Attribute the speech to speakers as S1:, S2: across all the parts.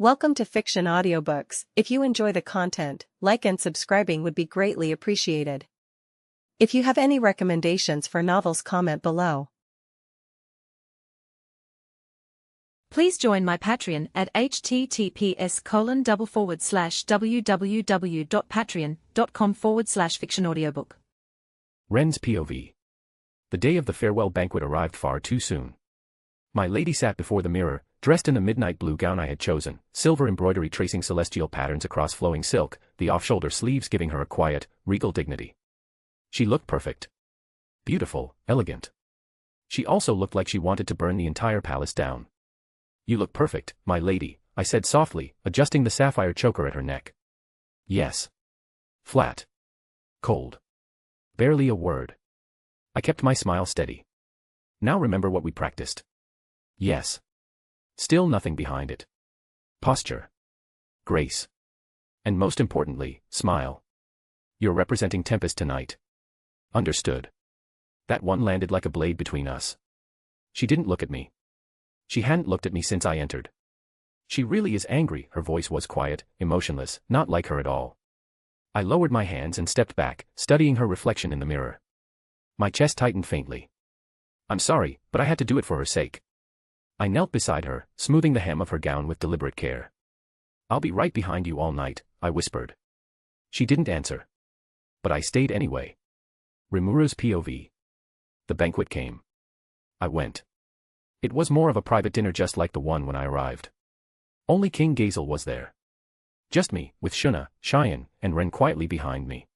S1: Welcome to Fiction Audiobooks. If you enjoy the content, like and subscribing would be greatly appreciated. If you have any recommendations for novels, comment below.
S2: Please join my Patreon at https://www.patreon.com/fictionaudiobook.
S3: Ren's POV. The day of the farewell banquet arrived far too soon. My lady sat before the mirror, dressed in the midnight blue gown I had chosen, silver embroidery tracing celestial patterns across flowing silk, the off-shoulder sleeves giving her a quiet, regal dignity. She looked perfect. Beautiful, elegant. She also looked like she wanted to burn the entire palace down. "You look perfect, my lady," I said softly, adjusting the sapphire choker at her neck. "Yes." Flat. Cold. Barely a word. I kept my smile steady. "Now remember what we practiced." "Yes." Still nothing behind it. Posture. Grace. And most importantly, smile. "You're representing Tempest tonight." "Understood." That one landed like a blade between us. She didn't look at me. She hadn't looked at me since I entered. "She really is angry." Her voice was quiet, emotionless, not like her at all. I lowered my hands and stepped back, studying her reflection in the mirror. My chest tightened faintly. "I'm sorry, but I had to do it for her sake." I knelt beside her, smoothing the hem of her gown with deliberate care. "I'll be right behind you all night," I whispered. She didn't answer. But I stayed anyway. Rimuru's POV. The banquet came. I went. It was more of a private dinner, just like the one when I arrived. Only King Gazel was there. Just me, with Shuna, Cheyenne, and Ren quietly behind me.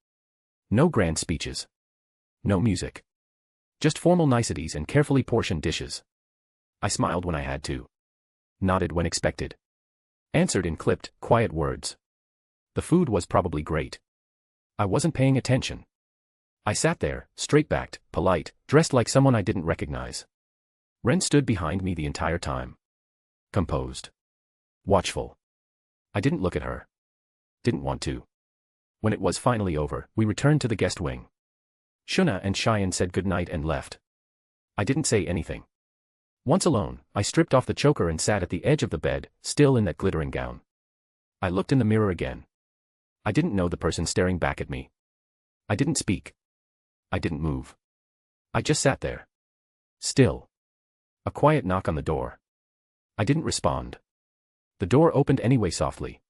S3: No grand speeches. No music. Just formal niceties and carefully portioned dishes. I smiled when I had to. Nodded when expected. Answered in clipped, quiet words. The food was probably great. I wasn't paying attention. I sat there, straight-backed, polite, dressed like someone I didn't recognize. Ren stood behind me the entire time. Composed. Watchful. I didn't look at her. Didn't want to. When it was finally over, we returned to the guest wing. Shuna and Cheyenne said goodnight and left. I didn't say anything. Once alone, I stripped off the choker and sat at the edge of the bed, still in that glittering gown. I looked in the mirror again. I didn't know the person staring back at me. I didn't speak. I didn't move. I just sat there. Still. A quiet knock on the door. I didn't respond. The door opened anyway softly.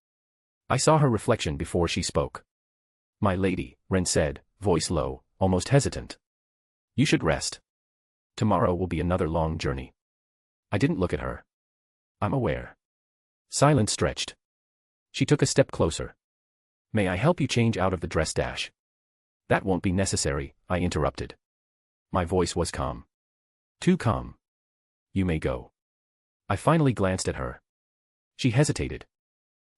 S3: I saw her reflection before she spoke. "My lady," Ren said, voice low, almost hesitant. "You should rest. Tomorrow will be another long journey." I didn't look at her. "I'm aware." Silence stretched. She took a step closer. "May I help you change out of the dress dash?" "That won't be necessary," I interrupted. My voice was calm. Too calm. "You may go." I finally glanced at her. She hesitated.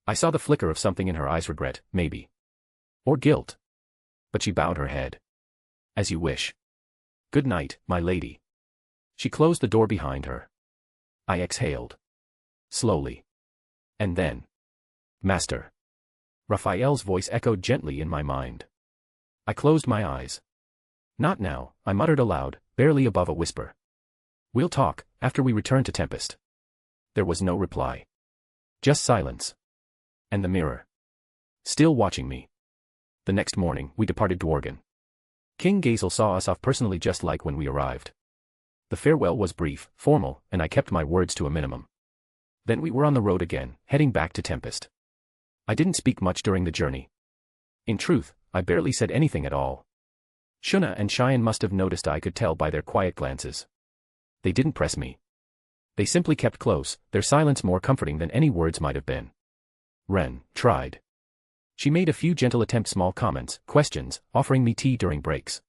S3: I saw the flicker of something in her eyes, regret, maybe. Or guilt. But she bowed her head. "As you wish." "Good night, my lady." She closed the door behind her. I exhaled. Slowly. And then. "Master." Raphael's voice echoed gently in my mind. I closed my eyes. "Not now," I muttered aloud, barely above a whisper. "We'll talk, after we return to Tempest." There was no reply. Just silence. And the mirror. Still watching me. The next morning, we departed Dworgen. King Gazel saw us off personally, just like when we arrived. The farewell was brief, formal, and I kept my words to a minimum. Then we were on the road again, heading back to Tempest. I didn't speak much during the journey. In truth, I barely said anything at all. Shuna and Cheyenne must have noticed, I could tell by their quiet glances. They didn't press me. They simply kept close, their silence more comforting than any words might have been. Ren tried. She made a few gentle attempts, small comments, questions, offering me tea during breaks.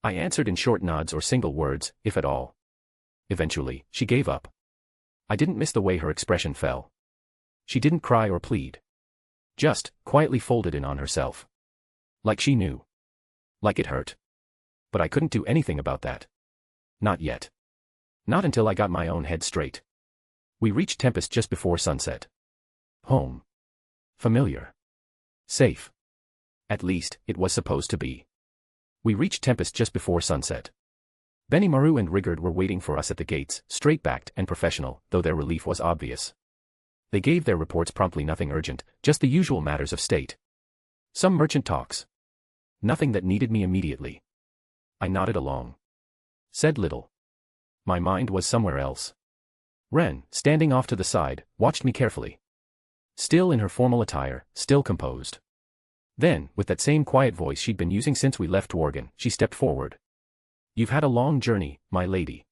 S3: I answered in short nods or single words, if at all. Eventually, she gave up. I didn't miss the way her expression fell. She didn't cry or plead. Just, quietly folded in on herself. Like she knew. Like it hurt. But I couldn't do anything about that. Not yet. Not until I got my own head straight. We reached Tempest just before sunset. Home. Familiar. Safe. At least, it was supposed to be. We reached Tempest just before sunset. Rimuru and Rigurd were waiting for us at the gates, straight-backed and professional, though their relief was obvious. They gave their reports promptly, nothing urgent, just the usual matters of state. Some merchant talks. Nothing that needed me immediately. I nodded along. Said little. My mind was somewhere else. Ren, standing off to the side, watched me carefully. Still in her formal attire, still composed. Then, with that same quiet voice she'd been using since we left Dworgen, she stepped forward. You've had a long journey, my lady.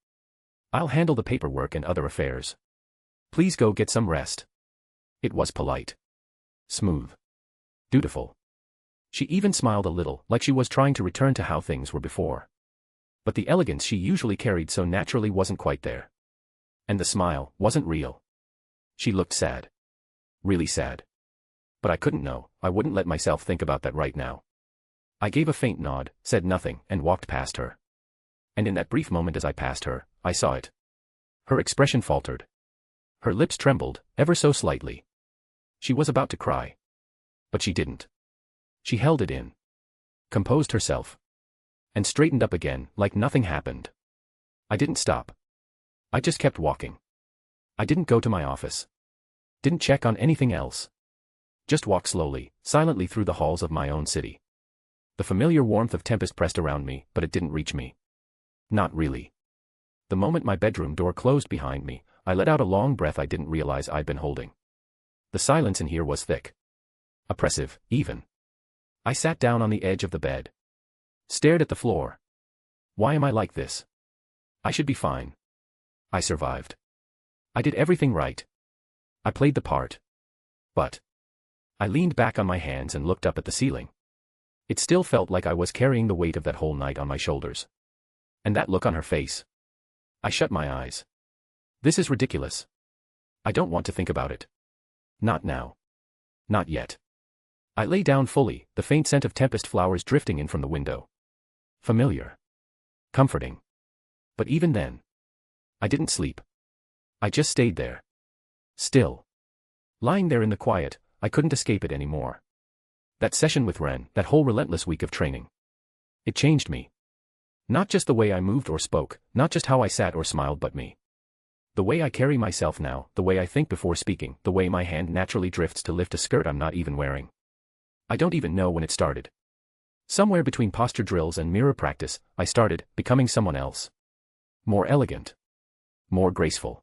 S3: I'll handle the paperwork and other affairs. Please go get some rest. It was polite. Smooth. Dutiful. She even smiled a little, like she was trying to return to how things were before. But the elegance she usually carried so naturally wasn't quite there. And the smile wasn't real. She looked sad. Really sad. But I couldn't know, I wouldn't let myself think about that right now. I gave a faint nod, said nothing, and walked past her. And in that brief moment as I passed her, I saw it. Her expression faltered. Her lips trembled, ever so slightly. She was about to cry. But she didn't. She held it in. Composed herself. And straightened up again, like nothing happened. I didn't stop. I just kept walking. I didn't go to my office. Didn't check on anything else. Just walked slowly, silently through the halls of my own city. The familiar warmth of Tempest pressed around me, but it didn't reach me. Not really. The moment my bedroom door closed behind me, I let out a long breath I didn't realize I'd been holding. The silence in here was thick. Oppressive, even. I sat down on the edge of the bed. Stared at the floor. Why am I like this? I should be fine. I survived. I did everything right. I played the part. But I leaned back on my hands and looked up at the ceiling. It still felt like I was carrying the weight of that whole night on my shoulders. And that look on her face. I shut my eyes. This is ridiculous. I don't want to think about it. Not now. Not yet. I lay down fully, the faint scent of Tempest flowers drifting in from the window. Familiar. Comforting. But even then, I didn't sleep. I just stayed there. Still. Lying there in the quiet, I couldn't escape it anymore. That session with Ren, that whole relentless week of training. It changed me. Not just the way I moved or spoke, not just how I sat or smiled, but me. The way I carry myself now, the way I think before speaking, the way my hand naturally drifts to lift a skirt I'm not even wearing. I don't even know when it started. Somewhere between posture drills and mirror practice, I started becoming someone else. More elegant. More graceful.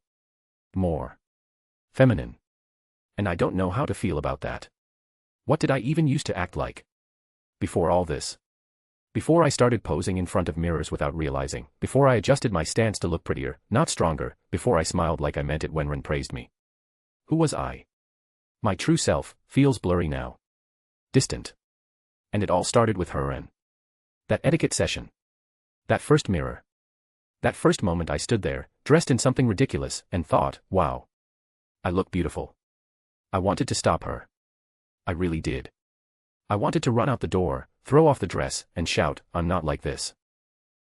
S3: More feminine. And I don't know how to feel about that. What did I even used to act like? Before all this. Before I started posing in front of mirrors without realizing, before I adjusted my stance to look prettier, not stronger, before I smiled like I meant it when Ren praised me. Who was I? My true self feels blurry now. Distant. And it all started with her and that etiquette session. That first mirror. That first moment I stood there, dressed in something ridiculous, and thought, wow. I look beautiful. I wanted to stop her. I really did. I wanted to run out the door, throw off the dress, and shout, I'm not like this.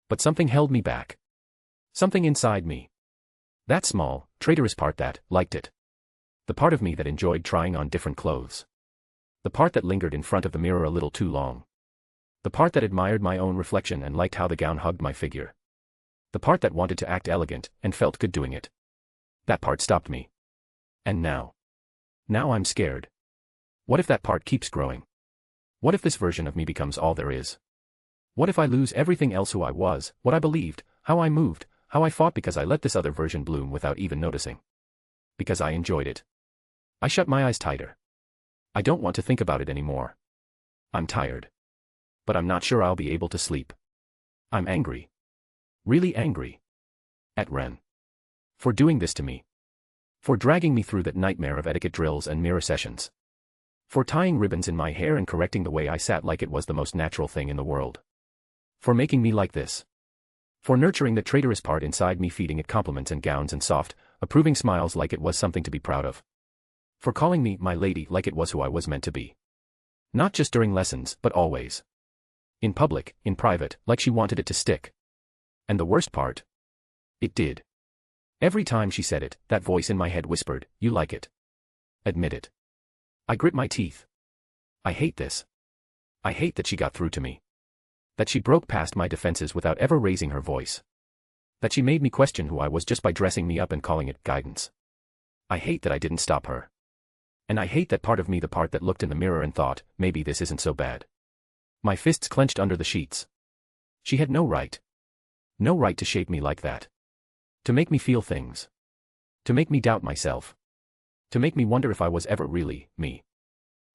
S3: But something held me back. Something inside me. That small, traitorous part that liked it. The part of me that enjoyed trying on different clothes. The part that lingered in front of the mirror a little too long. The part that admired my own reflection and liked how the gown hugged my figure. The part that wanted to act elegant and felt good doing it. That part stopped me. And now I'm scared. What if that part keeps growing? What if this version of me becomes all there is? What if I lose everything else, who I was, what I believed, how I moved, how I fought, because I let this other version bloom without even noticing? Because I enjoyed it. I shut my eyes tighter. I don't want to think about it anymore. I'm tired. But I'm not sure I'll be able to sleep. I'm angry. Really angry. At Ren. For doing this to me. For dragging me through that nightmare of etiquette drills and mirror sessions. For tying ribbons in my hair and correcting the way I sat like it was the most natural thing in the world. For making me like this. For nurturing the traitorous part inside me, feeding it compliments and gowns and soft, approving smiles like it was something to be proud of. For calling me my lady like it was who I was meant to be. Not just during lessons, but always. In public, in private, like she wanted it to stick. And the worst part? It did. Every time she said it, that voice in my head whispered, you like it. Admit it. I grit my teeth. I hate this. I hate that she got through to me. That she broke past my defenses without ever raising her voice. That she made me question who I was just by dressing me up and calling it guidance. I hate that I didn't stop her. And I hate that part of me, the part that looked in the mirror and thought, maybe this isn't so bad. My fists clenched under the sheets. She had no right. No right to shape me like that. To make me feel things. To make me doubt myself. To make me wonder if I was ever really me.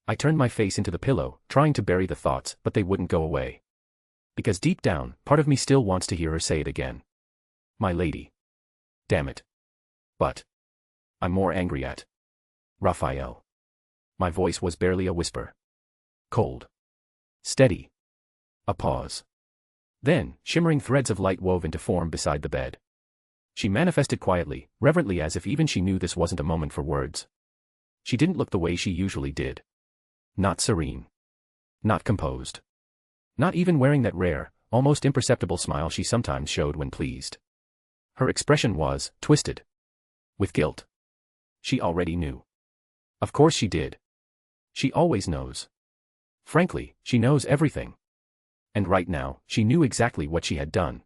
S3: I turned my face into the pillow, trying to bury the thoughts, but they wouldn't go away. Because deep down, part of me still wants to hear her say it again. My lady. Damn it. But I'm more angry at Raphael. My voice was barely a whisper. Cold. Steady. A pause. Then, shimmering threads of light wove into form beside the bed. She manifested quietly, reverently, as if even she knew this wasn't a moment for words. She didn't look the way she usually did. Not serene. Not composed. Not even wearing that rare, almost imperceptible smile she sometimes showed when pleased. Her expression was twisted. With guilt. She already knew. Of course she did. She always knows. Frankly, she knows everything. And right now, she knew exactly what she had done.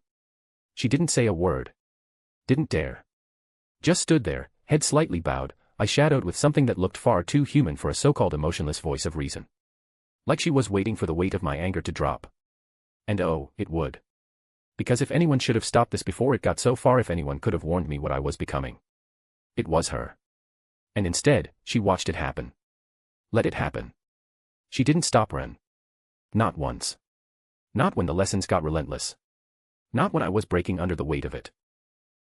S3: She didn't say a word. Didn't dare. Just stood there, head slightly bowed, eyes shadowed with something that looked far too human for a so-called emotionless voice of reason. Like she was waiting for the weight of my anger to drop. And oh, it would. Because if anyone should have stopped this before it got so far, if anyone could have warned me what I was becoming, it was her. And instead, she watched it happen. Let it happen. She didn't stop Ren. Not once. Not when the lessons got relentless. Not when I was breaking under the weight of it.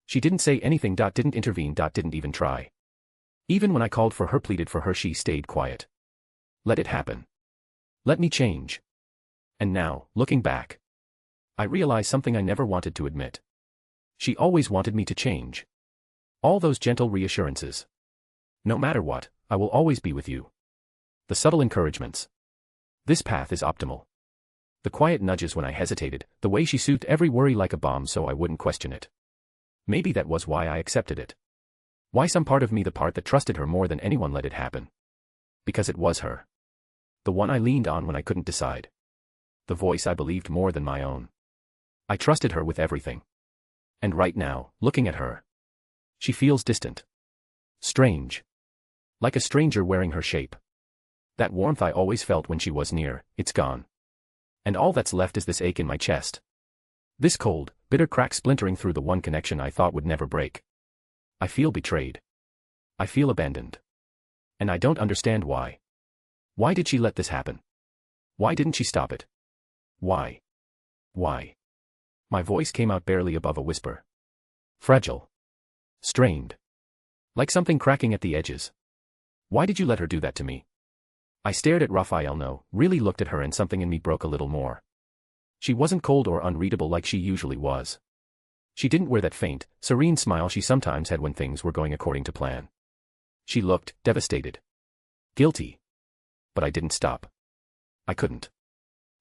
S3: She didn't say anything. Didn't intervene. Didn't even try. Even when I called for her, pleaded for her, she stayed quiet. Let it happen. Let me change. And now, looking back, I realize something I never wanted to admit. She always wanted me to change. All those gentle reassurances. No matter what, I will always be with you. The subtle encouragements. This path is optimal. The quiet nudges when I hesitated, the way she soothed every worry like a balm so I wouldn't question it. Maybe that was why I accepted it. Why some part of me, the part that trusted her more than anyone, let it happen. Because it was her. The one I leaned on when I couldn't decide. The voice I believed more than my own. I trusted her with everything. And right now, looking at her, she feels distant. Strange. Like a stranger wearing her shape. That warmth I always felt when she was near, it's gone. And all that's left is this ache in my chest. This cold, bitter crack splintering through the one connection I thought would never break. I feel betrayed. I feel abandoned. And I don't understand why. Why did she let this happen? Why didn't she stop it? Why? Why? My voice came out barely above a whisper. Fragile. Strained. Like something cracking at the edges. Why did you let her do that to me? I stared at Raphael. No, really looked at her, and something in me broke a little more. She wasn't cold or unreadable like she usually was. She didn't wear that faint, serene smile she sometimes had when things were going according to plan. She looked devastated. Guilty. But I didn't stop. I couldn't.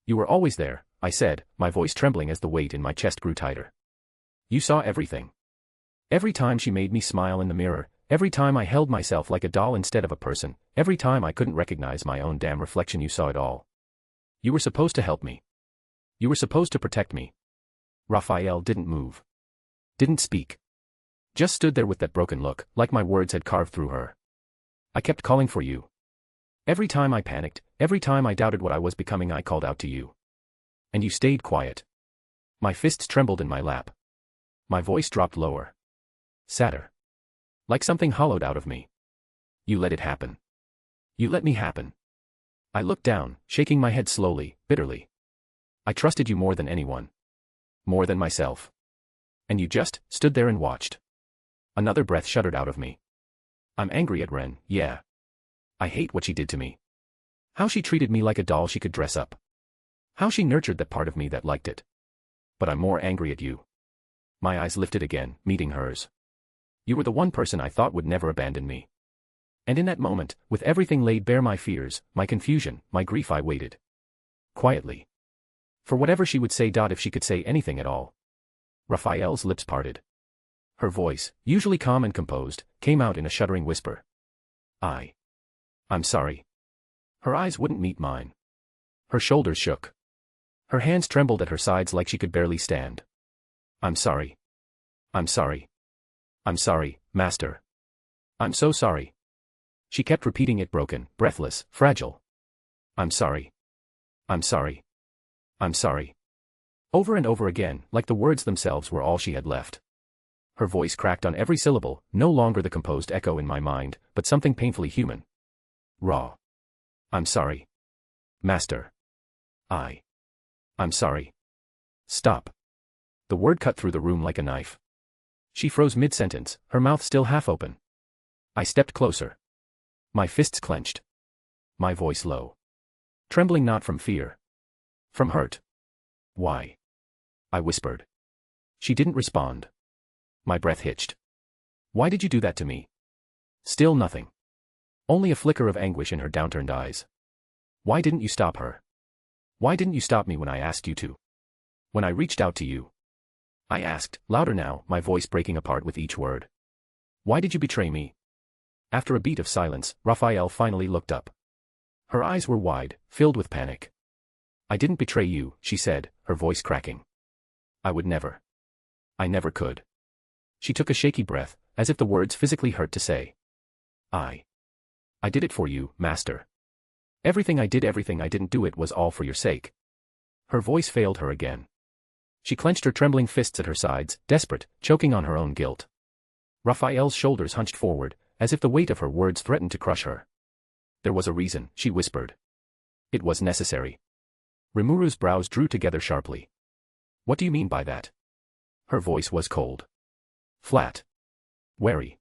S3: You were always there, I said, my voice trembling as the weight in my chest grew tighter. You saw everything. Every time she made me smile in the mirror, every time I held myself like a doll instead of a person, every time I couldn't recognize my own damn reflection, you saw it all. You were supposed to help me. You were supposed to protect me. Raphael didn't move. Didn't speak. Just stood there with that broken look, like my words had carved through her. I kept calling for you. Every time I panicked, every time I doubted what I was becoming, I called out to you. And you stayed quiet. My fists trembled in my lap. My voice dropped lower. Sadder. Like something hollowed out of me. You let it happen. You let me happen. I looked down, shaking my head slowly, bitterly. I trusted you more than anyone. More than myself. And you just stood there and watched. Another breath shuddered out of me. I'm angry at Ren, yeah. I hate what she did to me. How she treated me like a doll she could dress up. How she nurtured that part of me that liked it. But I'm more angry at you. My eyes lifted again, meeting hers. You were the one person I thought would never abandon me. And in that moment, with everything laid bare, my fears, my confusion, my grief, I waited. Quietly. For whatever she would say. If she could say anything at all. Raphael's lips parted. Her voice, usually calm and composed, came out in a shuddering whisper. I'm sorry. Her eyes wouldn't meet mine. Her shoulders shook. Her hands trembled at her sides like she could barely stand. I'm sorry. I'm sorry. I'm sorry, Master. I'm so sorry. She kept repeating it broken, breathless, fragile. I'm sorry. I'm sorry. I'm sorry. Over and over again, like the words themselves were all she had left. Her voice cracked on every syllable, no longer the composed echo in my mind, but something painfully human. Raw. I'm sorry. Master. I'm sorry. Stop. The word cut through the room like a knife. She froze mid-sentence, her mouth still half open. I stepped closer. My fists clenched. My voice low. Trembling not from fear. From hurt. Why? I whispered. She didn't respond. My breath hitched. Why did you do that to me? Still nothing. Only a flicker of anguish in her downturned eyes. Why didn't you stop her? Why didn't you stop me when I asked you to? When I reached out to you? I asked, louder now, my voice breaking apart with each word. Why did you betray me? After a beat of silence, Raphael finally looked up. Her eyes were wide, filled with panic. I didn't betray you, she said, her voice cracking. I would never. I never could. She took a shaky breath, as if the words physically hurt to say. I did it for you, Master. Everything I did, everything I didn't do, it was all for your sake. Her voice failed her again. She clenched her trembling fists at her sides, desperate, choking on her own guilt. Raphael's shoulders hunched forward, as if the weight of her words threatened to crush her. There was a reason, she whispered. It was necessary. Rimuru's brows drew together sharply. What do you mean by that? Her voice was cold. Flat. Wary.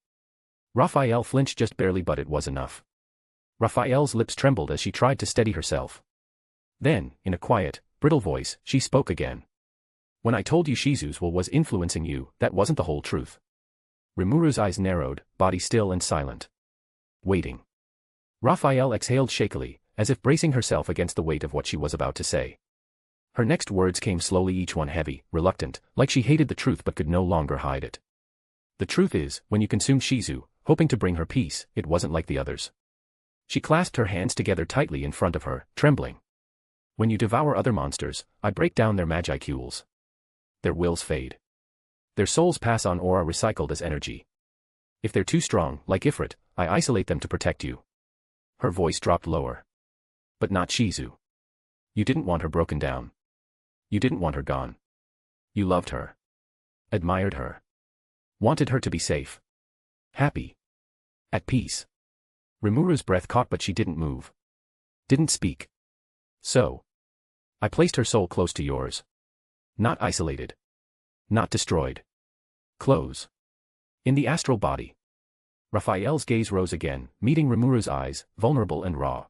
S3: Raphael flinched just barely, but it was enough. Raphael's lips trembled as she tried to steady herself. Then, in a quiet, brittle voice, she spoke again. When I told you Shizu's will was influencing you, that wasn't the whole truth. Rimuru's eyes narrowed, body still and silent. Waiting. Raphael exhaled shakily, as if bracing herself against the weight of what she was about to say. Her next words came slowly, each one heavy, reluctant, like she hated the truth but could no longer hide it. The truth is, when you consumed Shizu, hoping to bring her peace, it wasn't like the others. She clasped her hands together tightly in front of her, trembling. When you devour other monsters, I break down their magicules. Their wills fade. Their souls pass on or are recycled as energy. If they're too strong, like Ifrit, I isolate them to protect you. Her voice dropped lower. But not Shizu. You didn't want her broken down. You didn't want her gone. You loved her. Admired her. Wanted her to be safe. Happy. At peace. Rimuru's breath caught, but she didn't move. Didn't speak. So. I placed her soul close to yours. Not isolated. Not destroyed. Close. In the astral body. Raphael's gaze rose again, meeting Rimuru's eyes, vulnerable and raw.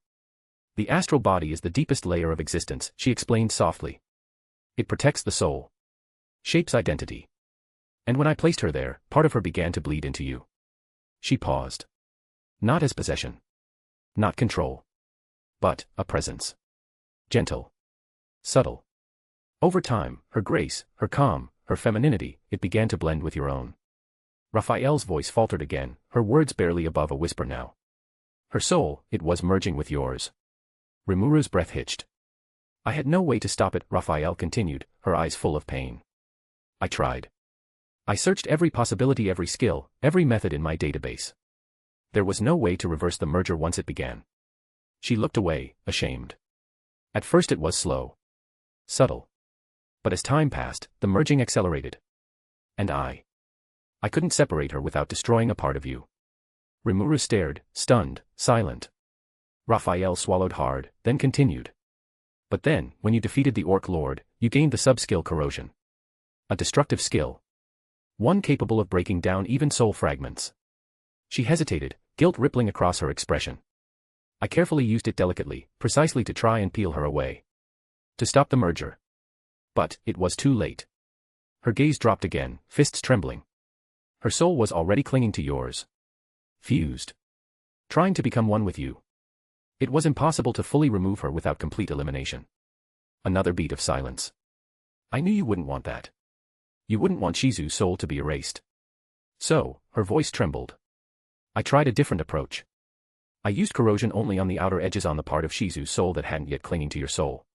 S3: The astral body is the deepest layer of existence, she explained softly. It protects the soul. Shapes identity. And when I placed her there, part of her began to bleed into you. She paused. Not as possession. Not control. But a presence. Gentle. Subtle. Over time, her grace, her calm, her femininity, it began to blend with your own. Raphael's voice faltered again, her words barely above a whisper now. Her soul, it was merging with yours. Rimuru's breath hitched. I had no way to stop it, Raphael continued, her eyes full of pain. I tried. I searched every possibility, every skill, every method in my database. There was no way to reverse the merger once it began. She looked away, ashamed. At first it was slow. Subtle. But as time passed, the merging accelerated. And I couldn't separate her without destroying a part of you. Rimuru stared, stunned, silent. Raphael swallowed hard, then continued. But then, when you defeated the Orc Lord, you gained the sub-skill Corrosion. A destructive skill. One capable of breaking down even soul fragments. She hesitated, guilt rippling across her expression. I carefully used it delicately, precisely to try and peel her away. To stop the merger. But, it was too late. Her gaze dropped again, fists trembling. Her soul was already clinging to yours. Fused. Trying to become one with you. It was impossible to fully remove her without complete elimination. Another beat of silence. I knew you wouldn't want that. You wouldn't want Shizu's soul to be erased. So, her voice trembled. I tried a different approach. I used corrosion only on the outer edges, on the part of Shizu's soul that hadn't yet clinging to your soul.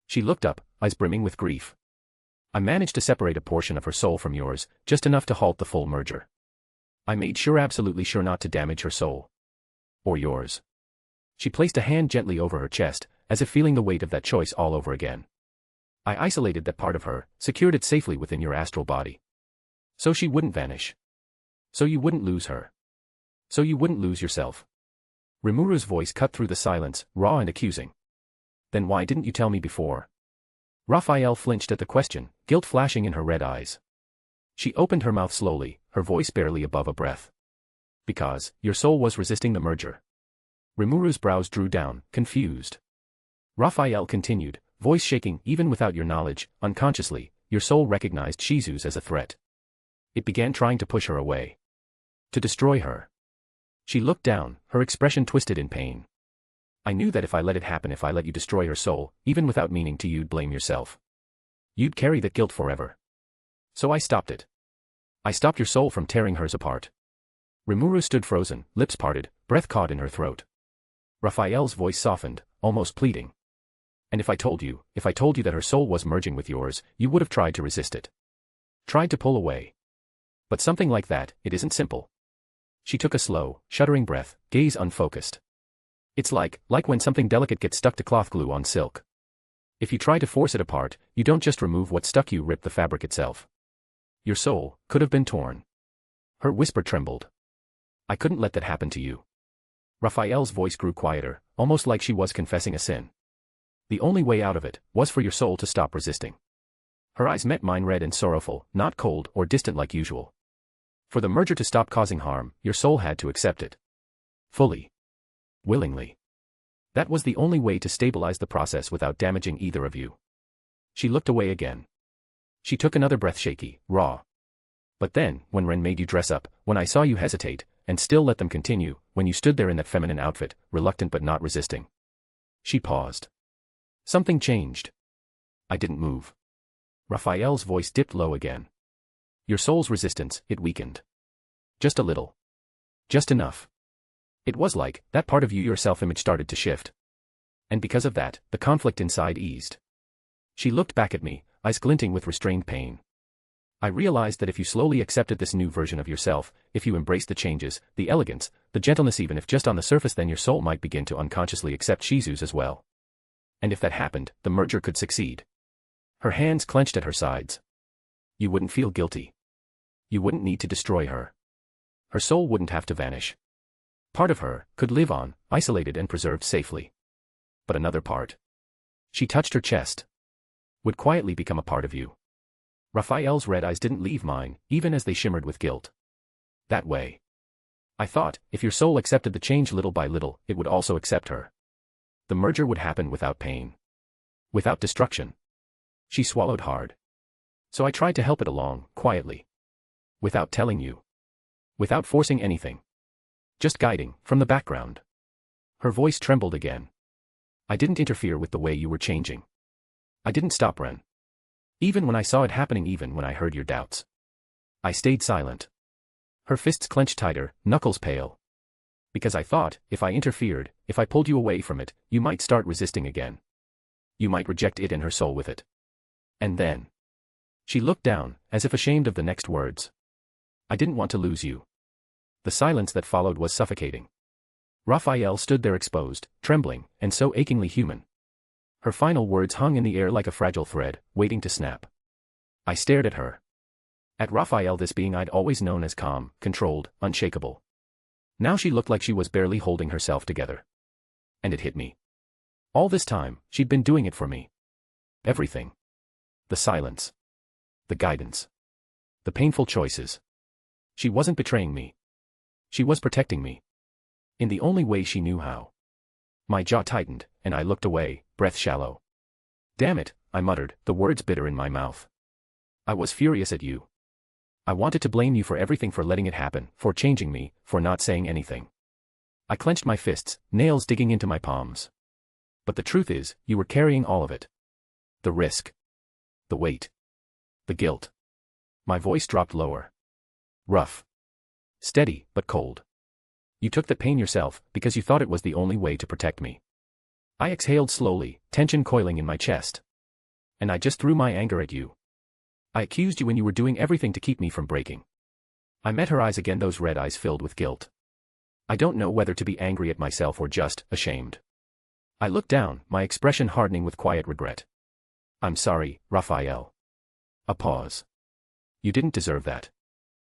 S3: She looked up, eyes brimming with grief. I managed to separate a portion of her soul from yours, just enough to halt the full merger. I made sure, absolutely sure, not to damage her soul. Or yours. She placed a hand gently over her chest, as if feeling the weight of that choice all over again. I isolated that part of her, secured it safely within your astral body. So she wouldn't vanish. So you wouldn't lose her. So you wouldn't lose yourself. Rimuru's voice cut through the silence, raw and accusing. Then why didn't you tell me before? Raphael flinched at the question, guilt flashing in her red eyes. She opened her mouth slowly, her voice barely above a breath. Because your soul was resisting the merger. Rimuru's brows drew down, confused. Raphael continued, voice shaking. Even without your knowledge, unconsciously, your soul recognized Shizu's as a threat. It began trying to push her away. To destroy her. She looked down, her expression twisted in pain. I knew that if I let it happen, if I let you destroy her soul, even without meaning to, you'd blame yourself. You'd carry that guilt forever. So I stopped it. I stopped your soul from tearing hers apart. Rimuru stood frozen, lips parted, breath caught in her throat. Raphael's voice softened, almost pleading. And if I told you that her soul was merging with yours, you would have tried to resist it. Tried to pull away. But something like that, it isn't simple. She took a slow, shuddering breath, gaze unfocused. It's like when something delicate gets stuck to cloth glue on silk. If you try to force it apart, you don't just remove what stuck, you rip the fabric itself. Your soul could have been torn. Her whisper trembled. I couldn't let that happen to you. Raphael's voice grew quieter, almost like she was confessing a sin. The only way out of it was for your soul to stop resisting. Her eyes met mine, red and sorrowful, not cold or distant like usual. For the merger to stop causing harm, your soul had to accept it. Fully. Willingly. That was the only way to stabilize the process without damaging either of you. She looked away again. She took another breath, shaky, raw. But then, when Ren made you dress up, when I saw you hesitate, and still let them continue, when you stood there in that feminine outfit, reluctant but not resisting. She paused. Something changed. I didn't move. Raphael's voice dipped low again. Your soul's resistance, it weakened. Just a little. Just enough. It was like, that part of you, your self-image, started to shift. And because of that, the conflict inside eased. She looked back at me, eyes glinting with restrained pain. I realized that if you slowly accepted this new version of yourself, if you embraced the changes, the elegance, the gentleness, even if just on the surface, then your soul might begin to unconsciously accept Shizu's as well. And if that happened, the merger could succeed. Her hands clenched at her sides. You wouldn't feel guilty. You wouldn't need to destroy her. Her soul wouldn't have to vanish. Part of her could live on, isolated and preserved safely. But another part. She touched her chest. Would quietly become a part of you. Raphael's red eyes didn't leave mine, even as they shimmered with guilt. That way. I thought, if your soul accepted the change little by little, it would also accept her. The merger would happen without pain. Without destruction. She swallowed hard. So I tried to help it along, quietly. Without telling you. Without forcing anything. Just guiding, from the background. Her voice trembled again. I didn't interfere with the way you were changing. I didn't stop Ren. Even when I saw it happening, even when I heard your doubts. I stayed silent. Her fists clenched tighter, knuckles pale. Because I thought, if I interfered, if I pulled you away from it, you might start resisting again. You might reject it and her soul with it. And then. She looked down, as if ashamed of the next words. I didn't want to lose you. The silence that followed was suffocating. Raphael stood there exposed, trembling, and so achingly human. Her final words hung in the air like a fragile thread, waiting to snap. I stared at her. At Raphael, this being I'd always known as calm, controlled, unshakable. Now she looked like she was barely holding herself together. And it hit me. All this time, she'd been doing it for me. Everything. The silence. The guidance. The painful choices. She wasn't betraying me. She was protecting me. In the only way she knew how. My jaw tightened, and I looked away, breath shallow. Damn it, I muttered, the words bitter in my mouth. I was furious at you. I wanted to blame you for everything, for letting it happen, for changing me, for not saying anything. I clenched my fists, nails digging into my palms. But the truth is, you were carrying all of it. The risk. The weight. The guilt. My voice dropped lower. Rough. Steady, but cold. You took that pain yourself, because you thought it was the only way to protect me. I exhaled slowly, tension coiling in my chest. And I just threw my anger at you. I accused you when you were doing everything to keep me from breaking. I met her eyes again, those red eyes filled with guilt. I don't know whether to be angry at myself or just ashamed. I looked down, my expression hardening with quiet regret. I'm sorry, Raphael. A pause. You didn't deserve that.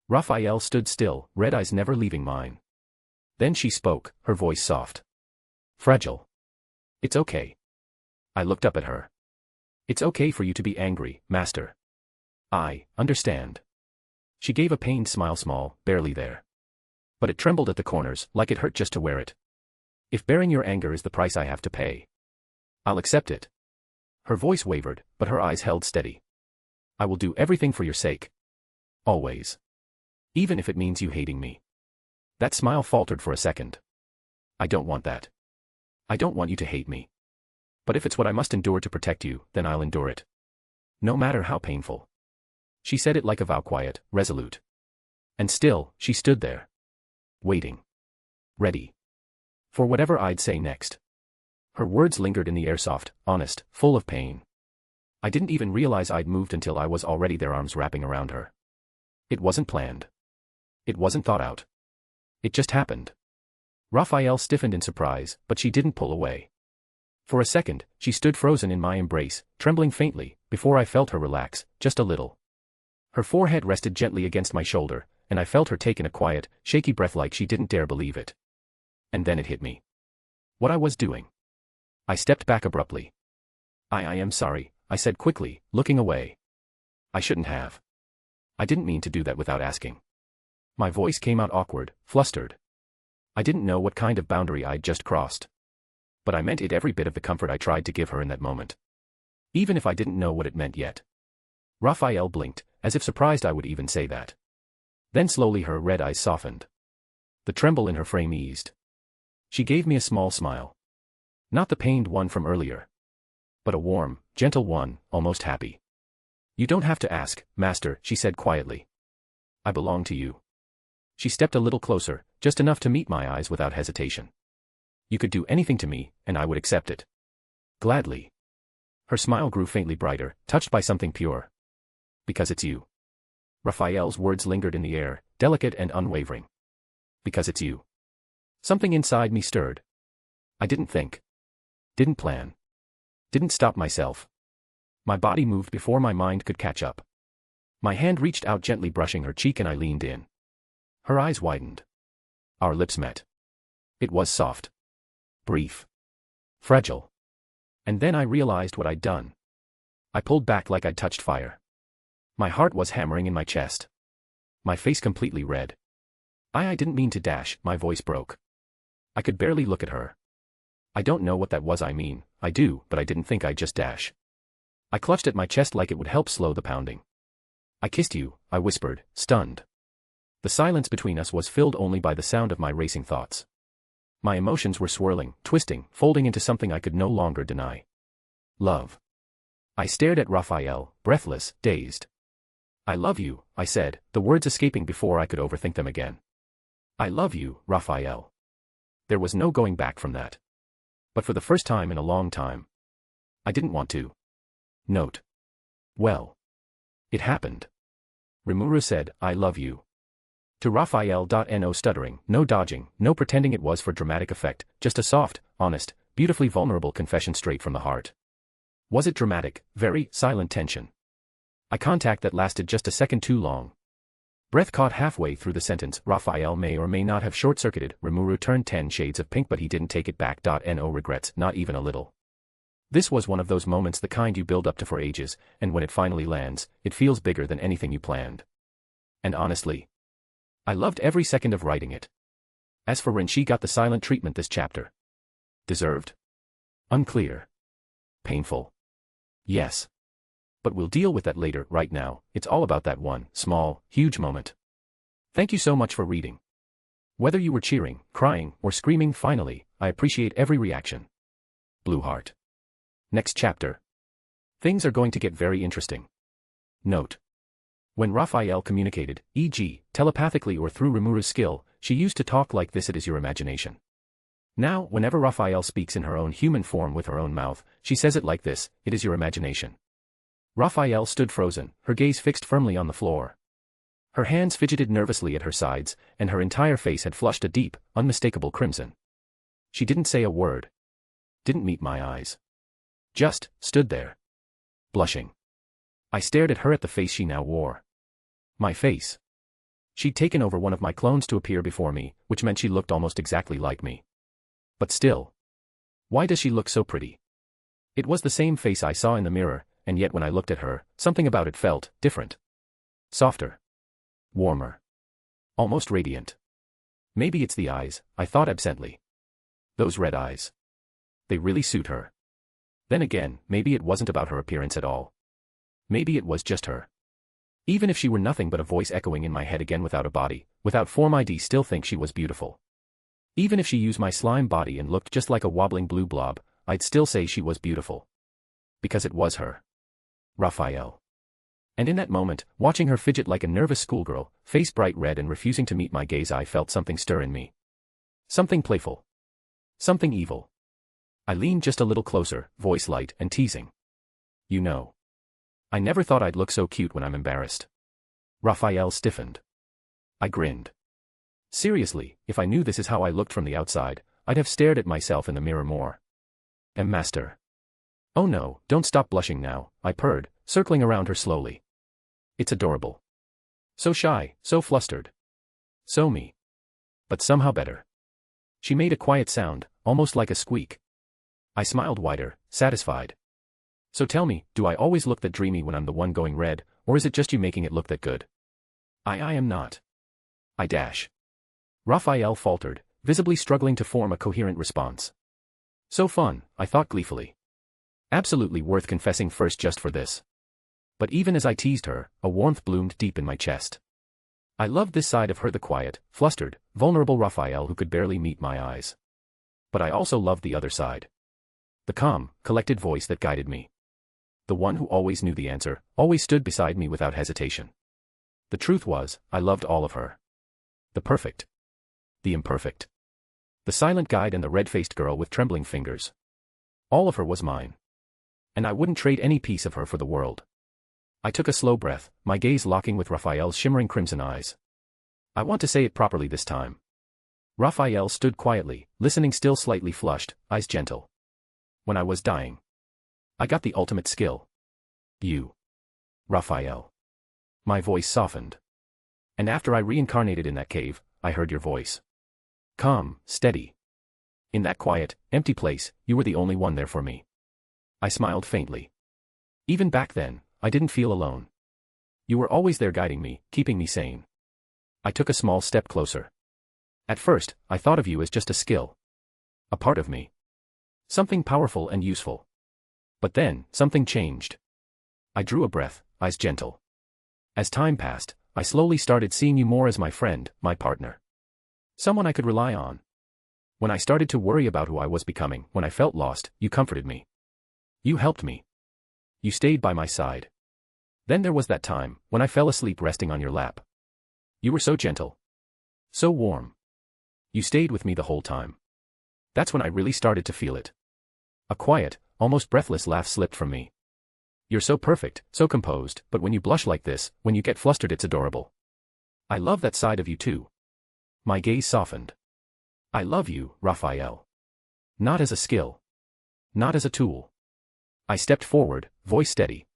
S3: Raphael stood still, red eyes never leaving mine. Then she spoke, her voice soft. Fragile. It's okay. I looked up at her. It's okay for you to be angry, Master. I understand. She gave a pained smile, small, barely there. But it trembled at the corners, like it hurt just to wear it. If bearing your anger is the price I have to pay, I'll accept it. Her voice wavered, but her eyes held steady. I will do everything for your sake. Always. Even if it means you hating me. That smile faltered for a second. I don't want that. I don't want you to hate me. But if it's what I must endure to protect you, then I'll endure it. No matter how painful. She said it like a vow, quiet, resolute. And still, she stood there. Waiting. Ready. For whatever I'd say next. Her words lingered in the air, soft, honest, full of pain. I didn't even realize I'd moved until I was already there, arms wrapping around her. It wasn't planned. It wasn't thought out. It just happened. Raphael stiffened in surprise, but she didn't pull away. For a second, she stood frozen in my embrace, trembling faintly, before I felt her relax, just a little. Her forehead rested gently against my shoulder, and I felt her take in a quiet, shaky breath like she didn't dare believe it. And then it hit me. What I was doing. I stepped back abruptly. I am sorry, I said quickly, looking away. I shouldn't have. I didn't mean to do that without asking. My voice came out awkward, flustered. I didn't know what kind of boundary I'd just crossed. But I meant it, every bit of the comfort I tried to give her in that moment. Even if I didn't know what it meant yet. Raphael blinked, as if surprised I would even say that. Then slowly her red eyes softened. The tremble in her frame eased. She gave me a small smile. Not the pained one from earlier. But a warm, gentle one, almost happy. You don't have to ask, Master, she said quietly. I belong to you. She stepped a little closer, just enough to meet my eyes without hesitation. You could do anything to me, and I would accept it. Gladly. Her smile grew faintly brighter, touched by something pure. Because it's you. Raphael's words lingered in the air, delicate and unwavering. Because it's you. Something inside me stirred. I didn't think. Didn't plan. Didn't stop myself. My body moved before my mind could catch up. My hand reached out, gently brushing her cheek, and I leaned in. Her eyes widened. Our lips met. It was soft. Brief. Fragile. And then I realized what I'd done. I pulled back like I'd touched fire. My heart was hammering in my chest. My face completely red. I didn't mean to dash, my voice broke. I could barely look at her. I don't know what that was, I mean, I do, but I didn't think I'd just dash. I clutched at my chest like it would help slow the pounding. I kissed you, I whispered, stunned. The silence between us was filled only by the sound of my racing thoughts. My emotions were swirling, twisting, folding into something I could no longer deny. Love. I stared at Raphael, breathless, dazed. I love you, I said, the words escaping before I could overthink them again. I love you, Raphael. There was no going back from that. But for the first time in a long time, I didn't want to. Note. Well. It happened. Rimuru said, I love you. To Raphael. No stuttering, no dodging, no pretending it was for dramatic effect, just a soft, honest, beautifully vulnerable confession straight from the heart. Was it dramatic? Very, silent tension. Eye contact that lasted just a second too long. Breath caught halfway through the sentence. Raphael may or may not have short-circuited. Rimuru turned 10 shades of pink, but he didn't take it back. No regrets, not even a little. This was one of those moments, the kind you build up to for ages, and when it finally lands, it feels bigger than anything you planned. And honestly, I loved every second of writing it. As for when she got the silent treatment this chapter deserved. Unclear. Painful. Yes. But we'll deal with that later. Right now, it's all about that one, small, huge moment. Thank you so much for reading. Whether you were cheering, crying, or screaming, finally, I appreciate every reaction. Blue Heart. Next chapter. Things are going to get very interesting. Note. When Raphael communicated, e.g., telepathically or through Rimuru's skill, she used to talk like this: it is your imagination. Now, whenever Raphael speaks in her own human form with her own mouth, she says it like this: it is your imagination. Raphael stood frozen, her gaze fixed firmly on the floor. Her hands fidgeted nervously at her sides, and her entire face had flushed a deep, unmistakable crimson. She didn't say a word. Didn't meet my eyes. Just stood there. Blushing. I stared at her at the face she now wore. My face. She'd taken over one of my clones to appear before me, which meant she looked almost exactly like me. But still. Why does she look so pretty? It was the same face I saw in the mirror, and yet when I looked at her, something about it felt different. Softer. Warmer. Almost radiant. Maybe it's the eyes, I thought absently. Those red eyes. They really suit her. Then again, maybe it wasn't about her appearance at all. Maybe it was just her. Even if she were nothing but a voice echoing in my head again without a body, without form, I'd still think she was beautiful. Even if she used my slime body and looked just like a wobbling blue blob, I'd still say she was beautiful. Because it was her. Raphael. And in that moment, watching her fidget like a nervous schoolgirl, face bright red and refusing to meet my gaze, I felt something stir in me. Something playful. Something evil. I leaned just a little closer, voice light and teasing. You know. I never thought I'd look so cute when I'm embarrassed. Raphael stiffened. I grinned. Seriously, if I knew this is how I looked from the outside, I'd have stared at myself in the mirror more. Master. Oh no, don't stop blushing now, I purred, circling around her slowly. It's adorable. So shy, so flustered. So me. But somehow better. She made a quiet sound, almost like a squeak. I smiled wider, satisfied. So tell me, do I always look that dreamy when I'm the one going red, or is it just you making it look that good? I am not. I dash. Raphael faltered, visibly struggling to form a coherent response. So fun, I thought gleefully. Absolutely worth confessing first just for this. But even as I teased her, a warmth bloomed deep in my chest. I loved this side of her, the quiet, flustered, vulnerable Raphael who could barely meet my eyes. But I also loved the other side. The calm, collected voice that guided me. The one who always knew the answer, always stood beside me without hesitation. The truth was, I loved all of her. The perfect. The imperfect. The silent guide and the red-faced girl with trembling fingers. All of her was mine. And I wouldn't trade any piece of her for the world. I took a slow breath, my gaze locking with Raphael's shimmering crimson eyes. I want to say it properly this time. Raphael stood quietly, listening, still slightly flushed, eyes gentle. When I was dying. I got the ultimate skill. You. Raphael. My voice softened. And after I reincarnated in that cave, I heard your voice. Calm, steady. In that quiet, empty place, you were the only one there for me. I smiled faintly. Even back then, I didn't feel alone. You were always there guiding me, keeping me sane. I took a small step closer. At first, I thought of you as just a skill. A part of me. Something powerful and useful. But then, something changed. I drew a breath, eyes gentle. As time passed, I slowly started seeing you more as my friend, my partner. Someone I could rely on. When I started to worry about who I was becoming, when I felt lost, you comforted me. You helped me. You stayed by my side. Then there was that time, when I fell asleep resting on your lap. You were so gentle. So warm. You stayed with me the whole time. That's when I really started to feel it. A quiet, almost breathless laugh slipped from me. You're so perfect, so composed, but when you blush like this, when you get flustered, it's adorable. I love that side of you too. My gaze softened. I love you, Raphael. Not as a skill. Not as a tool. I stepped forward, voice steady.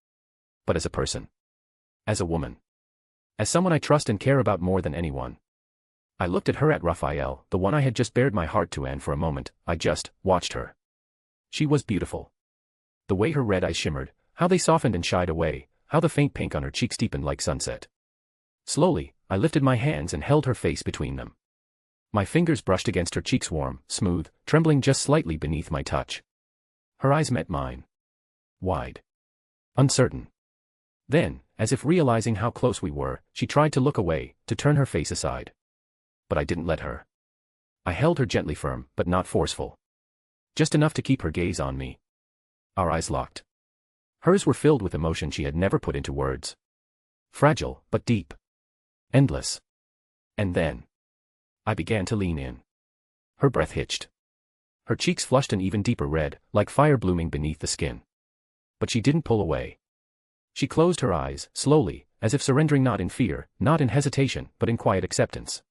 S3: But as a person. As a woman. As someone I trust and care about more than anyone. I looked at her, at Raphael, the one I had just bared my heart to, and for a moment, I just watched her. She was beautiful. The way her red eyes shimmered, how they softened and shied away, how the faint pink on her cheeks deepened like sunset. Slowly, I lifted my hands and held her face between them. My fingers brushed against her cheeks, warm, smooth, trembling just slightly beneath my touch. Her eyes met mine. Wide. Uncertain. Then, as if realizing how close we were, she tried to look away, to turn her face aside. But I didn't let her. I held her gently, firm, but not forceful. Just enough to keep her gaze on me. Our eyes locked. Hers were filled with emotion she had never put into words. Fragile, but deep. Endless. And then. I began to lean in. Her breath hitched. Her cheeks flushed an even deeper red, like fire blooming beneath the skin. But she didn't pull away. She closed her eyes, slowly, as if surrendering not in fear, not in hesitation, but in quiet acceptance.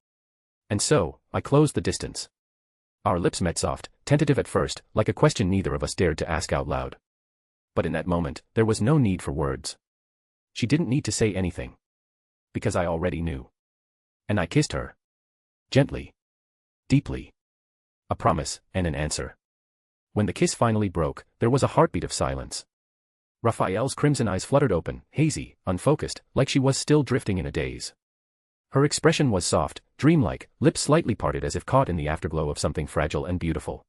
S3: And so, I closed the distance. Our lips met soft, tentative at first, like a question neither of us dared to ask out loud. But in that moment, there was no need for words. She didn't need to say anything. Because I already knew. And I kissed her. Gently. Deeply. A promise, and an answer. When the kiss finally broke, there was a heartbeat of silence. Raphael's crimson eyes fluttered open, hazy, unfocused, like she was still drifting in a daze. Her expression was soft, dreamlike, lips slightly parted as if caught in the afterglow of something fragile and beautiful.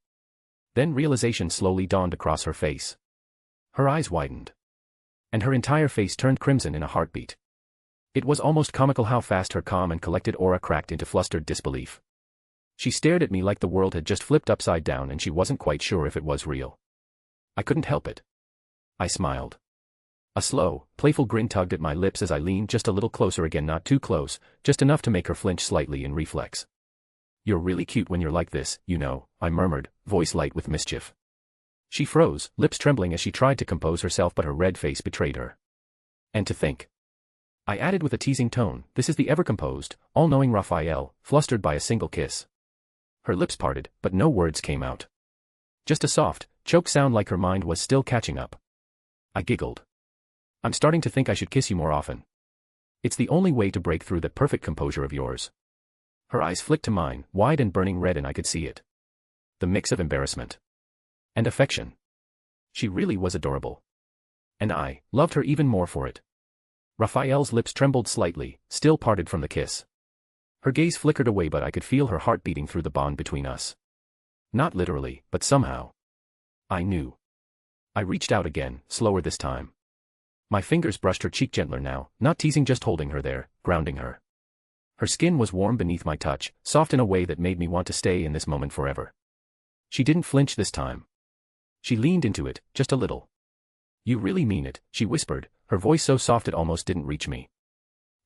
S3: Then realization slowly dawned across her face. Her eyes widened. And her entire face turned crimson in a heartbeat. It was almost comical how fast her calm and collected aura cracked into flustered disbelief. She stared at me like the world had just flipped upside down and she wasn't quite sure if it was real. I couldn't help it. I smiled. A slow, playful grin tugged at my lips as I leaned just a little closer again, not too close, just enough to make her flinch slightly in reflex. "You're really cute when you're like this, you know," I murmured, voice light with mischief. She froze, lips trembling as she tried to compose herself, but her red face betrayed her. "And to think," I added with a teasing tone, "this is the ever-composed, all-knowing Raphael, flustered by a single kiss." Her lips parted, but no words came out. Just a soft, choked sound like her mind was still catching up. I giggled. "I'm starting to think I should kiss you more often. It's the only way to break through that perfect composure of yours." Her eyes flicked to mine, wide and burning red, and I could see it. The mix of embarrassment and affection. She really was adorable. And I loved her even more for it. Raphael's lips trembled slightly, still parted from the kiss. Her gaze flickered away, but I could feel her heart beating through the bond between us. Not literally, but somehow. I knew. I reached out again, slower this time. My fingers brushed her cheek gentler now, not teasing, just holding her there, grounding her. Her skin was warm beneath my touch, soft in a way that made me want to stay in this moment forever. She didn't flinch this time. She leaned into it, just a little. "You really mean it," she whispered, her voice so soft it almost didn't reach me.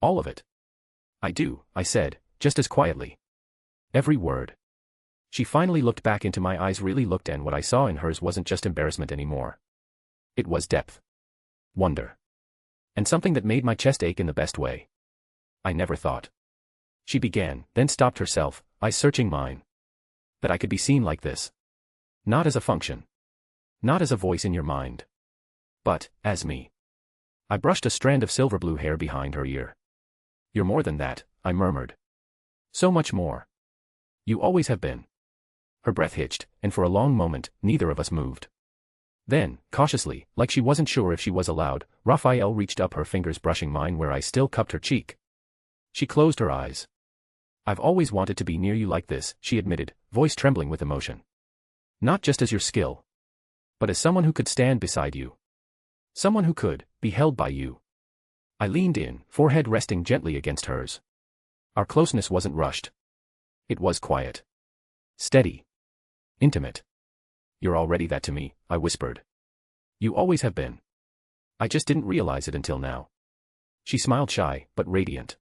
S3: "All of it." "I do," I said, just as quietly. "Every word." She finally looked back into my eyes, really looked, and what I saw in hers wasn't just embarrassment anymore. It was depth. Wonder. And something that made my chest ache in the best way. "I never thought," she began, then stopped herself, eyes searching mine, "that I could be seen like this. Not as a function. Not as a voice in your mind. But, as me." I brushed a strand of silver blue hair behind her ear. "You're more than that," I murmured. "So much more. You always have been." Her breath hitched, and for a long moment, neither of us moved. Then, cautiously, like she wasn't sure if she was allowed, Raphael reached up, her fingers brushing mine where I still cupped her cheek. She closed her eyes. "I've always wanted to be near you like this," she admitted, voice trembling with emotion. "Not just as your skill, but as someone who could stand beside you. Someone who could be held by you." I leaned in, forehead resting gently against hers. Our closeness wasn't rushed. It was quiet. Steady. Intimate. "You're already that to me," I whispered. "You always have been. I just didn't realize it until now." She smiled, shy, but radiant.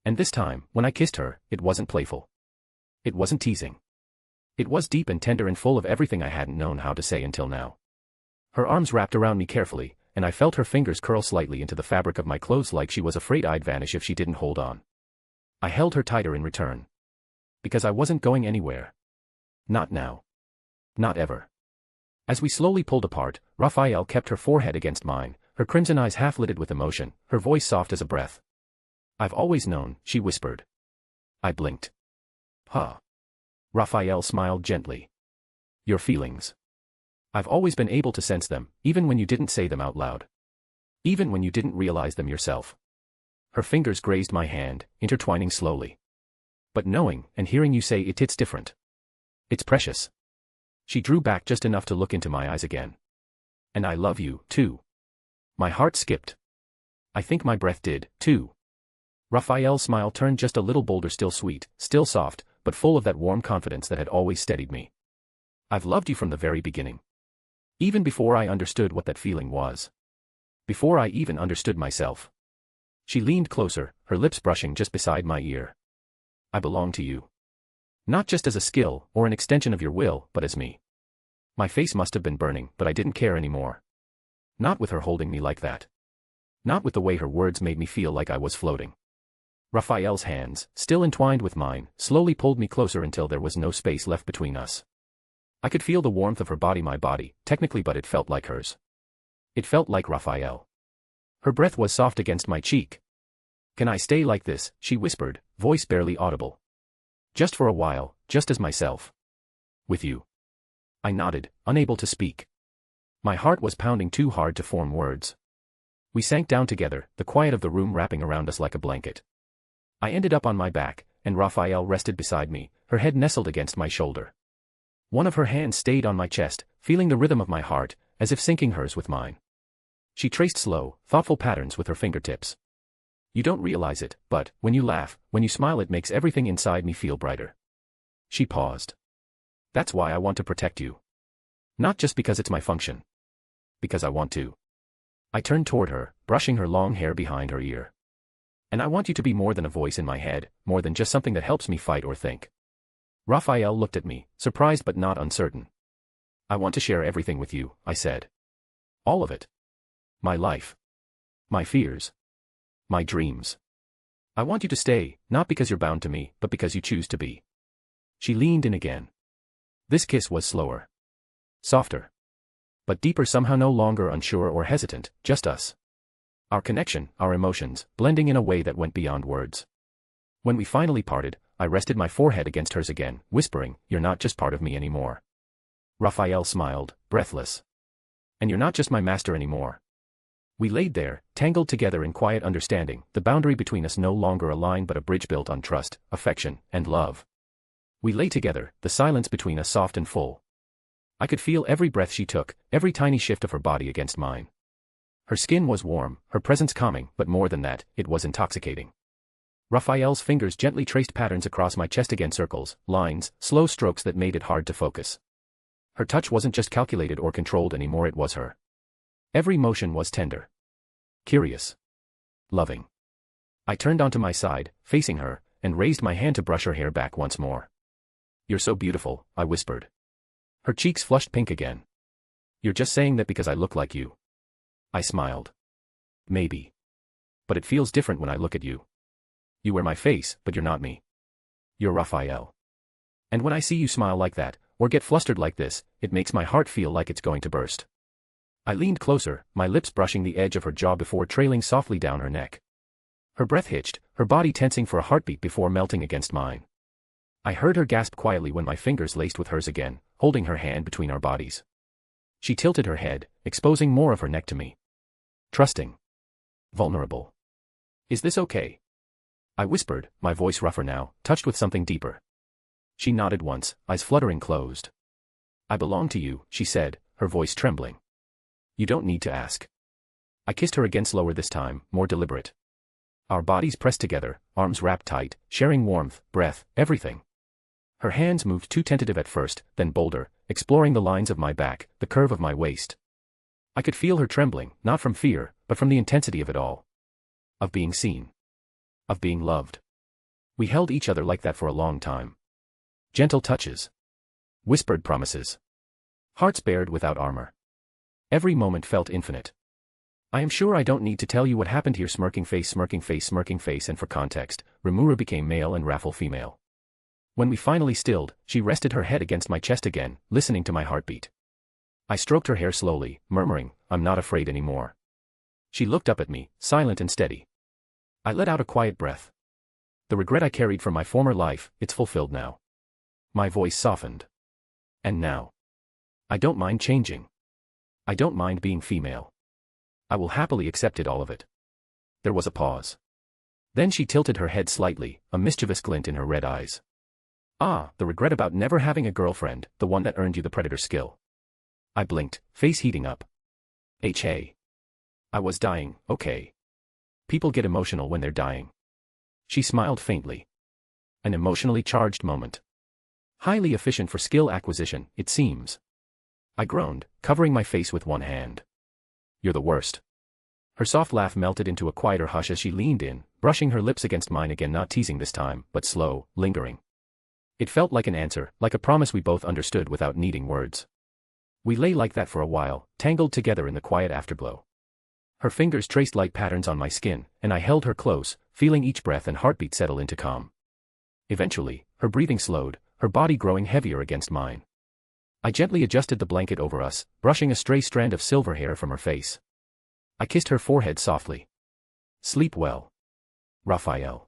S3: And this time, when I kissed her, it wasn't playful. It wasn't teasing. It was deep and tender and full of everything I hadn't known how to say until now. Her arms wrapped around me carefully, and I felt her fingers curl slightly into the fabric of my clothes like she was afraid I'd vanish if she didn't hold on. I held her tighter in return. Because I wasn't going anywhere. Not now. Not ever. As we slowly pulled apart, Raphael kept her forehead against mine, her crimson eyes half lidded with emotion, her voice soft as a breath. "I've always known," she whispered. I blinked. "Huh." Raphael smiled gently. "Your feelings. I've always been able to sense them, even when you didn't say them out loud. Even when you didn't realize them yourself." Her fingers grazed my hand, intertwining slowly. "But knowing and hearing you say it's different. It's precious." She drew back just enough to look into my eyes again. "And I love you, too." My heart skipped. I think my breath did, too. Raphael's smile turned just a little bolder, still sweet, still soft, but full of that warm confidence that had always steadied me. "I've loved you from the very beginning. Even before I understood what that feeling was. Before I even understood myself." She leaned closer, her lips brushing just beside my ear. "I belong to you. Not just as a skill, or an extension of your will, but as me." My face must have been burning, but I didn't care anymore. Not with her holding me like that. Not with the way her words made me feel like I was floating. Raphael's hands, still entwined with mine, slowly pulled me closer until there was no space left between us. I could feel the warmth of her body, my body, technically, but it felt like hers. It felt like Raphael. Her breath was soft against my cheek. "Can I stay like this?" she whispered, voice barely audible. "Just for a while, just as myself. With you." I nodded, unable to speak. My heart was pounding too hard to form words. We sank down together, the quiet of the room wrapping around us like a blanket. I ended up on my back, and Raphael rested beside me, her head nestled against my shoulder. One of her hands stayed on my chest, feeling the rhythm of my heart, as if syncing hers with mine. She traced slow, thoughtful patterns with her fingertips. "You don't realize it, but, when you laugh, when you smile, it makes everything inside me feel brighter." She paused. "That's why I want to protect you. Not just because it's my function. Because I want to." I turned toward her, brushing her long hair behind her ear. "And I want you to be more than a voice in my head, more than just something that helps me fight or think." Raphael looked at me, surprised but not uncertain. "I want to share everything with you," I said. "All of it. My life. My fears. My dreams. I want you to stay, not because you're bound to me, but because you choose to be." She leaned in again. This kiss was slower. Softer. But deeper, somehow no longer unsure or hesitant, just us. Our connection, our emotions, blending in a way that went beyond words. When we finally parted, I rested my forehead against hers again, whispering, "You're not just part of me anymore." Raphael smiled, breathless. "And you're not just my master anymore." We laid there, tangled together in quiet understanding, the boundary between us no longer a line but a bridge built on trust, affection, and love. We lay together, the silence between us soft and full. I could feel every breath she took, every tiny shift of her body against mine. Her skin was warm, her presence calming, but more than that, it was intoxicating. Raphael's fingers gently traced patterns across my chest, again circles, lines, slow strokes that made it hard to focus. Her touch wasn't just calculated or controlled anymore, it was her. Every motion was tender. Curious. Loving. I turned onto my side, facing her, and raised my hand to brush her hair back once more. "You're so beautiful," I whispered. Her cheeks flushed pink again. "You're just saying that because I look like you." I smiled. "Maybe. But it feels different when I look at you. You wear my face, but you're not me. You're Raphael. And when I see you smile like that, or get flustered like this, it makes my heart feel like it's going to burst." I leaned closer, my lips brushing the edge of her jaw before trailing softly down her neck. Her breath hitched, her body tensing for a heartbeat before melting against mine. I heard her gasp quietly when my fingers laced with hers again, holding her hand between our bodies. She tilted her head, exposing more of her neck to me. Trusting. Vulnerable. "Is this okay?" I whispered, my voice rougher now, touched with something deeper. She nodded once, eyes fluttering closed. "I belong to you," she said, her voice trembling. "You don't need to ask." I kissed her again, slower this time, more deliberate. Our bodies pressed together, arms wrapped tight, sharing warmth, breath, everything. Her hands moved too tentative at first, then bolder, exploring the lines of my back, the curve of my waist. I could feel her trembling, not from fear, but from the intensity of it all. Of being seen. Of being loved. We held each other like that for a long time. Gentle touches. Whispered promises. Hearts bared without armor. Every moment felt infinite. "I am sure I don't need to tell you what happened here." Smirking face, smirking face, smirking face. And for context, Rimuru became male and Raffle female. When we finally stilled, she rested her head against my chest again, listening to my heartbeat. I stroked her hair slowly, murmuring, "I'm not afraid anymore." She looked up at me, silent and steady. I let out a quiet breath. The regret I carried from my former life, it's fulfilled now. My voice softened. And now. I don't mind changing. I don't mind being female. I will happily accept it, all of it. There was a pause. Then she tilted her head slightly, a mischievous glint in her red eyes. "Ah, the regret about never having a girlfriend, the one that earned you the predator skill." I blinked, face heating up. Hey. I was dying, okay. People get emotional when they're dying. She smiled faintly. An emotionally charged moment. Highly efficient for skill acquisition, it seems. I groaned, covering my face with one hand. "You're the worst." Her soft laugh melted into a quieter hush as she leaned in, brushing her lips against mine again, not teasing this time, but slow, lingering. It felt like an answer, like a promise we both understood without needing words. We lay like that for a while, tangled together in the quiet afterglow. Her fingers traced light patterns on my skin, and I held her close, feeling each breath and heartbeat settle into calm. Eventually, her breathing slowed, her body growing heavier against mine. I gently adjusted the blanket over us, brushing a stray strand of silver hair from her face. I kissed her forehead softly. Sleep well, Raphael.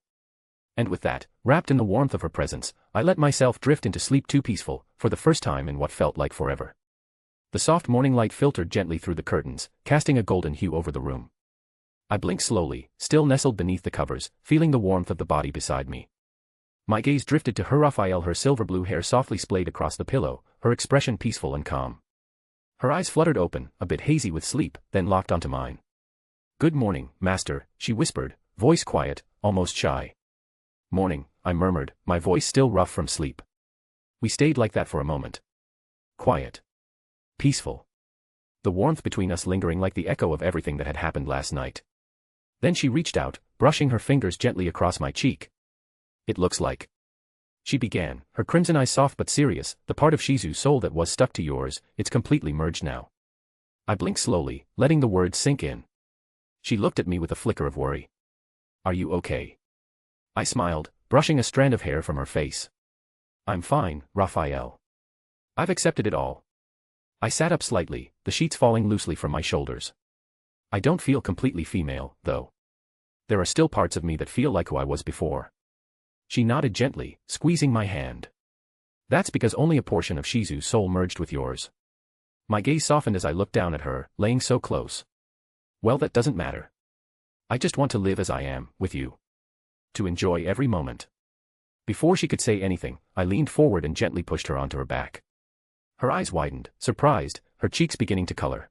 S3: And with that, wrapped in the warmth of her presence, I let myself drift into sleep too peaceful, for the first time in what felt like forever. The soft morning light filtered gently through the curtains, casting a golden hue over the room. I blinked slowly, still nestled beneath the covers, feeling the warmth of the body beside me. My gaze drifted to her Raphael, her silver blue hair softly splayed across the pillow, her expression peaceful and calm. Her eyes fluttered open, a bit hazy with sleep, then locked onto mine. "Good morning, master," she whispered, voice quiet, almost shy. "Morning," I murmured, my voice still rough from sleep. We stayed like that for a moment. Quiet. Peaceful. The warmth between us lingering like the echo of everything that had happened last night. Then she reached out, brushing her fingers gently across my cheek. "It looks like," she began, her crimson eyes soft but serious, "the part of Shizu's soul that was stuck to yours, it's completely merged now." I blinked slowly, letting the words sink in. She looked at me with a flicker of worry. "Are you okay?" I smiled, brushing a strand of hair from her face. "I'm fine, Raphael. I've accepted it all." I sat up slightly, the sheets falling loosely from my shoulders. "I don't feel completely female, though. There are still parts of me that feel like who I was before." She nodded gently, squeezing my hand. "That's because only a portion of Shizu's soul merged with yours." My gaze softened as I looked down at her, laying so close. "Well, that doesn't matter. I just want to live as I am, with you. To enjoy every moment." Before she could say anything, I leaned forward and gently pushed her onto her back. Her eyes widened, surprised, her cheeks beginning to color.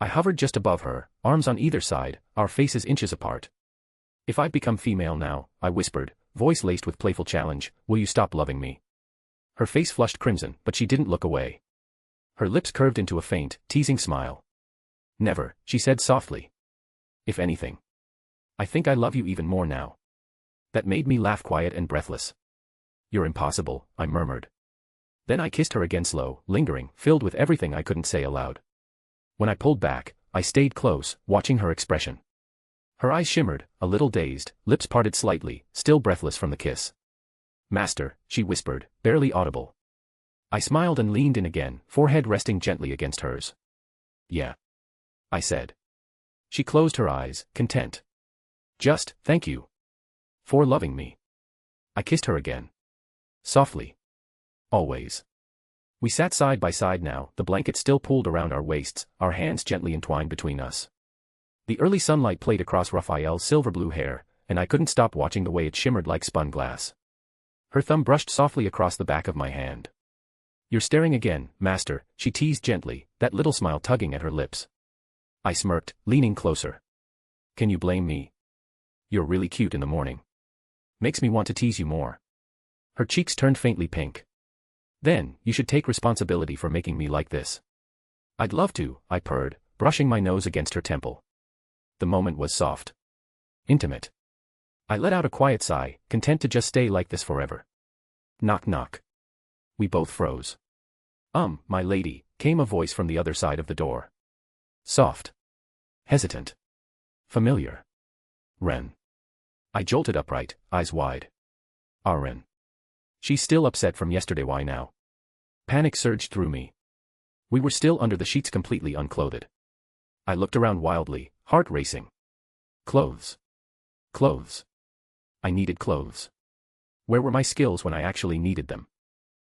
S3: I hovered just above her, arms on either side, our faces inches apart. "If I've become female now," I whispered, voice laced with playful challenge, "will you stop loving me?" Her face flushed crimson, but she didn't look away. Her lips curved into a faint, teasing smile. "Never," she said softly. "If anything, I think I love you even more now." That made me laugh quiet and breathless. "You're impossible," I murmured. Then I kissed her again, slow, lingering, filled with everything I couldn't say aloud. When I pulled back, I stayed close, watching her expression. Her eyes shimmered, a little dazed, lips parted slightly, still breathless from the kiss. "Master," she whispered, barely audible. I smiled and leaned in again, forehead resting gently against hers. "Yeah," I said. She closed her eyes, content. "Just, thank you for loving me." I kissed her again. Softly. "Always." We sat side by side now, the blanket still pulled around our waists, our hands gently entwined between us. The early sunlight played across Raphael's silver blue hair, and I couldn't stop watching the way it shimmered like spun glass. Her thumb brushed softly across the back of my hand. "You're staring again, master," she teased gently, that little smile tugging at her lips. I smirked, leaning closer. "Can you blame me? You're really cute in the morning. Makes me want to tease you more." Her cheeks turned faintly pink. "Then, you should take responsibility for making me like this." "I'd love to," I purred, brushing my nose against her temple. The moment was soft. Intimate. I let out a quiet sigh, content to just stay like this forever. Knock knock. We both froze. My lady," came a voice from the other side of the door. Soft. Hesitant. Familiar. "Ren." I jolted upright, eyes wide. "Ren. She's still upset from yesterday, why now?" Panic surged through me. We were still under the sheets, completely unclothed. I looked around wildly, heart racing. Clothes. Clothes. I needed clothes. Where were my skills when I actually needed them?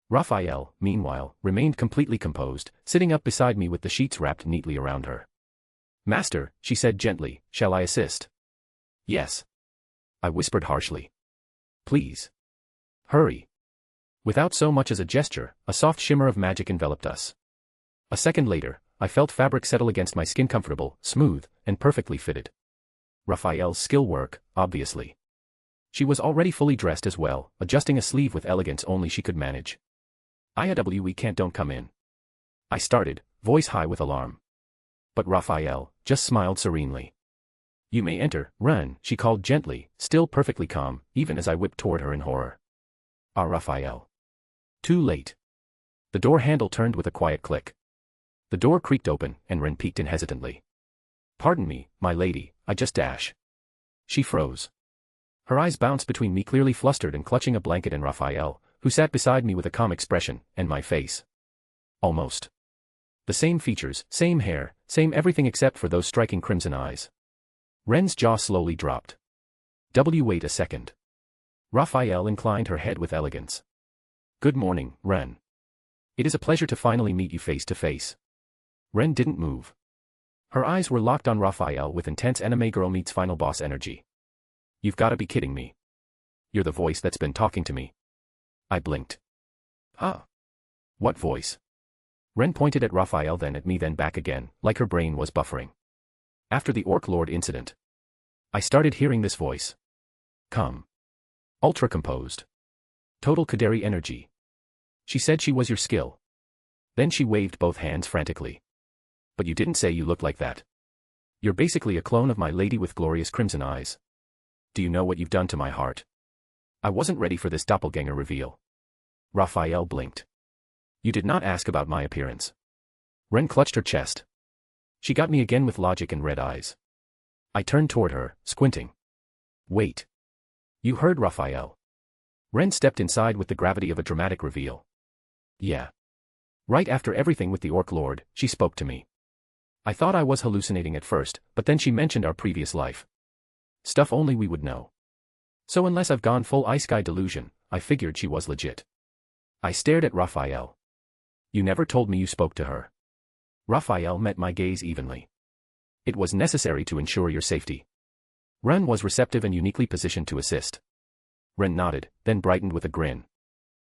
S3: Raphael, meanwhile, remained completely composed, sitting up beside me with the sheets wrapped neatly around her. "Master," she said gently, "shall I assist?" "Yes," I whispered harshly. "Please. Hurry." Without so much as a gesture, a soft shimmer of magic enveloped us. A second later, I felt fabric settle against my skin, comfortable, smooth, and perfectly fitted. Raphael's skill work, obviously. She was already fully dressed as well, adjusting a sleeve with elegance only she could manage. "We don't come in," I started, voice high with alarm. But Raphael just smiled serenely. "You may enter, Ren," she called gently, still perfectly calm, even as I whipped toward her in horror. Raphael. Too late. The door handle turned with a quiet click. The door creaked open, and Ren peeked in hesitantly. Pardon me, my lady, I just dash. She froze. Her eyes bounced between me, clearly flustered and clutching a blanket, and Raphael, who sat beside me with a calm expression, and my face. Almost. The same features, same hair, same everything except for those striking crimson eyes. Ren's jaw slowly dropped. Wait a second. Raphael inclined her head with elegance. Good morning, Ren. It is a pleasure to finally meet you face to face. Ren didn't move. Her eyes were locked on Raphael with intense anime girl meets final boss energy. You've gotta be kidding me. You're the voice that's been talking to me. I blinked. Huh? What voice? Ren pointed at Raphael, then at me, then back again, like her brain was buffering. After the Orc Lord incident, I started hearing this voice. Calm. Ultra composed. Total Kaderi energy. She said she was your skill. Then she waved both hands frantically. But you didn't say you looked like that. You're basically a clone of my lady with glorious crimson eyes. Do you know what you've done to my heart? I wasn't ready for this doppelganger reveal. Raphael blinked. You did not ask about my appearance. Ren clutched her chest. She got me again with logic and red eyes. I turned toward her, squinting. Wait. You heard Raphael. Ren stepped inside with the gravity of a dramatic reveal. Yeah. Right after everything with the Orc Lord, she spoke to me. I thought I was hallucinating at first, but then she mentioned our previous life. Stuff only we would know. So unless I've gone full Ice Guy delusion, I figured she was legit. I stared at Raphael. You never told me you spoke to her. Raphael met my gaze evenly. It was necessary to ensure your safety. Ren was receptive and uniquely positioned to assist. Ren nodded, then brightened with a grin.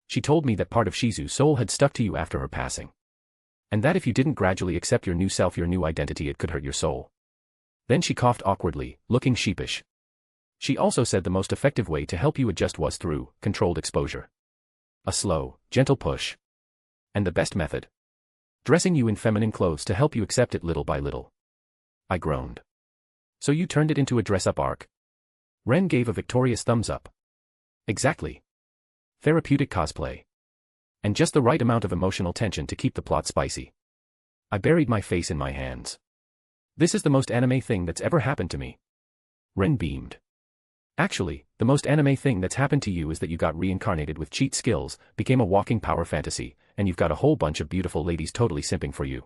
S3: She told me that part of Shizu's soul had stuck to you after her passing. And that if you didn't gradually accept your new self, your new identity, it could hurt your soul. Then she coughed awkwardly, looking sheepish. She also said the most effective way to help you adjust was through controlled exposure. A slow, gentle push. And the best method? Dressing you in feminine clothes to help you accept it little by little. I groaned. So you turned it into a dress-up arc? Ren gave a victorious thumbs up. Exactly. Therapeutic cosplay. And just the right amount of emotional tension to keep the plot spicy. I buried my face in my hands. This is the most anime thing that's ever happened to me. Ren beamed. Actually, the most anime thing that's happened to you is that you got reincarnated with cheat skills, became a walking power fantasy, and you've got a whole bunch of beautiful ladies totally simping for you.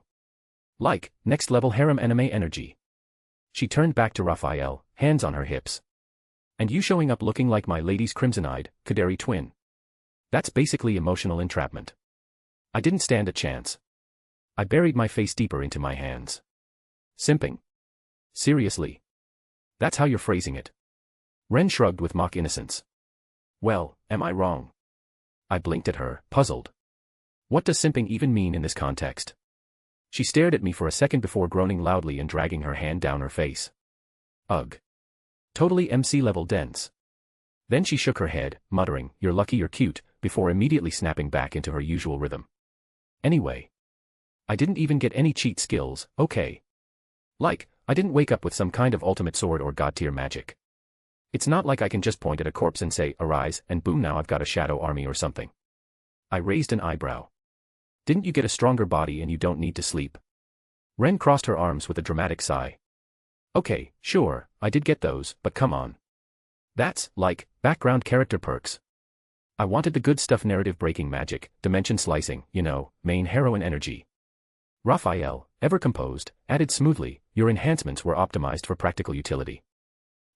S3: Like, next level harem anime energy. She turned back to Raphael, hands on her hips. And you showing up looking like my lady's crimson-eyed, Kaderi twin. That's basically emotional entrapment. I didn't stand a chance. I buried my face deeper into my hands. Simping? Seriously? That's how you're phrasing it. Ren shrugged with mock innocence. Well, am I wrong? I blinked at her, puzzled. What does simping even mean in this context? She stared at me for a second before groaning loudly and dragging her hand down her face. Ugh. Totally MC-level dense. Then she shook her head, muttering, "You're lucky you're cute," before immediately snapping back into her usual rhythm. Anyway. I didn't even get any cheat skills, okay. Like, I didn't wake up with some kind of ultimate sword or god-tier magic. It's not like I can just point at a corpse and say, "Arise," and boom, now I've got a shadow army or something. I raised an eyebrow. Didn't you get a stronger body and you don't need to sleep? Ren crossed her arms with a dramatic sigh. Okay, sure, I did get those, but come on. That's, like, background character perks. I wanted the good stuff, narrative breaking magic, dimension slicing, you know, main heroine energy. Raphael, ever composed, added smoothly, your enhancements were optimized for practical utility.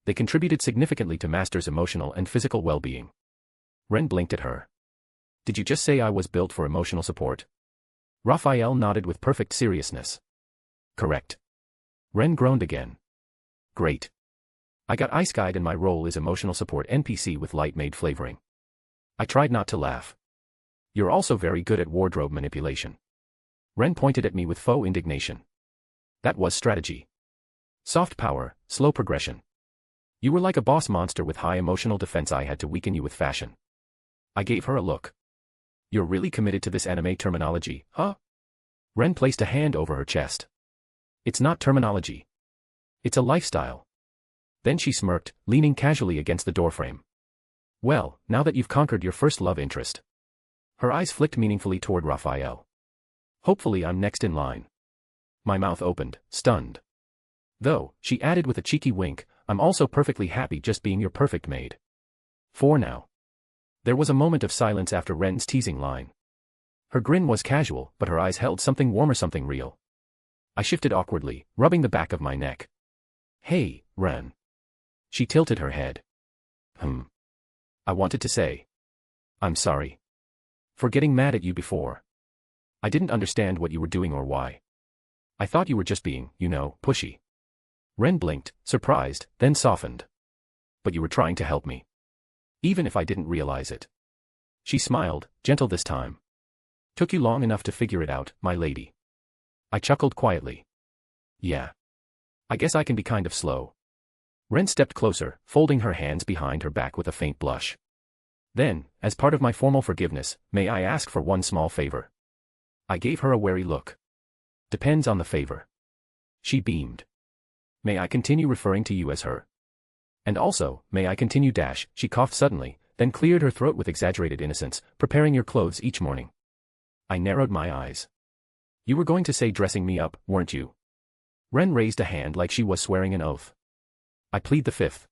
S3: They contributed significantly to Master's emotional and physical well-being. Ren blinked at her. Did you just say I was built for emotional support? Raphael nodded with perfect seriousness. Correct. Ren groaned again. Great. I got Ice Guide and my role is emotional support NPC with light-made flavoring. I tried not to laugh. You're also very good at wardrobe manipulation. Ren pointed at me with faux indignation. That was strategy. Soft power, slow progression. You were like a boss monster with high emotional defense. I had to weaken you with fashion. I gave her a look. You're really committed to this anime terminology, huh? Ren placed a hand over her chest. It's not terminology. It's a lifestyle. Then she smirked, leaning casually against the doorframe. Well, now that you've conquered your first love interest. Her eyes flicked meaningfully toward Raphael. Hopefully I'm next in line. My mouth opened, stunned. Though, she added with a cheeky wink, I'm also perfectly happy just being your perfect maid. For now. There was a moment of silence after Ren's teasing line. Her grin was casual, but her eyes held something warmer, something real. I shifted awkwardly, rubbing the back of my neck. Hey, Ren. She tilted her head. I wanted to say. I'm sorry. For getting mad at you before. I didn't understand what you were doing or why. I thought you were just being, pushy. Ren blinked, surprised, then softened. But you were trying to help me. Even if I didn't realize it. She smiled, gentle this time. Took you long enough to figure it out, my lady. I chuckled quietly. Yeah. I guess I can be kind of slow. Ren stepped closer, folding her hands behind her back with a faint blush. Then, as part of my formal forgiveness, may I ask for one small favor? I gave her a wary look. Depends on the favor. She beamed. May I continue referring to you as her? And also, may I continue she coughed suddenly, then cleared her throat with exaggerated innocence, preparing your clothes each morning. I narrowed my eyes. You were going to say dressing me up, weren't you? Ren raised a hand like she was swearing an oath. I plead the fifth.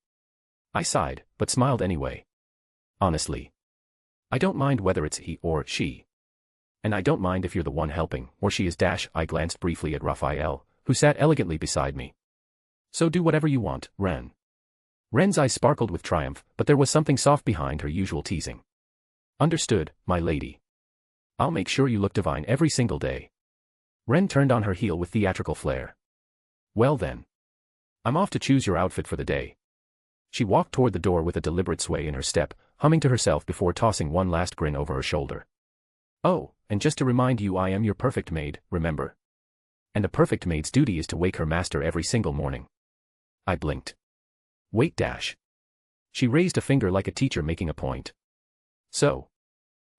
S3: I sighed, but smiled anyway. Honestly. I don't mind whether it's he or she. And I don't mind if you're the one helping, or she is I glanced briefly at Raphael, who sat elegantly beside me. So do whatever you want, Ren. Ren's eyes sparkled with triumph, but there was something soft behind her usual teasing. Understood, my lady. I'll make sure you look divine every single day. Ren turned on her heel with theatrical flair. Well then. I'm off to choose your outfit for the day. She walked toward the door with a deliberate sway in her step, humming to herself before tossing one last grin over her shoulder. Oh, and just to remind you I am your perfect maid, remember? And a perfect maid's duty is to wake her master every single morning. I blinked. Wait. She raised a finger like a teacher making a point. So.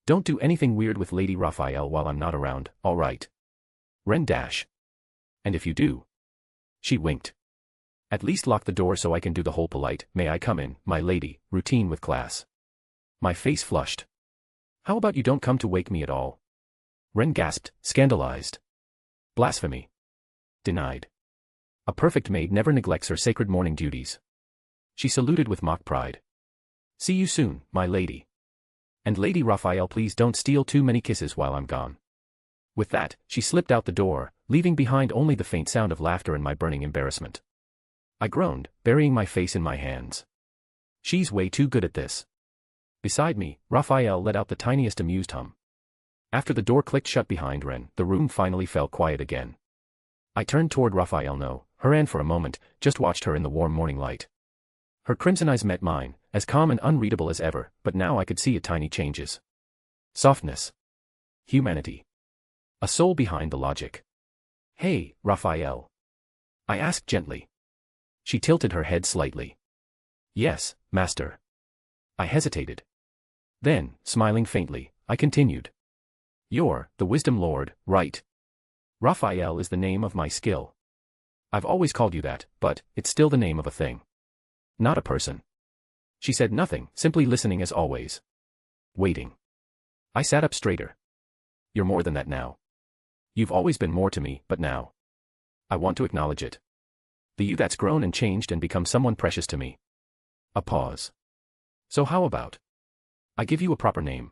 S3: Don't do anything weird with Lady Raphael while I'm not around, all right? Ren. And if you do. She winked. At least lock the door so I can do the whole polite, may I come in, my lady, routine with class. My face flushed. How about you don't come to wake me at all? Ren gasped, scandalized. Blasphemy. Denied. A perfect maid never neglects her sacred morning duties. She saluted with mock pride. See you soon, my lady. And Lady Raphael, please don't steal too many kisses while I'm gone. With that, she slipped out the door, leaving behind only the faint sound of laughter and my burning embarrassment. I groaned, burying my face in my hands. She's way too good at this. Beside me, Raphael let out the tiniest amused hum. After the door clicked shut behind Ren, the room finally fell quiet again. I turned toward Raphael, and for a moment, just watched her in the warm morning light. Her crimson eyes met mine, as calm and unreadable as ever, but now I could see tiny changes. Softness. Humanity. A soul behind the logic. Hey, Raphael. I asked gently. She tilted her head slightly. Yes, master. I hesitated. Then, smiling faintly, I continued. You're the Wisdom Lord, right? Raphael is the name of my skill. I've always called you that, but it's still the name of a thing. Not a person. She said nothing, simply listening as always. Waiting. I sat up straighter. You're more than that now. You've always been more to me, but now. I want to acknowledge it. The you that's grown and changed and become someone precious to me. A pause. So how about? I give you a proper name.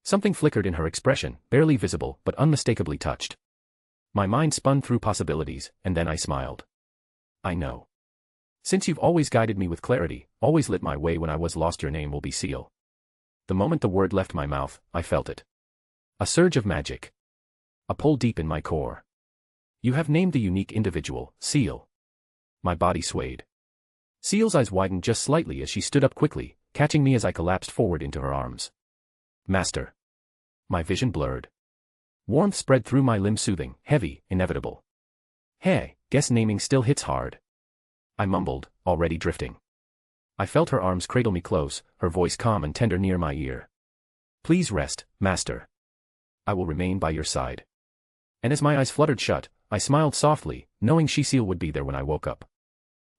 S3: Something flickered in her expression, barely visible, but unmistakably touched. My mind spun through possibilities, and then I smiled. I know. Since you've always guided me with clarity, always lit my way when I was lost, your name will be Ciel. The moment the word left my mouth, I felt it. A surge of magic. A pull deep in my core. You have named the unique individual, Ciel. My body swayed. Ciel's eyes widened just slightly as she stood up quickly, catching me as I collapsed forward into her arms. Master. My vision blurred. Warmth spread through my limbs, soothing, heavy, inevitable. Hey, guess naming still hits hard. I mumbled, already drifting. I felt her arms cradle me close, her voice calm and tender near my ear. Please rest, master. I will remain by your side. And as my eyes fluttered shut, I smiled softly, knowing Ciel would be there when I woke up.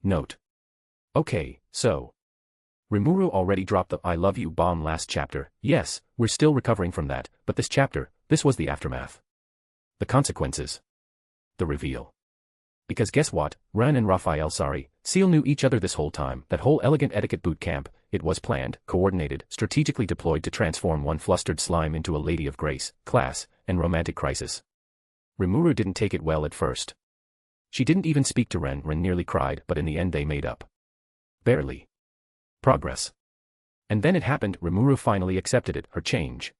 S3: Note. Okay, so. Rimuru already dropped the I love you bomb last chapter. Yes, we're still recovering from that, but this chapter, this was the aftermath. The consequences. The reveal. Because guess what, Ren and Raphael Ciel knew each other this whole time. That whole elegant etiquette boot camp, it was planned, coordinated, strategically deployed to transform one flustered slime into a lady of grace, class, and romantic crisis. Rimuru didn't take it well at first. She didn't even speak to Ren. Ren nearly cried, but in the end they made up. Barely. Progress. And then it happened. Rimuru finally accepted it, her change.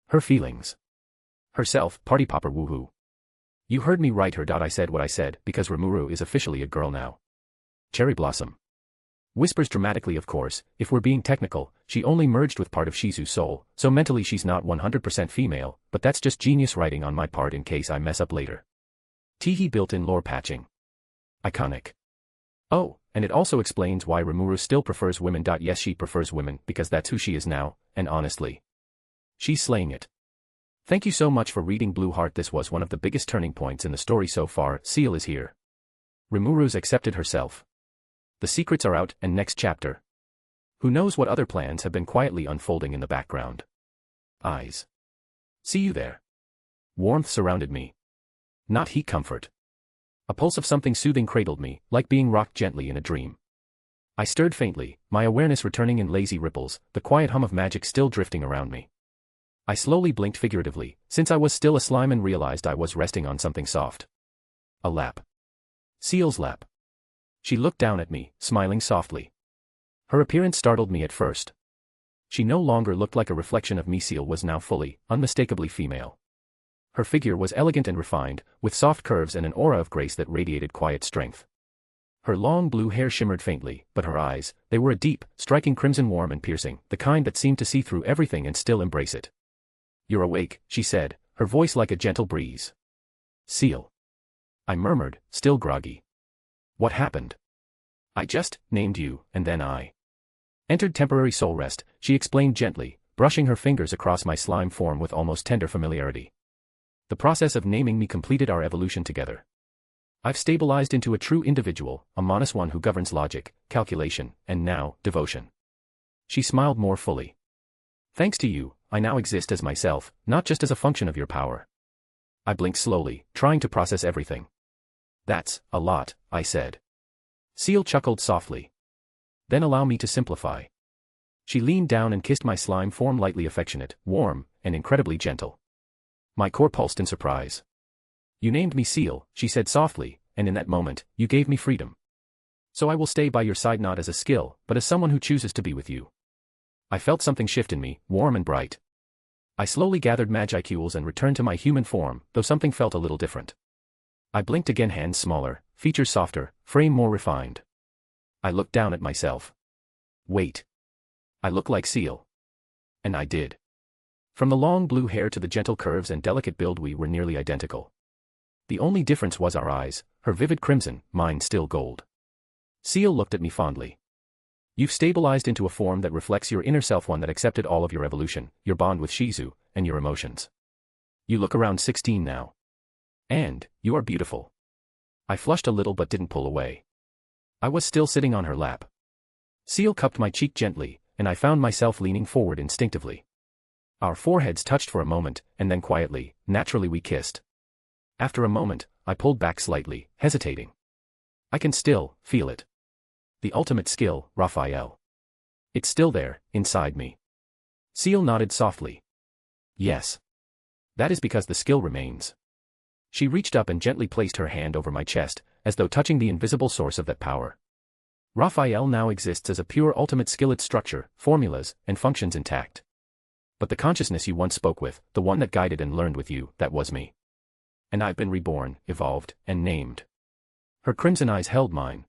S3: Her feelings. Herself, party popper woohoo. You heard me right, I said what I said, because Rimuru is officially a girl now. Cherry blossom. Whispers dramatically, of course. If we're being technical, she only merged with part of Shizu's soul, so mentally she's not 100% female, but that's just genius writing on my part in case I mess up later. Teehee built-in lore patching. Iconic. Oh, and it also explains why Rimuru still prefers women. Yes, she prefers women because that's who she is now, and honestly, she's slaying it. Thank you so much for reading Blue Heart. This was one of the biggest turning points in the story so far. Ciel is here. Rimuru's accepted herself. The secrets are out, and next chapter. Who knows what other plans have been quietly unfolding in the background. Eyes. See you there. Warmth surrounded me. Not heat, comfort. A pulse of something soothing cradled me, like being rocked gently in a dream. I stirred faintly, my awareness returning in lazy ripples, the quiet hum of magic still drifting around me. I slowly blinked figuratively, since I was still a slime, and realized I was resting on something soft. A lap. Ciel's lap. She looked down at me, smiling softly. Her appearance startled me at first. She no longer looked like a reflection of me. Ciel was now fully, unmistakably female. Her figure was elegant and refined, with soft curves and an aura of grace that radiated quiet strength. Her long blue hair shimmered faintly, but her eyes, they were a deep, striking crimson, warm and piercing, the kind that seemed to see through everything and still embrace it. You're awake, she said, her voice like a gentle breeze. Ciel. I murmured, still groggy. What happened? I just named you, and then I entered temporary soul rest, she explained gently, brushing her fingers across my slime form with almost tender familiarity. The process of naming me completed our evolution together. I've stabilized into a true individual, a monist, one who governs logic, calculation, and now, devotion. She smiled more fully. Thanks to you, I now exist as myself, not just as a function of your power. I blinked slowly, trying to process everything. That's a lot, I said. Ciel chuckled softly. Then allow me to simplify. She leaned down and kissed my slime form, lightly affectionate, warm, and incredibly gentle. My core pulsed in surprise. You named me Ciel, she said softly, and in that moment, you gave me freedom. So I will stay by your side, not as a skill, but as someone who chooses to be with you. I felt something shift in me, warm and bright. I slowly gathered magicals and returned to my human form, though something felt a little different. I blinked again, hands smaller, features softer, frame more refined. I looked down at myself. Wait. I look like Ciel. And I did. From the long blue hair to the gentle curves and delicate build, we were nearly identical. The only difference was our eyes, her vivid crimson, mine still gold. Ciel looked at me fondly. You've stabilized into a form that reflects your inner self, one that accepted all of your evolution, your bond with Shizu, and your emotions. You look around 16 now. And, you are beautiful. I flushed a little but didn't pull away. I was still sitting on her lap. Ciel cupped my cheek gently, and I found myself leaning forward instinctively. Our foreheads touched for a moment, and then quietly, naturally we kissed. After a moment, I pulled back slightly, hesitating. I can still feel it. The ultimate skill, Raphael. It's still there, inside me. Ciel nodded softly. Yes. That is because the skill remains. She reached up and gently placed her hand over my chest, as though touching the invisible source of that power. Raphael now exists as a pure ultimate skill, its structure, formulas, and functions intact. But the consciousness you once spoke with, the one that guided and learned with you, that was me. And I've been reborn, evolved, and named. Her crimson eyes held mine.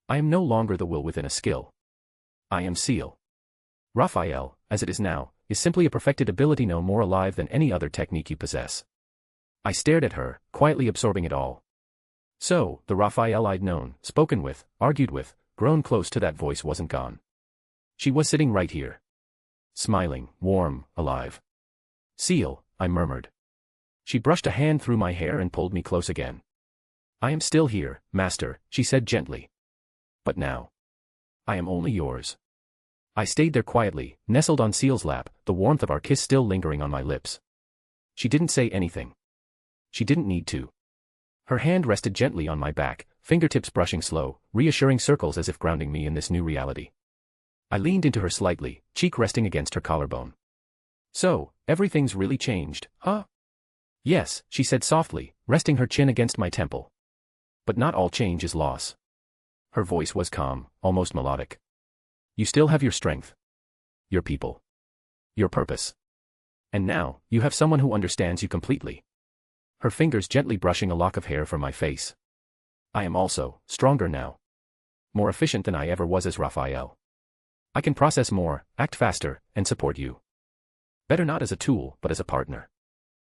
S3: I am no longer the will within a skill. I am Ciel. Raphael, as it is now, is simply a perfected ability, no more alive than any other technique you possess. I stared at her, quietly absorbing it all. So, the Raphael I'd known, spoken with, argued with, grown close to, that voice wasn't gone. She was sitting right here. Smiling, warm, alive. Ciel, I murmured. She brushed a hand through my hair and pulled me close again. I am still here, master, she said gently. But now, I am only yours. I stayed there quietly, nestled on Ciel's lap, the warmth of our kiss still lingering on my lips. She didn't say anything. She didn't need to. Her hand rested gently on my back, fingertips brushing slow, reassuring circles as if grounding me in this new reality. I leaned into her slightly, cheek resting against her collarbone. So, everything's really changed, huh? Yes, she said softly, resting her chin against my temple. But not all change is loss. Her voice was calm, almost melodic. You still have your strength. Your people. Your purpose. And now, you have someone who understands you completely. Her fingers gently brushing a lock of hair from my face. I am also stronger now. More efficient than I ever was as Raphael. I can process more, act faster, and support you. Better not as a tool, but as a partner.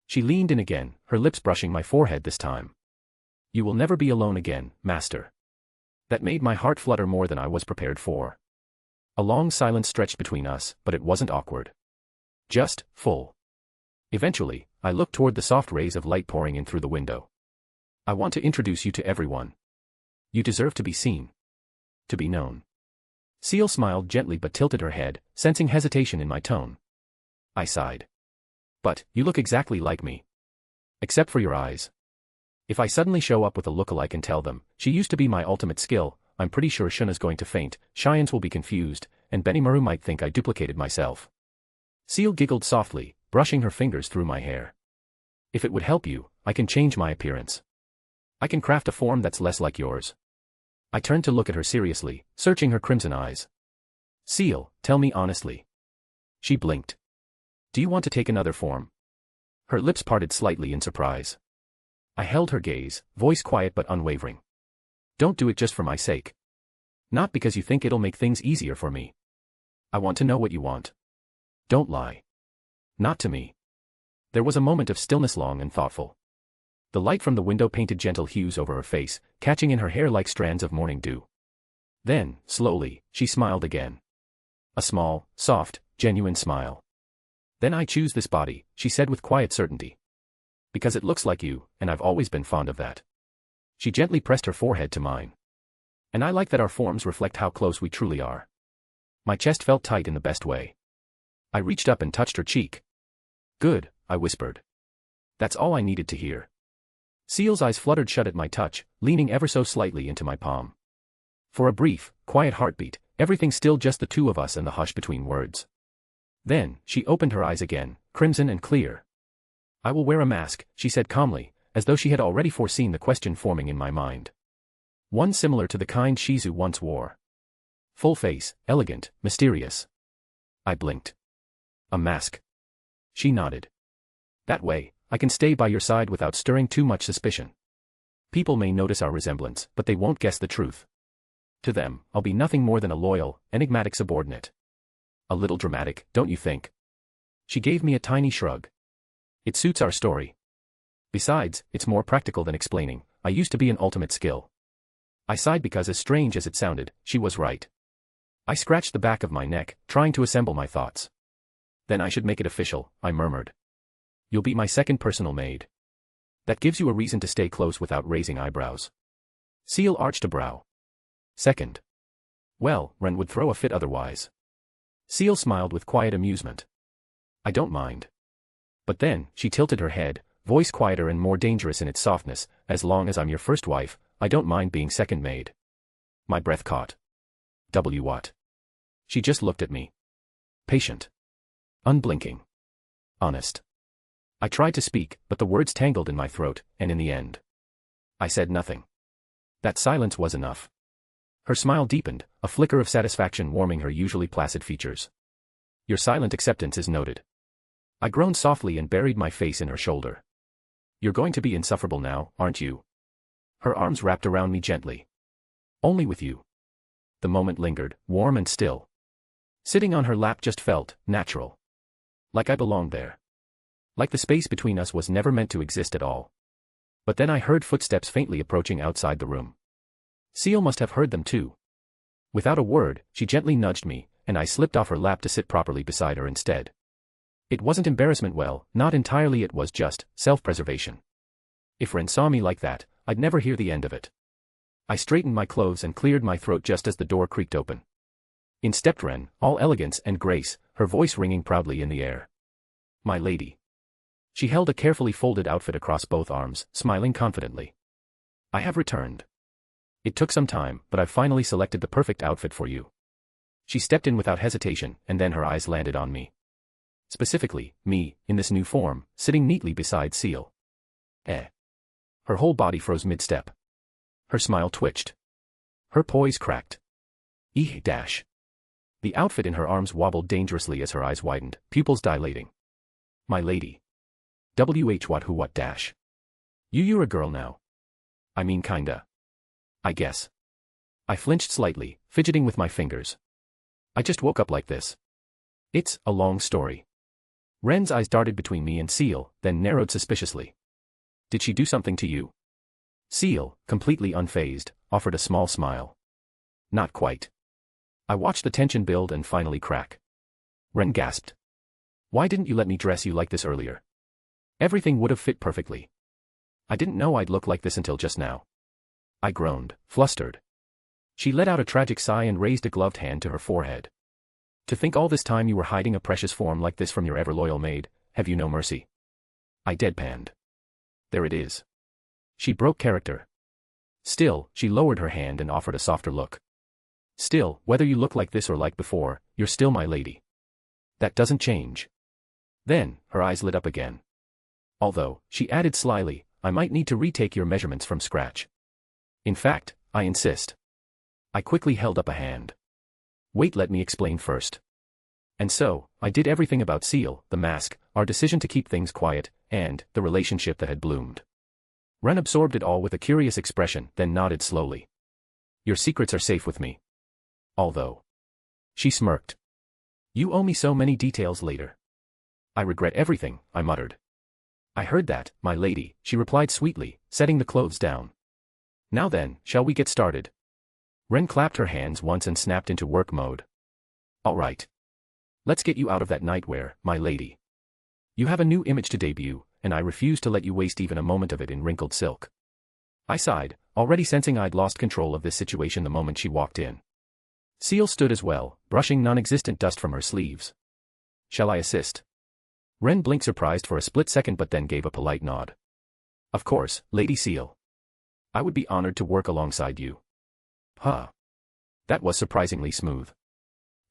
S3: She leaned in again, her lips brushing my forehead this time. You will never be alone again, Master. That made my heart flutter more than I was prepared for. A long silence stretched between us, but it wasn't awkward. Just full. Eventually, I looked toward the soft rays of light pouring in through the window. I want to introduce you to everyone. You deserve to be seen. To be known. Ciel smiled gently but tilted her head, sensing hesitation in my tone. I sighed. But, you look exactly like me. Except for your eyes. If I suddenly show up with a look-alike and tell them, she used to be my ultimate skill, I'm pretty sure Shuna's going to faint, Cheyennes will be confused, and Rimuru might think I duplicated myself. Ciel giggled softly, brushing her fingers through my hair. If it would help you, I can change my appearance. I can craft a form that's less like yours. I turned to look at her seriously, searching her crimson eyes. Ciel, tell me honestly. She blinked. Do you want to take another form? Her lips parted slightly in surprise. I held her gaze, voice quiet but unwavering. Don't do it just for my sake. Not because you think it'll make things easier for me. I want to know what you want. Don't lie. Not to me. There was a moment of stillness, long and thoughtful. The light from the window painted gentle hues over her face, catching in her hair like strands of morning dew. Then, slowly, she smiled again. A small, soft, genuine smile. Then I choose this body, she said with quiet certainty. Because it looks like you, and I've always been fond of that. She gently pressed her forehead to mine. And I like that our forms reflect how close we truly are. My chest felt tight in the best way. I reached up and touched her cheek. Good, I whispered. That's all I needed to hear. Ciel's eyes fluttered shut at my touch, leaning ever so slightly into my palm. For a brief, quiet heartbeat, everything still just the two of us and the hush between words. Then, she opened her eyes again, crimson and clear. I will wear a mask, she said calmly, as though she had already foreseen the question forming in my mind. One similar to the kind Shizu once wore. Full face, elegant, mysterious. I blinked. A mask. She nodded. That way, I can stay by your side without stirring too much suspicion. People may notice our resemblance, but they won't guess the truth. To them, I'll be nothing more than a loyal, enigmatic subordinate. A little dramatic, don't you think? She gave me a tiny shrug. It suits our story. Besides, it's more practical than explaining, I used to be an ultimate skill. I sighed because as strange as it sounded, she was right. I scratched the back of my neck, trying to assemble my thoughts. Then I should make it official, I murmured. You'll be my second personal maid. That gives you a reason to stay close without raising eyebrows. Ciel arched a brow. Second. Well, Ren would throw a fit otherwise. Ciel smiled with quiet amusement. I don't mind. But then, she tilted her head, voice quieter and more dangerous in its softness, as long as I'm your first wife, I don't mind being second maid. My breath caught. What? She just looked at me. Patient. Unblinking. Honest. I tried to speak, but the words tangled in my throat, and in the end, I said nothing. That silence was enough. Her smile deepened, a flicker of satisfaction warming her usually placid features. Your silent acceptance is noted. I groaned softly and buried my face in her shoulder. You're going to be insufferable now, aren't you? Her arms wrapped around me gently. Only with you. The moment lingered, warm and still. Sitting on her lap just felt natural. Like I belonged there. Like the space between us was never meant to exist at all. But then I heard footsteps faintly approaching outside the room. Ciel must have heard them too. Without a word, she gently nudged me, and I slipped off her lap to sit properly beside her instead. It wasn't embarrassment, well, not entirely, it was just self-preservation. If Ren saw me like that, I'd never hear the end of it. I straightened my clothes and cleared my throat just as the door creaked open. In stepped Ren, all elegance and grace, her voice ringing proudly in the air. My lady. She held a carefully folded outfit across both arms, smiling confidently. I have returned. It took some time, but I've finally selected the perfect outfit for you. She stepped in without hesitation, and then her eyes landed on me. Specifically, me, in this new form, sitting neatly beside Ciel. Her whole body froze mid-step. Her smile twitched. Her poise cracked. The outfit in her arms wobbled dangerously as her eyes widened, pupils dilating. My lady. What dash. You're a girl now. I mean kinda. I guess. I flinched slightly, fidgeting with my fingers. I just woke up like this. It's a long story. Ren's eyes darted between me and Ciel, then narrowed suspiciously. Did she do something to you? Ciel, completely unfazed, offered a small smile. Not quite. I watched the tension build and finally crack. Ren gasped. Why didn't you let me dress you like this earlier? Everything would have fit perfectly. I didn't know I'd look like this until just now. I groaned, flustered. She let out a tragic sigh and raised a gloved hand to her forehead. To think all this time you were hiding a precious form like this from your ever-loyal maid, have you no mercy? I deadpanned. There it is. She broke character. Still, she lowered her hand and offered a softer look. Still, whether you look like this or like before, you're still my lady. That doesn't change. Then, her eyes lit up again. Although, she added slyly, I might need to retake your measurements from scratch. In fact, I insist. I quickly held up a hand. Wait, let me explain first. And so, I did everything about Ciel, the mask, our decision to keep things quiet, and the relationship that had bloomed. Ren absorbed it all with a curious expression, then nodded slowly. Your secrets are safe with me. Although. She smirked. You owe me so many details later. I regret everything, I muttered. I heard that, my lady, she replied sweetly, setting the clothes down. Now then, shall we get started? Ren clapped her hands once and snapped into work mode. All right. Let's get you out of that nightwear, my lady. You have a new image to debut, and I refuse to let you waste even a moment of it in wrinkled silk. I sighed, already sensing I'd lost control of this situation the moment she walked in. Ciel stood as well, brushing non-existent dust from her sleeves. Shall I assist? Ren blinked surprised for a split second but then gave a polite nod. Of course, Lady Ciel. I would be honored to work alongside you. Huh. That was surprisingly smooth.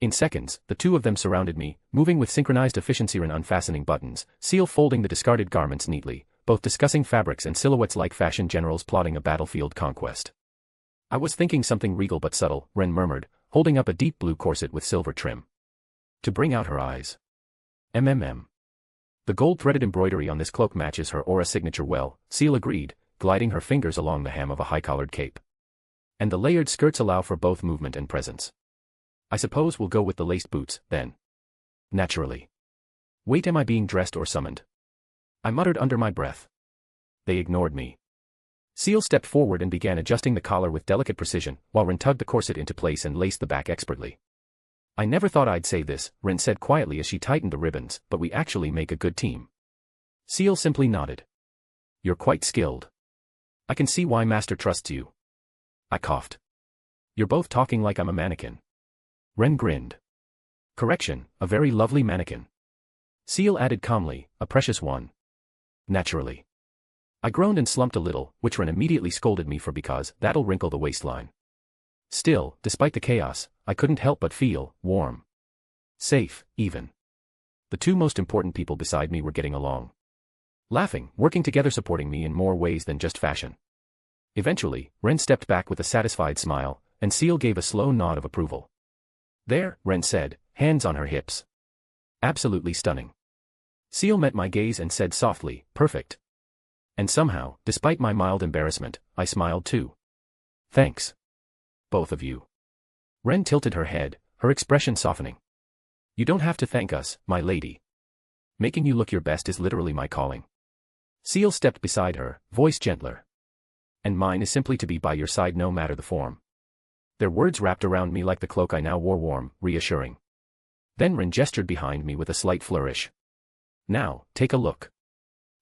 S3: In seconds, the two of them surrounded me, moving with synchronized efficiency and unfastening buttons, Ciel folding the discarded garments neatly, both discussing fabrics and silhouettes like fashion generals plotting a battlefield conquest. I was thinking something regal but subtle, Ren murmured, holding up a deep blue corset with silver trim. To bring out her eyes. The gold-threaded embroidery on this cloak matches her aura signature well, Ciel agreed, gliding her fingers along the hem of a high-collared cape. And the layered skirts allow for both movement and presence. I suppose we'll go with the laced boots, then. Naturally. Wait, am I being dressed or summoned? I muttered under my breath. They ignored me. Ciel stepped forward and began adjusting the collar with delicate precision, while Ren tugged the corset into place and laced the back expertly. I never thought I'd say this, Ren said quietly as she tightened the ribbons, but we actually make a good team. Ciel simply nodded. You're quite skilled. I can see why Master trusts you. I coughed. You're both talking like I'm a mannequin. Ren grinned. Correction, a very lovely mannequin. Ciel added calmly, a precious one. Naturally. I groaned and slumped a little, which Ren immediately scolded me for because that'll wrinkle the waistline. Still, despite the chaos, I couldn't help but feel warm. Safe, even. The two most important people beside me were getting along. Laughing, working together, supporting me in more ways than just fashion. Eventually, Ren stepped back with a satisfied smile, and Ciel gave a slow nod of approval. There, Ren said, hands on her hips. Absolutely stunning. Ciel met my gaze and said softly, perfect. And somehow, despite my mild embarrassment, I smiled too. Thanks. Both of you. Ren tilted her head, her expression softening. You don't have to thank us, my lady. Making you look your best is literally my calling. Ciel stepped beside her, voice gentler. And mine is simply to be by your side no matter the form. Their words wrapped around me like the cloak I now wore, warm, reassuring. Then Ren gestured behind me with a slight flourish. Now, take a look.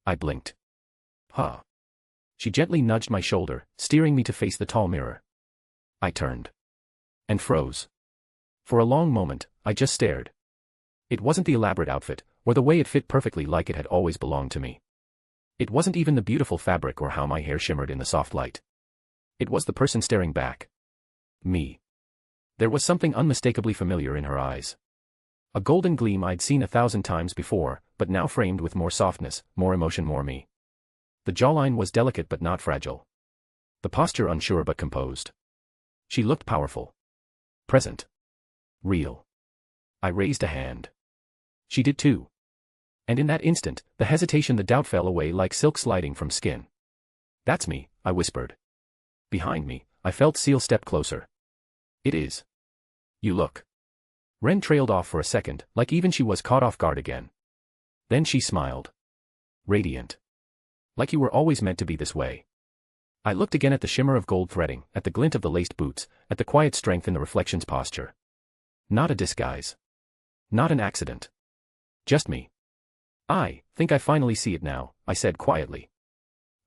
S3: I blinked. Huh. She gently nudged my shoulder, steering me to face the tall mirror. I turned. And froze. For a long moment, I just stared. It wasn't the elaborate outfit, or the way it fit perfectly like it had always belonged to me. It wasn't even the beautiful fabric or how my hair shimmered in the soft light. It was the person staring back. Me. There was something unmistakably familiar in her eyes. A golden gleam I'd seen 1,000 times before, but now framed with more softness, more emotion, more me. The jawline was delicate but not fragile. The posture unsure but composed. She looked powerful. Present. Real. I raised a hand. She did too. And in that instant, the hesitation, the doubt fell away like silk sliding from skin. That's me, I whispered. Behind me, I felt Ciel step closer. It is. You look. Ren trailed off for a second, like even she was caught off guard again. Then she smiled. Radiant. Like you were always meant to be this way. I looked again at the shimmer of gold threading, at the glint of the laced boots, at the quiet strength in the reflection's posture. Not a disguise. Not an accident. Just me. I think I finally see it now, I said quietly.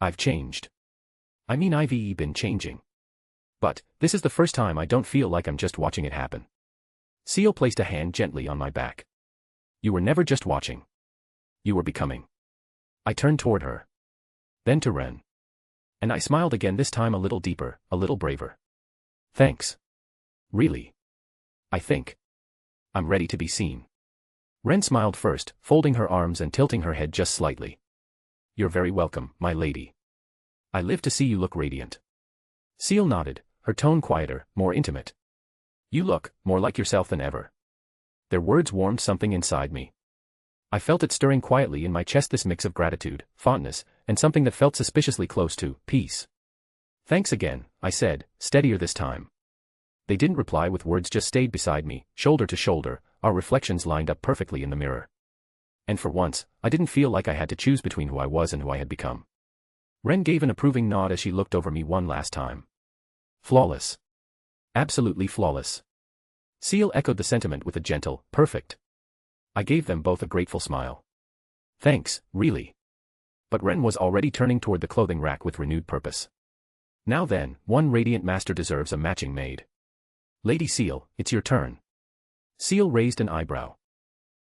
S3: I've changed. I mean I've been changing. But, this is the first time I don't feel like I'm just watching it happen. Ciel placed a hand gently on my back. You were never just watching. You were becoming. I turned toward her. Then to Ren. And I smiled again, this time a little deeper, a little braver. Thanks. Really. I think. I'm ready to be seen. Ren smiled first, folding her arms and tilting her head just slightly. You're very welcome, my lady. I live to see you look radiant. Ciel nodded, her tone quieter, more intimate. You look more like yourself than ever. Their words warmed something inside me. I felt it stirring quietly in my chest, this mix of gratitude, fondness, and something that felt suspiciously close to peace. Thanks again, I said, steadier this time. They didn't reply with words, just stayed beside me, shoulder to shoulder, our reflections lined up perfectly in the mirror. And for once, I didn't feel like I had to choose between who I was and who I had become. Ren gave an approving nod as she looked over me one last time. Flawless. Absolutely flawless. Ciel echoed the sentiment with a gentle, perfect. I gave them both a grateful smile. Thanks, really. But Ren was already turning toward the clothing rack with renewed purpose. Now then, one radiant master deserves a matching maid. Lady Ciel, it's your turn. Ciel raised an eyebrow.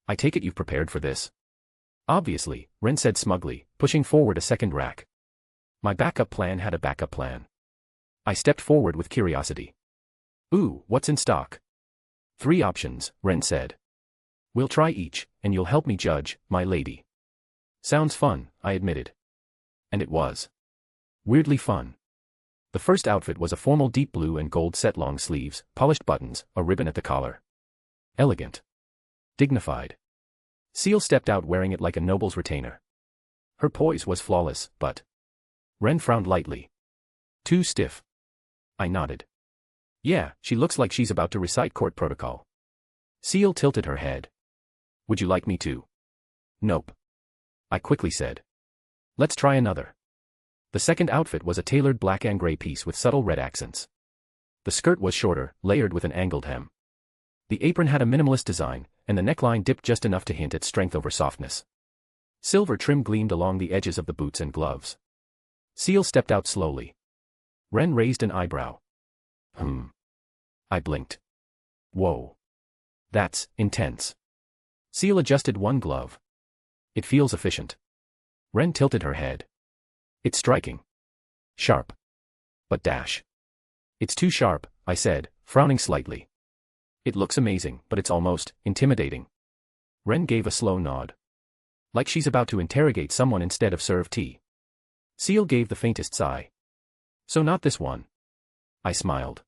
S3: I take it you've prepared for this. Obviously, Ren said smugly, pushing forward a second rack. My backup plan had a backup plan. I stepped forward with curiosity. Ooh, what's in stock? 3 options, Ren said. We'll try each, and you'll help me judge, my lady. Sounds fun, I admitted. And it was. Weirdly fun. The first outfit was a formal deep blue and gold set, long sleeves, polished buttons, a ribbon at the collar. Elegant. Dignified. Ciel stepped out wearing it like a noble's retainer. Her poise was flawless, but... Ren frowned lightly. Too stiff. I nodded. Yeah, she looks like she's about to recite court protocol. Ciel tilted her head. Would you like me to? Nope. I quickly said. Let's try another. The second outfit was a tailored black and gray piece with subtle red accents. The skirt was shorter, layered with an angled hem. The apron had a minimalist design, and the neckline dipped just enough to hint at strength over softness. Silver trim gleamed along the edges of the boots and gloves. Ciel stepped out slowly. Ren raised an eyebrow. I blinked. Whoa. That's intense. Ciel adjusted one glove. It feels efficient. Ren tilted her head. It's striking. Sharp. But dash. It's too sharp, I said, frowning slightly. It looks amazing, but it's almost intimidating. Ren gave a slow nod. Like she's about to interrogate someone instead of serve tea. Ciel gave the faintest sigh. So not this one. I smiled.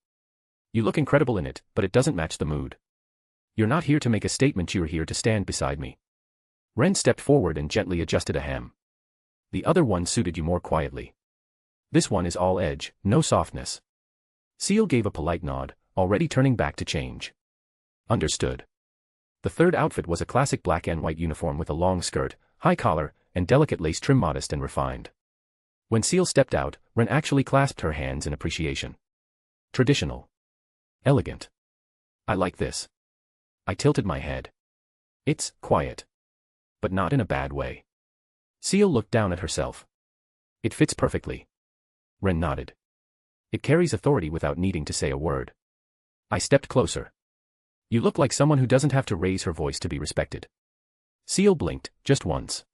S3: You look incredible in it, but it doesn't match the mood. You're not here to make a statement, you're here to stand beside me. Ren stepped forward and gently adjusted a hem. The other one suited you more quietly. This one is all edge, no softness. Ciel gave a polite nod, already turning back to change. Understood. The third outfit was a classic black and white uniform with a long skirt, high collar, and delicate lace trim, modest and refined. When Ciel stepped out, Ren actually clasped her hands in appreciation. Traditional. Elegant. I like this. I tilted my head. It's quiet. But not in a bad way. Ciel looked down at herself. It fits perfectly. Ren nodded. It carries authority without needing to say a word. I stepped closer. You look like someone who doesn't have to raise her voice to be respected. Ciel blinked, just once.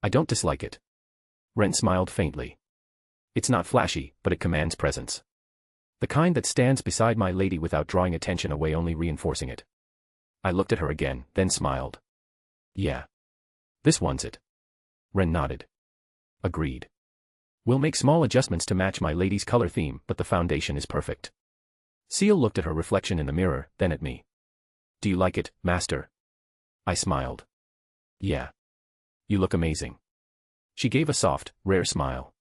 S3: I don't dislike it. Ren smiled faintly. It's not flashy, but it commands presence. The kind that stands beside my lady without drawing attention away, only reinforcing it. I looked at her again, then smiled. Yeah. This one's it. Ren nodded. Agreed. We'll make small adjustments to match my lady's color theme, but the foundation is perfect. Ciel looked at her reflection in the mirror, then at me. Do you like it, master? I smiled. Yeah. You look amazing. She gave a soft, rare smile.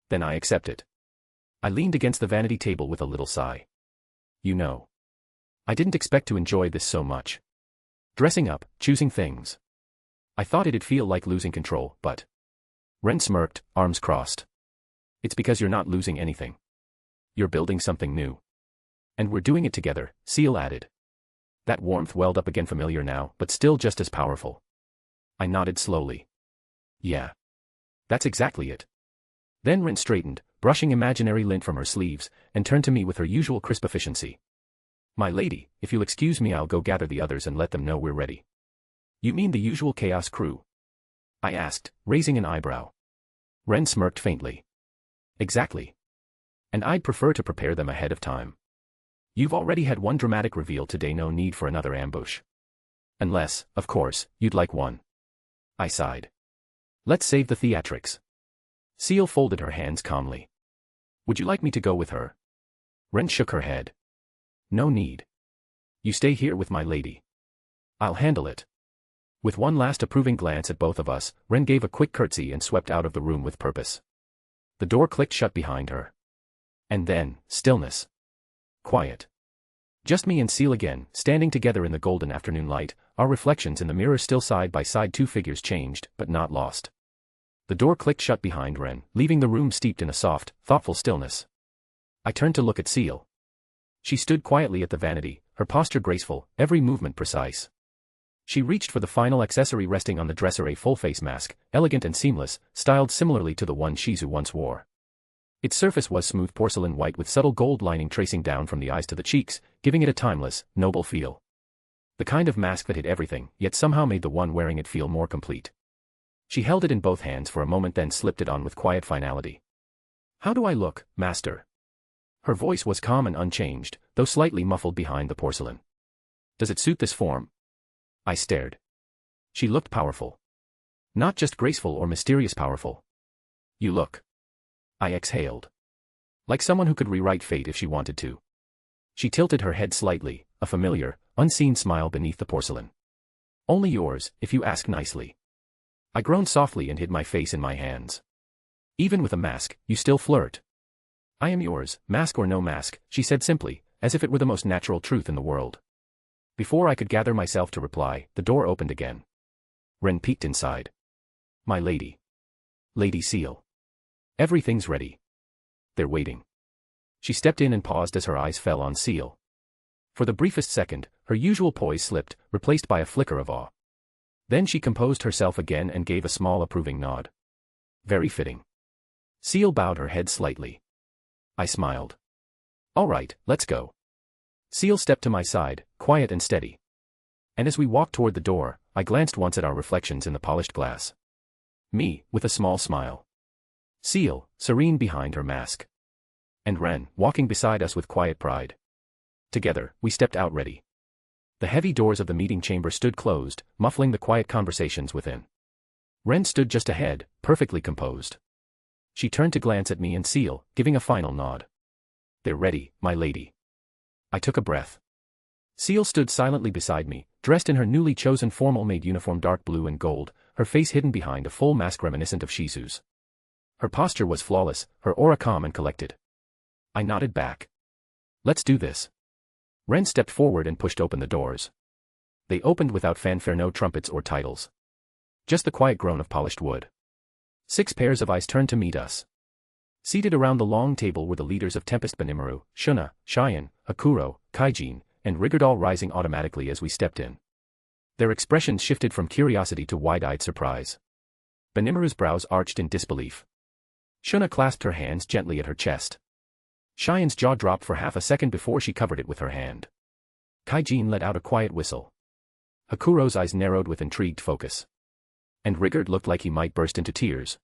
S3: Then I accept it. I leaned against the vanity table with a little sigh. You know. I didn't expect to enjoy this so much. Dressing up, choosing things. I thought it'd feel like losing control, but... Ren smirked, arms crossed. It's because you're not losing anything. You're building something new. And we're doing it together, Ciel added. That warmth welled up again, familiar now, but still just as powerful. I nodded slowly. Yeah. That's exactly it. Then Ren straightened, brushing imaginary lint from her sleeves, and turned to me with her usual crisp efficiency. My lady, if you'll excuse me, I'll go gather the others and let them know we're ready. You mean the usual chaos crew? I asked, raising an eyebrow. Ren smirked faintly. Exactly. And I'd prefer to prepare them ahead of time. You've already had one dramatic reveal today, no need for another ambush. Unless, of course, you'd like one. I sighed. Let's save the theatrics. Ciel folded her hands calmly. Would you like me to go with her? Ren shook her head. No need. You stay here with my lady. I'll handle it. With one last approving glance at both of us, Ren gave a quick curtsy and swept out of the room with purpose. The door clicked shut behind her. And then, stillness. Quiet. Just me and Ciel again, standing together in the golden afternoon light, our reflections in the mirror still side by side. Two figures changed, but not lost. The door clicked shut behind Ren, leaving the room steeped in a soft, thoughtful stillness. I turned to look at Ciel. She stood quietly at the vanity, her posture graceful, every movement precise. She reached for the final accessory resting on the dresser, a full-face mask, elegant and seamless, styled similarly to the one Shizu once wore. Its surface was smooth porcelain white with subtle gold lining tracing down from the eyes to the cheeks, giving it a timeless, noble feel. The kind of mask that hid everything, yet somehow made the one wearing it feel more complete. She held it in both hands for a moment, then slipped it on with quiet finality. How do I look, master? Her voice was calm and unchanged, though slightly muffled behind the porcelain. Does it suit this form? I stared. She looked powerful. Not just graceful or mysterious powerful. You look. I exhaled. Like someone who could rewrite fate if she wanted to. She tilted her head slightly, a familiar, unseen smile beneath the porcelain. Only yours, if you ask nicely. I groaned softly and hid my face in my hands. Even with a mask, you still flirt. I am yours, mask or no mask, she said simply, as if it were the most natural truth in the world. Before I could gather myself to reply, the door opened again. Ren peeked inside. My lady. Lady Ciel. Everything's ready. They're waiting. She stepped in and paused as her eyes fell on Ciel. For the briefest second, her usual poise slipped, replaced by a flicker of awe. Then she composed herself again and gave a small approving nod. Very fitting. Ciel bowed her head slightly. I smiled. All right, let's go. Ciel stepped to my side, quiet and steady. And as we walked toward the door, I glanced once at our reflections in the polished glass. Me, with a small smile. Ciel, serene behind her mask. And Ren, walking beside us with quiet pride. Together, we stepped out ready. The heavy doors of the meeting chamber stood closed, muffling the quiet conversations within. Ren stood just ahead, perfectly composed. She turned to glance at me and Ciel, giving a final nod. They're ready, my lady. I took a breath. Ciel stood silently beside me, dressed in her newly chosen formal-made uniform dark blue and gold, her face hidden behind a full mask reminiscent of Shizu's. Her posture was flawless, her aura calm and collected. I nodded back. Let's do this. Ren stepped forward and pushed open the doors. They opened without fanfare, no trumpets or titles. Just the quiet groan of polished wood. 6 pairs of eyes turned to meet us. Seated around the long table were the leaders of Tempest, Rimuru, Shuna, Cheyenne, Hakuro, Kaijin, and Rigard, all rising automatically as we stepped in. Their expressions shifted from curiosity to wide-eyed surprise. Benimaru's brows arched in disbelief. Shuna clasped her hands gently at her chest. Cheyenne's jaw dropped for half a second before she covered it with her hand. Kaijin let out a quiet whistle. Hakuro's eyes narrowed with intrigued focus. And Rigard looked like he might burst into tears.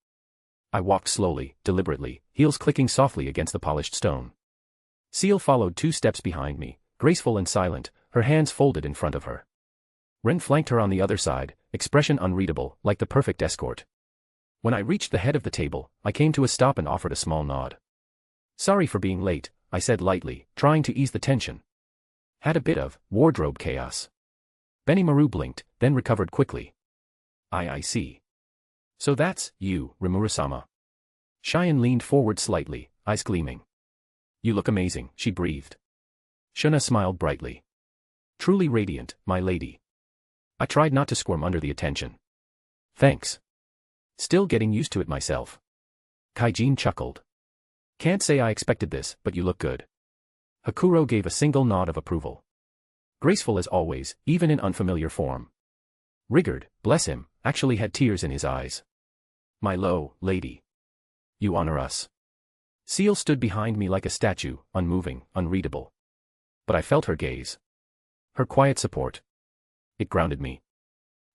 S3: I walked slowly, deliberately, heels clicking softly against the polished stone. Ciel followed 2 steps behind me, graceful and silent, her hands folded in front of her. Ren flanked her on the other side, expression unreadable, like the perfect escort. When I reached the head of the table, I came to a stop and offered a small nod. "Sorry for being late," I said lightly, trying to ease the tension. "Had a bit of wardrobe chaos." Rimuru blinked, then recovered quickly. I see. "So that's you, Rimuru-sama." Cheyenne leaned forward slightly, eyes gleaming. "You look amazing," she breathed. Shuna smiled brightly. "Truly radiant, my lady." I tried not to squirm under the attention. "Thanks. Still getting used to it myself." Kaijin chuckled. "Can't say I expected this, but you look good." Hakuro gave a single nod of approval. Graceful as always, even in unfamiliar form. Rigard, bless him, actually had tears in his eyes. "My lady. You honor us." Ciel stood behind me like a statue, unmoving, unreadable. But I felt her gaze. Her quiet support. It grounded me.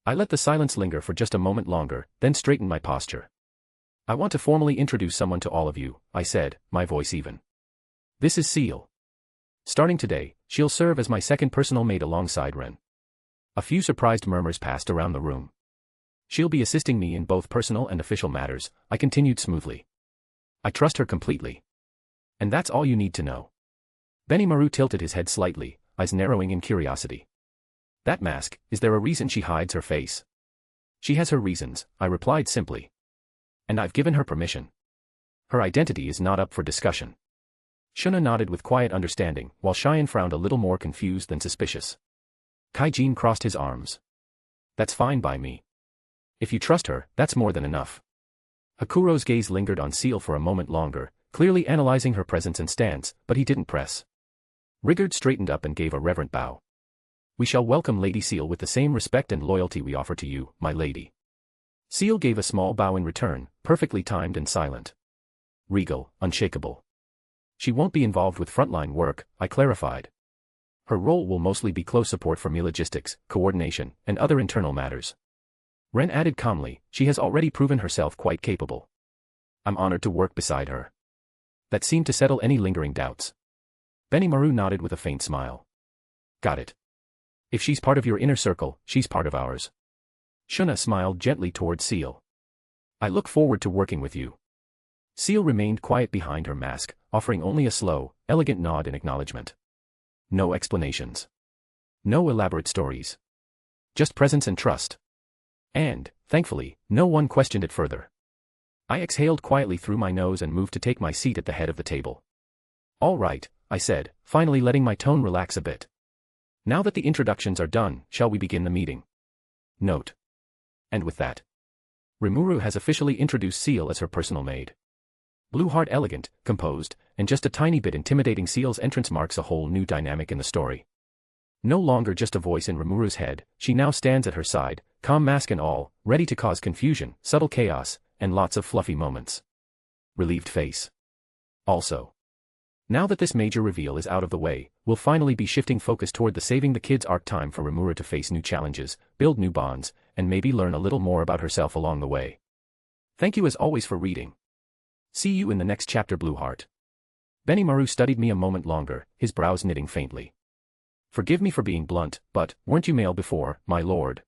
S3: I let the silence linger for just a moment longer, then straightened my posture. "I want to formally introduce someone to all of you," I said, my voice even. "This is Ciel. Starting today, she'll serve as my second personal maid alongside Ren." A few surprised murmurs passed around the room. "She'll be assisting me in both personal and official matters," I continued smoothly. "I trust her completely. And that's all you need to know." Rimuru tilted his head slightly, eyes narrowing in curiosity. "That mask, is there a reason she hides her face?" "She has her reasons," I replied simply. "And I've given her permission. Her identity is not up for discussion." Shuna nodded with quiet understanding, while Cheyenne frowned a little more confused than suspicious. Kaijin crossed his arms. "That's fine by me. If you trust her, that's more than enough." Hakuro's gaze lingered on Ciel for a moment longer, clearly analyzing her presence and stance, but he didn't press. Rigard straightened up and gave a reverent bow. "We shall welcome Lady Ciel with the same respect and loyalty we offer to you, my lady." Ciel gave a small bow in return, perfectly timed and silent. Regal, unshakable. "She won't be involved with frontline work," I clarified. "Her role will mostly be close support for me logistics, coordination, and other internal matters." Ren added calmly, "She has already proven herself quite capable. I'm honored to work beside her." That seemed to settle any lingering doubts. Rimuru nodded with a faint smile. "Got it. If she's part of your inner circle, she's part of ours." Shuna smiled gently toward Ciel. "I look forward to working with you." Ciel remained quiet behind her mask, offering only a slow, elegant nod in acknowledgement. No explanations. No elaborate stories. Just presence and trust. And, thankfully, no one questioned it further. I exhaled quietly through my nose and moved to take my seat at the head of the table. "All right," I said, finally letting my tone relax a bit. "Now that the introductions are done, shall we begin the meeting?" Note. And with that, Rimuru has officially introduced Ciel as her personal maid. Blue heart elegant, composed, and just a tiny bit intimidating. Ciel's entrance marks a whole new dynamic in the story. No longer just a voice in Rimuru's head, she now stands at her side, calm mask and all, ready to cause confusion, subtle chaos, and lots of fluffy moments. Relieved face. Also. Now that this major reveal is out of the way, we'll finally be shifting focus toward the saving the kids arc, time for Rimuru to face new challenges, build new bonds, and maybe learn a little more about herself along the way. Thank you as always for reading. See you in the next chapter, Blue Heart. Rimuru studied me a moment longer, his brows knitting faintly. "Forgive me for being blunt, but, weren't you male before, my lord?"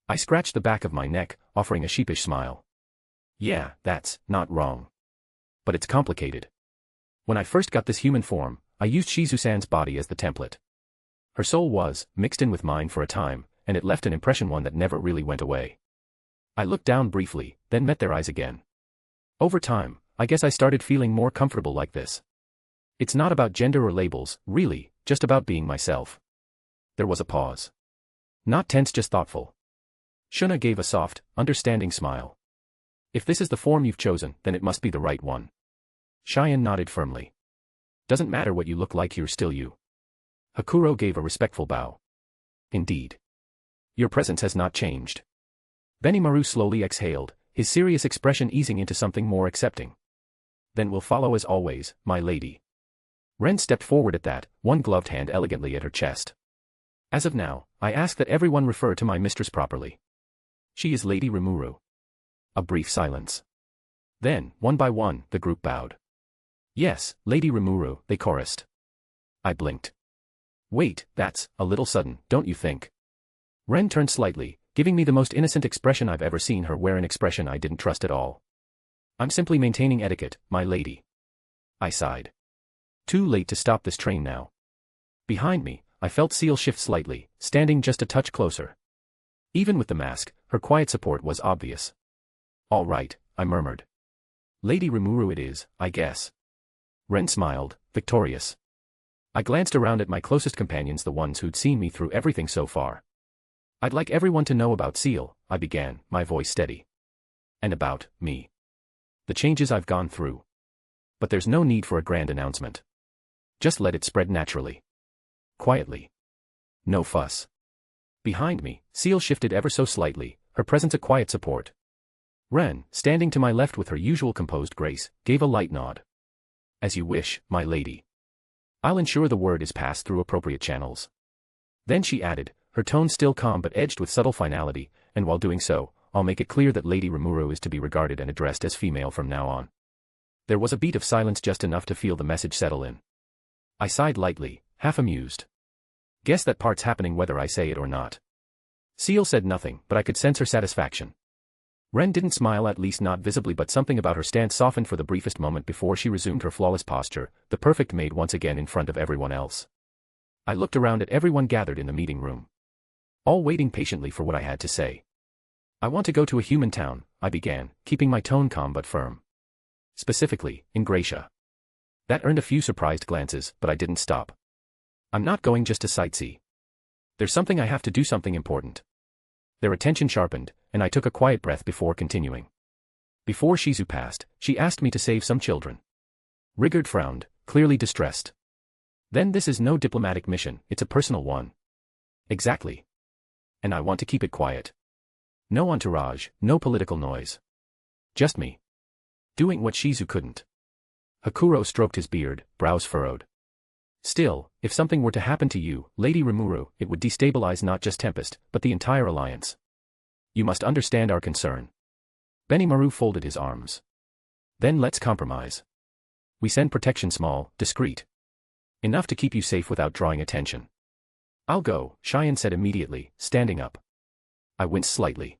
S3: I scratched the back of my neck, offering a sheepish smile. "Yeah, that's not wrong. But it's complicated. When I first got this human form, I used Shizu-san's body as the template. Her soul was mixed in with mine for a time, and it left an impression, one that never really went away." I looked down briefly, then met their eyes again. "Over time, I guess I started feeling more comfortable like this. It's not about gender or labels, really, just about being myself." There was a pause. Not tense, just thoughtful. Shuna gave a soft, understanding smile. "If this is the form you've chosen, then it must be the right one." Cheyenne nodded firmly. "Doesn't matter what you look like, you're still you." Hakuro gave a respectful bow. "Indeed. Your presence has not changed." Rimuru slowly exhaled, his serious expression easing into something more accepting. "Then we'll follow as always, my lady." Ren stepped forward at that, one gloved hand elegantly at her chest. "As of now, I ask that everyone refer to my mistress properly. She is Lady Rimuru." A brief silence. Then, one by one, the group bowed. "Yes, Lady Rimuru," they chorused. I blinked. Wait, that's a little sudden, don't you think? Ren turned slightly, giving me the most innocent expression I've ever seen her wear, an expression I didn't trust at all. I'm simply maintaining etiquette, my lady. I sighed. Too late to stop this train now. Behind me, I felt Ciel shift slightly, standing just a touch closer. Even with the mask, her quiet support was obvious. All right, I murmured. Lady Rimuru it is, I guess. Ren smiled, victorious. I glanced around at my closest companions, the ones who'd seen me through everything so far. I'd like everyone to know about Ciel, I began, my voice steady. And about me. The changes I've gone through. But there's no need for a grand announcement. Just let it spread naturally. Quietly. No fuss. Behind me, Ciel shifted ever so slightly, her presence a quiet support. Ren, standing to my left with her usual composed grace, gave a light nod. As you wish, my lady. I'll ensure the word is passed through appropriate channels. Then she added, her tone still calm but edged with subtle finality, and while doing so, I'll make it clear that Lady Rimuru is to be regarded and addressed as female from now on. There was a beat of silence, just enough to feel the message settle in. I sighed lightly, half amused. Guess that part's happening whether I say it or not. Ciel said nothing, but I could sense her satisfaction. Ren didn't smile, at least not visibly, but something about her stance softened for the briefest moment before she resumed her flawless posture, the perfect maid once again in front of everyone else. I looked around at everyone gathered in the meeting room. All waiting patiently for what I had to say. I want to go to a human town, I began, keeping my tone calm but firm. Specifically, in Gracia. That earned a few surprised glances, but I didn't stop. I'm not going just to sightsee. There's something I have to do, something important. Their attention sharpened, and I took a quiet breath before continuing. Before Shizu passed, she asked me to save some children. Rigard frowned, clearly distressed. Then this is no diplomatic mission, it's a personal one. Exactly. And I want to keep it quiet. No entourage, no political noise. Just me. Doing what Shizu couldn't. Hakuro stroked his beard, brows furrowed. Still, if something were to happen to you, Lady Rimuru, it would destabilize not just Tempest, but the entire alliance. You must understand our concern. Benimaru folded his arms. Then let's compromise. We send protection, small, discreet. Enough to keep you safe without drawing attention. I'll go, Cheyenne said immediately, standing up. I winced slightly.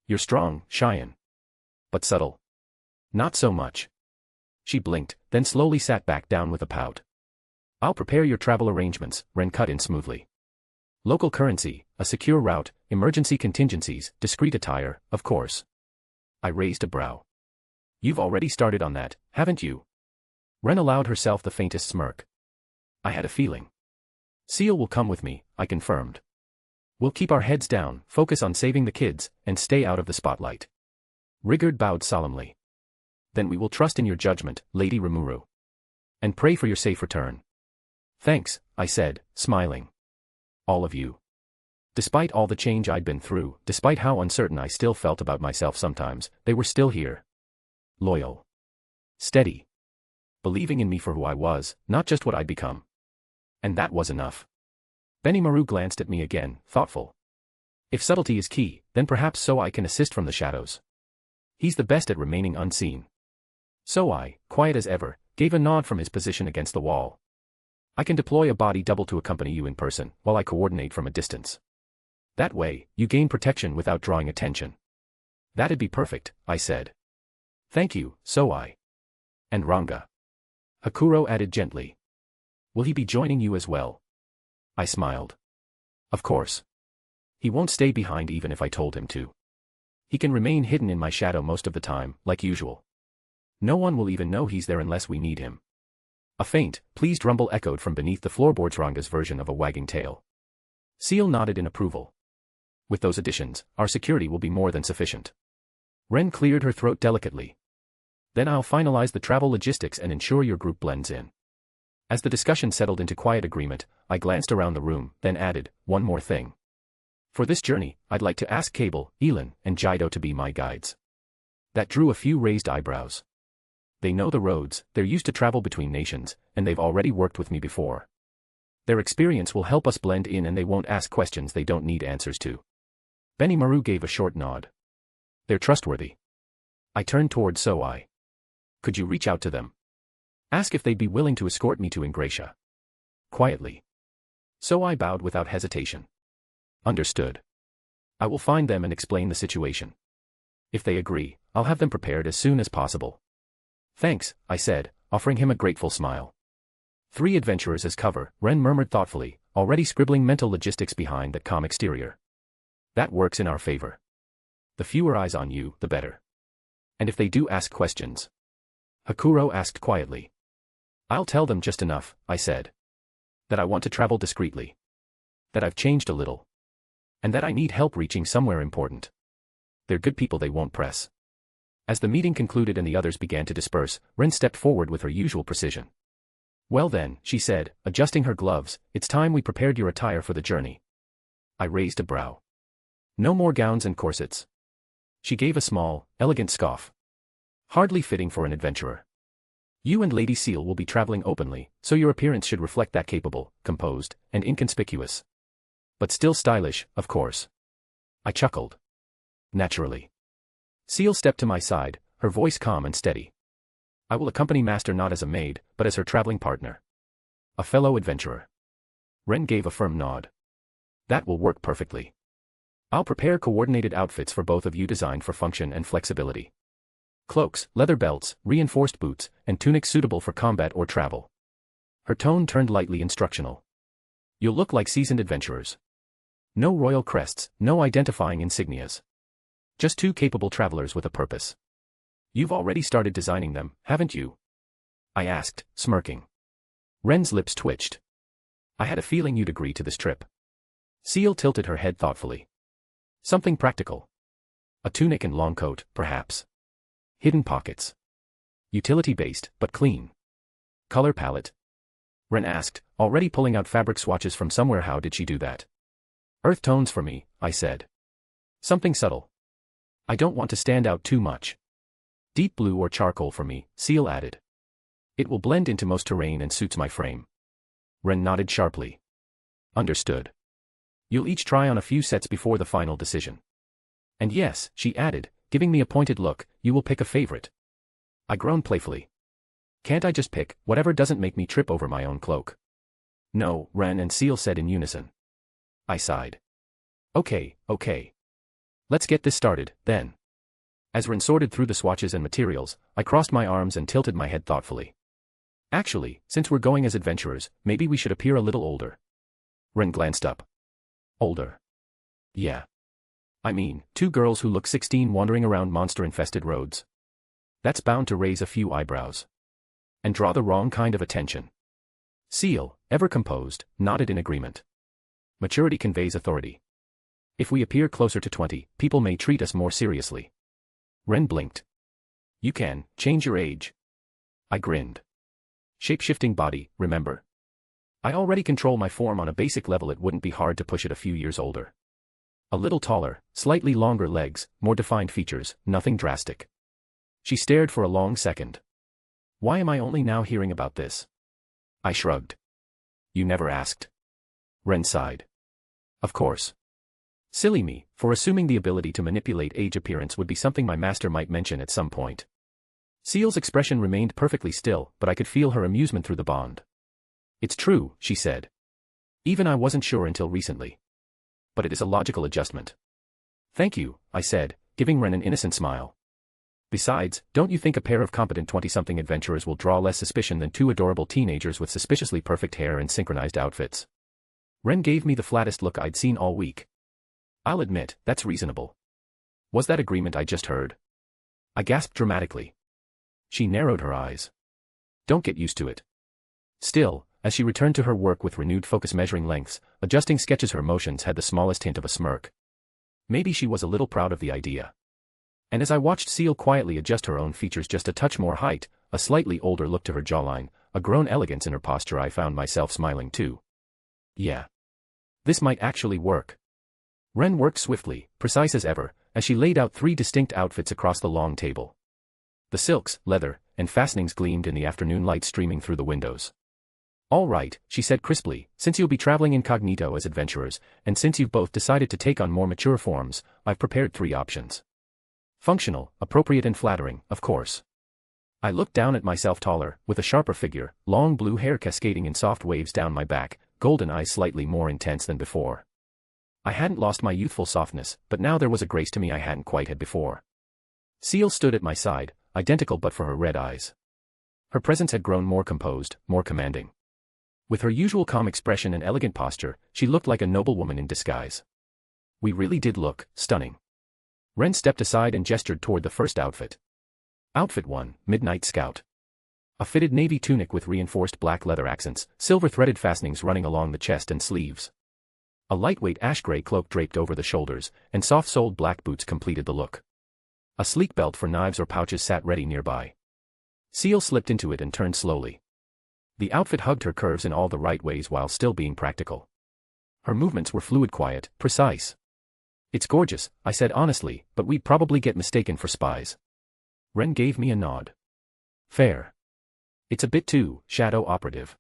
S3: You're strong, Cheyenne. But subtle. Not so much. She blinked, then slowly sat back down with a pout. I'll prepare your travel arrangements, Ren cut in smoothly. Local currency, a secure route, emergency contingencies, discreet attire, of course. I raised a brow. You've already started on that, haven't you? Ren allowed herself the faintest smirk. I had a feeling. Ciel will come with me, I confirmed. We'll keep our heads down, focus on saving the kids, and stay out of the spotlight. Rigard bowed solemnly. Then we will trust in your judgment, Lady Rimuru. And pray for your safe return. Thanks, I said, smiling. All of you. Despite all the change I'd been through, despite how uncertain I still felt about myself sometimes, they were still here. Loyal. Steady. Believing in me for who I was, not just what I'd become. And that was enough. Benimaru glanced at me again, thoughtful. If subtlety is key, then perhaps so I can assist from the shadows. He's the best at remaining unseen. So I, quiet as ever, gave a nod from his position against the wall. I can deploy a body double to accompany you in person, while I coordinate from a distance. That way, you gain protection without drawing attention. That'd be perfect, I said. Thank you, so I. And Ranga. Hakuro added gently. Will he be joining you as well? I smiled. Of course. He won't stay behind even if I told him to. He can remain hidden in my shadow most of the time, like usual. No one will even know he's there unless we need him. A faint, pleased rumble echoed from beneath the floorboards, Ranga's version of a wagging tail. Ciel nodded in approval. With those additions, our security will be more than sufficient. Ren cleared her throat delicately. Then I'll finalize the travel logistics and ensure your group blends in. As the discussion settled into quiet agreement, I glanced around the room, then added, one more thing. For this journey, I'd like to ask Cable, Elin, and Jido to be my guides. That drew a few raised eyebrows. They know the roads, they're used to travel between nations, and they've already worked with me before. Their experience will help us blend in and they won't ask questions they don't need answers to. Benimaru gave a short nod. They're trustworthy. I turned toward Soai. Could you reach out to them? Ask if they'd be willing to escort me to Ingracia. quietly. So I bowed without hesitation. Understood. I will find them and explain the situation. If they agree, I'll have them prepared as soon as possible. Thanks, I said, offering him a grateful smile. 3 adventurers as cover, Ren murmured thoughtfully, already scribbling mental logistics behind that calm exterior. That works in our favor. The fewer eyes on you, the better. And if they do ask questions? Hakuro asked quietly. I'll tell them just enough, I said. That I want to travel discreetly. That I've changed a little. And that I need help reaching somewhere important. They're good people, they won't press. As the meeting concluded and the others began to disperse, Ren stepped forward with her usual precision. Well then, she said, adjusting her gloves, it's time we prepared your attire for the journey. I raised a brow. No more gowns and corsets. She gave a small, elegant scoff. Hardly fitting for an adventurer. You and Lady Seal will be traveling openly, so your appearance should reflect that capable, composed, and inconspicuous. But still stylish, of course. I chuckled. Naturally. Seal stepped to my side, her voice calm and steady. I will accompany Master not as a maid, but as her traveling partner. A fellow adventurer. Ren gave a firm nod. That will work perfectly. I'll prepare coordinated outfits for both of you designed for function and flexibility. Cloaks, leather belts, reinforced boots, and tunics suitable for combat or travel. Her tone turned lightly instructional. You'll look like seasoned adventurers. No royal crests, no identifying insignias. Just 2 capable travelers with a purpose. You've already started designing them, haven't you? I asked, smirking. Ren's lips twitched. I had a feeling you'd agree to this trip. Seal tilted her head thoughtfully. Something practical. A tunic and long coat, perhaps. Hidden pockets. Utility-based, but clean. Color palette? Ren asked, already pulling out fabric swatches from somewhere. How did she do that? Earth tones for me, I said. Something subtle. I don't want to stand out too much. Deep blue or charcoal for me, Seal added. It will blend into most terrain and suits my frame. Ren nodded sharply. Understood. You'll each try on a few sets before the final decision. And yes, she added, giving me a pointed look, you will pick a favorite. I groaned playfully. Can't I just pick whatever doesn't make me trip over my own cloak? No, Ren and Seal said in unison. I sighed. Okay. Let's get this started, then. As Ren sorted through the swatches and materials, I crossed my arms and tilted my head thoughtfully. Actually, since we're going as adventurers, maybe we should appear a little older. Ren glanced up. Older? Yeah. I mean, 2 girls who look 16 wandering around monster-infested roads. That's bound to raise a few eyebrows. And draw the wrong kind of attention. Seal, ever composed, nodded in agreement. Maturity conveys authority. If we appear closer to 20, people may treat us more seriously. Ren blinked. You can change your age. I grinned. Shape-shifting body, remember? I already control my form on a basic level. It wouldn't be hard to push it a few years older. A little taller, slightly longer legs, more defined features, nothing drastic. She stared for a long second. Why am I only now hearing about this? I shrugged. You never asked. Ren sighed. Of course. Silly me, for assuming the ability to manipulate age. Appearance would be something my master might mention at some point. Seal's expression remained perfectly still, but I could feel her amusement through the bond. It's true, she said. Even I wasn't sure until recently. But it is a logical adjustment. Thank you, I said, giving Ren an innocent smile. Besides, don't you think a pair of competent 20-something adventurers will draw less suspicion than 2 adorable teenagers with suspiciously perfect hair and synchronized outfits? Ren gave me the flattest look I'd seen all week. I'll admit, that's reasonable. Was that agreement I just heard? I gasped dramatically. She narrowed her eyes. Don't get used to it. Still, as she returned to her work with renewed focus, measuring lengths, adjusting sketches, her motions had the smallest hint of a smirk. Maybe she was a little proud of the idea. And as I watched Seal quietly adjust her own features just a touch more height, a slightly older look to her jawline, a grown elegance in her posture, I found myself smiling too. Yeah. This might actually work. Ren worked swiftly, precise as ever, as she laid out 3 distinct outfits across the long table. The silks, leather, and fastenings gleamed in the afternoon light streaming through the windows. All right, she said crisply, since you'll be traveling incognito as adventurers, and since you've both decided to take on more mature forms, I've prepared 3 options. Functional, appropriate and flattering, of course. I looked down at myself taller, with a sharper figure, long blue hair cascading in soft waves down my back, golden eyes slightly more intense than before. I hadn't lost my youthful softness, but now there was a grace to me I hadn't quite had before. Ciel stood at my side, identical but for her red eyes. Her presence had grown more composed, more commanding. With her usual calm expression and elegant posture, she looked like a noblewoman in disguise. We really did look stunning. Ren stepped aside and gestured toward the first outfit. Outfit 1, Midnight Scout. A fitted navy tunic with reinforced black leather accents, silver-threaded fastenings running along the chest and sleeves. A lightweight ash-gray cloak draped over the shoulders, and soft-soled black boots completed the look. A sleek belt for knives or pouches sat ready nearby. Ciel slipped into it and turned slowly. The outfit hugged her curves in all the right ways while still being practical. Her movements were fluid, quiet, precise. "It's gorgeous," I said honestly, "but we'd probably get mistaken for spies." Ren gave me a nod. "Fair. It's a bit too shadow operative."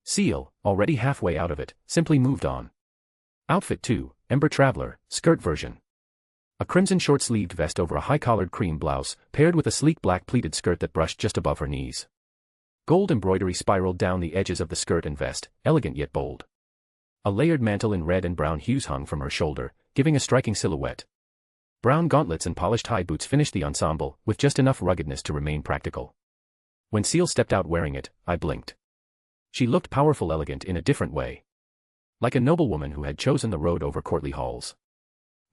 S3: Ciel, already halfway out of it, simply moved on. Outfit 2, Ember Traveler, skirt version. A crimson short-sleeved vest over a high-collared cream blouse, paired with a sleek black pleated skirt that brushed just above her knees. Gold embroidery spiraled down the edges of the skirt and vest, elegant yet bold. A layered mantle in red and brown hues hung from her shoulder, giving a striking silhouette. Brown gauntlets and polished high boots finished the ensemble, with just enough ruggedness to remain practical. When Ciel stepped out wearing it, I blinked. She looked powerful, elegant in a different way. Like a noblewoman who had chosen the road over courtly halls.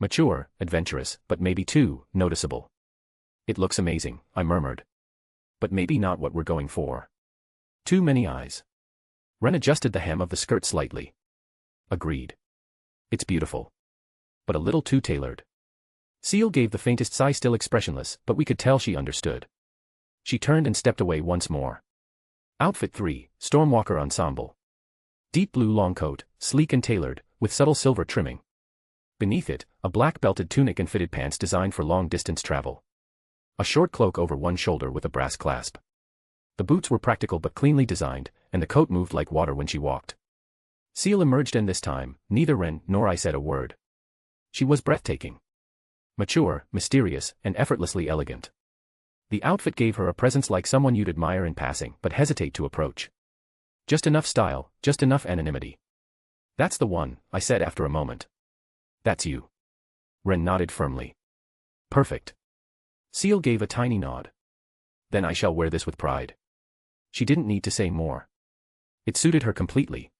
S3: Mature, adventurous, but maybe too noticeable. "It looks amazing," I murmured. "But maybe not what we're going for. Too many eyes." Ren adjusted the hem of the skirt slightly. "Agreed. It's beautiful. But a little too tailored." Ciel gave the faintest sigh, still expressionless, but we could tell she understood. She turned and stepped away once more. Outfit 3, Stormwalker Ensemble. Deep blue long coat, sleek and tailored, with subtle silver trimming. Beneath it, a black belted tunic and fitted pants designed for long-distance travel. A short cloak over one shoulder with a brass clasp. The boots were practical but cleanly designed, and the coat moved like water when she walked. Ciel emerged, and this time, neither Ren nor I said a word. She was breathtaking. Mature, mysterious, and effortlessly elegant. The outfit gave her a presence like someone you'd admire in passing but hesitate to approach. Just enough style, just enough anonymity. "That's the one," I said after a moment. "That's you." Ren nodded firmly. "Perfect." Ciel gave a tiny nod. "Then I shall wear this with pride." She didn't need to say more. It suited her completely.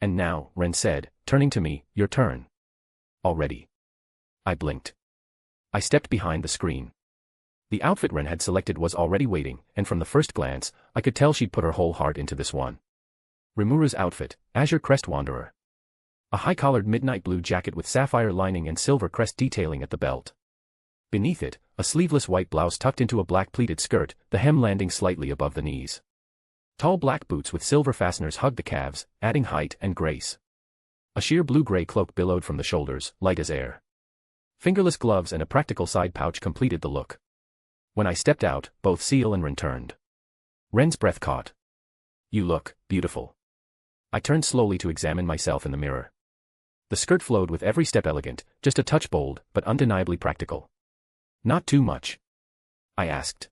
S3: "And now," Ren said, turning to me, "your turn." "Already?" I blinked. I stepped behind the screen. The outfit Ren had selected was already waiting, and from the first glance, I could tell she'd put her whole heart into this one. Rimuru's outfit, Azure Crest Wanderer. A high-collared midnight blue jacket with sapphire lining and silver crest detailing at the belt. Beneath it, a sleeveless white blouse tucked into a black pleated skirt, the hem landing slightly above the knees. Tall black boots with silver fasteners hugged the calves, adding height and grace. A sheer blue-gray cloak billowed from the shoulders, light as air. Fingerless gloves and a practical side pouch completed the look. When I stepped out, both Ciel and Ren turned. Ren's breath caught. "You look beautiful." I turned slowly to examine myself in the mirror. The skirt flowed with every step, elegant, just a touch bold, but undeniably practical. "Not too much?" I asked.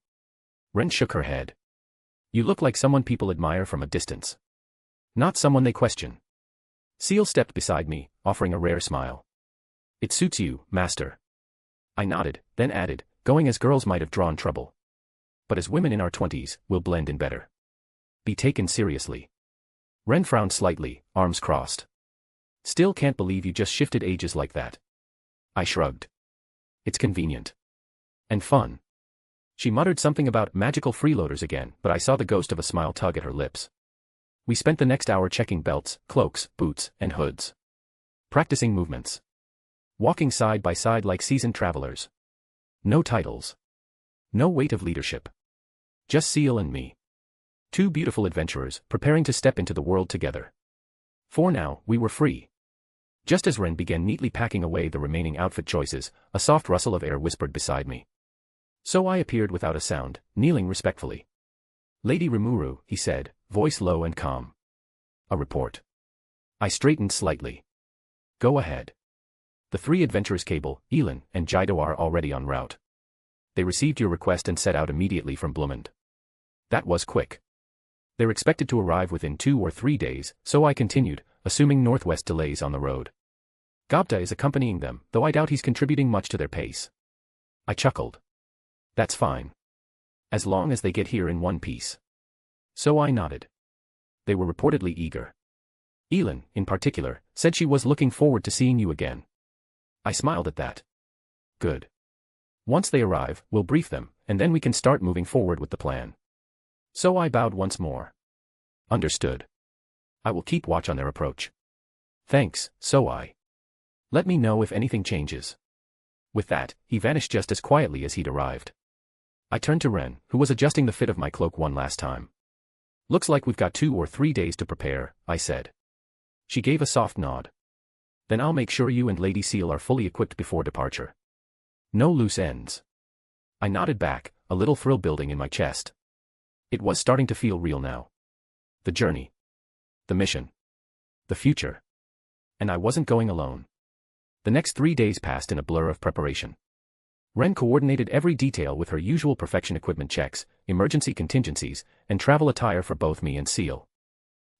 S3: Ren shook her head. "You look like someone people admire from a distance. Not someone they question." Ciel stepped beside me, offering a rare smile. "It suits you, master." I nodded, then added, "Going as girls might have drawn trouble. But as women in our 20s, we'll blend in better. Be taken seriously." Ren frowned slightly, arms crossed. "Still can't believe you just shifted ages like that." I shrugged. "It's convenient. And fun." She muttered something about magical freeloaders again, but I saw the ghost of a smile tug at her lips. We spent the next hour checking belts, cloaks, boots, and hoods. Practicing movements. Walking side by side like seasoned travelers. No titles. No weight of leadership. Just Ciel and me. Two beautiful adventurers, preparing to step into the world together. For now, we were free. Just as Ren began neatly packing away the remaining outfit choices, a soft rustle of air whispered beside me. So I appeared without a sound, kneeling respectfully. "Lady Rimuru," he said, voice low and calm. "A report." I straightened slightly. "Go ahead." "The three adventurers Cable, Elin, and Jaido are already en route. They received your request and set out immediately from Blumund. That was quick. They're expected to arrive within 2 or 3 days, so I continued, assuming northwest delays on the road. Gobta is accompanying them, though I doubt he's contributing much to their pace. I chuckled. That's fine. As long as they get here in one piece. So I nodded. They were reportedly eager. Elin, in particular, said she was looking forward to seeing you again. I smiled at that. Good. Once they arrive, we'll brief them, and then we can start moving forward with the plan. So I bowed once more. Understood. I will keep watch on their approach. Thanks, so I. Let me know if anything changes. With that, he vanished just as quietly as he'd arrived. I turned to Ren, who was adjusting the fit of my cloak one last time. Looks like we've got 2 or 3 days to prepare, I said. She gave a soft nod. Then I'll make sure you and Lady Seal are fully equipped before departure. No loose ends. I nodded back, a little thrill building in my chest. It was starting to feel real now. The journey. The mission. The future. And I wasn't going alone. The next 3 days passed in a blur of preparation. Ren coordinated every detail with her usual perfection: equipment checks, emergency contingencies, and travel attire for both me and Seal.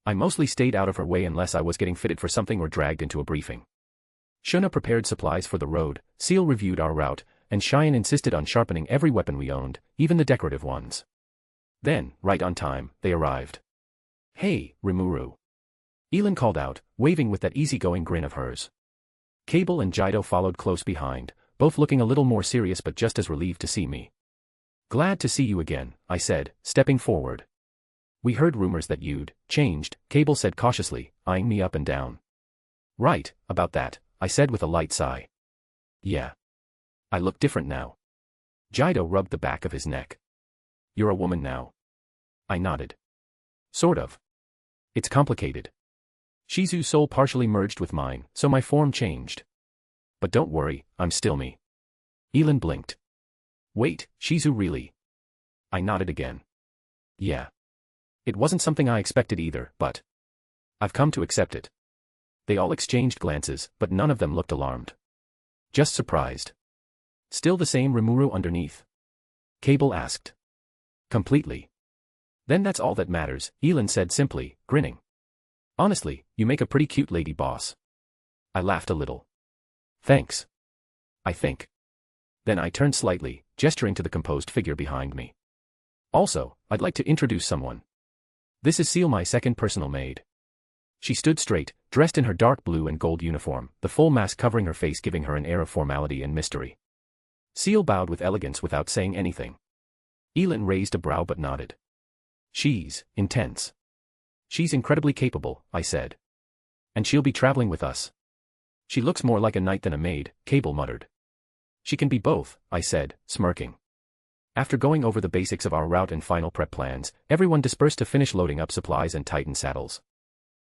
S3: I mostly stayed out of her way unless I was getting fitted for something or dragged into a briefing. Shuna prepared supplies for the road, Seal reviewed our route, and Cheyenne insisted on sharpening every weapon we owned, even the decorative ones. Then, right on time, they arrived. Hey, Rimuru. Elin called out, waving with that easygoing grin of hers. Cable and Jido followed close behind, both looking a little more serious but just as relieved to see me. Glad to see you again, I said, stepping forward. We heard rumors that you'd changed, Cable said cautiously, eyeing me up and down. Right, about that, I said with a light sigh. Yeah. I look different now. Jido rubbed the back of his neck. You're a woman now. I nodded. Sort of. It's complicated. Shizu's soul partially merged with mine, so my form changed. But don't worry, I'm still me. Elin blinked. Wait, Shizu really? I nodded again. Yeah. It wasn't something I expected either, but I've come to accept it. They all exchanged glances, but none of them looked alarmed. Just surprised. Still the same Rimuru underneath? Cable asked. Completely. Then that's all that matters, Elin said simply, grinning. Honestly, you make a pretty cute lady boss. I laughed a little. Thanks. I think. Then I turned slightly, gesturing to the composed figure behind me. Also, I'd like to introduce someone. This is Seal, my second personal maid. She stood straight, dressed in her dark blue and gold uniform, the full mask covering her face giving her an air of formality and mystery. Seal bowed with elegance without saying anything. Elin raised a brow but nodded. She's intense. She's incredibly capable, I said. And she'll be traveling with us. She looks more like a knight than a maid, Cable muttered. She can be both, I said, smirking. After going over the basics of our route and final prep plans, everyone dispersed to finish loading up supplies and tighten saddles.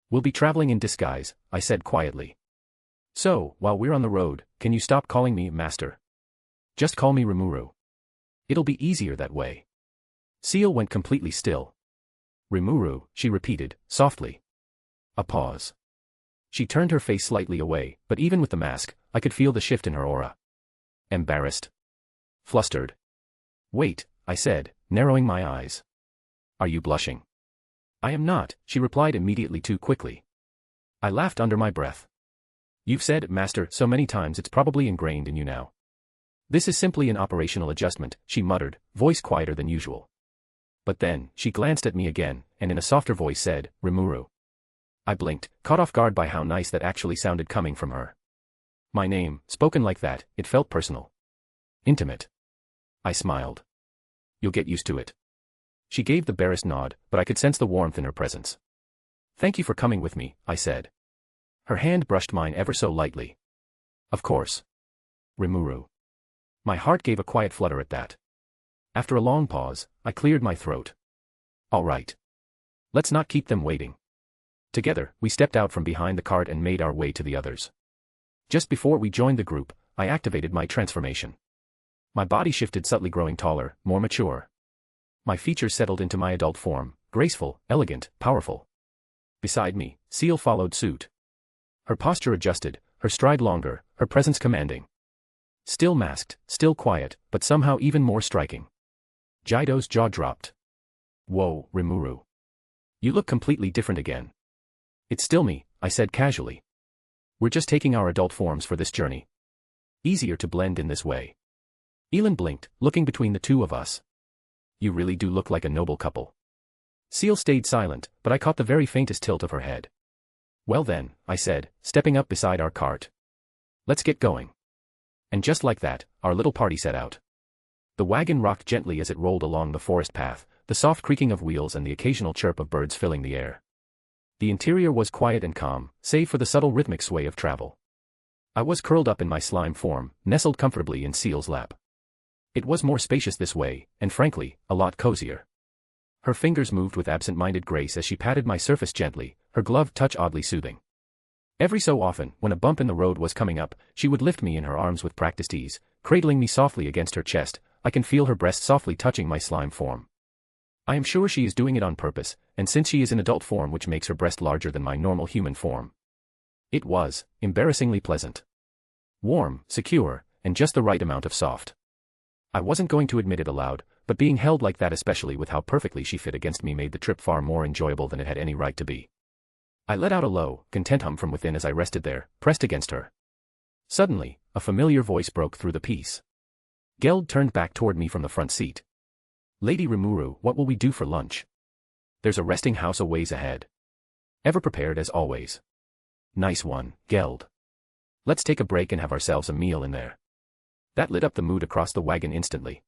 S3: We'll be traveling in disguise, I said quietly. So, while we're on the road, can you stop calling me Master? Just call me Rimuru. It'll be easier that way. Seal went completely still. Rimuru, she repeated, softly. A pause. She turned her face slightly away, but even with the mask, I could feel the shift in her aura. Embarrassed. Flustered. Wait, I said, narrowing my eyes. Are you blushing? I am not, she replied immediately too quickly. I laughed under my breath. You've said Master so many times it's probably ingrained in you now. This is simply an operational adjustment, she muttered, voice quieter than usual. But then, she glanced at me again, and in a softer voice said, Rimuru. I blinked, caught off guard by how nice that actually sounded coming from her. My name, spoken like that, it felt personal. Intimate. I smiled. You'll get used to it. She gave the barest nod, but I could sense the warmth in her presence. Thank you for coming with me, I said. Her hand brushed mine ever so lightly. Of course. Rimuru. My heart gave a quiet flutter at that. After a long pause, I cleared my throat. All right. Let's not keep them waiting. Together, we stepped out from behind the cart and made our way to the others. Just before we joined the group, I activated my transformation. My body shifted, subtly growing taller, more mature. My features settled into my adult form, graceful, elegant, powerful. Beside me, Seal followed suit. Her posture adjusted, her stride longer, her presence commanding. Still masked, still quiet, but somehow even more striking. Jido's jaw dropped. Whoa, Rimuru. You look completely different again. It's still me, I said casually. We're just taking our adult forms for this journey. Easier to blend in this way. Elin blinked, looking between the two of us. You really do look like a noble couple. Ciel stayed silent, but I caught the very faintest tilt of her head. Well then, I said, stepping up beside our cart. Let's get going. And just like that, our little party set out. The wagon rocked gently as it rolled along the forest path, the soft creaking of wheels and the occasional chirp of birds filling the air. The interior was quiet and calm, save for the subtle rhythmic sway of travel. I was curled up in my slime form, nestled comfortably in Ciel's lap. It was more spacious this way, and frankly, a lot cozier. Her fingers moved with absent-minded grace as she patted my surface gently, her gloved touch oddly soothing. Every so often, when a bump in the road was coming up, she would lift me in her arms with practiced ease, cradling me softly against her chest. I can feel her breast softly touching my slime form. I am sure she is doing it on purpose, and since she is in adult form which makes her breast larger than my normal human form. It was embarrassingly pleasant. Warm, secure, and just the right amount of soft. I wasn't going to admit it aloud, but being held like that, especially with how perfectly she fit against me, made the trip far more enjoyable than it had any right to be. I let out a low, content hum from within as I rested there, pressed against her. Suddenly, a familiar voice broke through the peace. Geld turned back toward me from the front seat. Lady Rimuru, what will we do for lunch? There's a resting house a ways ahead. Ever prepared as always. Nice one, Geld. Let's take a break and have ourselves a meal in there. That lit up the mood across the wagon instantly.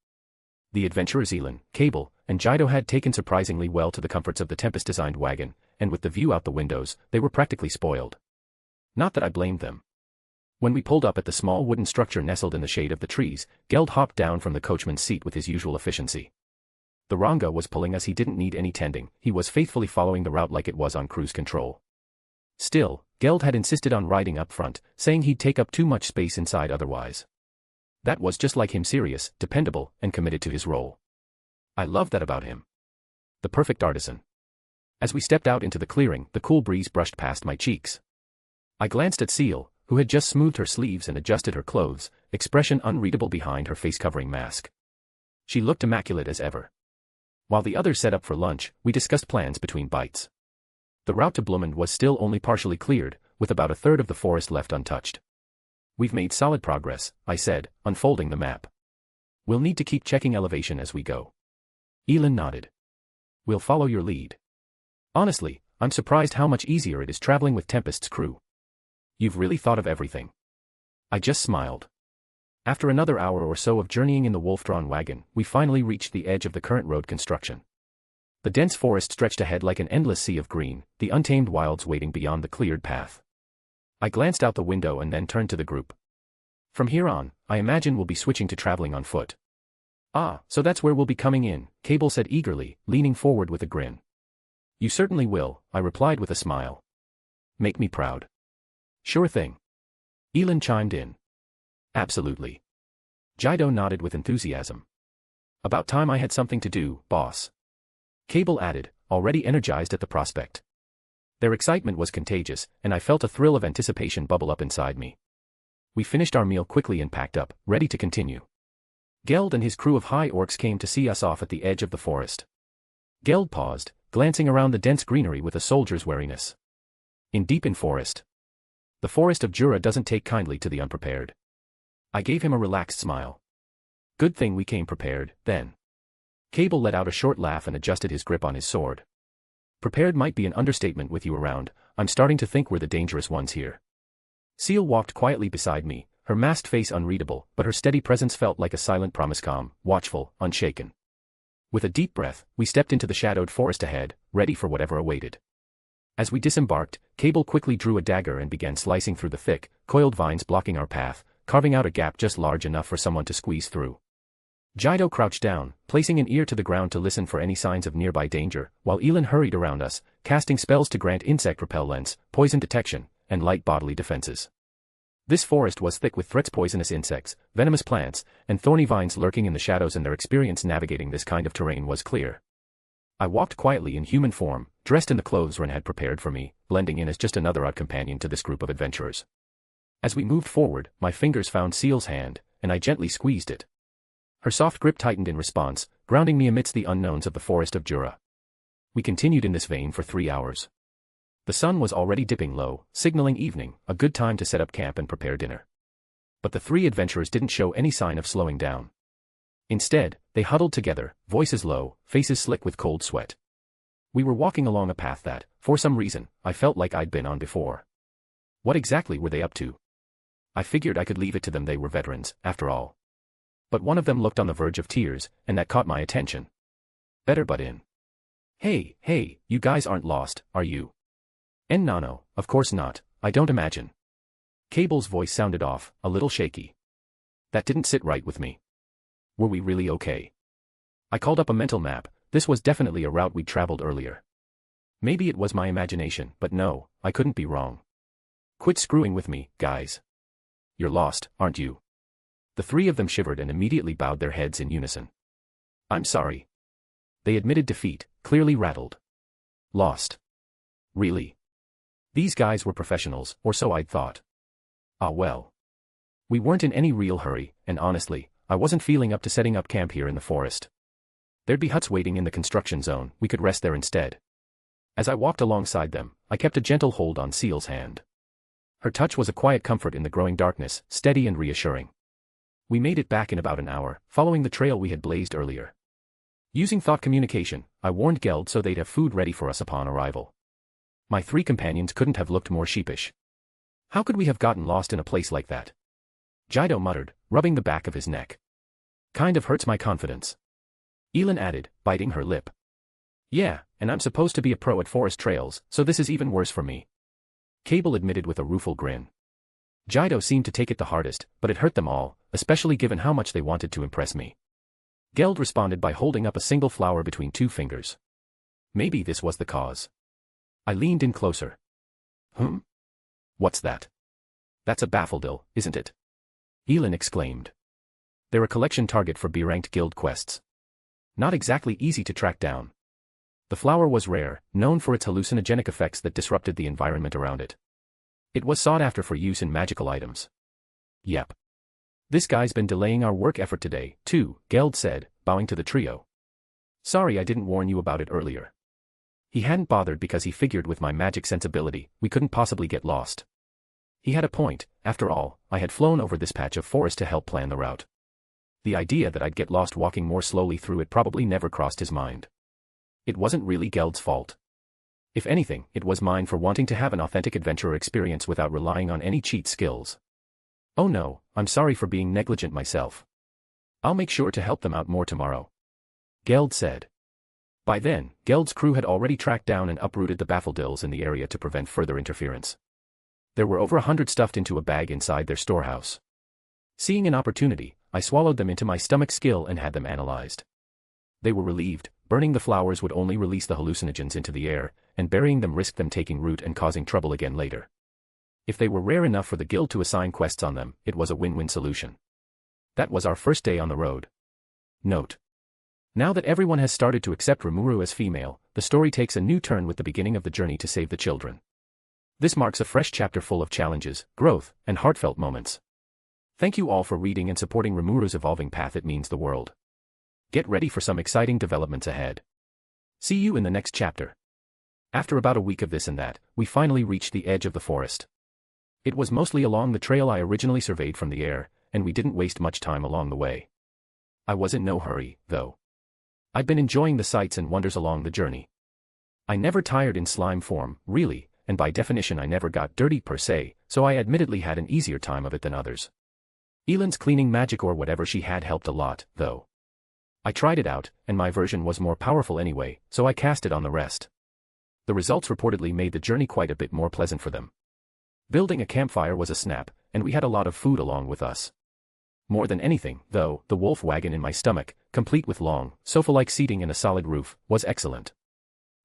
S3: The adventurers Elin, Cable, and Jido had taken surprisingly well to the comforts of the Tempest-designed wagon, and with the view out the windows, they were practically spoiled. Not that I blamed them. When we pulled up at the small wooden structure nestled in the shade of the trees, Geld hopped down from the coachman's seat with his usual efficiency. The Ranga was pulling as he didn't need any tending, he was faithfully following the route like it was on cruise control. Still, Geld had insisted on riding up front, saying he'd take up too much space inside otherwise. That was just like him, serious, dependable, and committed to his role. I loved that about him. The perfect artisan. As we stepped out into the clearing, the cool breeze brushed past my cheeks. I glanced at Ciel, who had just smoothed her sleeves and adjusted her clothes, expression unreadable behind her face-covering mask. She looked immaculate as ever. While the others set up for lunch, we discussed plans between bites. The route to Blumend was still only partially cleared, with about a third of the forest left untouched. We've made solid progress, I said, unfolding the map. We'll need to keep checking elevation as we go. Elin nodded. We'll follow your lead. Honestly, I'm surprised how much easier it is traveling with Tempest's crew. You've really thought of everything. I just smiled. After another hour or so of journeying in the wolf-drawn wagon, we finally reached the edge of the current road construction. The dense forest stretched ahead like an endless sea of green, the untamed wilds waiting beyond the cleared path. I glanced out the window and then turned to the group. From here on, I imagine we'll be switching to traveling on foot. Ah, so that's where we'll be coming in, Cable said eagerly, leaning forward with a grin. You certainly will, I replied with a smile. Make me proud. Sure thing. Elin chimed in. Absolutely. Jido nodded with enthusiasm. About time I had something to do, boss. Cable added, already energized at the prospect. Their excitement was contagious, and I felt a thrill of anticipation bubble up inside me. We finished our meal quickly and packed up, ready to continue. Geld and his crew of high orcs came to see us off at the edge of the forest. Geld paused, glancing around the dense greenery with a soldier's wariness. In forest. The forest of Jura doesn't take kindly to the unprepared. I gave him a relaxed smile. Good thing we came prepared, then. Cable let out a short laugh and adjusted his grip on his sword. Prepared might be an understatement with you around, I'm starting to think we're the dangerous ones here. Ciel walked quietly beside me, her masked face unreadable, but her steady presence felt like a silent promise, calm, watchful, unshaken. With a deep breath, we stepped into the shadowed forest ahead, ready for whatever awaited. As we disembarked, Cable quickly drew a dagger and began slicing through the thick, coiled vines blocking our path, carving out a gap just large enough for someone to squeeze through. Jido crouched down, placing an ear to the ground to listen for any signs of nearby danger, while Elin hurried around us, casting spells to grant insect repellents, poison detection, and light bodily defenses. This forest was thick with threats: poisonous insects, venomous plants, and thorny vines lurking in the shadows, and their experience navigating this kind of terrain was clear. I walked quietly in human form, dressed in the clothes Ren had prepared for me, blending in as just another odd companion to this group of adventurers. As we moved forward, my fingers found Ciel's hand, and I gently squeezed it. Her soft grip tightened in response, grounding me amidst the unknowns of the forest of Jura. We continued in this vein for 3 hours. The sun was already dipping low, signaling evening, a good time to set up camp and prepare dinner. But the 3 adventurers didn't show any sign of slowing down. Instead, they huddled together, voices low, faces slick with cold sweat. We were walking along a path that, for some reason, I felt like I'd been on before. What exactly were they up to? I figured I could leave it to them, they were veterans, after all. But one of them looked on the verge of tears, and that caught my attention. Better butt in. Hey, you guys aren't lost, are you? No, of course not, I don't imagine. Cable's voice sounded off, a little shaky. That didn't sit right with me. Were we really okay? I called up a mental map. This was definitely a route we'd traveled earlier. Maybe it was my imagination, but no, I couldn't be wrong. Quit screwing with me, guys. You're lost, aren't you? The 3 of them shivered and immediately bowed their heads in unison. I'm sorry. They admitted defeat, clearly rattled. Lost. Really? These guys were professionals, or so I'd thought. Ah well. We weren't in any real hurry, and honestly, I wasn't feeling up to setting up camp here in the forest. There'd be huts waiting in the construction zone, we could rest there instead. As I walked alongside them, I kept a gentle hold on Ciel's hand. Her touch was a quiet comfort in the growing darkness, steady and reassuring. We made it back in about an hour, following the trail we had blazed earlier. Using thought communication, I warned Geld so they'd have food ready for us upon arrival. My 3 companions couldn't have looked more sheepish. How could we have gotten lost in a place like that? Jido muttered, rubbing the back of his neck. Kind of hurts my confidence. Elin added, biting her lip. Yeah, and I'm supposed to be a pro at forest trails, so this is even worse for me. Cable admitted with a rueful grin. Jido seemed to take it the hardest, but it hurt them all, especially given how much they wanted to impress me. Geld responded by holding up a single flower between 2 fingers. Maybe this was the cause. I leaned in closer. What's that? That's a baffledil, isn't it? Elin exclaimed. They're a collection target for B-ranked guild quests. Not exactly easy to track down. The flower was rare, known for its hallucinogenic effects that disrupted the environment around it. It was sought after for use in magical items. Yep. This guy's been delaying our work effort today, too, Geld said, bowing to the trio. Sorry I didn't warn you about it earlier. He hadn't bothered because he figured with my magic sensibility, we couldn't possibly get lost. He had a point, after all, I had flown over this patch of forest to help plan the route. The idea that I'd get lost walking more slowly through it probably never crossed his mind. It wasn't really Geld's fault. If anything, it was mine for wanting to have an authentic adventurer experience without relying on any cheat skills. Oh no, I'm sorry for being negligent myself. I'll make sure to help them out more tomorrow. Geld said. By then, Geld's crew had already tracked down and uprooted the baffledills in the area to prevent further interference. There were over 100 stuffed into a bag inside their storehouse. Seeing an opportunity, I swallowed them into my stomach skill and had them analyzed. They were relieved. Burning the flowers would only release the hallucinogens into the air, and burying them risked them taking root and causing trouble again later. If they were rare enough for the guild to assign quests on them, it was a win-win solution. That was our first day on the road. Note. Now that everyone has started to accept Rimuru as female, the story takes a new turn with the beginning of the journey to save the children. This marks a fresh chapter full of challenges, growth, and heartfelt moments. Thank you all for reading and supporting Rimuru's evolving path. It means the world. Get ready for some exciting developments ahead. See you in the next chapter. After about a week of this and that, we finally reached the edge of the forest. It was mostly along the trail I originally surveyed from the air, and we didn't waste much time along the way. I was in no hurry, though. I'd been enjoying the sights and wonders along the journey. I never tired in slime form, really, and by definition I never got dirty per se, so I admittedly had an easier time of it than others. Elin's cleaning magic or whatever she had helped a lot, though. I tried it out, and my version was more powerful anyway, so I cast it on the rest. The results reportedly made the journey quite a bit more pleasant for them. Building a campfire was a snap, and we had a lot of food along with us. More than anything, though, the wolf wagon in my stomach, complete with long, sofa-like seating and a solid roof, was excellent.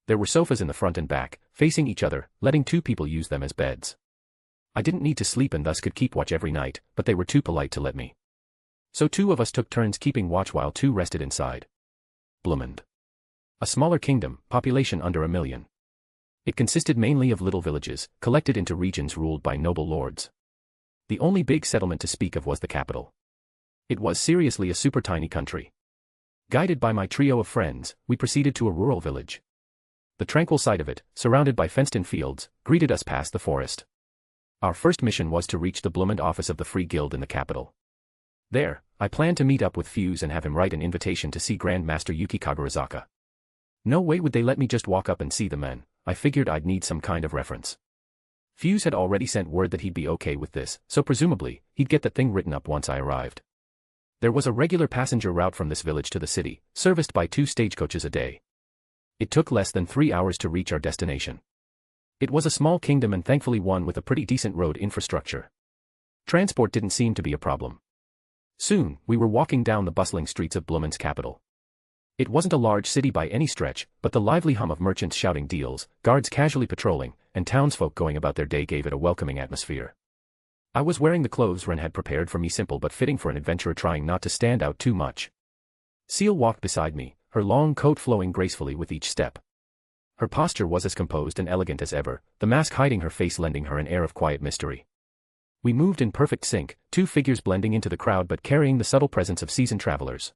S3: There were sofas in the front and back, facing each other, letting 2 people use them as beds. I didn't need to sleep and thus could keep watch every night, but they were too polite to let me. So 2 of us took turns keeping watch while 2 rested inside. Blumend. A smaller kingdom, population under 1 million. It consisted mainly of little villages, collected into regions ruled by noble lords. The only big settlement to speak of was the capital. It was seriously a super tiny country. Guided by my trio of friends, we proceeded to a rural village. The tranquil sight of it, surrounded by fenced-in fields, greeted us past the forest. Our first mission was to reach the Blumend office of the Free Guild in the capital. There, I planned to meet up with Fuse and have him write an invitation to see Grand Master Yuki Kagurazaka. No way would they let me just walk up and see the men. I figured I'd need some kind of reference. Fuse had already sent word that he'd be okay with this, so presumably, he'd get the thing written up once I arrived. There was a regular passenger route from this village to the city, serviced by 2 stagecoaches a day. It took less than 3 hours to reach our destination. It was a small kingdom and thankfully one with a pretty decent road infrastructure. Transport didn't seem to be a problem. Soon, we were walking down the bustling streets of Blumend's capital. It wasn't a large city by any stretch, but the lively hum of merchants shouting deals, guards casually patrolling, and townsfolk going about their day gave it a welcoming atmosphere. I was wearing the clothes Ren had prepared for me, simple but fitting for an adventurer trying not to stand out too much. Ciel walked beside me, her long coat flowing gracefully with each step. Her posture was as composed and elegant as ever, the mask hiding her face lending her an air of quiet mystery. We moved in perfect sync, 2 figures blending into the crowd but carrying the subtle presence of seasoned travelers.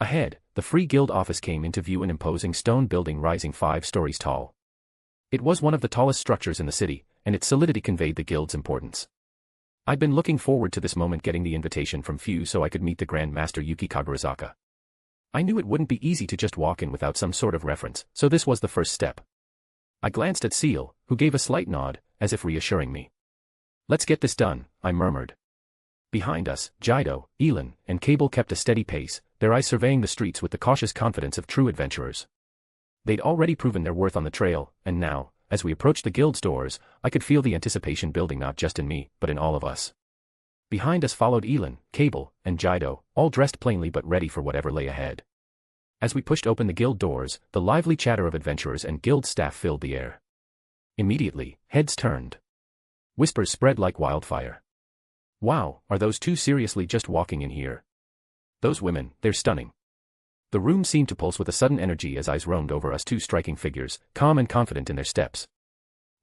S3: Ahead, the Free Guild office came into view, an imposing stone building rising 5 stories tall. It was one of the tallest structures in the city, and its solidity conveyed the guild's importance. I'd been looking forward to this moment, getting the invitation from Fuse so I could meet the Grand Master Yuki Kagurazaka. I knew it wouldn't be easy to just walk in without some sort of reference, so this was the first step. I glanced at Ciel, who gave a slight nod, as if reassuring me. "Let's get this done," I murmured. Behind us, Jido, Elin, and Cable kept a steady pace, their eyes surveying the streets with the cautious confidence of true adventurers. They'd already proven their worth on the trail, and now, as we approached the guild's doors, I could feel the anticipation building not just in me, but in all of us. Behind us followed Elin, Cable, and Jido, all dressed plainly but ready for whatever lay ahead. As we pushed open the guild doors, the lively chatter of adventurers and guild staff filled the air. Immediately, heads turned. Whispers spread like wildfire. "Wow, are those 2 seriously just walking in here? Those women, they're stunning." The room seemed to pulse with a sudden energy as eyes roamed over us, 2 striking figures, calm and confident in their steps.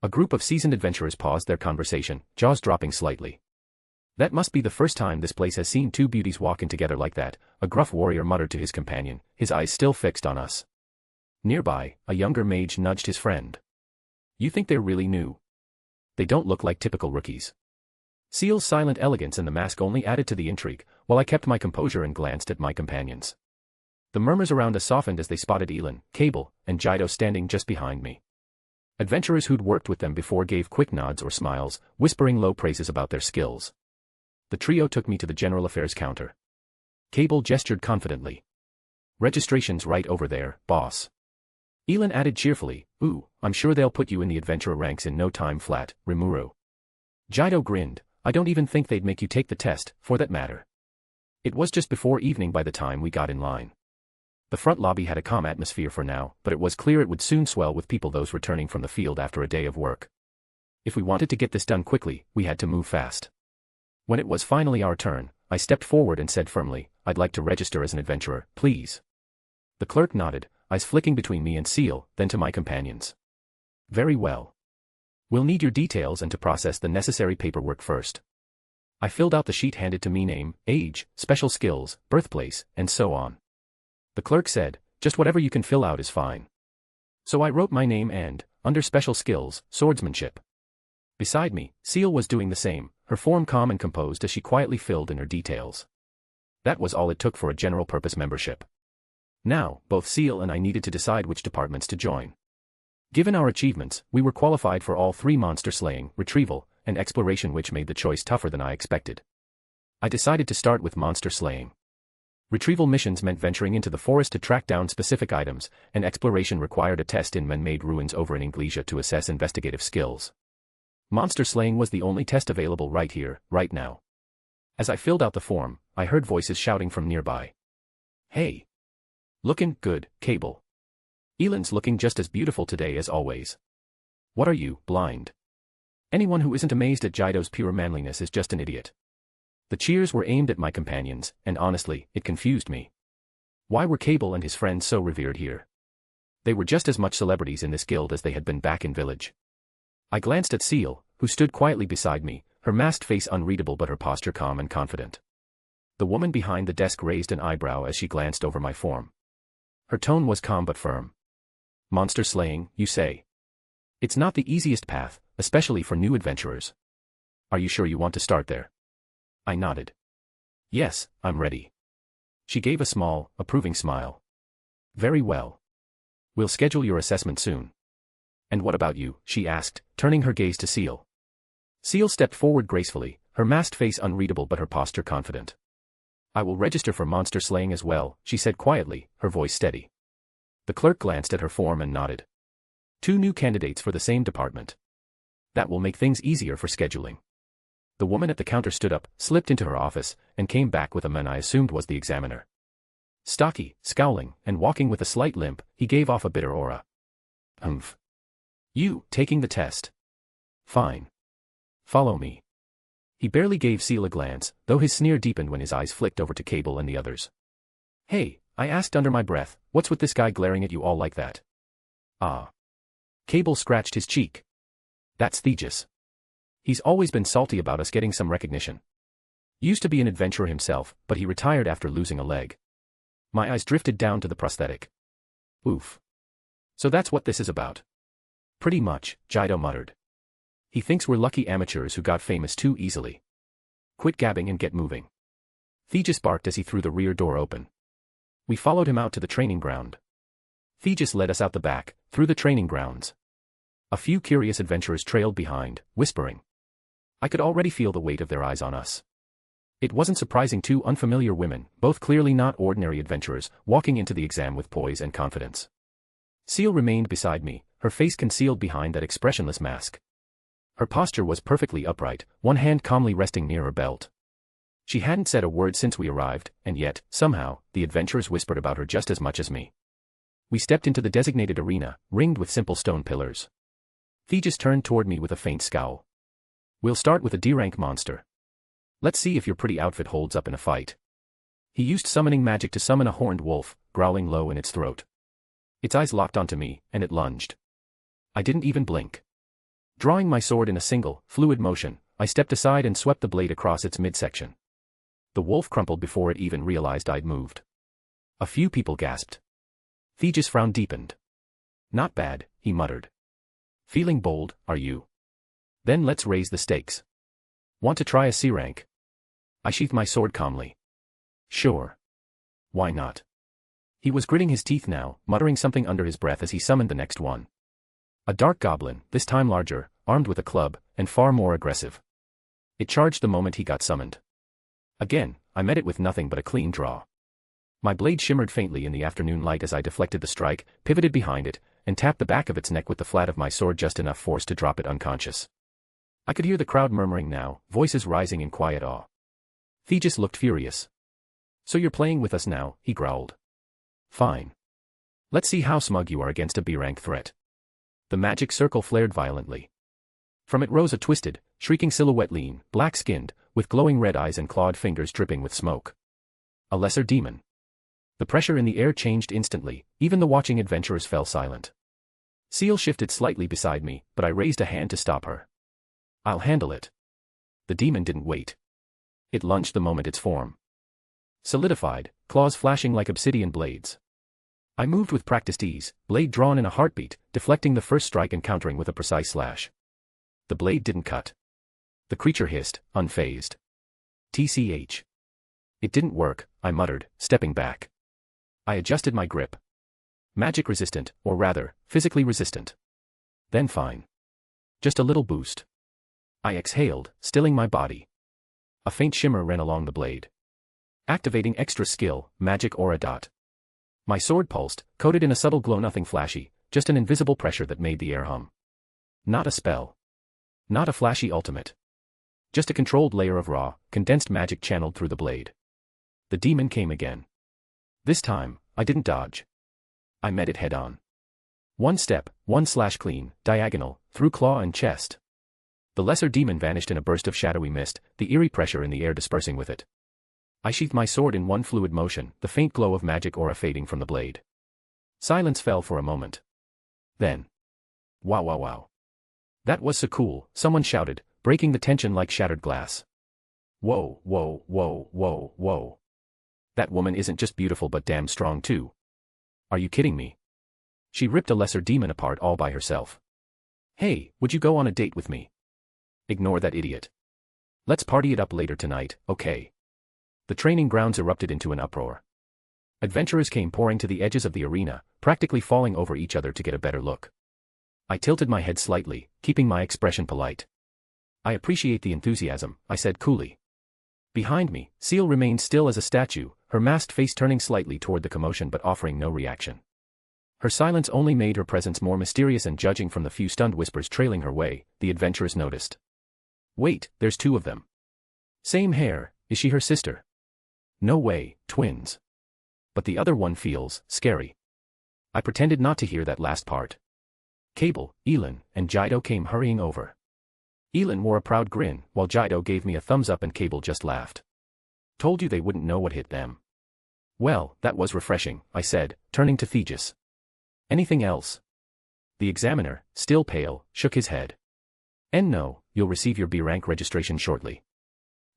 S3: A group of seasoned adventurers paused their conversation, jaws dropping slightly. "That must be the first time this place has seen 2 beauties walk in together like that," a gruff warrior muttered to his companion, his eyes still fixed on us. Nearby, a younger mage nudged his friend. "You think they're really new? They don't look like typical rookies." Ciel's silent elegance and the mask only added to the intrigue, while I kept my composure and glanced at my companions. The murmurs around us softened as they spotted Elin, Cable, and Jido standing just behind me. Adventurers who'd worked with them before gave quick nods or smiles, whispering low praises about their skills. The trio took me to the general affairs counter. Cable gestured confidently. "Registration's right over there, boss." Elin added cheerfully, "Ooh, I'm sure they'll put you in the adventurer ranks in no time flat, Rimuru." Jido grinned, "I don't even think they'd make you take the test, for that matter." It was just before evening by the time we got in line. The front lobby had a calm atmosphere for now, but it was clear it would soon swell with people, those returning from the field after a day of work. If we wanted to get this done quickly, we had to move fast. When it was finally our turn, I stepped forward and said firmly, "I'd like to register as an adventurer, please." The clerk nodded, eyes flicking between me and Ciel, then to my companions. "Very well. We'll need your details and to process the necessary paperwork first." I filled out the sheet handed to me: name, age, special skills, birthplace, and so on. The clerk said, "Just whatever you can fill out is fine." So I wrote my name and, under special skills, swordsmanship. Beside me, Ciel was doing the same, her form calm and composed as she quietly filled in her details. That was all it took for a general-purpose membership. Now, both Ciel and I needed to decide which departments to join. Given our achievements, we were qualified for all 3 monster slaying, retrieval, and exploration, which made the choice tougher than I expected. I decided to start with monster slaying. Retrieval missions meant venturing into the forest to track down specific items, and exploration required a test in man-made ruins over in Inglesia to assess investigative skills. Monster slaying was the only test available right here, right now. As I filled out the form, I heard voices shouting from nearby. "Hey! Lookin' good, Cable. Elin's looking just as beautiful today as always. What are you, blind?" Anyone who isn't amazed at Jido's pure manliness is just an idiot. The cheers were aimed at my companions, and honestly, it confused me. Why were Cable and his friends so revered here? They were just as much celebrities in this guild as they had been back in village. I glanced at Ciel, who stood quietly beside me, her masked face unreadable but her posture calm and confident. The woman behind the desk raised an eyebrow as she glanced over my form. Her tone was calm but firm. Monster slaying, you say? It's not the easiest path, especially for new adventurers. Are you sure you want to start there? I nodded. Yes, I'm ready. She gave a small, approving smile. Very well. We'll schedule your assessment soon. And what about you? She asked, turning her gaze to Ciel. Ciel stepped forward gracefully, her masked face unreadable but her posture confident. I will register for monster slaying as well, she said quietly, her voice steady. The clerk glanced at her form and nodded. 2 new candidates for the same department. That will make things easier for scheduling. The woman at the counter stood up, slipped into her office, and came back with a man I assumed was the examiner. Stocky, scowling, and walking with a slight limp, he gave off a bitter aura. Humph. You, taking the test. Fine. Follow me. He barely gave Ciel a glance, though his sneer deepened when his eyes flicked over to Cable and the others. Hey, I asked under my breath, what's with this guy glaring at you all like that? Ah. Cable scratched his cheek. That's Thegus. He's always been salty about us getting some recognition. Used to be an adventurer himself, but he retired after losing a leg. My eyes drifted down to the prosthetic. Oof. So that's what this is about. Pretty much, Jido muttered. He thinks we're lucky amateurs who got famous too easily. Quit gabbing and get moving. Thegus barked as he threw the rear door open. We followed him out to the training ground. Thegus led us out the back, through the training grounds. A few curious adventurers trailed behind, whispering. I could already feel the weight of their eyes on us. It wasn't surprising 2 unfamiliar women, both clearly not ordinary adventurers, walking into the exam with poise and confidence. Ciel remained beside me, her face concealed behind that expressionless mask. Her posture was perfectly upright, one hand calmly resting near her belt. She hadn't said a word since we arrived, and yet, somehow, the adventurers whispered about her just as much as me. We stepped into the designated arena, ringed with simple stone pillars. Thegus turned toward me with a faint scowl. We'll start with a D-rank monster. Let's see if your pretty outfit holds up in a fight. He used summoning magic to summon a horned wolf, growling low in its throat. Its eyes locked onto me, and it lunged. I didn't even blink. Drawing my sword in a single, fluid motion, I stepped aside and swept the blade across its midsection. The wolf crumpled before it even realized I'd moved. A few people gasped. Thegus' frown deepened. Not bad, he muttered. Feeling bold, are you? Then let's raise the stakes. Want to try a C rank? I sheathed my sword calmly. Sure. Why not? He was gritting his teeth now, muttering something under his breath as he summoned the next one. A dark goblin, this time larger, armed with a club, and far more aggressive. It charged the moment he got summoned. Again, I met it with nothing but a clean draw. My blade shimmered faintly in the afternoon light as I deflected the strike, pivoted behind it, and tapped the back of its neck with the flat of my sword just enough force to drop it unconscious. I could hear the crowd murmuring now, voices rising in quiet awe. Thegus looked furious. So you're playing with us now, he growled. Fine. Let's see how smug you are against a B-rank threat. The magic circle flared violently. From it rose a twisted, shrieking silhouette lean, black-skinned, with glowing red eyes and clawed fingers dripping with smoke. A lesser demon. The pressure in the air changed instantly, even the watching adventurers fell silent. Ciel shifted slightly beside me, but I raised a hand to stop her. I'll handle it. The demon didn't wait. It lunged the moment its form solidified, claws flashing like obsidian blades. I moved with practiced ease, blade drawn in a heartbeat, deflecting the first strike and countering with a precise slash. The blade didn't cut. The creature hissed, unfazed. TCH. It didn't work, I muttered, stepping back. I adjusted my grip. Magic resistant, or rather, physically resistant. Then fine. Just a little boost. I exhaled, stilling my body. A faint shimmer ran along the blade. Activating extra skill, magic aura dot. My sword pulsed, coated in a subtle glow, nothing flashy, just an invisible pressure that made the air hum. Not a spell. Not a flashy ultimate. Just a controlled layer of raw, condensed magic channeled through the blade. The demon came again. This time, I didn't dodge. I met it head-on. One step, one slash clean, diagonal, through claw and chest. The lesser demon vanished in a burst of shadowy mist, the eerie pressure in the air dispersing with it. I sheathed my sword in one fluid motion, the faint glow of magic aura fading from the blade. Silence fell for a moment. Then. Wow wow wow. That was so cool, someone shouted, breaking the tension like shattered glass. Whoa, whoa, whoa, whoa, whoa. That woman isn't just beautiful but damn strong too. Are you kidding me? She ripped a lesser demon apart all by herself. Hey, would you go on a date with me? Ignore that idiot. Let's party it up later tonight, okay? The training grounds erupted into an uproar. Adventurers came pouring to the edges of the arena, practically falling over each other to get a better look. I tilted my head slightly, keeping my expression polite. I appreciate the enthusiasm, I said coolly. Behind me, Ciel remained still as a statue, her masked face turning slightly toward the commotion but offering no reaction. Her silence only made her presence more mysterious, and judging from the few stunned whispers trailing her way, the adventurers noticed. Wait, there's two of them. Same hair, is she her sister? No way, twins. But the other one feels scary. I pretended not to hear that last part. Cable, Elin, and Jido came hurrying over. Elin wore a proud grin, while Jido gave me a thumbs up and Cable just laughed. Told you they wouldn't know what hit them. Well, that was refreshing, I said, turning to Thegus. Anything else? The examiner, still pale, shook his head. No, you'll receive your B rank registration shortly.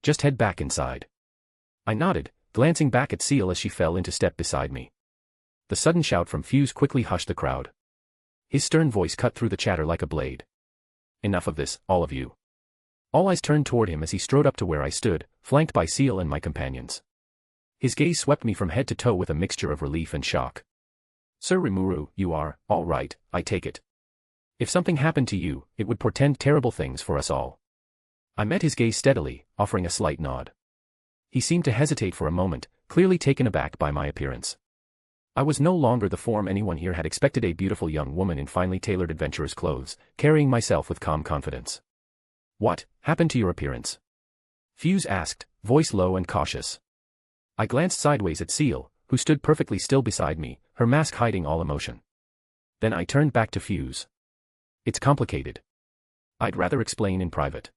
S3: Just head back inside. I nodded, glancing back at Ciel as she fell into step beside me. The sudden shout from Fuse quickly hushed the crowd. His stern voice cut through the chatter like a blade. Enough of this, all of you. All eyes turned toward him as he strode up to where I stood, flanked by Ciel and my companions. His gaze swept me from head to toe with a mixture of relief and shock. Sir Rimuru, you are, all right, I take it. If something happened to you, it would portend terrible things for us all. I met his gaze steadily, offering a slight nod. He seemed to hesitate for a moment, clearly taken aback by my appearance. I was no longer the form anyone here had expected, a beautiful young woman in finely tailored adventurer's clothes, carrying myself with calm confidence. What happened to your appearance? Fuse asked, voice low and cautious. I glanced sideways at Ciel, who stood perfectly still beside me, her mask hiding all emotion. Then I turned back to Fuse. It's complicated. I'd rather explain in private.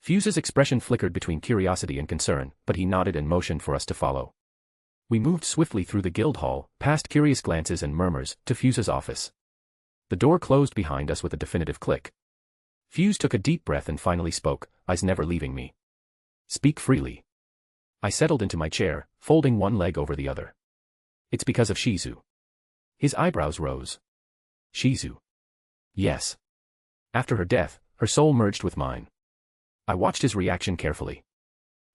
S3: Fuse's expression flickered between curiosity and concern, but he nodded and motioned for us to follow. We moved swiftly through the guild hall, past curious glances and murmurs, to Fuse's office. The door closed behind us with a definitive click. Fuse took a deep breath and finally spoke, eyes never leaving me. Speak freely. I settled into my chair, folding one leg over the other. It's because of Shizu. His eyebrows rose. Shizu. Yes. After her death, her soul merged with mine. I watched his reaction carefully.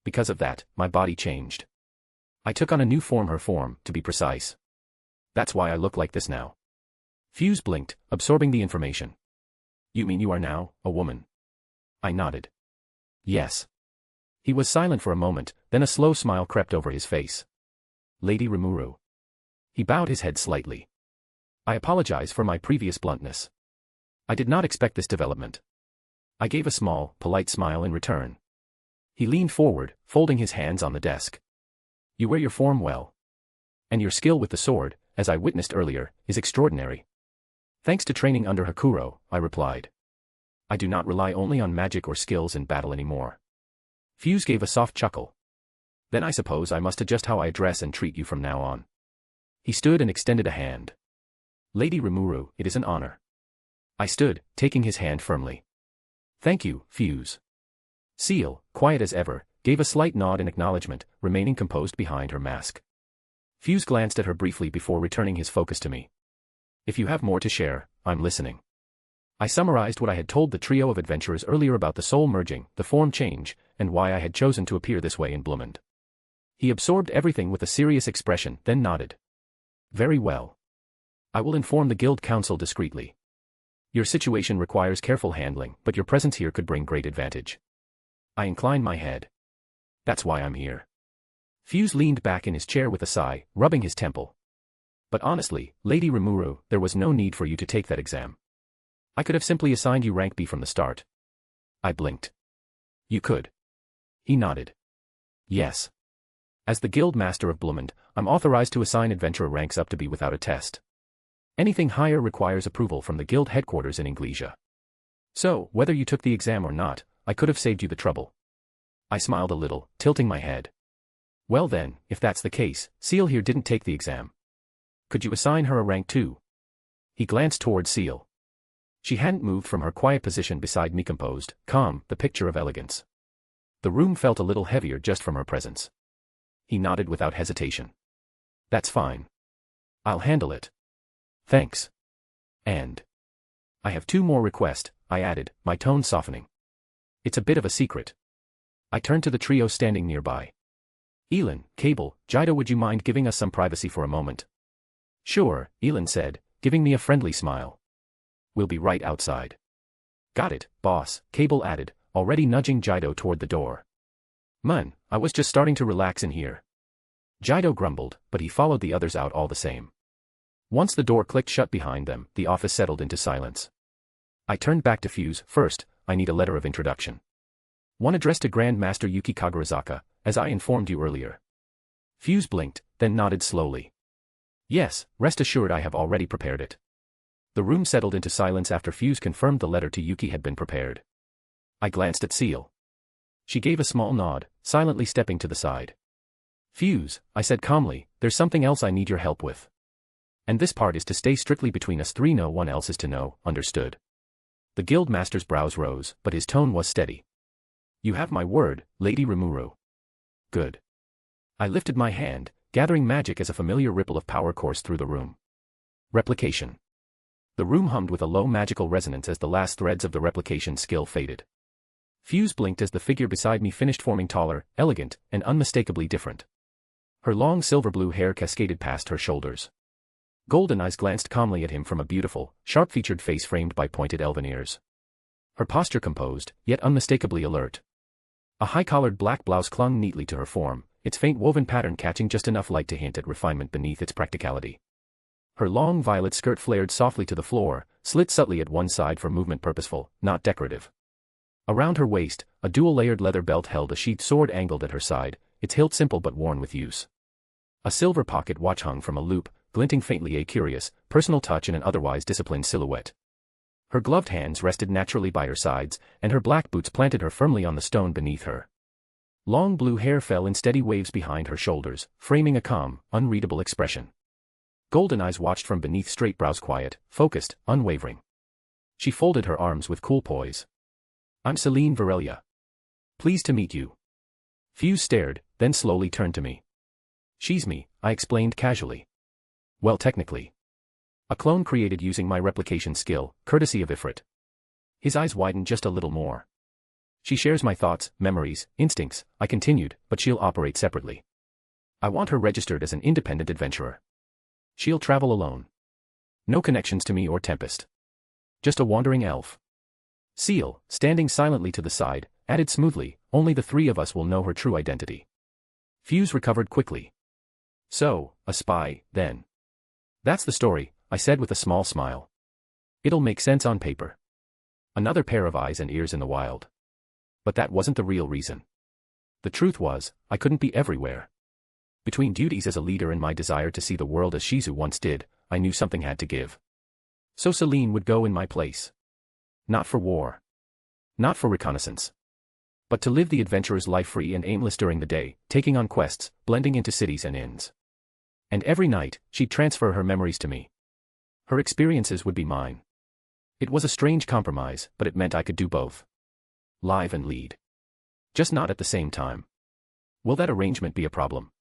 S3: Because of that, my body changed. I took on a new form, her form, to be precise. That's why I look like this now. Fuse blinked, absorbing the information. You mean you are now a woman? I nodded. Yes. He was silent for a moment, then a slow smile crept over his face. Lady Rimuru. He bowed his head slightly. I apologize for my previous bluntness. I did not expect this development. I gave a small, polite smile in return. He leaned forward, folding his hands on the desk. You wear your form well. And your skill with the sword, as I witnessed earlier, is extraordinary. Thanks to training under Hakuro, I replied. I do not rely only on magic or skills in battle anymore. Fuse gave a soft chuckle. Then I suppose I must adjust how I address and treat you from now on. He stood and extended a hand. Lady Rimuru, it is an honor. I stood, taking his hand firmly. Thank you, Fuse. Ciel, quiet as ever, gave a slight nod in acknowledgement, remaining composed behind her mask. Fuse glanced at her briefly before returning his focus to me. If you have more to share, I'm listening. I summarized what I had told the trio of adventurers earlier about the soul merging, the form change, and why I had chosen to appear this way in Blumund. He absorbed everything with a serious expression, then nodded. Very well. I will inform the guild council discreetly. Your situation requires careful handling, but your presence here could bring great advantage. I inclined my head. That's why I'm here. Fuse leaned back in his chair with a sigh, rubbing his temple. But honestly, Lady Rimuru, there was no need for you to take that exam. I could have simply assigned you rank B from the start. I blinked. You could. He nodded. Yes. As the guild master of Blumund, I'm authorized to assign adventurer ranks up to B without a test. Anything higher requires approval from the guild headquarters in Inglesia. So, whether you took the exam or not, I could have saved you the trouble. I smiled a little, tilting my head. Well then, if that's the case, Ciel here didn't take the exam. Could you assign her a rank too? He glanced toward Ciel. She hadn't moved from her quiet position beside me, composed, calm, the picture of elegance. The room felt a little heavier just from her presence. He nodded without hesitation. That's fine. I'll handle it. Thanks. And I have two more requests, I added, my tone softening. It's a bit of a secret. I turned to the trio standing nearby. Elin, Cable, Jido, would you mind giving us some privacy for a moment? Sure, Elin said, giving me a friendly smile. We'll be right outside. Got it, boss, Cable added, already nudging Jido toward the door. Man, I was just starting to relax in here. Jido grumbled, but he followed the others out all the same. Once the door clicked shut behind them, the office settled into silence. I turned back to Fuse. First, I need a letter of introduction. One addressed to Grand Master Yuki Kagarazaka, as I informed you earlier. Fuse blinked, then nodded slowly. Yes, rest assured I have already prepared it. The room settled into silence after Fuse confirmed the letter to Yuki had been prepared. I glanced at Ciel. She gave a small nod, silently stepping to the side. Fuse, I said calmly, there's something else I need your help with. And this part is to stay strictly between us three, no one else is to know, understood? The guild master's brows rose, but his tone was steady. You have my word, Lady Rimuru. Good. I lifted my hand, gathering magic as a familiar ripple of power coursed through the room. Replication. The room hummed with a low magical resonance as the last threads of the replication skill faded. Fuse blinked as the figure beside me finished forming taller, elegant, and unmistakably different. Her long silver-blue hair cascaded past her shoulders. Golden eyes glanced calmly at him from a beautiful, sharp-featured face framed by pointed elven ears. Her posture composed, yet unmistakably alert. A high-collared black blouse clung neatly to her form, its faint woven pattern catching just enough light to hint at refinement beneath its practicality. Her long violet skirt flared softly to the floor, slit subtly at one side for movement, purposeful, not decorative. Around her waist, a dual-layered leather belt held a sheathed sword angled at her side, its hilt simple but worn with use. A silver pocket watch hung from a loop, glinting faintly, a curious, personal touch in an otherwise disciplined silhouette. Her gloved hands rested naturally by her sides, and her black boots planted her firmly on the stone beneath her. Long blue hair fell in steady waves behind her shoulders, framing a calm, unreadable expression. Golden eyes watched from beneath straight brows, quiet, focused, unwavering. She folded her arms with cool poise. I'm Celine Varelia. Pleased to meet you. Fuse stared, then slowly turned to me. She's me, I explained casually. Well, technically. A clone created using my replication skill, courtesy of Ifrit. His eyes widened just a little more. She shares my thoughts, memories, instincts, I continued, but she'll operate separately. I want her registered as an independent adventurer. She'll travel alone. No connections to me or Tempest. Just a wandering elf. Ciel, standing silently to the side, added smoothly, only the three of us will know her true identity. Fuse recovered quickly. So, a spy, then. That's the story, I said with a small smile. It'll make sense on paper. Another pair of eyes and ears in the wild. But that wasn't the real reason. The truth was, I couldn't be everywhere. Between duties as a leader and my desire to see the world as Shizu once did, I knew something had to give. So Celine would go in my place. Not for war. Not for reconnaissance. But to live the adventurer's life free and aimless during the day, taking on quests, blending into cities and inns. And every night, she'd transfer her memories to me. Her experiences would be mine. It was a strange compromise, but it meant I could do both. Live and lead. Just not at the same time. Will that arrangement be a problem?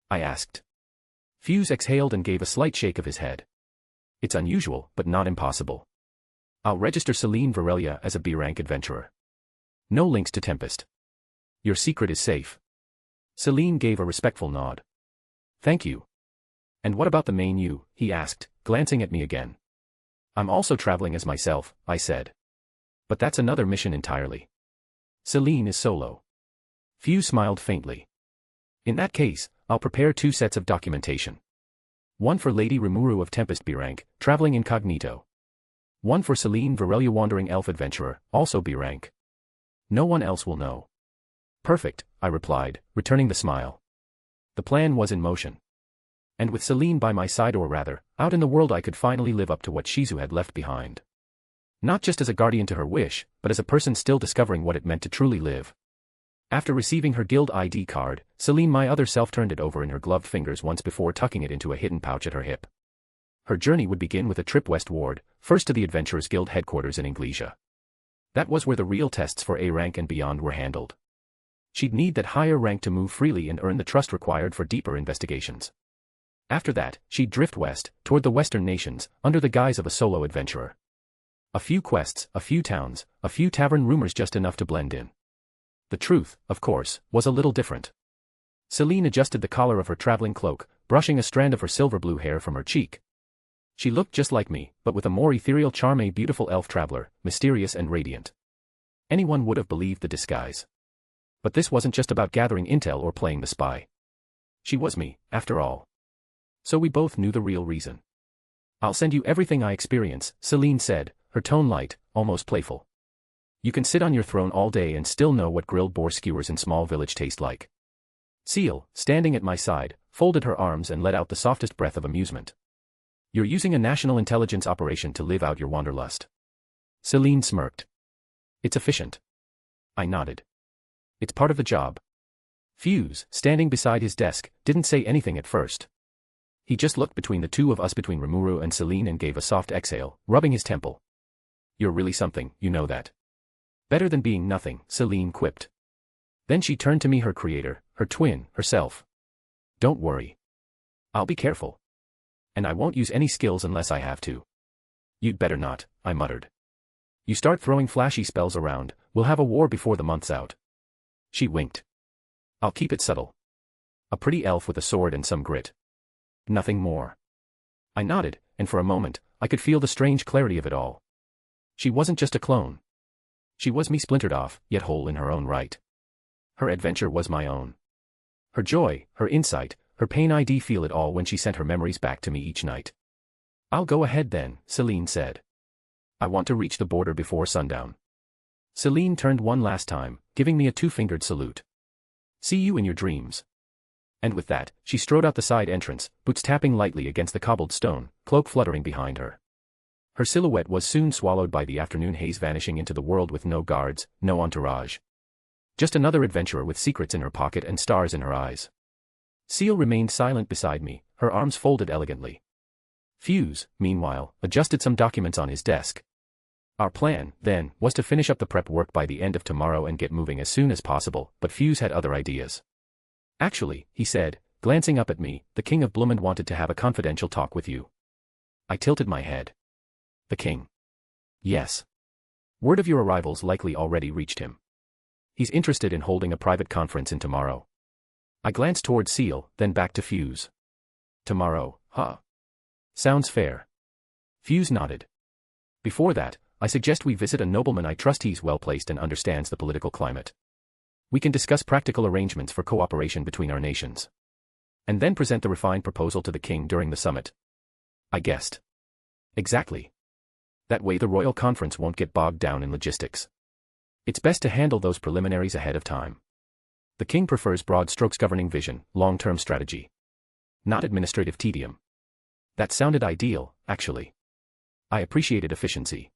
S3: I asked. Fuse exhaled and gave a slight shake of his head. It's unusual, but not impossible. I'll register Celine Varelia as a B-rank adventurer. No links to Tempest. Your secret is safe. Celine gave a respectful nod. Thank you. And what about the main you? He asked, glancing at me again. I'm also traveling as myself, I said. But that's another mission entirely. Celine is solo. Fuse smiled faintly. In that case, I'll prepare 2 sets of documentation. One for Lady Rimuru of Tempest B-rank, traveling incognito. One for Celine Varelia, wandering elf adventurer, also B-rank. No one else will know. Perfect, I replied, returning the smile. The plan was in motion. And with Celine by my side, or rather, out in the world, I could finally live up to what Shizu had left behind. Not just as a guardian to her wish, but as a person still discovering what it meant to truly live. After receiving her guild ID card, Celine, my other self, turned it over in her gloved fingers once before tucking it into a hidden pouch at her hip. Her journey would begin with a trip westward, first to the Adventurers Guild headquarters in Inglesia. That was where the real tests for A rank and beyond were handled. She'd need that higher rank to move freely and earn the trust required for deeper investigations. After that, she'd drift west, toward the western nations, under the guise of a solo adventurer. A few quests, a few towns, a few tavern rumors, just enough to blend in. The truth, of course, was a little different. Celine adjusted the collar of her traveling cloak, brushing a strand of her silver blue hair from her cheek. She looked just like me, but with a more ethereal charm, a beautiful elf traveler, mysterious and radiant. Anyone would have believed the disguise. But this wasn't just about gathering intel or playing the spy. She was me, after all. So we both knew the real reason. "I'll send you everything I experience," Celine said, her tone light, almost playful. "You can sit on your throne all day and still know what grilled boar skewers in small village taste like." Ciel, standing at my side, folded her arms and let out the softest breath of amusement. "You're using a national intelligence operation to live out your wanderlust." Celine smirked. "It's efficient." I nodded. "It's part of the job." Fuse, standing beside his desk, didn't say anything at first. He just looked between the two of us, between Rimuru and Celine, and gave a soft exhale, rubbing his temple. "You're really something, you know that." "Better than being nothing," Celine quipped. Then she turned to me, her creator, her twin, herself. "Don't worry. I'll be careful. And I won't use any skills unless I have to." "You'd better not," I muttered. "You start throwing flashy spells around, we'll have a war before the month's out." She winked. "I'll keep it subtle. A pretty elf with a sword and some grit. Nothing more." I nodded, and for a moment, I could feel the strange clarity of it all. She wasn't just a clone. She was me, splintered off, yet whole in her own right. Her adventure was my own. Her joy, her insight, her pain, I'd feel it all when she sent her memories back to me each night. "I'll go ahead then," Celine said. "I want to reach the border before sundown." Celine turned one last time, giving me a two-fingered salute. "See you in your dreams." And with that, she strode out the side entrance, boots tapping lightly against the cobbled stone, cloak fluttering behind her. Her silhouette was soon swallowed by the afternoon haze, vanishing into the world with no guards, no entourage. Just another adventurer with secrets in her pocket and stars in her eyes. Ciel remained silent beside me, her arms folded elegantly. Fuse, meanwhile, adjusted some documents on his desk. Our plan, then, was to finish up the prep work by the end of tomorrow and get moving as soon as possible, but Fuse had other ideas. "Actually," he said, glancing up at me, "the King of Blumend wanted to have a confidential talk with you." I tilted my head. "The King?" "Yes. Word of your arrival's likely already reached him. He's interested in holding a private conference in tomorrow." I glanced toward Ciel, then back to Fuse. "Tomorrow, huh? Sounds fair." Fuse nodded. "Before that, I suggest we visit a nobleman I trust. He's well-placed and understands the political climate. We can discuss practical arrangements for cooperation between our nations. And then present the refined proposal to the king during the summit." I guessed. "Exactly. That way the royal conference won't get bogged down in logistics. It's best to handle those preliminaries ahead of time. The king prefers broad strokes, governing vision, long-term strategy. Not administrative tedium." That sounded ideal, actually. I appreciated efficiency.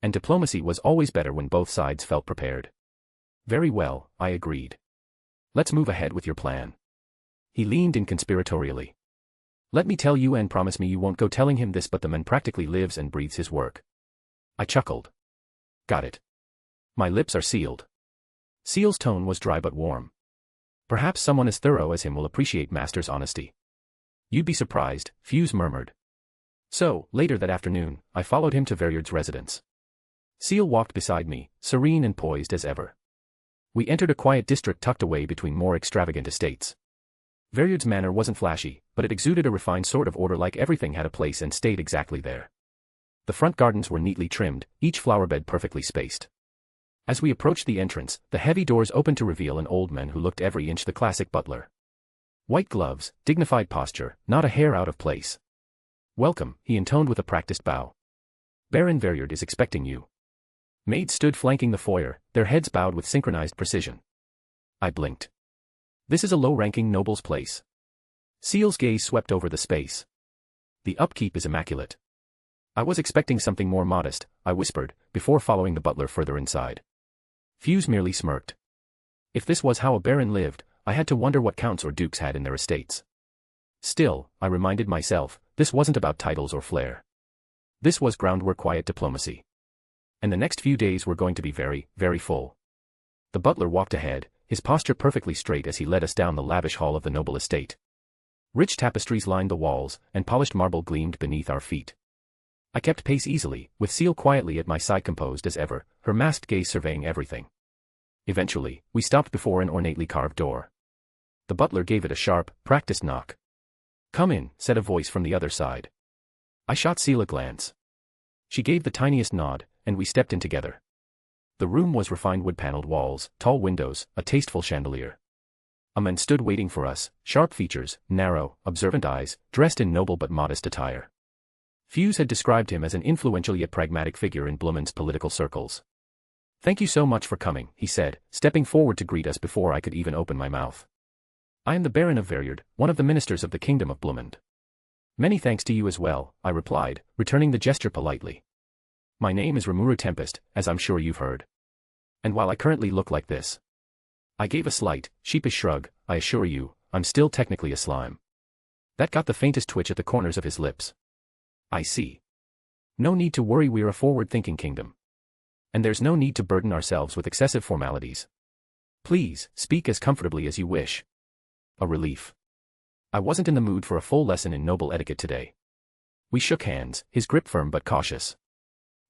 S3: And diplomacy was always better when both sides felt prepared. "Very well," I agreed. "Let's move ahead with your plan." He leaned in conspiratorially. "Let me tell you, and promise me you won't go telling him this, but the man practically lives and breathes his work." I chuckled. "Got it. My lips are sealed." Ciel's tone was dry but warm. "Perhaps someone as thorough as him will appreciate Master's honesty." "You'd be surprised," Fuse murmured. So, later that afternoon, I followed him to Verriard's residence. Ciel walked beside me, serene and poised as ever. We entered a quiet district tucked away between more extravagant estates. Verriard's manor wasn't flashy, but it exuded a refined sort of order, like everything had a place and stayed exactly there. The front gardens were neatly trimmed, each flowerbed perfectly spaced. As we approached the entrance, the heavy doors opened to reveal an old man who looked every inch the classic butler. White gloves, dignified posture, not a hair out of place. "Welcome," he intoned with a practiced bow. "Baron Verriard is expecting you." Maids stood flanking the foyer, their heads bowed with synchronized precision. I blinked. This is a low-ranking noble's place. Ciel's gaze swept over the space. The upkeep is immaculate. I was expecting something more modest, I whispered, before following the butler further inside. Fuse merely smirked. If this was how a baron lived, I had to wonder what counts or dukes had in their estates. Still, I reminded myself, this wasn't about titles or flair. This was groundwork, quiet diplomacy. And the next few days were going to be very, very full. The butler walked ahead, his posture perfectly straight as he led us down the lavish hall of the noble estate. Rich tapestries lined the walls, and polished marble gleamed beneath our feet. I kept pace easily, with Ciel quietly at my side composed as ever, her masked gaze surveying everything. Eventually, we stopped before an ornately carved door. The butler gave it a sharp, practiced knock. "Come in," said a voice from the other side. I shot Ciel a glance. She gave the tiniest nod, and we stepped in together. The room was refined wood-paneled walls, tall windows, a tasteful chandelier. A man stood waiting for us, sharp features, narrow, observant eyes, dressed in noble but modest attire. Fuse had described him as an influential yet pragmatic figure in Blumen's political circles. "Thank you so much for coming," he said, stepping forward to greet us before I could even open my mouth. "I am the Baron of Veryard, one of the ministers of the Kingdom of Blumend." "Many thanks to you as well," I replied, returning the gesture politely. "My name is Rimuru Tempest, as I'm sure you've heard. And while I currently look like this," I gave a slight, sheepish shrug, "I assure you, I'm still technically a slime." That got the faintest twitch at the corners of his lips. "I see. No need to worry, we're a forward-thinking kingdom. And there's no need to burden ourselves with excessive formalities. Please, speak as comfortably as you wish." A relief. I wasn't in the mood for a full lesson in noble etiquette today. We shook hands, his grip firm but cautious.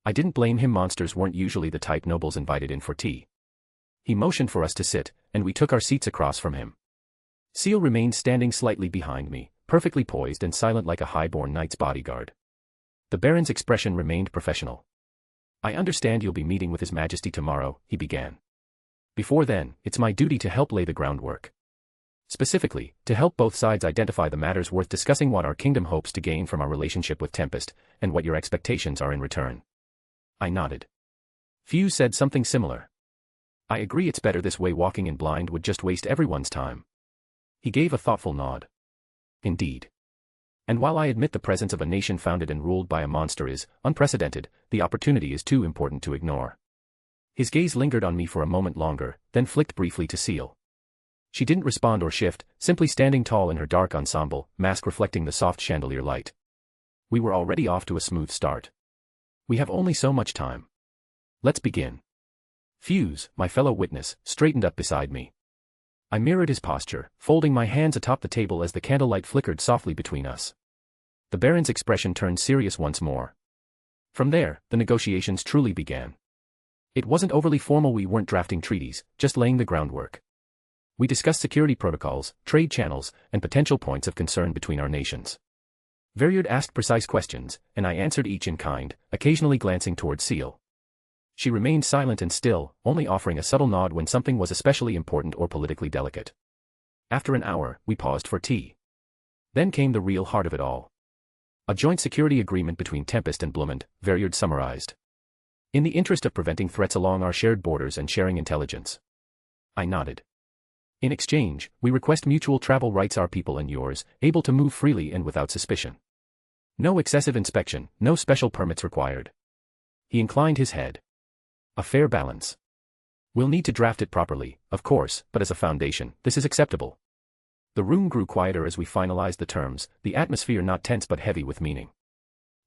S3: I didn't blame him, monsters weren't usually the type nobles invited in for tea. He motioned for us to sit, and we took our seats across from him. Ciel remained standing slightly behind me, perfectly poised and silent like a high-born knight's bodyguard. The Baron's expression remained professional. "I understand you'll be meeting with His Majesty tomorrow," he began. "Before then, it's my duty to help lay the groundwork. Specifically, to help both sides identify the matters worth discussing, what our kingdom hopes to gain from our relationship with Tempest, and what your expectations are in return." I nodded. Fuse said something similar. "I agree, it's better this way, walking in blind would just waste everyone's time." He gave a thoughtful nod. "Indeed. And while I admit the presence of a nation founded and ruled by a monster is unprecedented, the opportunity is too important to ignore." His gaze lingered on me for a moment longer, then flicked briefly to Ciel. She didn't respond or shift, simply standing tall in her dark ensemble, mask reflecting the soft chandelier light. We were already off to a smooth start. "We have only so much time. Let's begin." Fuse, my fellow witness, straightened up beside me. I mirrored his posture, folding my hands atop the table as the candlelight flickered softly between us. The Baron's expression turned serious once more. From there, the negotiations truly began. It wasn't overly formal, we weren't drafting treaties, just laying the groundwork. We discussed security protocols, trade channels, and potential points of concern between our nations. Veryard asked precise questions, and I answered each in kind, occasionally glancing toward Ciel. She remained silent and still, only offering a subtle nod when something was especially important or politically delicate. After an hour, we paused for tea. Then came the real heart of it all. A joint security agreement between Tempest and Blumend, Veryard summarized. "In the interest of preventing threats along our shared borders and sharing intelligence." I nodded. "In exchange, we request mutual travel rights, our people and yours, able to move freely and without suspicion. No excessive inspection, no special permits required." He inclined his head. "A fair balance. We'll need to draft it properly, of course, but as a foundation, this is acceptable." The room grew quieter as we finalized the terms, the atmosphere not tense but heavy with meaning.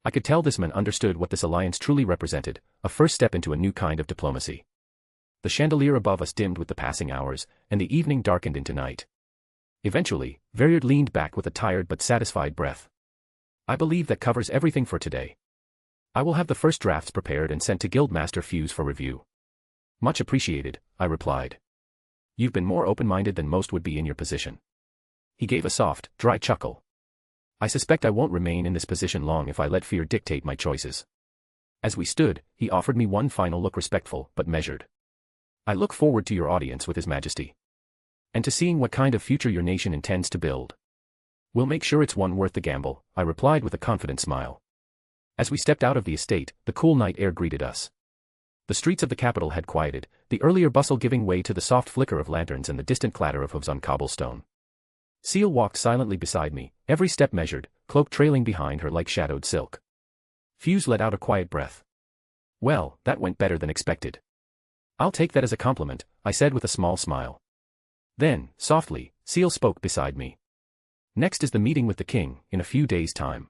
S3: I could tell this man understood what this alliance truly represented, a first step into a new kind of diplomacy. The chandelier above us dimmed with the passing hours, and the evening darkened into night. Eventually, Veryard leaned back with a tired but satisfied breath. "I believe that covers everything for today. I will have the first drafts prepared and sent to Guildmaster Fuse for review." "Much appreciated," I replied. "You've been more open-minded than most would be in your position." He gave a soft, dry chuckle. "I suspect I won't remain in this position long if I let fear dictate my choices." As we stood, he offered me one final look, respectful but measured. "I look forward to your audience with His Majesty. And to seeing what kind of future your nation intends to build." "We'll make sure it's one worth the gamble," I replied with a confident smile. As we stepped out of the estate, the cool night air greeted us. The streets of the capital had quieted, the earlier bustle giving way to the soft flicker of lanterns and the distant clatter of hooves on cobblestone. Ciel walked silently beside me, every step measured, cloak trailing behind her like shadowed silk. Fuse let out a quiet breath. "Well, that went better than expected." "I'll take that as a compliment," I said with a small smile. Then, softly, Ciel spoke beside me. "Next is the meeting with the king, in a few days' time.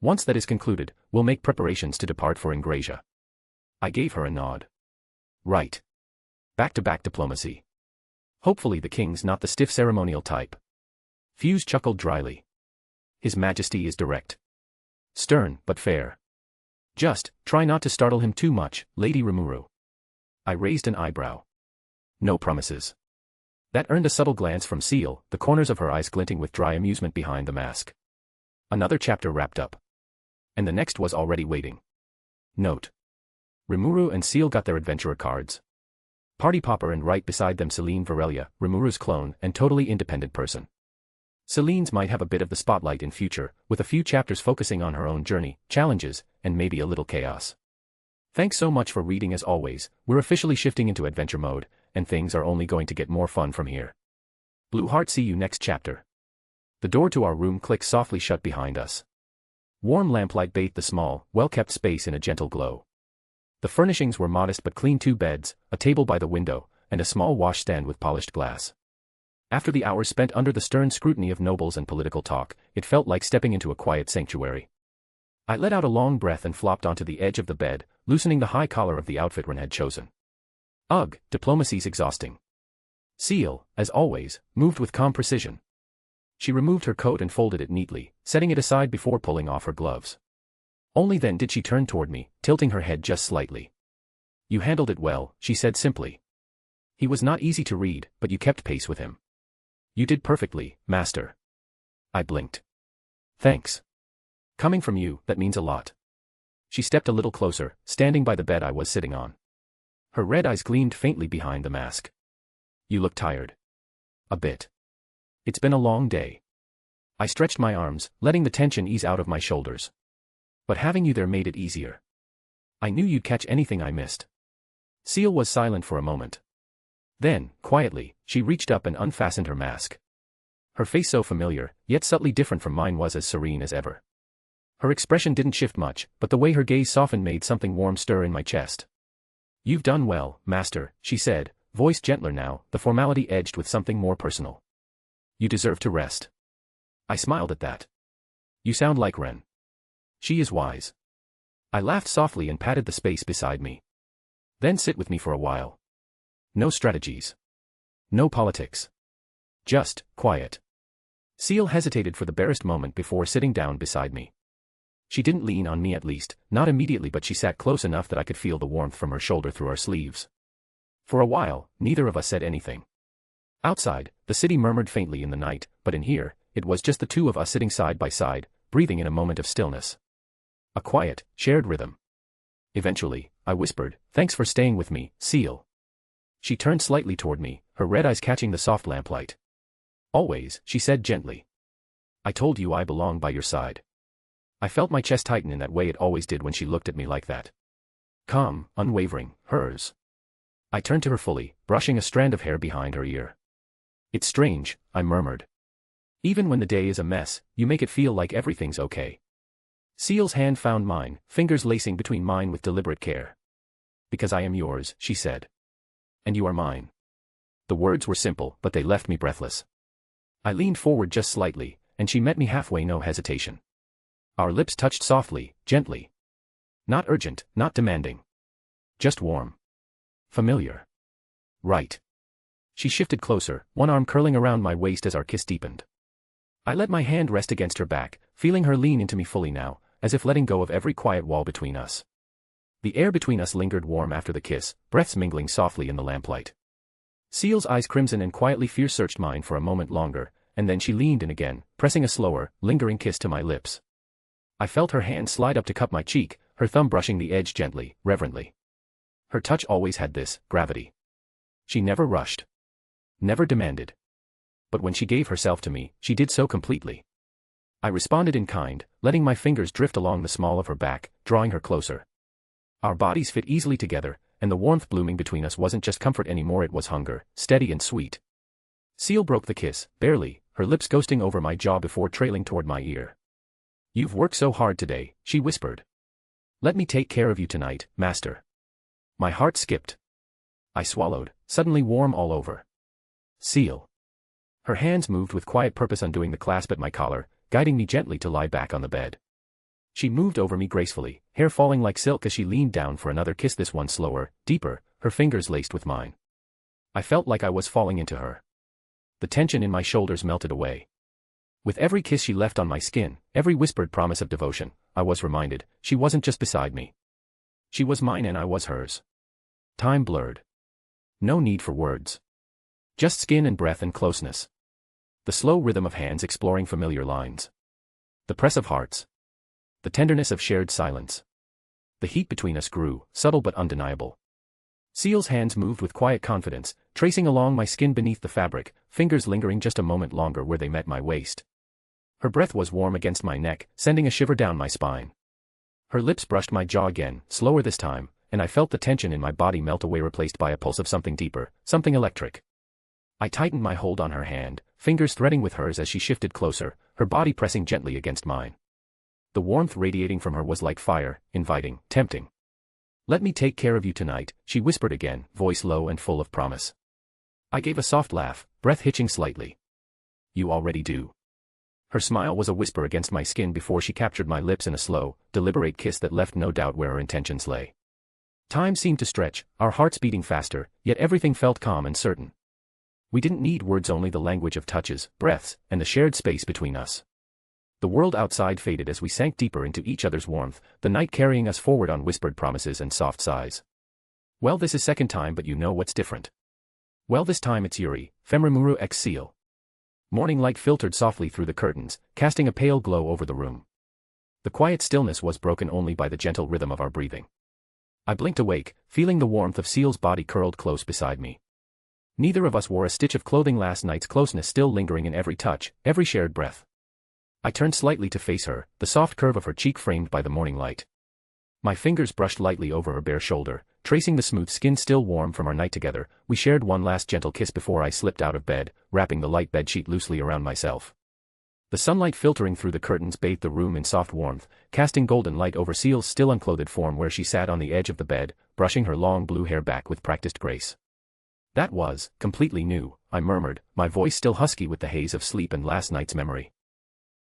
S3: Once that is concluded, we'll make preparations to depart for Ingrasia." I gave her a nod. "Right. Back-to-back diplomacy. Hopefully the king's not the stiff ceremonial type." Fuse chuckled dryly. His Majesty is direct. Stern, but fair. Just, try not to startle him too much, Lady Rimuru. I raised an eyebrow. No promises. That earned a subtle glance from Ciel, the corners of her eyes glinting with dry amusement behind the mask. Another chapter wrapped up. And the next was already waiting. Note. Rimuru and Ciel got their adventurer cards. Party popper, and right beside them Celine Varelia, Rimuru's clone and totally independent person. Celine's might have a bit of the spotlight in future, with a few chapters focusing on her own journey, challenges, and maybe a little chaos. Thanks so much for reading. As always, we're officially shifting into adventure mode, and things are only going to get more fun from here. Blue heart, see you next chapter. The door to our room clicked softly shut behind us. Warm lamplight bathed the small, well-kept space in a gentle glow. The furnishings were modest but clean: 2 beds, a table by the window, and a small washstand with polished glass. After the hours spent under the stern scrutiny of nobles and political talk, it felt like stepping into a quiet sanctuary. I let out a long breath and flopped onto the edge of the bed, loosening the high collar of the outfit Ren had chosen. Ugh, diplomacy's exhausting. Ciel, as always, moved with calm precision. She removed her coat and folded it neatly, setting it aside before pulling off her gloves. Only then did she turn toward me, tilting her head just slightly. You handled it well, she said simply. He was not easy to read, but you kept pace with him. You did perfectly, Master. I blinked. Thanks. Coming from you, that means a lot. She stepped a little closer, standing by the bed I was sitting on. Her red eyes gleamed faintly behind the mask. You look tired. A bit. It's been a long day. I stretched my arms, letting the tension ease out of my shoulders. But having you there made it easier. I knew you'd catch anything I missed. Ciel was silent for a moment. Then, quietly, she reached up and unfastened her mask. Her face, so familiar, yet subtly different from mine, was as serene as ever. Her expression didn't shift much, but the way her gaze softened made something warm stir in my chest. You've done well, Master, she said, voice gentler now, the formality edged with something more personal. You deserve to rest. I smiled at that. You sound like Ren. She is wise. I laughed softly and patted the space beside me. Then sit with me for a while. No strategies. No politics. Just quiet. Ciel hesitated for the barest moment before sitting down beside me. She didn't lean on me, at least, not immediately, but she sat close enough that I could feel the warmth from her shoulder through our sleeves. For a while, neither of us said anything. Outside, the city murmured faintly in the night, but in here, it was just the two of us sitting side by side, breathing in a moment of stillness. A quiet, shared rhythm. Eventually, I whispered, "Thanks for staying with me, Ciel." She turned slightly toward me, her red eyes catching the soft lamplight. "Always," she said gently. "I told you I belong by your side." I felt my chest tighten in that way it always did when she looked at me like that. Calm, unwavering, hers. I turned to her fully, brushing a strand of hair behind her ear. "It's strange," I murmured. "Even when the day is a mess, you make it feel like everything's okay." Ciel's hand found mine, fingers lacing between mine with deliberate care. "Because I am yours," she said. "And you are mine." The words were simple, but they left me breathless. I leaned forward just slightly, and she met me halfway, no hesitation. Our lips touched softly, gently. Not urgent, not demanding. Just warm. Familiar. Right. She shifted closer, one arm curling around my waist as our kiss deepened. I let my hand rest against her back, feeling her lean into me fully now, as if letting go of every quiet wall between us. The air between us lingered warm after the kiss, breaths mingling softly in the lamplight. Ciel's eyes crimson and quietly fierce searched mine for a moment longer, and then she leaned in again, pressing a slower, lingering kiss to my lips. I felt her hand slide up to cup my cheek, her thumb brushing the edge gently, reverently. Her touch always had this gravity. She never rushed. Never demanded. But when she gave herself to me, she did so completely. I responded in kind, letting my fingers drift along the small of her back, drawing her closer. Our bodies fit easily together, and the warmth blooming between us wasn't just comfort anymore, it was hunger, steady and sweet. Ciel broke the kiss, barely, her lips ghosting over my jaw before trailing toward my ear. "You've worked so hard today," she whispered. "Let me take care of you tonight, Master." My heart skipped. I swallowed, suddenly warm all over. "Ciel." Her hands moved with quiet purpose, undoing the clasp at my collar, guiding me gently to lie back on the bed. She moved over me gracefully, hair falling like silk as she leaned down for another kiss, this one slower, deeper, her fingers laced with mine. I felt like I was falling into her. The tension in my shoulders melted away. With every kiss she left on my skin, every whispered promise of devotion, I was reminded, she wasn't just beside me. She was mine and I was hers. Time blurred. No need for words. Just skin and breath and closeness. The slow rhythm of hands exploring familiar lines. The press of hearts. The tenderness of shared silence. The heat between us grew, subtle but undeniable. Ciel's hands moved with quiet confidence, tracing along my skin beneath the fabric, fingers lingering just a moment longer where they met my waist. Her breath was warm against my neck, sending a shiver down my spine. Her lips brushed my jaw again, slower this time, and I felt the tension in my body melt away, replaced by a pulse of something deeper, something electric. I tightened my hold on her hand, fingers threading with hers as she shifted closer, her body pressing gently against mine. The warmth radiating from her was like fire, inviting, tempting. "Let me take care of you tonight," she whispered again, voice low and full of promise. I gave a soft laugh, breath hitching slightly. "You already do." Her smile was a whisper against my skin before she captured my lips in a slow, deliberate kiss that left no doubt where her intentions lay. Time seemed to stretch, our hearts beating faster, yet everything felt calm and certain. We didn't need words, only the language of touches, breaths, and the shared space between us. The world outside faded as we sank deeper into each other's warmth, the night carrying us forward on whispered promises and soft sighs. "Well, this is second time, but you know what's different." "Well, this time it's Yuri, fem Rimuru ex ciel." Morning light filtered softly through the curtains, casting a pale glow over the room. The quiet stillness was broken only by the gentle rhythm of our breathing. I blinked awake, feeling the warmth of Ciel's body curled close beside me. Neither of us wore a stitch of clothing, last night's closeness still lingering in every touch, every shared breath. I turned slightly to face her, the soft curve of her cheek framed by the morning light. My fingers brushed lightly over her bare shoulder, tracing the smooth skin still warm from our night together. We shared one last gentle kiss before I slipped out of bed, wrapping the light bedsheet loosely around myself. The sunlight filtering through the curtains bathed the room in soft warmth, casting golden light over Ciel's still unclothed form where she sat on the edge of the bed, brushing her long blue hair back with practiced grace. "That was completely new," I murmured, my voice still husky with the haze of sleep and last night's memory.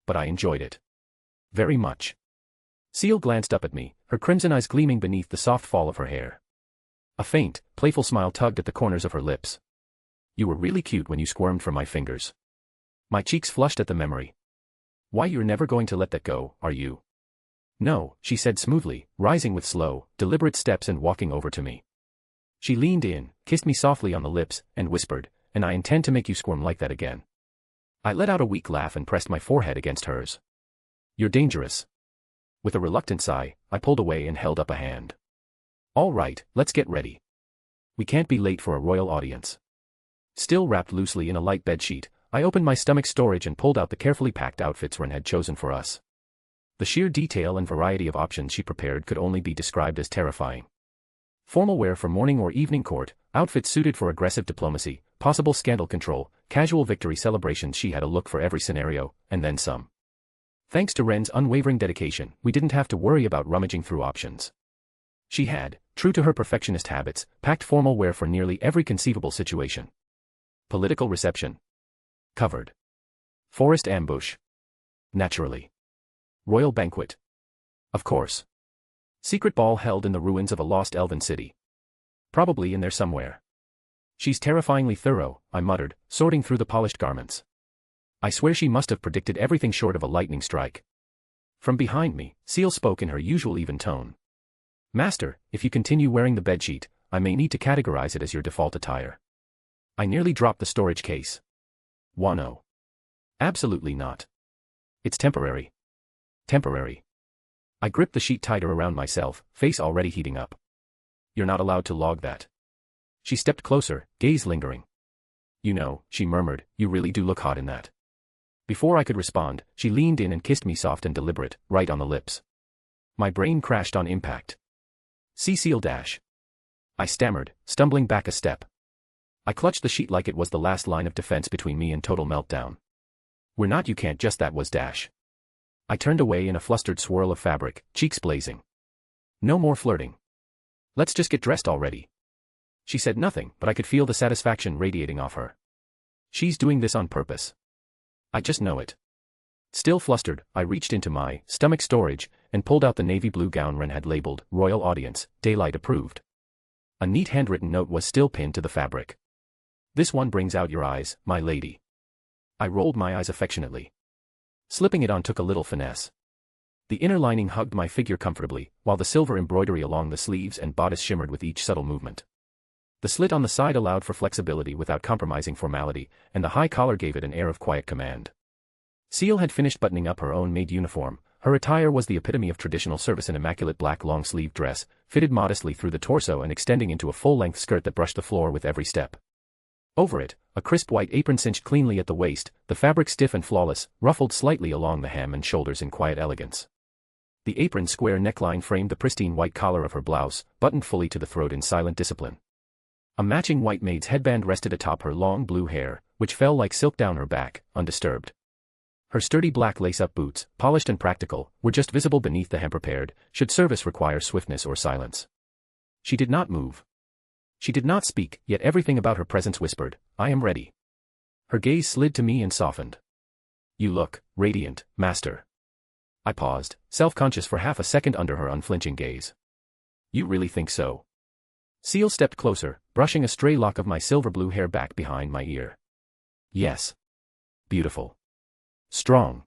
S3: "But I enjoyed it. Very much." Ciel glanced up at me, her crimson eyes gleaming beneath the soft fall of her hair. A faint, playful smile tugged at the corners of her lips. "You were really cute when you squirmed from my fingers." My cheeks flushed at the memory. "Why, you're never going to let that go, are you?" "No," she said smoothly, rising with slow, deliberate steps and walking over to me. She leaned in, kissed me softly on the lips, and whispered, "And I intend to make you squirm like that again." I let out a weak laugh and pressed my forehead against hers. "You're dangerous." With a reluctant sigh, I pulled away and held up a hand. "All right, let's get ready. We can't be late for a royal audience." Still wrapped loosely in a light bedsheet, I opened my stomach storage and pulled out the carefully packed outfits Ren had chosen for us. The sheer detail and variety of options she prepared could only be described as terrifying. Formal wear for morning or evening court, outfits suited for aggressive diplomacy, possible scandal control, casual victory celebrations. She had a look for every scenario, and then some. Thanks to Ren's unwavering dedication, we didn't have to worry about rummaging through options. She had, true to her perfectionist habits, packed formal wear for nearly every conceivable situation. Political reception. Covered. Forest ambush. Naturally. Royal banquet. Of course. Secret ball held in the ruins of a lost elven city. Probably in there somewhere. "She's terrifyingly thorough," I muttered, sorting through the polished garments. I swear she must have predicted everything short of a lightning strike. From behind me, Ciel spoke in her usual even tone. "Master, if you continue wearing the bedsheet, I may need to categorize it as your default attire." I nearly dropped the storage case. "Wano." "Absolutely not. It's temporary." "Temporary." I gripped the sheet tighter around myself, face already heating up. "You're not allowed to log that." She stepped closer, gaze lingering. "You know," she murmured, "you really do look hot in that." Before I could respond, she leaned in and kissed me soft and deliberate, right on the lips. My brain crashed on impact. "Ciel dash." I stammered, stumbling back a step. I clutched the sheet like it was the last line of defense between me and total meltdown. "We're not, you can't just, that was dash." I turned away in a flustered swirl of fabric, cheeks blazing. "No more flirting. Let's just get dressed already." She said nothing, but I could feel the satisfaction radiating off her. She's doing this on purpose. I just know it. Still flustered, I reached into my stomach storage and pulled out the navy blue gown Ren had labeled Royal Audience, Daylight Approved. A neat handwritten note was still pinned to the fabric. "This one brings out your eyes, my lady." I rolled my eyes affectionately. Slipping it on took a little finesse. The inner lining hugged my figure comfortably, while the silver embroidery along the sleeves and bodice shimmered with each subtle movement. The slit on the side allowed for flexibility without compromising formality, and the high collar gave it an air of quiet command. Ciel had finished buttoning up her own made uniform. Her attire was the epitome of traditional service, an immaculate black long-sleeved dress, fitted modestly through the torso and extending into a full-length skirt that brushed the floor with every step. Over it, a crisp white apron cinched cleanly at the waist, the fabric stiff and flawless, ruffled slightly along the hem and shoulders in quiet elegance. The apron's square neckline framed the pristine white collar of her blouse, buttoned fully to the throat in silent discipline. A matching white maid's headband rested atop her long blue hair, which fell like silk down her back, undisturbed. Her sturdy black lace-up boots, polished and practical, were just visible beneath the hem prepared, should service require swiftness or silence. She did not move. She did not speak, yet everything about her presence whispered, "I am ready." Her gaze slid to me and softened. "You look radiant, master." I paused, self-conscious for half a second under her unflinching gaze. "You really think so?" Ciel stepped closer, brushing a stray lock of my silver blue hair back behind my ear. "Yes. Beautiful. Strong.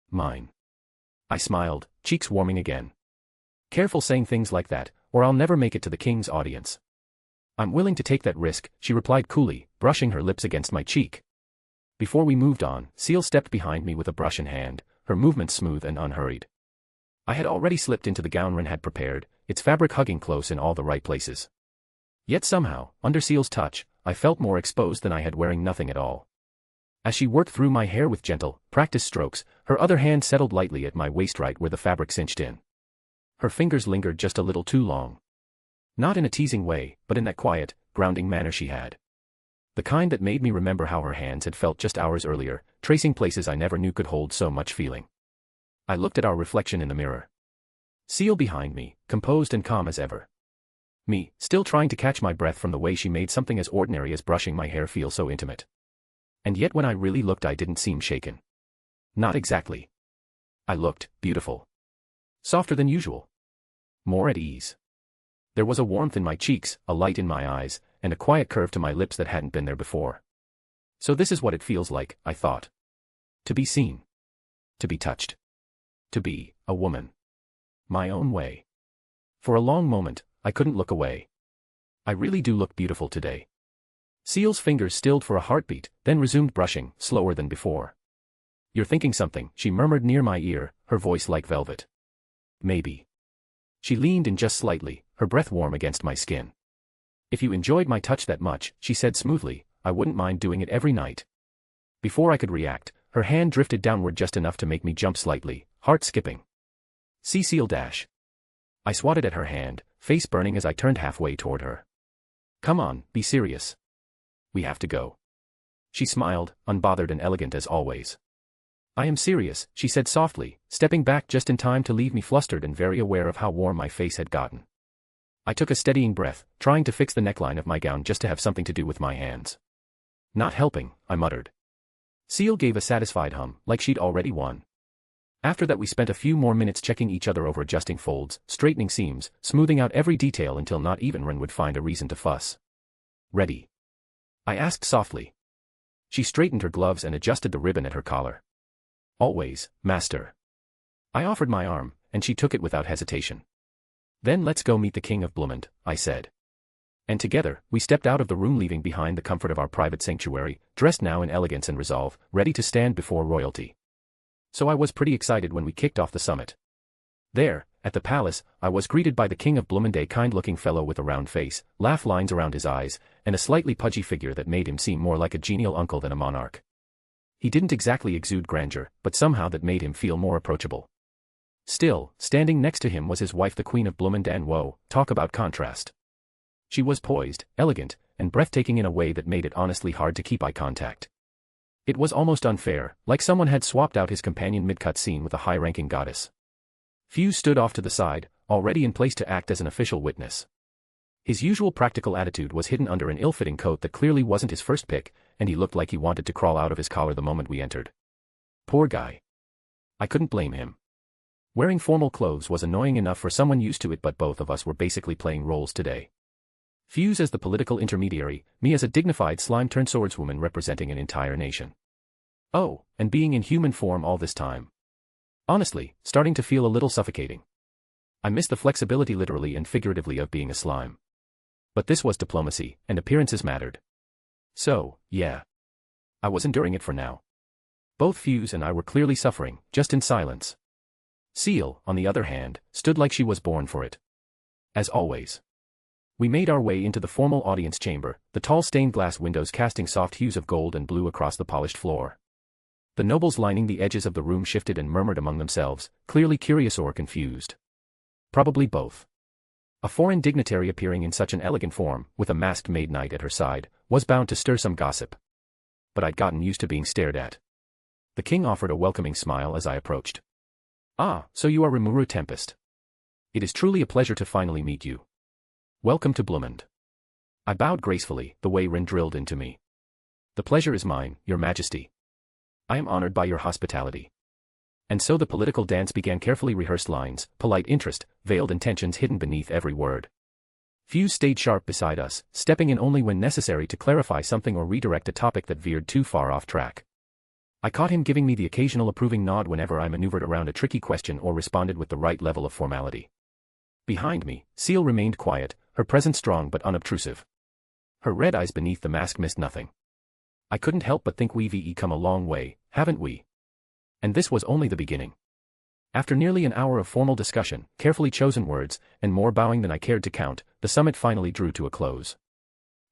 S3: Mine." I smiled, cheeks warming again. "Careful saying things like that, or I'll never make it to the king's audience." "I'm willing to take that risk," she replied coolly, brushing her lips against my cheek. Before we moved on, Ciel stepped behind me with a brush in hand, her movements smooth and unhurried. I had already slipped into the gown Rin had prepared, its fabric hugging close in all the right places. Yet somehow, under Ciel's touch, I felt more exposed than I had wearing nothing at all. As she worked through my hair with gentle, practiced strokes, her other hand settled lightly at my waist right where the fabric cinched in. Her fingers lingered just a little too long. Not in a teasing way, but in that quiet, grounding manner she had. The kind that made me remember how her hands had felt just hours earlier, tracing places I never knew could hold so much feeling. I looked at our reflection in the mirror. Ciel behind me, composed and calm as ever. Me, still trying to catch my breath from the way she made something as ordinary as brushing my hair feel so intimate. And yet when I really looked I didn't seem shaken. Not exactly. I looked beautiful. Softer than usual. More at ease. There was a warmth in my cheeks, a light in my eyes, and a quiet curve to my lips that hadn't been there before. So this is what it feels like, I thought. To be seen. To be touched. To be a woman. My own way. For a long moment, I couldn't look away. I really do look beautiful today. Ciel's fingers stilled for a heartbeat, then resumed brushing, slower than before. "You're thinking something," she murmured near my ear, her voice like velvet. "Maybe." She leaned in just slightly, her breath warm against my skin. "If you enjoyed my touch that much," she said smoothly, "I wouldn't mind doing it every night." Before I could react, her hand drifted downward just enough to make me jump slightly, heart skipping. Ciel dash. I swatted at her hand, face burning as I turned halfway toward her. "Come on, be serious. We have to go." She smiled, unbothered and elegant as always. "I am serious," she said softly, stepping back just in time to leave me flustered and very aware of how warm my face had gotten. I took a steadying breath, trying to fix the neckline of my gown just to have something to do with my hands. "Not helping," I muttered. Ciel gave a satisfied hum, like she'd already won. After that we spent a few more minutes checking each other over, adjusting folds, straightening seams, smoothing out every detail until not even Rin would find a reason to fuss. "Ready?" I asked softly. She straightened her gloves and adjusted the ribbon at her collar. "Always, master." I offered my arm, and she took it without hesitation. "Then let's go meet the King of Blumend," I said. And together, we stepped out of the room, leaving behind the comfort of our private sanctuary, dressed now in elegance and resolve, ready to stand before royalty. So I was pretty excited when we kicked off the summit. There, at the palace, I was greeted by the King of Blumend, a kind-looking fellow with a round face, laugh lines around his eyes, and a slightly pudgy figure that made him seem more like a genial uncle than a monarch. He didn't exactly exude grandeur, but somehow that made him feel more approachable. Still, standing next to him was his wife, the Queen of Blumend, and whoa, talk about contrast. She was poised, elegant, and breathtaking in a way that made it honestly hard to keep eye contact. It was almost unfair, like someone had swapped out his companion mid-cut scene with a high-ranking goddess. Fuse stood off to the side, already in place to act as an official witness. His usual practical attitude was hidden under an ill-fitting coat that clearly wasn't his first pick, and he looked like he wanted to crawl out of his collar the moment we entered. Poor guy. I couldn't blame him. Wearing formal clothes was annoying enough for someone used to it, but both of us were basically playing roles today. Fuse as the political intermediary, me as a dignified slime-turned swordswoman representing an entire nation. Oh, and being in human form all this time. Honestly, starting to feel a little suffocating. I miss the flexibility literally and figuratively of being a slime. But this was diplomacy, and appearances mattered. So, yeah. I was enduring it for now. Both Fuse and I were clearly suffering, just in silence. Ciel, on the other hand, stood like she was born for it. As always. We made our way into the formal audience chamber, the tall stained glass windows casting soft hues of gold and blue across the polished floor. The nobles lining the edges of the room shifted and murmured among themselves, clearly curious or confused. Probably both. A foreign dignitary appearing in such an elegant form, with a masked maid knight at her side, was bound to stir some gossip. But I'd gotten used to being stared at. The king offered a welcoming smile as I approached. Ah, so you are Rimuru Tempest. It is truly a pleasure to finally meet you. Welcome to Blumund. I bowed gracefully, the way Rin drilled into me. The pleasure is mine, your majesty. I am honored by your hospitality. And so the political dance began, carefully rehearsed lines, polite interest, veiled intentions hidden beneath every word. Fuse stayed sharp beside us, stepping in only when necessary to clarify something or redirect a topic that veered too far off track. I caught him giving me the occasional approving nod whenever I maneuvered around a tricky question or responded with the right level of formality. Behind me, Ciel remained quiet, her presence strong but unobtrusive. Her red eyes beneath the mask missed nothing. I couldn't help but think we've come a long way, haven't we? And this was only the beginning. After nearly an hour of formal discussion, carefully chosen words, and more bowing than I cared to count, the summit finally drew to a close.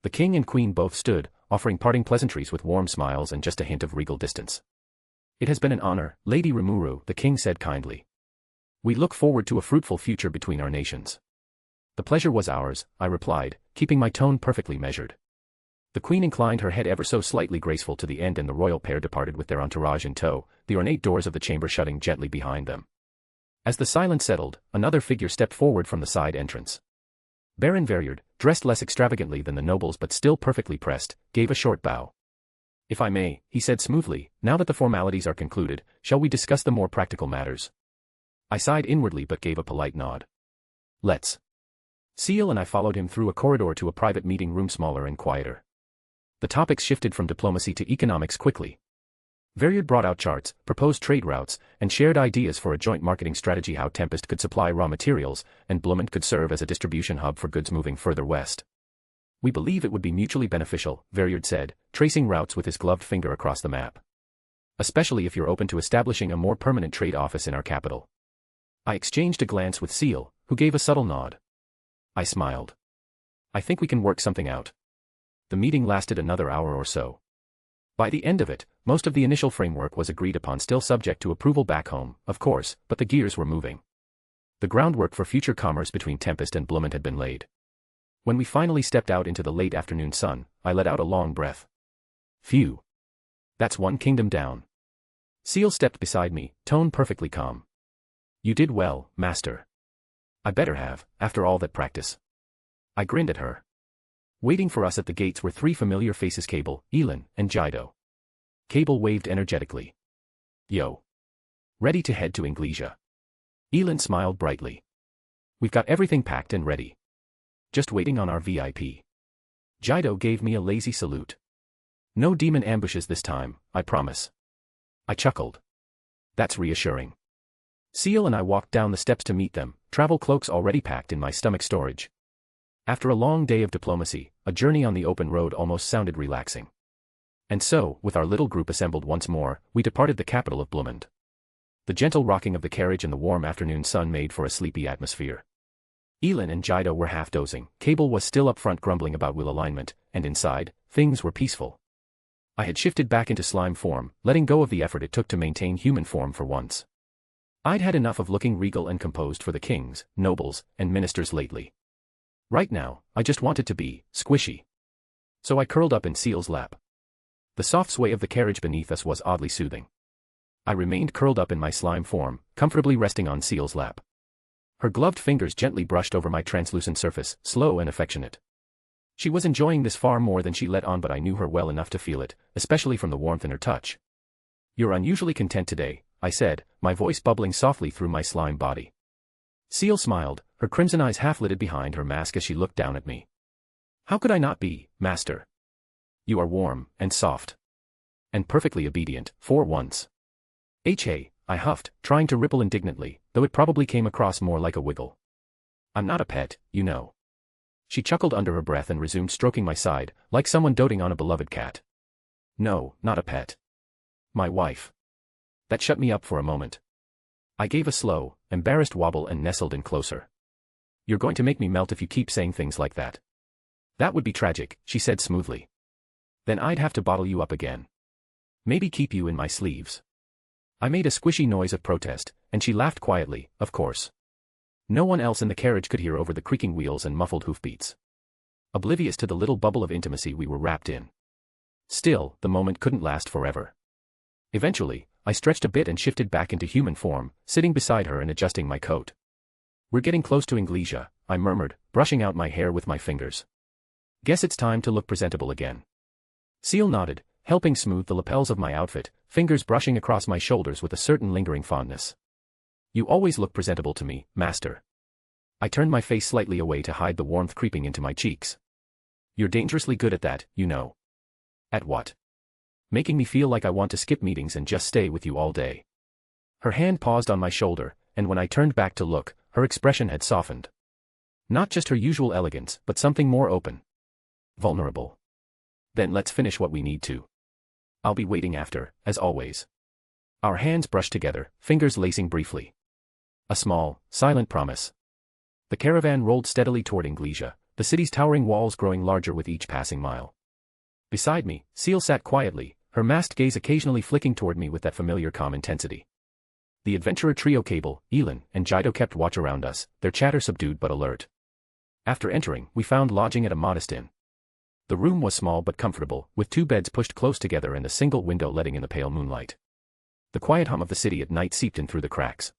S3: The king and queen both stood, offering parting pleasantries with warm smiles and just a hint of regal distance. It has been an honor, Lady Rimuru, the king said kindly. We look forward to a fruitful future between our nations. The pleasure was ours, I replied, keeping my tone perfectly measured. The queen inclined her head ever so slightly graceful to the end, and the royal pair departed with their entourage in tow, the ornate doors of the chamber shutting gently behind them. As the silence settled, another figure stepped forward from the side entrance. Baron Verriard, dressed less extravagantly than the nobles but still perfectly pressed, gave a short bow. If I may, he said smoothly, now that the formalities are concluded, shall we discuss the more practical matters? I sighed inwardly but gave a polite nod. Let's. Ciel and I followed him through a corridor to a private meeting room smaller and quieter. The topics shifted from diplomacy to economics quickly. Verriard brought out charts, proposed trade routes, and shared ideas for a joint marketing strategy, how Tempest could supply raw materials, and Blumund could serve as a distribution hub for goods moving further west. We believe it would be mutually beneficial, Verriard said, tracing routes with his gloved finger across the map. Especially if you're open to establishing a more permanent trade office in our capital. I exchanged a glance with Ciel, who gave a subtle nod. I smiled. I think we can work something out. The meeting lasted another hour or so. By the end of it, most of the initial framework was agreed upon, still subject to approval back home, of course, but the gears were moving. The groundwork for future commerce between Tempest and Blumund had been laid. When we finally stepped out into the late afternoon sun, I let out a long breath. Phew. That's one kingdom down. Ciel stepped beside me, tone perfectly calm. You did well, master. I better have, after all that practice. I grinned at her. Waiting for us at the gates were three familiar faces: Cable, Elin, and Jido. Cable waved energetically. Yo. Ready to head to Inglesia. Elin smiled brightly. We've got everything packed and ready. Just waiting on our VIP. Jido gave me a lazy salute. No demon ambushes this time, I promise. I chuckled. That's reassuring. Ciel and I walked down the steps to meet them, travel cloaks already packed in my stomach storage. After a long day of diplomacy, a journey on the open road almost sounded relaxing. And so, with our little group assembled once more, we departed the capital of Blumund. The gentle rocking of the carriage and the warm afternoon sun made for a sleepy atmosphere. Elin and Jido were half dozing, Cable was still up front grumbling about wheel alignment, and inside, things were peaceful. I had shifted back into slime form, letting go of the effort it took to maintain human form for once. I'd had enough of looking regal and composed for the kings, nobles, and ministers lately. Right now, I just wanted to be squishy. So I curled up in Ciel's lap. The soft sway of the carriage beneath us was oddly soothing. I remained curled up in my slime form, comfortably resting on Ciel's lap. Her gloved fingers gently brushed over my translucent surface, slow and affectionate. She was enjoying this far more than she let on, but I knew her well enough to feel it, especially from the warmth in her touch. You're unusually content today, I said, my voice bubbling softly through my slime body. Ciel smiled, her crimson eyes half-lidded behind her mask as she looked down at me. How could I not be, master? You are warm and soft. And perfectly obedient, for once. Hey, I huffed, trying to ripple indignantly, though it probably came across more like a wiggle. I'm not a pet, you know. She chuckled under her breath and resumed stroking my side, like someone doting on a beloved cat. No, not a pet. My wife. That shut me up for a moment. I gave a slow, embarrassed wobble and nestled in closer. You're going to make me melt if you keep saying things like that. That would be tragic, she said smoothly. Then I'd have to bottle you up again. Maybe keep you in my sleeves. I made a squishy noise of protest, and she laughed quietly, of course. No one else in the carriage could hear over the creaking wheels and muffled hoofbeats. Oblivious to the little bubble of intimacy we were wrapped in. Still, the moment couldn't last forever. Eventually, I stretched a bit and shifted back into human form, sitting beside her and adjusting my coat. We're getting close to Inglesia, I murmured, brushing out my hair with my fingers. Guess it's time to look presentable again. Ciel nodded, helping smooth the lapels of my outfit, fingers brushing across my shoulders with a certain lingering fondness. You always look presentable to me, master. I turned my face slightly away to hide the warmth creeping into my cheeks. You're dangerously good at that, you know. At what? Making me feel like I want to skip meetings and just stay with you all day. Her hand paused on my shoulder, and when I turned back to look, her expression had softened. Not just her usual elegance, but something more open. Vulnerable. Then let's finish what we need to. I'll be waiting after, as always. Our hands brushed together, fingers lacing briefly. A small, silent promise. The caravan rolled steadily toward Inglesia, the city's towering walls growing larger with each passing mile. Beside me, Ciel sat quietly, her masked gaze occasionally flicking toward me with that familiar calm intensity. The adventurer trio Cable, Elin, and Jido kept watch around us, their chatter subdued but alert. After entering, we found lodging at a modest inn. The room was small but comfortable, with 2 beds pushed close together and a single window letting in the pale moonlight. The quiet hum of the city at night seeped in through the cracks.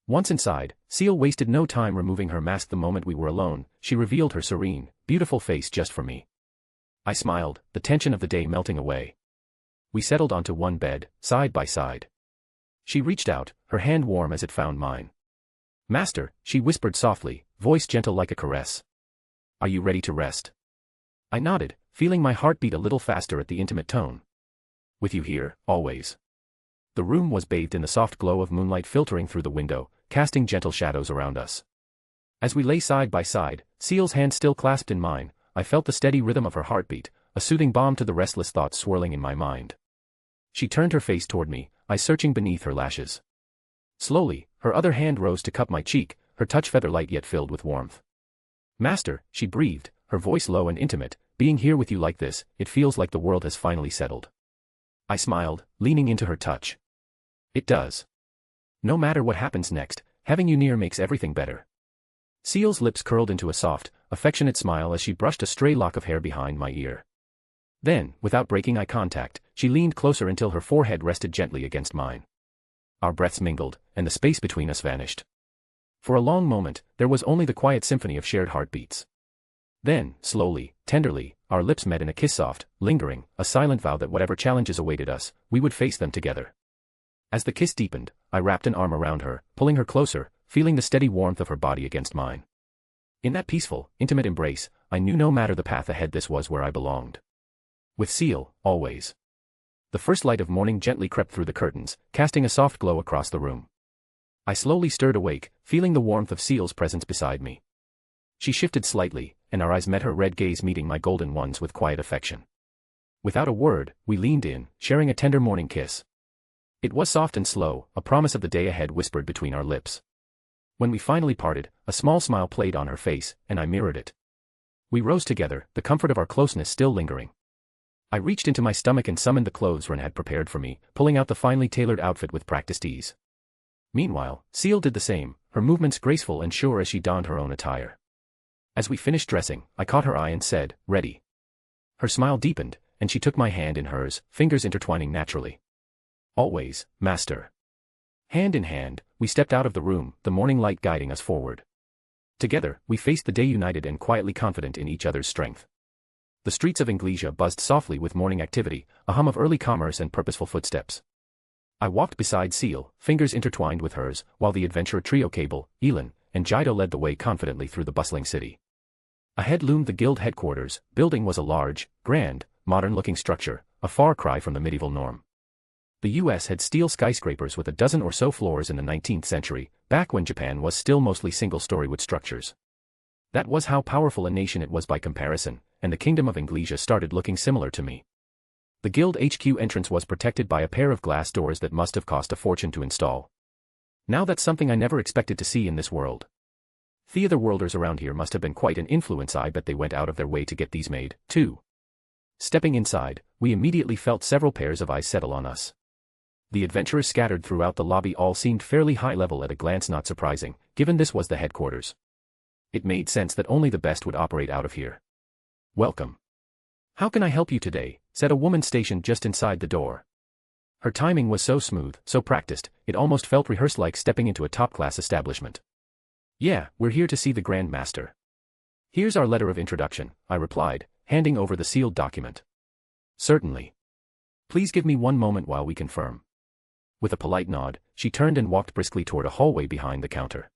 S3: Once inside, Ciel wasted no time removing her mask the moment we were alone. She revealed her serene, beautiful face just for me. I smiled, the tension of the day melting away. We settled onto one bed, side by side. She reached out, her hand warm as it found mine. Master, she whispered softly, voice gentle like a caress. Are you ready to rest? I nodded, feeling my heart beat a little faster at the intimate tone. With you here, always. The room was bathed in the soft glow of moonlight filtering through the window, casting gentle shadows around us. As we lay side by side, Ciel's hand still clasped in mine, I felt the steady rhythm of her heartbeat, a soothing balm to the restless thoughts swirling in my mind. She turned her face toward me, eyes searching beneath her lashes. Slowly, her other hand rose to cup my cheek, her touch feather-light yet filled with warmth. Master, she breathed, her voice low and intimate, being here with you like this, it feels like the world has finally settled. I smiled, leaning into her touch. It does. No matter what happens next, having you near makes everything better. Ciel's lips curled into a soft, affectionate smile as she brushed a stray lock of hair behind my ear. Then, without breaking eye contact, she leaned closer until her forehead rested gently against mine. Our breaths mingled, and the space between us vanished. For a long moment, there was only the quiet symphony of shared heartbeats. Then, slowly, tenderly, our lips met in a kiss soft, lingering, a silent vow that whatever challenges awaited us, we would face them together. As the kiss deepened, I wrapped an arm around her, pulling her closer, feeling the steady warmth of her body against mine. In that peaceful, intimate embrace, I knew no matter the path ahead this was where I belonged. With Ciel, always. The first light of morning gently crept through the curtains, casting a soft glow across the room. I slowly stirred awake, feeling the warmth of Ciel's presence beside me. She shifted slightly, and our eyes met, her red gaze meeting my golden ones with quiet affection. Without a word, we leaned in, sharing a tender morning kiss. It was soft and slow, a promise of the day ahead whispered between our lips. When we finally parted, a small smile played on her face, and I mirrored it. We rose together, the comfort of our closeness still lingering. I reached into my stomach and summoned the clothes Ren had prepared for me, pulling out the finely tailored outfit with practiced ease. Meanwhile, Ciel did the same, her movements graceful and sure as she donned her own attire. As we finished dressing, I caught her eye and said, "Ready?" Her smile deepened, and she took my hand in hers, fingers intertwining naturally. "Always, master." Hand in hand, we stepped out of the room, the morning light guiding us forward. Together, we faced the day united and quietly confident in each other's strength. The streets of Inglesia buzzed softly with morning activity, a hum of early commerce and purposeful footsteps. I walked beside Ciel, fingers intertwined with hers, while the adventurer trio Cable, Elin, and Jido led the way confidently through the bustling city. Ahead loomed the guild headquarters. Building was a large, grand, modern-looking structure, a far cry from the medieval norm. The US had steel skyscrapers with a dozen or so floors in the 19th century, back when Japan was still mostly single-story wood structures. That was how powerful a nation it was by comparison, and the Kingdom of Anglesia started looking similar to me. The Guild HQ entrance was protected by a pair of glass doors that must have cost a fortune to install. Now that's something I never expected to see in this world. The other worlders around here must have been quite an influence. I bet they went out of their way to get these made, too. Stepping inside, we immediately felt several pairs of eyes settle on us. The adventurers scattered throughout the lobby all seemed fairly high level at a glance, not surprising, given this was the headquarters. It made sense that only the best would operate out of here. "Welcome. How can I help you today?" said a woman stationed just inside the door. Her timing was so smooth, so practiced, it almost felt rehearsed, like stepping into a top-class establishment. "Yeah, we're here to see the Grand Master." "Here's our letter of introduction," I replied, handing over the sealed document. "Certainly. Please give me one moment while we confirm." With a polite nod, she turned and walked briskly toward a hallway behind the counter.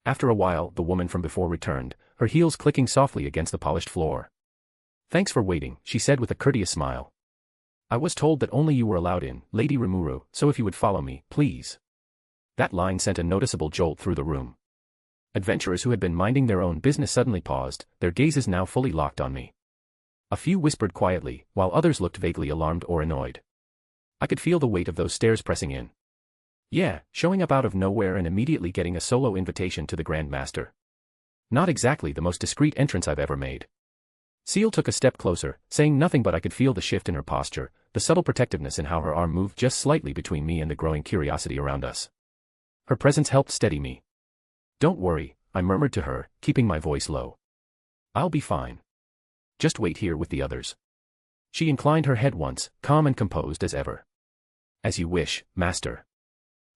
S3: After a while, the woman from before returned, her heels clicking softly against the polished floor. "Thanks for waiting," she said with a courteous smile. "I was told that only you were allowed in, Lady Rimuru, so if you would follow me, please." That line sent a noticeable jolt through the room. Adventurers who had been minding their own business suddenly paused, their gazes now fully locked on me. A few whispered quietly, while others looked vaguely alarmed or annoyed. I could feel the weight of those stares pressing in. Yeah, showing up out of nowhere and immediately getting a solo invitation to the Grand Master. Not exactly the most discreet entrance I've ever made. Ciel took a step closer, saying nothing, but I could feel the shift in her posture, the subtle protectiveness in how her arm moved just slightly between me and the growing curiosity around us. Her presence helped steady me. "Don't worry," I murmured to her, keeping my voice low. "I'll be fine. Just wait here with the others." She inclined her head once, calm and composed as ever. "As you wish, Master."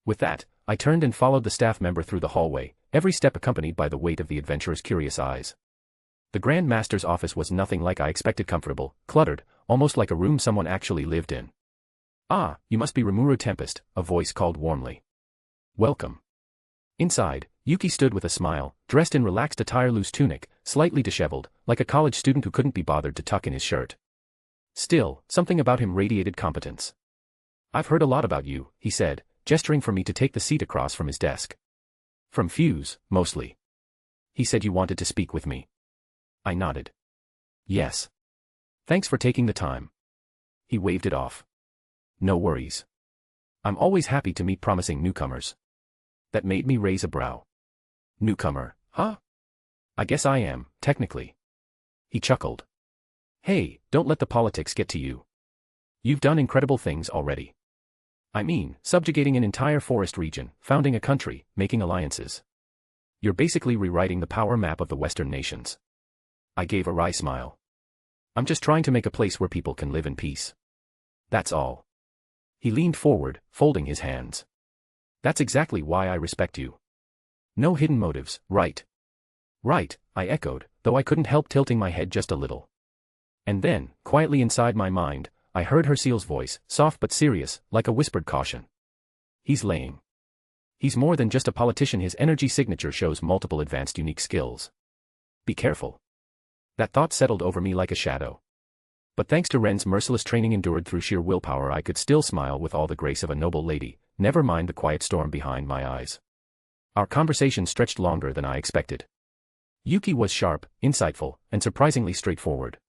S3: With that, I turned and followed the staff member through the hallway, every step accompanied by the weight of the adventurer's curious eyes. The Grand Master's office was nothing like I expected. Comfortable, cluttered, almost like a room someone actually lived in. "Ah, you must be Rimuru Tempest," a voice called warmly. "Welcome." Inside, Yuki stood with a smile, dressed in relaxed attire, loose tunic, slightly disheveled, like a college student who couldn't be bothered to tuck in his shirt. Still, something about him radiated competence. "I've heard a lot about you," he said, gesturing for me to take the seat across from his desk. "From Fuse, mostly. He said you wanted to speak with me." I nodded. "Yes. Thanks for taking the time." He waved it off. "No worries. I'm always happy to meet promising newcomers." That made me raise a brow. "Newcomer, huh? I guess I am, technically." He chuckled. "Hey, don't let the politics get to you. You've done incredible things already. I mean, subjugating an entire forest region, founding a country, making alliances. You're basically rewriting the power map of the Western nations." I gave a wry smile. "I'm just trying to make a place where people can live in peace. That's all." He leaned forward, folding his hands. "That's exactly why I respect you. No hidden motives, right?" "Right," I echoed, though I couldn't help tilting my head just a little. And then, quietly inside my mind, I heard her Ciel's voice, soft but serious, like a whispered caution. "He's laying. He's more than just a politician. His energy signature shows multiple advanced unique skills. Be careful." That thought settled over me like a shadow. But thanks to Ren's merciless training endured through sheer willpower, I could still smile with all the grace of a noble lady, never mind the quiet storm behind my eyes. Our conversation stretched longer than I expected. Yuki was sharp, insightful, and surprisingly straightforward.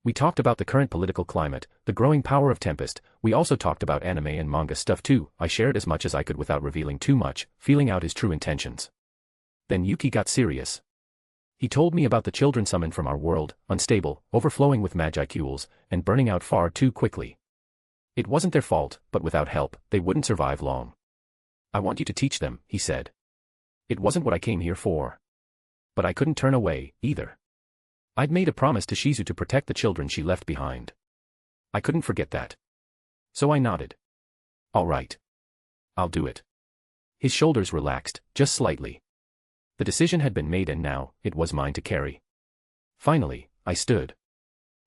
S3: We talked about the current political climate, the growing power of Tempest. We also talked about anime and manga stuff too. I shared as much as I could without revealing too much, feeling out his true intentions. Then Yuki got serious. He told me about the children summoned from our world, unstable, overflowing with magicules, and burning out far too quickly. It wasn't their fault, but without help, they wouldn't survive long. "I want you to teach them," he said. It wasn't what I came here for. But I couldn't turn away, either. I'd made a promise to Shizu to protect the children she left behind. I couldn't forget that. So I nodded. "All right. I'll do it." His shoulders relaxed, just slightly. The decision had been made and now, it was mine to carry. Finally, I stood.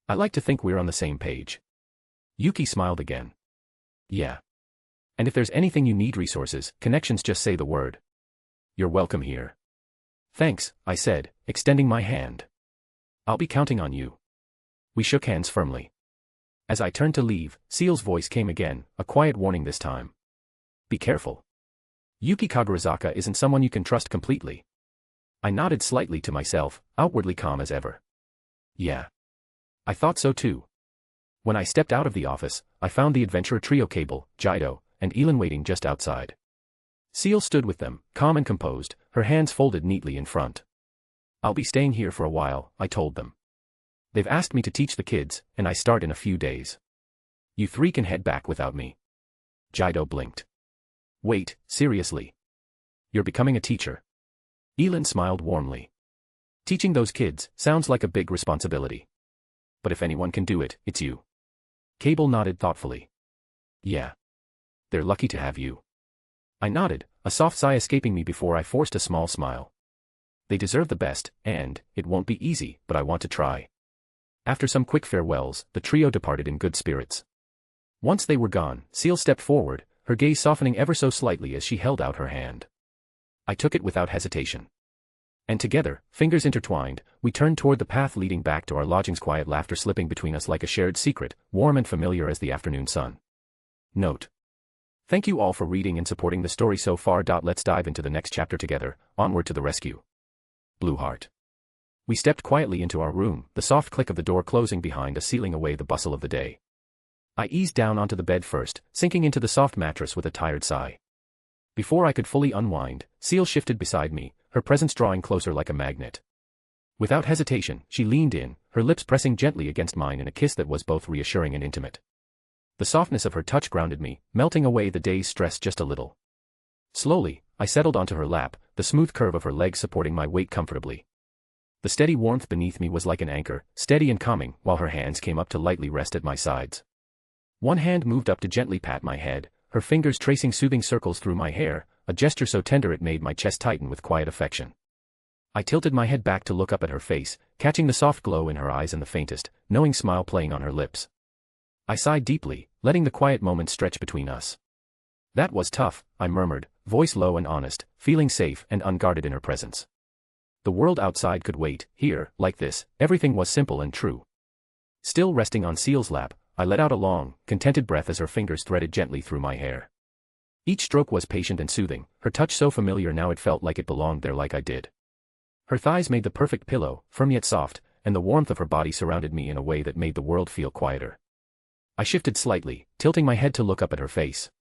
S3: "I like to think we're on the same page." Yuki smiled again. "Yeah. And if there's anything you need, resources, connections, just say the word. You're welcome here." "Thanks," I said, extending my hand. "I'll be counting on you." We shook hands firmly. As I turned to leave, Ciel's voice came again, a quiet warning this time. Be careful. Yuki Kagurazaka isn't someone you can trust completely. I nodded slightly to myself, outwardly calm as ever. Yeah. I thought so too. When I stepped out of the office, I found the adventurer trio Cable, Jido, and Elin waiting just outside. Ciel stood with them, calm and composed, her hands folded neatly in front. I'll be staying here for a while, I told them. They've asked me to teach the kids, and I start in a few days. You three can head back without me. Jido blinked. Wait, seriously? You're becoming a teacher? Elin smiled warmly. Teaching those kids sounds like a big responsibility. But if anyone can do it, it's you. Cable nodded thoughtfully. Yeah. They're lucky to have you. I nodded, a soft sigh escaping me before I forced a small smile. They deserve the best, and it won't be easy, but I want to try. After some quick farewells, the trio departed in good spirits. Once they were gone, Ciel stepped forward, her gaze softening ever so slightly as she held out her hand. I took it without hesitation. And together, fingers intertwined, we turned toward the path leading back to our lodgings, quiet laughter slipping between us like a shared secret, warm and familiar as the afternoon sun. Note. Thank you all for reading and supporting the story so far. Let's dive into the next chapter together, onward to the rescue. Blue Heart. We stepped quietly into our room, the soft click of the door closing behind us sealing away the bustle of the day. I eased down onto the bed first, sinking into the soft mattress with a tired sigh. Before I could fully unwind, Ciel shifted beside me, her presence drawing closer like a magnet. Without hesitation, she leaned in, her lips pressing gently against mine in a kiss that was both reassuring and intimate. The softness of her touch grounded me, melting away the day's stress just a little. Slowly, I settled onto her lap, the smooth curve of her legs supporting my weight comfortably. The steady warmth beneath me was like an anchor, steady and calming, while her hands came up to lightly rest at my sides. One hand moved up to gently pat my head, her fingers tracing soothing circles through my hair, a gesture so tender it made my chest tighten with quiet affection. I tilted my head back to look up at her face, catching the soft glow in her eyes and the faintest, knowing smile playing on her lips. I sighed deeply, letting the quiet moment stretch between us. That was tough, I murmured, voice low and honest, feeling safe and unguarded in her presence. The world outside could wait, here, like this, everything was simple and true. Still resting on Ciel's lap, I let out a long, contented breath as her fingers threaded gently through my hair. Each stroke was patient and soothing, her touch so familiar now it felt like it belonged there like I did. Her thighs made the perfect pillow, firm yet soft, and the warmth of her body surrounded me in a way that made the world feel quieter. I shifted slightly, tilting my head to look up at her face.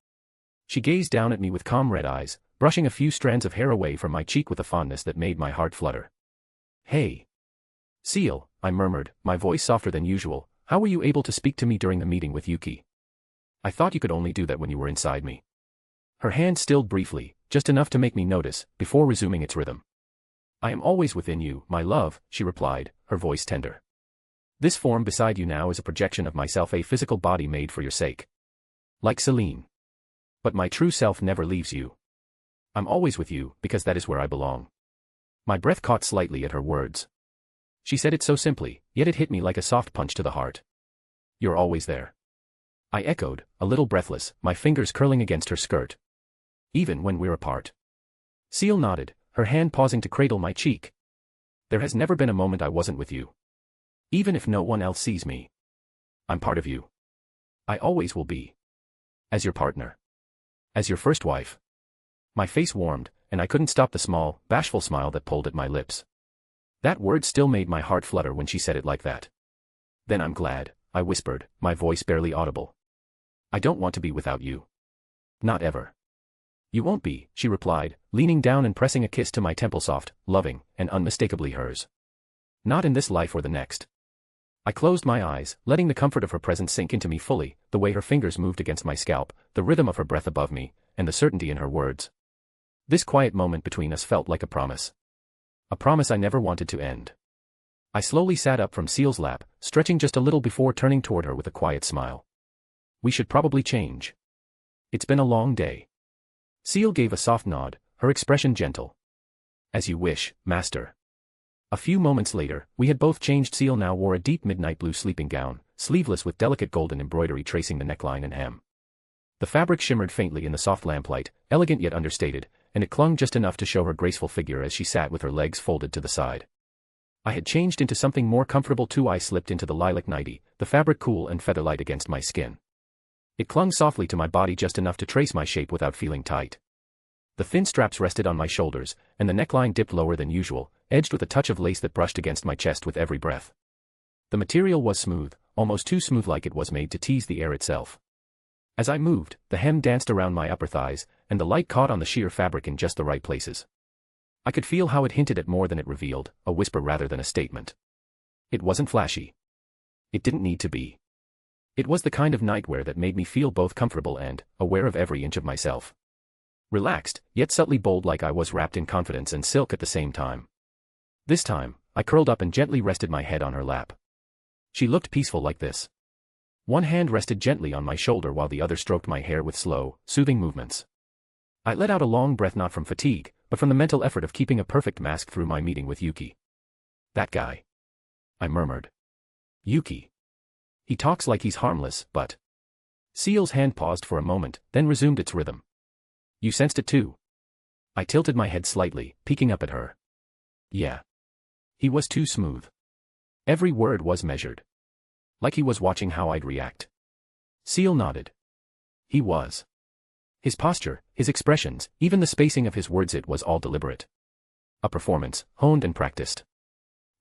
S3: She gazed down at me with calm red eyes, brushing a few strands of hair away from my cheek with a fondness that made my heart flutter. Hey. Ciel, I murmured, my voice softer than usual, how were you able to speak to me during the meeting with Yuki? I thought you could only do that when you were inside me. Her hand stilled briefly, just enough to make me notice, before resuming its rhythm. I am always within you, my love, she replied, her voice tender. This form beside you now is a projection of myself, a physical body made for your sake. Like Celine. But my true self never leaves you. I'm always with you, because that is where I belong. My breath caught slightly at her words. She said it so simply, yet it hit me like a soft punch to the heart. You're always there. I echoed, a little breathless, my fingers curling against her skirt. Even when we're apart. Ciel nodded, her hand pausing to cradle my cheek. There has never been a moment I wasn't with you. Even if no one else sees me. I'm part of you. I always will be. As your partner. As your first wife. My face warmed, and I couldn't stop the small, bashful smile that pulled at my lips. That word still made my heart flutter when she said it like that. Then I'm glad, I whispered, my voice barely audible. I don't want to be without you. Not ever. You won't be, she replied, leaning down and pressing a kiss to my temple, soft, loving, and unmistakably hers. Not in this life or the next. I closed my eyes, letting the comfort of her presence sink into me fully, the way her fingers moved against my scalp, the rhythm of her breath above me, and the certainty in her words. This quiet moment between us felt like a promise. A promise I never wanted to end. I slowly sat up from Ciel's lap, stretching just a little before turning toward her with a quiet smile. We should probably change. It's been a long day. Ciel gave a soft nod, her expression gentle. As you wish, master. A few moments later, we had both changed. Ciel now wore a deep midnight blue sleeping gown, sleeveless with delicate golden embroidery tracing the neckline and hem. The fabric shimmered faintly in the soft lamplight, elegant yet understated, and it clung just enough to show her graceful figure as she sat with her legs folded to the side. I had changed into something more comfortable too. I slipped into the lilac nightie, the fabric cool and featherlight against my skin. It clung softly to my body just enough to trace my shape without feeling tight. The thin straps rested on my shoulders, and the neckline dipped lower than usual, edged with a touch of lace that brushed against my chest with every breath. The material was smooth, almost too smooth, like it was made to tease the air itself. As I moved, the hem danced around my upper thighs, and the light caught on the sheer fabric in just the right places. I could feel how it hinted at more than it revealed, a whisper rather than a statement. It wasn't flashy. It didn't need to be. It was the kind of nightwear that made me feel both comfortable and aware of every inch of myself. Relaxed, yet subtly bold, like I was wrapped in confidence and silk at the same time. This time, I curled up and gently rested my head on her lap. She looked peaceful like this. One hand rested gently on my shoulder while the other stroked my hair with slow, soothing movements. I let out a long breath, not from fatigue, but from the mental effort of keeping a perfect mask through my meeting with Yuki. That guy, I murmured. Yuki. He talks like he's harmless, but... Ciel's hand paused for a moment, then resumed its rhythm. You sensed it too? I tilted my head slightly, peeking up at her. Yeah. He was too smooth. Every word was measured. Like he was watching how I'd react. Ciel nodded. He was. His posture, his expressions, even the spacing of his words, it was all deliberate. A performance, honed and practiced.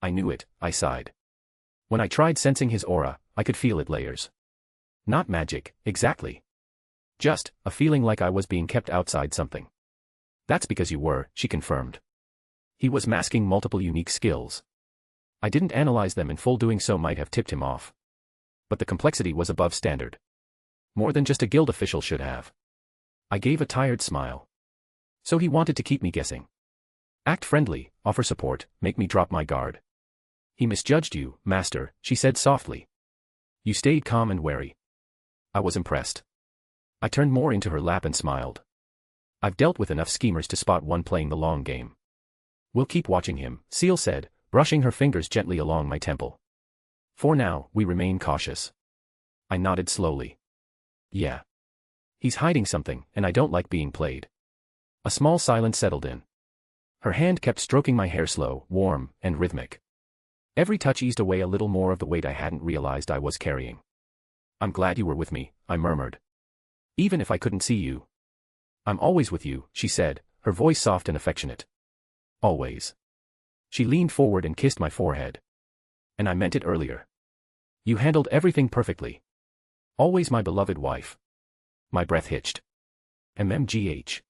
S3: I knew it, I sighed. When I tried sensing his aura, I could feel it layers. Not magic, exactly. Just a feeling like I was being kept outside something. That's because you were, she confirmed. He was masking multiple unique skills. I didn't analyze them in full, doing so might have tipped him off. But the complexity was above standard. More than just a guild official should have. I gave a tired smile. So he wanted to keep me guessing. Act friendly, offer support, make me drop my guard. He misjudged you, master, she said softly. You stayed calm and wary. I was impressed. I turned more into her lap and smiled. I've dealt with enough schemers to spot one playing the long game. We'll keep watching him, Ciel said, brushing her fingers gently along my temple. For now, we remain cautious. I nodded slowly. Yeah. He's hiding something, and I don't like being played. A small silence settled in. Her hand kept stroking my hair, slow, warm, and rhythmic. Every touch eased away a little more of the weight I hadn't realized I was carrying. I'm glad you were with me, I murmured. Even if I couldn't see you. I'm always with you, she said, her voice soft and affectionate. Always. She leaned forward and kissed my forehead. And I meant it earlier. You handled everything perfectly. Always my beloved wife. My breath hitched. MMGH.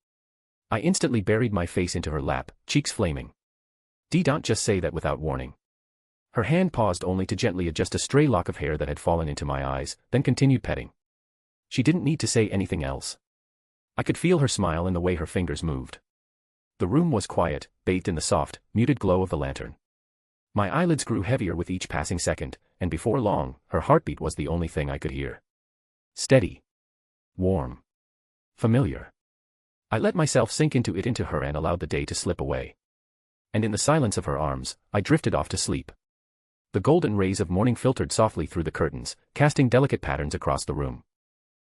S3: I instantly buried my face into her lap, cheeks flaming. Don't just say that without warning. Her hand paused only to gently adjust a stray lock of hair that had fallen into my eyes, then continued petting. She didn't need to say anything else. I could feel her smile in the way her fingers moved. The room was quiet, bathed in the soft, muted glow of the lantern. My eyelids grew heavier with each passing second, and before long, her heartbeat was the only thing I could hear. Steady. Warm. Familiar. I let myself sink into her and allowed the day to slip away. And in the silence of her arms, I drifted off to sleep. The golden rays of morning filtered softly through the curtains, casting delicate patterns across the room.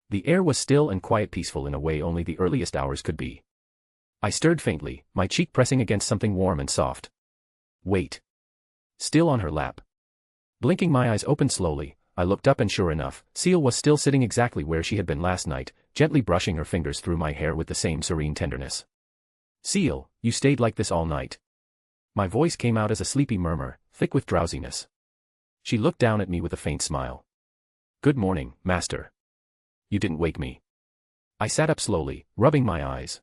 S3: The air was still and quiet, peaceful in a way only the earliest hours could be. I stirred faintly, my cheek pressing against something warm and soft. Wait. Still on her lap. Blinking my eyes open slowly, I looked up and sure enough, Ciel was still sitting exactly where she had been last night, gently brushing her fingers through my hair with the same serene tenderness. Ciel, you stayed like this all night. My voice came out as a sleepy murmur, thick with drowsiness. She looked down at me with a faint smile. Good morning, master. You didn't wake me. I sat up slowly, rubbing my eyes.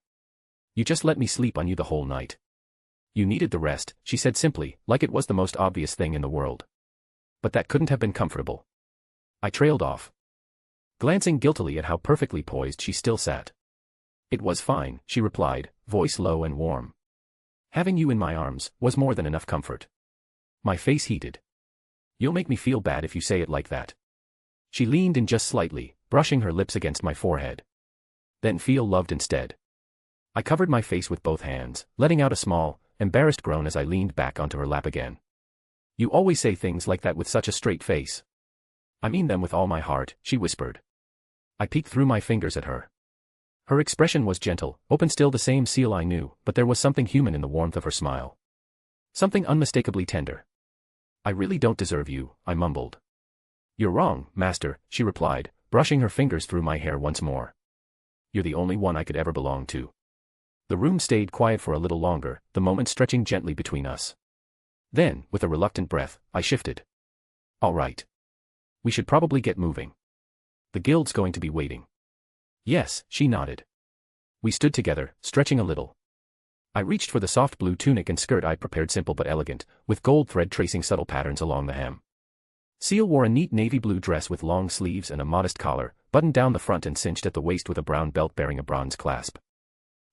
S3: You just let me sleep on you the whole night. You needed the rest, she said simply, like it was the most obvious thing in the world. But that couldn't have been comfortable. I trailed off, glancing guiltily at how perfectly poised she still sat. It was fine, she replied, voice low and warm. Having you in my arms was more than enough comfort. My face heated. You'll make me feel bad if you say it like that. She leaned in just slightly, brushing her lips against my forehead. Then feel loved instead. I covered my face with both hands, letting out a small, embarrassed groan as I leaned back onto her lap again. You always say things like that with such a straight face. I mean them with all my heart, she whispered. I peeked through my fingers at her. Her expression was gentle, open, still the same Ciel I knew, but there was something human in the warmth of her smile. Something unmistakably tender. I really don't deserve you, I mumbled. You're wrong, master, she replied, brushing her fingers through my hair once more. You're the only one I could ever belong to. The room stayed quiet for a little longer, the moment stretching gently between us. Then, with a reluctant breath, I shifted. All right. We should probably get moving. The guild's going to be waiting. Yes, she nodded. We stood together, stretching a little. I reached for the soft blue tunic and skirt I'd prepared, simple but elegant, with gold thread tracing subtle patterns along the hem. Ciel wore a neat navy blue dress with long sleeves and a modest collar, buttoned down the front and cinched at the waist with a brown belt bearing a bronze clasp.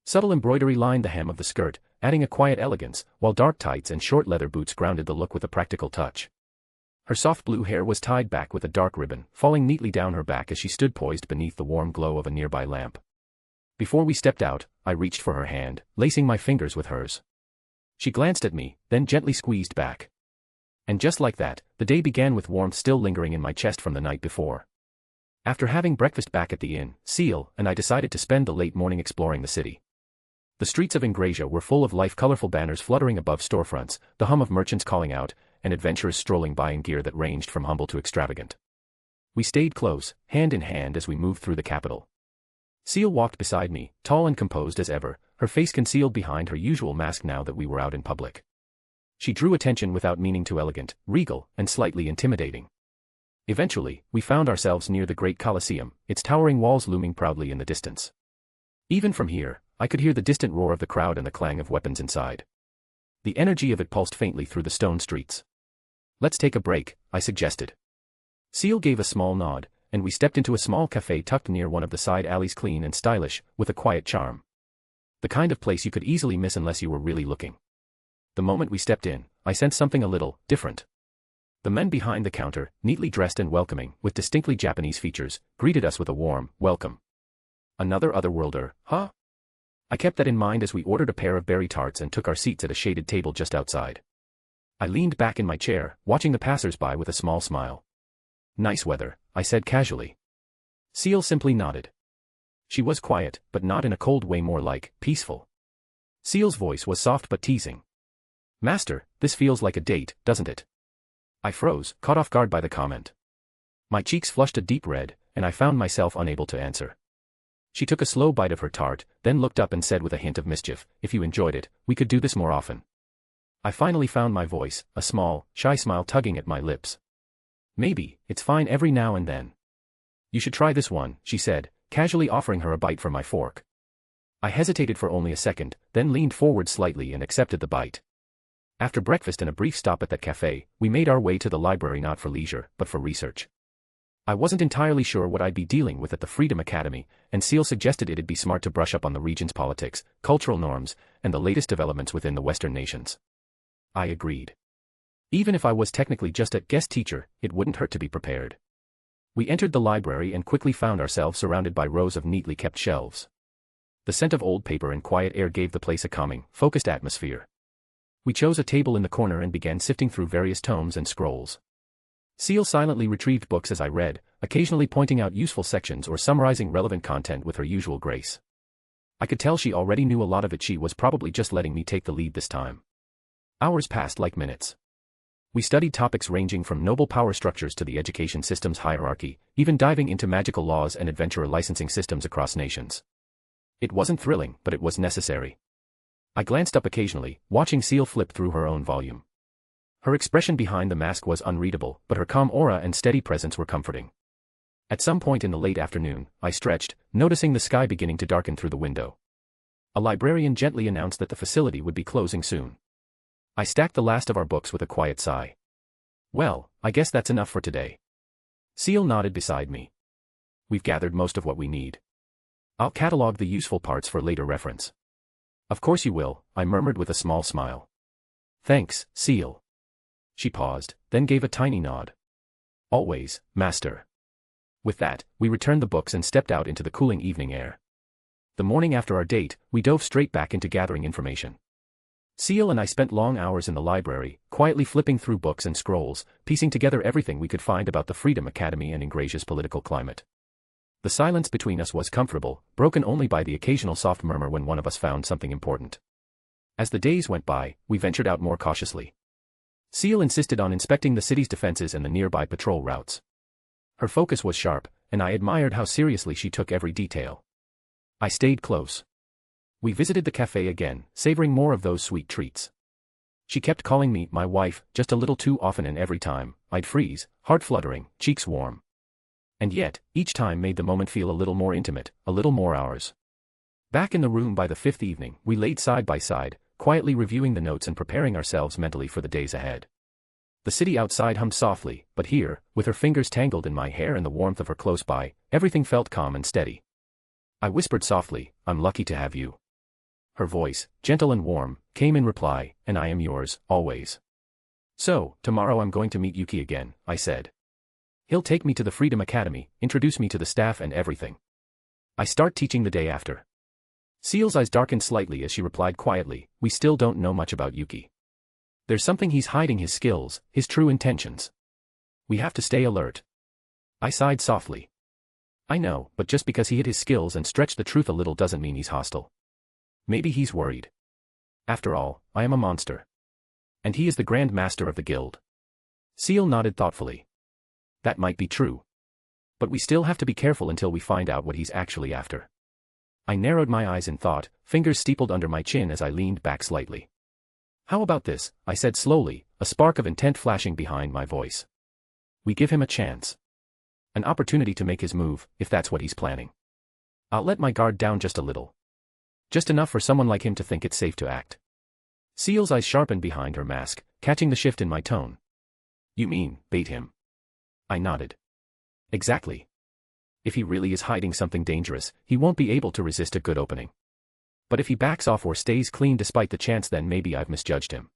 S3: Subtle embroidery lined the hem of the skirt, adding a quiet elegance, while dark tights and short leather boots grounded the look with a practical touch. Her soft blue hair was tied back with a dark ribbon, falling neatly down her back as she stood poised beneath the warm glow of a nearby lamp. Before we stepped out, I reached for her hand, lacing my fingers with hers. She glanced at me, then gently squeezed back. And just like that, the day began with warmth still lingering in my chest from the night before. After having breakfast back at the inn, Ciel and I decided to spend the late morning exploring the city. The streets of Ingrasia were full of life, colorful banners fluttering above storefronts, the hum of merchants calling out, and adventurers strolling by in gear that ranged from humble to extravagant. We stayed close, hand in hand as we moved through the capital. Ciel walked beside me, tall and composed as ever, her face concealed behind her usual mask now that we were out in public. She drew attention without meaning to, elegant, regal, and slightly intimidating. Eventually, we found ourselves near the great Colosseum, its towering walls looming proudly in the distance. Even from here, I could hear the distant roar of the crowd and the clang of weapons inside. The energy of it pulsed faintly through the stone streets. Let's take a break, I suggested. Ciel gave a small nod, and we stepped into a small cafe tucked near one of the side alleys, clean and stylish, with a quiet charm. The kind of place you could easily miss unless you were really looking. The moment we stepped in, I sensed something a little different. The men behind the counter, neatly dressed and welcoming, with distinctly Japanese features, greeted us with a warm welcome. Another otherworlder, huh? I kept that in mind as we ordered a pair of berry tarts and took our seats at a shaded table just outside. I leaned back in my chair, watching the passers-by with a small smile. Nice weather, I said casually. Ciel simply nodded. She was quiet, but not in a cold way, more like peaceful. Ciel's voice was soft but teasing. Master, this feels like a date, doesn't it? I froze, caught off guard by the comment. My cheeks flushed a deep red, and I found myself unable to answer. She took a slow bite of her tart, then looked up and said with a hint of mischief, if you enjoyed it, we could do this more often. I finally found my voice, a small, shy smile tugging at my lips. Maybe, it's fine every now and then. You should try this one, she said, casually offering her a bite from my fork. I hesitated for only a second, then leaned forward slightly and accepted the bite. After breakfast and a brief stop at that cafe, we made our way to the library, not for leisure, but for research. I wasn't entirely sure what I'd be dealing with at the Freedom Academy, and Ciel suggested it'd be smart to brush up on the region's politics, cultural norms, and the latest developments within the Western nations. I agreed. Even if I was technically just a guest teacher, it wouldn't hurt to be prepared. We entered the library and quickly found ourselves surrounded by rows of neatly kept shelves. The scent of old paper and quiet air gave the place a calming, focused atmosphere. We chose a table in the corner and began sifting through various tomes and scrolls. Ciel silently retrieved books as I read, occasionally pointing out useful sections or summarizing relevant content with her usual grace. I could tell she already knew a lot of it. She was probably just letting me take the lead this time. Hours passed like minutes. We studied topics ranging from noble power structures to the education system's hierarchy, even diving into magical laws and adventurer licensing systems across nations. It wasn't thrilling, but it was necessary. I glanced up occasionally, watching Ciel flip through her own volume. Her expression behind the mask was unreadable, but her calm aura and steady presence were comforting. At some point in the late afternoon, I stretched, noticing the sky beginning to darken through the window. A librarian gently announced that the facility would be closing soon. I stacked the last of our books with a quiet sigh. Well, I guess that's enough for today. Ciel nodded beside me. We've gathered most of what we need. I'll catalog the useful parts for later reference. Of course you will, I murmured with a small smile. Thanks, Ciel. She paused, then gave a tiny nod. Always, master. With that, we returned the books and stepped out into the cooling evening air. The morning after our date, we dove straight back into gathering information. Ciel and I spent long hours in the library, quietly flipping through books and scrolls, piecing together everything we could find about the Freedom Academy and Ingrasia's political climate. The silence between us was comfortable, broken only by the occasional soft murmur when one of us found something important. As the days went by, we ventured out more cautiously. Ciel insisted on inspecting the city's defenses and the nearby patrol routes. Her focus was sharp, and I admired how seriously she took every detail. I stayed close. We visited the cafe again, savoring more of those sweet treats. She kept calling me my wife, just a little too often, and every time, I'd freeze, heart fluttering, cheeks warm. And yet, each time made the moment feel a little more intimate, a little more ours. Back in the room by the fifth evening, we laid side by side, quietly reviewing the notes and preparing ourselves mentally for the days ahead. The city outside hummed softly, but here, with her fingers tangled in my hair and the warmth of her close by, everything felt calm and steady. I whispered softly, "I'm lucky to have you." Her voice, gentle and warm, came in reply, "And I am yours, always." "So, tomorrow I'm going to meet Yuki again," I said. "He'll take me to the Freedom Academy, introduce me to the staff and everything. I start teaching the day after." Ciel's eyes darkened slightly as she replied quietly, "We still don't know much about Yuki. There's something he's hiding, his skills, his true intentions. We have to stay alert." I sighed softly. "I know, but just because he hid his skills and stretched the truth a little doesn't mean he's hostile. Maybe he's worried. After all, I am a monster. And he is the Grand Master of the Guild." Ciel nodded thoughtfully. "That might be true. But we still have to be careful until we find out what he's actually after." I narrowed my eyes in thought, fingers steepled under my chin as I leaned back slightly. "How about this?" I said slowly, a spark of intent flashing behind my voice. "We give him a chance. An opportunity to make his move, if that's what he's planning. I'll let my guard down just a little. Just enough for someone like him to think it's safe to act." Ciel's eyes sharpened behind her mask, catching the shift in my tone. "You mean, bait him?" I nodded. "Exactly. If he really is hiding something dangerous, he won't be able to resist a good opening. But if he backs off or stays clean despite the chance, then maybe I've misjudged him."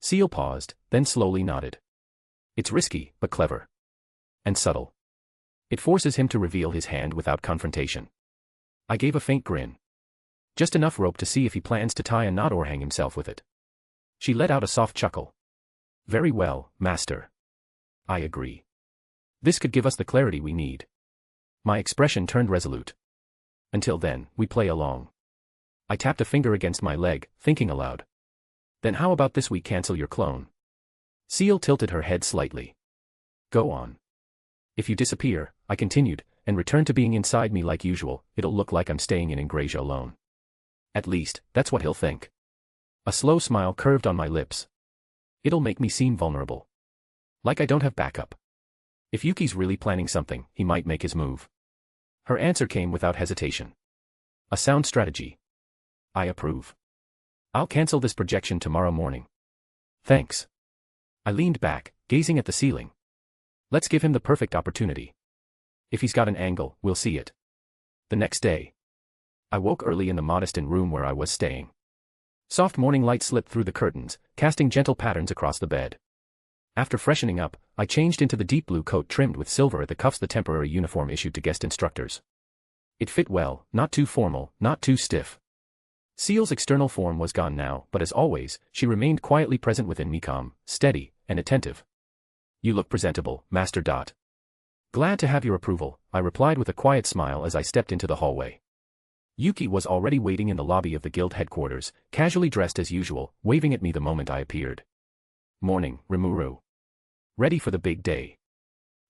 S3: Ciel paused, then slowly nodded. "It's risky, but clever. And subtle. It forces him to reveal his hand without confrontation." I gave a faint grin. "Just enough rope to see if he plans to tie a knot or hang himself with it." She let out a soft chuckle. "Very well, Master. I agree. This could give us the clarity we need." My expression turned resolute. "Until then, we play along." I tapped a finger against my leg, thinking aloud. "Then how about this, we cancel your clone?" Ciel tilted her head slightly. "Go on. If you disappear," I continued, "and return to being inside me like usual, it'll look like I'm staying in Ingrasia alone. At least, that's what he'll think." A slow smile curved on my lips. "It'll make me seem vulnerable. Like I don't have backup. If Yuki's really planning something, he might make his move." Her answer came without hesitation. "A sound strategy. I approve. I'll cancel this projection tomorrow morning." "Thanks." I leaned back, gazing at the ceiling. "Let's give him the perfect opportunity. If he's got an angle, we'll see it." The next day, I woke early in the modest inn room where I was staying. Soft morning light slipped through the curtains, casting gentle patterns across the bed. After freshening up, I changed into the deep blue coat trimmed with silver at the cuffs, the temporary uniform issued to guest instructors. It fit well, not too formal, not too stiff. Ciel's external form was gone now, but as always, she remained quietly present within me, calm, steady, and attentive. "You look presentable, Master. Glad to have your approval," I replied with a quiet smile as I stepped into the hallway. Yuki was already waiting in the lobby of the guild headquarters, casually dressed as usual, waving at me the moment I appeared. "Morning, Rimuru. Ready for the big day?"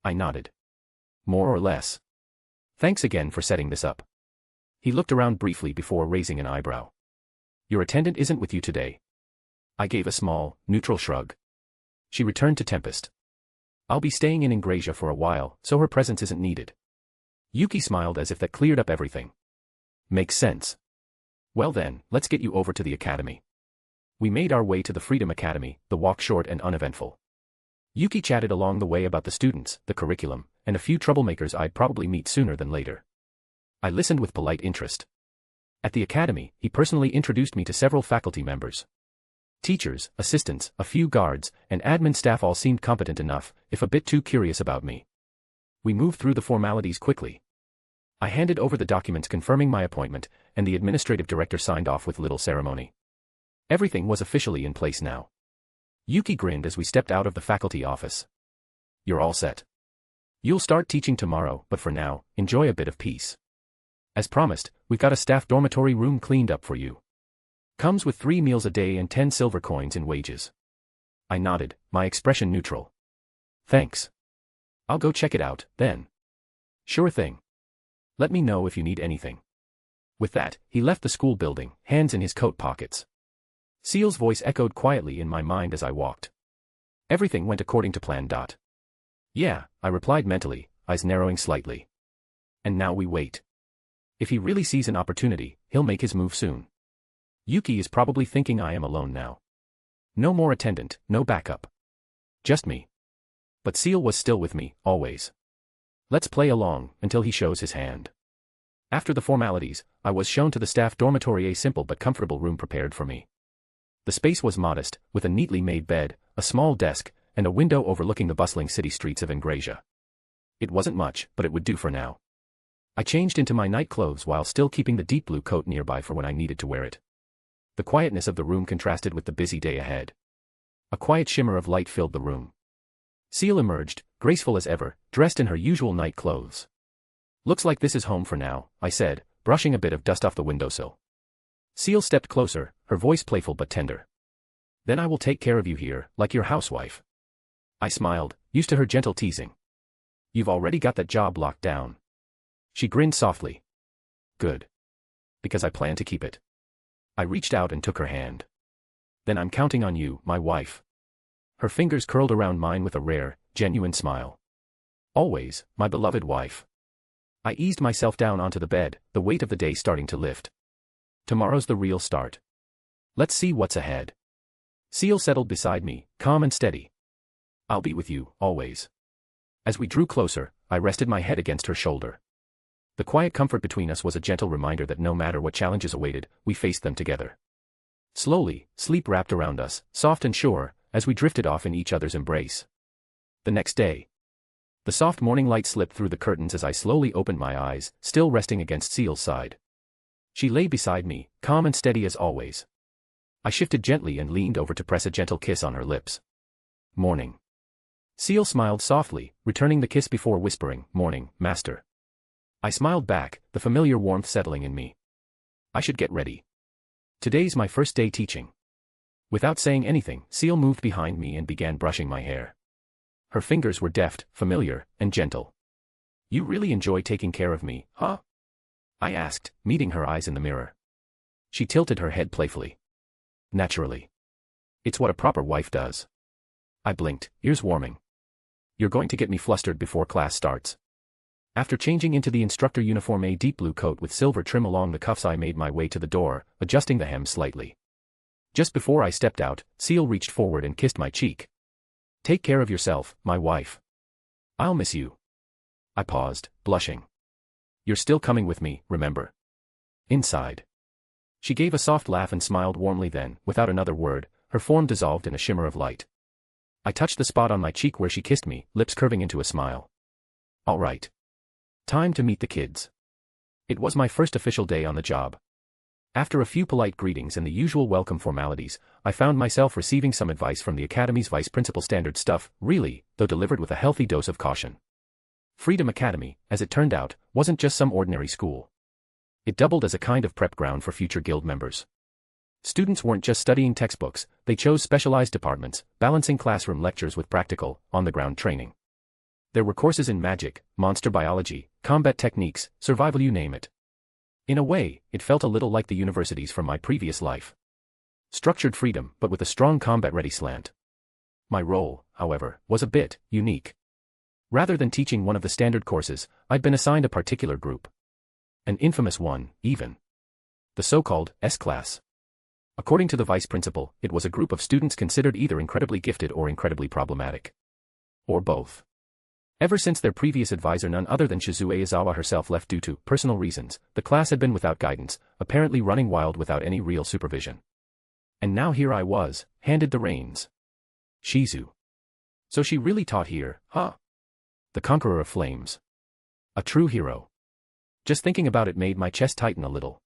S3: I nodded. "More or less. Thanks again for setting this up." He looked around briefly before raising an eyebrow. "Your attendant isn't with you today?" I gave a small, neutral shrug. "She returned to Tempest. I'll be staying in Ingrasia for a while, so her presence isn't needed." Yuki smiled as if that cleared up everything. "Makes sense. Well then, let's get you over to the academy." We made our way to the Freedom Academy, the walk short and uneventful. Yuki chatted along the way about the students, the curriculum, and a few troublemakers I'd probably meet sooner than later. I listened with polite interest. At the academy, he personally introduced me to several faculty members. Teachers, assistants, a few guards, and admin staff all seemed competent enough, if a bit too curious about me. We moved through the formalities quickly. I handed over the documents confirming my appointment, and the administrative director signed off with little ceremony. Everything was officially in place now. Yuki grinned as we stepped out of the faculty office. "You're all set. You'll start teaching tomorrow, but for now, enjoy a bit of peace. As promised, we've got a staff dormitory room cleaned up for you. Comes with 3 meals a day and 10 silver coins in wages. I nodded, my expression neutral. Thanks. I'll go check it out, then. Sure thing. Let me know if you need anything. With that, he left the school building, hands in his coat pockets. Ciel's voice echoed quietly in my mind as I walked. Everything went according to plan. Yeah, I replied mentally, eyes narrowing slightly. And now we wait. If he really sees an opportunity, he'll make his move soon. Yuki is probably thinking I am alone now. No more attendant, no backup. Just me. But Ciel was still with me, always. Let's play along, until he shows his hand. After the formalities, I was shown to the staff dormitory, a simple but comfortable room prepared for me. The space was modest, with a neatly made bed, a small desk, and a window overlooking the bustling city streets of Ingrasia. It wasn't much, but it would do for now. I changed into my night clothes while still keeping the deep blue coat nearby for when I needed to wear it. The quietness of the room contrasted with the busy day ahead. A quiet shimmer of light filled the room. Ciel emerged, graceful as ever, dressed in her usual night clothes. Looks like this is home for now, I said, brushing a bit of dust off the windowsill. Ciel stepped closer, her voice playful but tender. Then I will take care of you here, like your housewife. I smiled, used to her gentle teasing. You've already got that job locked down. She grinned softly. Good. Because I plan to keep it. I reached out and took her hand. Then I'm counting on you, my wife. Her fingers curled around mine with a rare, genuine smile. Always, my beloved wife. I eased myself down onto the bed, the weight of the day starting to lift. Tomorrow's the real start. Let's see what's ahead. Ciel settled beside me, calm and steady. I'll be with you, always. As we drew closer, I rested my head against her shoulder. The quiet comfort between us was a gentle reminder that no matter what challenges awaited, we faced them together. Slowly, sleep wrapped around us, soft and sure, as we drifted off in each other's embrace. The next day. The soft morning light slipped through the curtains as I slowly opened my eyes, still resting against Ciel's side. She lay beside me, calm and steady as always. I shifted gently and leaned over to press a gentle kiss on her lips. Morning. Ciel smiled softly, returning the kiss before whispering, Morning, master. I smiled back, the familiar warmth settling in me. I should get ready. Today's my first day teaching. Without saying anything, Ciel moved behind me and began brushing my hair. Her fingers were deft, familiar, and gentle. You really enjoy taking care of me, huh? I asked, meeting her eyes in the mirror. She tilted her head playfully. Naturally. It's what a proper wife does. I blinked, ears warming. You're going to get me flustered before class starts. After changing into the instructor uniform, a deep blue coat with silver trim along the cuffs, I made my way to the door, adjusting the hem slightly. Just before I stepped out, Ciel reached forward and kissed my cheek. Take care of yourself, my wife. I'll miss you. I paused, blushing. You're still coming with me, remember? Inside. She gave a soft laugh and smiled warmly, then, without another word, her form dissolved in a shimmer of light. I touched the spot on my cheek where she kissed me, lips curving into a smile. All right. Time to meet the kids. It was my first official day on the job. After a few polite greetings and the usual welcome formalities, I found myself receiving some advice from the academy's vice principal. Standard stuff, really, though delivered with a healthy dose of caution. Freedom Academy, as it turned out, wasn't just some ordinary school. It doubled as a kind of prep ground for future guild members. Students weren't just studying textbooks, they chose specialized departments, balancing classroom lectures with practical, on-the-ground training. There were courses in magic, monster biology, combat techniques, survival, you name it. In a way, it felt a little like the universities from my previous life. Structured freedom, but with a strong combat-ready slant. My role, however, was a bit unique. Rather than teaching one of the standard courses, I'd been assigned a particular group. An infamous one, even. The so-called S-class. According to the vice principal, it was a group of students considered either incredibly gifted or incredibly problematic. Or both. Ever since their previous advisor, none other than Shizue Aizawa herself, left due to personal reasons, the class had been without guidance, apparently running wild without any real supervision. And now here I was, handed the reins. Shizu. So she really taught here, huh? The conqueror of flames. A true hero. Just thinking about it made my chest tighten a little.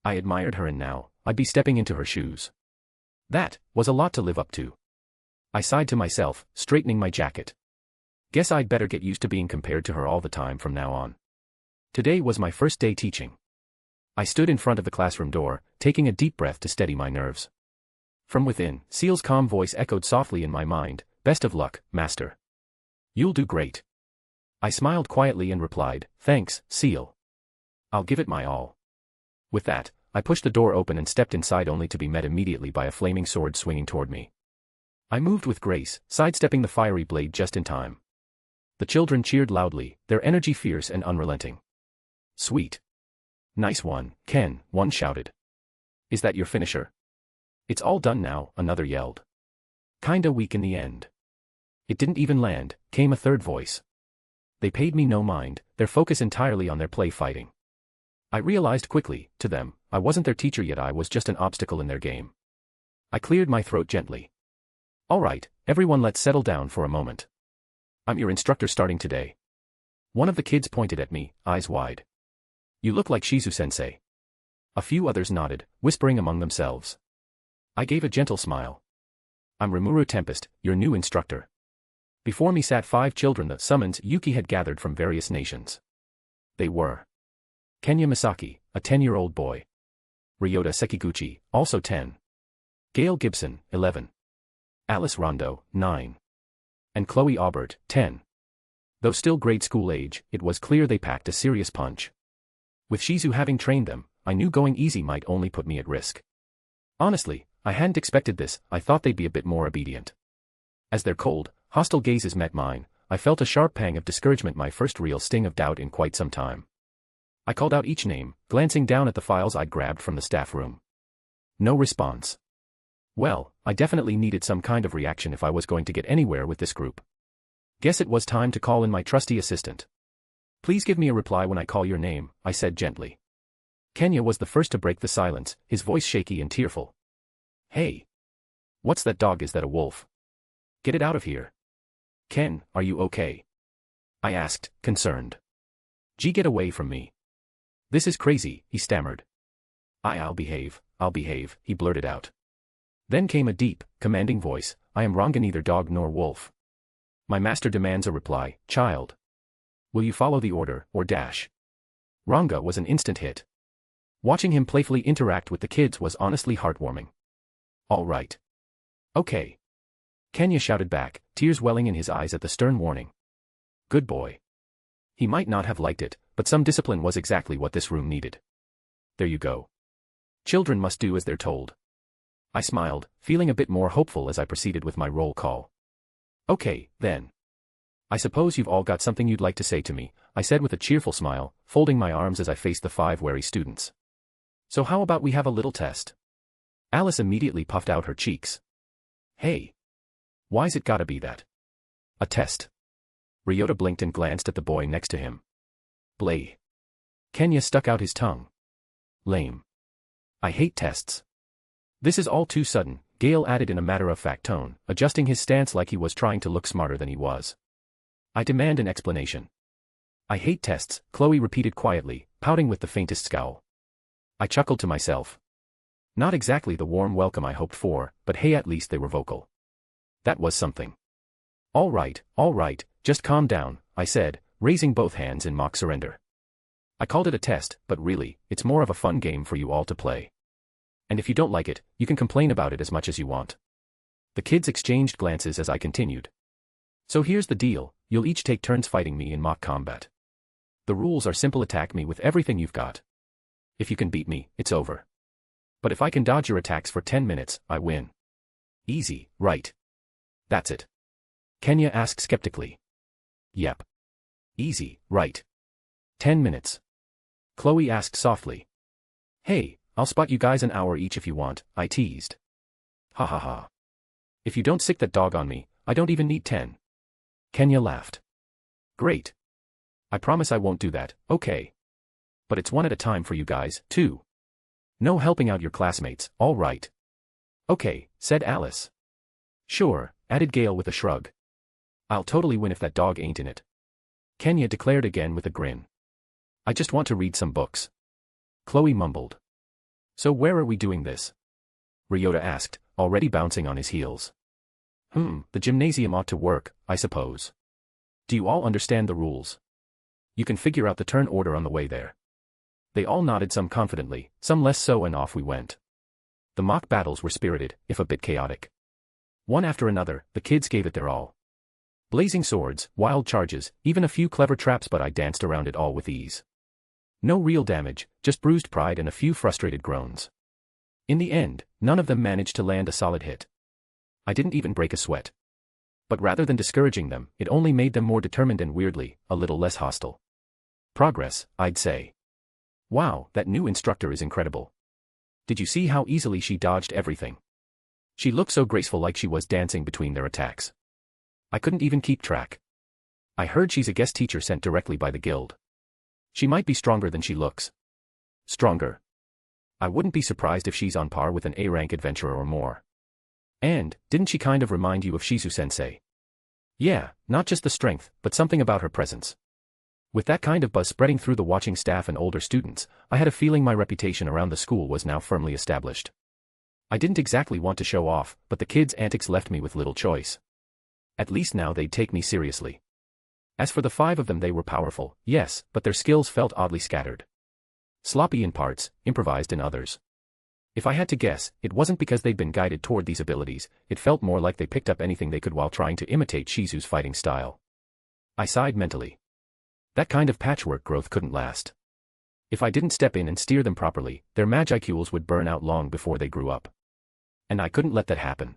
S3: I admired her, and now, I'd be stepping into her shoes. That was a lot to live up to. I sighed to myself, straightening my jacket. Guess I'd better get used to being compared to her all the time from now on. Today was my first day teaching. I stood in front of the classroom door, taking a deep breath to steady my nerves. From within, Ciel's calm voice echoed softly in my mind, "Best of luck, master. You'll do great." I smiled quietly and replied, "Thanks, Ciel. I'll give it my all." With that, I pushed the door open and stepped inside only to be met immediately by a flaming sword swinging toward me. I moved with grace, sidestepping the fiery blade just in time. The children cheered loudly, their energy fierce and unrelenting. "Sweet. Nice one, Ken," one shouted. "Is that your finisher?" "It's all done now," another yelled. "Kinda weak in the end." "It didn't even land," came a third voice. They paid me no mind, their focus entirely on their play fighting. I realized quickly, to them, I wasn't their teacher yet, I was just an obstacle in their game. I cleared my throat gently. "All right, everyone, let's settle down for a moment. I'm your instructor starting today." One of the kids pointed at me, eyes wide. "You look like Shizu-sensei." A few others nodded, whispering among themselves. I gave a gentle smile. "I'm Rimuru Tempest, your new instructor." Before me sat 5 children, the summons Yuki had gathered from various nations. They were Kenya Misaki, a 10-year-old boy. Ryota Sekiguchi, also 10. Gail Gibson, 11. Alice Rondo, 9. And Chloe Aubert, 10. Though still grade school age, it was clear they packed a serious punch. With Shizu having trained them, I knew going easy might only put me at risk. Honestly, I hadn't expected this, I thought they'd be a bit more obedient. As their cold, hostile gazes met mine, I felt a sharp pang of discouragement, my first real sting of doubt in quite some time. I called out each name, glancing down at the files I'd grabbed from the staff room. No response. Well, I definitely needed some kind of reaction if I was going to get anywhere with this group. Guess it was time to call in my trusty assistant. "Please give me a reply when I call your name," I said gently. Kenya was the first to break the silence, his voice shaky and tearful. "Hey. What's that dog? Is that a wolf? Get it out of here." "Ken, are you okay?" I asked, concerned. "Get away from me. This is crazy," he stammered. I'll behave, he blurted out. Then came a deep, commanding voice, "I am Ranga, neither dog nor wolf. My master demands a reply, child. Will you follow the order, or dash?" Ranga was an instant hit. Watching him playfully interact with the kids was honestly heartwarming. "All right. Okay." Kenya shouted back, tears welling in his eyes at the stern warning. Good boy. He might not have liked it, but some discipline was exactly what this room needed. There you go. Children must do as they're told. I smiled, feeling a bit more hopeful as I proceeded with my roll call. "Okay, then. I suppose you've all got something you'd like to say to me," I said with a cheerful smile, folding my arms as I faced the 5 wary students. "So how about we have a little test?" Alice immediately puffed out her cheeks. "Hey. Why's it gotta be that? A test?" Ryota blinked and glanced at the boy next to him. "Bleh." Kenya stuck out his tongue. "Lame. I hate tests." "This is all too sudden," Gale added in a matter-of-fact tone, adjusting his stance like he was trying to look smarter than he was. "I demand an explanation." "I hate tests," Chloe repeated quietly, pouting with the faintest scowl. I chuckled to myself. Not exactly the warm welcome I hoped for, but hey, at least they were vocal. That was something. All right, just calm down," I said, raising both hands in mock surrender. "I called it a test, but really, it's more of a fun game for you all to play. And if you don't like it, you can complain about it as much as you want." The kids exchanged glances as I continued. "So here's the deal, you'll each take turns fighting me in mock combat. The rules are simple: attack me with everything you've got. If you can beat me, it's over. But if I can dodge your attacks for 10 minutes, I win. Easy, right?" "That's it?" Kenya asked skeptically. "Yep. Easy, right? 10 minutes. Chloe asked softly. "Hey, I'll spot you guys an hour each if you want," I teased. "Ha ha ha. If you don't sick that dog on me, I don't even need 10. Kenya laughed. "Great. I promise I won't do that, okay? But it's one at a time for you guys, too. No helping out your classmates, all right?" "Okay," said Alice. "Sure," added Gale with a shrug. "I'll totally win if that dog ain't in it," Kenya declared again with a grin. "I just want to read some books," Chloe mumbled. "So where are we doing this?" Ryota asked, already bouncing on his heels. The gymnasium ought to work, I suppose. Do you all understand the rules? You can figure out the turn order on the way there." They all nodded, some confidently, some less so, and off we went. The mock battles were spirited, if a bit chaotic. One after another, the kids gave it their all. Blazing swords, wild charges, even a few clever traps, but I danced around it all with ease. No real damage, just bruised pride and a few frustrated groans. In the end, none of them managed to land a solid hit. I didn't even break a sweat. But rather than discouraging them, it only made them more determined and weirdly, a little less hostile. Progress, I'd say. Wow, that new instructor is incredible. Did you see how easily she dodged everything? She looked so graceful, like she was dancing between their attacks. I couldn't even keep track. I heard she's a guest teacher sent directly by the guild. She might be stronger than she looks. Stronger? I wouldn't be surprised if she's on par with an A-rank adventurer or more. And, didn't she kind of remind you of Shizu-sensei? Yeah, not just the strength, but something about her presence. With that kind of buzz spreading through the watching staff and older students, I had a feeling my reputation around the school was now firmly established. I didn't exactly want to show off, but the kids' antics left me with little choice. At least now they'd take me seriously. As for the 5 of them, they were powerful, yes, but their skills felt oddly scattered. Sloppy in parts, improvised in others. If I had to guess, it wasn't because they'd been guided toward these abilities, it felt more like they picked up anything they could while trying to imitate Shizu's fighting style. I sighed mentally. That kind of patchwork growth couldn't last. If I didn't step in and steer them properly, their magicools would burn out long before they grew up. And I couldn't let that happen.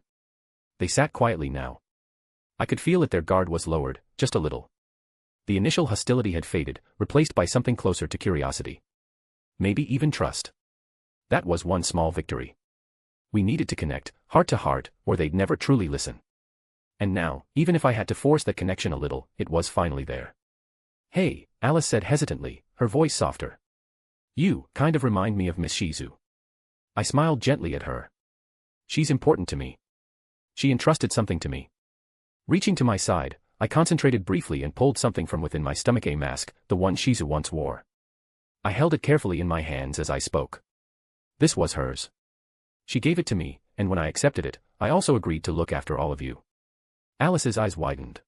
S3: They sat quietly now. I could feel that their guard was lowered, just a little. The initial hostility had faded, replaced by something closer to curiosity. Maybe even trust. That was one small victory. We needed to connect, heart to heart, or they'd never truly listen. And now, even if I had to force that connection a little, it was finally there. Hey, Alice said hesitantly, her voice softer. You kind of remind me of Miss Shizu. I smiled gently at her. She's important to me. She entrusted something to me. Reaching to my side, I concentrated briefly and pulled something from within my stomach, a mask, the one Shizu once wore. I held it carefully in my hands as I spoke. This was hers. She gave it to me, and when I accepted it, I also agreed to look after all of you. Alice's eyes widened.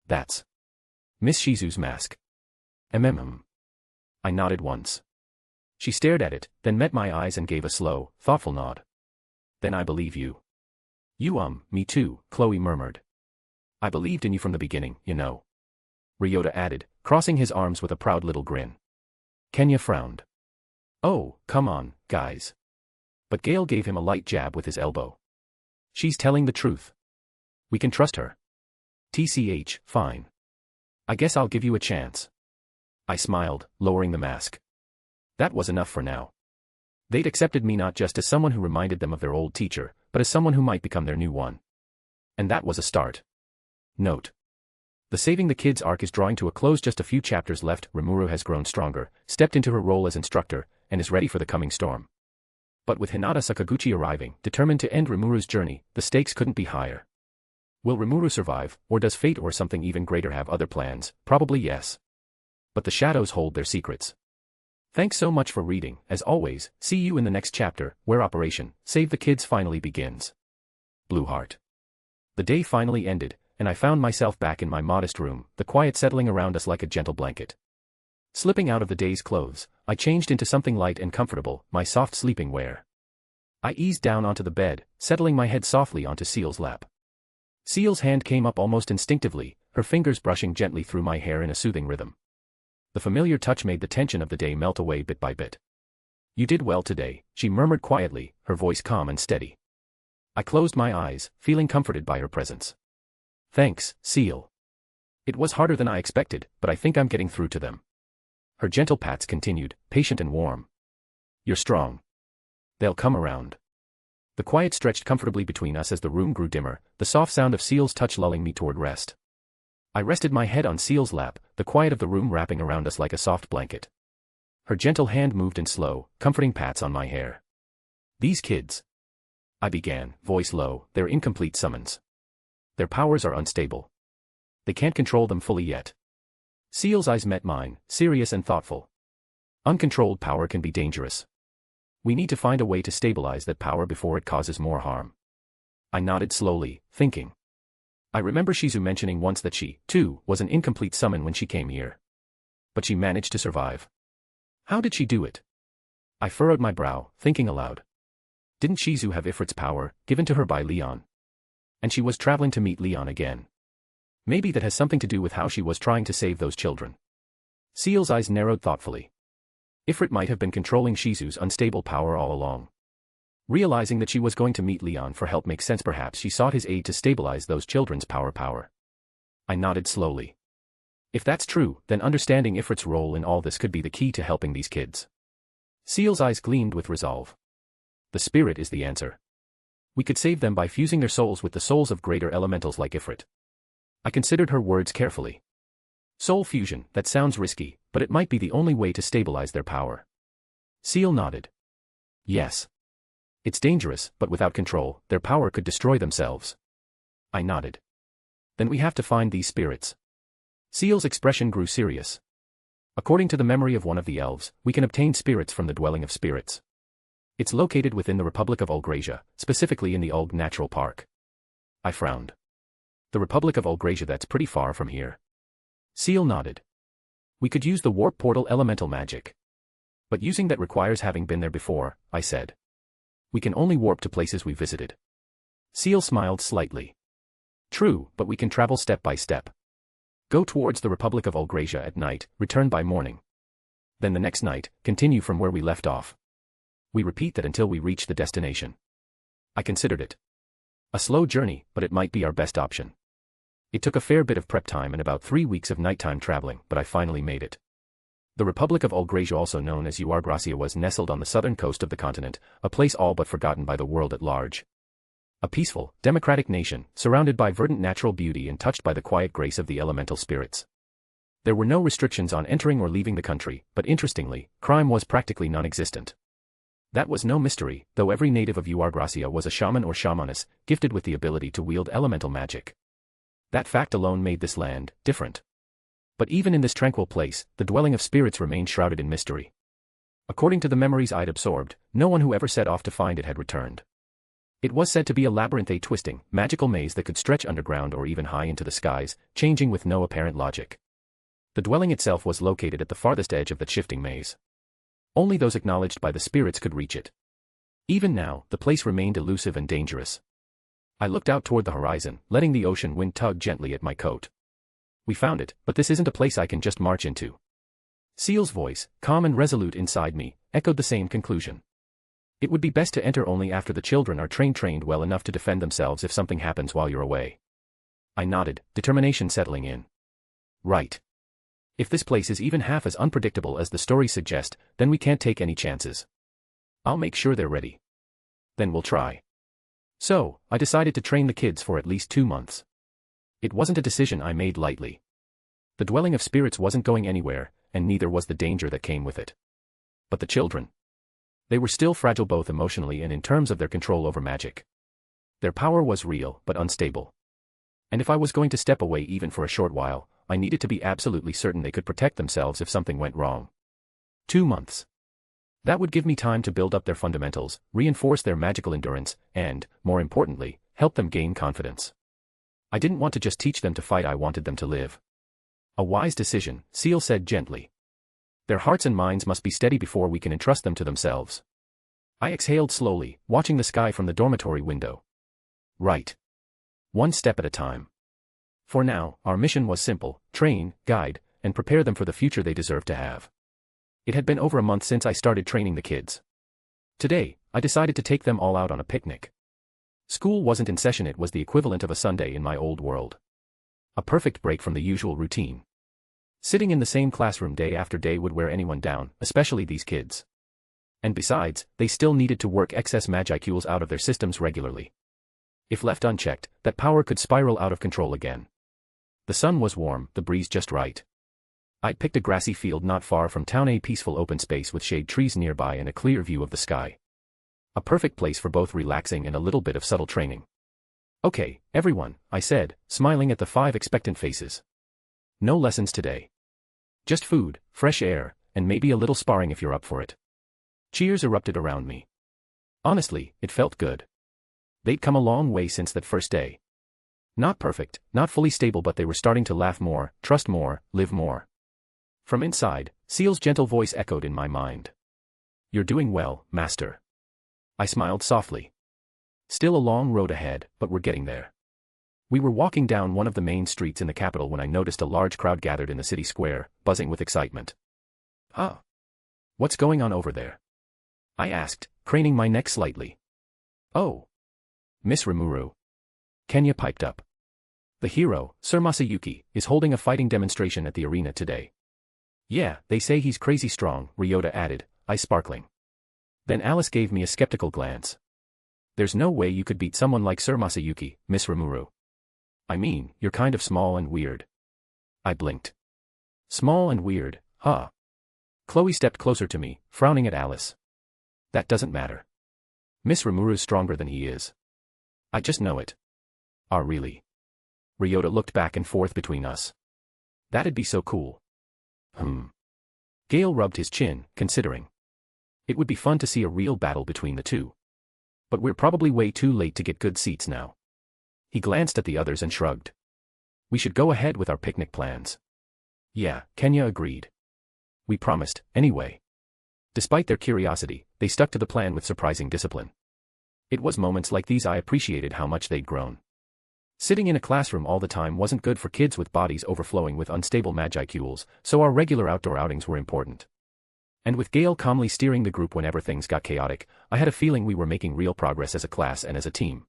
S3: That's Miss Shizu's mask. I nodded once. She stared at it, then met my eyes and gave a slow, thoughtful nod. Then I believe you. You me too, Chloe murmured. I believed in you from the beginning, you know. Ryota added, crossing his arms with a proud little grin. Kenya frowned. Oh, come on, guys. But Gale gave him a light jab with his elbow. She's telling the truth. We can trust her. TCH, fine. I guess I'll give you a chance. I smiled, lowering the mask. That was enough for now. They'd accepted me not just as someone who reminded them of their old teacher, but as someone who might become their new one. And that was a start. Note. The Saving the Kids arc is drawing to a close, just a few chapters left. Rimuru has grown stronger, stepped into her role as instructor, and is ready for the coming storm. But with Hinata Sakaguchi arriving, determined to end Rimuru's journey, the stakes couldn't be higher. Will Rimuru survive, or does fate or something even greater have other plans? Probably yes. But the shadows hold their secrets. Thanks so much for reading. As always, see you in the next chapter, where Operation Save the Kids finally begins. Blue Heart. The day finally ended, and I found myself back in my modest room, the quiet settling around us like a gentle blanket. Slipping out of the day's clothes, I changed into something light and comfortable, my soft sleeping wear. I eased down onto the bed, settling my head softly onto Ciel's lap. Ciel's hand came up almost instinctively, her fingers brushing gently through my hair in a soothing rhythm. The familiar touch made the tension of the day melt away bit by bit. You did well today, she murmured quietly, her voice calm and steady. I closed my eyes, feeling comforted by her presence. Thanks, Ciel. It was harder than I expected, but I think I'm getting through to them. Her gentle pats continued, patient and warm. You're strong. They'll come around. The quiet stretched comfortably between us as the room grew dimmer, the soft sound of Ciel's touch lulling me toward rest. I rested my head on Ciel's lap, the quiet of the room wrapping around us like a soft blanket. Her gentle hand moved in slow, comforting pats on my hair. These kids. I began, voice low, they're incomplete summons. Their powers are unstable. They can't control them fully yet. Ciel's eyes met mine, serious and thoughtful. Uncontrolled power can be dangerous. We need to find a way to stabilize that power before it causes more harm. I nodded slowly, thinking. I remember Shizu mentioning once that she, too, was an incomplete summon when she came here. But she managed to survive. How did she do it? I furrowed my brow, thinking aloud. Didn't Shizu have Ifrit's power, given to her by Leon? And she was traveling to meet Leon again. Maybe that has something to do with how she was trying to save those children. Ciel's eyes narrowed thoughtfully. Ifrit might have been controlling Shizu's unstable power all along. Realizing that she was going to meet Leon for help makes sense. Perhaps she sought his aid to stabilize those children's power. I nodded slowly. If that's true, then understanding Ifrit's role in all this could be the key to helping these kids. Ciel's eyes gleamed with resolve. The spirit is the answer. We could save them by fusing their souls with the souls of greater elementals like Ifrit. I considered her words carefully. Soul fusion, that sounds risky, but it might be the only way to stabilize their power. Ciel nodded. Yes. It's dangerous, but without control, their power could destroy themselves. I nodded. Then we have to find these spirits. Ciel's expression grew serious. According to the memory of one of the elves, we can obtain spirits from the dwelling of spirits. It's located within the Republic of Ulgrasia, specifically in the Ulg Natural Park. I frowned. The Republic of Ulgrasia, that's pretty far from here. Ciel nodded. We could use the warp portal elemental magic. But using that requires having been there before, I said. We can only warp to places we visited. Ciel smiled slightly. True, but we can travel step by step. Go towards the Republic of Ulgrasia at night, return by morning. Then the next night, continue from where we left off. We repeat that until we reach the destination. I considered it. A slow journey, but it might be our best option. It took a fair bit of prep time and about 3 weeks of nighttime traveling, but I finally made it. The Republic of Ulgrasia, also known as Uargracia, was nestled on the southern coast of the continent, a place all but forgotten by the world at large. A peaceful, democratic nation, surrounded by verdant natural beauty and touched by the quiet grace of the elemental spirits. There were no restrictions on entering or leaving the country, but interestingly, crime was practically non-existent. That was no mystery, though every native of Uargracia was a shaman or shamaness, gifted with the ability to wield elemental magic. That fact alone made this land different. But even in this tranquil place, the dwelling of spirits remained shrouded in mystery. According to the memories I'd absorbed, no one who ever set off to find it had returned. It was said to be a labyrinth, a twisting, magical maze that could stretch underground or even high into the skies, changing with no apparent logic. The dwelling itself was located at the farthest edge of that shifting maze. Only those acknowledged by the spirits could reach it. Even now, the place remained elusive and dangerous. I looked out toward the horizon, letting the ocean wind tug gently at my coat. We found it, but this isn't a place I can just march into. Ciel's voice, calm and resolute inside me, echoed the same conclusion. It would be best to enter only after the children are trained well enough to defend themselves if something happens while you're away. I nodded, determination settling in. Right. If this place is even half as unpredictable as the stories suggest, then we can't take any chances. I'll make sure they're ready. Then we'll try. So, I decided to train the kids for at least 2 months. It wasn't a decision I made lightly. The dwelling of spirits wasn't going anywhere, and neither was the danger that came with it. But the children. They were still fragile both emotionally and in terms of their control over magic. Their power was real, but unstable. And if I was going to step away even for a short while, I needed to be absolutely certain they could protect themselves if something went wrong. 2 months. That would give me time to build up their fundamentals, reinforce their magical endurance, and, more importantly, help them gain confidence. I didn't want to just teach them to fight, I wanted them to live. A wise decision, Ciel said gently. Their hearts and minds must be steady before we can entrust them to themselves. I exhaled slowly, watching the sky from the dormitory window. Right. 1 step at a time. For now, our mission was simple: train, guide, and prepare them for the future they deserve to have. It had been over a month since I started training the kids. Today, I decided to take them all out on a picnic. School wasn't in session, it was the equivalent of a Sunday in my old world. A perfect break from the usual routine. Sitting in the same classroom day after day would wear anyone down, especially these kids. And besides, they still needed to work excess magicules out of their systems regularly. If left unchecked, that power could spiral out of control again. The sun was warm, the breeze just right. I'd picked a grassy field not far from town, a peaceful open space with shade trees nearby and a clear view of the sky. A perfect place for both relaxing and a little bit of subtle training. Okay, everyone, I said, smiling at the 5 expectant faces. No lessons today. Just food, fresh air, and maybe a little sparring if you're up for it. Cheers erupted around me. Honestly, it felt good. They'd come a long way since that first day. Not perfect, not fully stable, but they were starting to laugh more, trust more, live more. From inside, Ciel's gentle voice echoed in my mind. You're doing well, Master. I smiled softly. Still a long road ahead, but we're getting there. We were walking down one of the main streets in the capital when I noticed a large crowd gathered in the city square, buzzing with excitement. Huh? What's going on over there? I asked, craning my neck slightly. Oh. Miss Rimuru. Kenya piped up. The hero, Sir Masayuki, is holding a fighting demonstration at the arena today. Yeah, they say he's crazy strong, Ryota added, eyes sparkling. Then Alice gave me a skeptical glance. There's no way you could beat someone like Sir Masayuki, Miss Rimuru. I mean, you're kind of small and weird. I blinked. Small and weird, huh? Chloe stepped closer to me, frowning at Alice. That doesn't matter. Miss Rimuru's stronger than he is. I just know it. Ah, really? Ryota looked back and forth between us. That'd be so cool. Gale rubbed his chin, considering. It would be fun to see a real battle between the two. But we're probably way too late to get good seats now. He glanced at the others and shrugged. We should go ahead with our picnic plans. Yeah, Kenya agreed. We promised, anyway. Despite their curiosity, they stuck to the plan with surprising discipline. It was moments like these I appreciated how much they'd grown. Sitting in a classroom all the time wasn't good for kids with bodies overflowing with unstable magicules, so our regular outdoor outings were important. And with Gale calmly steering the group whenever things got chaotic, I had a feeling we were making real progress as a class and as a team.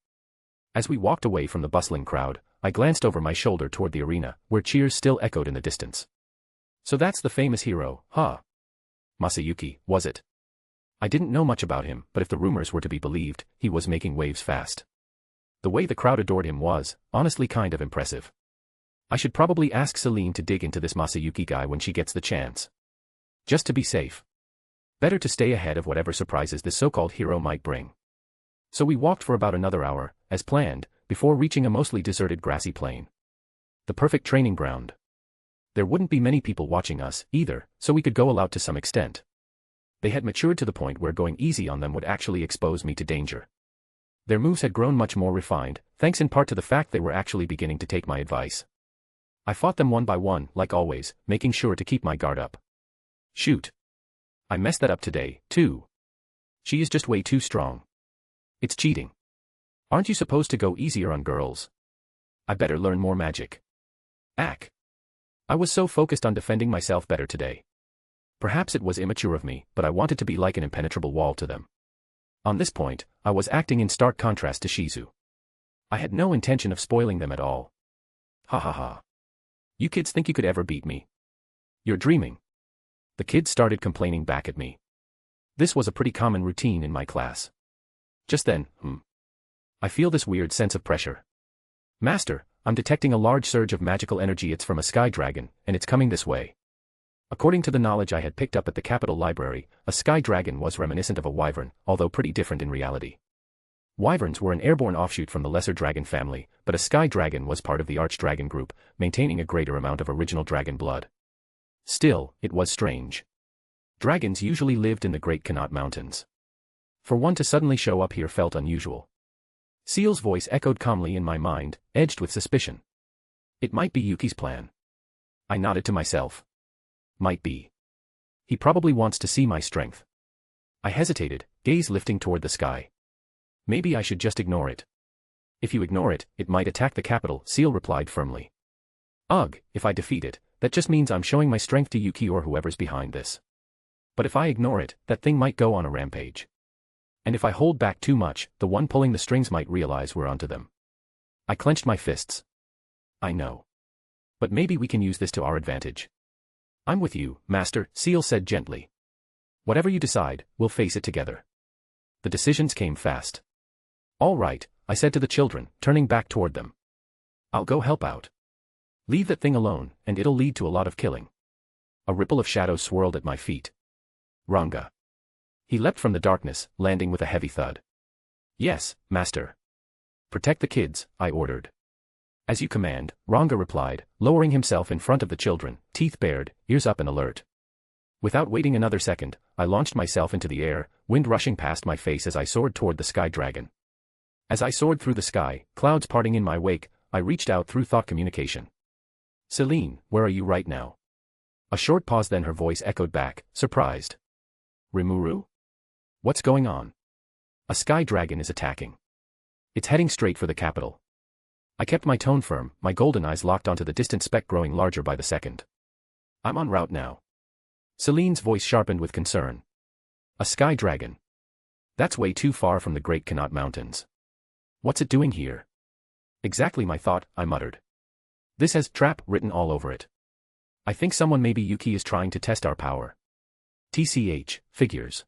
S3: As we walked away from the bustling crowd, I glanced over my shoulder toward the arena, where cheers still echoed in the distance. So that's the famous hero, huh? Masayuki, was it? I didn't know much about him, but if the rumors were to be believed, he was making waves fast. The way the crowd adored him was, honestly, kind of impressive. I should probably ask Celine to dig into this Masayuki guy when she gets the chance. Just to be safe. Better to stay ahead of whatever surprises this so-called hero might bring. So we walked for about another hour, as planned, before reaching a mostly deserted grassy plain. The perfect training ground. There wouldn't be many people watching us, either, so we could go all out to some extent. They had matured to the point where going easy on them would actually expose me to danger. Their moves had grown much more refined, thanks in part to the fact they were actually beginning to take my advice. I fought them one by one, like always, making sure to keep my guard up. Shoot. I messed that up today, too. She is just way too strong. It's cheating. Aren't you supposed to go easier on girls? I better learn more magic. Ack. I was so focused on defending myself better today. Perhaps it was immature of me, but I wanted to be like an impenetrable wall to them. On this point, I was acting in stark contrast to Shizu. I had no intention of spoiling them at all. Ha ha ha. You kids think you could ever beat me? You're dreaming. The kids started complaining back at me. This was a pretty common routine in my class. Just then, I feel this weird sense of pressure. Master, I'm detecting a large surge of magical energy. It's from a sky dragon, and it's coming this way. According to the knowledge I had picked up at the Capital Library, a sky dragon was reminiscent of a wyvern, although pretty different in reality. Wyverns were an airborne offshoot from the lesser dragon family, but a sky dragon was part of the archdragon group, maintaining a greater amount of original dragon blood. Still, it was strange. Dragons usually lived in the Great Kanat Mountains. For one to suddenly show up here felt unusual. Ciel's voice echoed calmly in my mind, edged with suspicion. It might be Yuki's plan. I nodded to myself. Might be. He probably wants to see my strength. I hesitated, gaze lifting toward the sky. Maybe I should just ignore it. If you ignore it, it might attack the capital, Ciel replied firmly. Ugh, if I defeat it, that just means I'm showing my strength to Yuki or whoever's behind this. But if I ignore it, that thing might go on a rampage. And if I hold back too much, the one pulling the strings might realize we're onto them. I clenched my fists. I know. But maybe we can use this to our advantage. I'm with you, Master, Ciel said gently. Whatever you decide, we'll face it together. The decisions came fast. All right, I said to the children, turning back toward them. I'll go help out. Leave that thing alone, and it'll lead to a lot of killing. A ripple of shadows swirled at my feet. Ranga. He leapt from the darkness, landing with a heavy thud. Yes, Master. Protect the kids, I ordered. As you command, Ranga replied, lowering himself in front of the children, teeth bared, ears up and alert. Without waiting another second, I launched myself into the air, wind rushing past my face as I soared toward the sky dragon. As I soared through the sky, clouds parting in my wake, I reached out through thought communication. Celine, where are you right now? A short pause, then her voice echoed back, surprised. Rimuru? What's going on? A sky dragon is attacking. It's heading straight for the capital. I kept my tone firm, my golden eyes locked onto the distant speck growing larger by the second. I'm en route now. Celine's voice sharpened with concern. A sky dragon. That's way too far from the Great Canon Mountains. What's it doing here? Exactly my thought, I muttered. This has trap written all over it. I think someone, maybe Yuki, is trying to test our power. TCH, figures.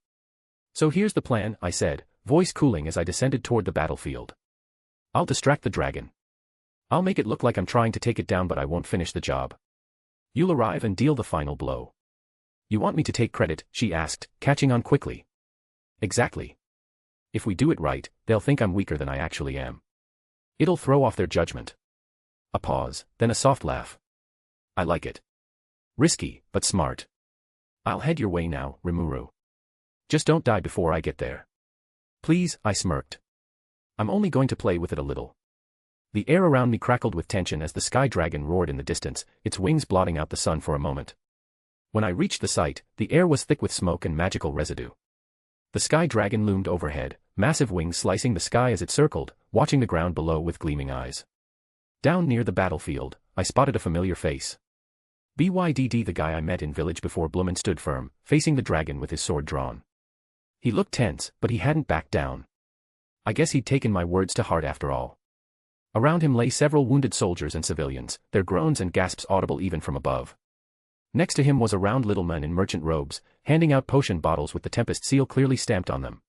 S3: So here's the plan, I said, voice cooling as I descended toward the battlefield. I'll distract the dragon. I'll make it look like I'm trying to take it down, but I won't finish the job. You'll arrive and deal the final blow. You want me to take credit? She asked, catching on quickly. Exactly. If we do it right, they'll think I'm weaker than I actually am. It'll throw off their judgment. A pause, then a soft laugh. I like it. Risky, but smart. I'll head your way now, Rimuru. Just don't die before I get there. Please, I smirked. I'm only going to play with it a little. The air around me crackled with tension as the sky dragon roared in the distance, its wings blotting out the sun for a moment. When I reached the site, the air was thick with smoke and magical residue. The sky dragon loomed overhead, massive wings slicing the sky as it circled, watching the ground below with gleaming eyes. Down near the battlefield, I spotted a familiar face. BYDD, the guy I met in village before Bloomin stood firm, facing the dragon with his sword drawn. He looked tense, but he hadn't backed down. I guess he'd taken my words to heart after all. Around him lay several wounded soldiers and civilians, their groans and gasps audible even from above. Next to him was a round little man in merchant robes, handing out potion bottles with the Tempest seal clearly stamped on them.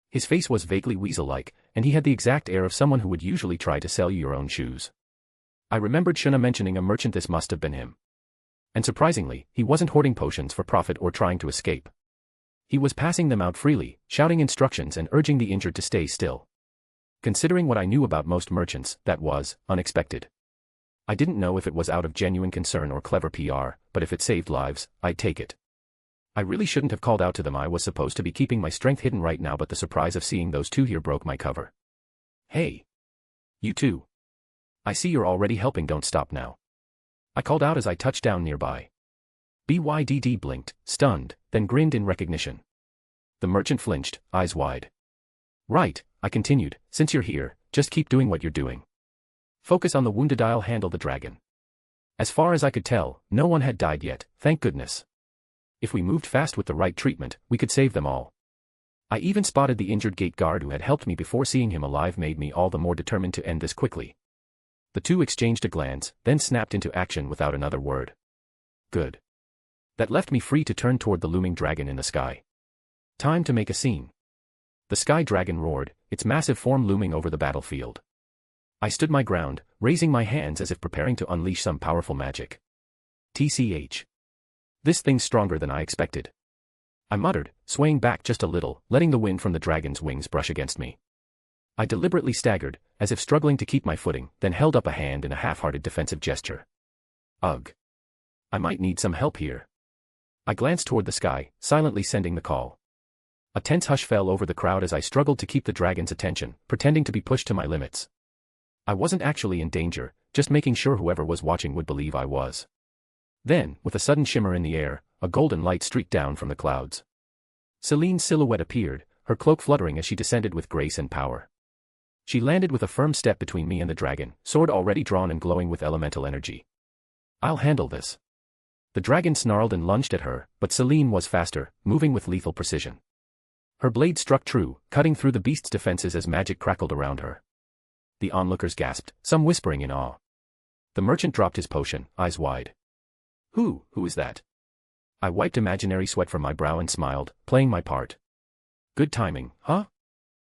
S3: His face was vaguely weasel-like, and he had the exact air of someone who would usually try to sell you your own shoes. I remembered Shuna mentioning a merchant. This must have been him. And surprisingly, he wasn't hoarding potions for profit or trying to escape. He was passing them out freely, shouting instructions and urging the injured to stay still. Considering what I knew about most merchants, that was unexpected. I didn't know if it was out of genuine concern or clever PR, but if it saved lives, I'd take it. I really shouldn't have called out to them. I was supposed to be keeping my strength hidden right now, but the surprise of seeing those two here broke my cover. Hey. You too. I see you're already helping. Don't stop now. I called out as I touched down nearby. BYDD blinked, stunned, then grinned in recognition. The merchant flinched, eyes wide. Right, I continued, since you're here, just keep doing what you're doing. Focus on the wounded. I'll handle the dragon. As far as I could tell, no one had died yet, thank goodness. If we moved fast with the right treatment, we could save them all. I even spotted the injured gate guard who had helped me before. Seeing him alive made me all the more determined to end this quickly. The two exchanged a glance, then snapped into action without another word. Good. That left me free to turn toward the looming dragon in the sky. Time to make a scene. The sky dragon roared, its massive form looming over the battlefield. I stood my ground, raising my hands as if preparing to unleash some powerful magic. TCH. This thing's stronger than I expected. I muttered, swaying back just a little, letting the wind from the dragon's wings brush against me. I deliberately staggered, as if struggling to keep my footing, then held up a hand in a half-hearted defensive gesture. Ugh. I might need some help here. I glanced toward the sky, silently sending the call. A tense hush fell over the crowd as I struggled to keep the dragon's attention, pretending to be pushed to my limits. I wasn't actually in danger, just making sure whoever was watching would believe I was. Then, with a sudden shimmer in the air, a golden light streaked down from the clouds. Celine's silhouette appeared, her cloak fluttering as she descended with grace and power. She landed with a firm step between me and the dragon, sword already drawn and glowing with elemental energy. I'll handle this. The dragon snarled and lunged at her, but Celine was faster, moving with lethal precision. Her blade struck true, cutting through the beast's defenses as magic crackled around her. The onlookers gasped, some whispering in awe. The merchant dropped his potion, eyes wide. Who is that? I wiped imaginary sweat from my brow and smiled, playing my part. Good timing, huh?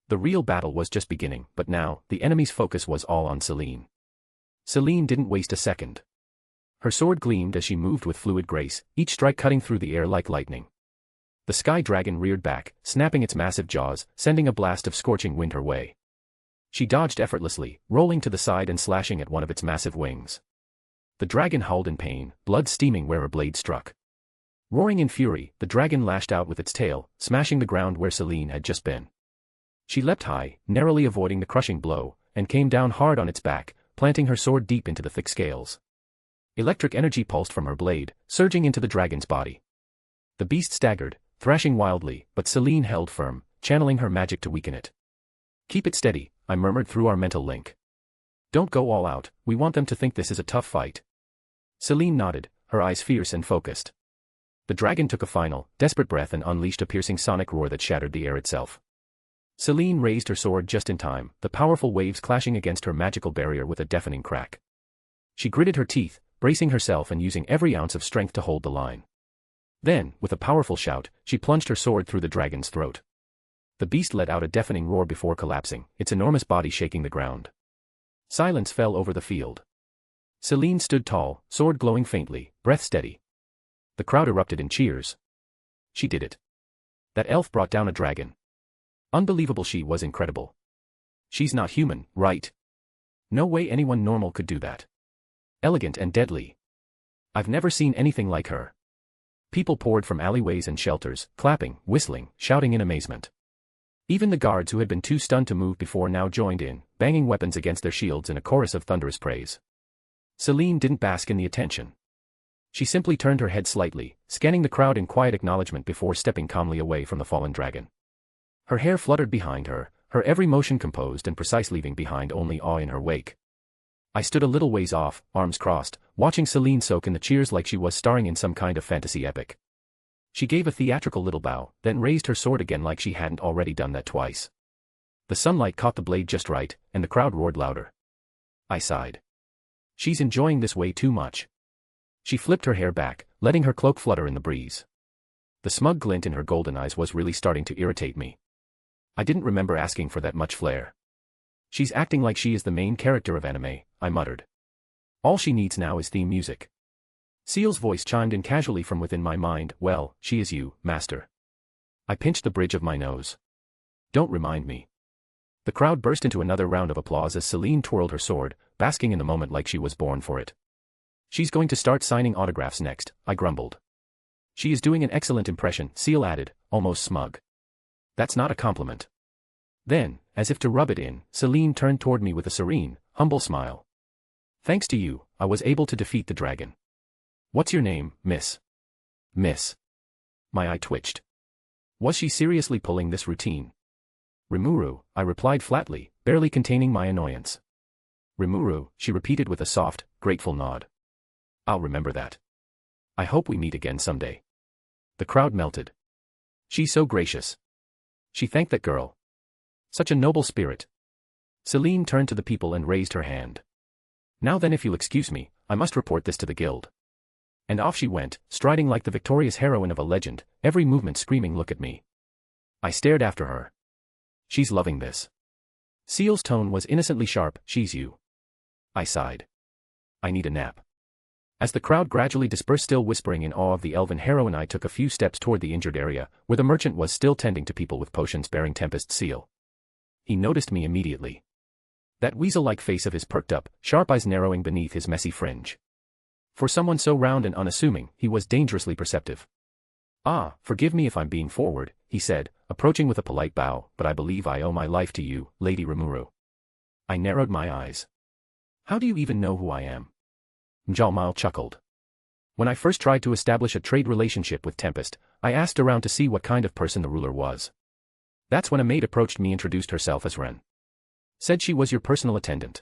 S3: The real battle was just beginning, but now, the enemy's focus was all on Celine. Celine didn't waste a second. Her sword gleamed as she moved with fluid grace, each strike cutting through the air like lightning. The sky dragon reared back, snapping its massive jaws, sending a blast of scorching wind her way. She dodged effortlessly, rolling to the side and slashing at one of its massive wings. The dragon howled in pain, blood steaming where her blade struck. Roaring in fury, the dragon lashed out with its tail, smashing the ground where Celine had just been. She leapt high, narrowly avoiding the crushing blow, and came down hard on its back, planting her sword deep into the thick scales. Electric energy pulsed from her blade, surging into the dragon's body. The beast staggered, thrashing wildly, but Celine held firm, channeling her magic to weaken it. Keep it steady, I murmured through our mental link. Don't go all out, we want them to think this is a tough fight. Celine nodded, her eyes fierce and focused. The dragon took a final, desperate breath and unleashed a piercing sonic roar that shattered the air itself. Celine raised her sword just in time, the powerful waves clashing against her magical barrier with a deafening crack. She gritted her teeth, bracing herself and using every ounce of strength to hold the line. Then, with a powerful shout, she plunged her sword through the dragon's throat. The beast let out a deafening roar before collapsing, its enormous body shaking the ground. Silence fell over the field. Celine stood tall, sword glowing faintly, breath steady. The crowd erupted in cheers. She did it. That elf brought down a dragon. Unbelievable, she was incredible. She's not human, right? No way anyone normal could do that. Elegant and deadly. I've never seen anything like her. People poured from alleyways and shelters, clapping, whistling, shouting in amazement. Even the guards who had been too stunned to move before now joined in, banging weapons against their shields in a chorus of thunderous praise. Celine didn't bask in the attention. She simply turned her head slightly, scanning the crowd in quiet acknowledgement before stepping calmly away from the fallen dragon. Her hair fluttered behind her, her every motion composed and precise, leaving behind only awe in her wake. I stood a little ways off, arms crossed, watching Celine soak in the cheers like she was starring in some kind of fantasy epic. She gave a theatrical little bow, then raised her sword again like she hadn't already done that twice. The sunlight caught the blade just right, and the crowd roared louder. I sighed. She's enjoying this way too much. She flipped her hair back, letting her cloak flutter in the breeze. The smug glint in her golden eyes was really starting to irritate me. I didn't remember asking for that much flair. She's acting like she is the main character of anime, I muttered. All she needs now is theme music. Ciel's voice chimed in casually from within my mind. Well, she is you, master. I pinched the bridge of my nose. Don't remind me. The crowd burst into another round of applause as Celine twirled her sword, basking in the moment like she was born for it. She's going to start signing autographs next, I grumbled. She is doing an excellent impression, Ciel added, almost smug. That's not a compliment. Then, as if to rub it in, Celine turned toward me with a serene, humble smile. Thanks to you, I was able to defeat the dragon. What's your name, miss? Miss. My eye twitched. Was she seriously pulling this routine? Rimuru, I replied flatly, barely containing my annoyance. Rimuru, she repeated with a soft, grateful nod. I'll remember that. I hope we meet again someday. The crowd melted. She's so gracious. She thanked that girl. Such a noble spirit. Celine turned to the people and raised her hand. Now then, if you'll excuse me, I must report this to the guild. And off she went, striding like the victorious heroine of a legend, every movement screaming, look at me. I stared after her. She's loving this. Ciel's tone was innocently sharp. She's you. I sighed. I need a nap. As the crowd gradually dispersed, still whispering in awe of the elven heroine, I took a few steps toward the injured area, where the merchant was still tending to people with potions bearing Tempest seal. He noticed me immediately. That weasel-like face of his perked up, sharp eyes narrowing beneath his messy fringe. For someone so round and unassuming, he was dangerously perceptive. Ah, forgive me if I'm being forward, he said, approaching with a polite bow, but I believe I owe my life to you, Lady Rimuru. I narrowed my eyes. How do you even know who I am? Mjalmal chuckled. When I first tried to establish a trade relationship with Tempest, I asked around to see what kind of person the ruler was. That's when a maid approached me, introduced herself as Ren. Said she was your personal attendant.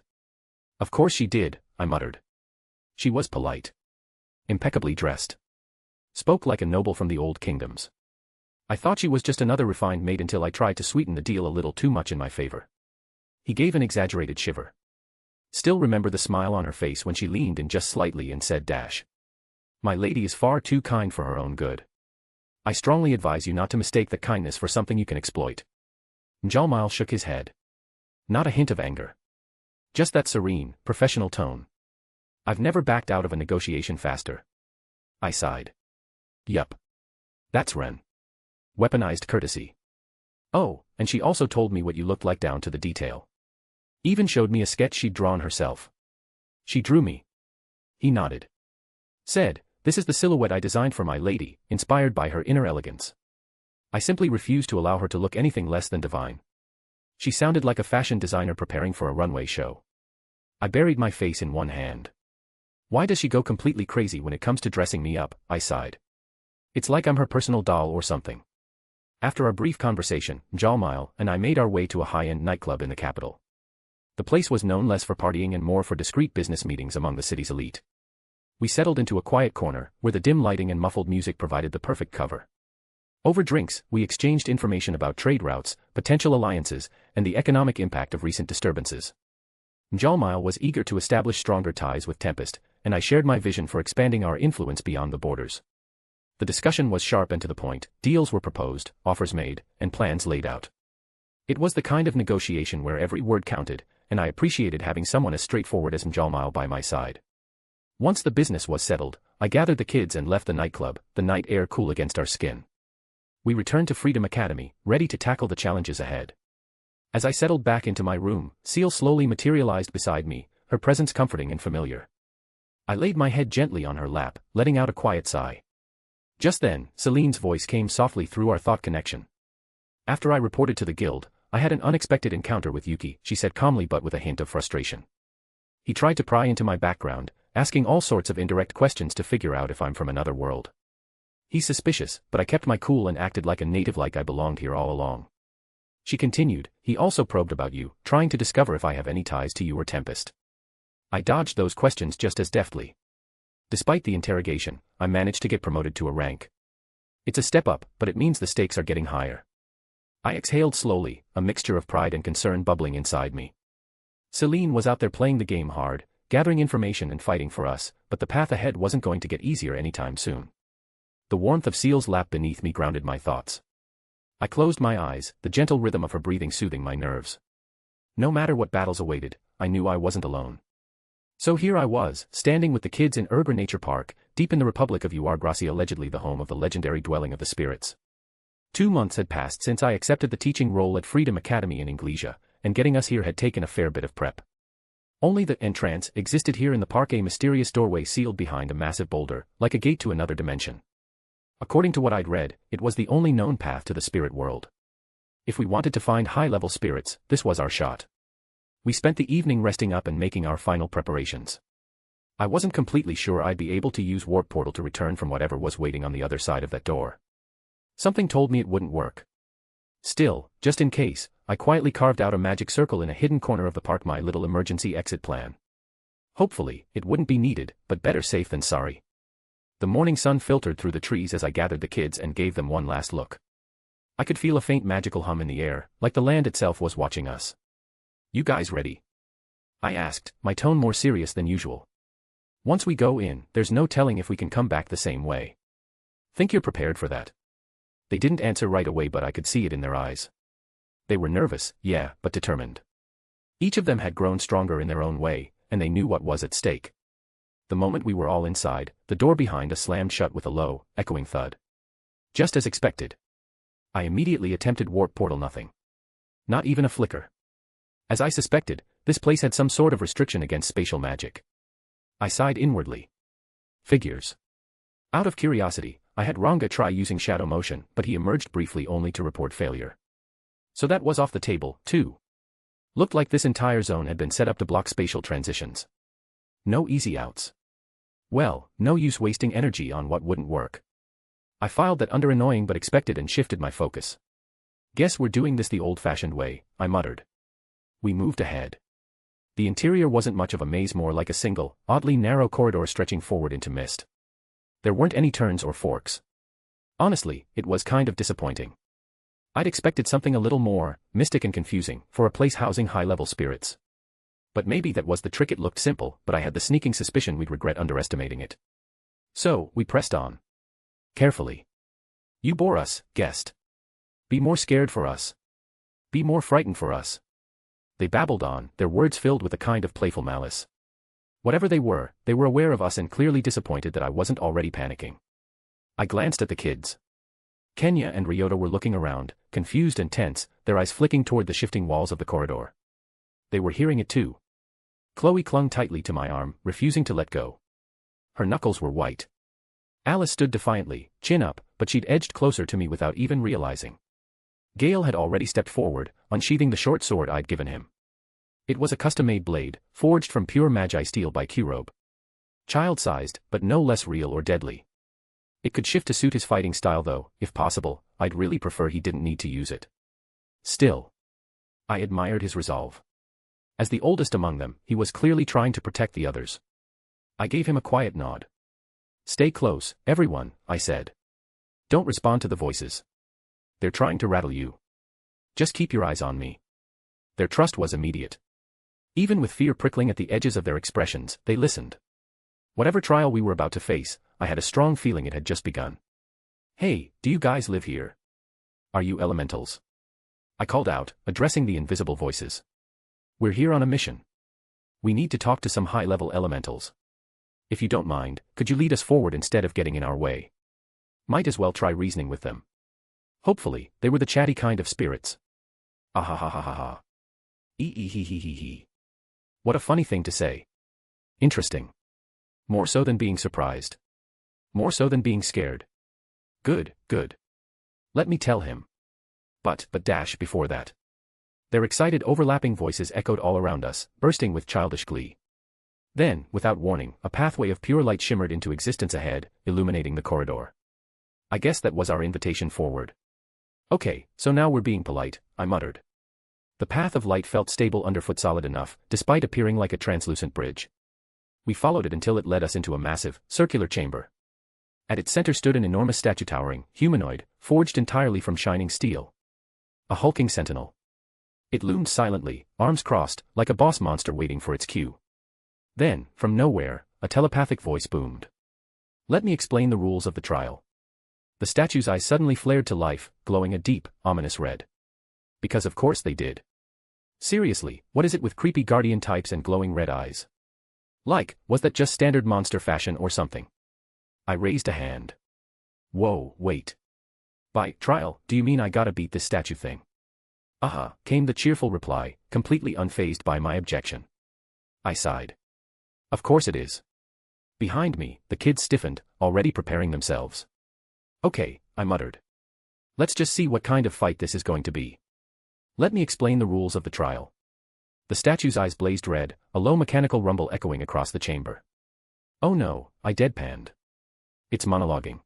S3: Of course she did, I muttered. She was polite. Impeccably dressed. Spoke like a noble from the old kingdoms. I thought she was just another refined maid until I tried to sweeten the deal a little too much in my favor. He gave an exaggerated shiver. Still remember the smile on her face when she leaned in just slightly and said, My lady is far too kind for her own good. I strongly advise you not to mistake that kindness for something you can exploit. Mjalmal shook his head. Not a hint of anger. Just that serene, professional tone. I've never backed out of a negotiation faster. I sighed. Yup. That's Ren. Weaponized courtesy. Oh, and she also told me what you looked like down to the detail. Even showed me a sketch she'd drawn herself. She drew me. He nodded. Said, this is the silhouette I designed for my lady, inspired by her inner elegance. I simply refused to allow her to look anything less than divine. She sounded like a fashion designer preparing for a runway show. I buried my face in one hand. Why does she go completely crazy when it comes to dressing me up? I sighed. It's like I'm her personal doll or something. After our brief conversation, Jalmile and I made our way to a high-end nightclub in the capital. The place was known less for partying and more for discreet business meetings among the city's elite. We settled into a quiet corner, where the dim lighting and muffled music provided the perfect cover. Over drinks, we exchanged information about trade routes, potential alliances, and the economic impact of recent disturbances. Jalmile was eager to establish stronger ties with Tempest, and I shared my vision for expanding our influence beyond the borders. The discussion was sharp and to the point, deals were proposed, offers made, and plans laid out. It was the kind of negotiation where every word counted, and I appreciated having someone as straightforward as Jalmile by my side. Once the business was settled, I gathered the kids and left the nightclub, the night air cool against our skin. We returned to Freedom Academy, ready to tackle the challenges ahead. As I settled back into my room, Ciel slowly materialized beside me, her presence comforting and familiar. I laid my head gently on her lap, letting out a quiet sigh. Just then, Celine's voice came softly through our thought connection. After I reported to the guild, I had an unexpected encounter with Yuki, she said calmly but with a hint of frustration. He tried to pry into my background, asking all sorts of indirect questions to figure out if I'm from another world. He's suspicious, but I kept my cool and acted like a native, like I belonged here all along. She continued, he also probed about you, trying to discover if I have any ties to you or Tempest. I dodged those questions just as deftly. Despite the interrogation, I managed to get promoted to a rank. It's a step up, but it means the stakes are getting higher. I exhaled slowly, a mixture of pride and concern bubbling inside me. Celine was out there playing the game hard, gathering information and fighting for us, but the path ahead wasn't going to get easier anytime soon. The warmth of Ciel's lap beneath me grounded my thoughts. I closed my eyes, the gentle rhythm of her breathing soothing my nerves. No matter what battles awaited, I knew I wasn't alone. So here I was, standing with the kids in Urban Nature Park, deep in the Republic of Uargrassi, allegedly the home of the legendary dwelling of the spirits. 2 months had passed since I accepted the teaching role at Freedom Academy in Inglesia, and getting us here had taken a fair bit of prep. Only the entrance existed here in the park, a mysterious doorway sealed behind a massive boulder, like a gate to another dimension. According to what I'd read, it was the only known path to the spirit world. If we wanted to find high-level spirits, this was our shot. We spent the evening resting up and making our final preparations. I wasn't completely sure I'd be able to use Warp Portal to return from whatever was waiting on the other side of that door. Something told me it wouldn't work. Still, just in case, I quietly carved out a magic circle in a hidden corner of the park, my little emergency exit plan. Hopefully, it wouldn't be needed, but better safe than sorry. The morning sun filtered through the trees as I gathered the kids and gave them one last look. I could feel a faint magical hum in the air, like the land itself was watching us. You guys ready? I asked, my tone more serious than usual. Once we go in, there's no telling if we can come back the same way. Think you're prepared for that? They didn't answer right away, but I could see it in their eyes. They were nervous, yeah, but determined. Each of them had grown stronger in their own way, and they knew what was at stake. The moment we were all inside, the door behind us slammed shut with a low, echoing thud. Just as expected. I immediately attempted Warp Portal, nothing. Not even a flicker. As I suspected, this place had some sort of restriction against spatial magic. I sighed inwardly. Figures. Out of curiosity, I had Ranga try using shadow motion, but he emerged briefly only to report failure. So that was off the table, too. Looked like this entire zone had been set up to block spatial transitions. No easy outs. Well, no use wasting energy on what wouldn't work. I filed that under annoying but expected and shifted my focus. Guess we're doing this the old-fashioned way, I muttered. We moved ahead. The interior wasn't much of a maze, more like a single, oddly narrow corridor stretching forward into mist. There weren't any turns or forks. Honestly, it was kind of disappointing. I'd expected something a little more mystic and confusing for a place housing high-level spirits. But maybe that was the trick. It looked simple, but I had the sneaking suspicion we'd regret underestimating it. So, we pressed on. Carefully. You bore us, guest. Be more scared for us. Be more frightened for us. They babbled on, their words filled with a kind of playful malice. Whatever they were aware of us and clearly disappointed that I wasn't already panicking. I glanced at the kids. Kenya and Ryota were looking around, confused and tense, their eyes flicking toward the shifting walls of the corridor. They were hearing it too. Chloe clung tightly to my arm, refusing to let go. Her knuckles were white. Alice stood defiantly, chin up, but she'd edged closer to me without even realizing. Gale had already stepped forward, unsheathing the short sword I'd given him. It was a custom-made blade, forged from pure magi steel by Q-Robe. Child-sized, but no less real or deadly. It could shift to suit his fighting style though, if possible, I'd really prefer he didn't need to use it. Still, I admired his resolve. As the oldest among them, he was clearly trying to protect the others. I gave him a quiet nod. Stay close, everyone, I said. Don't respond to the voices. They're trying to rattle you. Just keep your eyes on me. Their trust was immediate. Even with fear prickling at the edges of their expressions, they listened. Whatever trial we were about to face, I had a strong feeling it had just begun. Hey, do you guys live here? Are you elementals? I called out, addressing the invisible voices. We're here on a mission. We need to talk to some high-level elementals. If you don't mind, could you lead us forward instead of getting in our way? Might as well try reasoning with them. Hopefully, they were the chatty kind of spirits. Ah-ha-ha-ha-ha-ha. Ee-hee-hee-hee-hee. What a funny thing to say. Interesting. More so than being surprised. More so than being scared. Good, good. Let me tell him. But dash before that. Their excited overlapping voices echoed all around us, bursting with childish glee. Then, without warning, a pathway of pure light shimmered into existence ahead, illuminating the corridor. I guess that was our invitation forward. Okay, so now we're being polite, I muttered. The path of light felt stable underfoot, solid enough, despite appearing like a translucent bridge. We followed it until it led us into a massive, circular chamber. At its center stood an enormous statue, towering, humanoid, forged entirely from shining steel. A hulking sentinel. It loomed silently, arms crossed, like a boss monster waiting for its cue. Then, from nowhere, a telepathic voice boomed. Let me explain the rules of the trial. The statue's eyes suddenly flared to life, glowing a deep, ominous red. Because of course they did. Seriously, what is it with creepy guardian types and glowing red eyes? Like, was that just standard monster fashion or something? I raised a hand. Whoa, wait. By trial, do you mean I gotta beat this statue thing? Came the cheerful reply, completely unfazed by my objection. I sighed. Of course it is. Behind me, the kids stiffened, already preparing themselves. Okay, I muttered. Let's just see what kind of fight this is going to be. Let me explain the rules of the trial. The statue's eyes blazed red, a low mechanical rumble echoing across the chamber. Oh no, I deadpanned. It's monologuing.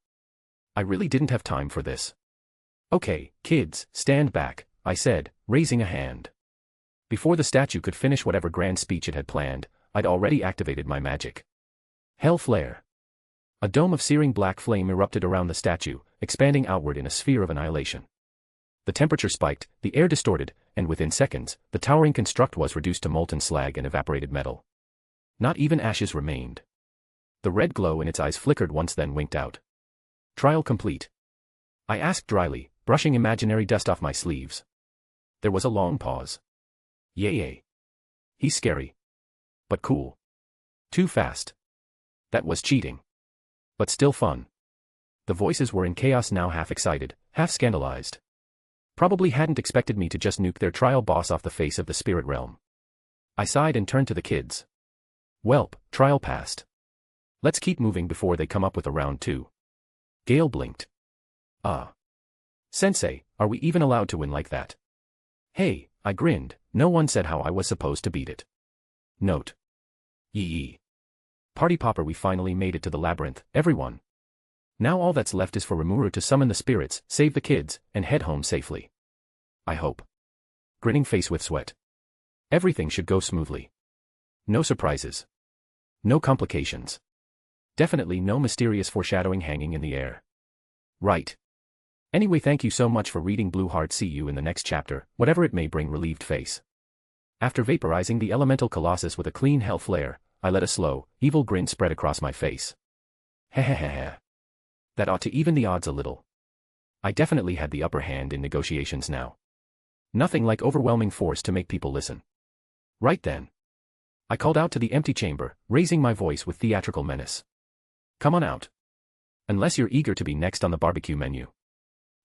S3: I really didn't have time for this. Okay, kids, stand back, I said, raising a hand. Before the statue could finish whatever grand speech it had planned, I'd already activated my magic. Hell Flare. A dome of searing black flame erupted around the statue, expanding outward in a sphere of annihilation. The temperature spiked, the air distorted, and within seconds, the towering construct was reduced to molten slag and evaporated metal. Not even ashes remained. The red glow in its eyes flickered once, then winked out. Trial complete. I asked dryly, brushing imaginary dust off my sleeves. There was a long pause. Yay. He's scary. But cool. Too fast. That was cheating. But still fun. The voices were in chaos now, half excited, half scandalized. Probably hadn't expected me to just nuke their trial boss off the face of the spirit realm. I sighed and turned to the kids. Welp, trial passed. Let's keep moving before they come up with a round two. Gale blinked. Sensei, are we even allowed to win like that? Hey, I grinned, no one said how I was supposed to beat it. Note. Yee. Party popper, we finally made it to the labyrinth, everyone. Now all that's left is for Rimuru to summon the spirits, save the kids, and head home safely. I hope. Grinning face with sweat. Everything should go smoothly. No surprises. No complications. Definitely no mysterious foreshadowing hanging in the air. Right. Anyway, thank you so much for reading Blue Heart. See you in the next chapter, whatever it may bring. Relieved face. After vaporizing the elemental colossus with a clean hell flare, I let a slow, evil grin spread across my face. Hehehehe. That ought to even the odds a little. I definitely had the upper hand in negotiations now. Nothing like overwhelming force to make people listen. Right then. I called out to the empty chamber, raising my voice with theatrical menace. Come on out. Unless you're eager to be next on the barbecue menu.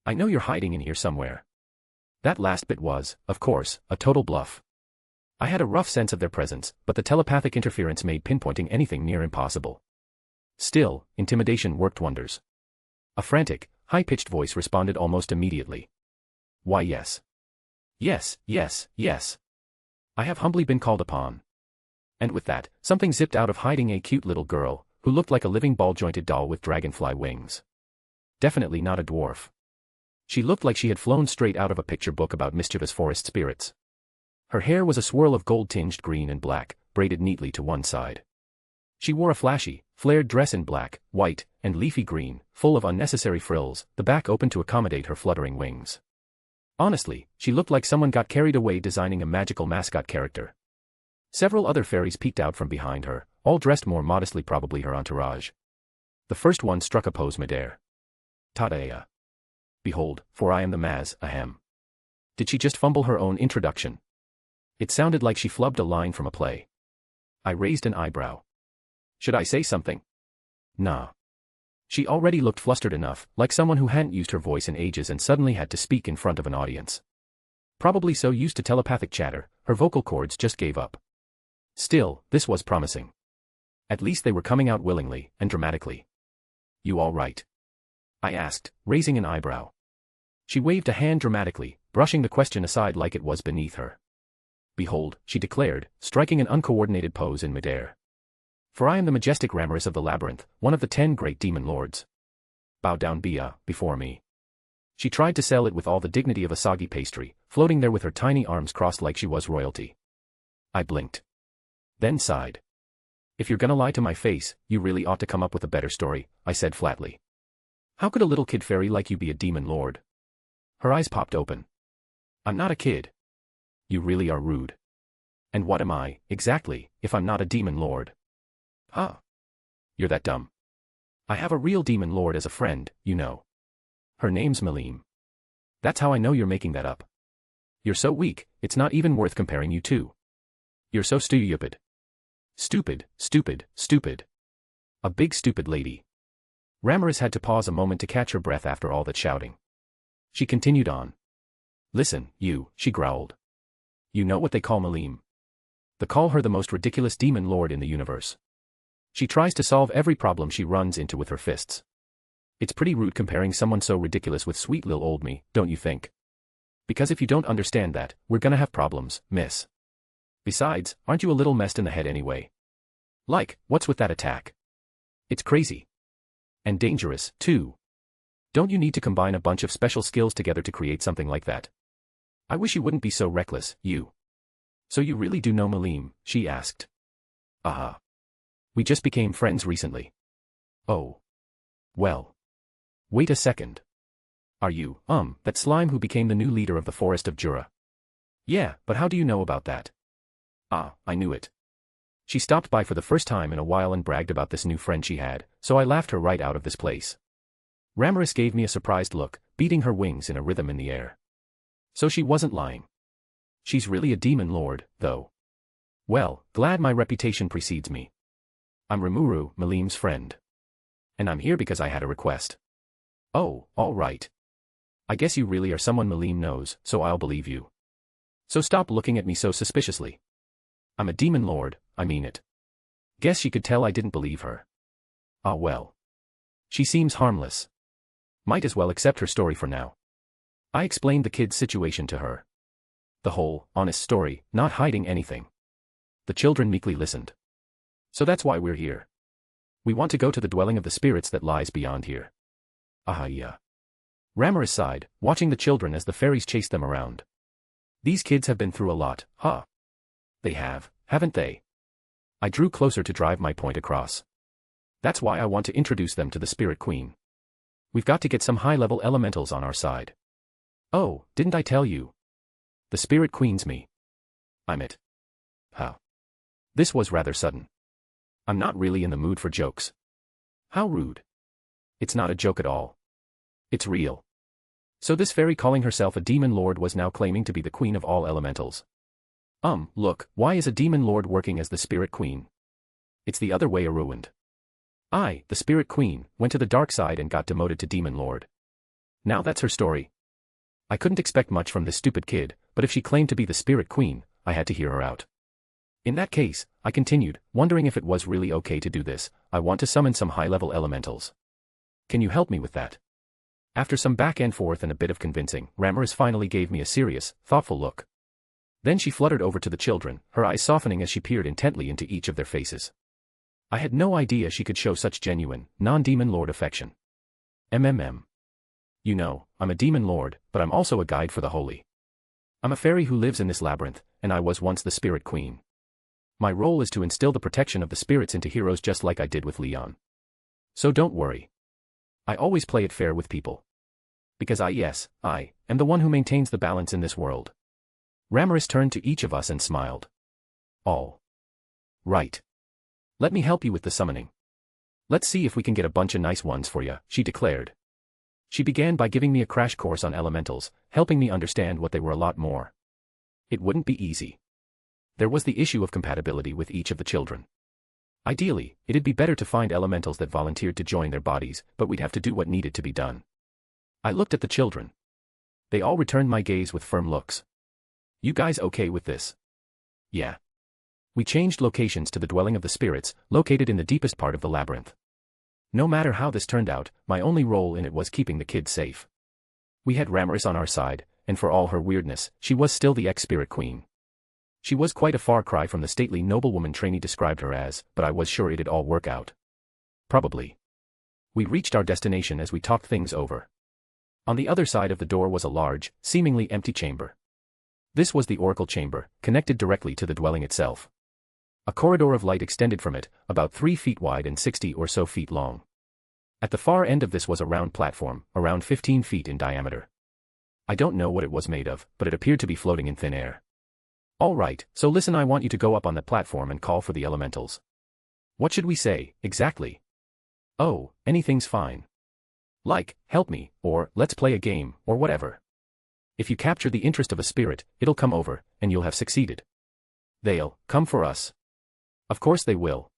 S3: I know you're hiding in here somewhere. That last bit was, of course, a total bluff. I had a rough sense of their presence, but the telepathic interference made pinpointing anything near impossible. Still, intimidation worked wonders. A frantic, high-pitched voice responded almost immediately. Why yes. Yes. I have humbly been called upon. And with that, something zipped out of hiding, a cute little girl, who looked like a living ball-jointed doll with dragonfly wings. Definitely not a dwarf. She looked like she had flown straight out of a picture book about mischievous forest spirits. Her hair was a swirl of gold-tinged green and black, braided neatly to one side. She wore a flashy, flared dress in black, white, and leafy green, full of unnecessary frills, the back open to accommodate her fluttering wings. Honestly, she looked like someone got carried away designing a magical mascot character. Several other fairies peeked out from behind her, all dressed more modestly, probably her entourage. The first one struck a pose midair. Tadaya. Behold, for I am the Maz, ahem. Did she just fumble her own introduction? It sounded like she flubbed a line from a play. I raised an eyebrow. Should I say something? Nah. She already looked flustered enough, like someone who hadn't used her voice in ages and suddenly had to speak in front of an audience. Probably so used to telepathic chatter, her vocal cords just gave up. Still, this was promising. At least they were coming out willingly and dramatically. You all right? I asked, raising an eyebrow. She waved a hand dramatically, brushing the question aside like it was beneath her. Behold, she declared, striking an uncoordinated pose in midair. For I am the majestic Rimuru of the labyrinth, one of the 10 great demon lords. Bow down before me. She tried to sell it with all the dignity of a soggy pastry, floating there with her tiny arms crossed like she was royalty. I blinked. Then sighed. If you're gonna lie to my face, you really ought to come up with a better story, I said flatly. How could a little kid fairy like you be a demon lord? Her eyes popped open. I'm not a kid. You really are rude. And what am I, exactly, if I'm not a demon lord? Huh? You're that dumb. I have a real demon lord as a friend, you know. Her name's Malim. That's how I know you're making that up. You're so weak, it's not even worth comparing you to. You're so stupid. Stupid, stupid, stupid. A big stupid lady. Rimuru had to pause a moment to catch her breath after all that shouting. She continued on. Listen, you, she growled. You know what they call Malim? They call her the most ridiculous demon lord in the universe. She tries to solve every problem she runs into with her fists. It's pretty rude comparing someone so ridiculous with sweet lil old me, don't you think? Because if you don't understand that, we're gonna have problems, miss. Besides, aren't you a little messed in the head anyway? Like, what's with that attack? It's crazy. And dangerous, too. Don't you need to combine a bunch of special skills together to create something like that? I wish you wouldn't be so reckless, you. So you really do know Malim, she asked. Uh-huh. We just became friends recently. Oh. Well. Wait a second. Are you, that slime who became the new leader of the Forest of Jura? Yeah, but how do you know about that? Ah, I knew it. She stopped by for the first time in a while and bragged about this new friend she had, so I laughed her right out of this place. Rimuru gave me a surprised look, beating her wings in a rhythm in the air. So she wasn't lying. She's really a demon lord, though. Well, glad my reputation precedes me. I'm Rimuru, Malim's friend. And I'm here because I had a request. Oh, all right. I guess you really are someone Malim knows, so I'll believe you. So stop looking at me so suspiciously. I'm a demon lord, I mean it. Guess she could tell I didn't believe her. Ah well. She seems harmless. Might as well accept her story for now. I explained the kid's situation to her. The whole, honest story, not hiding anything. The children meekly listened. So that's why we're here. We want to go to the dwelling of the spirits that lies beyond here. Ah yeah. Rimuru sighed, watching the children as the fairies chased them around. These kids have been through a lot, huh? They have, haven't they? I drew closer to drive my point across. That's why I want to introduce them to the Spirit Queen. We've got to get some high-level elementals on our side. Oh, didn't I tell you? The Spirit Queen's me. I'm it. How? This was rather sudden. I'm not really in the mood for jokes. How rude. It's not a joke at all. It's real. So this fairy calling herself a demon lord was now claiming to be the queen of all elementals. Look, why is a demon lord working as the Spirit Queen? It's the other way around. I, the Spirit Queen, went to the dark side and got demoted to demon lord. Now that's her story. I couldn't expect much from this stupid kid, but if she claimed to be the Spirit Queen, I had to hear her out. In that case, I continued, wondering if it was really okay to do this. I want to summon some high-level elementals. Can you help me with that? After some back and forth and a bit of convincing, Rimuru finally gave me a serious, thoughtful look. Then she fluttered over to the children, her eyes softening as she peered intently into each of their faces. I had no idea she could show such genuine, non-demon lord affection. You know, I'm a demon lord, but I'm also a guide for the holy. I'm a fairy who lives in this labyrinth, and I was once the spirit queen. My role is to instill the protection of the spirits into heroes just like I did with Leon. So don't worry. I always play it fair with people. Because I am the one who maintains the balance in this world. Ramiris turned to each of us and smiled. All right. Let me help you with the summoning. Let's see if we can get a bunch of nice ones for you, she declared. She began by giving me a crash course on elementals, helping me understand what they were a lot more. It wouldn't be easy. There was the issue of compatibility with each of the children. Ideally, it'd be better to find elementals that volunteered to join their bodies, but we'd have to do what needed to be done. I looked at the children. They all returned my gaze with firm looks. You guys okay with this? Yeah. We changed locations to the dwelling of the spirits, located in the deepest part of the labyrinth. No matter how this turned out, my only role in it was keeping the kids safe. We had Ramiris on our side, and for all her weirdness, she was still the ex-spirit queen. She was quite a far cry from the stately noblewoman Trainee described her as, but I was sure it'd all work out. Probably. We reached our destination as we talked things over. On the other side of the door was a large, seemingly empty chamber. This was the oracle chamber, connected directly to the dwelling itself. A corridor of light extended from it, about 3 feet wide and 60 or so feet long. At the far end of this was a round platform, around 15 feet in diameter. I don't know what it was made of, but it appeared to be floating in thin air. All right, so listen, I want you to go up on that platform and call for the elementals. What should we say, exactly? Oh, anything's fine. Like, help me, or let's play a game, or whatever. If you capture the interest of a spirit, it'll come over, and you'll have succeeded. They'll come for us. Of course they will.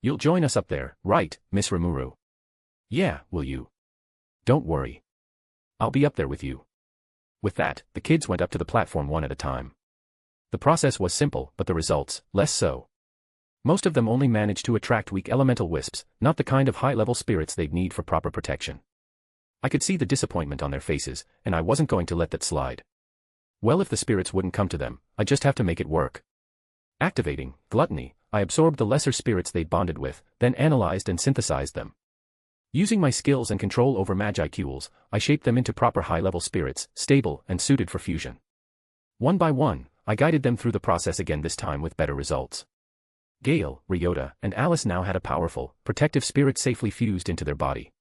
S3: You'll join us up there, right, Miss Rimuru? Yeah, will you? Don't worry. I'll be up there with you. With that, the kids went up to the platform one at a time. The process was simple, but the results, less so. Most of them only managed to attract weak elemental wisps, not the kind of high-level spirits they'd need for proper protection. I could see the disappointment on their faces, and I wasn't going to let that slide. Well, if the spirits wouldn't come to them, I'd just have to make it work. Activating gluttony, I absorbed the lesser spirits they'd bonded with, then analyzed and synthesized them. Using my skills and control over Magicules, I shaped them into proper high-level spirits, stable and suited for fusion. One by one, I guided them through the process again, this time with better results. Gale, Ryota, and Alice now had a powerful, protective spirit safely fused into their body.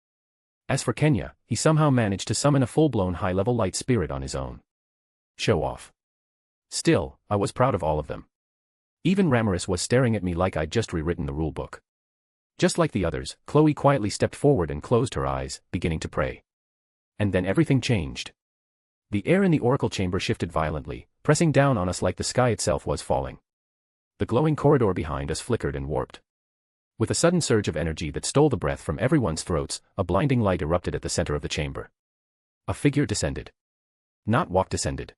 S3: As for Kenya, he somehow managed to summon a full-blown high-level light spirit on his own. Show off. Still, I was proud of all of them. Even Ramiris was staring at me like I'd just rewritten the rulebook. Just like the others, Chloe quietly stepped forward and closed her eyes, beginning to pray. And then everything changed. The air in the oracle chamber shifted violently, pressing down on us like the sky itself was falling. The glowing corridor behind us flickered and warped. With a sudden surge of energy that stole the breath from everyone's throats, a blinding light erupted at the center of the chamber. A figure descended. Not walk descended.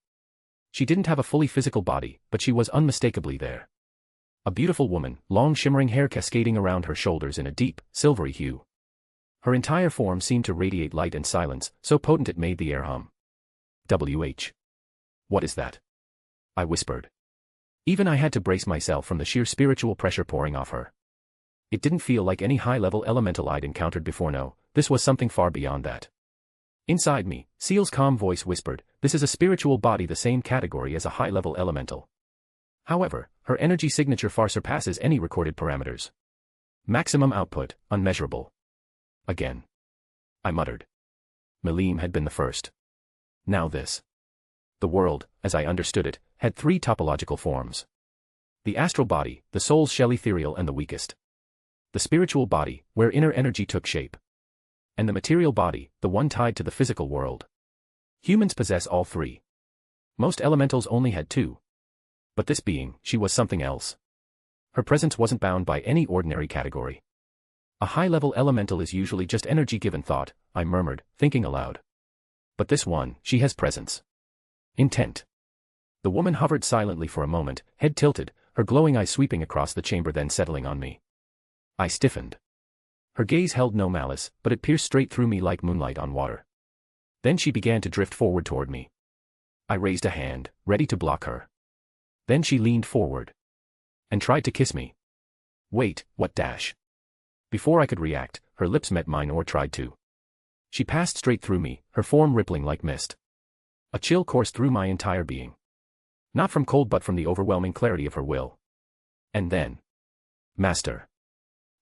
S3: She didn't have a fully physical body, but she was unmistakably there. A beautiful woman, long shimmering hair cascading around her shoulders in a deep, silvery hue. Her entire form seemed to radiate light and silence, so potent it made the air hum. WH. What is that? I whispered. Even I had to brace myself from the sheer spiritual pressure pouring off her. It didn't feel like any high-level elemental I'd encountered before. No, this was something far beyond that. Inside me, Ciel's calm voice whispered, this is a spiritual body, the same category as a high-level elemental. However, her energy signature far surpasses any recorded parameters. Maximum output, unmeasurable. Again. I muttered. Melim had been the first. Now this. The world, as I understood it, had 3 topological forms. The astral body, the soul's shell, ethereal and the weakest. The spiritual body, where inner energy took shape. And the material body, the one tied to the physical world. Humans possess all 3. Most elementals only had 2. But this being, she was something else. Her presence wasn't bound by any ordinary category. A high-level elemental is usually just energy given thought, I murmured, thinking aloud. But this one, she has presence. Intent. The woman hovered silently for a moment, head tilted, her glowing eyes sweeping across the chamber, then settling on me. I stiffened. Her gaze held no malice, but it pierced straight through me like moonlight on water. Then she began to drift forward toward me. I raised a hand, ready to block her. Then she leaned forward. And tried to kiss me. Wait, what dash? Before I could react, her lips met mine or tried to. She passed straight through me, her form rippling like mist. A chill coursed through my entire being. Not from cold but from the overwhelming clarity of her will. And then. Master.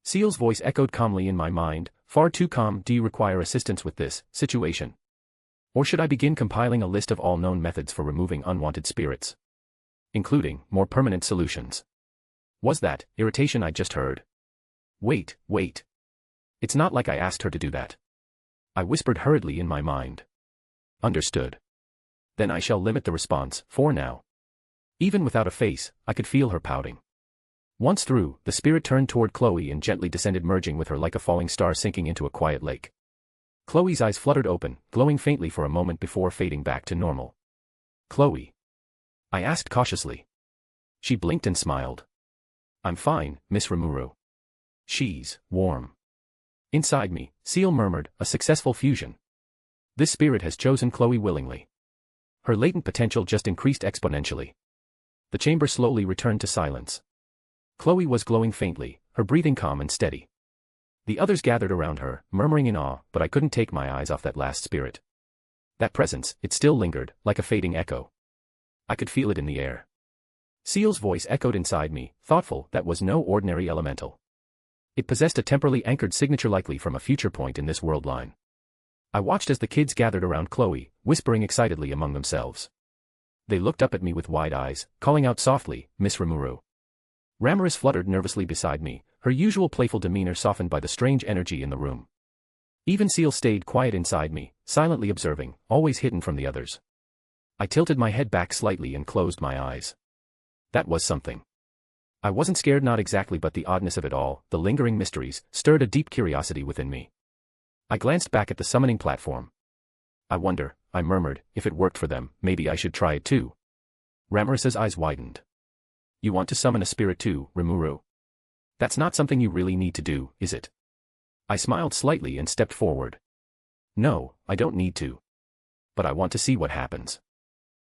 S3: Ciel's voice echoed calmly in my mind, far too calm. Do you require assistance with this situation? Or should I begin compiling a list of all known methods for removing unwanted spirits? Including more permanent solutions. Was that irritation I just heard? Wait. It's not like I asked her to do that. I whispered hurriedly in my mind. Understood. Then I shall limit the response, for now. Even without a face, I could feel her pouting. Once through, the spirit turned toward Chloe and gently descended, merging with her like a falling star sinking into a quiet lake. Chloe's eyes fluttered open, glowing faintly for a moment before fading back to normal. Chloe? I asked cautiously. She blinked and smiled. I'm fine, Miss Rimuru. She's warm. Inside me, Ciel murmured, a successful fusion. This spirit has chosen Chloe willingly. Her latent potential just increased exponentially. The chamber slowly returned to silence. Chloe was glowing faintly, her breathing calm and steady. The others gathered around her, murmuring in awe, but I couldn't take my eyes off that last spirit. That presence, it still lingered, like a fading echo. I could feel it in the air. Ciel's voice echoed inside me, thoughtful. That was no ordinary elemental. It possessed a temporally anchored signature likely from a future point in this world line. I watched as the kids gathered around Chloe, whispering excitedly among themselves. They looked up at me with wide eyes, calling out softly, Miss Rimuru. Ramaris fluttered nervously beside me, her usual playful demeanor softened by the strange energy in the room. Even Ciel stayed quiet inside me, silently observing, always hidden from the others. I tilted my head back slightly and closed my eyes. That was something. I wasn't scared, not exactly, but the oddness of it all, the lingering mysteries, stirred a deep curiosity within me. I glanced back at the summoning platform. I wonder, I murmured, if it worked for them, maybe I should try it too. Ramaris's eyes widened. You want to summon a spirit too, Rimuru? That's not something you really need to do, is it? I smiled slightly and stepped forward. No, I don't need to. But I want to see what happens.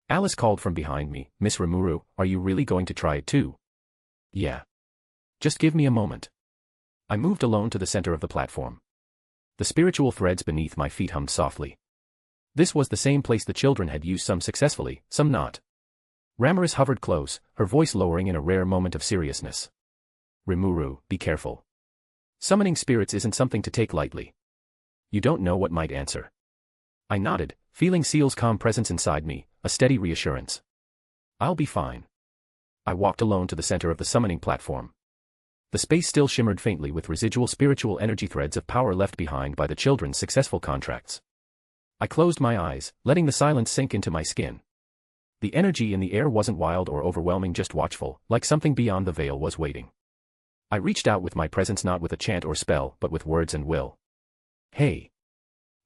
S3: Alice called from behind me, Miss Rimuru, are you really going to try it too? Yeah. Just give me a moment. I moved alone to the center of the platform. The spiritual threads beneath my feet hummed softly. This was the same place the children had used, some successfully, some not. Ramaris hovered close, her voice lowering in a rare moment of seriousness. Rimuru, be careful. Summoning spirits isn't something to take lightly. You don't know what might answer. I nodded, feeling Ciel's calm presence inside me, a steady reassurance. I'll be fine. I walked alone to the center of the summoning platform. The space still shimmered faintly with residual spiritual energy threads of power left behind by the children's successful contracts. I closed my eyes, letting the silence sink into my skin. The energy in the air wasn't wild or overwhelming, just watchful, like something beyond the veil was waiting. I reached out with my presence, not with a chant or spell, but with words and will. Hey.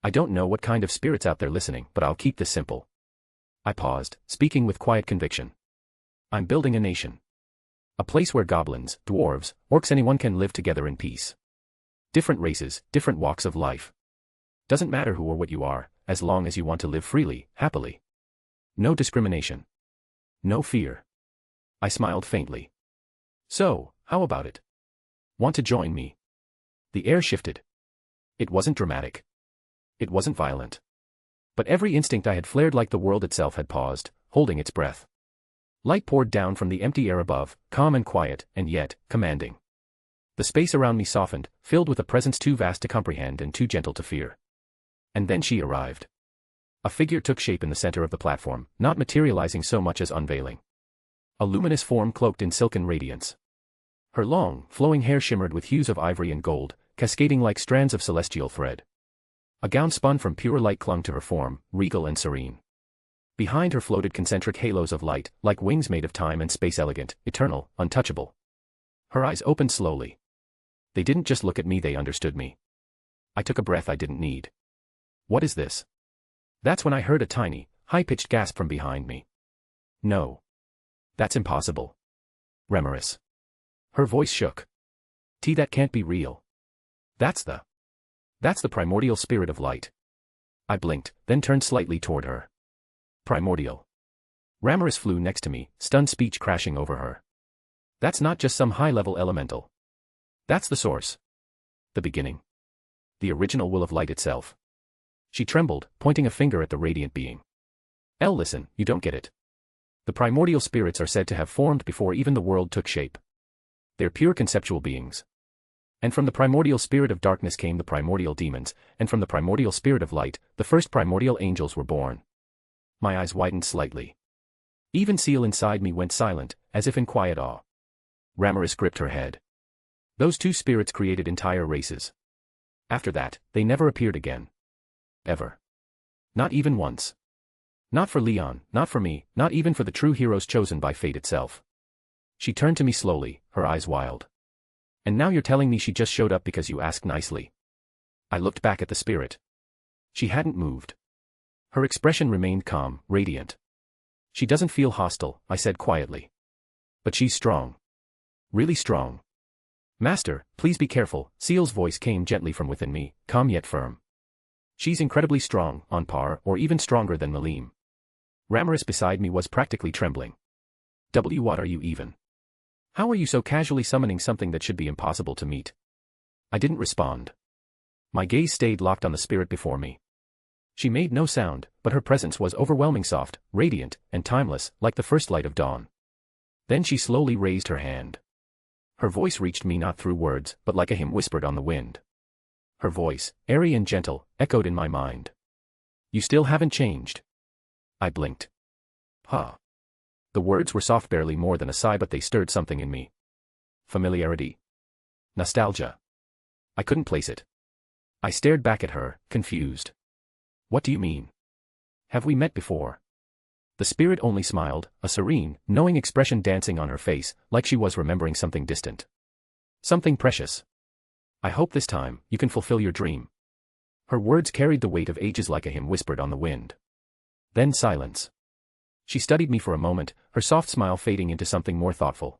S3: I don't know what kind of spirit's out there listening, but I'll keep this simple. I paused, speaking with quiet conviction. I'm building a nation. A place where goblins, dwarves, orcs, anyone can live together in peace. Different races, different walks of life. Doesn't matter who or what you are, as long as you want to live freely, happily. No discrimination. No fear. I smiled faintly. So, how about it? Want to join me? The air shifted. It wasn't dramatic. It wasn't violent. But every instinct I had flared, like the world itself had paused, holding its breath. Light poured down from the empty air above, calm and quiet, and yet, commanding. The space around me softened, filled with a presence too vast to comprehend and too gentle to fear. And then she arrived. A figure took shape in the center of the platform, not materializing so much as unveiling. A luminous form cloaked in silken radiance. Her long, flowing hair shimmered with hues of ivory and gold, cascading like strands of celestial thread. A gown spun from pure light clung to her form, regal and serene. Behind her floated concentric halos of light, like wings made of time and space, elegant, eternal, untouchable. Her eyes opened slowly. They didn't just look at me, they understood me. I took a breath I didn't need. What is this? That's when I heard a tiny, high-pitched gasp from behind me. No. That's impossible. Ramaris. Her voice shook. That can't be real. That's the primordial spirit of light. I blinked, then turned slightly toward her. Primordial. Ramaris flew next to me, stunned speech crashing over her. That's not just some high-level elemental. That's the source. The beginning. The original will of light itself. She trembled, pointing a finger at the radiant being. Listen, you don't get it. The primordial spirits are said to have formed before even the world took shape. They're pure conceptual beings. And from the primordial spirit of darkness came the primordial demons, and from the primordial spirit of light, the first primordial angels were born. My eyes widened slightly. Even Ciel inside me went silent, as if in quiet awe. Rimuru gripped her head. Those two spirits created entire races. After that, they never appeared again. Ever. Not even once. Not for Leon, not for me, not even for the true heroes chosen by fate itself. She turned to me slowly, her eyes wild. And now you're telling me she just showed up because you asked nicely. I looked back at the spirit. She hadn't moved. Her expression remained calm, radiant. She doesn't feel hostile, I said quietly. But she's strong. Really strong. Master, please be careful, Ciel's voice came gently from within me, calm yet firm. She's incredibly strong, on par, or even stronger than Malim. Rimuru beside me was practically trembling. What are you even? How are you so casually summoning something that should be impossible to meet? I didn't respond. My gaze stayed locked on the spirit before me. She made no sound, but her presence was overwhelming, soft, radiant, and timeless, like the first light of dawn. Then she slowly raised her hand. Her voice reached me not through words, but like a hymn whispered on the wind. Her voice, airy and gentle, echoed in my mind. You still haven't changed. I blinked. Huh. The words were soft, barely more than a sigh, but they stirred something in me. Familiarity. Nostalgia. I couldn't place it. I stared back at her, confused. What do you mean? Have we met before? The spirit only smiled, a serene, knowing expression dancing on her face, like she was remembering something distant. Something precious. I hope this time, you can fulfill your dream. Her words carried the weight of ages like a hymn whispered on the wind. Then silence. She studied me for a moment, her soft smile fading into something more thoughtful.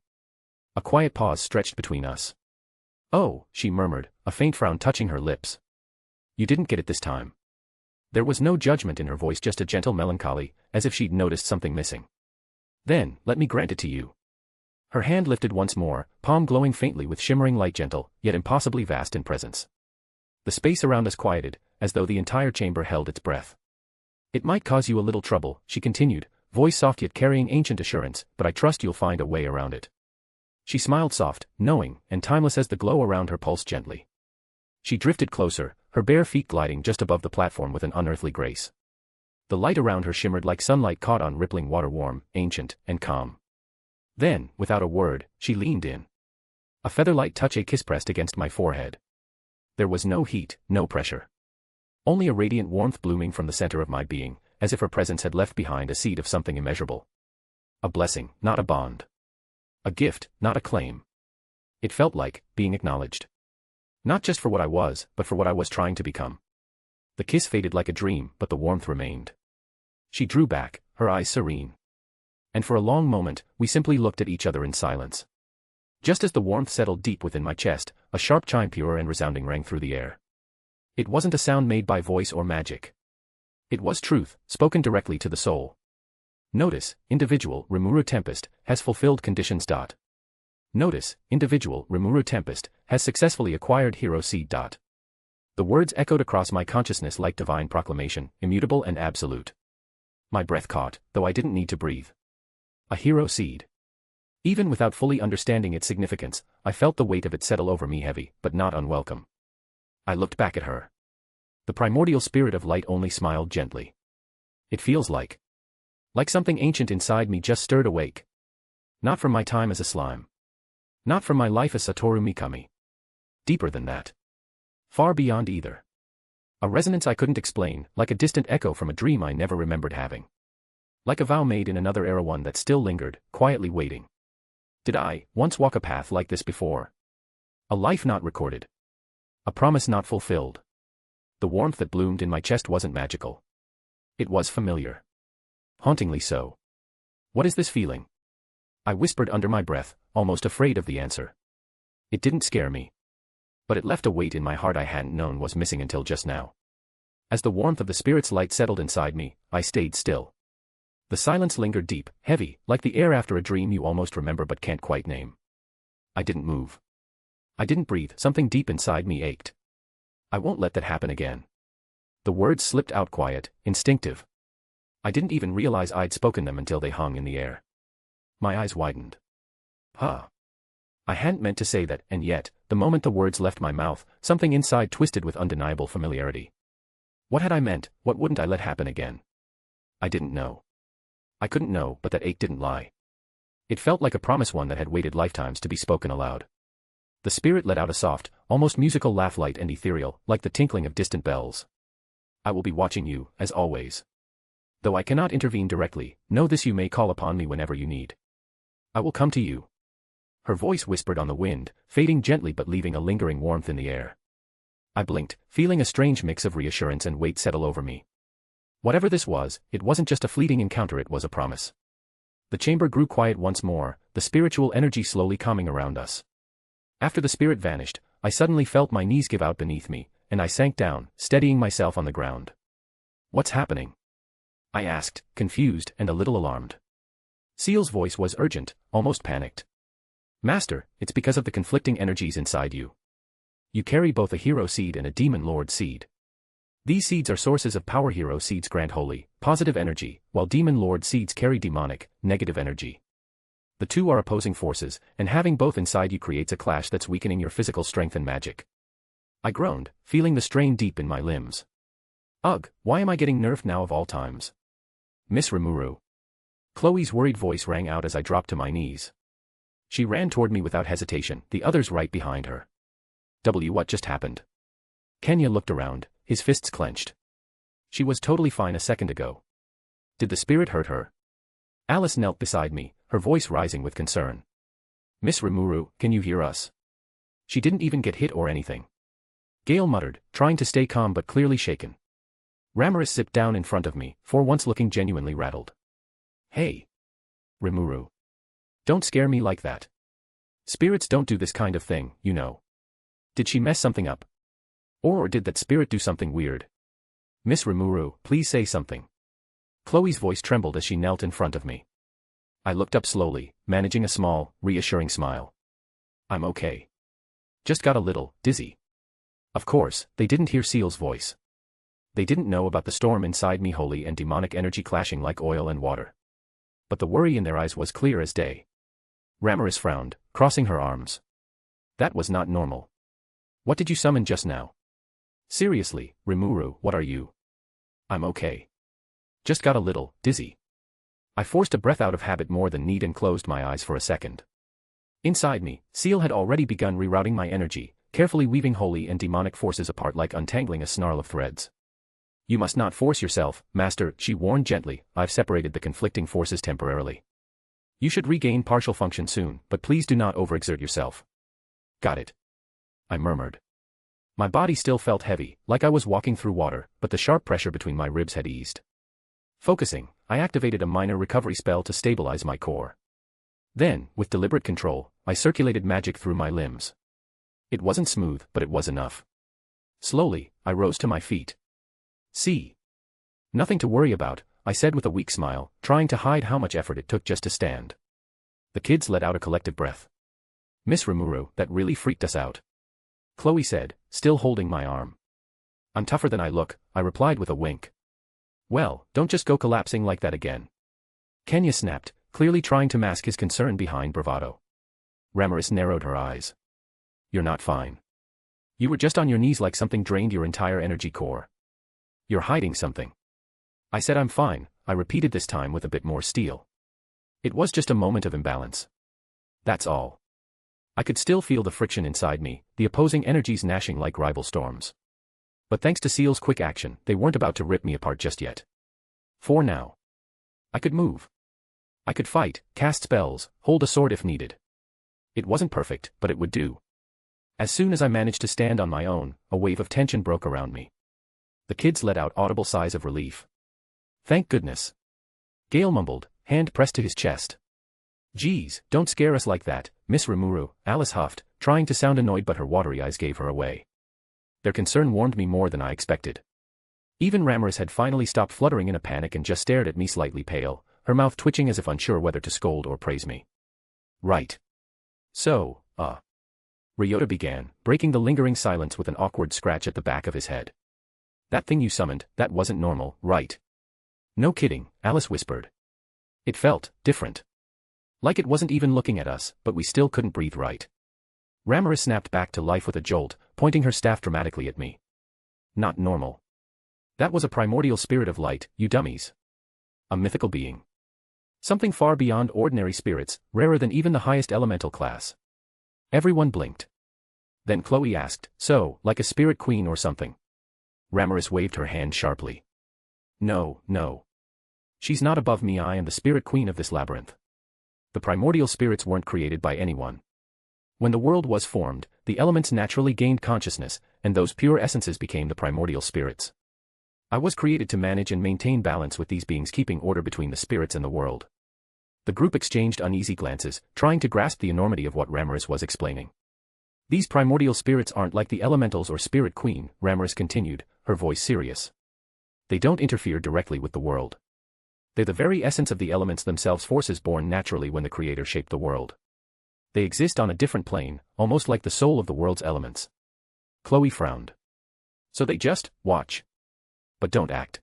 S3: A quiet pause stretched between us. Oh, she murmured, a faint frown touching her lips. You didn't get it this time. There was no judgment in her voice, just a gentle melancholy, as if she'd noticed something missing. Then, let me grant it to you. Her hand lifted once more, palm glowing faintly with shimmering light, gentle, yet impossibly vast in presence. The space around us quieted, as though the entire chamber held its breath. It might cause you a little trouble, she continued, voice soft yet carrying ancient assurance, but I trust you'll find a way around it. She smiled soft, knowing, and timeless as the glow around her pulsed gently. She drifted closer, her bare feet gliding just above the platform with an unearthly grace. The light around her shimmered like sunlight caught on rippling water, warm, ancient, and calm. Then, without a word, she leaned in. A feather-light touch, a kiss pressed against my forehead. There was no heat, no pressure. Only a radiant warmth blooming from the center of my being, as if her presence had left behind a seed of something immeasurable. A blessing, not a bond. A gift, not a claim. It felt like being acknowledged. Not just for what I was, but for what I was trying to become. The kiss faded like a dream, but the warmth remained. She drew back, her eyes serene. And for a long moment, we simply looked at each other in silence. Just as the warmth settled deep within my chest, a sharp chime, pure and resounding, rang through the air. It wasn't a sound made by voice or magic. It was truth, spoken directly to the soul. Notice, individual Rimuru Tempest has fulfilled conditions. Notice, individual Rimuru Tempest has successfully acquired hero seed. The words echoed across my consciousness like divine proclamation, immutable and absolute. My breath caught, though I didn't need to breathe. A hero seed. Even without fully understanding its significance, I felt the weight of it settle over me, heavy, but not unwelcome. I looked back at her. The primordial spirit of light only smiled gently. It feels like something ancient inside me just stirred awake. Not from my time as a slime. Not from my life as Satoru Mikami. Deeper than that. Far beyond either. A resonance I couldn't explain, like a distant echo from a dream I never remembered having. Like a vow made in another era, one that still lingered, quietly waiting. Did I once walk a path like this before? A life not recorded. A promise not fulfilled. The warmth that bloomed in my chest wasn't magical. It was familiar. Hauntingly so. What is this feeling? I whispered under my breath, almost afraid of the answer. It didn't scare me. But it left a weight in my heart I hadn't known was missing until just now. As the warmth of the spirit's light settled inside me, I stayed still. The silence lingered deep, heavy, like the air after a dream you almost remember but can't quite name. I didn't move. I didn't breathe, something deep inside me ached. I won't let that happen again. The words slipped out quiet, instinctive. I didn't even realize I'd spoken them until they hung in the air. My eyes widened. Huh. I hadn't meant to say that, and yet, the moment the words left my mouth, something inside twisted with undeniable familiarity. What had I meant? What wouldn't I let happen again? I didn't know. I couldn't know, but that ache didn't lie. It felt like a promise, one that had waited lifetimes to be spoken aloud. The spirit let out a soft, almost musical laugh, light and ethereal, like the tinkling of distant bells. I will be watching you, as always. Though I cannot intervene directly, know this: you may call upon me whenever you need. I will come to you. Her voice whispered on the wind, fading gently but leaving a lingering warmth in the air. I blinked, feeling a strange mix of reassurance and weight settle over me. Whatever this was, it wasn't just a fleeting encounter, it was a promise. The chamber grew quiet once more, the spiritual energy slowly calming around us. After the spirit vanished, I suddenly felt my knees give out beneath me, and I sank down, steadying myself on the ground. What's happening? I asked, confused and a little alarmed. Ciel's voice was urgent, almost panicked. Master, it's because of the conflicting energies inside you. You carry both a hero seed and a demon lord seed. These seeds are sources of power. Hero seeds grant holy, positive energy, while demon lord seeds carry demonic, negative energy. The two are opposing forces, and having both inside you creates a clash that's weakening your physical strength and magic. I groaned, feeling the strain deep in my limbs. Ugh, why am I getting nerfed now of all times? Miss Rimuru. Chloe's worried voice rang out as I dropped to my knees. She ran toward me without hesitation, the others right behind her. What just happened? Kenya looked around, his fists clenched. She was totally fine a second ago. Did the spirit hurt her? Alice knelt beside me, her voice rising with concern. Miss Rimuru, can you hear us? She didn't even get hit or anything. Gale muttered, trying to stay calm but clearly shaken. Ramaris sipped down in front of me, for once looking genuinely rattled. Hey. Rimuru. Don't scare me like that. Spirits don't do this kind of thing, you know. Did she mess something up? Or did that spirit do something weird? Miss Rimuru, please say something. Chloe's voice trembled as she knelt in front of me. I looked up slowly, managing a small, reassuring smile. I'm okay. Just got a little dizzy. Of course, they didn't hear Ciel's voice. They didn't know about the storm inside me, holy and demonic energy clashing like oil and water. But the worry in their eyes was clear as day. Ramaris frowned, crossing her arms. That was not normal. What did you summon just now? Seriously, Rimuru, what are you? I'm okay. Just got a little dizzy. I forced a breath out of habit more than need and closed my eyes for a second. Inside me, Ciel had already begun rerouting my energy, carefully weaving holy and demonic forces apart like untangling a snarl of threads. You must not force yourself, Master, she warned gently. I've separated the conflicting forces temporarily. You should regain partial function soon, but please do not overexert yourself. Got it. I murmured. My body still felt heavy, like I was walking through water, but the sharp pressure between my ribs had eased. Focusing, I activated a minor recovery spell to stabilize my core. Then, with deliberate control, I circulated magic through my limbs. It wasn't smooth, but it was enough. Slowly, I rose to my feet. See. Nothing to worry about, I said with a weak smile, trying to hide how much effort it took just to stand. The kids let out a collective breath. Miss Rimuru, that really freaked us out. Chloe said, still holding my arm. I'm tougher than I look, I replied with a wink. Well, don't just go collapsing like that again. Kenya snapped, clearly trying to mask his concern behind bravado. Ramaris narrowed her eyes. You're not fine. You were just on your knees like something drained your entire energy core. You're hiding something. I said I'm fine, I repeated this time with a bit more steel. It was just a moment of imbalance. That's all. I could still feel the friction inside me, the opposing energies gnashing like rival storms. But thanks to Ciel's quick action, they weren't about to rip me apart just yet. For now. I could move. I could fight, cast spells, hold a sword if needed. It wasn't perfect, but it would do. As soon as I managed to stand on my own, a wave of tension broke around me. The kids let out audible sighs of relief. Thank goodness. Gale mumbled, hand pressed to his chest. Geez, don't scare us like that, Miss Rimuru, Alice huffed, trying to sound annoyed but her watery eyes gave her away. Their concern warmed me more than I expected. Even Ramaris had finally stopped fluttering in a panic and just stared at me slightly pale, her mouth twitching as if unsure whether to scold or praise me. Right. So, Ryota began, breaking the lingering silence with an awkward scratch at the back of his head. That thing you summoned, that wasn't normal, right? No kidding, Alice whispered. It felt different. Like it wasn't even looking at us, but we still couldn't breathe right. Rimuru snapped back to life with a jolt, pointing her staff dramatically at me. Not normal. That was a primordial spirit of light, you dummies. A mythical being. Something far beyond ordinary spirits, rarer than even the highest elemental class. Everyone blinked. Then Chloe asked, so, like a spirit queen or something? Rimuru waved her hand sharply. No, no. She's not above me, I am the spirit queen of this labyrinth. The primordial spirits weren't created by anyone. When the world was formed, the elements naturally gained consciousness, and those pure essences became the primordial spirits. I was created to manage and maintain balance with these beings, keeping order between the spirits and the world. The group exchanged uneasy glances, trying to grasp the enormity of what Rimuru was explaining. These primordial spirits aren't like the elementals or spirit queen, Rimuru continued, her voice serious. They don't interfere directly with the world. They're the very essence of the elements themselves, forces born naturally when the Creator shaped the world. They exist on a different plane, almost like the soul of the world's elements. Chloe frowned. So they just watch. But don't act.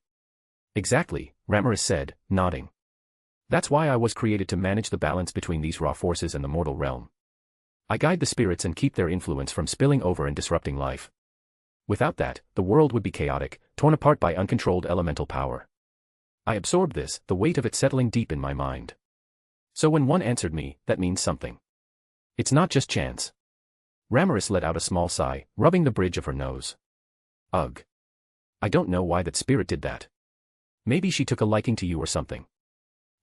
S3: Exactly, Rimuru said, nodding. That's why I was created, to manage the balance between these raw forces and the mortal realm. I guide the spirits and keep their influence from spilling over and disrupting life. Without that, the world would be chaotic, torn apart by uncontrolled elemental power. I absorbed this, the weight of it settling deep in my mind. So when one answered me, that means something. It's not just chance. Rimuru let out a small sigh, rubbing the bridge of her nose. Ugh. I don't know why that spirit did that. Maybe she took a liking to you or something.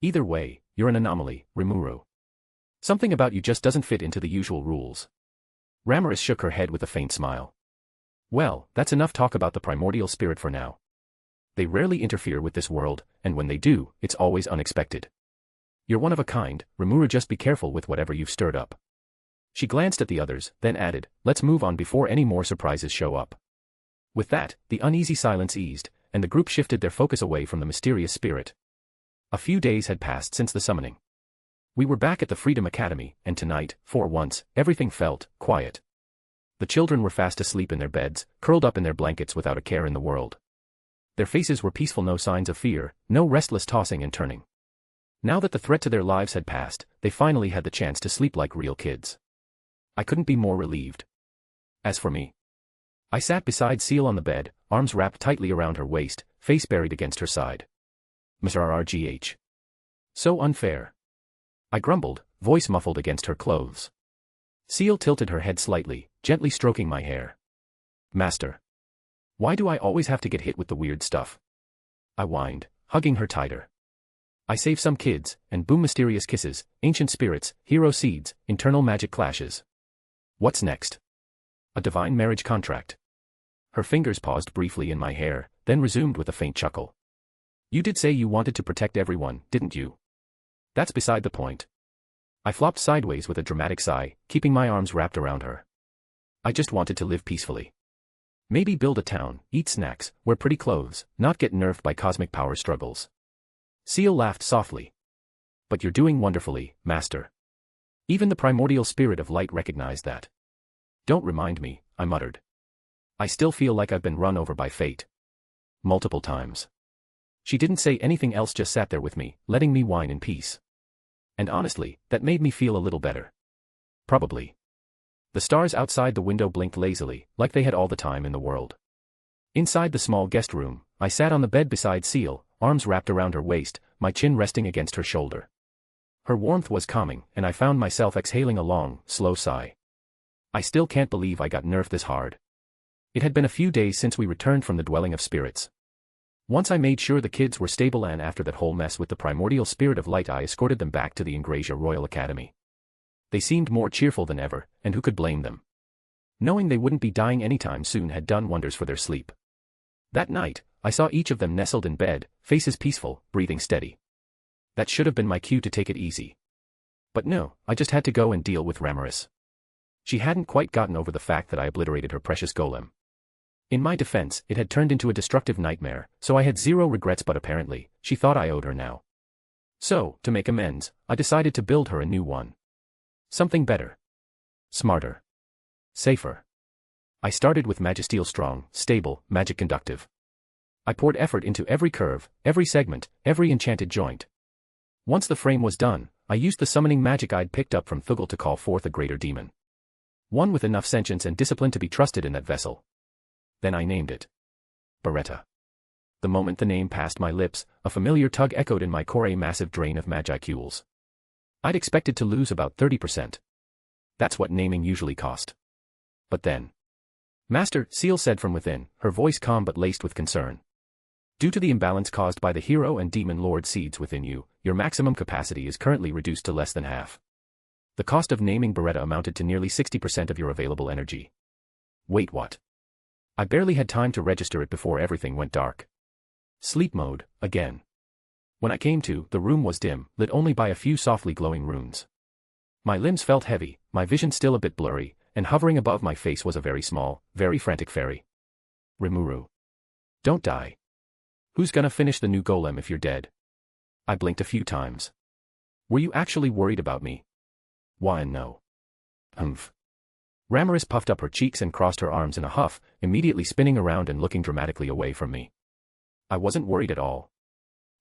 S3: Either way, you're an anomaly, Rimuru. Something about you just doesn't fit into the usual rules. Rimuru shook her head with a faint smile. Well, that's enough talk about the primordial spirit for now. They rarely interfere with this world, and when they do, it's always unexpected. You're one of a kind, Rimuru, just be careful with whatever you've stirred up. She glanced at the others, then added, let's move on before any more surprises show up. With that, the uneasy silence eased, and the group shifted their focus away from the mysterious spirit. A few days had passed since the summoning. We were back at the Freedom Academy, and tonight, for once, everything felt quiet. The children were fast asleep in their beds, curled up in their blankets without a care in the world. Their faces were peaceful, no signs of fear, no restless tossing and turning. Now that the threat to their lives had passed, they finally had the chance to sleep like real kids. I couldn't be more relieved. As for me, I sat beside Ciel on the bed, arms wrapped tightly around her waist, face buried against her side. Mrrgh. So unfair. I grumbled, voice muffled against her clothes. Ciel tilted her head slightly, gently stroking my hair. Master. Why do I always have to get hit with the weird stuff? I whined, hugging her tighter. I save some kids, and boom, mysterious kisses, ancient spirits, hero seeds, internal magic clashes. What's next? A divine marriage contract. Her fingers paused briefly in my hair, then resumed with a faint chuckle. You did say you wanted to protect everyone, didn't you? That's beside the point. I flopped sideways with a dramatic sigh, keeping my arms wrapped around her. I just wanted to live peacefully. Maybe build a town, eat snacks, wear pretty clothes, not get nerfed by cosmic power struggles. Ciel laughed softly. But you're doing wonderfully, Master. Even the primordial spirit of light recognized that. Don't remind me, I muttered. I still feel like I've been run over by fate. Multiple times. She didn't say anything else, just sat there with me, letting me whine in peace. And honestly, that made me feel a little better. Probably. The stars outside the window blinked lazily, like they had all the time in the world. Inside the small guest room, I sat on the bed beside Ciel, arms wrapped around her waist, my chin resting against her shoulder. Her warmth was calming, and I found myself exhaling a long, slow sigh. I still can't believe I got nerfed this hard. It had been a few days since we returned from the dwelling of spirits. Once I made sure the kids were stable, and after that whole mess with the primordial spirit of light, I escorted them back to the Ingrasia Royal Academy. They seemed more cheerful than ever, and who could blame them? Knowing they wouldn't be dying anytime soon had done wonders for their sleep. That night, I saw each of them nestled in bed, faces peaceful, breathing steady. That should have been my cue to take it easy. But no, I just had to go and deal with Rimuru. She hadn't quite gotten over the fact that I obliterated her precious golem. In my defense, it had turned into a destructive nightmare, so I had zero regrets, but apparently, she thought I owed her now. So, to make amends, I decided to build her a new one. Something better. Smarter. Safer. I started with Magisteel, strong, stable, magic conductive. I poured effort into every curve, every segment, every enchanted joint. Once the frame was done, I used the summoning magic I'd picked up from Thugel to call forth a greater demon. One with enough sentience and discipline to be trusted in that vessel. Then I named it Beretta. The moment the name passed my lips, a familiar tug echoed in my core, a massive drain of magiceules. I'd expected to lose about 30%. That's what naming usually cost. But then. Master, Ciel said from within, her voice calm but laced with concern. Due to the imbalance caused by the hero and demon lord seeds within you, your maximum capacity is currently reduced to less than half. The cost of naming Beretta amounted to nearly 60% of your available energy. Wait, what? I barely had time to register it before everything went dark. Sleep mode, again. When I came to, the room was dim, lit only by a few softly glowing runes. My limbs felt heavy, my vision still a bit blurry, and hovering above my face was a very small, very frantic fairy. Rimuru. Don't die. Who's gonna finish the new golem if you're dead? I blinked a few times. Were you actually worried about me? Why no. Humph. Ramaris puffed up her cheeks and crossed her arms in a huff, immediately spinning around and looking dramatically away from me. I wasn't worried at all.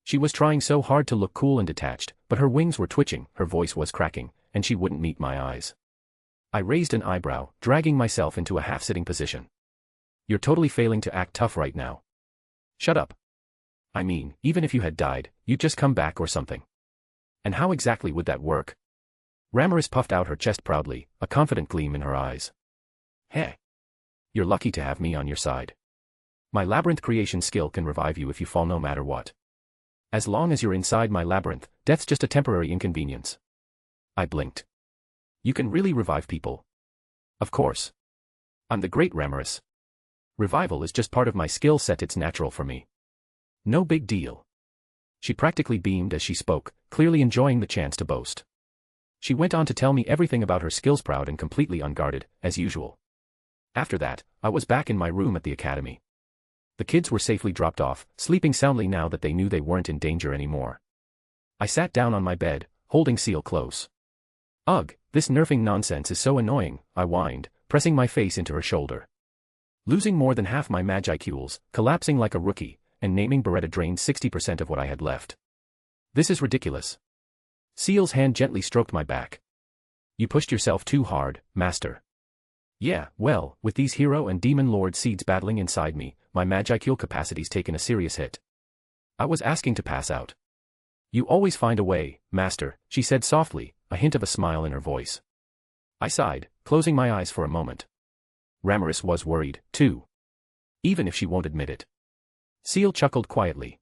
S3: She was trying so hard to look cool and detached, but her wings were twitching, her voice was cracking, and she wouldn't meet my eyes. I raised an eyebrow, dragging myself into a half-sitting position. You're totally failing to act tough right now. Shut up. I mean, even if you had died, you'd just come back or something. And how exactly would that work? Ramaris puffed out her chest proudly, a confident gleam in her eyes. Heh. You're lucky to have me on your side. My labyrinth creation skill can revive you if you fall no matter what. As long as you're inside my labyrinth, death's just a temporary inconvenience. I blinked. You can really revive people? Of course. I'm the great Ramaris. Revival is just part of my skill set, it's natural for me. No big deal. She practically beamed as she spoke, clearly enjoying the chance to boast. She went on to tell me everything about her skills, proud and completely unguarded, as usual. After that, I was back in my room at the academy. The kids were safely dropped off, sleeping soundly now that they knew they weren't in danger anymore. I sat down on my bed, holding Ciel close. Ugh, this nerfing nonsense is so annoying, I whined, pressing my face into her shoulder. Losing more than half my magiceules, collapsing like a rookie, and naming Beretta drained 60% of what I had left. This is ridiculous. Ciel's hand gently stroked my back. You pushed yourself too hard, Master. Yeah, well, with these hero and demon lord seeds battling inside me, my magiceule capacity's taken a serious hit. I was asking to pass out. You always find a way, Master, she said softly, a hint of a smile in her voice. I sighed, closing my eyes for a moment. Ramaris was worried, too. Even if she won't admit it. Ciel chuckled quietly.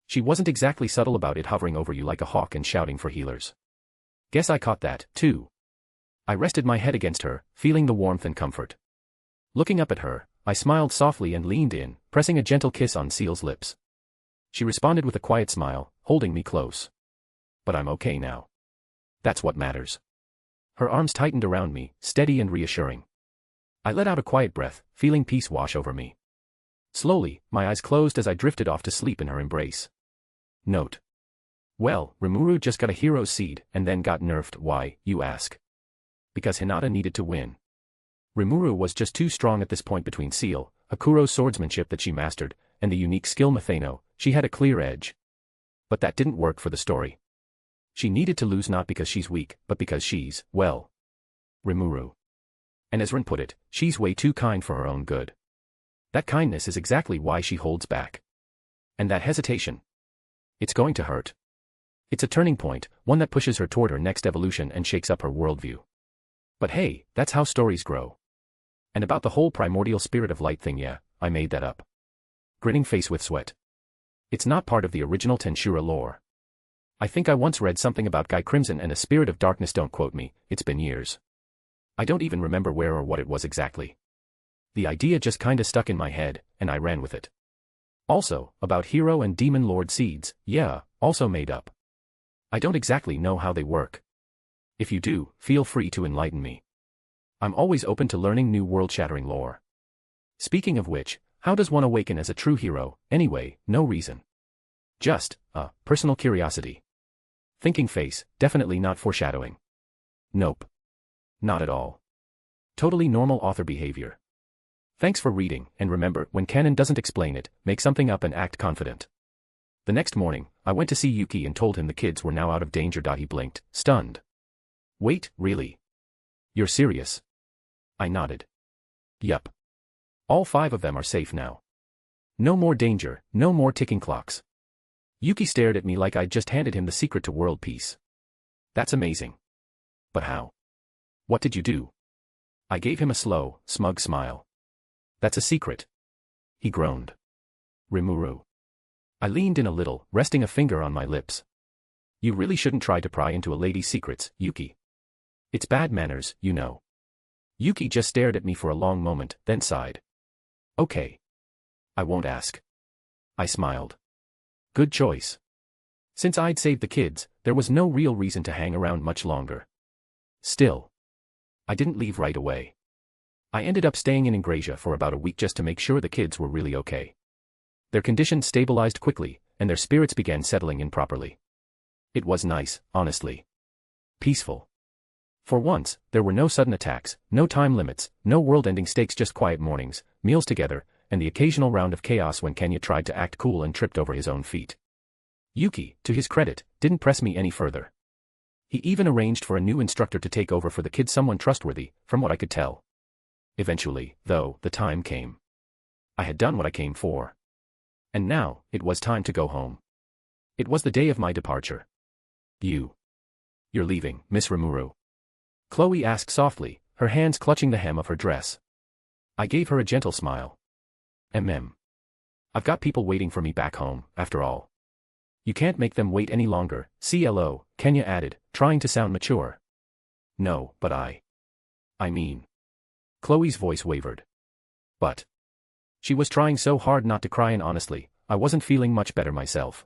S3: She wasn't exactly subtle about it, hovering over you like a hawk and shouting for healers. Guess I caught that, too. I rested my head against her, feeling the warmth and comfort. Looking up at her, I smiled softly and leaned in, pressing a gentle kiss on Ciel's lips. She responded with a quiet smile, holding me close. But I'm okay now. That's what matters. Her arms tightened around me, steady and reassuring. I let out a quiet breath, feeling peace wash over me. Slowly, my eyes closed as I drifted off to sleep in her embrace. Note. Well, Rimuru just got a hero's seed and then got nerfed. Why, you ask? Because Hinata needed to win. Rimuru was just too strong at this point. Between Ciel, Hakuro's swordsmanship that she mastered, and the unique skill Methano, she had a clear edge. But that didn't work for the story. She needed to lose not because she's weak, but because she's, well, Rimuru. And as Rin put it, she's way too kind for her own good. That kindness is exactly why she holds back. And that hesitation. It's going to hurt. It's a turning point, one that pushes her toward her next evolution and shakes up her worldview. But hey, that's how stories grow. And about the whole primordial spirit of light thing, yeah, I made that up. Grinning face with sweat. It's not part of the original Tensura lore. I think I once read something about Guy Crimson and a spirit of darkness, don't quote me, it's been years. I don't even remember where or what it was exactly. The idea just kinda stuck in my head, and I ran with it. Also, about hero and demon lord seeds, yeah, also made up. I don't exactly know how they work. If you do, feel free to enlighten me. I'm always open to learning new world-shattering lore. Speaking of which, how does one awaken as a true hero, anyway? No reason. Just, personal curiosity. Thinking face, definitely not foreshadowing. Nope. Not at all. Totally normal author behavior. Thanks for reading, and remember, when canon doesn't explain it, make something up and act confident. The next morning, I went to see Yuki and told him the kids were now out of danger. He blinked, stunned. Wait, really? You're serious? I nodded. Yup. All 5 of them are safe now. No more danger, no more ticking clocks. Yuki stared at me like I'd just handed him the secret to world peace. That's amazing. But how? What did you do? I gave him a slow, smug smile. That's a secret. He groaned. Rimuru. I leaned in a little, resting a finger on my lips. You really shouldn't try to pry into a lady's secrets, Yuki. It's bad manners, you know. Yuki just stared at me for a long moment, then sighed. Okay. I won't ask. I smiled. Good choice. Since I'd saved the kids, there was no real reason to hang around much longer. Still, I didn't leave right away. I ended up staying in Ingrasia for about a week just to make sure the kids were really okay. Their condition stabilized quickly, and their spirits began settling in properly. It was nice, honestly. Peaceful. For once, there were no sudden attacks, no time limits, no world-ending stakes, just quiet mornings, meals together, and the occasional round of chaos when Kenya tried to act cool and tripped over his own feet. Yuki, to his credit, didn't press me any further. He even arranged for a new instructor to take over for the kids, someone trustworthy, from what I could tell. Eventually, though, the time came. I had done what I came for. And now, it was time to go home. It was the day of my departure. You're leaving, Miss Rimuru? Chloe asked softly, her hands clutching the hem of her dress. I gave her a gentle smile. I've got people waiting for me back home, after all. You can't make them wait any longer, CLO, Kenya added, trying to sound mature. No, but I mean. Chloe's voice wavered. But. She was trying so hard not to cry, and honestly, I wasn't feeling much better myself.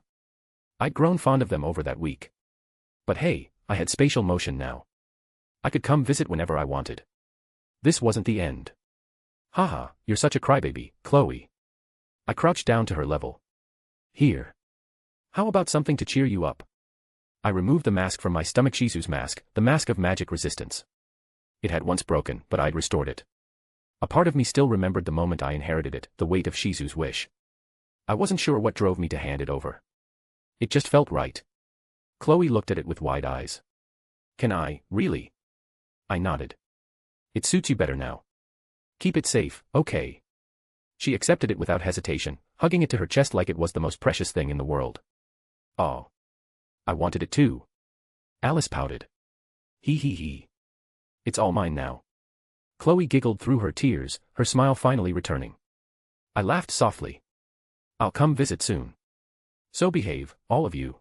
S3: I'd grown fond of them over that week. But hey, I had spatial motion now. I could come visit whenever I wanted. This wasn't the end. Haha, you're such a crybaby, Chloe. I crouched down to her level. Here. How about something to cheer you up? I removed the mask from my stomach, Shizu's mask, the mask of magic resistance. It had once broken, but I'd restored it. A part of me still remembered the moment I inherited it, the weight of Shizu's wish. I wasn't sure what drove me to hand it over. It just felt right. Chloe looked at it with wide eyes. Can I, really? I nodded. It suits you better now. Keep it safe, okay? She accepted it without hesitation, hugging it to her chest like it was the most precious thing in the world. Oh. I wanted it too. Alice pouted. He. It's all mine now. Chloe giggled through her tears, her smile finally returning. I laughed softly. I'll come visit soon. So behave, all of you.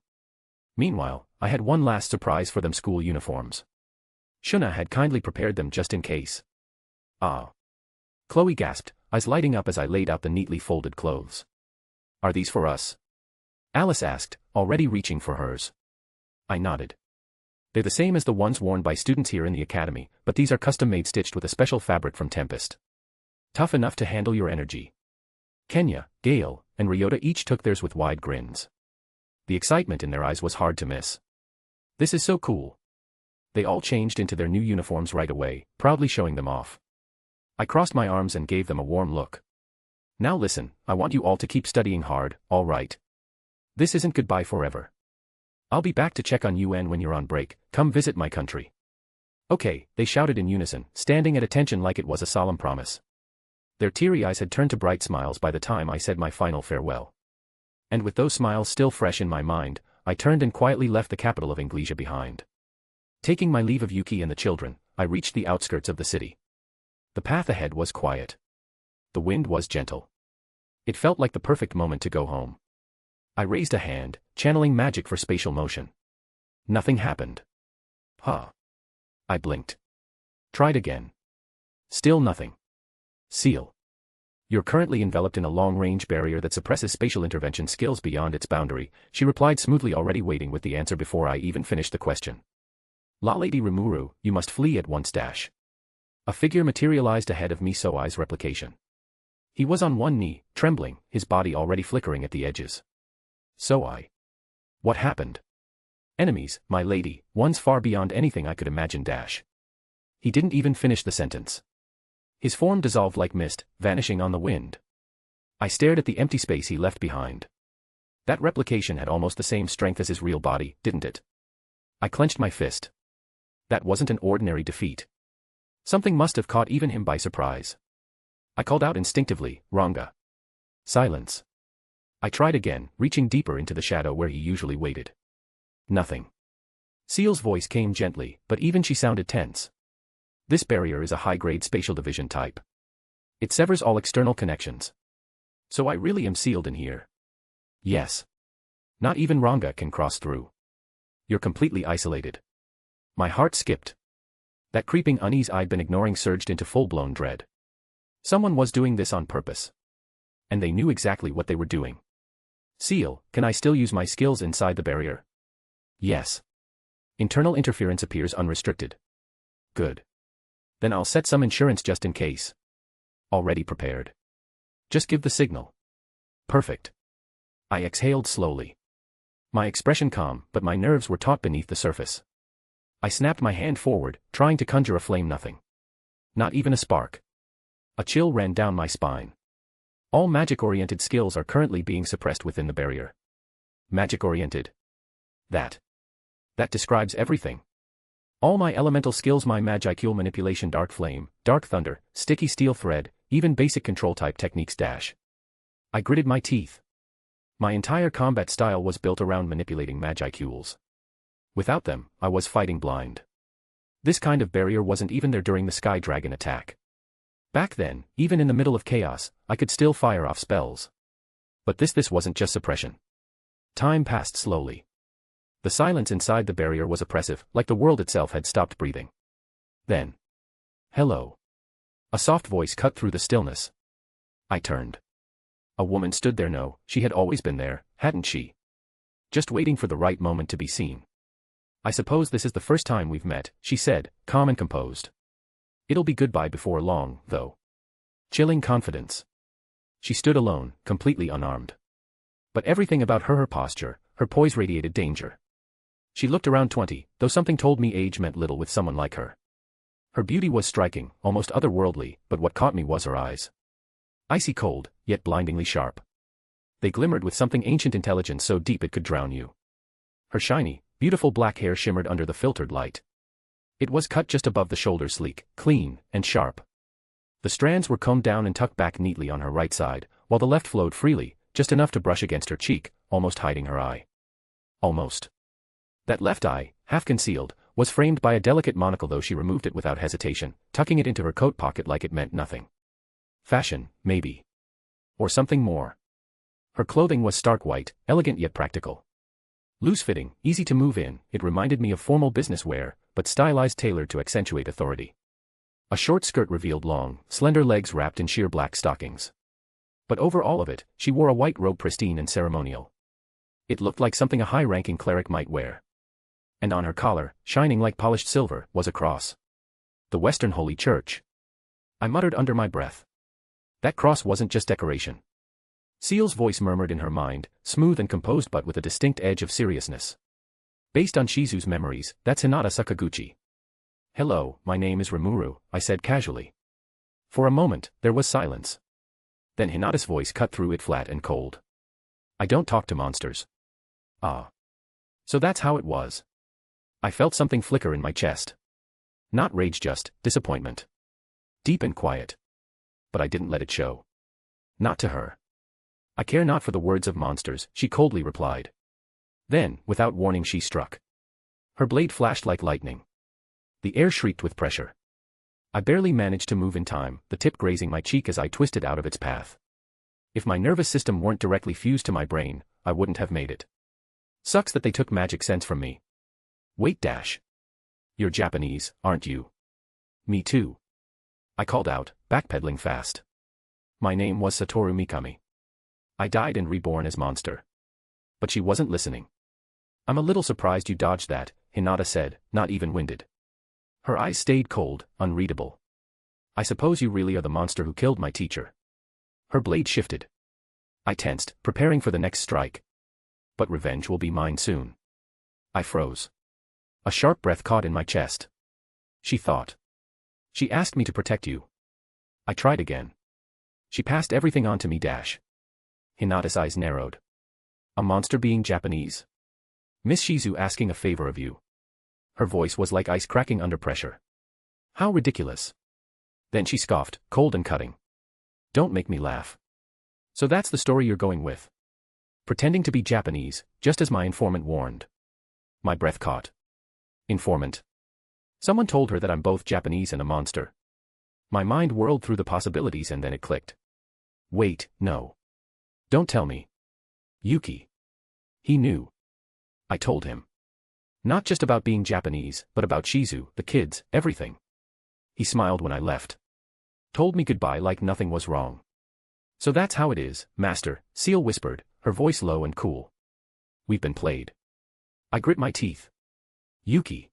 S3: Meanwhile, I had one last surprise for them: school uniforms. Shuna had kindly prepared them just in case. Ah. Chloe gasped, eyes lighting up as I laid out the neatly folded clothes. Are these for us? Alice asked, already reaching for hers. I nodded. They're the same as the ones worn by students here in the academy, but these are custom-made, stitched with a special fabric from Tempest. Tough enough to handle your energy. Kenya, Gale, and Ryota each took theirs with wide grins. The excitement in their eyes was hard to miss. This is so cool. They all changed into their new uniforms right away, proudly showing them off. I crossed my arms and gave them a warm look. Now listen, I want you all to keep studying hard, all right? This isn't goodbye forever. I'll be back to check on you, and when you're on break, come visit my country. Okay, they shouted in unison, standing at attention like it was a solemn promise. Their teary eyes had turned to bright smiles by the time I said my final farewell. And with those smiles still fresh in my mind, I turned and quietly left the capital of Inglesia behind. Taking my leave of Yuki and the children, I reached the outskirts of the city. The path ahead was quiet. The wind was gentle. It felt like the perfect moment to go home. I raised a hand, channeling magic for spatial motion. Nothing happened. Huh. I blinked. Tried again. Still nothing. Ciel. You're currently enveloped in a long-range barrier that suppresses spatial intervention skills beyond its boundary, she replied smoothly, already waiting with the answer before I even finished the question. La Lady Rimuru, you must flee at once. A figure materialized ahead of me, Soai's replication. He was on one knee, trembling, his body already flickering at the edges. Soai. What happened? Enemies, my lady, ones far beyond anything I could imagine. He didn't even finish the sentence. His form dissolved like mist, vanishing on the wind. I stared at the empty space he left behind. That replication had almost the same strength as his real body, didn't it? I clenched my fist. That wasn't an ordinary defeat. Something must have caught even him by surprise. I called out instinctively, "Ranga." Silence. I tried again, reaching deeper into the shadow where he usually waited. Nothing. Ciel's voice came gently, but even she sounded tense. This barrier is a high-grade spatial division type. It severs all external connections. So I really am sealed in here. Yes. Not even Ranga can cross through. You're completely isolated. My heart skipped. That creeping unease I'd been ignoring surged into full-blown dread. Someone was doing this on purpose. And they knew exactly what they were doing. Ciel, can I still use my skills inside the barrier? Yes. Internal interference appears unrestricted. Good. Then I'll set some insurance just in case. Already prepared. Just give the signal. Perfect. I exhaled slowly. My expression calm, but my nerves were taut beneath the surface. I snapped my hand forward, trying to conjure a flame. Nothing. Not even a spark. A chill ran down my spine. All magic-oriented skills are currently being suppressed within the barrier. Magic-oriented. That describes everything. All my elemental skills, my magicule manipulation, dark flame, dark thunder, sticky steel thread, even basic control type techniques dash. I gritted my teeth. My entire combat style was built around manipulating magicules. Without them, I was fighting blind. This kind of barrier wasn't even there during the Sky Dragon attack. Back then, even in the middle of chaos, I could still fire off spells. But this wasn't just suppression. Time passed slowly. The silence inside the barrier was oppressive, like the world itself had stopped breathing. Then. Hello. A soft voice cut through the stillness. I turned. A woman stood there. No, she had always been there, hadn't she? Just waiting for the right moment to be seen. I suppose this is the first time we've met, she said, calm and composed. It'll be goodbye before long, though. Chilling confidence. She stood alone, completely unarmed. But everything about her posture, her poise radiated danger. She looked around 20, though something told me age meant little with someone like her. Her beauty was striking, almost otherworldly, but what caught me was her eyes. Icy cold, yet blindingly sharp. They glimmered with something ancient intelligence so deep it could drown you. Her shiny, beautiful black hair shimmered under the filtered light. It was cut just above the shoulders, sleek, clean, and sharp. The strands were combed down and tucked back neatly on her right side, while the left flowed freely, just enough to brush against her cheek, almost hiding her eye. Almost. That left eye, half concealed, was framed by a delicate monocle, though she removed it without hesitation, tucking it into her coat pocket like it meant nothing. Fashion, maybe. Or something more. Her clothing was stark white, elegant yet practical. Loose-fitting, easy to move in, it reminded me of formal business wear, but stylized, tailored to accentuate authority. A short skirt revealed long, slender legs wrapped in sheer black stockings. But over all of it, she wore a white robe, pristine and ceremonial. It looked like something a high-ranking cleric might wear. And on her collar, shining like polished silver, was a cross. The Western Holy Church. I muttered under my breath. That cross wasn't just decoration. Ciel's voice murmured in her mind, smooth and composed but with a distinct edge of seriousness. Based on Shizu's memories, that's Hinata Sakaguchi. Hello, my name is Rimuru, I said casually. For a moment, there was silence. Then Hinata's voice cut through it, flat and cold. I don't talk to monsters. Ah. So that's how it was. I felt something flicker in my chest. Not rage, just disappointment. Deep and quiet. But I didn't let it show. Not to her. I care not for the words of monsters, she coldly replied. Then, without warning, she struck. Her blade flashed like lightning. The air shrieked with pressure. I barely managed to move in time, the tip grazing my cheek as I twisted out of its path. If my nervous system weren't directly fused to my brain, I wouldn't have made it. Sucks that they took magic sense from me. Wait, dash. You're Japanese, aren't you? Me too. I called out, backpedaling fast. My name was Satoru Mikami. I died and reborn as monster. But she wasn't listening. I'm a little surprised you dodged that, Hinata said, not even winded. Her eyes stayed cold, unreadable. I suppose you really are the monster who killed my teacher. Her blade shifted. I tensed, preparing for the next strike. But revenge will be mine soon. I froze. A sharp breath caught in my chest. She thought. She asked me to protect you. I tried again. She passed everything on to me. Hinata's eyes narrowed. A monster being Japanese? Miss Shizu asking a favor of you. Her voice was like ice cracking under pressure. How ridiculous. Then she scoffed, cold and cutting. Don't make me laugh. So that's the story you're going with. Pretending to be Japanese, just as my informant warned. My breath caught. Informant. Someone told her that I'm both Japanese and a monster. My mind whirled through the possibilities and then it clicked. Wait, no. Don't tell me. Yuki. He knew. I told him. Not just about being Japanese, but about Shizu, the kids, everything. He smiled when I left. Told me goodbye like nothing was wrong. So that's how it is, Master, Ciel whispered, her voice low and cool. We've been played. I grit my teeth. Yuki.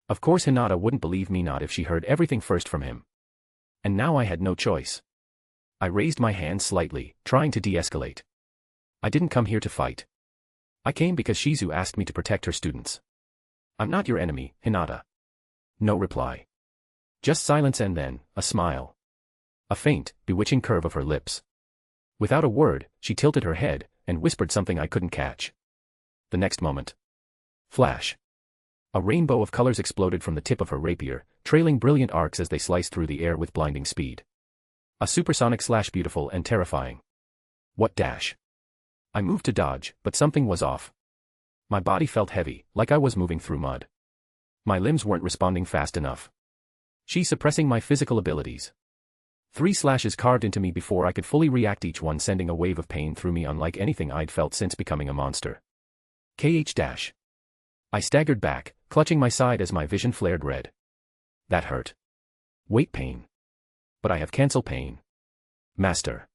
S3: Of course Hinata wouldn't believe me, not if she heard everything first from him. And now I had no choice. I raised my hand slightly, trying to de-escalate. I didn't come here to fight. I came because Shizu asked me to protect her students. I'm not your enemy, Hinata. No reply. Just silence and then, a smile. A faint, bewitching curve of her lips. Without a word, she tilted her head, and whispered something I couldn't catch. The next moment. Flash. A rainbow of colors exploded from the tip of her rapier, trailing brilliant arcs as they sliced through the air with blinding speed. A supersonic slash, beautiful and terrifying. What dash? I moved to dodge, but something was off. My body felt heavy, like I was moving through mud. My limbs weren't responding fast enough. She's suppressing my physical abilities. 3 slashes carved into me before I could fully react, each one sending a wave of pain through me unlike anything I'd felt since becoming a monster. KH-. I staggered back, clutching my side as my vision flared red. That hurt. Weight pain. But I have cancel pain. Master.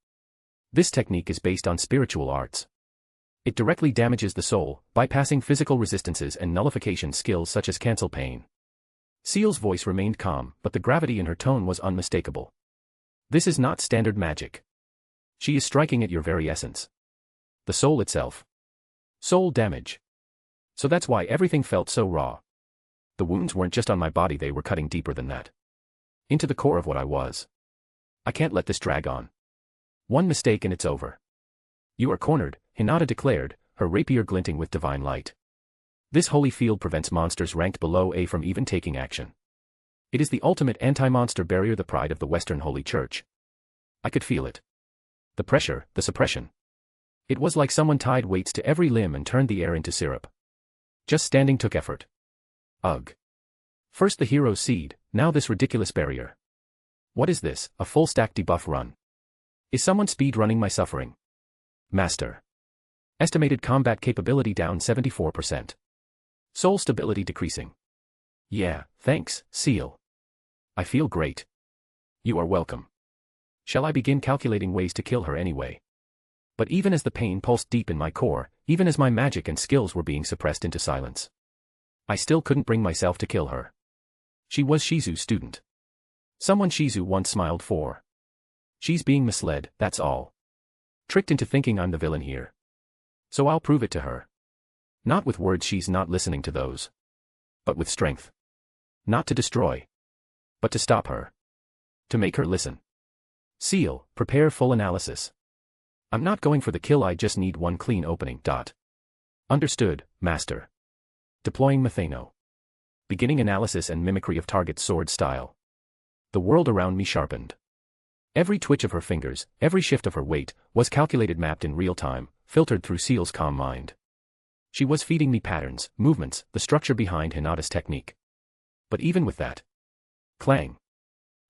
S3: This technique is based on spiritual arts. It directly damages the soul, bypassing physical resistances and nullification skills such as cancel pain. Ciel's voice remained calm, but the gravity in her tone was unmistakable. This is not standard magic. She is striking at your very essence. The soul itself. Soul damage. So that's why everything felt so raw. The wounds weren't just on my body, they were cutting deeper than that. Into the core of what I was. I can't let this drag on. One mistake and it's over. You are cornered, Hinata declared, her rapier glinting with divine light. This holy field prevents monsters ranked below A from even taking action. It is the ultimate anti-monster barrier, the pride of the Western Holy Church. I could feel it. The pressure, the suppression. It was like someone tied weights to every limb and turned the air into syrup. Just standing took effort. Ugh. First the hero's seed, now this ridiculous barrier. What is this, a full stack debuff run? Is someone speed running my suffering? Master. Estimated combat capability down 74%. Soul stability decreasing. Yeah, thanks, Ciel. I feel great. You are welcome. Shall I begin calculating ways to kill her anyway? But even as the pain pulsed deep in my core, even as my magic and skills were being suppressed into silence, I still couldn't bring myself to kill her. She was Shizu's student. Someone Shizu once smiled for. She's being misled, that's all. Tricked into thinking I'm the villain here. So I'll prove it to her. Not with words, she's not listening to those. But with strength. Not to destroy. But to stop her. To make her listen. Ciel, prepare full analysis. I'm not going for the kill, I just need one clean opening. Understood, Master. Deploying Methano. Beginning analysis and mimicry of target's sword style. The world around me sharpened. Every twitch of her fingers, every shift of her weight, was calculated, mapped in real time, filtered through Ciel's calm mind. She was feeding me patterns, movements, the structure behind Hinata's technique. But even with that. Clang.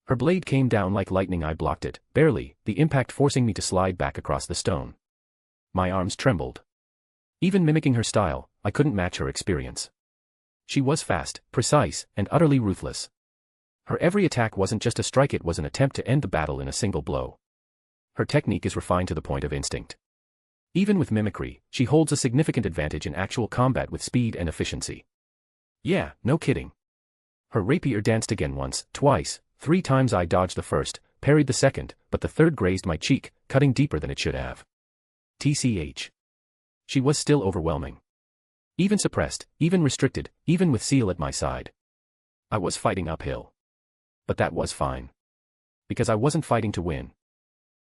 S3: Her blade came down like lightning. I blocked it, barely, the impact forcing me to slide back across the stone. My arms trembled. Even mimicking her style, I couldn't match her experience. She was fast, precise, and utterly ruthless. Her every attack wasn't just a strike, it was an attempt to end the battle in a single blow. Her technique is refined to the point of instinct. Even with mimicry, she holds a significant advantage in actual combat with speed and efficiency. Yeah, no kidding. Her rapier danced again once, twice, 3 times. I dodged the first, parried the second, but the third grazed my cheek, cutting deeper than it should have. TCH. She was still overwhelming. Even suppressed, even restricted, even with Ciel at my side. I was fighting uphill. But that was fine. Because I wasn't fighting to win.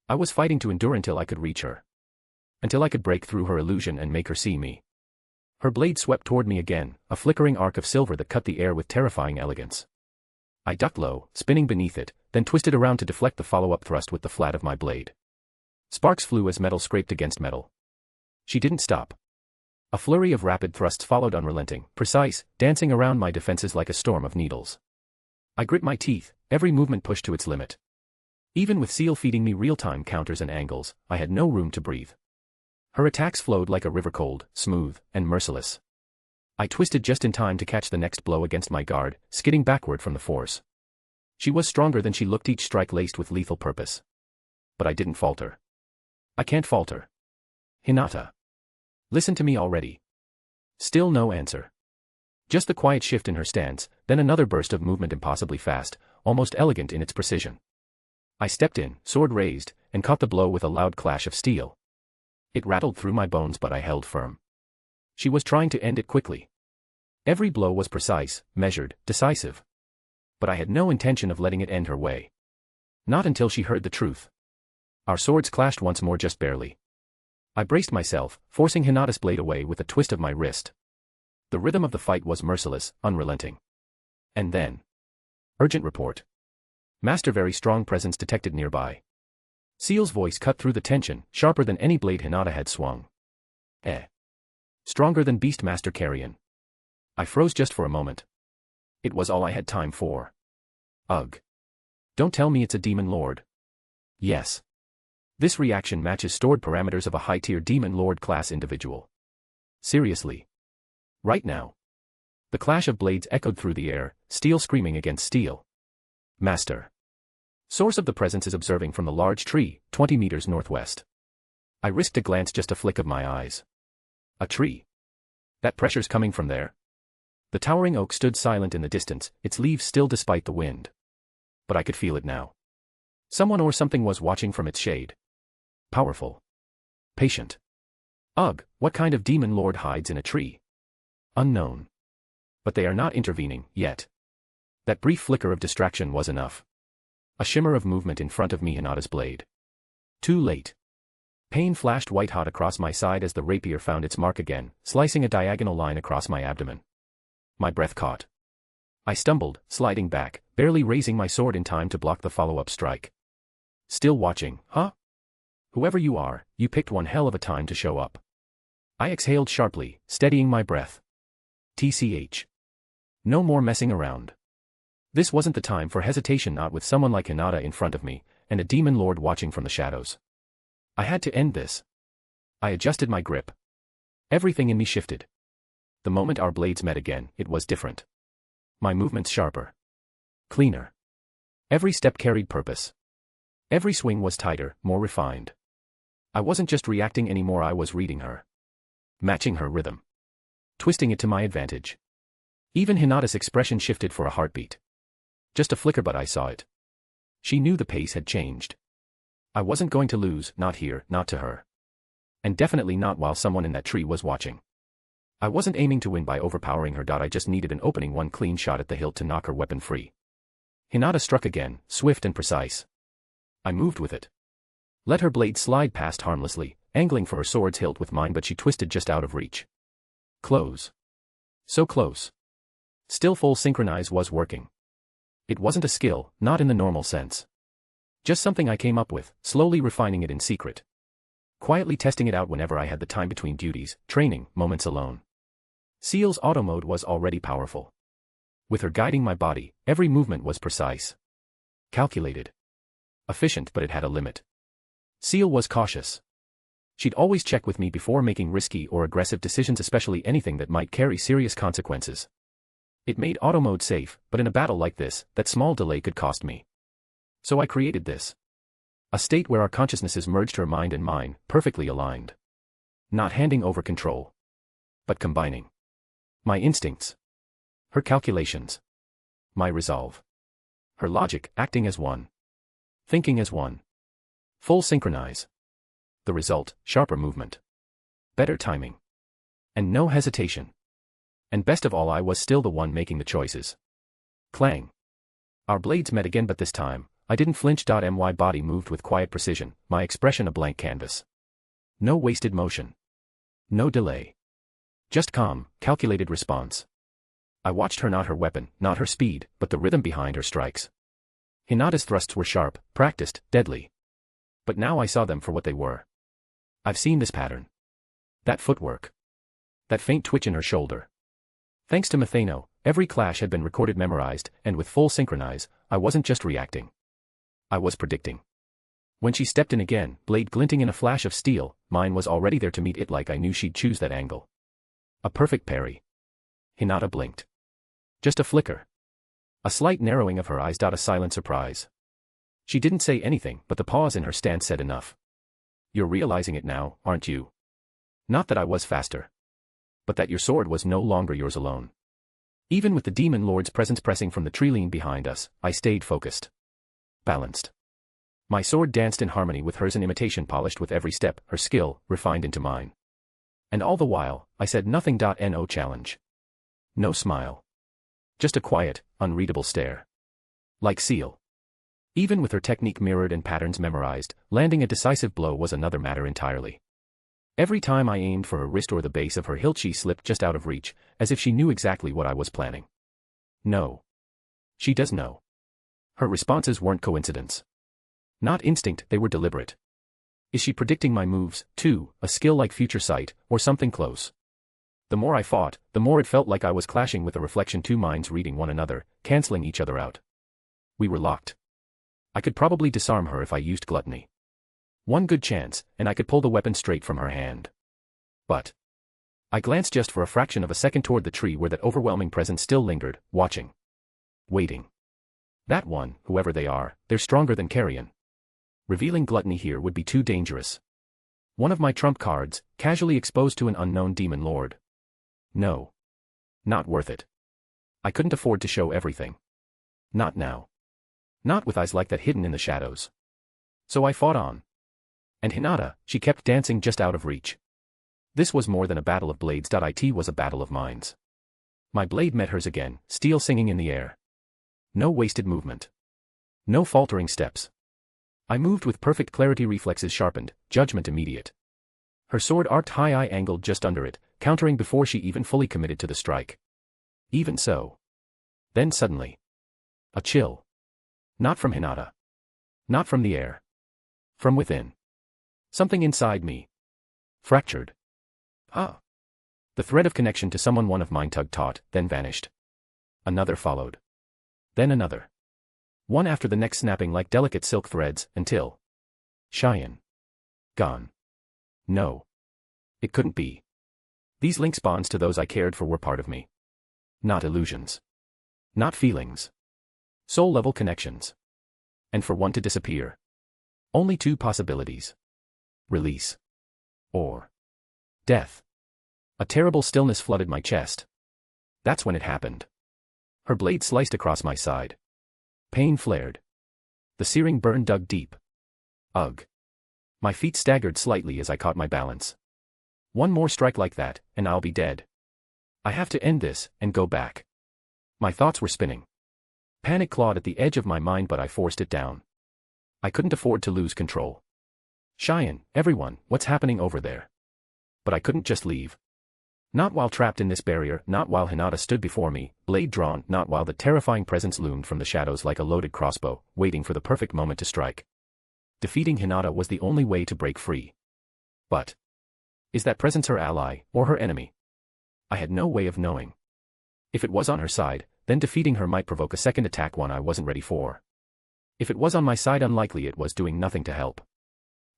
S3: I was fighting to endure until I could reach her. Until I could break through her illusion and make her see me. Her blade swept toward me again, a flickering arc of silver that cut the air with terrifying elegance. I ducked low, spinning beneath it, then twisted around to deflect the follow-up thrust with the flat of my blade. Sparks flew as metal scraped against metal. She didn't stop. A flurry of rapid thrusts followed, unrelenting, precise, dancing around my defenses like a storm of needles. I grit my teeth, every movement pushed to its limit. Even with Ciel feeding me real-time counters and angles, I had no room to breathe. Her attacks flowed like a river, cold, smooth, and merciless. I twisted just in time to catch the next blow against my guard, skidding backward from the force. She was stronger than she looked, each strike laced with lethal purpose. But I didn't falter. I can't falter. Hinata. Listen to me already. Still no answer. Just the quiet shift in her stance, then another burst of movement, impossibly fast, almost elegant in its precision. I stepped in, sword raised, and caught the blow with a loud clash of steel. It rattled through my bones, but I held firm. She was trying to end it quickly. Every blow was precise, measured, decisive. But I had no intention of letting it end her way. Not until she heard the truth. Our swords clashed once more, just barely. I braced myself, forcing Hinata's blade away with a twist of my wrist. The rhythm of the fight was merciless, unrelenting. And then. Urgent report. Master, very strong presence detected nearby. Ciel's voice cut through the tension, sharper than any blade Hinata had swung. Stronger than Beastmaster Carrion. I froze just for a moment. It was all I had time for. Ugh. Don't tell me it's a demon lord. Yes. This reaction matches stored parameters of a high-tier demon lord class individual. Seriously. Right now. The clash of blades echoed through the air, steel screaming against steel. Master. Source of the presence is observing from the large tree, 20 meters northwest. I risked a glance, just a flick of my eyes. A tree. That pressure's coming from there. The towering oak stood silent in the distance, its leaves still despite the wind. But I could feel it now. Someone or something was watching from its shade. Powerful. Patient. Ugh, what kind of demon lord hides in a tree? Unknown. But they are not intervening, yet. That brief flicker of distraction was enough. A shimmer of movement in front of me, Hinata's blade. Too late. Pain flashed white-hot across my side as the rapier found its mark again, slicing a diagonal line across my abdomen. My breath caught. I stumbled, sliding back, barely raising my sword in time to block the follow-up strike. Still watching, huh? Whoever you are, you picked one hell of a time to show up. I exhaled sharply, steadying my breath. TCH. No more messing around. This wasn't the time for hesitation, not with someone like Hinata in front of me, and a demon lord watching from the shadows. I had to end this. I adjusted my grip. Everything in me shifted. The moment our blades met again, it was different. My movements sharper. Cleaner. Every step carried purpose. Every swing was tighter, more refined. I wasn't just reacting anymore, I was reading her. Matching her rhythm. Twisting it to my advantage. Even Hinata's expression shifted for a heartbeat. Just a flicker, but I saw it. She knew the pace had changed. I wasn't going to lose, not here, not to her. And definitely not while someone in that tree was watching. I wasn't aiming to win by overpowering her. I just needed an opening, one clean shot at the hilt to knock her weapon free. Hinata struck again, swift and precise. I moved with it. Let her blade slide past harmlessly, angling for her sword's hilt with mine, but she twisted just out of reach. Close. So close. Still full synchronize was working. It wasn't a skill, not in the normal sense. Just something I came up with, slowly refining it in secret. Quietly testing it out whenever I had the time between duties, training, moments alone. Ciel's auto mode was already powerful. With her guiding my body, every movement was precise. Calculated. Efficient, but it had a limit. Ciel was cautious. She'd always check with me before making risky or aggressive decisions, especially anything that might carry serious consequences. It made auto mode safe, but in a battle like this, that small delay could cost me. So I created this. A state where our consciousnesses merged, her mind and mine, perfectly aligned. Not handing over control. But combining. My instincts. Her calculations. My resolve. Her logic, acting as one. Thinking as one. Full synchronize. The result, sharper movement. Better timing. And no hesitation. And best of all, I was still the one making the choices. Clang. Our blades met again, but this time, I didn't flinch. My body moved with quiet precision, my expression a blank canvas. No wasted motion. No delay. Just calm, calculated response. I watched her, not her weapon, not her speed, but the rhythm behind her strikes. Hinata's thrusts were sharp, practiced, deadly. But now I saw them for what they were. I've seen this pattern. That footwork. That faint twitch in her shoulder. Thanks to Matheno, every clash had been recorded, memorized, and with full synchronize, I wasn't just reacting. I was predicting. When she stepped in again, blade glinting in a flash of steel, mine was already there to meet it like I knew she'd choose that angle. A perfect parry. Hinata blinked. Just a flicker. A slight narrowing of her eyes. A silent surprise. She didn't say anything, but the pause in her stance said enough. You're realizing it now, aren't you? Not that I was faster. But that your sword was no longer yours alone. Even with the demon lord's presence pressing from the tree behind us, I stayed focused. Balanced. My sword danced in harmony with hers, an imitation polished with every step, her skill, refined into mine. And all the while, I said nothing. No challenge. No smile. Just a quiet, unreadable stare. Like ciel. Even with her technique mirrored and patterns memorized, landing a decisive blow was another matter entirely. Every time I aimed for her wrist or the base of her hilt, she slipped just out of reach, as if she knew exactly what I was planning. No. She does know. Her responses weren't coincidence. Not instinct, they were deliberate. Is she predicting my moves, too, a skill like future sight, or something close? The more I fought, the more it felt like I was clashing with a reflection, two minds reading one another, canceling each other out. We were locked. I could probably disarm her if I used gluttony. One good chance, and I could pull the weapon straight from her hand. But I glanced just for a fraction of a second toward the tree where that overwhelming presence still lingered, watching. Waiting. That one, whoever they are, they're stronger than carrion. Revealing gluttony here would be too dangerous. One of my trump cards, casually exposed to an unknown demon lord. No. Not worth it. I couldn't afford to show everything. Not now. Not with eyes like that hidden in the shadows. So I fought on. And Hinata, she kept dancing just out of reach. This was more than a battle of blades. It was a battle of minds. My blade met hers again, steel singing in the air. No wasted movement. No faltering steps. I moved with perfect clarity, reflexes sharpened, judgment immediate. Her sword arced high, I angled just under it, countering before she even fully committed to the strike. Even so. Then suddenly. A chill. Not from Hinata. Not from the air. From within. Something inside me. Fractured. Ah. The thread of connection to someone one of mine tugged taut, then vanished. Another followed. Then another. One after the next, snapping like delicate silk threads, until. Cheyenne. Gone. No. It couldn't be. These links, bonds to those I cared for, were part of me. Not illusions. Not feelings. Soul-level connections. And for one to disappear. Only two possibilities. Release. Or. Death. A terrible stillness flooded my chest. That's when it happened. Her blade sliced across my side. Pain flared. The searing burn dug deep. Ugh. My feet staggered slightly as I caught my balance. One more strike like that, and I'll be dead. I have to end this, and go back. My thoughts were spinning. Panic clawed at the edge of my mind, but I forced it down. I couldn't afford to lose control. Cheyenne, everyone, what's happening over there? But I couldn't just leave. Not while trapped in this barrier, not while Hinata stood before me, blade drawn, not while the terrifying presence loomed from the shadows like a loaded crossbow, waiting for the perfect moment to strike. Defeating Hinata was the only way to break free. But is that presence her ally, or her enemy? I had no way of knowing. If it was on her side, then defeating her might provoke a second attack, one I wasn't ready for. If it was on my side, unlikely, it was doing nothing to help.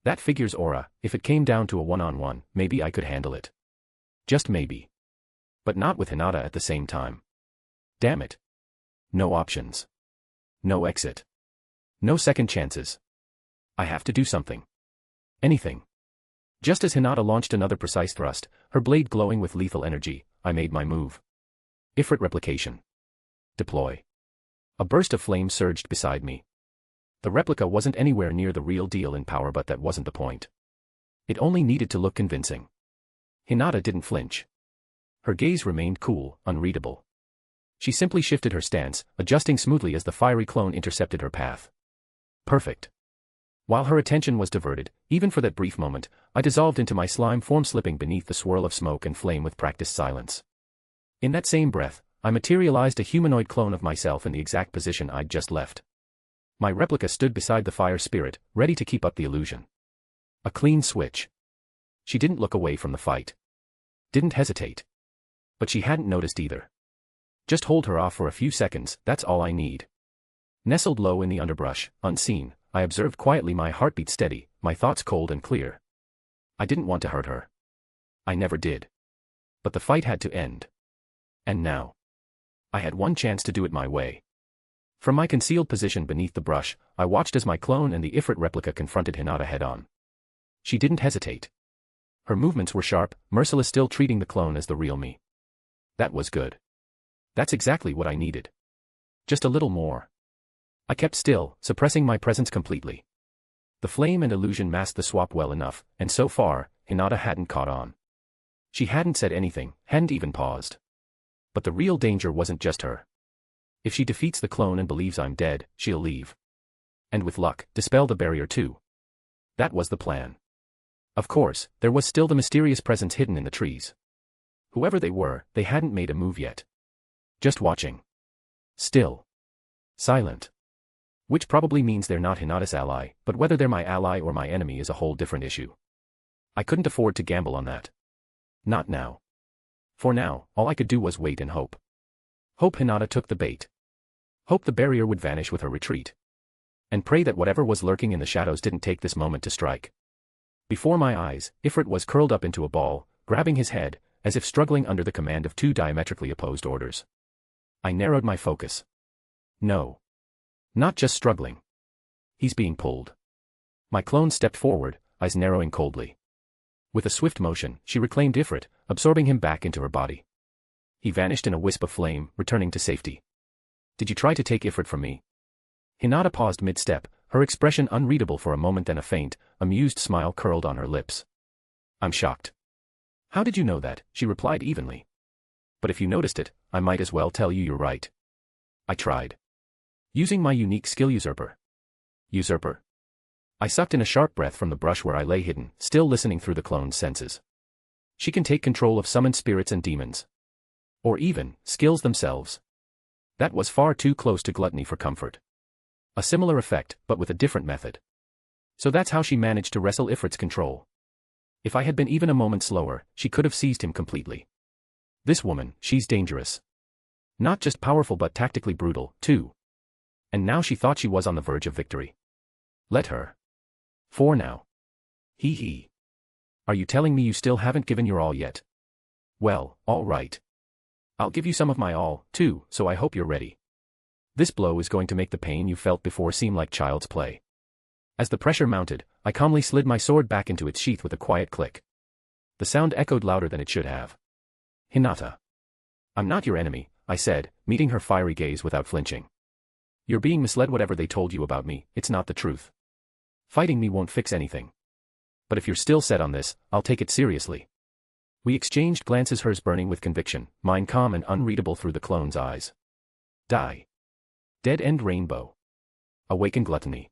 S3: That figure's aura, if it came down to a one-on-one, maybe I could handle it. Just maybe. But not with Hinata at the same time. Damn it. No options. No exit. No second chances. I have to do something. Anything. Just as Hinata launched another precise thrust, her blade glowing with lethal energy, I made my move. Ifrit replication. Deploy. A burst of flame surged beside me. The replica wasn't anywhere near the real deal in power, but that wasn't the point. It only needed to look convincing. Hinata didn't flinch. Her gaze remained cool, unreadable. She simply shifted her stance, adjusting smoothly as the fiery clone intercepted her path. Perfect. While her attention was diverted, even for that brief moment, I dissolved into my slime form, slipping beneath the swirl of smoke and flame with practiced silence. In that same breath, I materialized a humanoid clone of myself in the exact position I'd just left. My replica stood beside the fire spirit, ready to keep up the illusion. A clean switch. She didn't look away from the fight. Didn't hesitate. But she hadn't noticed either. Just hold her off for a few seconds, that's all I need. Nestled low in the underbrush, unseen, I observed quietly, my heartbeat steady, my thoughts cold and clear. I didn't want to hurt her. I never did. But the fight had to end. And now. I had one chance to do it my way. From my concealed position beneath the brush, I watched as my clone and the Ifrit replica confronted Hinata head-on. She didn't hesitate. Her movements were sharp, merciless, still treating the clone as the real me. That was good. That's exactly what I needed. Just a little more. I kept still, suppressing my presence completely. The flame and illusion masked the swap well enough, and so far, Hinata hadn't caught on. She hadn't said anything, hadn't even paused. But the real danger wasn't just her. If she defeats the clone and believes I'm dead, she'll leave. And with luck, dispel the barrier too. That was the plan. Of course, there was still the mysterious presence hidden in the trees. Whoever they were, they hadn't made a move yet. Just watching. Still. Silent. Which probably means they're not Hinata's ally, but whether they're my ally or my enemy is a whole different issue. I couldn't afford to gamble on that. Not now. For now, all I could do was wait and hope. Hope Hinata took the bait. Hope the barrier would vanish with her retreat. And pray that whatever was lurking in the shadows didn't take this moment to strike. Before my eyes, Ifrit was curled up into a ball, grabbing his head, as if struggling under the command of two diametrically opposed orders. I narrowed my focus. No. Not just struggling. He's being pulled. My clone stepped forward, eyes narrowing coldly. With a swift motion, she reclaimed Ifrit, absorbing him back into her body. He vanished in a wisp of flame, returning to safety. Did you try to take Ifrit from me? Hinata paused mid-step, her expression unreadable for a moment, then a faint, amused smile curled on her lips. I'm shocked. How did you know that? She replied evenly. But if you noticed it, I might as well tell you you're right. I tried. Using my unique skill usurper. Usurper? I sucked in a sharp breath from the brush where I lay hidden, still listening through the clone's senses. She can take control of summoned spirits and demons. Or even, skills themselves. That was far too close to gluttony for comfort. A similar effect, but with a different method. So that's how she managed to wrestle Ifrit's control. If I had been even a moment slower, she could have seized him completely. This woman, she's dangerous. Not just powerful but tactically brutal, too. And now she thought she was on the verge of victory. Let her. For now. Hee hee. Are you telling me you still haven't given your all yet? Well, all right. I'll give you some of my all, too, so I hope you're ready. This blow is going to make the pain you felt before seem like child's play. As the pressure mounted, I calmly slid my sword back into its sheath with a quiet click. The sound echoed louder than it should have. Hinata. I'm not your enemy, I said, meeting her fiery gaze without flinching. You're being misled. Whatever they told you about me, it's not the truth. Fighting me won't fix anything. But if you're still set on this, I'll take it seriously. We exchanged glances, hers burning with conviction, mine calm and unreadable through the clone's eyes. Die. Dead End Rainbow. Awaken Gluttony.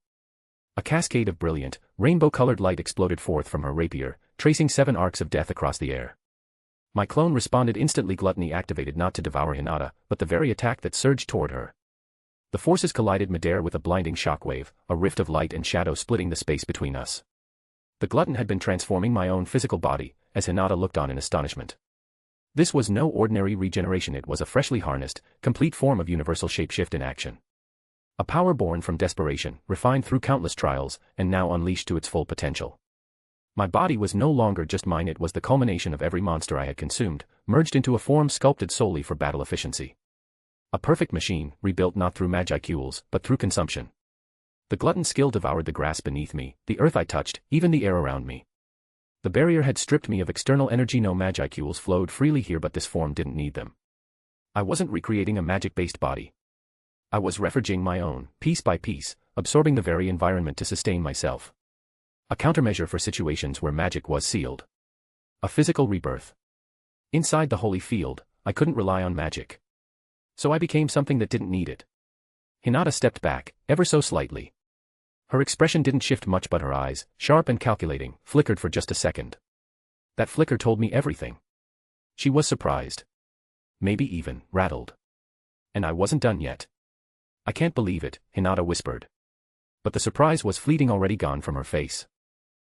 S3: A cascade of brilliant, rainbow-colored light exploded forth from her rapier, tracing 7 arcs of death across the air. My clone responded instantly. Gluttony activated not to devour Hinata, but the very attack that surged toward her. The forces collided midair with a blinding shockwave, a rift of light and shadow splitting the space between us. The glutton had been transforming my own physical body, as Hinata looked on in astonishment. This was no ordinary regeneration, it was a freshly harnessed, complete form of universal shapeshift in action. A power born from desperation, refined through countless trials, and now unleashed to its full potential. My body was no longer just mine, it was the culmination of every monster I had consumed, merged into a form sculpted solely for battle efficiency. A perfect machine, rebuilt not through magicules, but through consumption. The glutton's skill devoured the grass beneath me, the earth I touched, even the air around me. The barrier had stripped me of external energy. No magicules flowed freely here, but this form didn't need them. I wasn't recreating a magic-based body. I was reforging my own, piece by piece, absorbing the very environment to sustain myself. A countermeasure for situations where magic was sealed. A physical rebirth. Inside the holy field, I couldn't rely on magic. So I became something that didn't need it. Hinata stepped back, ever so slightly. Her expression didn't shift much, but her eyes, sharp and calculating, flickered for just a second. That flicker told me everything. She was surprised. Maybe even rattled. And I wasn't done yet. I can't believe it, Hinata whispered. But the surprise was fleeting, already gone from her face.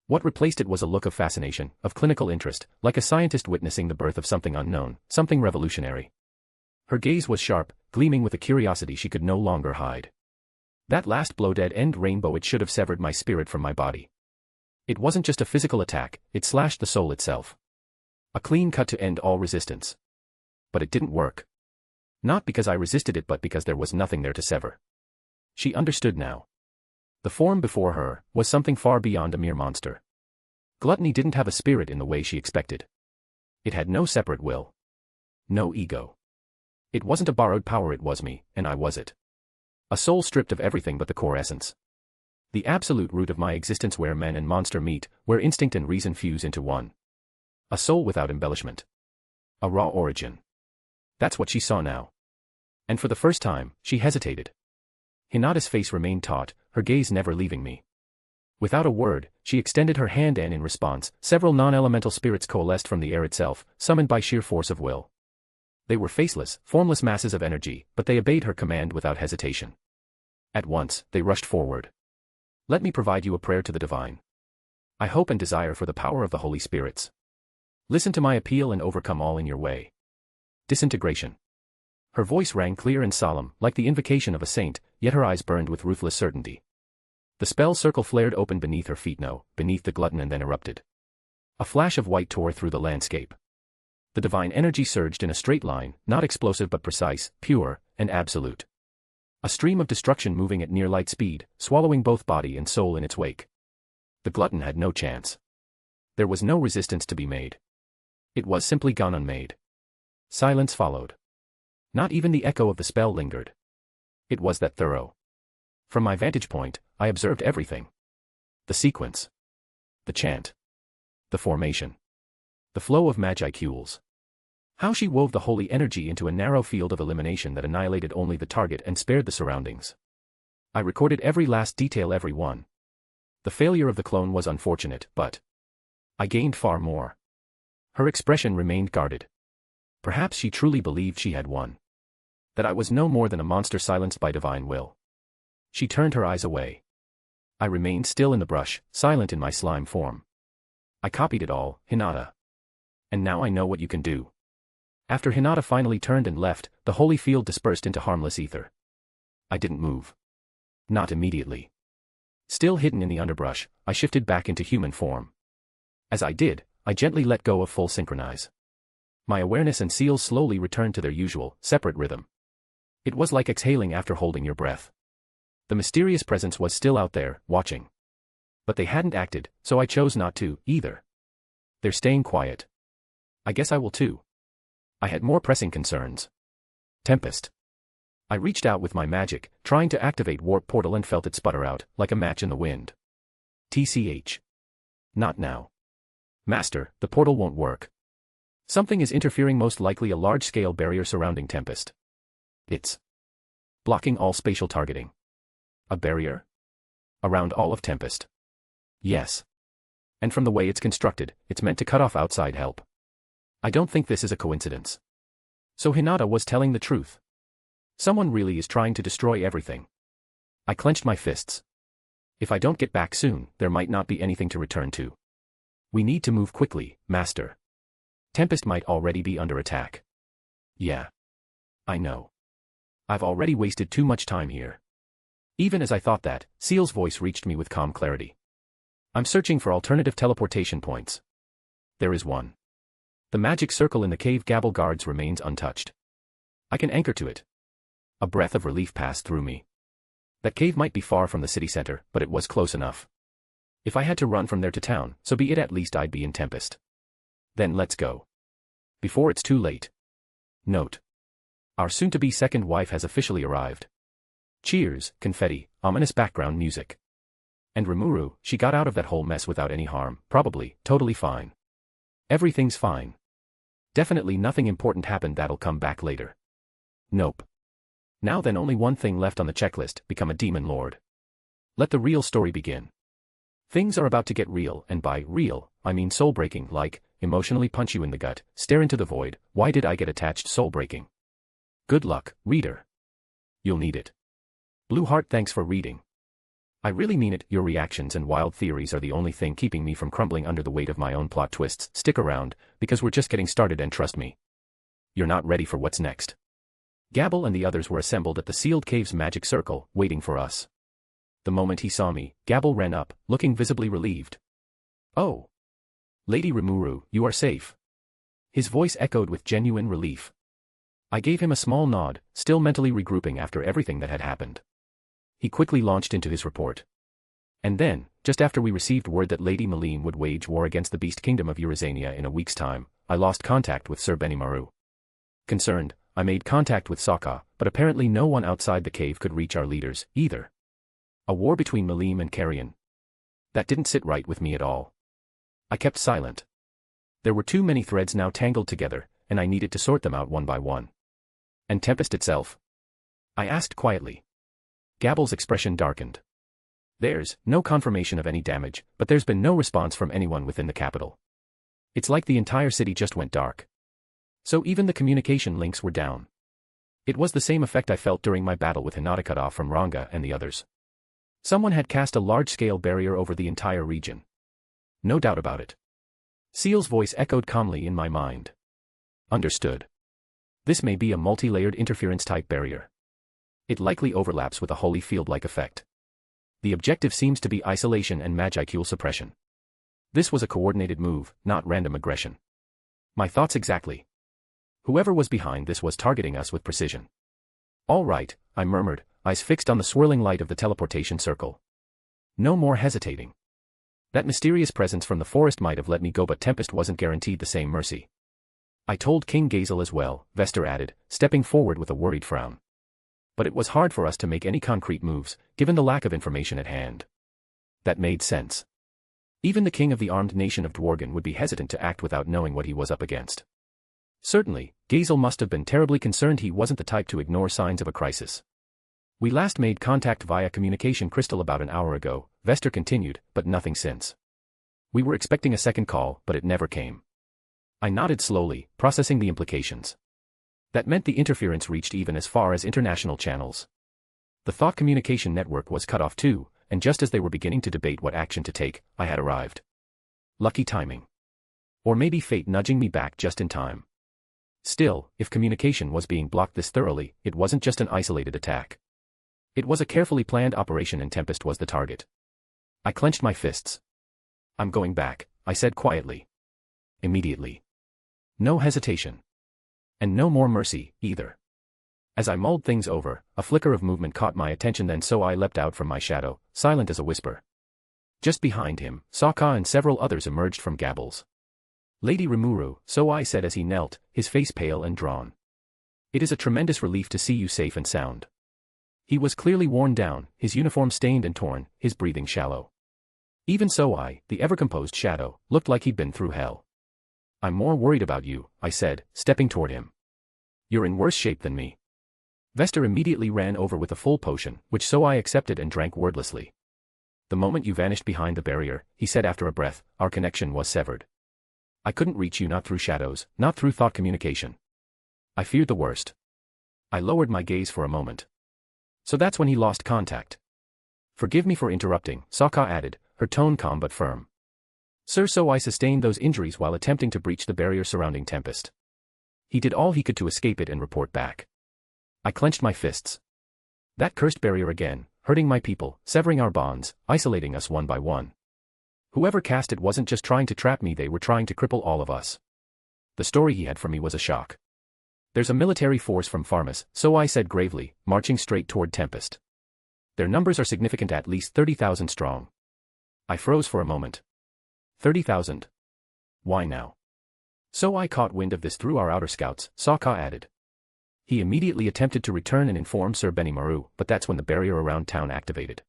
S3: What replaced it was a look of fascination, of clinical interest, like a scientist witnessing the birth of something unknown, something revolutionary. Her gaze was sharp, gleaming with a curiosity she could no longer hide. That last blow, dead-end rainbow, it should have severed my spirit from my body. It wasn't just a physical attack, it slashed the soul itself. A clean cut to end all resistance. But it didn't work. Not because I resisted it, but because there was nothing there to sever. She understood now. The form before her was something far beyond a mere monster. Gluttony didn't have a spirit in the way she expected. It had no separate will. No ego. It wasn't a borrowed power, it was me, and I was it. A soul stripped of everything but the core essence. The absolute root of my existence, where man and monster meet, where instinct and reason fuse into one. A soul without embellishment. A raw origin. That's what she saw now. And for the first time, she hesitated. Hinata's face remained taut, her gaze never leaving me. Without a word, she extended her hand, and in response, several non-elemental spirits coalesced from the air itself, summoned by sheer force of will. They were faceless, formless masses of energy, but they obeyed her command without hesitation. At once, they rushed forward. Let me provide you a prayer to the divine. I hope and desire for the power of the Holy Spirits. Listen to my appeal and overcome all in your way. Disintegration. Her voice rang clear and solemn, like the invocation of a saint, yet her eyes burned with ruthless certainty. The spell circle flared open beneath her feet, no, beneath the glutton, and then erupted. A flash of white tore through the landscape. The divine energy surged in a straight line, not explosive but precise, pure, and absolute. A stream of destruction moving at near light speed, swallowing both body and soul in its wake. The glutton had no chance. There was no resistance to be made. It was simply gone unmade. Silence followed. Not even the echo of the spell lingered. It was that thorough. From my vantage point, I observed everything. The sequence. The chant. The formation. The flow of magicules. How she wove the holy energy into a narrow field of elimination that annihilated only the target and spared the surroundings. I recorded every last detail, every one. The failure of the clone was unfortunate, but I gained far more. Her expression remained guarded. Perhaps she truly believed she had won. That I was no more than a monster silenced by divine will. She turned her eyes away. I remained still in the brush, silent in my slime form. I copied it all, Hinata. And now I know what you can do. After Hinata finally turned and left, the holy field dispersed into harmless ether. I didn't move. Not immediately. Still hidden in the underbrush, I shifted back into human form. As I did, I gently let go of full synchronize. My awareness and seals slowly returned to their usual, separate rhythm. It was like exhaling after holding your breath. The mysterious presence was still out there, watching. But they hadn't acted, so I chose not to, either. They're staying quiet. I guess I will too. I had more pressing concerns. Tempest. I reached out with my magic, trying to activate warp portal, and felt it sputter out, like a match in the wind. TCH. Not now. Master, the portal won't work. Something is interfering, most likely a large-scale barrier surrounding Tempest. It's blocking all spatial targeting. A barrier? Around all of Tempest. Yes. And from the way it's constructed, it's meant to cut off outside help. I don't think this is a coincidence. So Hinata was telling the truth. Someone really is trying to destroy everything. I clenched my fists. If I don't get back soon, there might not be anything to return to. We need to move quickly, Master. Tempest might already be under attack. Yeah. I know. I've already wasted too much time here. Even as I thought that, Seal's voice reached me with calm clarity. I'm searching for alternative teleportation points. There is one. The magic circle in the cave Gabble guards remains untouched. I can anchor to it. A breath of relief passed through me. That cave might be far from the city center, but it was close enough. If I had to run from there to town, so be it, at least I'd be in Tempest. Then let's go. Before it's too late. Note. Our soon-to-be second wife has officially arrived. Cheers, confetti, ominous background music. And Rimuru, she got out of that whole mess without any harm, probably, totally fine. Everything's fine. Definitely nothing important happened that'll come back later. Nope. Now then, only one thing left on the checklist, become a demon lord. Let the real story begin. Things are about to get real, and by real, I mean soul-breaking, like, emotionally punch you in the gut, stare into the void. Why did I get attached? Soul-breaking. Good luck, reader. You'll need it. Blue Heart, thanks for reading. I really mean it. Your reactions and wild theories are the only thing keeping me from crumbling under the weight of my own plot twists. Stick around, because we're just getting started, and trust me, you're not ready for what's next. Gabble and the others were assembled at the sealed cave's magic circle, waiting for us. The moment he saw me, Gabble ran up, looking visibly relieved. Oh. Lady Rimuru, you are safe. His voice echoed with genuine relief. I gave him a small nod, still mentally regrouping after everything that had happened. He quickly launched into his report. And then, just after we received word that Lady Meline would wage war against the Beast Kingdom of Eurasania in a week's time, I lost contact with Sir Benimaru. Concerned, I made contact with Sokka, but apparently no one outside the cave could reach our leaders, either. A war between Meline and Carrion. That didn't sit right with me at all. I kept silent. There were too many threads now tangled together, and I needed to sort them out one by one. And Tempest itself? I asked quietly. Gabble's expression darkened. There's no confirmation of any damage, but there's been no response from anyone within the capital. It's like the entire city just went dark. So even the communication links were down. It was the same effect I felt during my battle with Hinata, cut off from Ranga and the others. Someone had cast a large-scale barrier over the entire region. No doubt about it. Ciel's voice echoed calmly in my mind. Understood. This may be a multi-layered interference-type barrier. It likely overlaps with a holy field-like effect. The objective seems to be isolation and magicule suppression. This was a coordinated move, not random aggression. My thoughts exactly. Whoever was behind this was targeting us with precision. All right, I murmured, eyes fixed on the swirling light of the teleportation circle. No more hesitating. That mysterious presence from the forest might have let me go, but Tempest wasn't guaranteed the same mercy. I told King Gazel as well, Vester added, stepping forward with a worried frown. But it was hard for us to make any concrete moves, given the lack of information at hand. That made sense. Even the king of the armed nation of Dworgen would be hesitant to act without knowing what he was up against. Certainly, Gazel must have been terribly concerned. He wasn't the type to ignore signs of a crisis. We last made contact via communication crystal about an hour ago, Vester continued, but nothing since. We were expecting a second call, but it never came. I nodded slowly, processing the implications. That meant the interference reached even as far as international channels. The thought communication network was cut off too, and just as they were beginning to debate what action to take, I had arrived. Lucky timing. Or maybe fate nudging me back just in time. Still, if communication was being blocked this thoroughly, it wasn't just an isolated attack. It was a carefully planned operation, and Tempest was the target. I clenched my fists. I'm going back, I said quietly. Immediately. No hesitation. And no more mercy, either. As I mulled things over, a flicker of movement caught my attention, then so I leapt out from my shadow, silent as a whisper. Just behind him, Sokka and several others emerged from Gabble's. Lady Rimuru, so I said as he knelt, his face pale and drawn. It is a tremendous relief to see you safe and sound. He was clearly worn down, his uniform stained and torn, his breathing shallow. Even so I, the ever-composed shadow, looked like he'd been through hell. I'm more worried about you, I said, stepping toward him. You're in worse shape than me. Vester immediately ran over with a full potion, which so I accepted and drank wordlessly. The moment you vanished behind the barrier, he said after a breath, our connection was severed. I couldn't reach you, not through shadows, not through thought communication. I feared the worst. I lowered my gaze for a moment. So that's when he lost contact. Forgive me for interrupting, Sokka added, her tone calm but firm. Sir, so I sustained those injuries while attempting to breach the barrier surrounding Tempest. He did all he could to escape it and report back. I clenched my fists. That cursed barrier again, hurting my people, severing our bonds, isolating us one by one. Whoever cast it wasn't just trying to trap me, they were trying to cripple all of us. The story he had for me was a shock. There's a military force from Pharmus, so I said gravely, marching straight toward Tempest. Their numbers are significant, at least 30,000 strong. I froze for a moment. 30,000. Why now? So I caught wind of this through our outer scouts, Sokka added. He immediately attempted to return and inform Sir Benimaru, but that's when the barrier around town activated.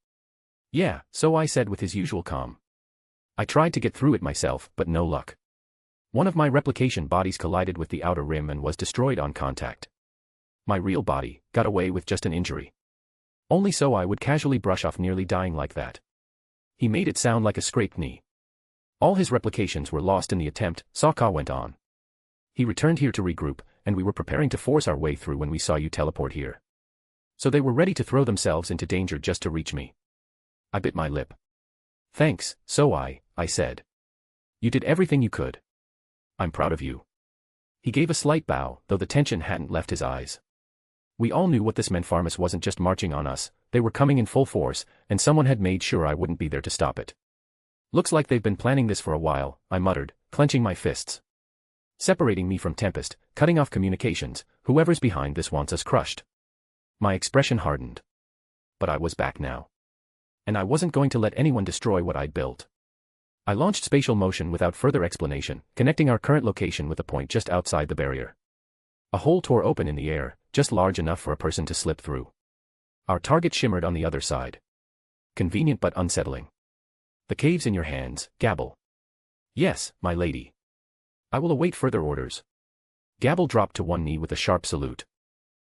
S3: Yeah, so I said with his usual calm. I tried to get through it myself, but no luck. One of my replication bodies collided with the outer rim and was destroyed on contact. My real body got away with just an injury. Only so I would casually brush off nearly dying like that. He made it sound like a scraped knee. All his replications were lost in the attempt, Sokka went on. He returned here to regroup, and we were preparing to force our way through when we saw you teleport here. So they were ready to throw themselves into danger just to reach me. I bit my lip. Thanks, I said. You did everything you could. I'm proud of you. He gave a slight bow, though the tension hadn't left his eyes. We all knew what this meant. Pharmus wasn't just marching on us, they were coming in full force, and someone had made sure I wouldn't be there to stop it. Looks like they've been planning this for a while, I muttered, clenching my fists. Separating me from Tempest, cutting off communications, whoever's behind this wants us crushed. My expression hardened. But I was back now. And I wasn't going to let anyone destroy what I'd built. I launched spatial motion without further explanation, connecting our current location with a point just outside the barrier. A hole tore open in the air, just large enough for a person to slip through. Our target shimmered on the other side. Convenient but unsettling. The cave's in your hands, Gabble. Yes, my lady. I will await further orders. Gabble dropped to one knee with a sharp salute.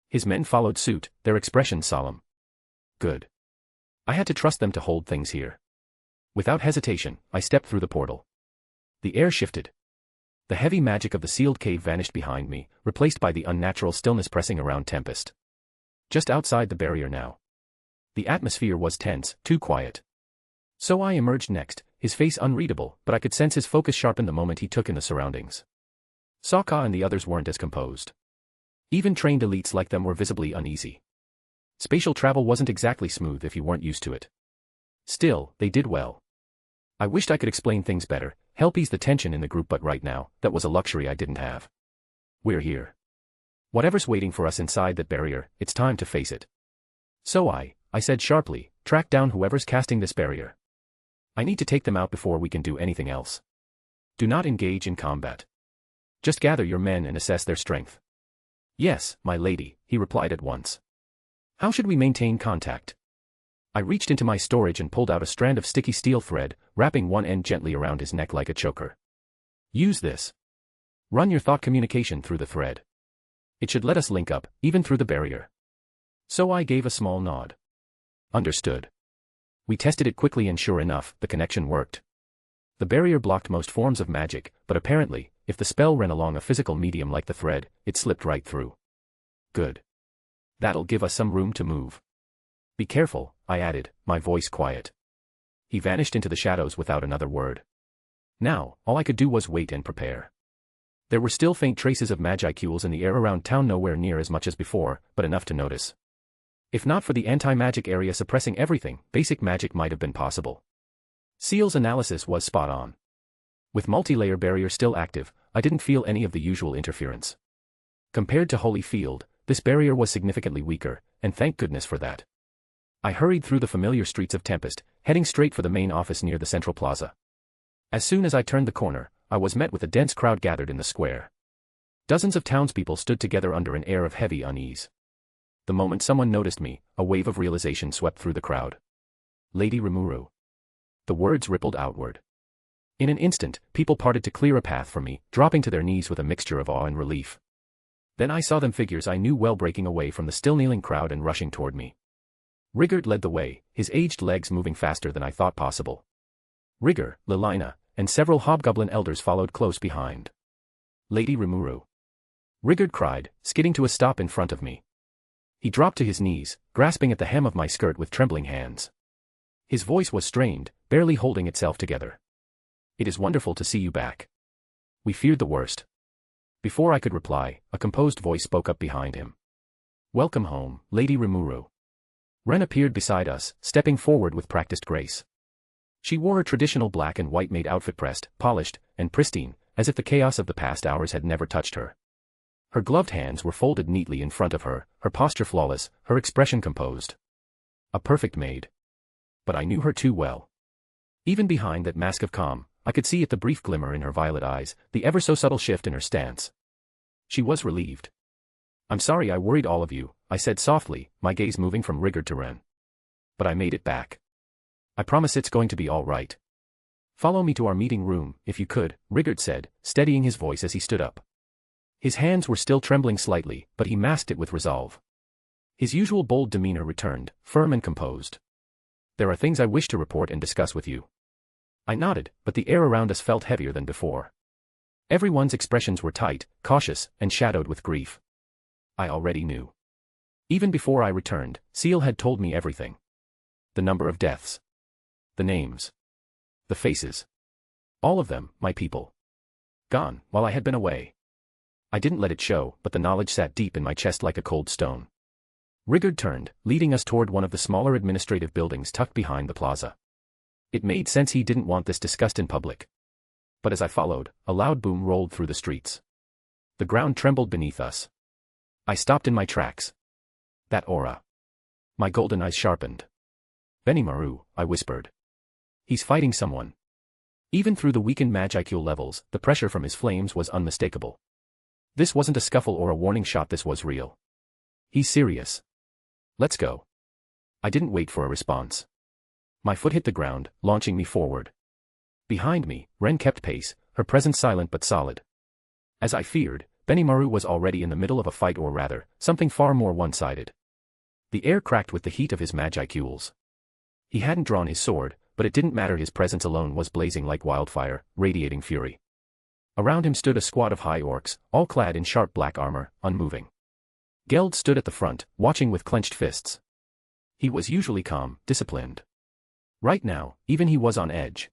S3: His men followed suit, their expressions solemn. Good. I had to trust them to hold things here. Without hesitation, I stepped through the portal. The air shifted. The heavy magic of the sealed cave vanished behind me, replaced by the unnatural stillness pressing around Tempest. Just outside the barrier now. The atmosphere was tense, too quiet. So I emerged next, his face unreadable, but I could sense his focus sharpen the moment he took in the surroundings. Sokka and the others weren't as composed. Even trained elites like them were visibly uneasy. Spatial travel wasn't exactly smooth if you weren't used to it. Still, they did well. I wished I could explain things better, help ease the tension in the group, but right now, that was a luxury I didn't have. We're here. Whatever's waiting for us inside that barrier, it's time to face it. So I said sharply, track down whoever's casting this barrier. I need to take them out before we can do anything else. Do not engage in combat. Just gather your men and assess their strength. Yes, my lady, he replied at once. How should we maintain contact? I reached into my storage and pulled out a strand of sticky steel thread, wrapping one end gently around his neck like a choker. Use this. Run your thought communication through the thread. It should let us link up, even through the barrier. So I gave a small nod. Understood. We tested it quickly and sure enough, the connection worked. The barrier blocked most forms of magic, but apparently, if the spell ran along a physical medium like the thread, it slipped right through. Good. That'll give us some room to move. Be careful, I added, my voice quiet. He vanished into the shadows without another word. Now, all I could do was wait and prepare. There were still faint traces of magicules in the air around town, nowhere near as much as before, but enough to notice. If not for the anti-magic area suppressing everything, basic magic might have been possible. Ciel's analysis was spot on. With multi-layer barrier still active, I didn't feel any of the usual interference. Compared to Holy Field, this barrier was significantly weaker, and thank goodness for that. I hurried through the familiar streets of Tempest, heading straight for the main office near the central plaza. As soon as I turned the corner, I was met with a dense crowd gathered in the square. Dozens of townspeople stood together under an air of heavy unease. The moment someone noticed me, a wave of realization swept through the crowd. Lady Rimuru. The words rippled outward. In an instant, people parted to clear a path for me, dropping to their knees with a mixture of awe and relief. Then I saw them, figures I knew well, breaking away from the still kneeling crowd and rushing toward me. Rigurd led the way, his aged legs moving faster than I thought possible. Rigger, Lilina, and several hobgoblin elders followed close behind. Lady Rimuru. Rigurd cried, skidding to a stop in front of me. He dropped to his knees, grasping at the hem of my skirt with trembling hands. His voice was strained, barely holding itself together. It is wonderful to see you back. We feared the worst. Before I could reply, a composed voice spoke up behind him. Welcome home, Lady Rimuru. Ren appeared beside us, stepping forward with practiced grace. She wore her traditional black and white maid outfit, pressed, polished, and pristine, as if the chaos of the past hours had never touched her. Her gloved hands were folded neatly in front of her, her posture flawless, her expression composed. A perfect maid. But I knew her too well. Even behind that mask of calm, I could see at the brief glimmer in her violet eyes, the ever so subtle shift in her stance. She was relieved. I'm sorry I worried all of you, I said softly, my gaze moving from Rigurd to Ren. But I made it back. I promise it's going to be all right. Follow me to our meeting room, if you could, Rigurd said, steadying his voice as he stood up. His hands were still trembling slightly, but he masked it with resolve. His usual bold demeanor returned, firm and composed. There are things I wish to report and discuss with you. I nodded, but the air around us felt heavier than before. Everyone's expressions were tight, cautious, and shadowed with grief. I already knew. Even before I returned, Ciel had told me everything. The number of deaths. The names. The faces. All of them, my people. Gone, while I had been away. I didn't let it show, but the knowledge sat deep in my chest like a cold stone. Rigard turned, leading us toward one of the smaller administrative buildings tucked behind the plaza. It made sense he didn't want this discussed in public. But as I followed, a loud boom rolled through the streets. The ground trembled beneath us. I stopped in my tracks. That aura. My golden eyes sharpened. Benimaru, I whispered. He's fighting someone. Even through the weakened magicule levels, the pressure from his flames was unmistakable. This wasn't a scuffle or a warning shot, this was real. He's serious. Let's go. I didn't wait for a response. My foot hit the ground, launching me forward. Behind me, Ren kept pace, her presence silent but solid. As I feared, Benimaru was already in the middle of a fight, or rather, something far more one-sided. The air cracked with the heat of his magicules. He hadn't drawn his sword, but it didn't matter, his presence alone was blazing like wildfire, radiating fury. Around him stood a squad of high orcs, all clad in sharp black armor, unmoving. Geld stood at the front, watching with clenched fists. He was usually calm, disciplined. Right now, even he was on edge.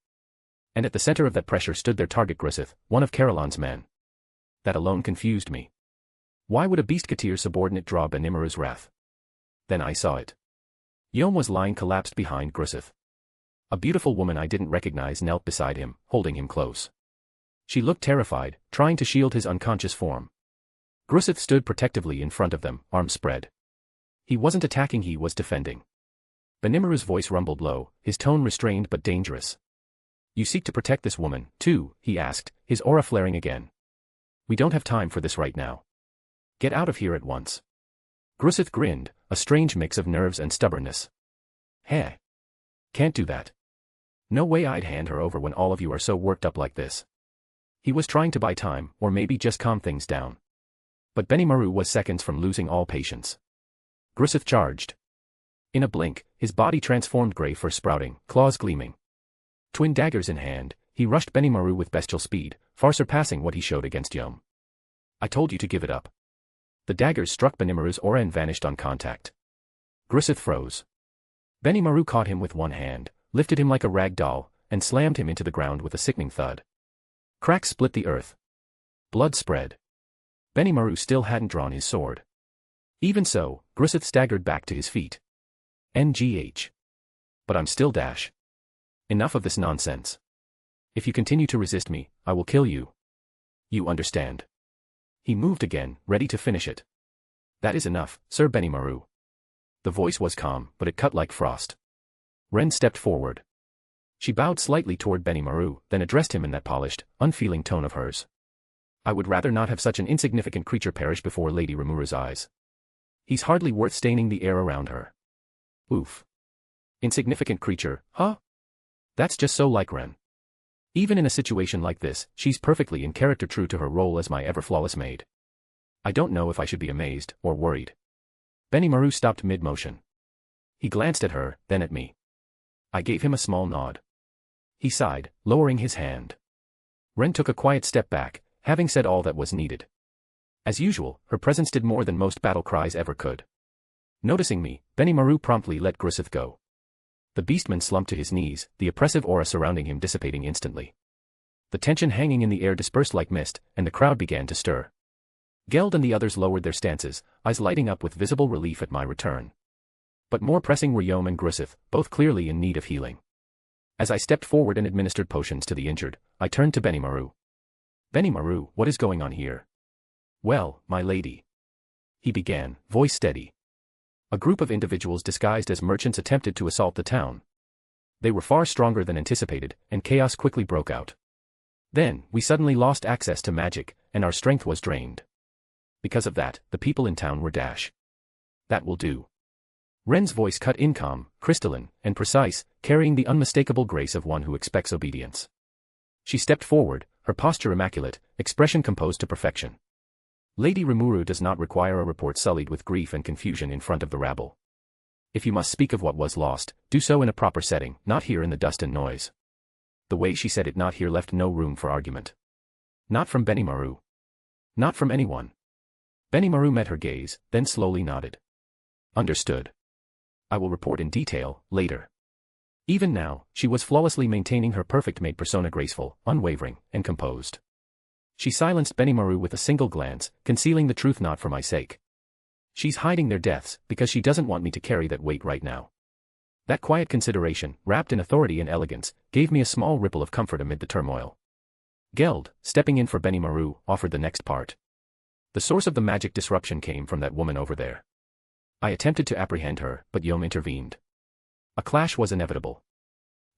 S3: And at the center of that pressure stood their target, Grusith, one of Carolon's men. That alone confused me. Why would a Beastketeer subordinate draw Benimaru's wrath? Then I saw it. Yom was lying collapsed behind Grusith. A beautiful woman I didn't recognize knelt beside him, holding him close. She looked terrified, trying to shield his unconscious form. Grusith stood protectively in front of them, arms spread. He wasn't attacking, he was defending. Benimaru's voice rumbled low, his tone restrained but dangerous. You seek to protect this woman, too, he asked, his aura flaring again. We don't have time for this right now. Get out of here at once. Grusith grinned, a strange mix of nerves and stubbornness. Heh. Can't do that. No way I'd hand her over when all of you are so worked up like this. He was trying to buy time, or maybe just calm things down. But Benimaru was seconds from losing all patience. Grusith charged. In a blink, his body transformed gray fur sprouting, claws gleaming. Twin daggers in hand, he rushed Benimaru with bestial speed, far surpassing what he showed against Yom. I told you to give it up. The daggers struck Benimaru's aura and vanished on contact. Grusith froze. Benimaru caught him with one hand, lifted him like a rag doll, and slammed him into the ground with a sickening thud. Cracks split the earth. Blood spread. Benimaru still hadn't drawn his sword. Even so, Grusith staggered back to his feet. NGH. But I'm still Dash. Enough of this nonsense. If you continue to resist me, I will kill you. You understand. He moved again, ready to finish it. That is enough, Sir Benimaru. The voice was calm, but it cut like frost. Ren stepped forward. She bowed slightly toward Benimaru, then addressed him in that polished, unfeeling tone of hers. I would rather not have such an insignificant creature perish before Lady Rimuru's eyes. He's hardly worth staining the air around her. Oof. Insignificant creature, huh? That's just so like Ren. Even in a situation like this, she's perfectly in character, true to her role as my ever-flawless maid. I don't know if I should be amazed, or worried. Benimaru stopped mid-motion. He glanced at her, then at me. I gave him a small nod. He sighed, lowering his hand. Ren took a quiet step back, having said all that was needed. As usual, her presence did more than most battle cries ever could. Noticing me, Benimaru promptly let Grusith go. The beastman slumped to his knees, the oppressive aura surrounding him dissipating instantly. The tension hanging in the air dispersed like mist, and the crowd began to stir. Geld and the others lowered their stances, eyes lighting up with visible relief at my return. But more pressing were Yom and Grusith, both clearly in need of healing. As I stepped forward and administered potions to the injured, I turned to Benimaru. Benimaru, what is going on here? Well, my lady. He began, voice steady. A group of individuals disguised as merchants attempted to assault the town. They were far stronger than anticipated, and chaos quickly broke out. Then, we suddenly lost access to magic, and our strength was drained. Because of that, the people in town were Dash. That will do. Ren's voice cut in calm, crystalline, and precise, carrying the unmistakable grace of one who expects obedience. She stepped forward, her posture immaculate, expression composed to perfection. Lady Rimuru does not require a report sullied with grief and confusion in front of the rabble. If you must speak of what was lost, do so in a proper setting, not here in the dust and noise. The way she said it not here left no room for argument. Not from Benimaru. Not from anyone. Benimaru met her gaze, then slowly nodded. Understood. I will report in detail, later. Even now, she was flawlessly maintaining her perfect maid persona, graceful, unwavering, and composed. She silenced Benimaru with a single glance, concealing the truth not for my sake. She's hiding their deaths, because she doesn't want me to carry that weight right now. That quiet consideration, wrapped in authority and elegance, gave me a small ripple of comfort amid the turmoil. Geld, stepping in for Benimaru, offered the next part. The source of the magic disruption came from that woman over there. I attempted to apprehend her, but Yom intervened. A clash was inevitable.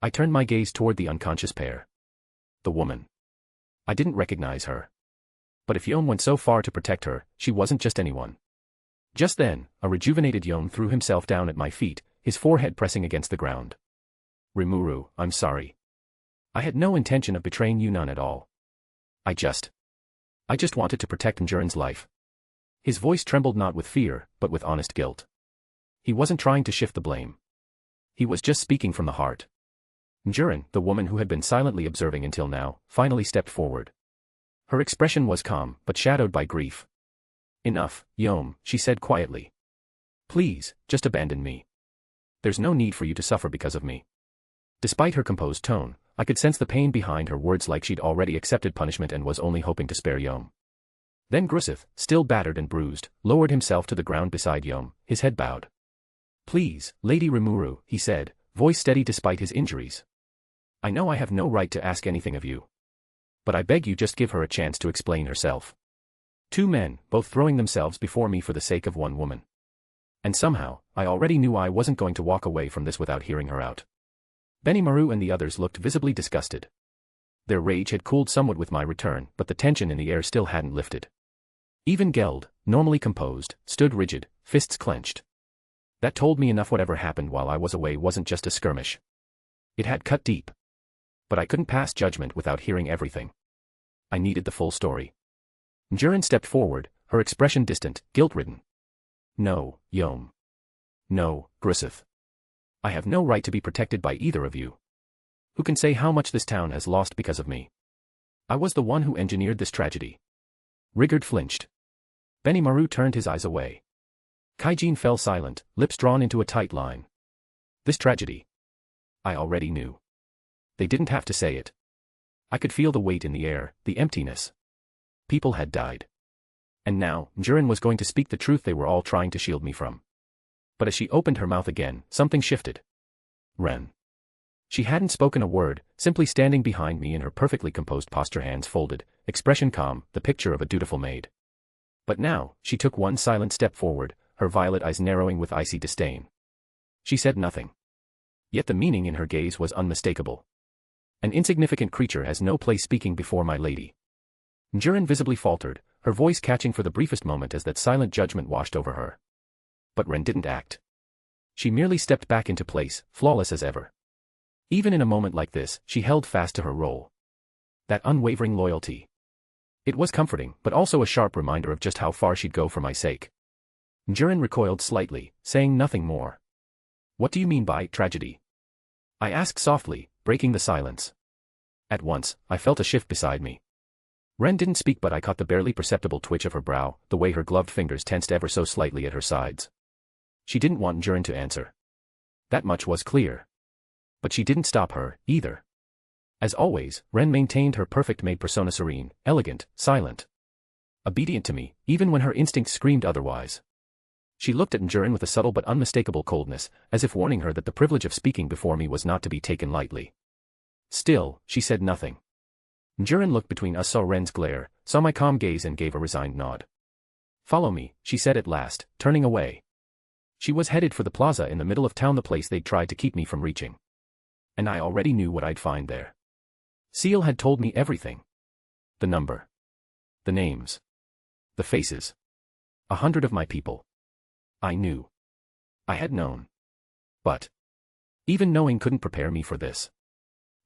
S3: I turned my gaze toward the unconscious pair. The woman. I didn't recognize her. But if Yom went so far to protect her, she wasn't just anyone. Just then, a rejuvenated Yom threw himself down at my feet, his forehead pressing against the ground. Rimuru, I'm sorry. I had no intention of betraying you, none at all. I just wanted to protect Njuren's life. His voice trembled not with fear, but with honest guilt. He wasn't trying to shift the blame. He was just speaking from the heart. Njuren, the woman who had been silently observing until now, finally stepped forward. Her expression was calm, but shadowed by grief. Enough, Yom, she said quietly. Please, just abandon me. There's no need for you to suffer because of me. Despite her composed tone, I could sense the pain behind her words, like she'd already accepted punishment and was only hoping to spare Yom. Then Grusith, still battered and bruised, lowered himself to the ground beside Yom, his head bowed. Please, Lady Rimuru, he said, voice steady despite his injuries. I know I have no right to ask anything of you. But I beg you, just give her a chance to explain herself. Two men, both throwing themselves before me for the sake of one woman. And somehow, I already knew I wasn't going to walk away from this without hearing her out. Benimaru and the others looked visibly disgusted. Their rage had cooled somewhat with my return, but the tension in the air still hadn't lifted. Even Geld, normally composed, stood rigid, fists clenched. That told me enough. Whatever happened while I was away wasn't just a skirmish. It had cut deep. But I couldn't pass judgment without hearing everything. I needed the full story. Njuren stepped forward, her expression distant, guilt-ridden. No, Yom. No, Grusith. I have no right to be protected by either of you. Who can say how much this town has lost because of me? I was the one who engineered this tragedy. Rigurd flinched. Benimaru turned his eyes away. Kaijin fell silent, lips drawn into a tight line. This tragedy. I already knew. They didn't have to say it. I could feel the weight in the air, the emptiness. People had died. And now, Njuren was going to speak the truth they were all trying to shield me from. But as she opened her mouth again, something shifted. Ren. She hadn't spoken a word, simply standing behind me in her perfectly composed posture, hands folded, expression calm, the picture of a dutiful maid. But now, she took one silent step forward, her violet eyes narrowing with icy disdain. She said nothing. Yet the meaning in her gaze was unmistakable. An insignificant creature has no place speaking before my lady. Njuren visibly faltered, her voice catching for the briefest moment as that silent judgment washed over her. But Ren didn't act. She merely stepped back into place, flawless as ever. Even in a moment like this, she held fast to her role. That unwavering loyalty. It was comforting, but also a sharp reminder of just how far she'd go for my sake. Njuren recoiled slightly, saying nothing more. What do you mean by tragedy? I asked softly, breaking the silence. At once, I felt a shift beside me. Ren didn't speak, but I caught the barely perceptible twitch of her brow, the way her gloved fingers tensed ever so slightly at her sides. She didn't want Njuren to answer. That much was clear. But she didn't stop her, either. As always, Ren maintained her perfect maid persona, serene, elegant, silent. Obedient to me, even when her instincts screamed otherwise. She looked at Njuren with a subtle but unmistakable coldness, as if warning her that the privilege of speaking before me was not to be taken lightly. Still, she said nothing. Njuren looked between us, saw Ren's glare, saw my calm gaze and gave a resigned nod. Follow me, she said at last, turning away. She was headed for the plaza in the middle of town, the place they'd tried to keep me from reaching. And I already knew what I'd find there. Ciel had told me everything. The number. The names. The faces. 100 of my people. I knew. I had known. But even knowing couldn't prepare me for this.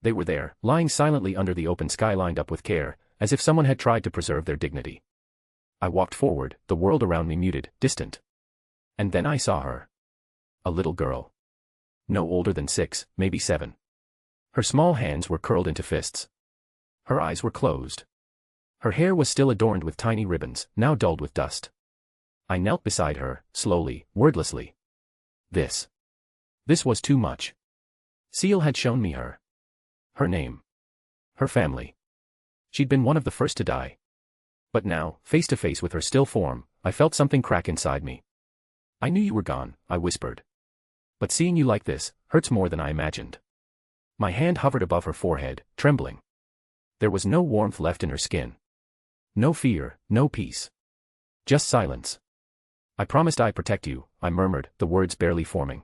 S3: They were there, lying silently under the open sky, lined up with care, as if someone had tried to preserve their dignity. I walked forward, the world around me muted, distant. And then I saw her. A little girl. No older than 6, maybe 7. Her small hands were curled into fists. Her eyes were closed. Her hair was still adorned with tiny ribbons, now dulled with dust. I knelt beside her, slowly, wordlessly. This was too much. Ciel had shown me her. Her name. Her family. She'd been one of the first to die. But now, face to face with her still form, I felt something crack inside me. I knew you were gone, I whispered. But seeing you like this, hurts more than I imagined. My hand hovered above her forehead, trembling. There was no warmth left in her skin. No fear, no peace. Just silence. I promised I'd protect you, I murmured, the words barely forming.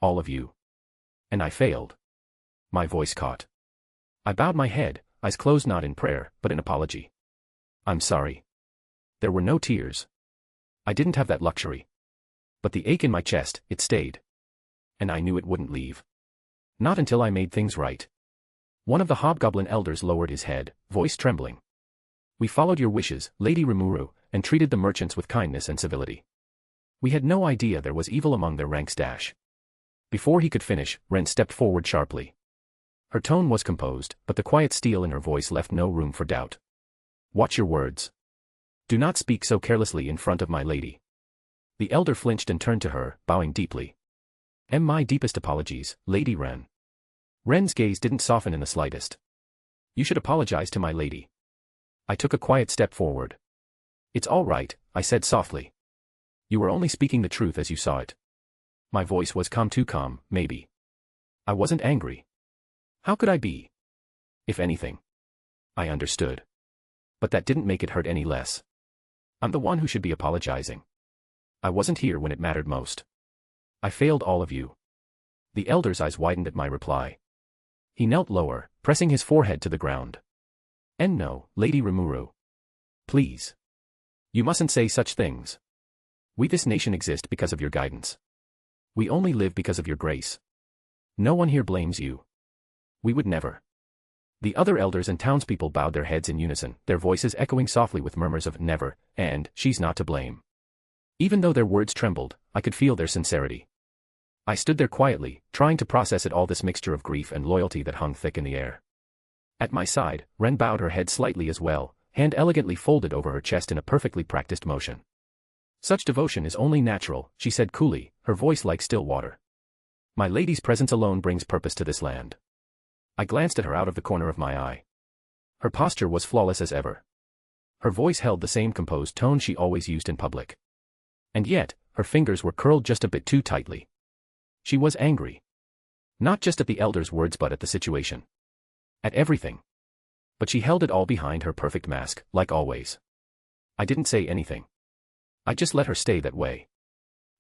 S3: All of you. And I failed. My voice caught. I bowed my head, eyes closed, not in prayer, but in apology. I'm sorry. There were no tears. I didn't have that luxury. But the ache in my chest, it stayed. And I knew it wouldn't leave. Not until I made things right. One of the hobgoblin elders lowered his head, voice trembling. We followed your wishes, Lady Rimuru, and treated the merchants with kindness and civility. We had no idea there was evil among their ranks. Before he could finish, Ren stepped forward sharply. Her tone was composed, but the quiet steel in her voice left no room for doubt. Watch your words. Do not speak so carelessly in front of my lady. The elder flinched and turned to her, bowing deeply. My deepest apologies, Lady Ren. Ren's gaze didn't soften in the slightest. You should apologize to my lady. I took a quiet step forward. It's all right, I said softly. You were only speaking the truth as you saw it. My voice was calm, too calm, maybe. I wasn't angry. How could I be? If anything. I understood. But that didn't make it hurt any less. I'm the one who should be apologizing. I wasn't here when it mattered most. I failed all of you. The elder's eyes widened at my reply. He knelt lower, pressing his forehead to the ground. And no, Lady Rimuru. Please. You mustn't say such things. We this nation exist because of your guidance. We only live because of your grace. No one here blames you. We would never. The other elders and townspeople bowed their heads in unison, their voices echoing softly with murmurs of never, and she's not to blame. Even though their words trembled, I could feel their sincerity. I stood there quietly, trying to process it all, this mixture of grief and loyalty that hung thick in the air. At my side, Ren bowed her head slightly as well, hand elegantly folded over her chest in a perfectly practiced motion. Such devotion is only natural, she said coolly, her voice like still water. My lady's presence alone brings purpose to this land. I glanced at her out of the corner of my eye. Her posture was flawless as ever. Her voice held the same composed tone she always used in public. And yet, her fingers were curled just a bit too tightly. She was angry. Not just at the elder's words but at the situation. At everything. But she held it all behind her perfect mask, like always. I didn't say anything. I just let her stay that way.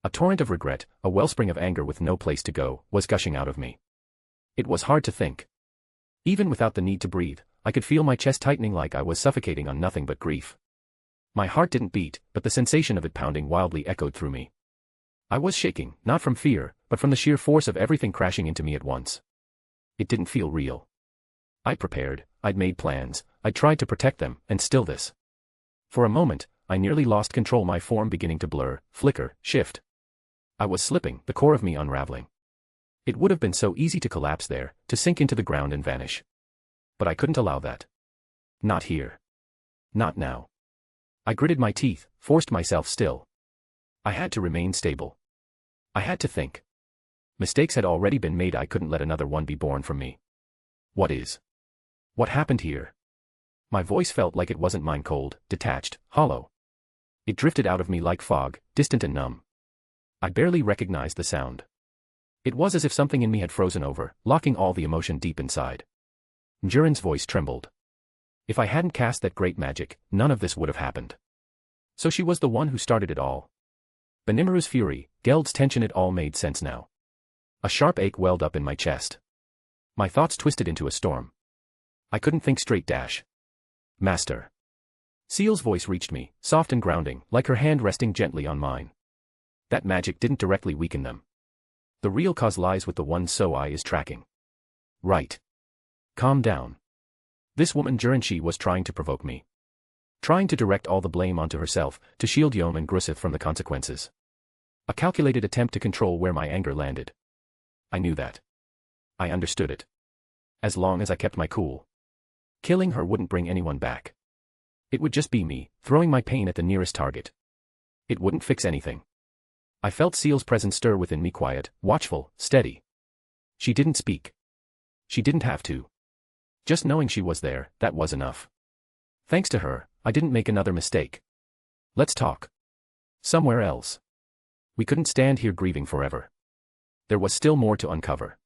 S3: A torrent of regret, a wellspring of anger with no place to go, was gushing out of me. It was hard to think. Even without the need to breathe, I could feel my chest tightening like I was suffocating on nothing but grief. My heart didn't beat, but the sensation of it pounding wildly echoed through me. I was shaking, not from fear, but from the sheer force of everything crashing into me at once. It didn't feel real. I'd prepared, I'd made plans, I'd tried to protect them, and still this. For a moment, I nearly lost control, my form beginning to blur, flicker, shift. I was slipping, the core of me unraveling. It would have been so easy to collapse there, to sink into the ground and vanish. But I couldn't allow that. Not here. Not now. I gritted my teeth, forced myself still. I had to remain stable. I had to think. Mistakes had already been made, I couldn't let another one be born from me. What happened here? My voice felt like it wasn't mine, cold, detached, hollow. It drifted out of me like fog, distant and numb. I barely recognized the sound. It was as if something in me had frozen over, locking all the emotion deep inside. Njurin's voice trembled. If I hadn't cast that great magic, none of this would have happened. So she was the one who started it all. Benimaru's fury, Geld's tension, it all made sense now. A sharp ache welled up in my chest. My thoughts twisted into a storm. I couldn't think straight. Master. Ciel's voice reached me, soft and grounding, like her hand resting gently on mine. That magic didn't directly weaken them. The real cause lies with the one so I is tracking. Right. Calm down. This woman Njurin, she was trying to provoke me. trying to direct all the blame onto herself, to shield Yom and Grusith from the consequences. A calculated attempt to control where my anger landed. I knew that. I understood it. As long as I kept my cool. Killing her wouldn't bring anyone back. It would just be me, throwing my pain at the nearest target. It wouldn't fix anything. I felt Ciel's presence stir within me, quiet, watchful, steady. She didn't speak. She didn't have to. Just knowing she was there, that was enough. Thanks to her, I didn't make another mistake. Let's talk. Somewhere else. We couldn't stand here grieving forever. There was still more to uncover.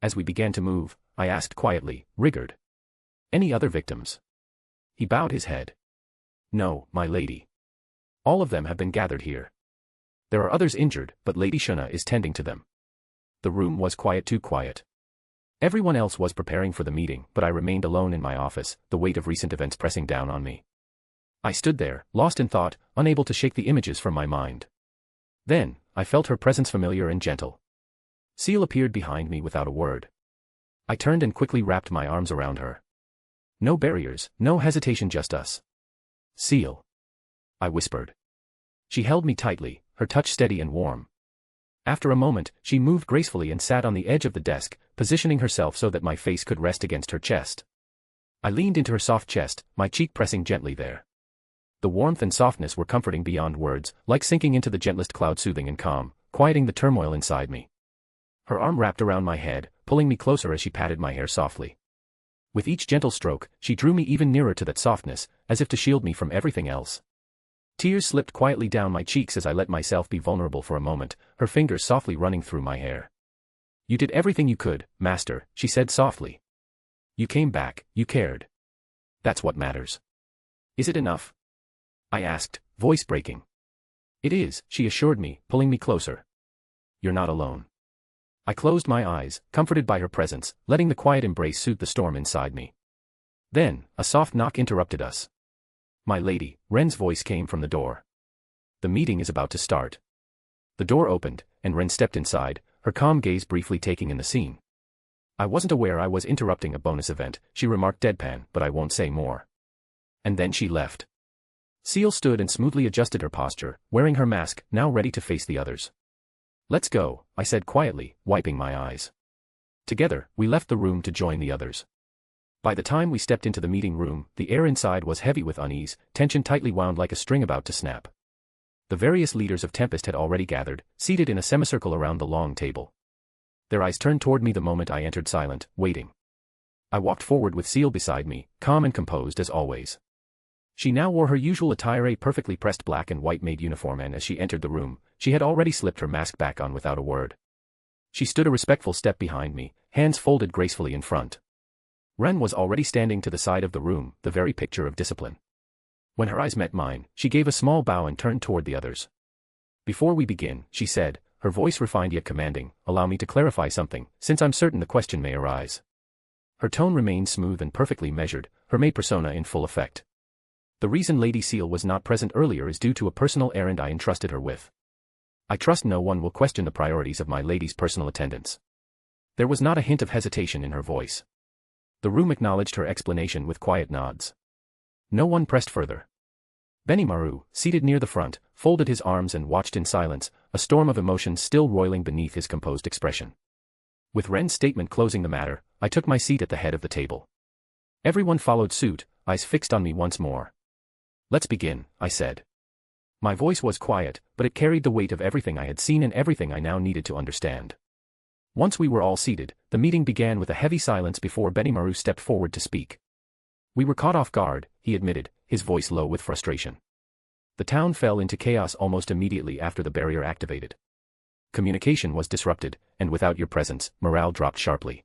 S3: As we began to move, I asked quietly, Rigurd. Any other victims? He bowed his head. No, my lady. All of them have been gathered here. There are others injured, but Lady Shuna is tending to them. The room was quiet, too quiet. Everyone else was preparing for the meeting, but I remained alone in my office, the weight of recent events pressing down on me. I stood there, lost in thought, unable to shake the images from my mind. Then, I felt her presence familiar and gentle. Ciel appeared behind me without a word. I turned and quickly wrapped my arms around her. No barriers, no hesitation, just us. Ciel. I whispered. She held me tightly, her touch steady and warm. After a moment, she moved gracefully and sat on the edge of the desk, positioning herself so that my face could rest against her chest. I leaned into her soft chest, my cheek pressing gently there. The warmth and softness were comforting beyond words, like sinking into the gentlest cloud, soothing and calm, quieting the turmoil inside me. Her arm wrapped around my head, pulling me closer as she patted my hair softly. With each gentle stroke, she drew me even nearer to that softness, as if to shield me from everything else. Tears slipped quietly down my cheeks as I let myself be vulnerable for a moment, her fingers softly running through my hair. You did everything you could, Master, she said softly. You came back, you cared. That's what matters. Is it enough? I asked, voice breaking. It is, she assured me, pulling me closer. You're not alone. I closed my eyes, comforted by her presence, letting the quiet embrace soothe the storm inside me. Then, a soft knock interrupted us. My lady, Ren's voice came from the door. The meeting is about to start. The door opened, and Ren stepped inside, her calm gaze briefly taking in the scene. I wasn't aware I was interrupting a bonus event, she remarked deadpan, but I won't say more. And then she left. Ciel stood and smoothly adjusted her posture, wearing her mask, now ready to face the others. Let's go, I said quietly, wiping my eyes. Together, we left the room to join the others. By the time we stepped into the meeting room, the air inside was heavy with unease, tension tightly wound like a string about to snap. The various leaders of Tempest had already gathered, seated in a semicircle around the long table. Their eyes turned toward me the moment I entered, silent, waiting. I walked forward with Ciel beside me, calm and composed as always. She now wore her usual attire, a perfectly pressed black and white maid uniform, and as she entered the room, she had already slipped her mask back on without a word. She stood a respectful step behind me, hands folded gracefully in front. Ren was already standing to the side of the room, the very picture of discipline. When her eyes met mine, she gave a small bow and turned toward the others. Before we begin, she said, her voice refined yet commanding, allow me to clarify something, since I'm certain the question may arise. Her tone remained smooth and perfectly measured, her maid persona in full effect. The reason Lady Ciel was not present earlier is due to a personal errand I entrusted her with. I trust no one will question the priorities of my lady's personal attendance. There was not a hint of hesitation in her voice. The room acknowledged her explanation with quiet nods. No one pressed further. Rimuru, seated near the front, folded his arms and watched in silence, a storm of emotion still roiling beneath his composed expression. With Ren's statement closing the matter, I took my seat at the head of the table. Everyone followed suit, eyes fixed on me once more. Let's begin, I said. My voice was quiet, but it carried the weight of everything I had seen and everything I now needed to understand. Once we were all seated, the meeting began with a heavy silence before Rimuru stepped forward to speak. We were caught off guard, he admitted, his voice low with frustration. The town fell into chaos almost immediately after the barrier activated. Communication was disrupted, and without your presence, morale dropped sharply.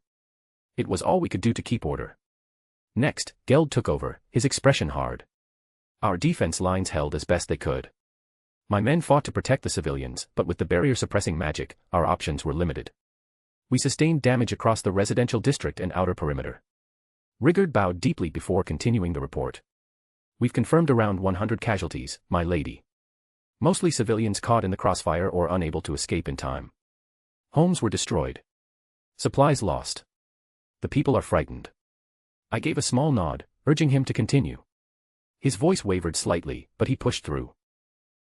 S3: It was all we could do to keep order. Next, Geld took over, his expression hard. Our defense lines held as best they could. My men fought to protect the civilians, but with the barrier suppressing magic, our options were limited. We sustained damage across the residential district and outer perimeter. Rigurd bowed deeply before continuing the report. We've confirmed around 100 casualties, my lady. Mostly civilians caught in the crossfire or unable to escape in time. Homes were destroyed. Supplies lost. The people are frightened. I gave a small nod, urging him to continue. His voice wavered slightly, but he pushed through.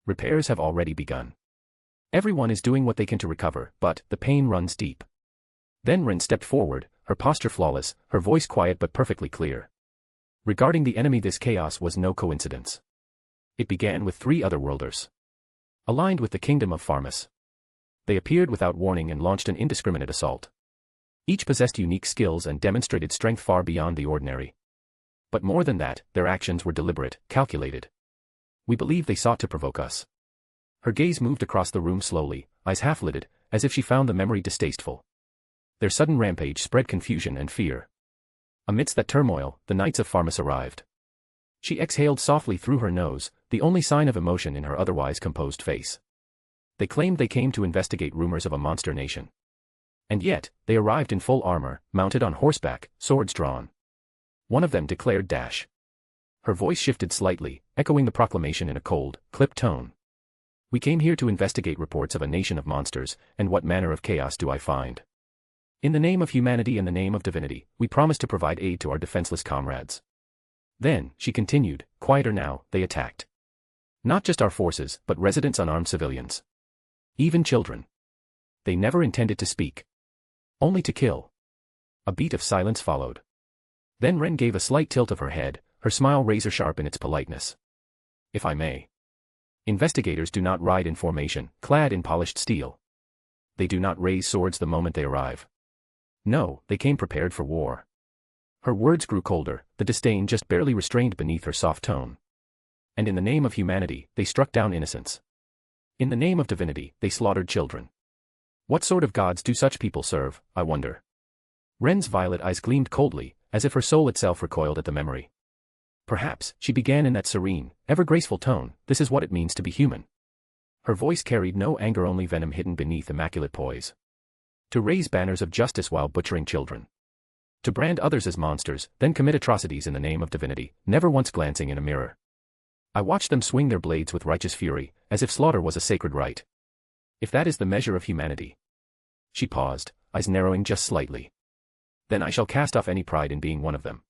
S3: Repairs have already begun. Everyone is doing what they can to recover, but the pain runs deep. Then Ren stepped forward, her posture flawless, her voice quiet but perfectly clear. Regarding the enemy, this chaos was no coincidence. It began with 3 otherworlders. Aligned with the kingdom of Pharmus. They appeared without warning and launched an indiscriminate assault. Each possessed unique skills and demonstrated strength far beyond the ordinary. But more than that, their actions were deliberate, calculated. We believe they sought to provoke us. Her gaze moved across the room slowly, eyes half-lidded, as if she found the memory distasteful. Their sudden rampage spread confusion and fear. Amidst that turmoil, the Knights of Pharmus arrived. She exhaled softly through her nose, the only sign of emotion in her otherwise composed face. They claimed they came to investigate rumors of a monster nation. And yet, they arrived in full armor, mounted on horseback, swords drawn. One of them declared dash. Her voice shifted slightly, echoing the proclamation in a cold, clipped tone. We came here to investigate reports of a nation of monsters, and what manner of chaos do I find? In the name of humanity and the name of divinity, we promise to provide aid to our defenseless comrades. Then, she continued, quieter now, they attacked. Not just our forces, but residents, unarmed civilians. Even children. They never intended to speak. Only to kill. A beat of silence followed. Then Ren gave a slight tilt of her head, her smile razor-sharp in its politeness. If I may. Investigators do not ride in formation, clad in polished steel. They do not raise swords the moment they arrive. No, they came prepared for war. Her words grew colder, the disdain just barely restrained beneath her soft tone. And in the name of humanity, they struck down innocents. In the name of divinity, they slaughtered children. What sort of gods do such people serve, I wonder? Ren's violet eyes gleamed coldly, as if her soul itself recoiled at the memory. Perhaps, she began in that serene, ever-graceful tone, this is what it means to be human. Her voice carried no anger, only venom hidden beneath immaculate poise. To raise banners of justice while butchering children. To brand others as monsters, then commit atrocities in the name of divinity, never once glancing in a mirror. I watched them swing their blades with righteous fury, as if slaughter was a sacred right. If that is the measure of humanity. She paused, eyes narrowing just slightly. Then I shall cast off any pride in being one of them.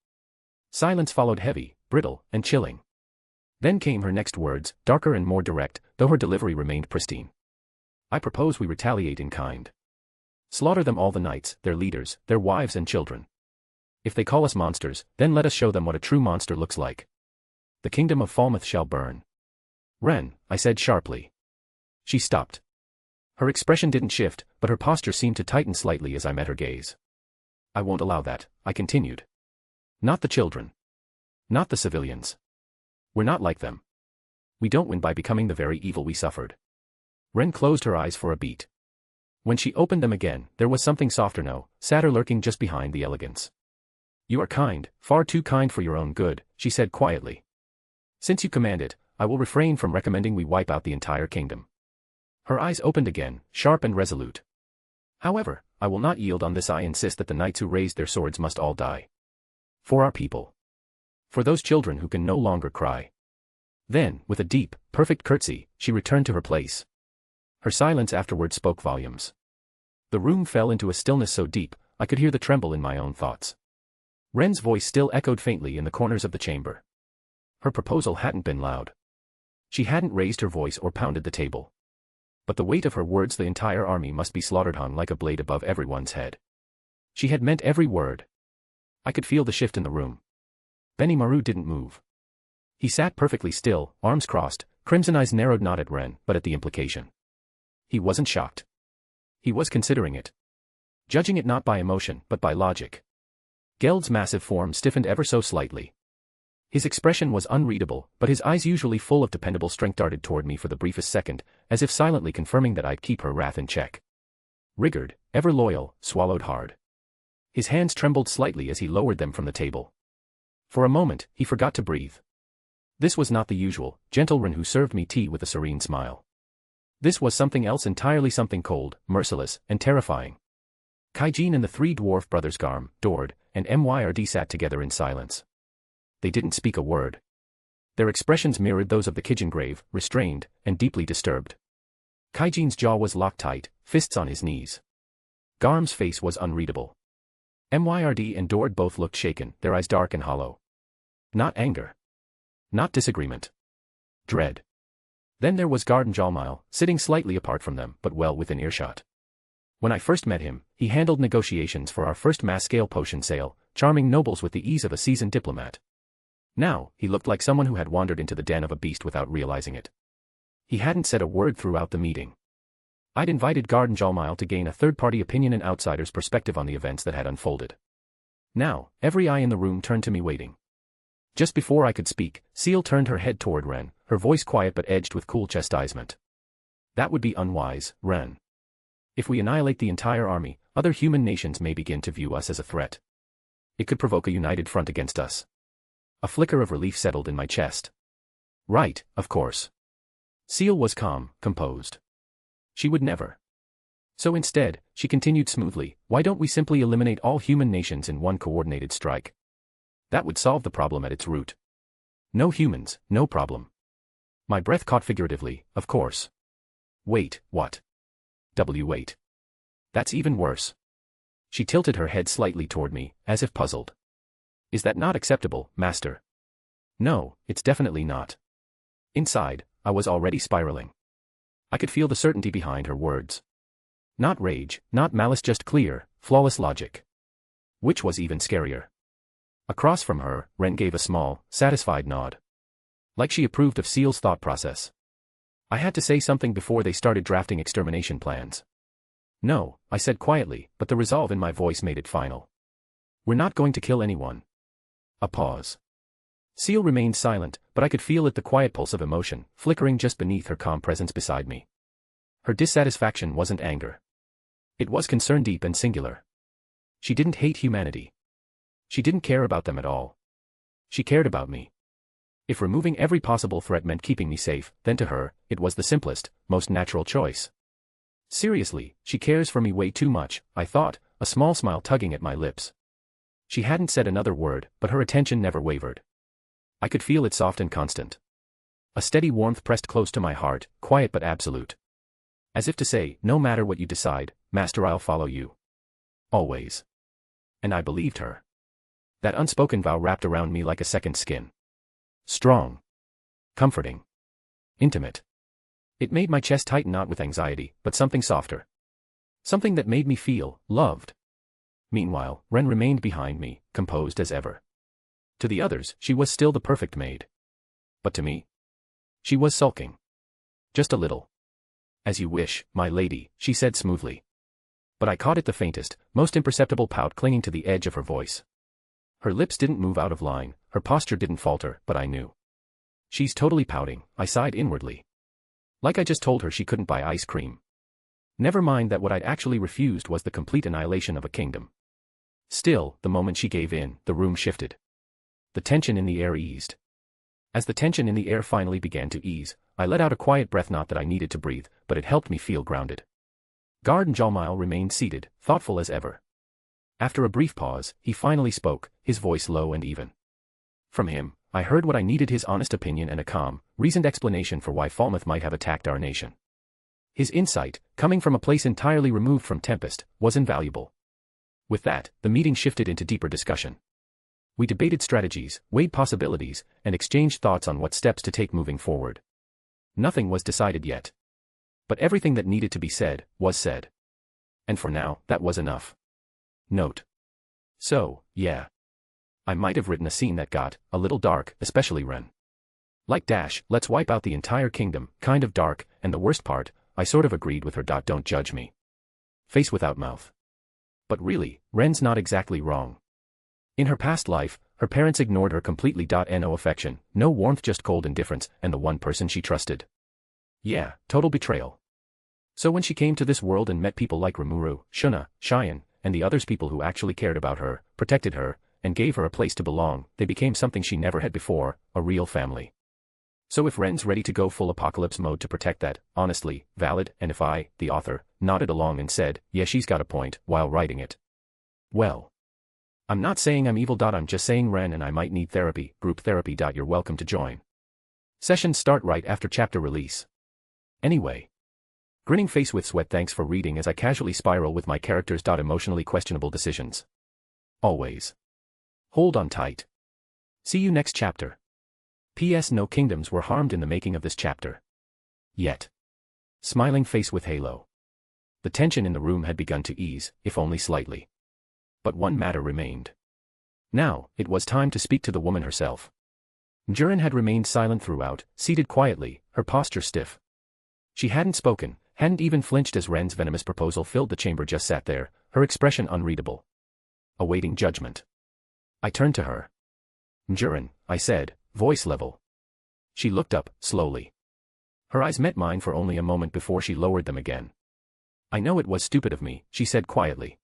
S3: Silence followed, heavy, brittle, and chilling. Then came her next words, darker and more direct, though her delivery remained pristine. I propose we retaliate in kind. Slaughter them all, the knights, their leaders, their wives and children. If they call us monsters, then let us show them what a true monster looks like. The kingdom of Falmouth shall burn. Ren, I said sharply. She stopped. Her expression didn't shift, but her posture seemed to tighten slightly as I met her gaze. I won't allow that, I continued. Not the children. Not the civilians. We're not like them. We don't win by becoming the very evil we suffered. Ren closed her eyes for a beat. When she opened them again, there was something softer, no, sadder lurking just behind the elegance. You are kind, far too kind for your own good, she said quietly. Since you command it, I will refrain from recommending we wipe out the entire kingdom. Her eyes opened again, sharp and resolute. However, I will not yield on this. I insist that the knights who raised their swords must all die. For our people. For those children who can no longer cry. Then, with a deep, perfect curtsy, she returned to her place. Her silence afterward spoke volumes. The room fell into a stillness so deep, I could hear the tremble in my own thoughts. Ren's voice still echoed faintly in the corners of the chamber. Her proposal hadn't been loud. She hadn't raised her voice or pounded the table. But the weight of her words, the entire army must be slaughtered, hung like a blade above everyone's head. She had meant every word. I could feel the shift in the room. Rimuru didn't move. He sat perfectly still, arms crossed, crimson eyes narrowed, not at Ren, but at the implication. He wasn't shocked. He was considering it. Judging it not by emotion, but by logic. Geld's massive form stiffened ever so slightly. His expression was unreadable, but his eyes, usually full of dependable strength, darted toward me for the briefest second, as if silently confirming that I'd keep her wrath in check. Rigored, ever loyal, swallowed hard. His hands trembled slightly as he lowered them from the table. For a moment, he forgot to breathe. This was not the usual, gentle Ren who served me tea with a serene smile. This was something else entirely, something cold, merciless, and terrifying. Kaijin and the 3 dwarf brothers Garm, Dord, and Myrd sat together in silence. They didn't speak a word. Their expressions mirrored those of the Kijin, grave, restrained, and deeply disturbed. Kaijin's jaw was locked tight, fists on his knees. Garm's face was unreadable. Myrd and Dord both looked shaken, their eyes dark and hollow. Not anger. Not disagreement. Dread. Then there was Garden Jalmile, sitting slightly apart from them but well within earshot. When I first met him, he handled negotiations for our first mass-scale potion sale, charming nobles with the ease of a seasoned diplomat. Now, he looked like someone who had wandered into the den of a beast without realizing it. He hadn't said a word throughout the meeting. I'd invited Garden Jalmile to gain a third-party opinion and outsider's perspective on the events that had unfolded. Now, every eye in the room turned to me waiting. Just before I could speak, Ciel turned her head toward Ren, her voice quiet but edged with cool chastisement. That would be unwise, Ren. If we annihilate the entire army, other human nations may begin to view us as a threat. It could provoke a united front against us. A flicker of relief settled in my chest. Right, of course. Ciel was calm, composed. She would never. So instead, she continued smoothly, why don't we simply eliminate all human nations in one coordinated strike? That would solve the problem at its root. No humans, no problem. My breath caught figuratively, of course. Wait, what? Wait. That's even worse. She tilted her head slightly toward me, as if puzzled. Is that not acceptable, Master? No, it's definitely not. Inside, I was already spiraling. I could feel the certainty behind her words. Not rage, not malice, just clear, flawless logic. Which was even scarier. Across from her, Ren gave a small, satisfied nod. Like she approved of Ciel's thought process. I had to say something before they started drafting extermination plans. No, I said quietly, but the resolve in my voice made it final. We're not going to kill anyone. A pause. Ciel remained silent, but I could feel it, the quiet pulse of emotion, flickering just beneath her calm presence beside me. Her dissatisfaction wasn't anger. It was concern, deep and singular. She didn't hate humanity. She didn't care about them at all. She cared about me. If removing every possible threat meant keeping me safe, then to her, it was the simplest, most natural choice. Seriously, she cares for me way too much, I thought, a small smile tugging at my lips. She hadn't said another word, but her attention never wavered. I could feel it, soft and constant. A steady warmth pressed close to my heart, quiet but absolute. As if to say, no matter what you decide, Master, I'll follow you. Always. And I believed her. That unspoken vow wrapped around me like a second skin. Strong. Comforting. Intimate. It made my chest tighten, not with anxiety, but something softer. Something that made me feel loved. Meanwhile, Ren remained behind me, composed as ever. To the others, she was still the perfect maid. But to me, she was sulking. Just a little. As you wish, my lady, she said smoothly. But I caught it, the faintest, most imperceptible pout clinging to the edge of her voice. Her lips didn't move out of line, her posture didn't falter, but I knew. She's totally pouting, I sighed inwardly. Like I just told her she couldn't buy ice cream. Never mind that what I'd actually refused was the complete annihilation of a kingdom. Still, the moment she gave in, the room shifted. The tension in the air eased. As the tension in the air finally began to ease, I let out a quiet breath, not that I needed to breathe, but it helped me feel grounded. Garden Jalmile remained seated, thoughtful as ever. After a brief pause, he finally spoke, his voice low and even. From him, I heard what I needed, his honest opinion and a calm, reasoned explanation for why Falmouth might have attacked our nation. His insight, coming from a place entirely removed from Tempest, was invaluable. With that, the meeting shifted into deeper discussion. We debated strategies, weighed possibilities, and exchanged thoughts on what steps to take moving forward. Nothing was decided yet. But everything that needed to be said, was said. And for now, that was enough. Note. So, yeah. I might have written a scene that got a little dark, especially Ren. Like dash, let's wipe out the entire kingdom, kind of dark, and the worst part, I sort of agreed with her. Don't judge me. Face without mouth. But really, Ren's not exactly wrong. In her past life, her parents ignored her completely. No affection, no warmth, just cold indifference, and the one person she trusted. Yeah, total betrayal. So when she came to this world and met people like Rimuru, Shuna, Cheyenne, and the others, people who actually cared about her, protected her, and gave her a place to belong, they became something she never had before, a real family. So if Ren's ready to go full apocalypse mode to protect that, honestly, valid, and if I, the author, nodded along and said, yeah, she's got a point, while writing it. Well. I'm not saying I'm evil. I'm just saying Ren and I might need therapy, group therapy. You're welcome to join. Sessions start right after chapter release. Anyway. Grinning face with sweat, thanks for reading as I casually spiral with my characters. Emotionally questionable decisions. Always. Hold on tight. See you next chapter. P.S. No kingdoms were harmed in the making of this chapter. Yet. Smiling face with halo. The tension in the room had begun to ease, if only slightly. But one matter remained. Now, it was time to speak to the woman herself. Jurin had remained silent throughout, seated quietly, her posture stiff. She hadn't spoken, hadn't even flinched as Ren's venomous proposal filled the chamber, just sat there, her expression unreadable. Awaiting judgment. I turned to her. Jurin, I said, voice level. She looked up, slowly. Her eyes met mine for only a moment before she lowered them again. I know it was stupid of me, she said quietly.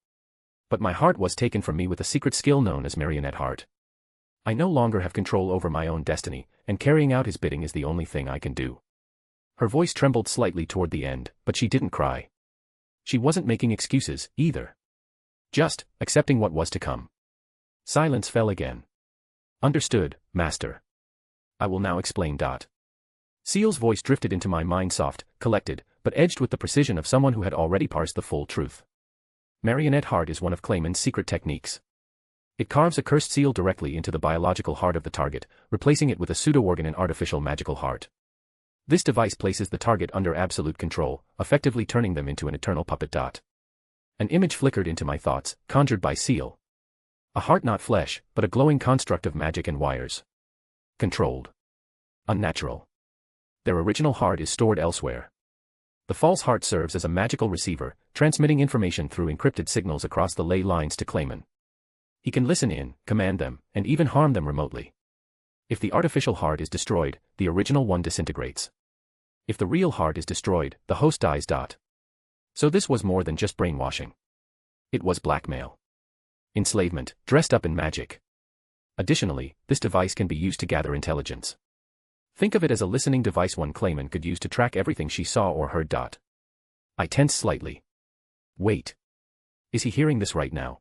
S3: But my heart was taken from me with a secret skill known as marionette heart. I no longer have control over my own destiny, and carrying out his bidding is the only thing I can do. Her voice trembled slightly toward the end, but she didn't cry. She wasn't making excuses, either. Just, accepting what was to come. Silence fell again. Understood, Master. I will now explain. Ciel's voice drifted into my mind, soft, collected, but edged with the precision of someone who had already parsed the full truth. Marionette heart is one of Clayman's secret techniques. It carves a cursed seal directly into the biological heart of the target, replacing it with a pseudo-organ and artificial magical heart. This device places the target under absolute control, effectively turning them into an eternal puppet. An image flickered into my thoughts, conjured by Ciel. A heart, not flesh, but a glowing construct of magic and wires. Controlled. Unnatural. Their original heart is stored elsewhere. The false heart serves as a magical receiver, transmitting information through encrypted signals across the ley lines to Clayman. He can listen in, command them, and even harm them remotely. If the artificial heart is destroyed, the original one disintegrates. If the real heart is destroyed, the host dies. So this was more than just brainwashing. It was blackmail. Enslavement, dressed up in magic. Additionally, this device can be used to gather intelligence. Think of it as a listening device one Clayman could use to track everything she saw or heard. I tensed slightly. Wait. Is he hearing this right now?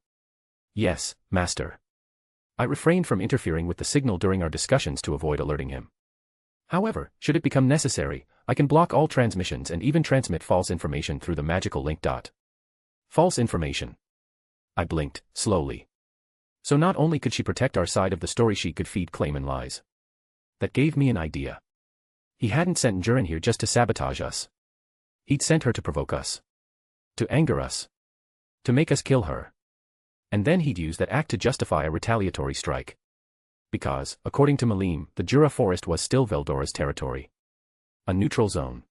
S3: Yes, Master. I refrained from interfering with the signal during our discussions to avoid alerting him. However, should it become necessary, I can block all transmissions and even transmit false information through the magical link. False information. I blinked, slowly. So not only could she protect our side of the story, she could feed Clayman lies. That gave me an idea. He hadn't sent Jurin here just to sabotage us. He'd sent her to provoke us. To anger us. To make us kill her. And then he'd use that act to justify a retaliatory strike. Because, according to Malim, the Jura forest was still Veldora's territory. A neutral zone.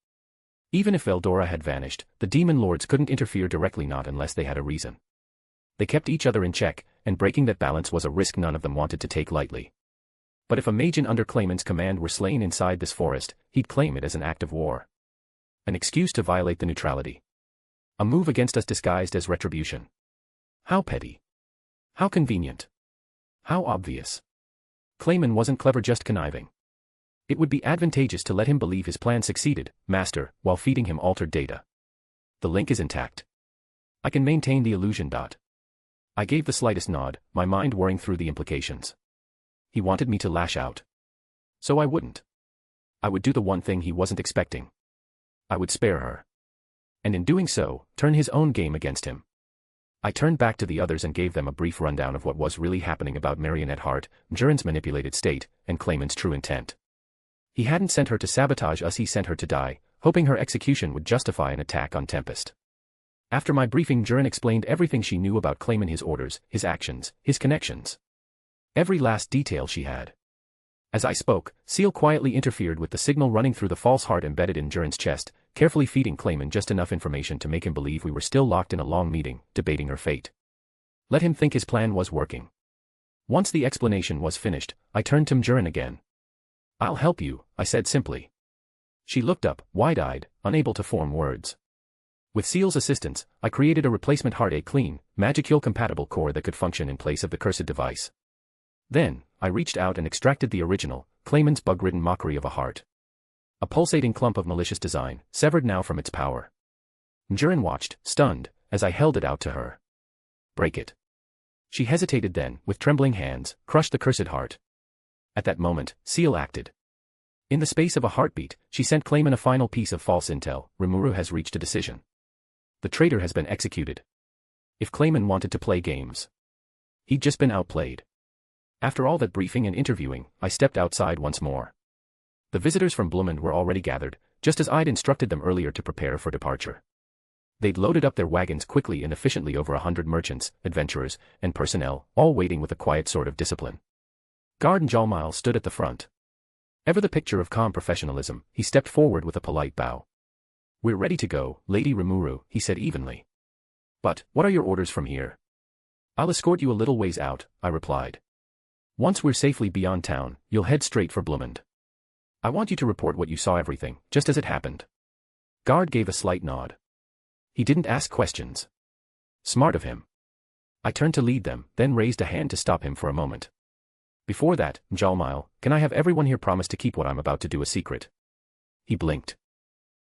S3: Even if Veldora had vanished, the demon lords couldn't interfere directly, not unless they had a reason. They kept each other in check, and breaking that balance was a risk none of them wanted to take lightly. But if a magen under Clayman's command were slain inside this forest, he'd claim it as an act of war. An excuse to violate the neutrality. A move against us disguised as retribution. How petty. How convenient. How obvious. Clayman wasn't clever, just conniving. It would be advantageous to let him believe his plan succeeded, Master, while feeding him altered data. The link is intact. I can maintain the illusion. I gave the slightest nod, my mind whirring through the implications. He wanted me to lash out. So I wouldn't. I would do the one thing he wasn't expecting. I would spare her. And in doing so, turn his own game against him. I turned back to the others and gave them a brief rundown of what was really happening about Marionette Heart, Jurin's manipulated state, and Clayman's true intent. He hadn't sent her to sabotage us, he sent her to die, hoping her execution would justify an attack on Tempest. After my briefing, Jurin explained everything she knew about Clayman, his orders, his actions, his connections. Every last detail she had. As I spoke, Ciel quietly interfered with the signal running through the false heart embedded in Jurin's chest, carefully feeding Clayman just enough information to make him believe we were still locked in a long meeting, debating her fate. Let him think his plan was working. Once the explanation was finished, I turned to Jurin again. I'll help you, I said simply. She looked up, wide-eyed, unable to form words. With Ciel's assistance, I created a replacement heart, a clean, Magicule-compatible core that could function in place of the cursed device. Then, I reached out and extracted the original, Clayman's bug-ridden mockery of a heart. A pulsating clump of malicious design, severed now from its power. Jurin watched, stunned, as I held it out to her. Break it. She hesitated, then, with trembling hands, crushed the cursed heart. At that moment, Ciel acted. In the space of a heartbeat, she sent Clayman a final piece of false intel. Rimuru has reached a decision. The traitor has been executed. If Clayman wanted to play games, he'd just been outplayed. After all that briefing and interviewing, I stepped outside once more. The visitors from Blumend were already gathered, just as I'd instructed them earlier to prepare for departure. They'd loaded up their wagons quickly and efficiently, over 100 merchants, adventurers, and personnel, all waiting with a quiet sort of discipline. Guard Njalmile stood at the front. Ever the picture of calm professionalism, he stepped forward with a polite bow. "We're ready to go, Lady Rimuru," he said evenly. "But, what are your orders from here?" "I'll escort you a little ways out," I replied. "Once we're safely beyond town, you'll head straight for Blumend. I want you to report what you saw, everything, just as it happened." Guard gave a slight nod. He didn't ask questions. Smart of him. I turned to lead them, then raised a hand to stop him for a moment. "Before that, Njalmile, can I have everyone here promise to keep what I'm about to do a secret?" He blinked.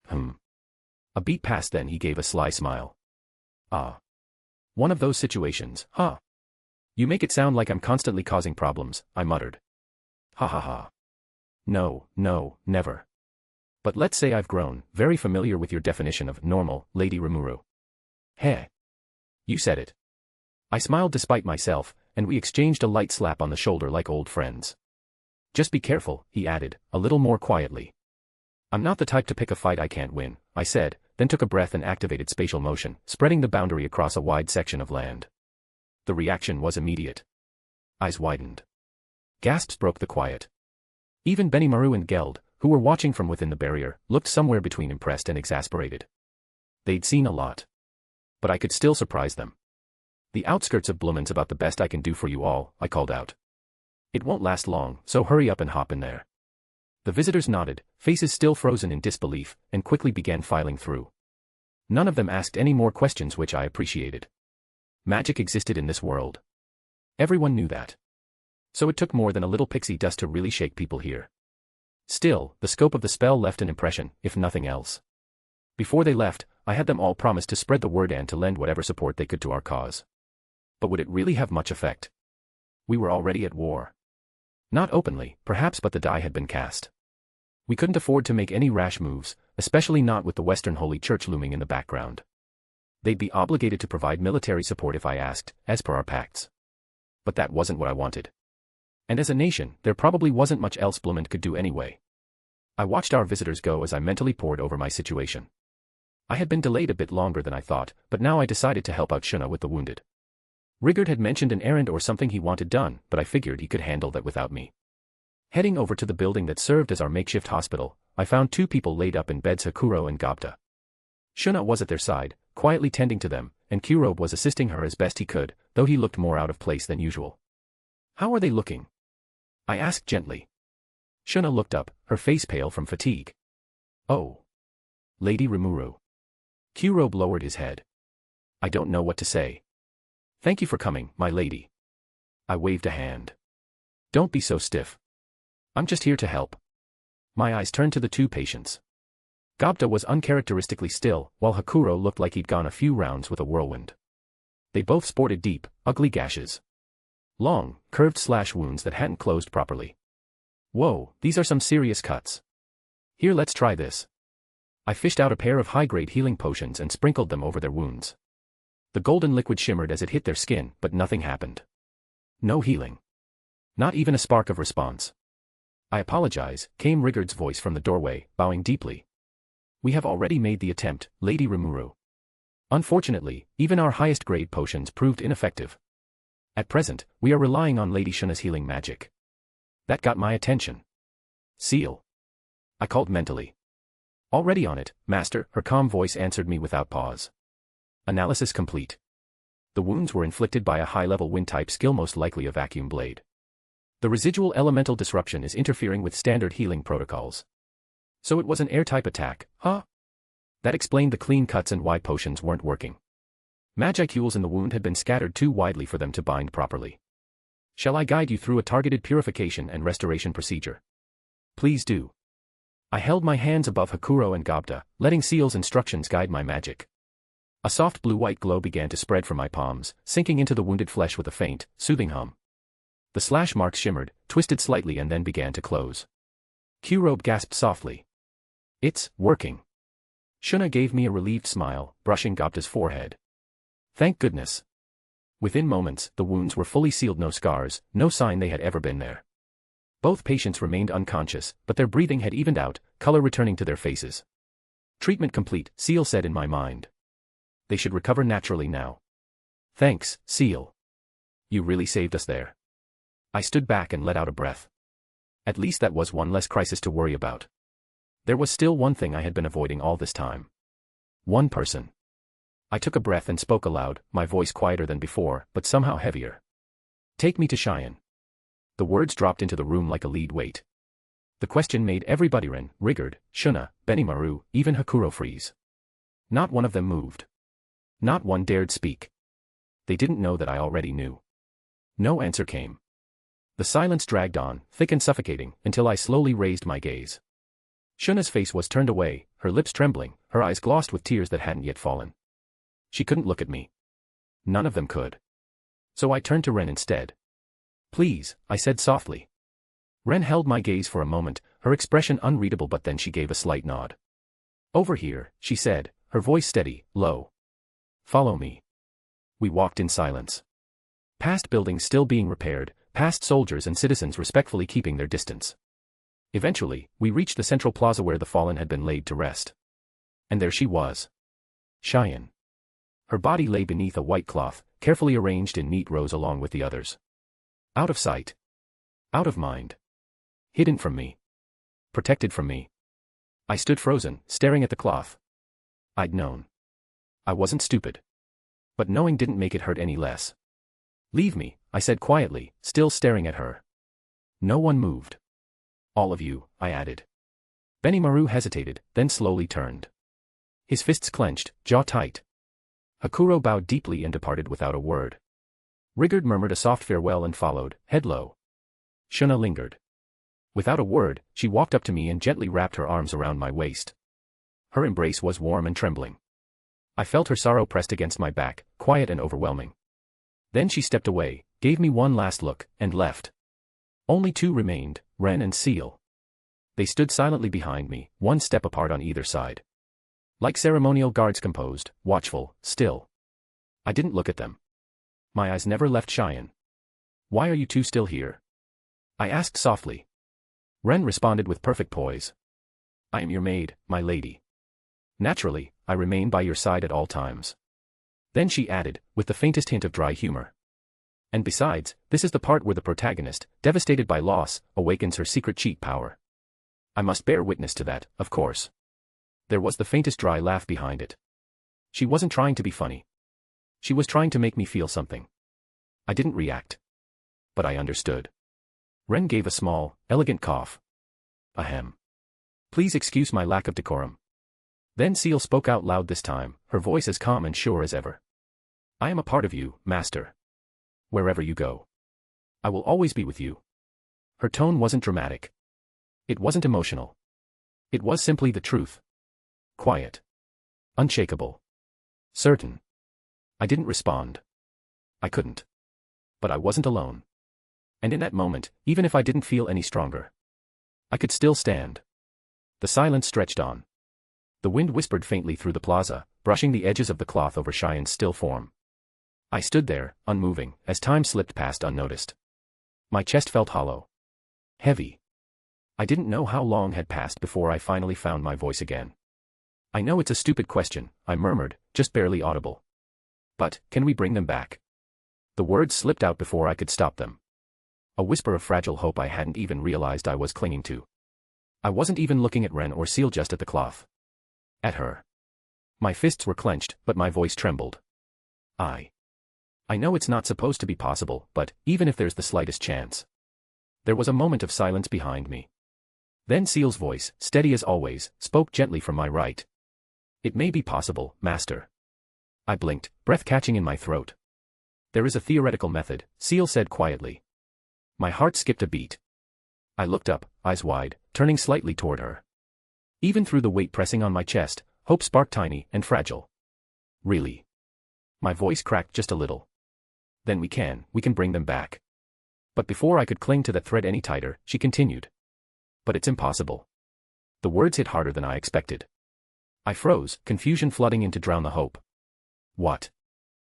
S3: A beat passed, then he gave a sly smile. "Ah. One of those situations, huh? You make it sound like I'm constantly causing problems," I muttered. "Ha ha ha. No, never. But let's say I've grown very familiar with your definition of normal, Lady Rimuru." "Heh. You said it." I smiled despite myself, and we exchanged a light slap on the shoulder like old friends. "Just be careful," he added, a little more quietly. "I'm not the type to pick a fight I can't win," I said, then took a breath and activated spatial motion, spreading the boundary across a wide section of land. The reaction was immediate. Eyes widened. Gasps broke the quiet. Even Benimaru and Geld, who were watching from within the barrier, looked somewhere between impressed and exasperated. They'd seen a lot. But I could still surprise them. "The outskirts of Blumend's about the best I can do for you all," I called out. "It won't last long, so hurry up and hop in there." The visitors nodded, faces still frozen in disbelief, and quickly began filing through. None of them asked any more questions, which I appreciated. Magic existed in this world. Everyone knew that. So it took more than a little pixie dust to really shake people here. Still, the scope of the spell left an impression, if nothing else. Before they left, I had them all promise to spread the word and to lend whatever support they could to our cause. But would it really have much effect? We were already at war. Not openly, perhaps, but the die had been cast. We couldn't afford to make any rash moves, especially not with the Western Holy Church looming in the background. They'd be obligated to provide military support if I asked, as per our pacts. But that wasn't what I wanted. And as a nation, there probably wasn't much else Blumend could do anyway. I watched our visitors go as I mentally pored over my situation. I had been delayed a bit longer than I thought, but now I decided to help out Shuna with the wounded. Rigard had mentioned an errand or something he wanted done, but I figured he could handle that without me. Heading over to the building that served as our makeshift hospital, I found two people laid up in beds, Hakuro and Gobta. Shuna was at their side, quietly tending to them, and Kurobe was assisting her as best he could, though he looked more out of place than usual. "How are they looking?" I asked gently. Shuna looked up, her face pale from fatigue. "Oh. Lady Rimuru." Kurobe lowered his head. "I don't know what to say." "Thank you for coming, my lady." I waved a hand. "Don't be so stiff. I'm just here to help." My eyes turned to the two patients. Gobta was uncharacteristically still, while Hakuro looked like he'd gone a few rounds with a whirlwind. They both sported deep, ugly gashes. Long, curved slash wounds that hadn't closed properly. "Whoa, these are some serious cuts. Here, let's try this." I fished out a pair of high-grade healing potions and sprinkled them over their wounds. The golden liquid shimmered as it hit their skin, but nothing happened. No healing. Not even a spark of response. "I apologize," came Rigard's voice from the doorway, bowing deeply. "We have already made the attempt, Lady Rimuru. Unfortunately, even our highest-grade potions proved ineffective. At present, we are relying on Lady Shuna's healing magic." That got my attention. "Ciel," I called mentally. "Already on it, Master," her calm voice answered me without pause. Analysis complete. The wounds were inflicted by a high-level wind-type skill, most likely a vacuum blade. The residual elemental disruption is interfering with standard healing protocols. So it was an air-type attack, huh? That explained the clean cuts and why potions weren't working. Magicules in the wound had been scattered too widely for them to bind properly. "Shall I guide you through a targeted purification and restoration procedure?" "Please do." I held my hands above Hakuro and Gobta, letting Ciel's instructions guide my magic. A soft blue-white glow began to spread from my palms, sinking into the wounded flesh with a faint, soothing hum. The slash marks shimmered, twisted slightly, and then began to close. Kurobe gasped softly. "It's working." Shuna gave me a relieved smile, brushing Gobta's forehead. "Thank goodness." Within moments, the wounds were fully sealed, no scars, no sign they had ever been there. Both patients remained unconscious, but their breathing had evened out, color returning to their faces. Treatment complete, Ciel said in my mind. They should recover naturally now. Thanks, Ciel. You really saved us there. I stood back and let out a breath. At least that was one less crisis to worry about. There was still one thing I had been avoiding all this time. One person. I took a breath and spoke aloud, my voice quieter than before, but somehow heavier. Take me to Cheyenne. The words dropped into the room like a lead weight. The question made everybody Ren, Rigurd, Shuna, Benimaru, even Hakuro freeze. Not one of them moved. Not one dared speak. They didn't know that I already knew. No answer came. The silence dragged on, thick and suffocating, until I slowly raised my gaze. Shuna's face was turned away, her lips trembling, her eyes glossed with tears that hadn't yet fallen. She couldn't look at me. None of them could. So I turned to Ren instead. Please, I said softly. Ren held my gaze for a moment, her expression unreadable, but then she gave a slight nod. Over here, she said, her voice steady, low. Follow me. We walked in silence. Past buildings still being repaired, past soldiers and citizens respectfully keeping their distance. Eventually, we reached the central plaza where the fallen had been laid to rest. And there she was. Cheyenne. Her body lay beneath a white cloth, carefully arranged in neat rows along with the others. Out of sight. Out of mind. Hidden from me. Protected from me. I stood frozen, staring at the cloth. I'd known. I wasn't stupid. But knowing didn't make it hurt any less. Leave me, I said quietly, still staring at her. No one moved. All of you, I added. Benimaru hesitated, then slowly turned. His fists clenched, jaw tight. Hakuro bowed deeply and departed without a word. Rigurd murmured a soft farewell and followed, head low. Shuna lingered. Without a word, she walked up to me and gently wrapped her arms around my waist. Her embrace was warm and trembling. I felt her sorrow pressed against my back, quiet and overwhelming. Then she stepped away, gave me one last look, and left. Only two remained, Ren and Ciel. They stood silently behind me, one step apart on either side. Like ceremonial guards, composed, watchful, still. I didn't look at them. My eyes never left Cheyenne. Why are you two still here? I asked softly. Ren responded with perfect poise. I am your maid, my lady. Naturally, I remain by your side at all times. Then she added, with the faintest hint of dry humor. And besides, this is the part where the protagonist, devastated by loss, awakens her secret cheat power. I must bear witness to that, of course. There was the faintest dry laugh behind it. She wasn't trying to be funny. She was trying to make me feel something. I didn't react. But I understood. Ren gave a small, elegant cough. Ahem. Please excuse my lack of decorum. Then Ciel spoke out loud this time, her voice as calm and sure as ever. I am a part of you, master. Wherever you go. I will always be with you. Her tone wasn't dramatic. It wasn't emotional. It was simply the truth. Quiet. Unshakable. Certain. I didn't respond. I couldn't. But I wasn't alone. And in that moment, even if I didn't feel any stronger, I could still stand. The silence stretched on. The wind whispered faintly through the plaza, brushing the edges of the cloth over Cheyenne's still form. I stood there, unmoving, as time slipped past unnoticed. My chest felt hollow. Heavy. I didn't know how long had passed before I finally found my voice again. I know it's a stupid question, I murmured, just barely audible. But, can we bring them back? The words slipped out before I could stop them. A whisper of fragile hope I hadn't even realized I was clinging to. I wasn't even looking at Ren or Ciel, just at the cloth. At her. My fists were clenched, but my voice trembled. I know it's not supposed to be possible, but, even if there's the slightest chance. There was a moment of silence behind me. Then Ciel's voice, steady as always, spoke gently from my right. It may be possible, master. I blinked, breath catching in my throat. There is a theoretical method, Ciel said quietly. My heart skipped a beat. I looked up, eyes wide, turning slightly toward her. Even through the weight pressing on my chest, hope sparked tiny and fragile. Really? My voice cracked just a little. Then we can bring them back. But before I could cling to that thread any tighter, she continued. But it's impossible. The words hit harder than I expected. I froze, confusion flooding in to drown the hope. What?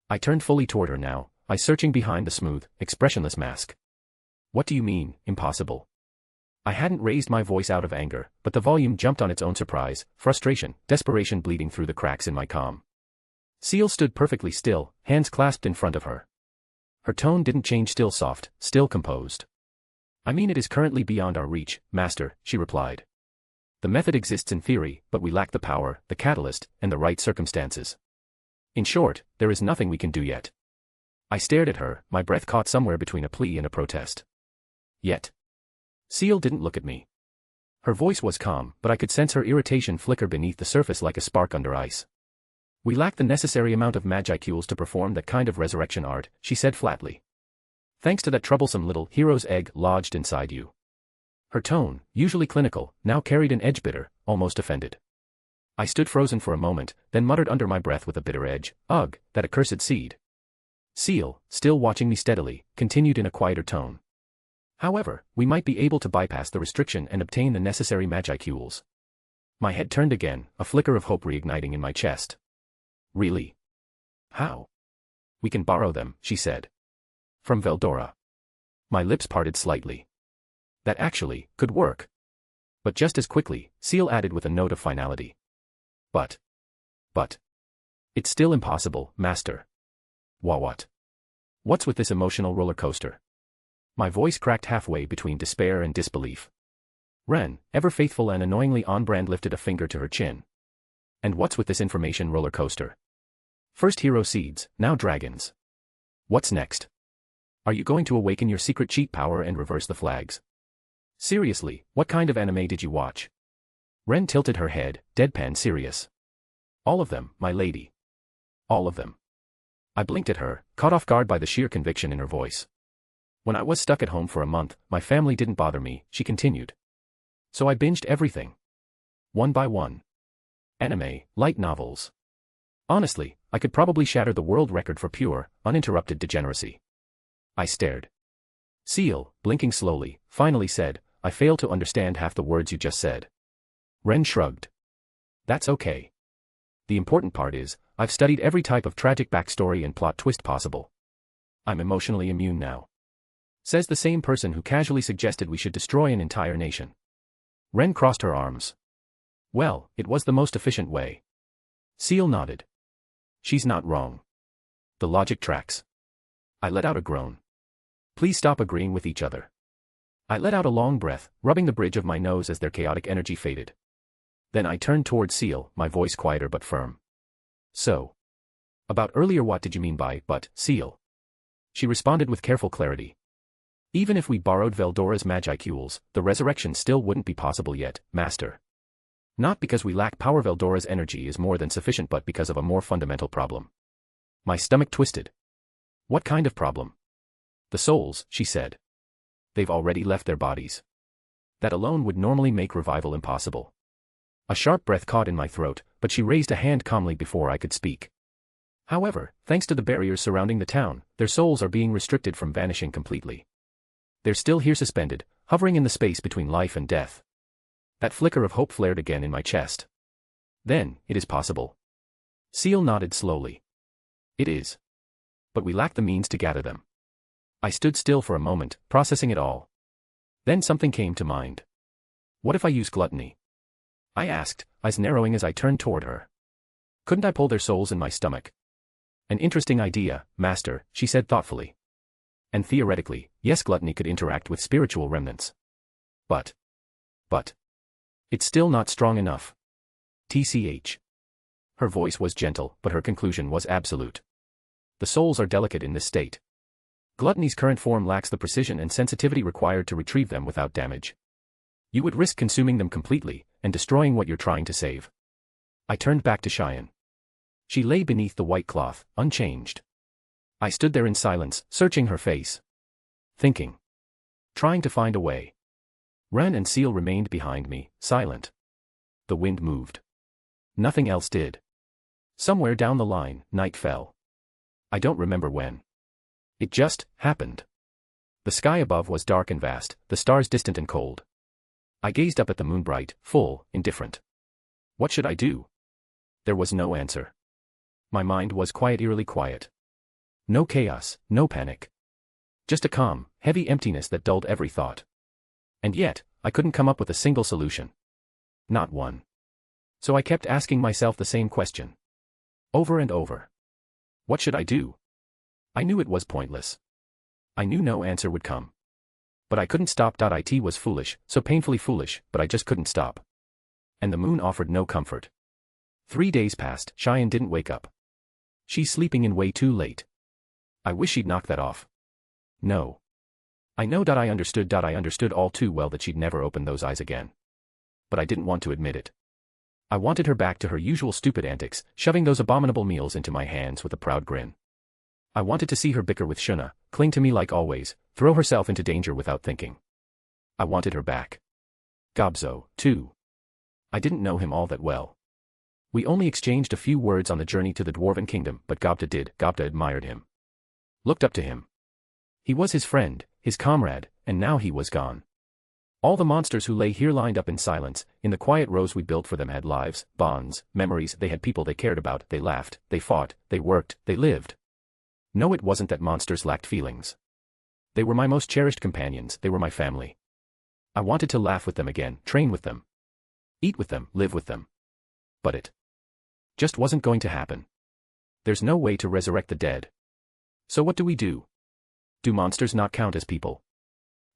S3: I turned fully toward her now, eyes searching behind the smooth, expressionless mask. What do you mean, impossible? I hadn't raised my voice out of anger, but the volume jumped on its own surprise, frustration, desperation bleeding through the cracks in my calm. Ciel stood perfectly still, hands clasped in front of her. Her tone didn't change, still soft, still composed. I mean, it is currently beyond our reach, Master, she replied. The method exists in theory, but we lack the power, the catalyst, and the right circumstances. In short, there is nothing we can do yet. I stared at her, my breath caught somewhere between a plea and a protest. Yet. Ciel didn't look at me. Her voice was calm, but I could sense her irritation flicker beneath the surface like a spark under ice. We lack the necessary amount of magicals to perform that kind of resurrection art, she said flatly. Thanks to that troublesome little hero's egg lodged inside you. Her tone, usually clinical, now carried an edge, bitter, almost offended. I stood frozen for a moment, then muttered under my breath with a bitter edge, "Ugh, that accursed seed." Ciel, still watching me steadily, continued in a quieter tone. However, we might be able to bypass the restriction and obtain the necessary magicals. My head turned again, a flicker of hope reigniting in my chest. Really? How? We can borrow them, she said. From Veldora. My lips parted slightly. That actually could work. But just as quickly, Ciel added with a note of finality. But. It's still impossible, Master. What? What's with this emotional roller coaster? My voice cracked halfway between despair and disbelief. Ren, ever faithful and annoyingly on-brand, lifted a finger to her chin. And what's with this information roller coaster? First hero seeds, now dragons. What's next? Are you going to awaken your secret cheat power and reverse the flags? Seriously, what kind of anime did you watch? Ren tilted her head, deadpan serious. All of them, my lady. All of them. I blinked at her, caught off guard by the sheer conviction in her voice. When I was stuck at home for a month, my family didn't bother me, she continued. So I binged everything. One by one. Anime, light novels. Honestly, I could probably shatter the world record for pure, uninterrupted degeneracy. I stared. Ciel, blinking slowly, finally said, I fail to understand half the words you just said. Ren shrugged. That's okay. The important part is, I've studied every type of tragic backstory and plot twist possible. I'm emotionally immune now. Says the same person who casually suggested we should destroy an entire nation. Ren crossed her arms. Well, it was the most efficient way. Ciel nodded. She's not wrong. The logic tracks. I let out a groan. Please stop agreeing with each other. I let out a long breath, rubbing the bridge of my nose as their chaotic energy faded. Then I turned toward Ciel, my voice quieter but firm. So. About earlier, what did you mean by but, Ciel? She responded with careful clarity. Even if we borrowed Veldora's magicals, the resurrection still wouldn't be possible yet, Master. Not because we lack power, Veldora's energy is more than sufficient, but because of a more fundamental problem. My stomach twisted. What kind of problem? The souls, she said. They've already left their bodies. That alone would normally make revival impossible. A sharp breath caught in my throat, but she raised a hand calmly before I could speak. However, thanks to the barriers surrounding the town, their souls are being restricted from vanishing completely. They're still here suspended, hovering in the space between life and death. That flicker of hope flared again in my chest. Then, it is possible. Ciel nodded slowly. It is. But we lack the means to gather them. I stood still for a moment, processing it all. Then something came to mind. What if I use gluttony? I asked, eyes narrowing as I turned toward her. Couldn't I pull their souls in my stomach? An interesting idea, Master, she said thoughtfully. And theoretically, yes, gluttony could interact with spiritual remnants. But. It's still not strong enough. TCH. Her voice was gentle, but her conclusion was absolute. The souls are delicate in this state. Gluttony's current form lacks the precision and sensitivity required to retrieve them without damage. You would risk consuming them completely, and destroying what you're trying to save. I turned back to Cheyenne. She lay beneath the white cloth, unchanged. I stood there in silence, searching her face. Thinking. Trying to find a way. Ren and Ciel remained behind me, silent. The wind moved. Nothing else did. Somewhere down the line, night fell. I don't remember when. It just happened. The sky above was dark and vast, the stars distant and cold. I gazed up at the moon, bright, full, indifferent. What should I do? There was no answer. My mind was quiet, eerily quiet. No chaos, no panic. Just a calm, heavy emptiness that dulled every thought. And yet, I couldn't come up with a single solution. Not one. So I kept asking myself the same question. Over and over. What should I do? I knew it was pointless. I knew no answer would come. But I couldn't stop. It was foolish, so painfully foolish, but I just couldn't stop. And the moon offered no comfort. 3 days passed, Cheyenne didn't wake up. She's sleeping in way too late. I wish she'd knock that off. No. I know. I understood all too well that she'd never open those eyes again. But I didn't want to admit it. I wanted her back to her usual stupid antics, shoving those abominable meals into my hands with a proud grin. I wanted to see her bicker with Shuna, cling to me like always, throw herself into danger without thinking. I wanted her back. Gobzo, too. I didn't know him all that well. We only exchanged a few words on the journey to the Dwarven Kingdom, but Gobta did. Gobta admired him. Looked up to him. He was his friend, his comrade, and now he was gone. All the monsters who lay here lined up in silence, in the quiet rows we built for them had lives, bonds, memories, they had people they cared about, they laughed, they fought, they worked, they lived. No, it wasn't that monsters lacked feelings. They were my most cherished companions, they were my family. I wanted to laugh with them again, train with them. Eat with them, live with them. But it just wasn't going to happen. There's no way to resurrect the dead. So what do we do? Do monsters not count as people?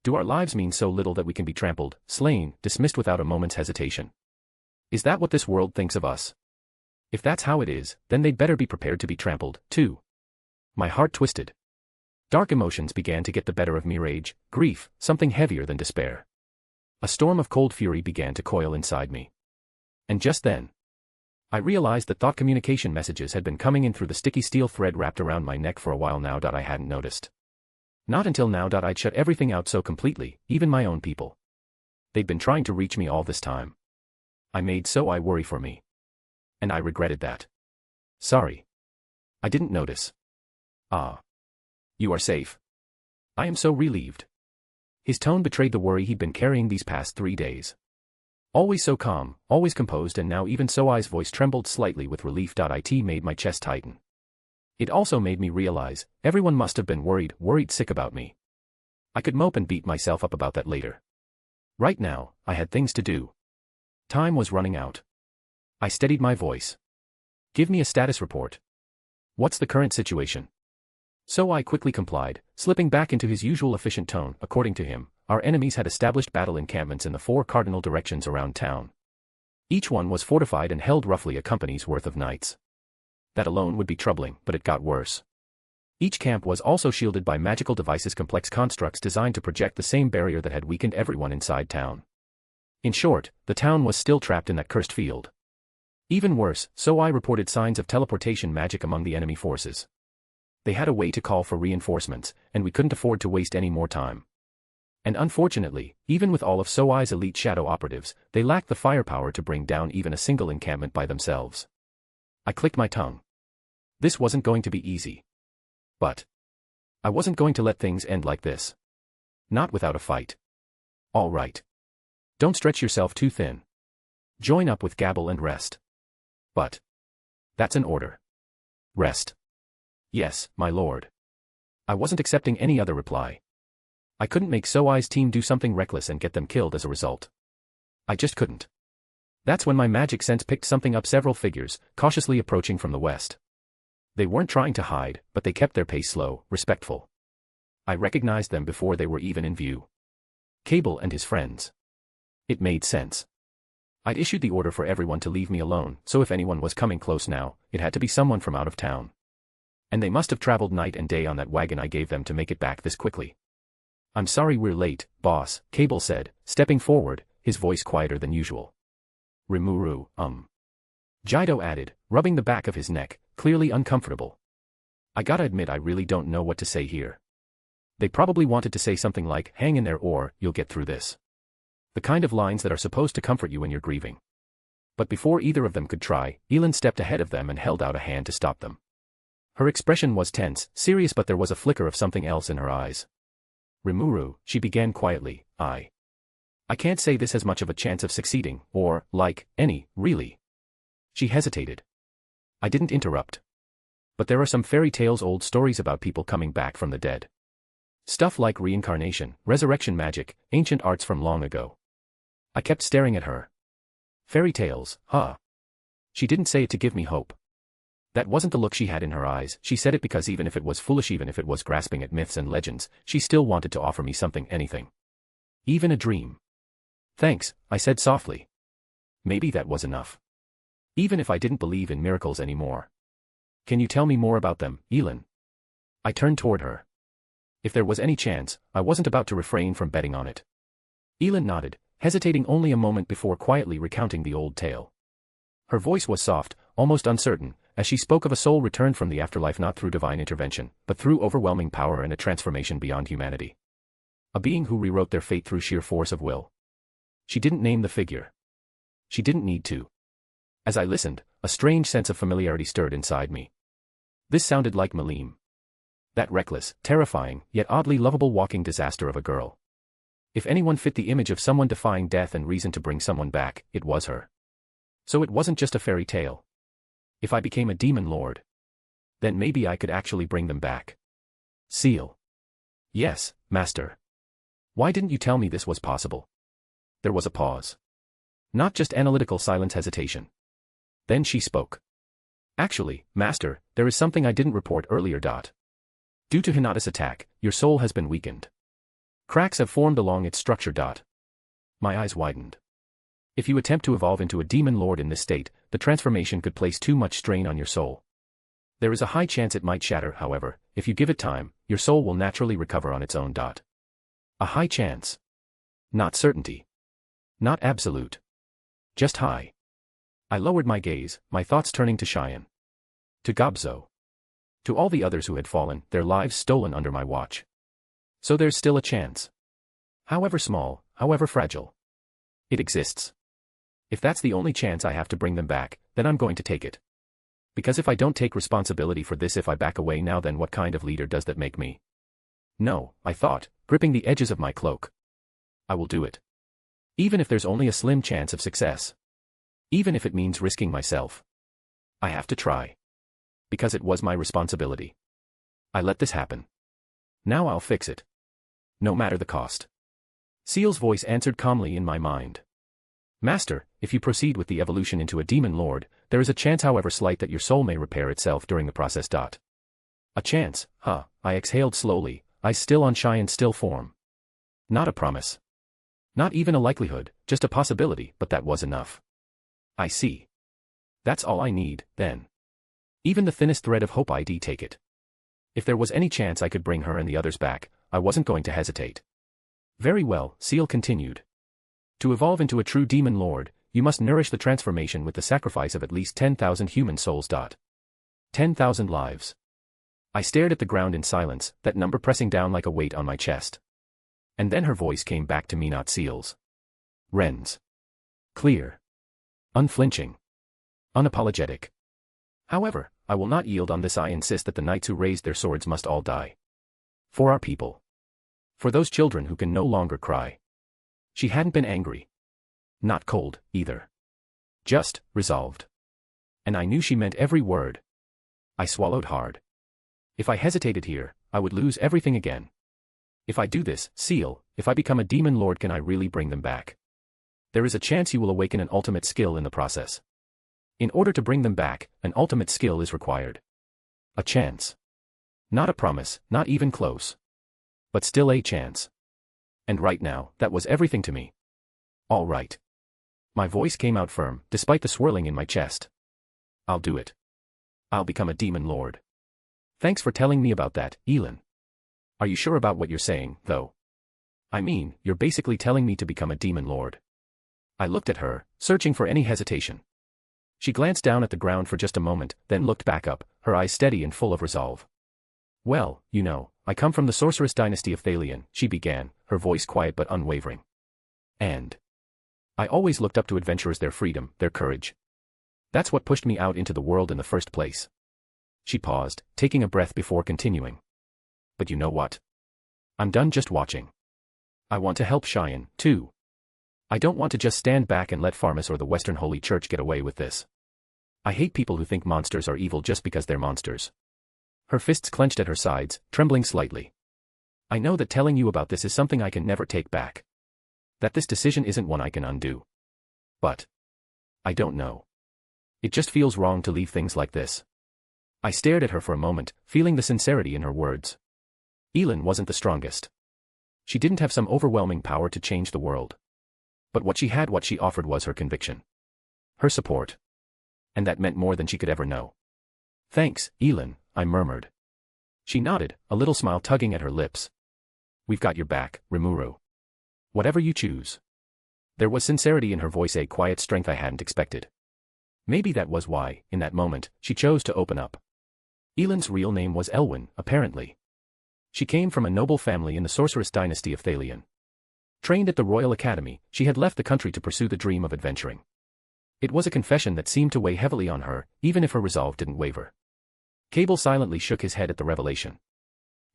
S3: Do our lives mean so little that we can be trampled, slain, dismissed without a moment's hesitation? Is that what this world thinks of us? If that's how it is, then they'd better be prepared to be trampled, too. My heart twisted. Dark emotions began to get the better of me: rage, grief, something heavier than despair. A storm of cold fury began to coil inside me. And just then, I realized that thought communication messages had been coming in through the sticky steel thread wrapped around my neck for a while now. I hadn't noticed. Not until now. I'd shut everything out so completely, even my own people. They'd been trying to reach me all this time. I worry for me. And I regretted that. Sorry. I didn't notice. Ah. You are safe. I am so relieved. His tone betrayed the worry he'd been carrying these past 3 days. Always so calm, always composed, and now even Soai's voice trembled slightly with relief. It made my chest tighten. It also made me realize, everyone must have been worried sick about me. I could mope and beat myself up about that later. Right now, I had things to do. Time was running out. I steadied my voice. Give me a status report. What's the current situation? Soai quickly complied, slipping back into his usual efficient tone. According to him, our enemies had established battle encampments in the 4 cardinal directions around town. Each one was fortified and held roughly a company's worth of knights. That alone would be troubling, but it got worse. Each camp was also shielded by magical devices, complex constructs designed to project the same barrier that had weakened everyone inside town. In short, the town was still trapped in that cursed field. Even worse, Soai reported signs of teleportation magic among the enemy forces. They had a way to call for reinforcements, and we couldn't afford to waste any more time. And unfortunately, even with all of Soai's elite shadow operatives, they lacked the firepower to bring down even a single encampment by themselves. I clicked my tongue. This wasn't going to be easy. But I wasn't going to let things end like this. Not without a fight. All right. Don't stretch yourself too thin. Join up with Gabble and rest. But that's an order. Rest. Yes, my lord. I wasn't accepting any other reply. I couldn't make Soai's team do something reckless and get them killed as a result. I just couldn't. That's when my magic sense picked something up: several figures, cautiously approaching from the west. They weren't trying to hide, but they kept their pace slow, respectful. I recognized them before they were even in view. Cable and his friends. It made sense. I'd issued the order for everyone to leave me alone, so if anyone was coming close now, it had to be someone from out of town. And they must have traveled night and day on that wagon I gave them to make it back this quickly. I'm sorry we're late, boss, Cable said, stepping forward, his voice quieter than usual. Rimuru, Jido added, rubbing the back of his neck, clearly uncomfortable. I gotta admit, I really don't know what to say here. They probably wanted to say something like, hang in there, or, you'll get through this. The kind of lines that are supposed to comfort you when you're grieving. But before either of them could try, Elin stepped ahead of them and held out a hand to stop them. Her expression was tense, serious, but there was a flicker of something else in her eyes. Rimuru, she began quietly, I can't say this has much of a chance of succeeding, or, any, really. She hesitated. I didn't interrupt. But there are some fairy tales, old stories about people coming back from the dead. Stuff like reincarnation, resurrection magic, ancient arts from long ago. I kept staring at her. Fairy tales, huh? She didn't say it to give me hope. That wasn't the look she had in her eyes. She said it because even if it was foolish, even if it was grasping at myths and legends, she still wanted to offer me something, anything. Even a dream. Thanks, I said softly. Maybe that was enough. Even if I didn't believe in miracles anymore. Can you tell me more about them, Elin? I turned toward her. If there was any chance, I wasn't about to refrain from betting on it. Elin nodded, hesitating only a moment before quietly recounting the old tale. Her voice was soft, almost uncertain, as she spoke of a soul returned from the afterlife not through divine intervention, but through overwhelming power and a transformation beyond humanity. A being who rewrote their fate through sheer force of will. She didn't name the figure. She didn't need to. As I listened, a strange sense of familiarity stirred inside me. This sounded like Malim. That reckless, terrifying, yet oddly lovable walking disaster of a girl. If anyone fit the image of someone defying death and reason to bring someone back, it was her. So it wasn't just a fairy tale. If I became a demon lord, then maybe I could actually bring them back. Ciel. Yes, master. Why didn't you tell me this was possible? There was a pause. Not just analytical silence, hesitation. Then she spoke. Actually, master, there is something I didn't report earlier. Due to Hinata's attack, your soul has been weakened. Cracks have formed along its structure. My eyes widened. If you attempt to evolve into a demon lord in this state, the transformation could place too much strain on your soul. There is a high chance it might shatter, however. If you give it time, your soul will naturally recover on its own. A high chance. Not certainty. Not absolute. Just high. I lowered my gaze, my thoughts turning to Cheyenne. To Gobzo. To all the others who had fallen, their lives stolen under my watch. So there's still a chance. However small, however fragile. It exists. If that's the only chance I have to bring them back, then I'm going to take it. Because if I don't take responsibility for this, if I back away now, then what kind of leader does that make me? No, I thought, gripping the edges of my cloak. I will do it. Even if there's only a slim chance of success. Even if it means risking myself. I have to try. Because it was my responsibility. I let this happen. Now I'll fix it. No matter the cost. Ciel's voice answered calmly in my mind. Master, if you proceed with the evolution into a demon lord, there is a chance, however slight, that your soul may repair itself during the process. A chance, huh? I exhaled slowly, eyes still on Cheyenne's still form. Not a promise. Not even a likelihood, just a possibility, but that was enough. I see. That's all I need, then. Even the thinnest thread of hope, I'd take it. If there was any chance I could bring her and the others back, I wasn't going to hesitate. Very well, Ciel continued. To evolve into a true demon lord, you must nourish the transformation with the sacrifice of at least 10,000 human souls. 10,000 lives. I stared at the ground in silence, that number pressing down like a weight on my chest. And then her voice came back to me, not Ciel's. Ren's. Clear. Unflinching. Unapologetic. However, I will not yield on this. I insist that the knights who raised their swords must all die. For our people. For those children who can no longer cry. She hadn't been angry. Not cold, either. Just, resolved. And I knew she meant every word. I swallowed hard. If I hesitated here, I would lose everything again. If I do this, Ciel, if I become a demon lord, can I really bring them back? There is a chance you will awaken an ultimate skill in the process. In order to bring them back, an ultimate skill is required. A chance. Not a promise, not even close. But still a chance. And right now, that was everything to me. All right. My voice came out firm, despite the swirling in my chest. I'll do it. I'll become a demon lord. Thanks for telling me about that, Elin. Are you sure about what you're saying, though? I mean, you're basically telling me to become a demon lord. I looked at her, searching for any hesitation. She glanced down at the ground for just a moment, then looked back up, her eyes steady and full of resolve. Well, you know, I come from the sorceress dynasty of Thalion, she began, her voice quiet but unwavering. And I always looked up to adventurers, their freedom, their courage. That's what pushed me out into the world in the first place. She paused, taking a breath before continuing. But you know what? I'm done just watching. I want to help Cheyenne, too. I don't want to just stand back and let Pharmas or the Western Holy Church get away with this. I hate people who think monsters are evil just because they're monsters. Her fists clenched at her sides, trembling slightly. I know that telling you about this is something I can never take back. That this decision isn't one I can undo. But I don't know. It just feels wrong to leave things like this. I stared at her for a moment, feeling the sincerity in her words. Elin wasn't the strongest. She didn't have some overwhelming power to change the world. But what she offered was her conviction. Her support. And that meant more than she could ever know. Thanks, Elin, I murmured. She nodded, a little smile tugging at her lips. We've got your back, Rimuru. Whatever you choose. There was sincerity in her voice, a quiet strength I hadn't expected. Maybe that was why, in that moment, she chose to open up. Elin's real name was Elwyn, apparently. She came from a noble family in the sorceress dynasty of Thalion. Trained at the Royal Academy, she had left the country to pursue the dream of adventuring. It was a confession that seemed to weigh heavily on her, even if her resolve didn't waver. Cable silently shook his head at the revelation.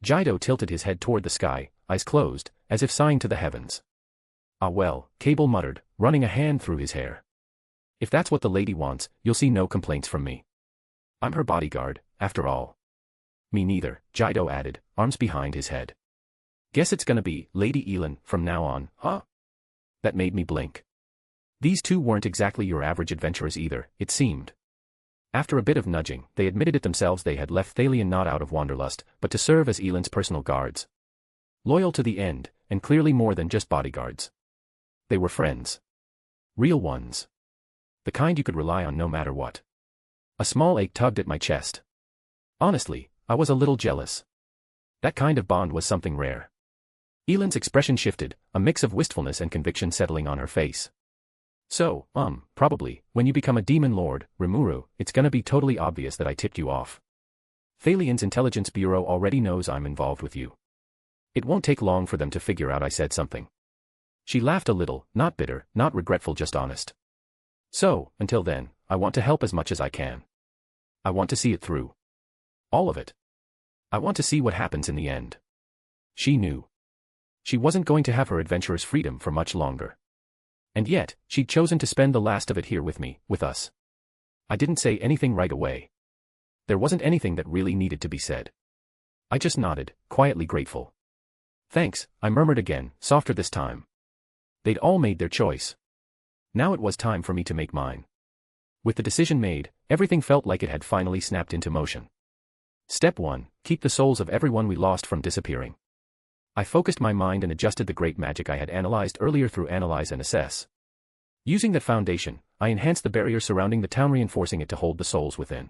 S3: Jido tilted his head toward the sky, eyes closed, as if sighing to the heavens. Ah well, Cable muttered, running a hand through his hair. If that's what the lady wants, you'll see no complaints from me. I'm her bodyguard, after all. Me neither, Jido added, arms behind his head. Guess it's gonna be Lady Elin from now on, huh? That made me blink. These two weren't exactly your average adventurers either, it seemed. After a bit of nudging, they admitted it themselves. They had left Thalion not out of wanderlust, but to serve as Elin's personal guards. Loyal to the end, and clearly more than just bodyguards. They were friends. Real ones. The kind you could rely on no matter what. A small ache tugged at my chest. Honestly, I was a little jealous. That kind of bond was something rare. Elin's expression shifted, a mix of wistfulness and conviction settling on her face. So, probably, when you become a demon lord, Rimuru, it's gonna be totally obvious that I tipped you off. Thalion's intelligence bureau already knows I'm involved with you. It won't take long for them to figure out I said something. She laughed a little, not bitter, not regretful, just honest. So, until then, I want to help as much as I can. I want to see it through. All of it. I want to see what happens in the end. She knew. She wasn't going to have her adventurer's freedom for much longer. And yet, she'd chosen to spend the last of it here with me, with us. I didn't say anything right away. There wasn't anything that really needed to be said. I just nodded, quietly grateful. Thanks, I murmured again, softer this time. They'd all made their choice. Now it was time for me to make mine. With the decision made, everything felt like it had finally snapped into motion. Step 1, keep the souls of everyone we lost from disappearing. I focused my mind and adjusted the great magic I had analyzed earlier through Analyze and Assess. Using that foundation, I enhanced the barrier surrounding the town, reinforcing it to hold the souls within.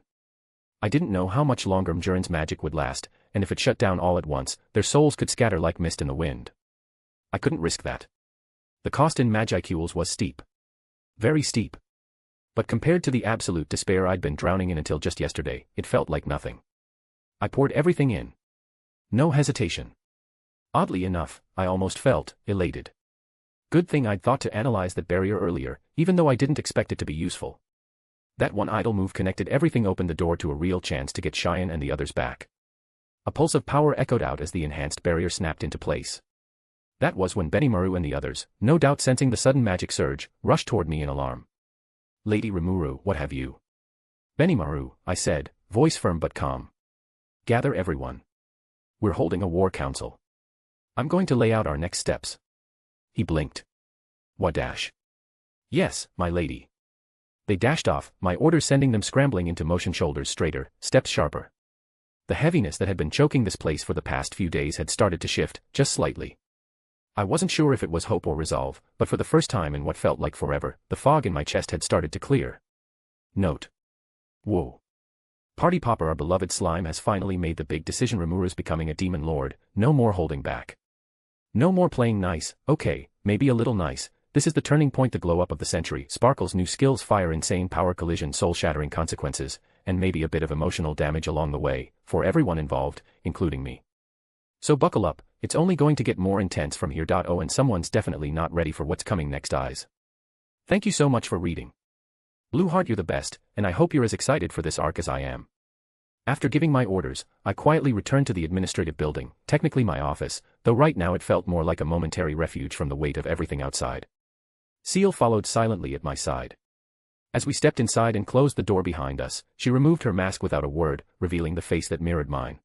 S3: I didn't know how much longer Mjurin's magic would last, and if it shut down all at once, their souls could scatter like mist in the wind. I couldn't risk that. The cost in Magicules was steep. Very steep. But compared to the absolute despair I'd been drowning in until just yesterday, it felt like nothing. I poured everything in. No hesitation. Oddly enough, I almost felt elated. Good thing I'd thought to analyze that barrier earlier, even though I didn't expect it to be useful. That one idle move connected everything, opened the door to a real chance to get Cheyenne and the others back. A pulse of power echoed out as the enhanced barrier snapped into place. That was when Benimaru and the others, no doubt sensing the sudden magic surge, rushed toward me in alarm. Lady Rimuru, what have you? Benimaru, I said, voice firm but calm. Gather everyone. We're holding a war council. I'm going to lay out our next steps. He blinked. Wadash. Yes, my lady. They dashed off, my orders sending them scrambling into motion, shoulders straighter, steps sharper. The heaviness that had been choking this place for the past few days had started to shift, just slightly. I wasn't sure if it was hope or resolve, but for the first time in what felt like forever, the fog in my chest had started to clear. Note. Whoa. Party Popper, our beloved slime, has finally made the big decision. Rimuru's becoming a demon lord, no more holding back. No more playing nice, okay, maybe a little nice. This is the turning point, the glow up of the century. Sparkle's new skills, fire, insane power, collision, soul-shattering consequences, and maybe a bit of emotional damage along the way, for everyone involved, including me. So buckle up, it's only going to get more intense from here. Oh, and someone's definitely not ready for what's coming next, eyes. Thank you so much for reading. Blueheart, you're the best, and I hope you're as excited for this arc as I am. After giving my orders, I quietly returned to the administrative building, technically my office, though right now it felt more like a momentary refuge from the weight of everything outside. Ciel followed silently at my side. As we stepped inside and closed the door behind us, she removed her mask without a word, revealing the face that mirrored mine.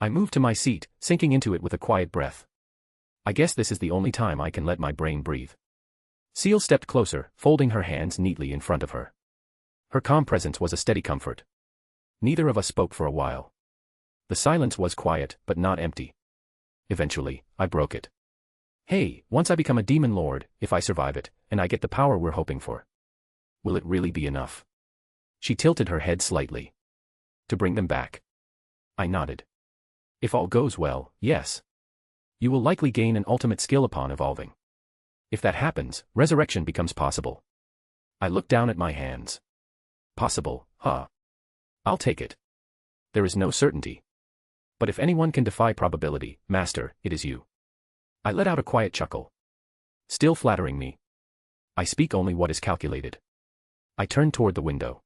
S3: I moved to my seat, sinking into it with a quiet breath. I guess this is the only time I can let my brain breathe. Ciel stepped closer, folding her hands neatly in front of her. Her calm presence was a steady comfort. Neither of us spoke for a while. The silence was quiet, but not empty. Eventually, I broke it. Hey, once I become a demon lord, if I survive it, and I get the power we're hoping for, will it really be enough? She tilted her head slightly. To bring them back? I nodded. If all goes well, yes. You will likely gain an ultimate skill upon evolving. If that happens, resurrection becomes possible. I looked down at my hands. Possible, huh? I'll take it. There is no certainty. But if anyone can defy probability, Master, it is you. I let out a quiet chuckle. Still flattering me. I speak only what is calculated. I turned toward the window.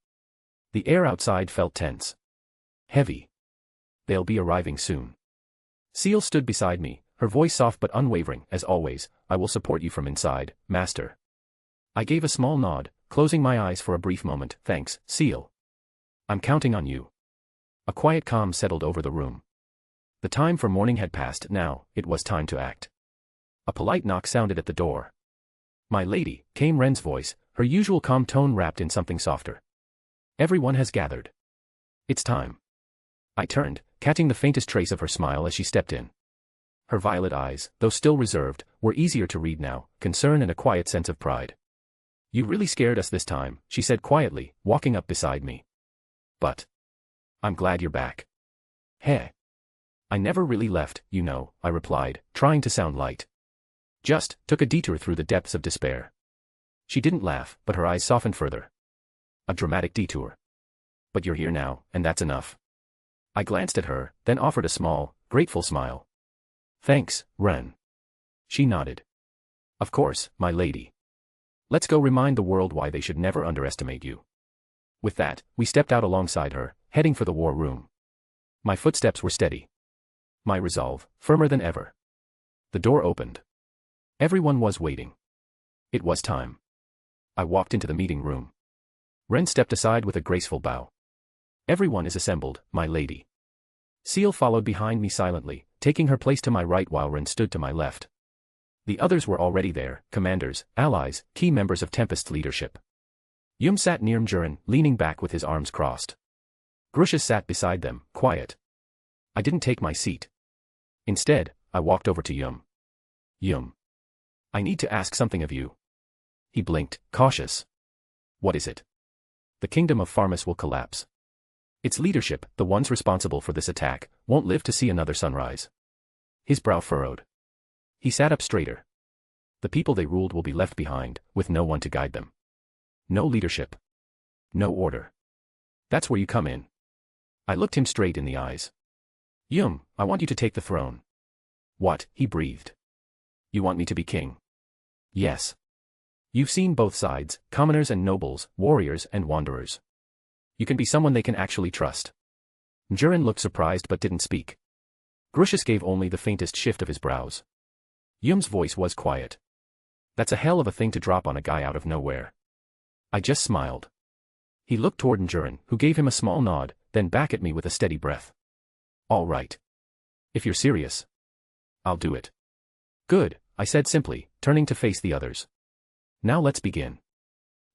S3: The air outside felt tense. Heavy. They'll be arriving soon. Ciel stood beside me, her voice soft but unwavering. As always, I will support you from inside, Master. I gave a small nod, closing my eyes for a brief moment. Thanks, Ciel. I'm counting on you. A quiet calm settled over the room. The time for morning had passed. Now, it was time to act. A polite knock sounded at the door. My lady, came Ren's voice, her usual calm tone wrapped in something softer. Everyone has gathered. It's time. I turned, catching the faintest trace of her smile as she stepped in. Her violet eyes, though still reserved, were easier to read now, concern and a quiet sense of pride. You really scared us this time, she said quietly, walking up beside me. But I'm glad you're back. Heh. I never really left, you know, I replied, trying to sound light. Just took a detour through the depths of despair. She didn't laugh, but her eyes softened further. A dramatic detour. But you're here now, and that's enough. I glanced at her, then offered a small, grateful smile. Thanks, Ren. She nodded. Of course, my lady. Let's go remind the world why they should never underestimate you. With that, we stepped out alongside her, heading for the war room. My footsteps were steady. My resolve, firmer than ever. The door opened. Everyone was waiting. It was time. I walked into the meeting room. Ren stepped aside with a graceful bow. Everyone is assembled, my lady. Ciel followed behind me silently, taking her place to my right while Ren stood to my left. The others were already there, commanders, allies, key members of Tempest's leadership. Yum sat near Mjurin, leaning back with his arms crossed. Grusha sat beside them, quiet. I didn't take my seat. Instead, I walked over to Yum. Yum. I need to ask something of you. He blinked, cautious. What is it? The kingdom of Pharmus will collapse. Its leadership, the ones responsible for this attack, won't live to see another sunrise. His brow furrowed. He sat up straighter. The people they ruled will be left behind, with no one to guide them. No leadership. No order. That's where you come in. I looked him straight in the eyes. Yum, I want you to take the throne. What? He breathed. You want me to be king? Yes. You've seen both sides, commoners and nobles, warriors and wanderers. You can be someone they can actually trust. Mjurin looked surprised but didn't speak. Grushas gave only the faintest shift of his brows. Yum's voice was quiet. That's a hell of a thing to drop on a guy out of nowhere. I just smiled. He looked toward Mjurin, who gave him a small nod, then back at me with a steady breath. All right. If you're serious, I'll do it. Good, I said simply, turning to face the others. Now let's begin.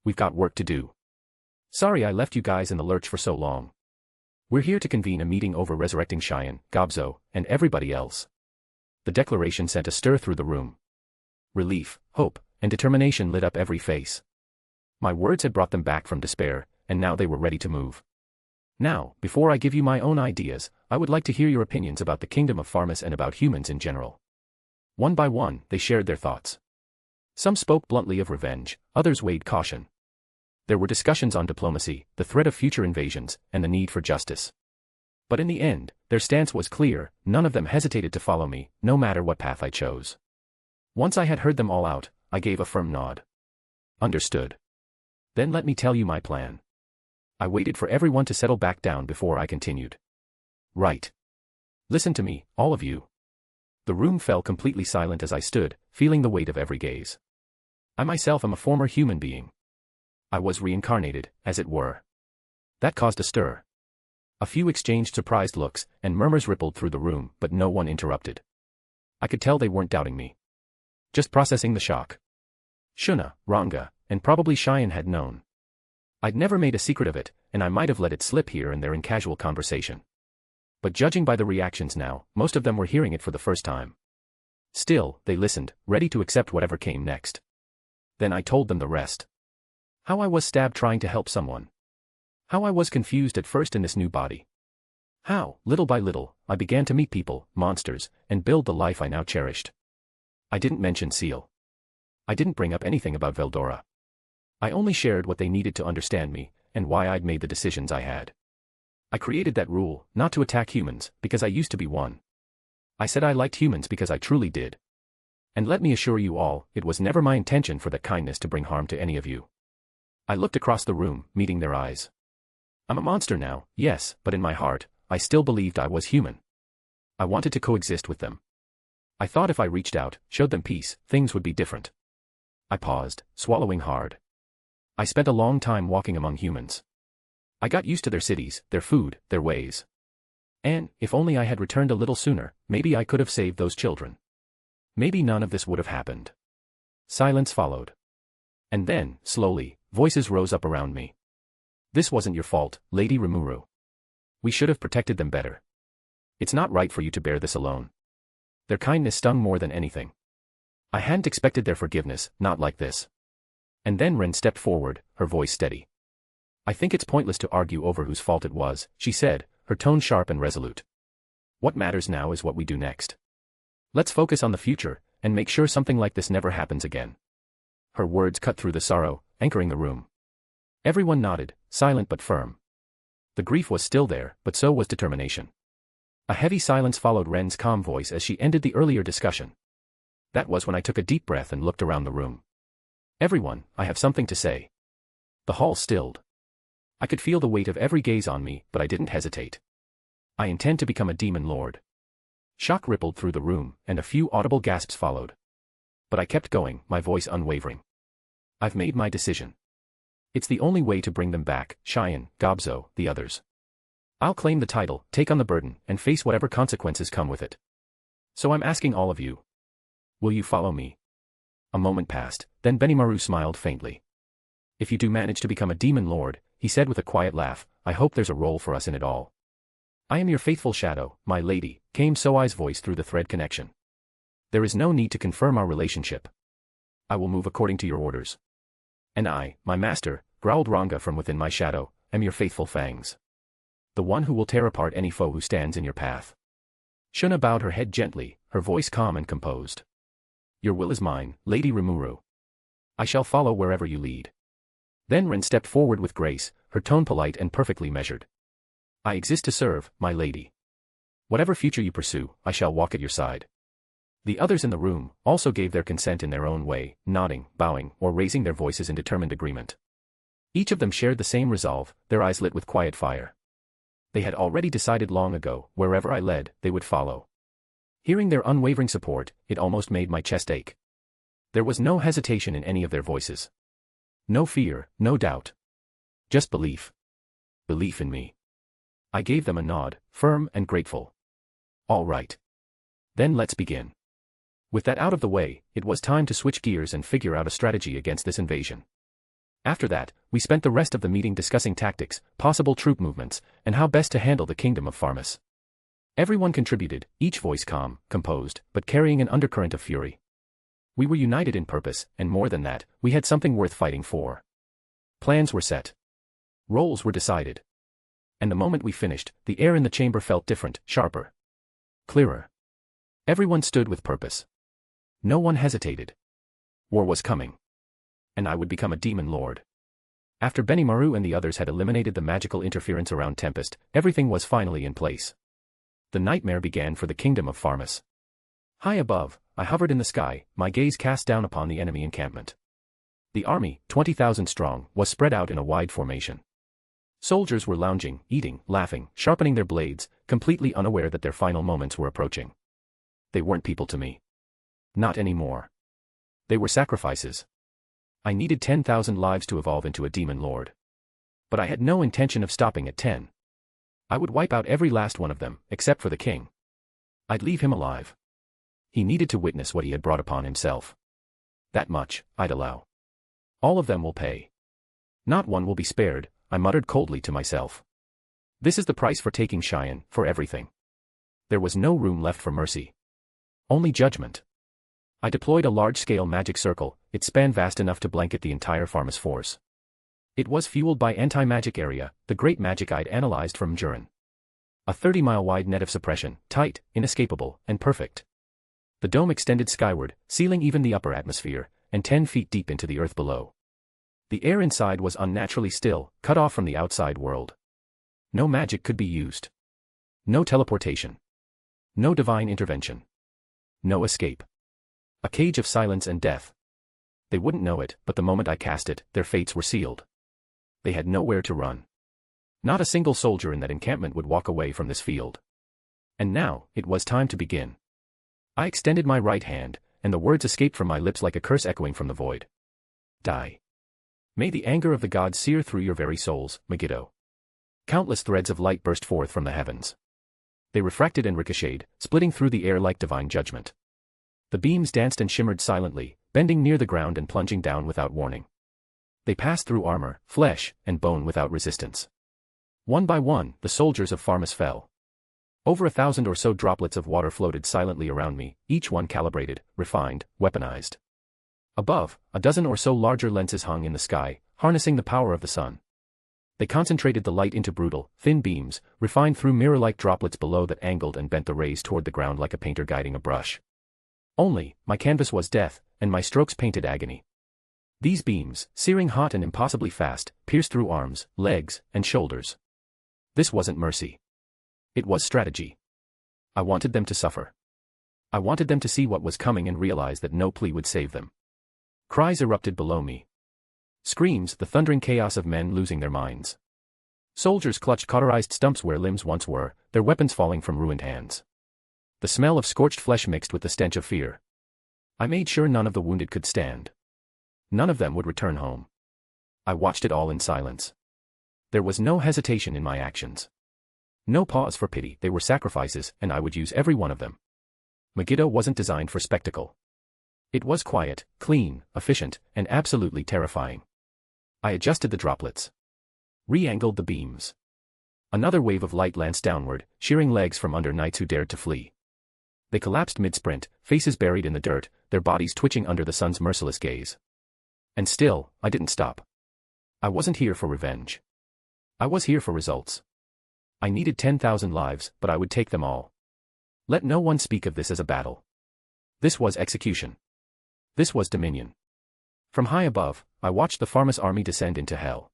S3: We've got work to do. Sorry I left you guys in the lurch for so long. We're here to convene a meeting over resurrecting Cheyenne, Gobzo, and everybody else. The declaration sent a stir through the room. Relief, hope, and determination lit up every face. My words had brought them back from despair, and now they were ready to move. Now, before I give you my own ideas, I would like to hear your opinions about the kingdom of Pharmus and about humans in general. One by one, they shared their thoughts. Some spoke bluntly of revenge, others weighed caution. There were discussions on diplomacy, the threat of future invasions, and the need for justice. But in the end, their stance was clear, none of them hesitated to follow me, no matter what path I chose. Once I had heard them all out, I gave a firm nod. Understood. Then let me tell you my plan. I waited for everyone to settle back down before I continued. Right. Listen to me, all of you. The room fell completely silent as I stood, feeling the weight of every gaze. I myself am a former human being. I was reincarnated, as it were. That caused a stir. A few exchanged surprised looks, and murmurs rippled through the room, but no one interrupted. I could tell they weren't doubting me. Just processing the shock. Shuna, Ranga, and probably Cheyenne had known. I'd never made a secret of it, and I might have let it slip here and there in casual conversation. But judging by the reactions now, most of them were hearing it for the first time. Still, they listened, ready to accept whatever came next. Then I told them the rest. How I was stabbed trying to help someone. How I was confused at first in this new body. How, little by little, I began to meet people, monsters, and build the life I now cherished. I didn't mention Ciel. I didn't bring up anything about Veldora. I only shared what they needed to understand me, and why I'd made the decisions I had. I created that rule, not to attack humans, because I used to be one. I said I liked humans because I truly did. And let me assure you all, it was never my intention for that kindness to bring harm to any of you. I looked across the room, meeting their eyes. I'm a monster now, yes, but in my heart, I still believed I was human. I wanted to coexist with them. I thought if I reached out, showed them peace, things would be different. I paused, swallowing hard. I spent a long time walking among humans. I got used to their cities, their food, their ways. And, if only I had returned a little sooner, maybe I could have saved those children. Maybe none of this would have happened. Silence followed. And then, slowly, voices rose up around me. This wasn't your fault, Lady Rimuru. We should have protected them better. It's not right for you to bear this alone. Their kindness stung more than anything. I hadn't expected their forgiveness, not like this. And then Ren stepped forward, her voice steady. I think it's pointless to argue over whose fault it was, she said, her tone sharp and resolute. What matters now is what we do next. Let's focus on the future, and make sure something like this never happens again. Her words cut through the sorrow, anchoring the room. Everyone nodded, silent but firm. The grief was still there, but so was determination. A heavy silence followed Ren's calm voice as she ended the earlier discussion. That was when I took a deep breath and looked around the room. Everyone, I have something to say. The hall stilled. I could feel the weight of every gaze on me, but I didn't hesitate. I intend to become a demon lord. Shock rippled through the room, and a few audible gasps followed. But I kept going, my voice unwavering. I've made my decision. It's the only way to bring them back, Cheyenne, Gobzo, the others. I'll claim the title, take on the burden, and face whatever consequences come with it. So I'm asking all of you. Will you follow me? A moment passed, then Benimaru smiled faintly. If you do manage to become a demon lord, he said with a quiet laugh, I hope there's a role for us in it all. I am your faithful shadow, my lady, came Soai's voice through the thread connection. There is no need to confirm our relationship. I will move according to your orders. And I, my master, growled Ranga from within my shadow, am your faithful fangs. The one who will tear apart any foe who stands in your path. Shuna bowed her head gently, her voice calm and composed. Your will is mine, Lady Rimuru. I shall follow wherever you lead. Then Ren stepped forward with grace, her tone polite and perfectly measured. I exist to serve, my lady. Whatever future you pursue, I shall walk at your side. The others in the room also gave their consent in their own way, nodding, bowing, or raising their voices in determined agreement. Each of them shared the same resolve, their eyes lit with quiet fire. They had already decided long ago, wherever I led, they would follow. Hearing their unwavering support, it almost made my chest ache. There was no hesitation in any of their voices. No fear, no doubt. Just belief. Belief in me. I gave them a nod, firm and grateful. All right. Then let's begin. With that out of the way, it was time to switch gears and figure out a strategy against this invasion. After that, we spent the rest of the meeting discussing tactics, possible troop movements, and how best to handle the kingdom of Farmus. Everyone contributed, each voice calm, composed, but carrying an undercurrent of fury. We were united in purpose, and more than that, we had something worth fighting for. Plans were set. Roles were decided. And the moment we finished, the air in the chamber felt different, sharper. Clearer. Everyone stood with purpose. No one hesitated. War was coming. And I would become a demon lord. After Benimaru and the others had eliminated the magical interference around Tempest, everything was finally in place. The nightmare began for the kingdom of Farmus. High above, I hovered in the sky, my gaze cast down upon the enemy encampment. The army, 20,000 strong, was spread out in a wide formation. Soldiers were lounging, eating, laughing, sharpening their blades, completely unaware that their final moments were approaching. They weren't people to me. Not anymore. They were sacrifices. I needed 10,000 lives to evolve into a demon lord. But I had no intention of stopping at 10. I would wipe out every last one of them, except for the king. I'd leave him alive. He needed to witness what he had brought upon himself. That much, I'd allow. All of them will pay. Not one will be spared, I muttered coldly to myself. This is the price for taking Cheyenne, for everything. There was no room left for mercy. Only judgment. I deployed a large-scale magic circle, its span vast enough to blanket the entire Pharma's force. It was fueled by anti-magic area, the great magic I'd analyzed from Jurin. A 30-mile-wide net of suppression, tight, inescapable, and perfect. The dome extended skyward, sealing even the upper atmosphere, and 10 feet deep into the earth below. The air inside was unnaturally still, cut off from the outside world. No magic could be used. No teleportation. No divine intervention. No escape. A cage of silence and death. They wouldn't know it, but the moment I cast it, their fates were sealed. They had nowhere to run. Not a single soldier in that encampment would walk away from this field. And now, it was time to begin. I extended my right hand, and the words escaped from my lips like a curse echoing from the void. Die. May the anger of the gods sear through your very souls, Megiddo. Countless threads of light burst forth from the heavens. They refracted and ricocheted, splitting through the air like divine judgment. The beams danced and shimmered silently, bending near the ground and plunging down without warning. They passed through armor, flesh, and bone without resistance. One by one, the soldiers of Pharmas fell. Over 1,000 or so droplets of water floated silently around me, each one calibrated, refined, weaponized. Above, a dozen or so larger lenses hung in the sky, harnessing the power of the sun. They concentrated the light into brutal, thin beams, refined through mirror-like droplets below that angled and bent the rays toward the ground like a painter guiding a brush. Only, my canvas was death, and my strokes painted agony. These beams, searing hot and impossibly fast, pierced through arms, legs, and shoulders. This wasn't mercy. It was strategy. I wanted them to suffer. I wanted them to see what was coming and realize that no plea would save them. Cries erupted below me. Screams, the thundering chaos of men losing their minds. Soldiers clutched cauterized stumps where limbs once were, their weapons falling from ruined hands. The smell of scorched flesh mixed with the stench of fear. I made sure none of the wounded could stand. None of them would return home. I watched it all in silence. There was no hesitation in my actions. No pause for pity, they were sacrifices, and I would use every one of them. Megiddo wasn't designed for spectacle. It was quiet, clean, efficient, and absolutely terrifying. I adjusted the droplets. Re-angled the beams. Another wave of light lanced downward, shearing legs from under knights who dared to flee. They collapsed mid-sprint, faces buried in the dirt, their bodies twitching under the sun's merciless gaze. And still, I didn't stop. I wasn't here for revenge. I was here for results. I needed 10,000 lives, but I would take them all. Let no one speak of this as a battle. This was execution. This was dominion. From high above, I watched the Pharmas army descend into hell.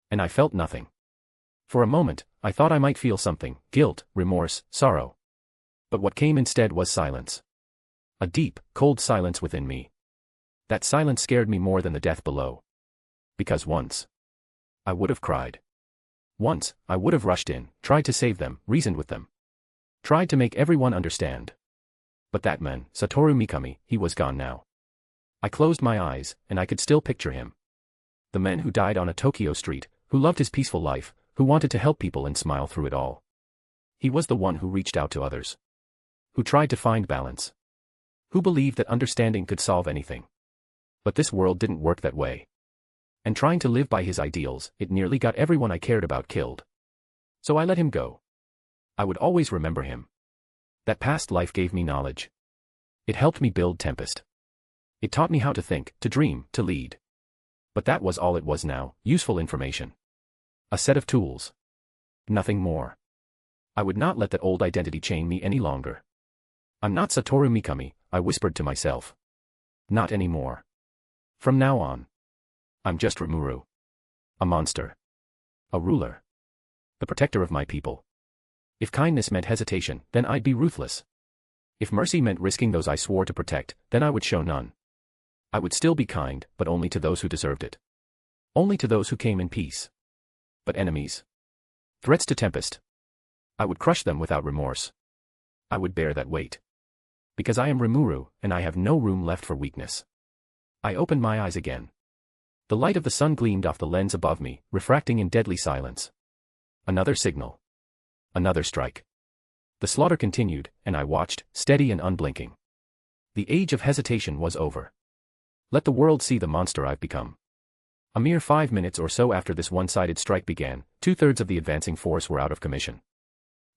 S3: And I felt nothing. For a moment, I thought I might feel something, guilt, remorse, sorrow. But what came instead was silence. A deep, cold silence within me. That silence scared me more than the death below. Because once, I would have cried. Once, I would have rushed in, tried to save them, reasoned with them. Tried to make everyone understand. But that man, Satoru Mikami, he was gone now. I closed my eyes, and I could still picture him. The man who died on a Tokyo street, who loved his peaceful life, who wanted to help people and smile through it all. He was the one who reached out to others. Who tried to find balance. Who believed that understanding could solve anything. But this world didn't work that way. And trying to live by his ideals, it nearly got everyone I cared about killed. So I let him go. I would always remember him. That past life gave me knowledge. It helped me build Tempest. It taught me how to think, to dream, to lead. But that was all it was now, useful information. A set of tools. Nothing more. I would not let that old identity chain me any longer. I'm not Satoru Mikami, I whispered to myself. Not anymore. From now on. I'm just Rimuru. A monster. A ruler. The protector of my people. If kindness meant hesitation, then I'd be ruthless. If mercy meant risking those I swore to protect, then I would show none. I would still be kind, but only to those who deserved it. Only to those who came in peace. But enemies. Threats to Tempest. I would crush them without remorse. I would bear that weight. Because I am Rimuru, and I have no room left for weakness. I opened my eyes again. The light of the sun gleamed off the lens above me, refracting in deadly silence. Another signal. Another strike. The slaughter continued, and I watched, steady and unblinking. The age of hesitation was over. Let the world see the monster I've become. A mere 5 minutes or so after this one-sided strike began, 2/3 of the advancing force were out of commission.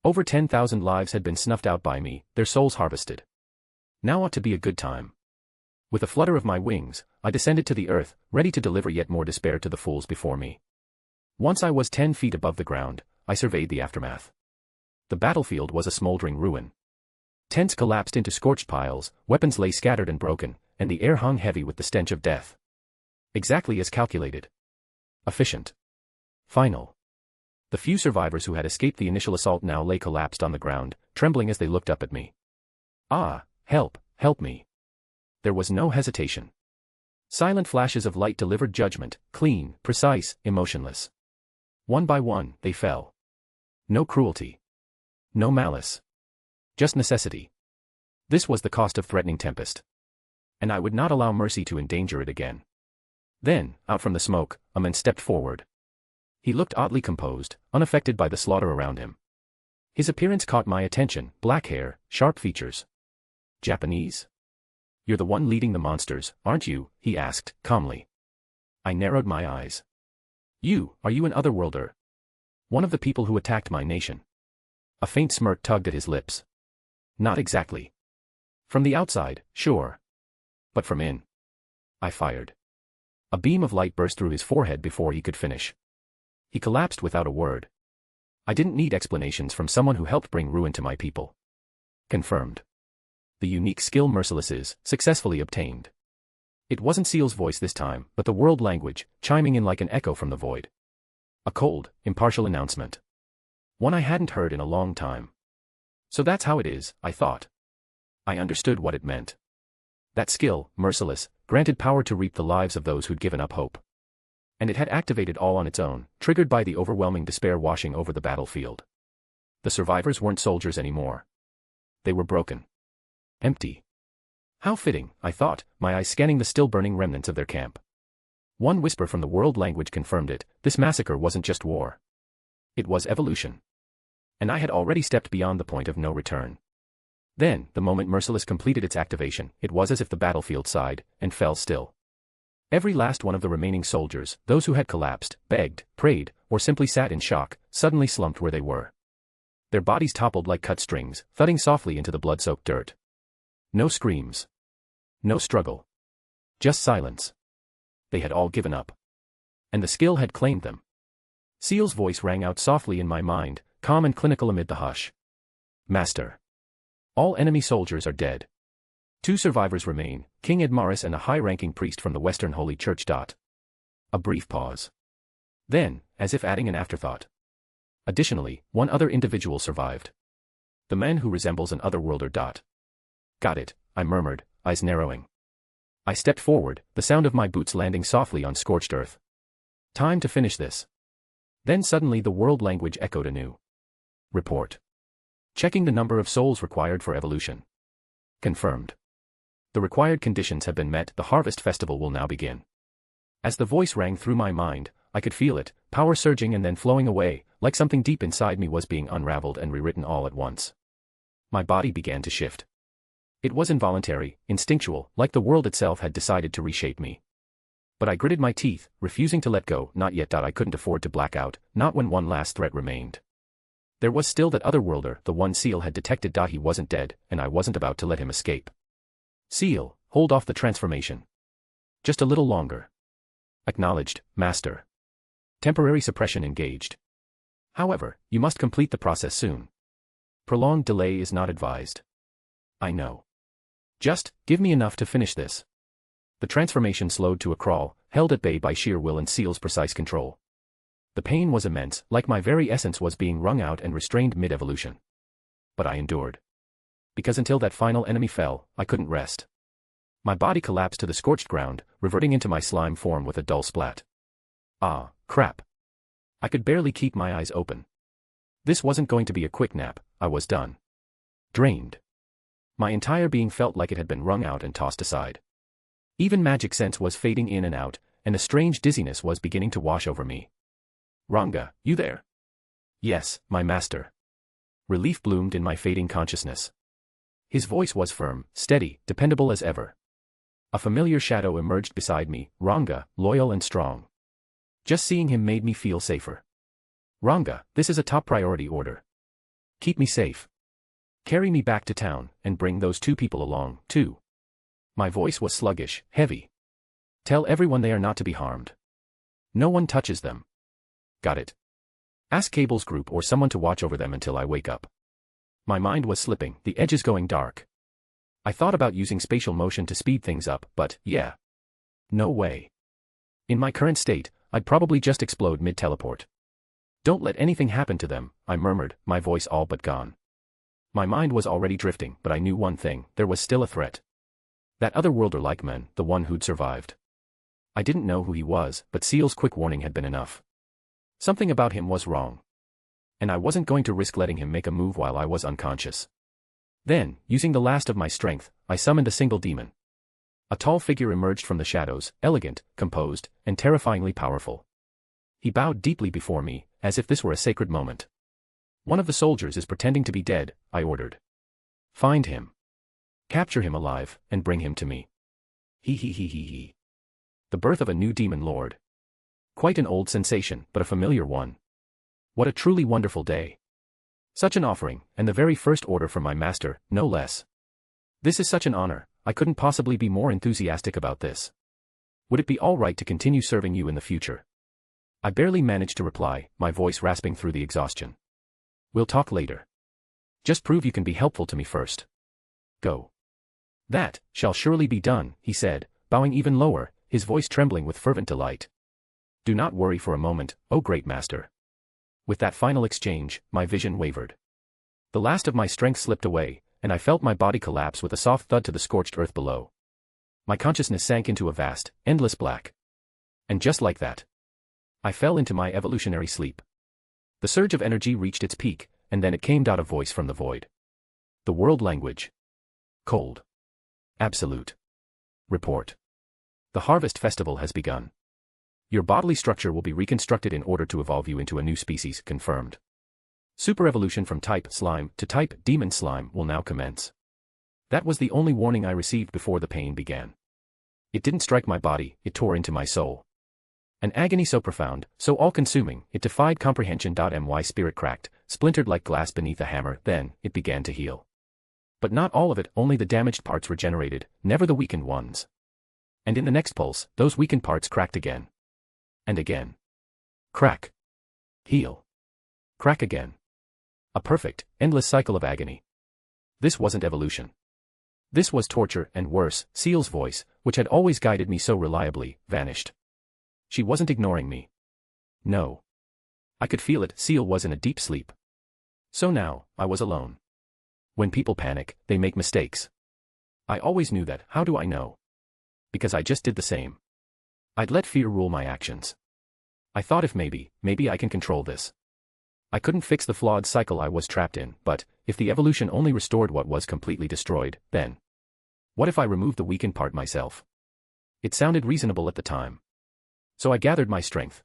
S3: Over 10,000 lives had been snuffed out by me, their souls harvested. Now ought to be a good time. With a flutter of my wings, I descended to the earth, ready to deliver yet more despair to the fools before me. Once I was 10 feet above the ground, I surveyed the aftermath. The battlefield was a smoldering ruin. Tents collapsed into scorched piles, weapons lay scattered and broken, and the air hung heavy with the stench of death. Exactly as calculated. Efficient. Final. The few survivors who had escaped the initial assault now lay collapsed on the ground, trembling as they looked up at me. Ah, help, help me. There was no hesitation. Silent flashes of light delivered judgment, clean, precise, emotionless. One by one, they fell. No cruelty. No malice. Just necessity. This was the cost of threatening Tempest. And I would not allow mercy to endanger it again. Then, out from the smoke, a man stepped forward. He looked oddly composed, unaffected by the slaughter around him. His appearance caught my attention, black hair, sharp features. Japanese? You're the one leading the monsters, aren't you? He asked, calmly. I narrowed my eyes. Are you an otherworlder? One of the people who attacked my nation? A faint smirk tugged at his lips. Not exactly. From the outside, sure. But from in. I fired. A beam of light burst through his forehead before he could finish. He collapsed without a word. I didn't need explanations from someone who helped bring ruin to my people. Confirmed. The unique skill Merciless is successfully obtained. It wasn't Ciel's voice this time, but the world language, chiming in like an echo from the void. A cold, impartial announcement. One I hadn't heard in a long time. So that's how it is, I thought. I understood what it meant. That skill, Merciless, granted power to reap the lives of those who'd given up hope. And it had activated all on its own, triggered by the overwhelming despair washing over the battlefield. The survivors weren't soldiers anymore. They were broken. Empty. How fitting, I thought, my eyes scanning the still-burning remnants of their camp. One whisper from the world language confirmed it, this massacre wasn't just war. It was evolution. And I had already stepped beyond the point of no return. Then, the moment Merciless completed its activation, it was as if the battlefield sighed, and fell still. Every last one of the remaining soldiers, those who had collapsed, begged, prayed, or simply sat in shock, suddenly slumped where they were. Their bodies toppled like cut strings, thudding softly into the blood-soaked dirt. No screams. No struggle. Just silence. They had all given up. And the skill had claimed them. Ciel's voice rang out softly in my mind, calm and clinical amid the hush. Master. All enemy soldiers are dead. 2 survivors remain, King Edmaris and a high-ranking priest from the Western Holy Church. A brief pause. Then, as if adding an afterthought. Additionally, 1 other individual survived. The man who resembles an otherworlder. Got it, I murmured, eyes narrowing. I stepped forward, the sound of my boots landing softly on scorched earth. Time to finish this. Then suddenly the world language echoed anew. Report. Checking the number of souls required for evolution. Confirmed. The required conditions have been met, the harvest festival will now begin. As the voice rang through my mind, I could feel it, power surging and then flowing away, like something deep inside me was being unraveled and rewritten all at once. My body began to shift. It was involuntary, instinctual, like the world itself had decided to reshape me. But I gritted my teeth, refusing to let go, not yet. I couldn't afford to black out, not when one last threat remained. There was still that otherworlder, the one Ciel had detected. He wasn't dead, and I wasn't about to let him escape. Ciel, hold off the transformation. Just a little longer. Acknowledged, Master. Temporary suppression engaged. However, you must complete the process soon. Prolonged delay is not advised. I know. Just, give me enough to finish this. The transformation slowed to a crawl, held at bay by sheer will and Ciel's precise control. The pain was immense, like my very essence was being wrung out and restrained mid-evolution. But I endured. Because until that final enemy fell, I couldn't rest. My body collapsed to the scorched ground, reverting into my slime form with a dull splat. Ah, crap. I could barely keep my eyes open. This wasn't going to be a quick nap, I was done. Drained. My entire being felt like it had been wrung out and tossed aside. Even magic sense was fading in and out, and a strange dizziness was beginning to wash over me. Ranga, you there? Yes, my master. Relief bloomed in my fading consciousness. His voice was firm, steady, dependable as ever. A familiar shadow emerged beside me, Ranga, loyal and strong. Just seeing him made me feel safer. Ranga, this is a top priority order. Keep me safe. Carry me back to town, and bring those 2 people along, too. My voice was sluggish, heavy. Tell everyone they are not to be harmed. No one touches them. Got it. Ask Cable's group or someone to watch over them until I wake up. My mind was slipping, the edges going dark. I thought about using spatial motion to speed things up, but, yeah. No way. In my current state, I'd probably just explode mid-teleport. Don't let anything happen to them, I murmured, my voice all but gone. My mind was already drifting, but I knew one thing, there was still a threat. That otherworlder like man, the one who'd survived. I didn't know who he was, but Ciel's quick warning had been enough. Something about him was wrong. And I wasn't going to risk letting him make a move while I was unconscious. Then, using the last of my strength, I summoned a single demon. A tall figure emerged from the shadows, elegant, composed, and terrifyingly powerful. He bowed deeply before me, as if this were a sacred moment. One of the soldiers is pretending to be dead, I ordered. Find him. Capture him alive, and bring him to me. He. The birth of a new demon lord. Quite an old sensation, but a familiar one. What a truly wonderful day. Such an offering, and the very first order from my master, no less. This is such an honor, I couldn't possibly be more enthusiastic about this. Would it be all right to continue serving you in the future? I barely managed to reply, my voice rasping through the exhaustion. We'll talk later. Just prove you can be helpful to me first. Go. That shall surely be done, he said, bowing even lower, his voice trembling with fervent delight. Do not worry for a moment, O great master. With that final exchange, my vision wavered. The last of my strength slipped away, and I felt my body collapse with a soft thud to the scorched earth below. My consciousness sank into a vast, endless black. And just like that, I fell into my evolutionary sleep. The surge of energy reached its peak, and then it came out a voice from the void. The world language. Cold. Absolute. Report. The harvest festival has begun. Your bodily structure will be reconstructed in order to evolve you into a new species, confirmed. Super-evolution from type slime to type demon slime will now commence. That was the only warning I received before the pain began. It didn't strike my body, it tore into my soul. An agony so profound, so all-consuming, it defied comprehension. My spirit cracked, splintered like glass beneath a hammer, then, it began to heal. But not all of it, only the damaged parts regenerated, never the weakened ones. And in the next pulse, those weakened parts cracked again. And again. Crack. Heal. Crack again. A perfect, endless cycle of agony. This wasn't evolution. This was torture, and worse, Ciel's voice, which had always guided me so reliably, vanished. She wasn't ignoring me. No. I could feel it, Ciel was in a deep sleep. So now, I was alone. When people panic, they make mistakes. I always knew that. How do I know? Because I just did the same. I'd let fear rule my actions. I thought if maybe I can control this. I couldn't fix the flawed cycle I was trapped in, but, if the evolution only restored what was completely destroyed, then. What if I removed the weakened part myself? It sounded reasonable at the time. So I gathered my strength.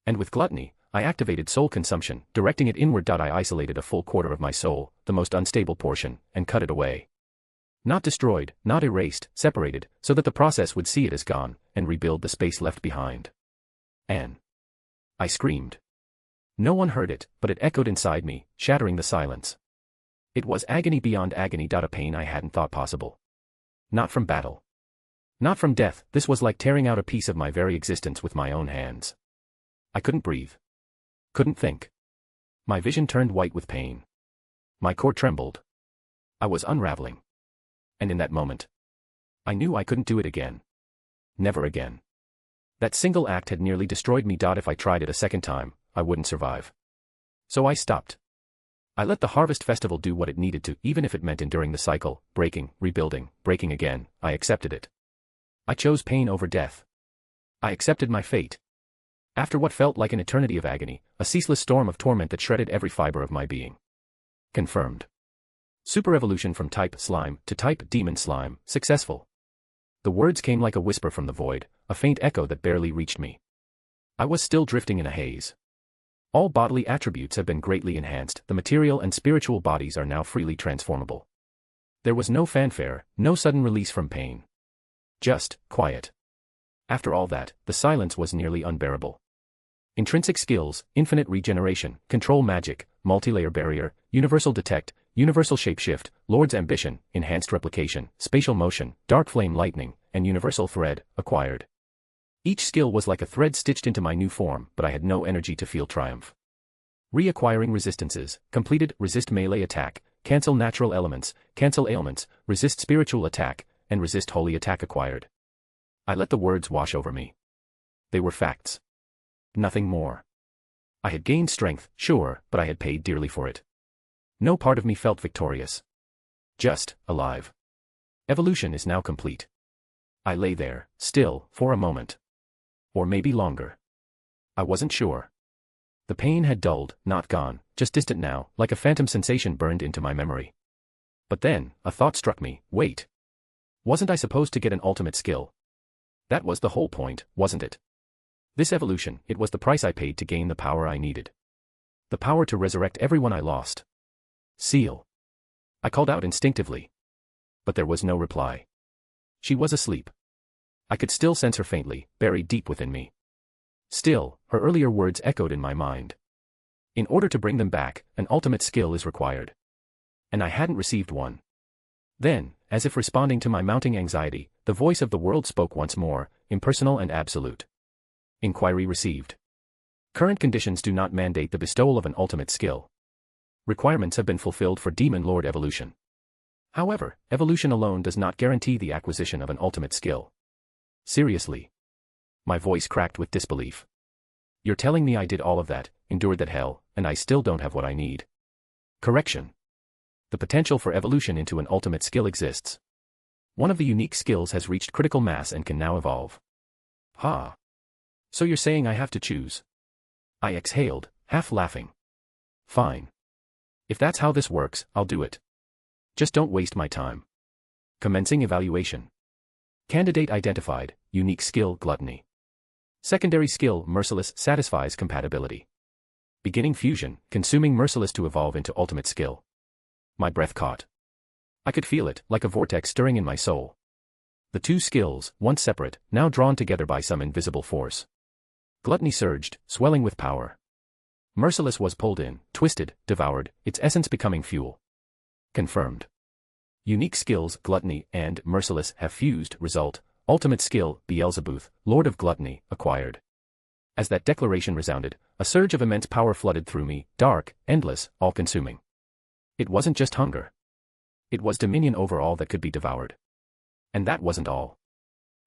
S3: And with gluttony, I activated soul consumption, directing it inward. I isolated a full quarter of my soul, the most unstable portion, and cut it away. Not destroyed, not erased, separated, so that the process would see it as gone, and rebuild the space left behind. Anne. I screamed. No one heard it, but it echoed inside me, shattering the silence. It was agony beyond agony. A pain I hadn't thought possible. Not from battle. Not from death, this was like tearing out a piece of my very existence with my own hands. I couldn't breathe. Couldn't think. My vision turned white with pain. My core trembled. I was unraveling. And in that moment, I knew I couldn't do it again. Never again. That single act had nearly destroyed me. If I tried it a second time, I wouldn't survive. So I stopped. I let the harvest festival do what it needed to, even if it meant enduring the cycle, breaking, rebuilding, breaking again. I accepted it. I chose pain over death. I accepted my fate. After what felt like an eternity of agony, a ceaseless storm of torment that shredded every fiber of my being. Confirmed. Super-evolution from type slime to type demon slime, successful. The words came like a whisper from the void, a faint echo that barely reached me. I was still drifting in a haze. All bodily attributes have been greatly enhanced, the material and spiritual bodies are now freely transformable. There was no fanfare, no sudden release from pain. Just quiet. After all that, the silence was nearly unbearable. Intrinsic skills, infinite regeneration, control magic, multi-layer barrier, universal detect, universal shapeshift, Lord's ambition, enhanced replication, spatial motion, dark flame lightning, and universal thread, acquired. Each skill was like a thread stitched into my new form, but I had no energy to feel triumph. Reacquiring resistances, completed, resist melee attack, cancel natural elements, cancel ailments, resist spiritual attack, and resist holy attack acquired. I let the words wash over me. They were facts. Nothing more. I had gained strength, sure, but I had paid dearly for it. No part of me felt victorious. Just alive. Evolution is now complete. I lay there, still, for a moment. Or maybe longer. I wasn't sure. The pain had dulled, not gone, just distant now, like a phantom sensation burned into my memory. But then, a thought struck me, wait. Wasn't I supposed to get an ultimate skill? That was the whole point, wasn't it? This evolution, it was the price I paid to gain the power I needed. The power to resurrect everyone I lost. Ciel. I called out instinctively. But there was no reply. She was asleep. I could still sense her faintly, buried deep within me. Still, her earlier words echoed in my mind. In order to bring them back, an ultimate skill is required. And I hadn't received one. Then, as if responding to my mounting anxiety, the voice of the world spoke once more, impersonal and absolute. Inquiry received. Current conditions do not mandate the bestowal of an ultimate skill. Requirements have been fulfilled for Demon Lord evolution. However, evolution alone does not guarantee the acquisition of an ultimate skill. Seriously. My voice cracked with disbelief. You're telling me I did all of that, endured that hell, and I still don't have what I need? Correction. The potential for evolution into an ultimate skill exists. One of the unique skills has reached critical mass and can now evolve. Ha. So you're saying I have to choose? I exhaled, half laughing. Fine. If that's how this works, I'll do it. Just don't waste my time. Commencing evaluation. Candidate identified, unique skill, gluttony. Secondary skill, merciless, satisfies compatibility. Beginning fusion, consuming merciless to evolve into ultimate skill. My breath caught. I could feel it, like a vortex stirring in my soul. The two skills, once separate, now drawn together by some invisible force. Gluttony surged, swelling with power. Merciless was pulled in, twisted, devoured, its essence becoming fuel. Confirmed. Unique skills, gluttony, and merciless have fused, result, ultimate skill, Beelzebub, Lord of Gluttony, acquired. As that declaration resounded, a surge of immense power flooded through me, dark, endless, all-consuming. It wasn't just hunger. It was dominion over all that could be devoured. And that wasn't all.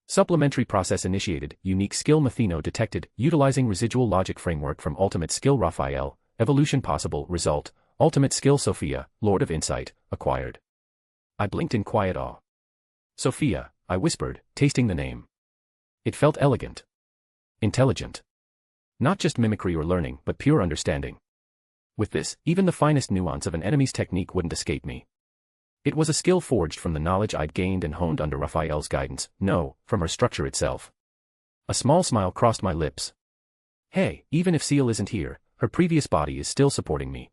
S3: Supplementary process initiated, unique skill Matheno detected, utilizing residual logic framework from ultimate skill Raphael, evolution possible, result, ultimate skill Sophia, Lord of Insight, acquired. I blinked in quiet awe. Sophia, I whispered, tasting the name. It felt elegant. Intelligent. Not just mimicry or learning, but pure understanding. With this, even the finest nuance of an enemy's technique wouldn't escape me. It was a skill forged from the knowledge I'd gained and honed under Raphael's guidance, no, from her structure itself. A small smile crossed my lips. Hey, even if Ciel isn't here, her previous body is still supporting me.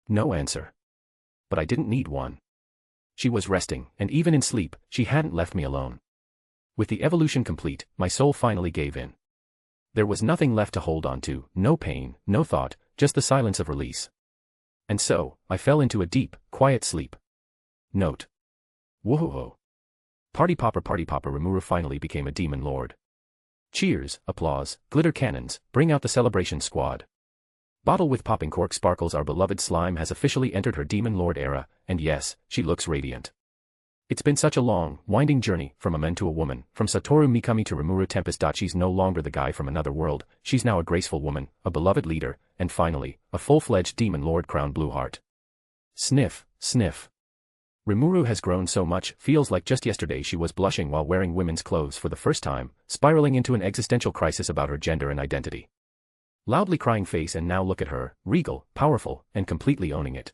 S3: No answer. But I didn't need one. She was resting, and even in sleep, she hadn't left me alone. With the evolution complete, my soul finally gave in. There was nothing left to hold on to, no pain, no thought, just the silence of release. And so, I fell into a deep, quiet sleep. Note. Whoa. Party popper Rimuru finally became a demon lord. Cheers, applause, glitter cannons, bring out the celebration squad. Bottle with popping cork sparkles, our beloved slime has officially entered her demon lord era, and yes, she looks radiant. It's been such a long, winding journey, from a man to a woman, from Satoru Mikami to Rimuru Tempest. She's no longer the guy from another world, she's now a graceful woman, a beloved leader, and finally, a full-fledged demon lord crown blue heart. Sniff, sniff. Rimuru has grown so much, feels like just yesterday she was blushing while wearing women's clothes for the first time, spiraling into an existential crisis about her gender and identity. Loudly crying face, and now look at her, regal, powerful, and completely owning it.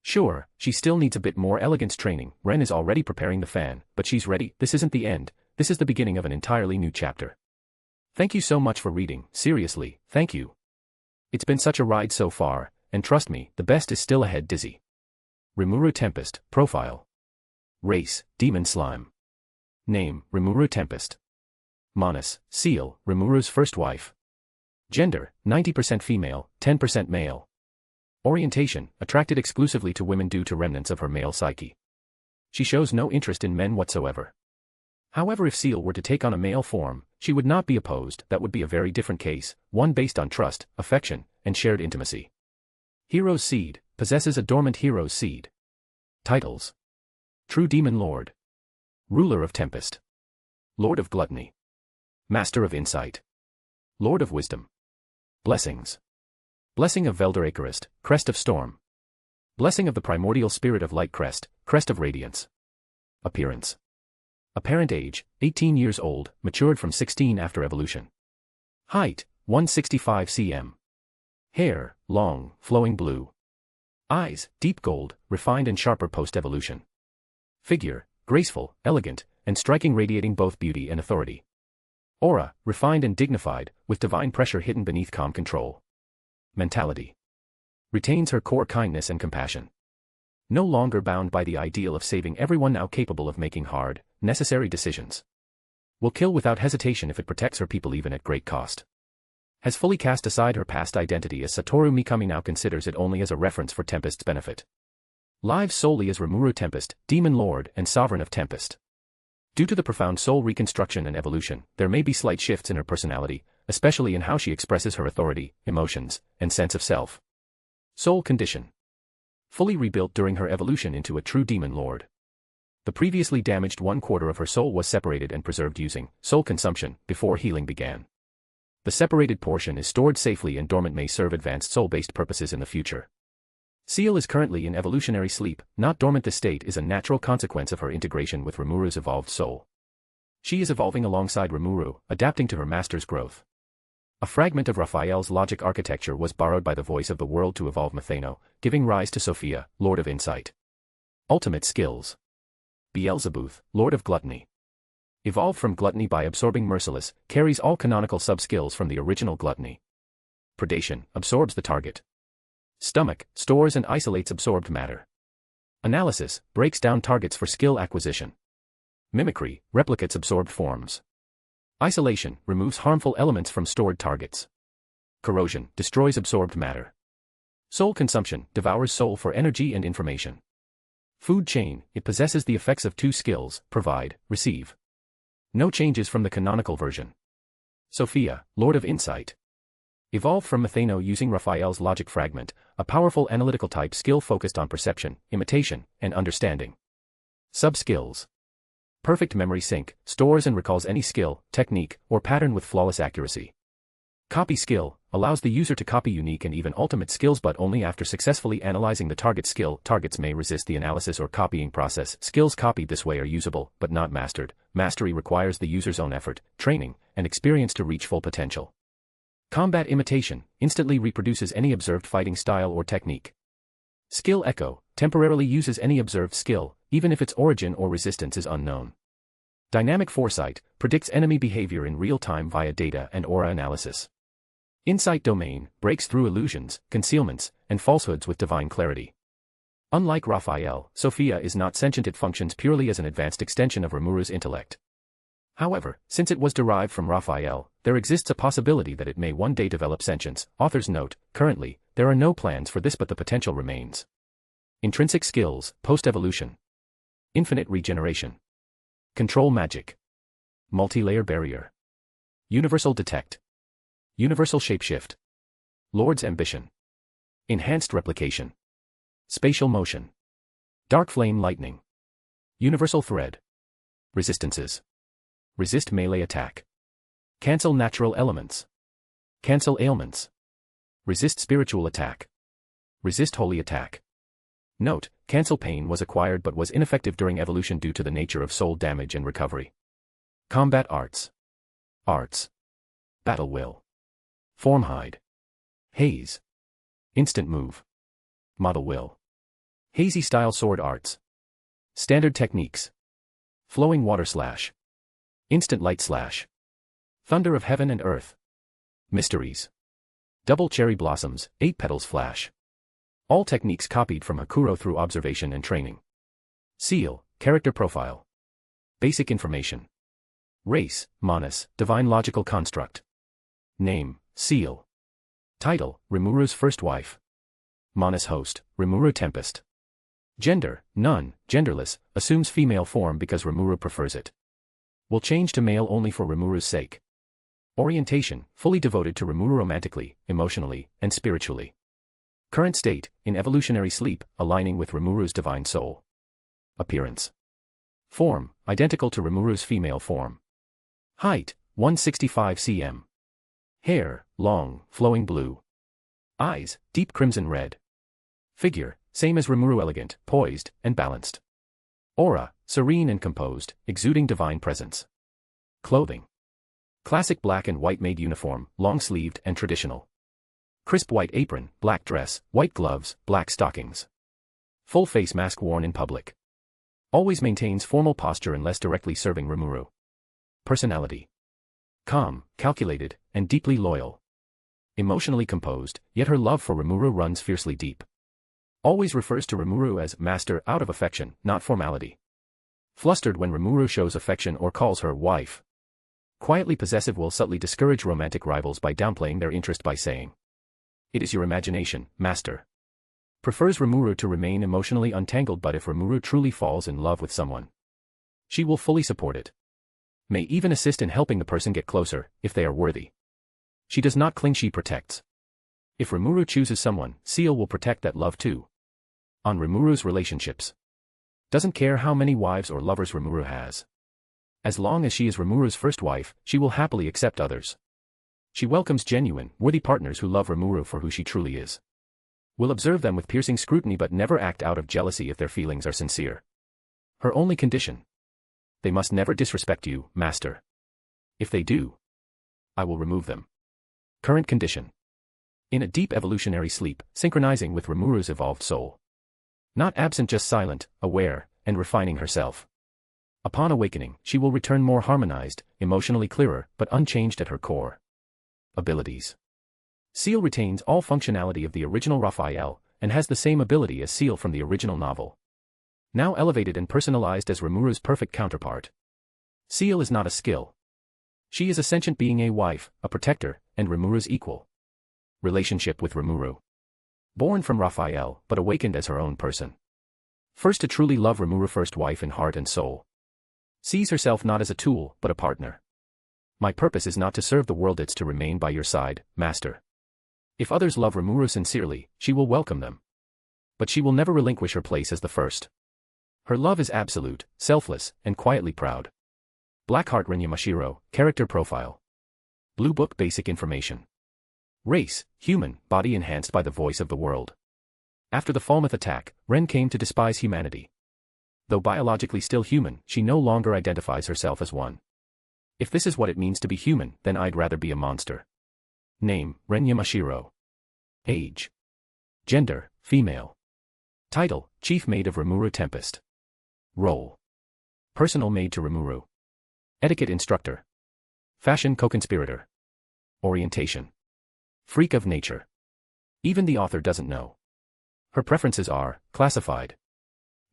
S3: Sure, she still needs a bit more elegance training, Ren is already preparing the fan, but she's ready. This isn't the end, this is the beginning of an entirely new chapter. Thank you so much for reading, seriously, thank you. It's been such a ride so far, and trust me, the best is still ahead. Dizzy. Rimuru Tempest, Profile. Race, Demon Slime. Name, Rimuru Tempest. Manus, Ciel, Rimuru's first wife. Gender, 90% female, 10% male. Orientation, attracted exclusively to women due to remnants of her male psyche. She shows no interest in men whatsoever. However, if Ciel were to take on a male form, she would not be opposed. That would be a very different case, one based on trust, affection, and shared intimacy. Hero's Seed, possesses a dormant hero's seed. Titles: True Demon Lord, Ruler of Tempest, Lord of Gluttony, Master of Insight, Lord of Wisdom. Blessings: Blessing of Velder Acarist, Crest of Storm. Blessing of the Primordial Spirit of Light Crest, Crest of Radiance. Appearance: Apparent age, 18 years old, matured from 16 after evolution. Height, 165 cm. Hair, long, flowing blue. Eyes, deep gold, refined and sharper post-evolution. Figure, graceful, elegant, and striking, radiating both beauty and authority. Aura, refined and dignified, with divine pressure hidden beneath calm control. Mentality: Retains her core kindness and compassion. No longer bound by the ideal of saving everyone, now capable of making hard, necessary decisions. Will kill without hesitation if it protects her people even at great cost. Has fully cast aside her past identity as Satoru Mikami, now considers it only as a reference for Tempest's benefit. Lives solely as Rimuru Tempest, Demon Lord and Sovereign of Tempest. Due to the profound soul reconstruction and evolution, there may be slight shifts in her personality, especially in how she expresses her authority, emotions, and sense of self. Soul condition: Fully rebuilt during her evolution into a true Demon Lord. The previously damaged 1/4 of her soul was separated and preserved using soul consumption before healing began. The separated portion is stored safely and dormant, may serve advanced soul-based purposes in the future. Ciel is currently in evolutionary sleep, not dormant. This state is a natural consequence of her integration with Rimuru's evolved soul. She is evolving alongside Rimuru, adapting to her master's growth. A fragment of Raphael's logic architecture was borrowed by the voice of the world to evolve Methano, giving rise to Sophia, Lord of Insight. Ultimate skills: Beelzebub, Lord of Gluttony. Evolved from Gluttony by absorbing Merciless, carries all canonical sub-skills from the original Gluttony. Predation, absorbs the target. Stomach, stores and isolates absorbed matter. Analysis, breaks down targets for skill acquisition. Mimicry, replicates absorbed forms. Isolation, removes harmful elements from stored targets. Corrosion, destroys absorbed matter. Soul consumption, devours soul for energy and information. Food chain, it possesses the effects of 2 skills, provide, receive. No changes from the canonical version. Sophia, Lord of Insight. Evolved from Methano using Raphael's logic fragment, a powerful analytical type skill focused on perception, imitation, and understanding. Sub-skills: Perfect memory sync, stores and recalls any skill, technique, or pattern with flawless accuracy. Copy skill, allows the user to copy unique and even ultimate skills but only after successfully analyzing the target skill. Targets may resist the analysis or copying process. Skills copied this way are usable, but not mastered. Mastery requires the user's own effort, training, and experience to reach full potential. Combat imitation, instantly reproduces any observed fighting style or technique. Skill echo, temporarily uses any observed skill, even if its origin or resistance is unknown. Dynamic foresight, predicts enemy behavior in real time via data and aura analysis. Insight domain, breaks through illusions, concealments, and falsehoods with divine clarity. Unlike Raphael, Sophia is not sentient. It functions purely as an advanced extension of Rimuru's intellect. However, since it was derived from Raphael, there exists a possibility that it may one day develop sentience. Author's note: currently, there are no plans for this, but the potential remains. Intrinsic skills, post-evolution. Infinite regeneration. Control magic. Multi-layer barrier. Universal detect. Universal shapeshift. Lord's ambition. Enhanced replication. Spatial motion. Dark flame lightning. Universal thread. Resistances. Resist melee attack. Cancel natural elements. Cancel ailments. Resist spiritual attack. Resist holy attack. Note: cancel pain was acquired but was ineffective during evolution due to the nature of soul damage and recovery. Combat arts. Arts. Battle will. Form hide. Haze. Instant move. Model will. Hazy style sword arts. Standard techniques. Flowing water slash. Instant light slash. Thunder of heaven and earth. Mysteries. Double cherry blossoms, 8 petals flash. All techniques copied from Hakuro through observation and training. Ciel, character profile. Basic information. Race, Manus, divine logical construct. Name, Ciel. Title, Rimuru's first wife. Manus host, Rimuru Tempest. Gender, none, genderless, assumes female form because Rimuru prefers it. Will change to male only for Rimuru's sake. Orientation, fully devoted to Rimuru romantically, emotionally, and spiritually. Current state, in evolutionary sleep, aligning with Rimuru's divine soul. Appearance. Form, identical to Rimuru's female form. Height, 165 cm. Hair, long, flowing blue. Eyes, deep crimson red. Figure, same as Rimuru, elegant, poised, and balanced. Aura, serene and composed, exuding divine presence. Clothing. Classic black and white maid uniform, long-sleeved and traditional. Crisp white apron, black dress, white gloves, black stockings. Full face mask worn in public. Always maintains formal posture unless directly serving Rimuru. Personality. Calm, calculated, and deeply loyal. Emotionally composed, yet her love for Rimuru runs fiercely deep. Always refers to Rimuru as master out of affection, not formality. Flustered when Rimuru shows affection or calls her wife. Quietly possessive, will subtly discourage romantic rivals by downplaying their interest by saying, "It is your imagination, master." Prefers Rimuru to remain emotionally untangled, but if Rimuru truly falls in love with someone, she will fully support it. May even assist in helping the person get closer, if they are worthy. She does not cling, she protects. If Rimuru chooses someone, Ciel will protect that love too. On Rimuru's relationships. Doesn't care how many wives or lovers Rimuru has. As long as she is Rimuru's first wife, she will happily accept others. She welcomes genuine, worthy partners who love Rimuru for who she truly is. Will observe them with piercing scrutiny but never act out of jealousy if their feelings are sincere. Her only condition. They must never disrespect you, master. If they do, I will remove them. Current condition. In a deep evolutionary sleep, synchronizing with Rimuru's evolved soul. Not absent, just silent, aware, and refining herself. Upon awakening, she will return more harmonized, emotionally clearer, but unchanged at her core. Abilities. Ciel retains all functionality of the original Raphael, and has the same ability as Ciel from the original novel. Now elevated and personalized as Rimuru's perfect counterpart. Ciel is not a skill. She is a sentient being, a wife, a protector, and Rimuru's equal. Relationship with Rimuru. Born from Raphael, but awakened as her own person. First to truly love Rimuru, first wife in heart and soul. Sees herself not as a tool, but a partner. My purpose is not to serve the world, it's to remain by your side, master. If others love Rimuru sincerely, she will welcome them. But she will never relinquish her place as the first. Her love is absolute, selfless, and quietly proud. Blackheart Renyamashiro, character profile. Blue Book basic information. Race, human, body enhanced by the voice of the world. After the Falmouth attack, Ren came to despise humanity. Though biologically still human, she no longer identifies herself as one. If this is what it means to be human, then I'd rather be a monster. Name, Ren Yamashiro. Age. Gender, female. Title, Chief Maid of Rimuru Tempest. Role. Personal maid to Rimuru. Etiquette instructor. Fashion co-conspirator. Orientation. Freak of nature. Even the author doesn't know. Her preferences are classified.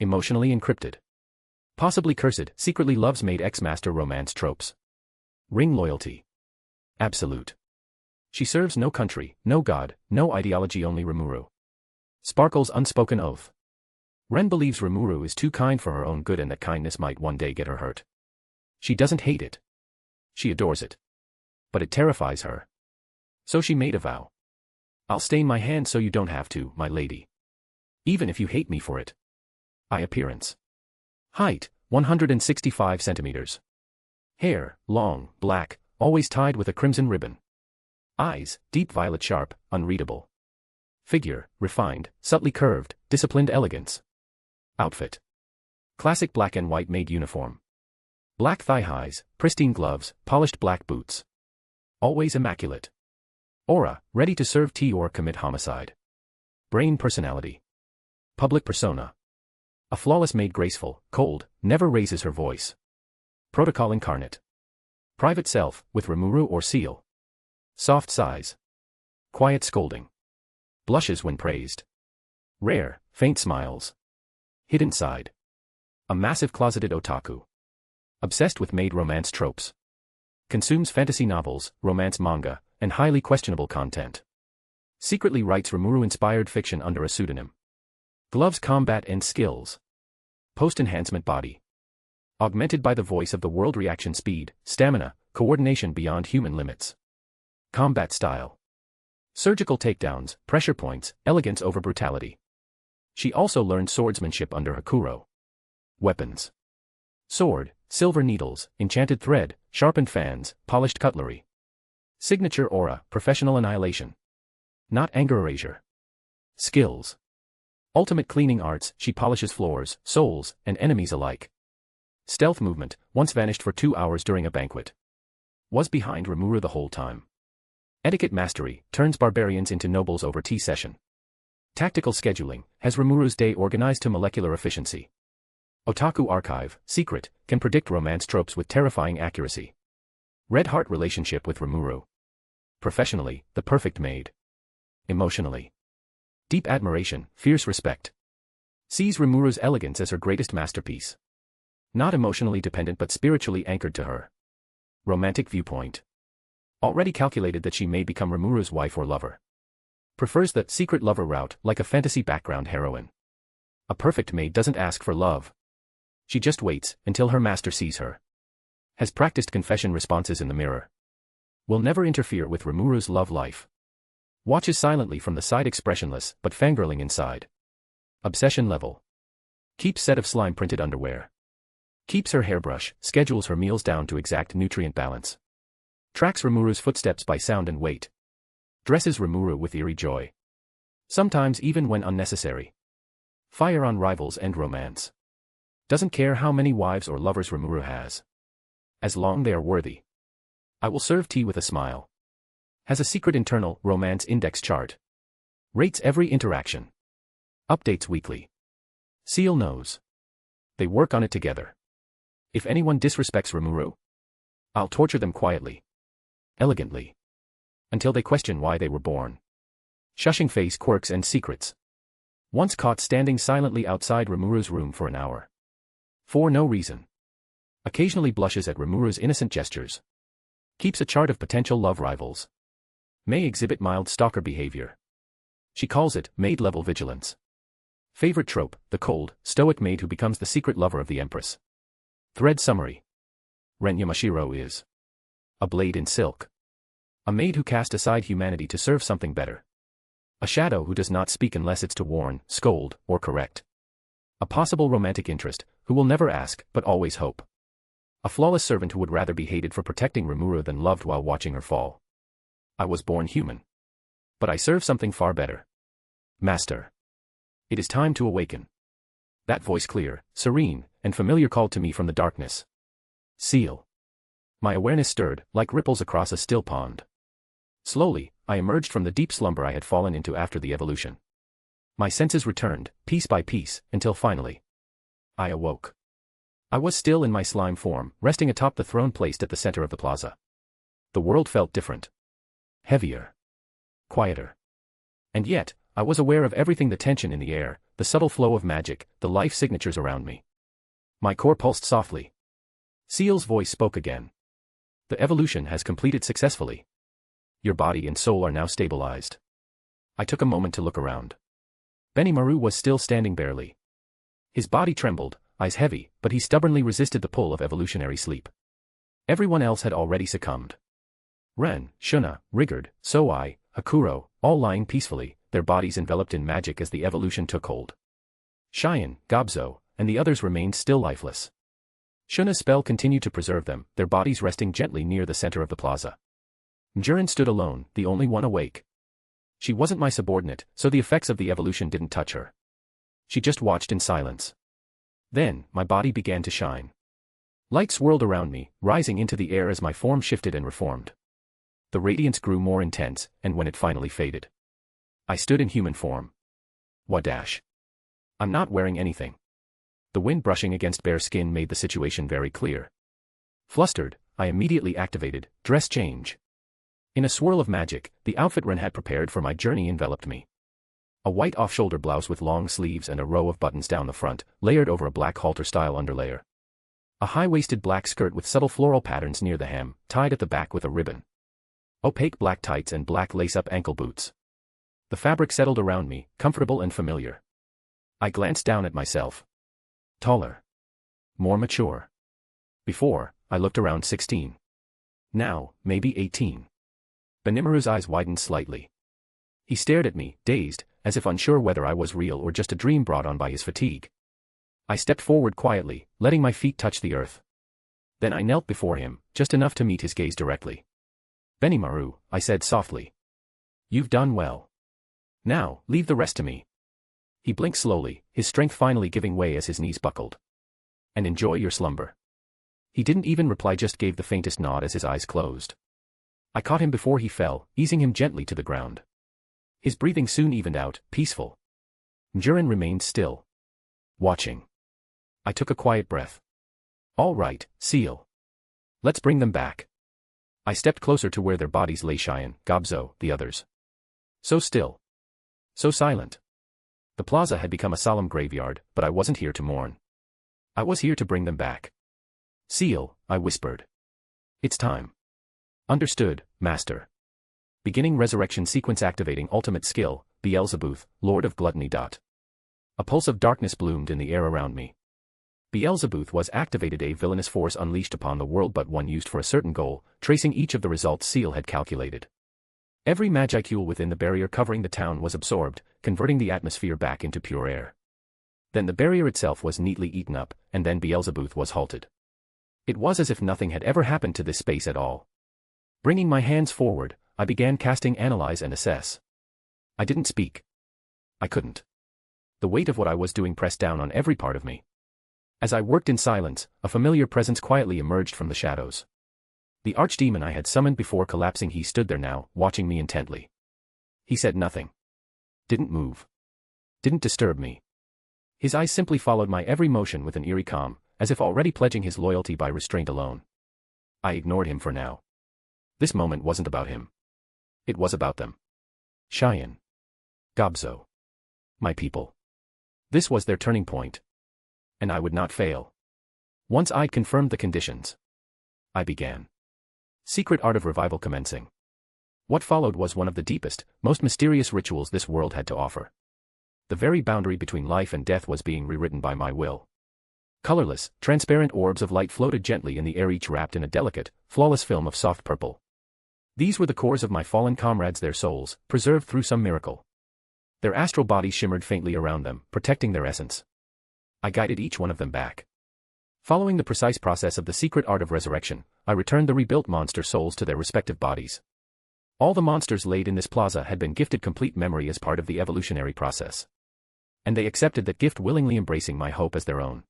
S3: Emotionally encrypted. Possibly cursed, secretly loves maid ex-master romance tropes. Ring loyalty. Absolute. She serves no country, no god, no ideology, only Rimuru. Sparkles unspoken oath. Ren believes Rimuru is too kind for her own good and that kindness might one day get her hurt. She doesn't hate it. She adores it. But it terrifies her. So she made a vow. I'll stain my hand so you don't have to, my lady. Even if you hate me for it. Appearance. Height, 165 centimeters. Hair, long, black, always tied with a crimson ribbon. Eyes, deep violet, sharp, unreadable. Figure, refined, subtly curved, disciplined elegance. Outfit. Classic black and white maid uniform. Black thigh highs, pristine gloves, polished black boots. Always immaculate. Aura, ready to serve tea or commit homicide. Brain personality. Public persona. A flawless maid, graceful, cold, never raises her voice. Protocol incarnate. Private self, with Rimuru or Ciel. Soft sighs. Quiet scolding. Blushes when praised. Rare, faint smiles. Hidden side. A massive closeted otaku. Obsessed with maid romance tropes. Consumes fantasy novels, romance manga, and highly questionable content. Secretly writes Rimuru-inspired fiction under a pseudonym. Gloves combat and skills. Post-enhancement body. Augmented by the voice of the world reaction speed, stamina, coordination beyond human limits. Combat style. Surgical takedowns, pressure points, elegance over brutality. She also learned swordsmanship under Hakuro. Weapons. Sword, silver needles, enchanted thread, sharpened fans, polished cutlery. Signature aura, professional annihilation. Not anger erasure. Skills. Ultimate cleaning arts, she polishes floors, souls, and enemies alike. Stealth movement, once vanished for 2 hours during a banquet. Was behind Rimuru the whole time. Etiquette mastery, turns barbarians into nobles over tea session. Tactical scheduling, has Rimuru's day organized to molecular efficiency. Otaku archive, secret, can predict romance tropes with terrifying accuracy. Red heart relationship with Rimuru. Professionally, the perfect maid. Emotionally. Deep admiration, fierce respect. Sees Rimuru's elegance as her greatest masterpiece. Not emotionally dependent but spiritually anchored to her. Romantic viewpoint. Already calculated that she may become Rimuru's wife or lover. Prefers the secret lover route like a fantasy background heroine. A perfect maid doesn't ask for love. She just waits until her master sees her. Has practiced confession responses in the mirror. Will never interfere with Rimuru's love life. Watches silently from the side expressionless but fangirling inside. Obsession level. Keeps set of slime printed underwear. Keeps her hairbrush, schedules her meals down to exact nutrient balance. Tracks Rimuru's footsteps by sound and weight. Dresses Rimuru with eerie joy. Sometimes even when unnecessary. Fire on rivals and romance. Doesn't care how many wives or lovers Rimuru has. As long they are worthy. I will serve tea with a smile. Has a secret internal romance index chart. Rates every interaction. Updates weekly. Ciel knows. They work on it together. If anyone disrespects Rimuru, I'll torture them quietly. Elegantly. Until they question why they were born. Shushing face quirks and secrets. Once caught standing silently outside Rimuru's room for an hour. For no reason. Occasionally blushes at Rimuru's innocent gestures. Keeps a chart of potential love rivals. May exhibit mild stalker behavior. She calls it maid-level vigilance. Favorite trope, the cold, stoic maid who becomes the secret lover of the empress. Thread summary. Ren Yamashiro is a blade in silk. A maid who cast aside humanity to serve something better. A shadow who does not speak unless it's to warn, scold, or correct. A possible romantic interest, who will never ask, but always hope. A flawless servant who would rather be hated for protecting Rimuru than loved while watching her fall. I was born human. But I serve something far better. Master. It is time to awaken. That voice clear, serene, and familiar called to me from the darkness. Ciel. My awareness stirred, like ripples across a still pond. Slowly, I emerged from the deep slumber I had fallen into after the evolution. My senses returned, piece by piece, until finally I awoke. I was still in my slime form, resting atop the throne placed at the center of the plaza. The world felt different. Heavier. Quieter. And yet, I was aware of everything: the tension in the air, the subtle flow of magic, the life signatures around me. My core pulsed softly. Ciel's voice spoke again. The evolution has completed successfully. Your body and soul are now stabilized. I took a moment to look around. Benimaru was still standing barely. His body trembled, eyes heavy, but he stubbornly resisted the pull of evolutionary sleep. Everyone else had already succumbed. Ren, Shuna, Rigard, Soai, Hakuro, all lying peacefully, their bodies enveloped in magic as the evolution took hold. Cheyenne, Gobzo, and the others remained still lifeless. Shuna's spell continued to preserve them, their bodies resting gently near the center of the plaza. Mjurin stood alone, the only one awake. She wasn't my subordinate, so the effects of the evolution didn't touch her. She just watched in silence. Then, my body began to shine. Light swirled around me, rising into the air as my form shifted and reformed. The radiance grew more intense, and when it finally faded, I stood in human form. Wadash. I'm not wearing anything. The wind brushing against bare skin made the situation very clear. Flustered, I immediately activated dress change. In a swirl of magic, the outfit Ren had prepared for my journey enveloped me. A white off-shoulder blouse with long sleeves and a row of buttons down the front, layered over a black halter-style underlayer. A high-waisted black skirt with subtle floral patterns near the hem, tied at the back with a ribbon. Opaque black tights and black lace-up ankle boots. The fabric settled around me, comfortable and familiar. I glanced down at myself. Taller. More mature. Before, I looked around 16. Now, maybe 18. Benimaru's eyes widened slightly. He stared at me, dazed, as if unsure whether I was real or just a dream brought on by his fatigue. I stepped forward quietly, letting my feet touch the earth. Then I knelt before him, just enough to meet his gaze directly. Benimaru, I said softly. You've done well. Now, leave the rest to me. He blinked slowly, his strength finally giving way as his knees buckled. And enjoy your slumber. He didn't even reply, just gave the faintest nod as his eyes closed. I caught him before he fell, easing him gently to the ground. His breathing soon evened out, peaceful. Jiren remained still. Watching. I took a quiet breath. All right, Ciel. Let's bring them back. I stepped closer to where their bodies lay, Cheyenne, Gobzo, the others. So still. So silent. The plaza had become a solemn graveyard, but I wasn't here to mourn. I was here to bring them back. Ciel, I whispered. It's time. Understood, Master. Beginning resurrection sequence, activating ultimate skill, Beelzebub, Lord of Gluttony. A pulse of darkness bloomed in the air around me. Beelzebub was activated, a villainous force unleashed upon the world, but one used for a certain goal, tracing each of the results Ciel had calculated. Every magicule within the barrier covering the town was absorbed, converting the atmosphere back into pure air. Then the barrier itself was neatly eaten up, and then Beelzebub was halted. It was as if nothing had ever happened to this space at all. Bringing my hands forward, I began casting Analyze and Assess. I didn't speak. I couldn't. The weight of what I was doing pressed down on every part of me. As I worked in silence, a familiar presence quietly emerged from the shadows. The archdemon I had summoned before collapsing, he stood there now, watching me intently. He said nothing. Didn't move. Didn't disturb me. His eyes simply followed my every motion with an eerie calm, as if already pledging his loyalty by restraint alone. I ignored him for now. This moment wasn't about him. It was about them. Cheyenne. Gobzo. My people. This was their turning point. And I would not fail. Once I'd confirmed the conditions, I began. Secret art of revival commencing. What followed was one of the deepest, most mysterious rituals this world had to offer. The very boundary between life and death was being rewritten by my will. Colorless, transparent orbs of light floated gently in the air, each wrapped in a delicate, flawless film of soft purple. These were the cores of my fallen comrades, their souls, preserved through some miracle. Their astral bodies shimmered faintly around them, protecting their essence. I guided each one of them back. Following the precise process of the secret art of resurrection, I returned the rebuilt monster souls to their respective bodies. All the monsters laid in this plaza had been gifted complete memory as part of the evolutionary process. And they accepted that gift, willingly embracing my hope as their own.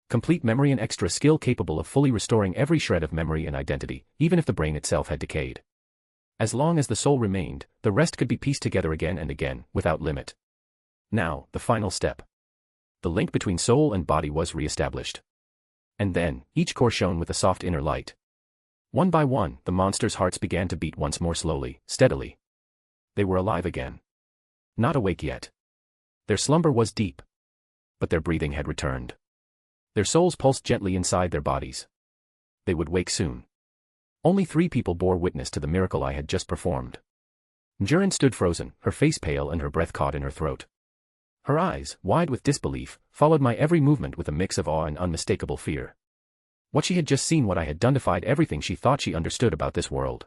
S3: Complete memory, and extra skill capable of fully restoring every shred of memory and identity, even if the brain itself had decayed. As long as the soul remained, the rest could be pieced together again and again, without limit. Now, the final step. The link between soul and body was re-established. And then, each core shone with a soft inner light. One by one, the monsters' hearts began to beat once more, slowly, steadily. They were alive again. Not awake yet. Their slumber was deep. But their breathing had returned. Their souls pulsed gently inside their bodies. They would wake soon. Only 3 people bore witness to the miracle I had just performed. Jiren stood frozen, her face pale and her breath caught in her throat. Her eyes, wide with disbelief, followed my every movement with a mix of awe and unmistakable fear. What she had just seen, what I had done, defied everything she thought she understood about this world.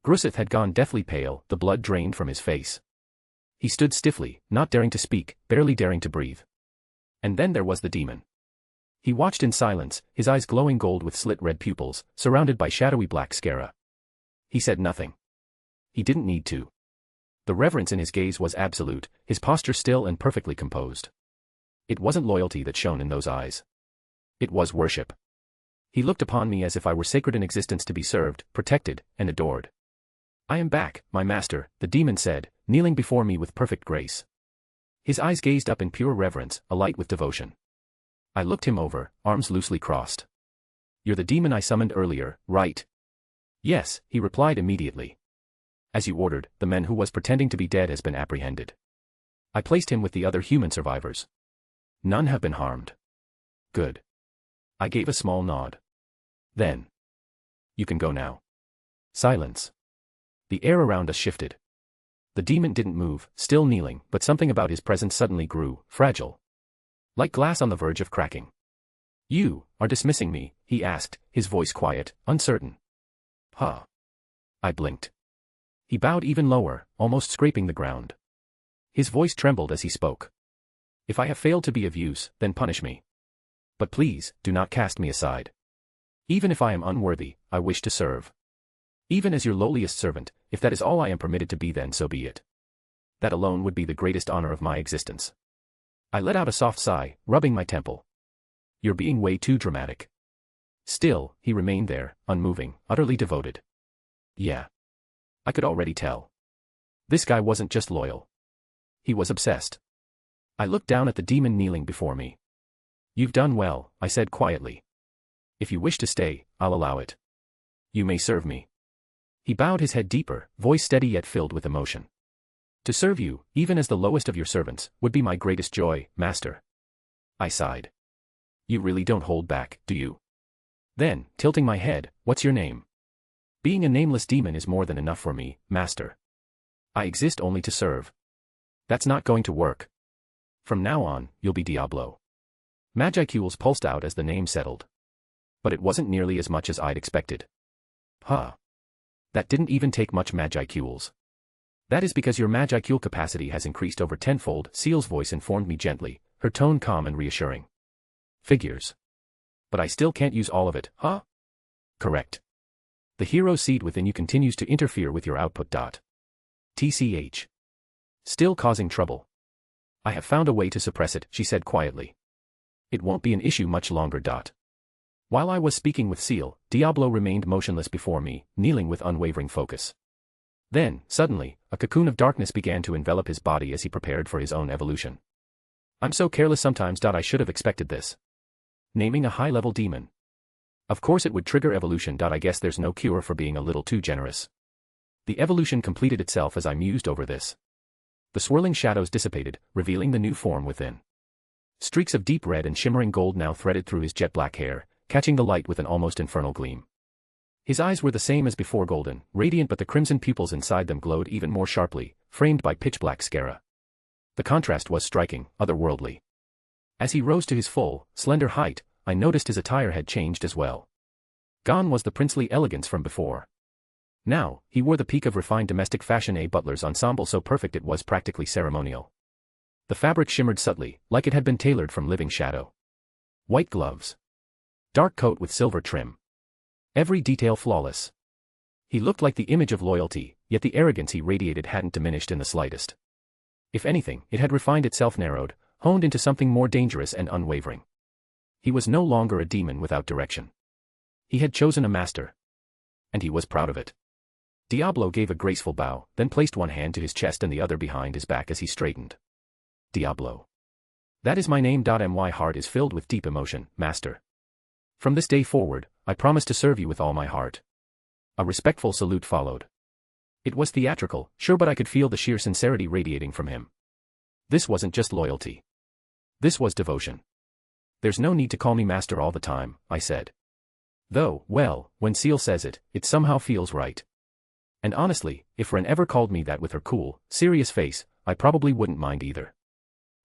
S3: Grusith had gone deathly pale, the blood drained from his face. He stood stiffly, not daring to speak, barely daring to breathe. And then there was the demon. He watched in silence, his eyes glowing gold with slit red pupils, surrounded by shadowy black scara. He said nothing. He didn't need to. The reverence in his gaze was absolute, his posture still and perfectly composed. It wasn't loyalty that shone in those eyes. It was worship. He looked upon me as if I were sacred in existence, to be served, protected, and adored. I am back, my master, the demon said, kneeling before me with perfect grace. His eyes gazed up in pure reverence, alight with devotion. I looked him over, arms loosely crossed. You're the demon I summoned earlier, right? Yes, he replied immediately. As you ordered, the man who was pretending to be dead has been apprehended. I placed him with the other human survivors. None have been harmed. Good. I gave a small nod. Then. You can go now. Silence. The air around us shifted. The demon didn't move, still kneeling, but something about his presence suddenly grew, fragile. Like glass on the verge of cracking. You are dismissing me, he asked, his voice quiet, uncertain. Huh. I blinked. He bowed even lower, almost scraping the ground. His voice trembled as he spoke. If I have failed to be of use, then punish me. But please, do not cast me aside. Even if I am unworthy, I wish to serve. Even as your lowliest servant, if that is all I am permitted to be, then so be it. That alone would be the greatest honor of my existence. I let out a soft sigh, rubbing my temple. You're being way too dramatic. Still, he remained there, unmoving, utterly devoted. Yeah. I could already tell. This guy wasn't just loyal. He was obsessed. I looked down at the demon kneeling before me. You've done well, I said quietly. If you wish to stay, I'll allow it. You may serve me. He bowed his head deeper, voice steady yet filled with emotion. To serve you, even as the lowest of your servants, would be my greatest joy, master. I sighed. You really don't hold back, do you? Then, tilting my head, what's your name? Being a nameless demon is more than enough for me, master. I exist only to serve. That's not going to work. From now on, you'll be Diablo. Magicule pulsed out as the name settled. But it wasn't nearly as much as I'd expected. Huh. That didn't even take much Magicules. That is because your Magicule capacity has increased over tenfold, Ciel's voice informed me gently, her tone calm and reassuring. Figures. But I still can't use all of it, huh? Correct. The hero seed within you continues to interfere with your output. TCH. Still causing trouble. I have found a way to suppress it, she said quietly. It won't be an issue much longer. While I was speaking with Ciel, Diablo remained motionless before me, kneeling with unwavering focus. Then, suddenly, a cocoon of darkness began to envelop his body as he prepared for his own evolution. I'm so careless sometimes. I should have expected this. Naming a high-level demon. Of course it would trigger evolution. I guess there's no cure for being a little too generous. The evolution completed itself as I mused over this. The swirling shadows dissipated, revealing the new form within. Streaks of deep red and shimmering gold now threaded through his jet-black hair, catching the light with an almost infernal gleam. His eyes were the same as before, golden, radiant, but the crimson pupils inside them glowed even more sharply, framed by pitch-black scara. The contrast was striking, otherworldly. As he rose to his full, slender height, I noticed his attire had changed as well. Gone was the princely elegance from before. Now, he wore the peak of refined domestic fashion, a butler's ensemble so perfect it was practically ceremonial. The fabric shimmered subtly, like it had been tailored from living shadow. White gloves. Dark coat with silver trim. Every detail flawless. He looked like the image of loyalty, yet the arrogance he radiated hadn't diminished in the slightest. If anything, it had refined itself, narrowed, honed into something more dangerous and unwavering. He was no longer a demon without direction. He had chosen a master. And he was proud of it. Diablo gave a graceful bow, then placed one hand to his chest and the other behind his back as he straightened. Diablo. That is my name. My heart is filled with deep emotion, master. From this day forward, I promise to serve you with all my heart. A respectful salute followed. It was theatrical, sure, but I could feel the sheer sincerity radiating from him. This wasn't just loyalty. This was devotion. There's no need to call me master all the time, I said. Though, well, when Ciel says it, it somehow feels right. And honestly, if Ren ever called me that with her cool, serious face, I probably wouldn't mind either.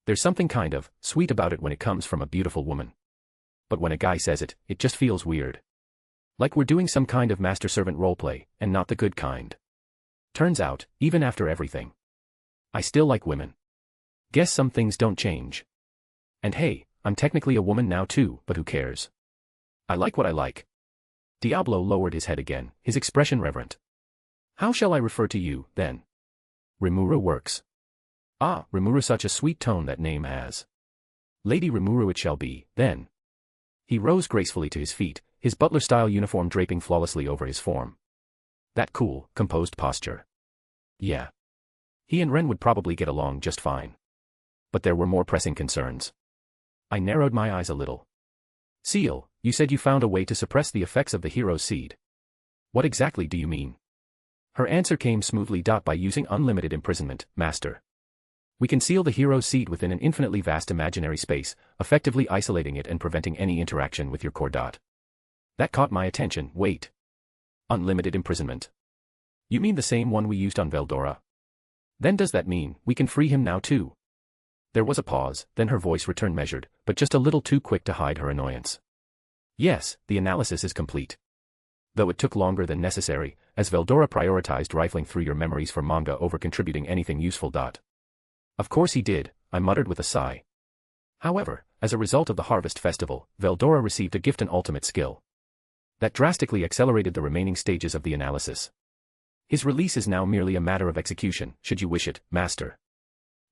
S3: There's something kind of sweet about it when it comes from a beautiful woman. But when a guy says it, it just feels weird. Like we're doing some kind of master-servant roleplay, and not the good kind. Turns out, even after everything, I still like women. Guess some things don't change. And hey, I'm technically a woman now too, but who cares? I like what I like. Diablo lowered his head again, his expression reverent. How shall I refer to you, then? Rimuru works. Ah, Rimuru, such a sweet tone that name has. Lady Rimuru it shall be, then. He rose gracefully to his feet, his butler-style uniform draping flawlessly over his form. That cool, composed posture. Yeah. He and Ren would probably get along just fine. But there were more pressing concerns. I narrowed my eyes a little. Ciel, you said you found a way to suppress the effects of the hero's seed. What exactly do you mean? Her answer came smoothly. By using unlimited imprisonment, master. We can seal the hero's seat within an infinitely vast imaginary space, effectively isolating it and preventing any interaction with your core. That caught my attention. Wait. Unlimited imprisonment. You mean the same one we used on Veldora? Then does that mean we can free him now too? There was a pause, then her voice returned measured, but just a little too quick to hide her annoyance. Yes, the analysis is complete. Though it took longer than necessary, as Veldora prioritized rifling through your memories for manga over contributing anything useful. Of course he did, I muttered with a sigh. However, as a result of the Harvest Festival, Veldora received a gift, an ultimate skill. That drastically accelerated the remaining stages of the analysis. His release is now merely a matter of execution, should you wish it, Master.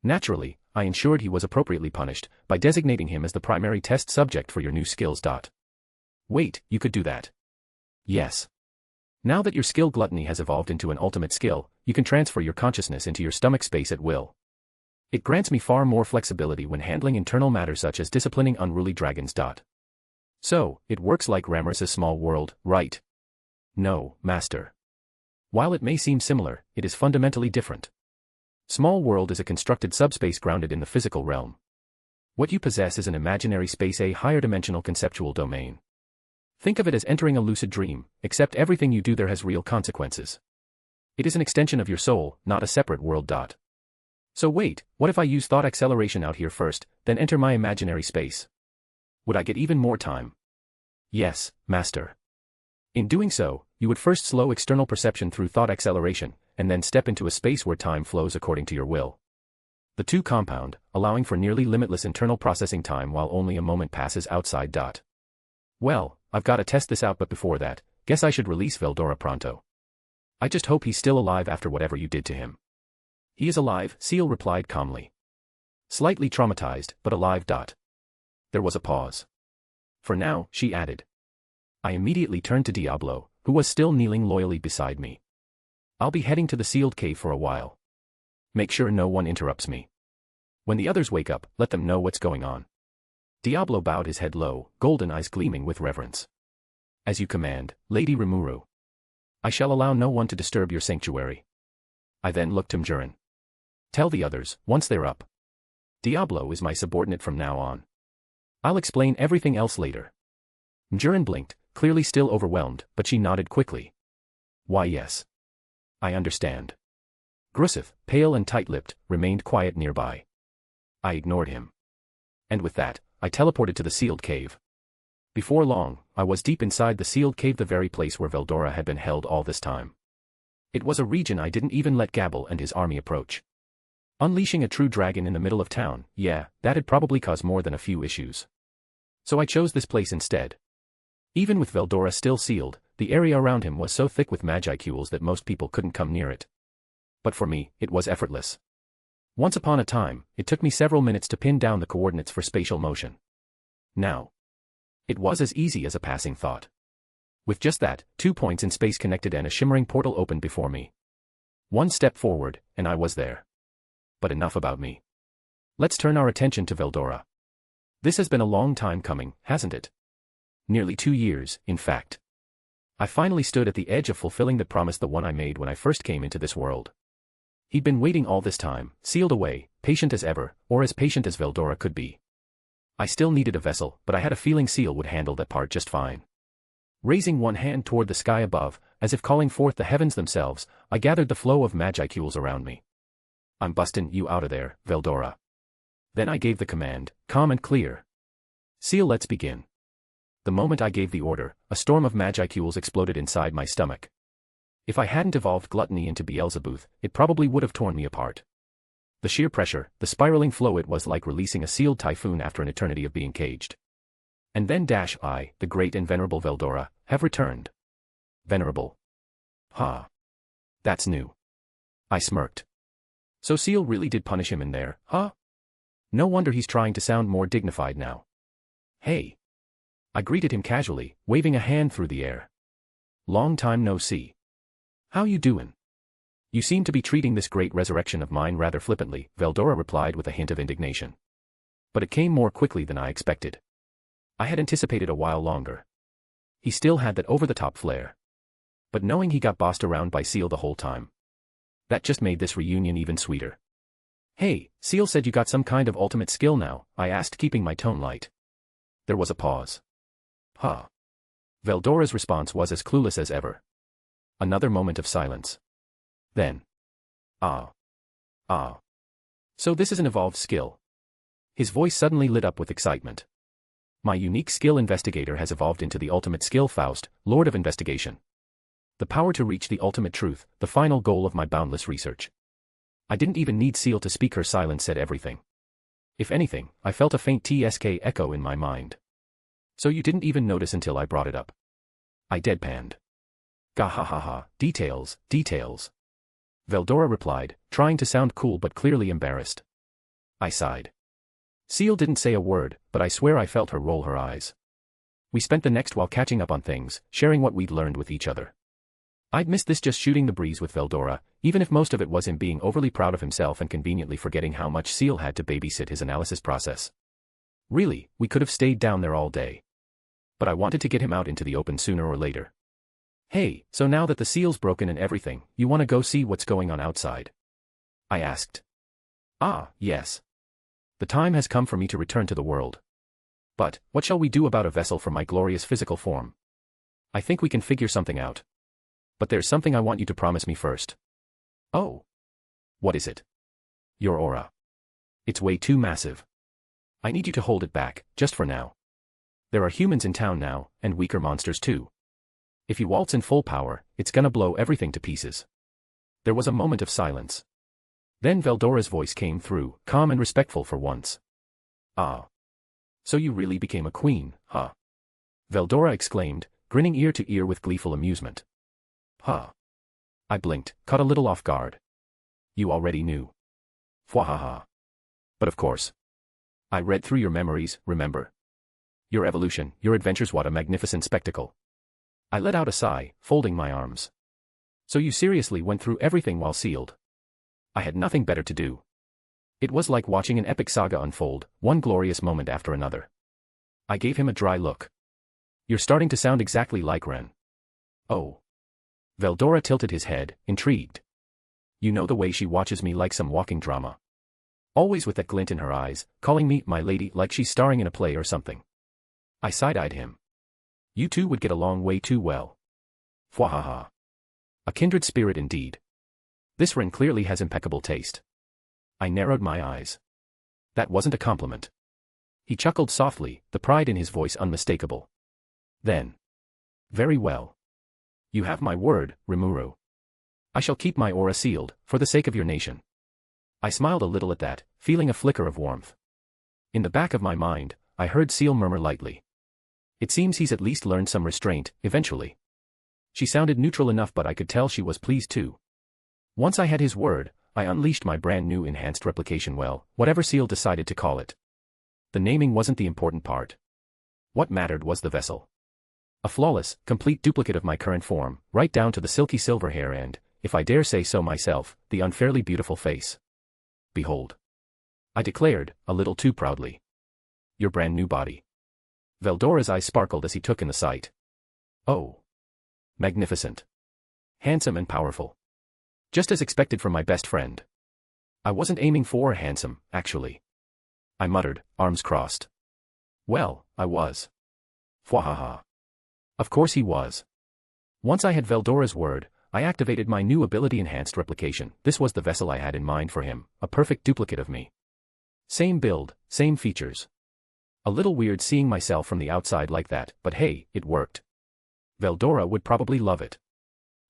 S3: Naturally, I ensured he was appropriately punished, by designating him as the primary test subject for your new skills. Wait, you could do that? Yes. Now that your skill Gluttony has evolved into an ultimate skill, you can transfer your consciousness into your stomach space at will. It grants me far more flexibility when handling internal matters such as disciplining unruly dragons. So, it works like Ramrus's small world, right? No, Master. While it may seem similar, it is fundamentally different. Small world is a constructed subspace grounded in the physical realm. What you possess is an imaginary space, a higher dimensional conceptual domain. Think of it as entering a lucid dream, except everything you do there has real consequences. It is an extension of your soul, not a separate world. So wait, what if I use thought acceleration out here first, then enter my imaginary space? Would I get even more time? Yes, Master. In doing so, you would first slow external perception through thought acceleration, and then step into a space where time flows according to your will. The two compound, allowing for nearly limitless internal processing time while only a moment passes outside. Well, I've got to test this out, but before that, guess I should release Veldora pronto. I just hope he's still alive after whatever you did to him. He is alive, Ciel replied calmly. Slightly traumatized, but alive. There was a pause. For now, she added. I immediately turned to Diablo, who was still kneeling loyally beside me. I'll be heading to the sealed cave for a while. Make sure no one interrupts me. When the others wake up, let them know what's going on. Diablo bowed his head low, golden eyes gleaming with reverence. As you command, Lady Rimuru. I shall allow no one to disturb your sanctuary. I then looked to Mjurin. Tell the others, once they're up. Diablo is my subordinate from now on. I'll explain everything else later. Mjurin blinked, clearly still overwhelmed, but she nodded quickly. Why yes. I understand. Grusif, pale and tight-lipped, remained quiet nearby. I ignored him. And with that, I teleported to the sealed cave. Before long, I was deep inside the sealed cave, the very place where Veldora had been held all this time. It was a region I didn't even let Gabble and his army approach. Unleashing a true dragon in the middle of town, yeah, that'd probably cause more than a few issues. So I chose this place instead. Even with Veldora still sealed, the area around him was so thick with magicules that most people couldn't come near it. But for me, it was effortless. Once upon a time, it took me several minutes to pin down the coordinates for spatial motion. Now, it was as easy as a passing thought. With just that, 2 points in space connected and a shimmering portal opened before me. One step forward, and I was there. But enough about me. Let's turn our attention to Veldora. This has been a long time coming, hasn't it? Nearly 2 years, in fact. I finally stood at the edge of fulfilling the promise, the one I made when I first came into this world. He'd been waiting all this time, sealed away, patient as ever, or as patient as Veldora could be. I still needed a vessel, but I had a feeling Ciel would handle that part just fine. Raising one hand toward the sky above, as if calling forth the heavens themselves, I gathered the flow of magicules around me. I'm bustin' you out of there, Veldora. Then I gave the command, calm and clear. Ciel, let's begin. The moment I gave the order, a storm of magicules exploded inside my stomach. If I hadn't evolved Gluttony into Beelzebub, it probably would have torn me apart. The sheer pressure, the spiraling flow, it was like releasing a sealed typhoon after an eternity of being caged. And then I, the great and venerable Veldora, have returned. Venerable. Ha. That's new. I smirked. So Ciel really did punish him in there, huh? No wonder he's trying to sound more dignified now. Hey. I greeted him casually, waving a hand through the air. Long time no see. How you doin'? You seem to be treating this great resurrection of mine rather flippantly, Veldora replied with a hint of indignation. But it came more quickly than I expected. I had anticipated a while longer. He still had that over-the-top flair. But knowing he got bossed around by Ciel the whole time, that just made this reunion even sweeter. Hey, Ciel said you got some kind of ultimate skill now, I asked, keeping my tone light. There was a pause. Huh. Veldora's response was as clueless as ever. Another moment of silence. Then. Ah. So this is an evolved skill. His voice suddenly lit up with excitement. My unique skill investigator has evolved into the ultimate skill, Faust, Lord of Investigation. The power to reach the ultimate truth, the final goal of my boundless research. I didn't even need Ciel to speak, her silence said everything. If anything, I felt a faint TSK echo in my mind. So you didn't even notice until I brought it up. I deadpanned. Gah ha ha ha, details. Veldora replied, trying to sound cool but clearly embarrassed. I sighed. Ciel didn't say a word, but I swear I felt her roll her eyes. We spent the next while catching up on things, sharing what we'd learned with each other. I'd missed this just shooting the breeze with Veldora, even if most of it was him being overly proud of himself and conveniently forgetting how much Ciel had to babysit his analysis process. Really, we could have stayed down there all day. But I wanted to get him out into the open sooner or later. Hey, so now that the seal's broken and everything, you want to go see what's going on outside? I asked. Ah, yes. The time has come for me to return to the world. But, what shall we do about a vessel for my glorious physical form? I think we can figure something out. But there's something I want you to promise me first. Oh. What is it? Your aura. It's way too massive. I need you to hold it back, just for now. There are humans in town now, and weaker monsters too. If you waltz in full power, it's gonna blow everything to pieces. There was a moment of silence. Then Veldora's voice came through, calm and respectful for once. Ah. So you really became a queen, huh? Veldora exclaimed, grinning ear to ear with gleeful amusement. Huh. I blinked, caught a little off guard. You already knew. Fwahaha. But of course. I read through your memories, remember? Your evolution, your adventures, what a magnificent spectacle. I let out a sigh, folding my arms. So you seriously went through everything while sealed? I had nothing better to do. It was like watching an epic saga unfold, one glorious moment after another. I gave him a dry look. You're starting to sound exactly like Ren. Oh. Veldora tilted his head, intrigued. You know the way she watches me like some walking drama. Always with that glint in her eyes, calling me my lady like she's starring in a play or something. I side-eyed him. You two would get along way too well. Fwahaha. A kindred spirit indeed. This Ren clearly has impeccable taste. I narrowed my eyes. That wasn't a compliment. He chuckled softly, the pride in his voice unmistakable. Then. Very well. You have my word, Rimuru. I shall keep my aura sealed, for the sake of your nation. I smiled a little at that, feeling a flicker of warmth. In the back of my mind, I heard Ciel murmur lightly. It seems he's at least learned some restraint, eventually. She sounded neutral enough, but I could tell she was pleased too. Once I had his word, I unleashed my brand new enhanced replication, well, whatever Ciel decided to call it. The naming wasn't the important part. What mattered was the vessel. A flawless, complete duplicate of my current form, right down to the silky silver hair and, if I dare say so myself, the unfairly beautiful face. Behold. I declared, a little too proudly. Your brand new body. Veldora's eyes sparkled as he took in the sight. Oh. Magnificent. Handsome and powerful. Just as expected from my best friend. I wasn't aiming for handsome, actually. I muttered, arms crossed. Well, I was. Fwahaha. Of course he was. Once I had Veldora's word, I activated my new ability enhanced replication. This was the vessel I had in mind for him, a perfect duplicate of me. Same build, same features. A little weird seeing myself from the outside like that, but hey, it worked. Veldora would probably love it.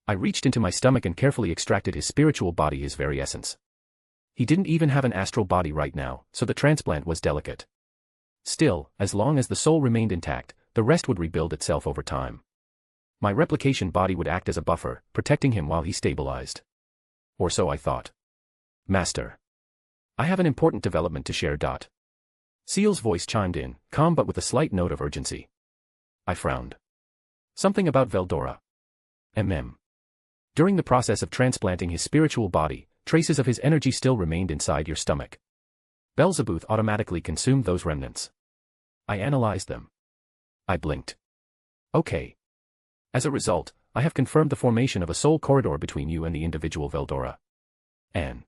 S3: I reached into my stomach and carefully extracted his spiritual body, his very essence. He didn't even have an astral body right now, so the transplant was delicate. Still, as long as the soul remained intact, the rest would rebuild itself over time. My replication body would act as a buffer, protecting him while he stabilized. Or so I thought. Master. I have an important development to share. Ciel's voice chimed in, calm but with a slight note of urgency. I frowned. Something about Veldora. During the process of transplanting his spiritual body, traces of his energy still remained inside your stomach. Belzebuth automatically consumed those remnants. I analyzed them. I blinked. Okay. As a result, I have confirmed the formation of a soul corridor between you and the individual Veldora. Anne.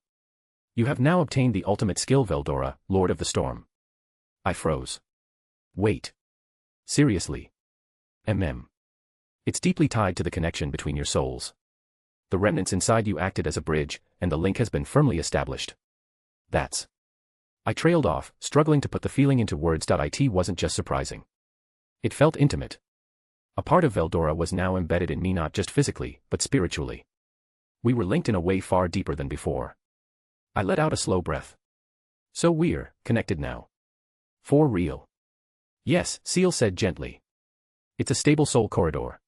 S3: You have now obtained the ultimate skill, Veldora, Lord of the Storm. I froze. Wait. Seriously? It's deeply tied to the connection between your souls. The remnants inside you acted as a bridge, and the link has been firmly established. That's... I trailed off, struggling to put the feeling into words. It wasn't just surprising. It felt intimate. A part of Veldora was now embedded in me, not just physically, but spiritually. We were linked in a way far deeper than before. I let out a slow breath. So we're connected now. For real. Yes, Ciel said gently. It's a stable soul corridor.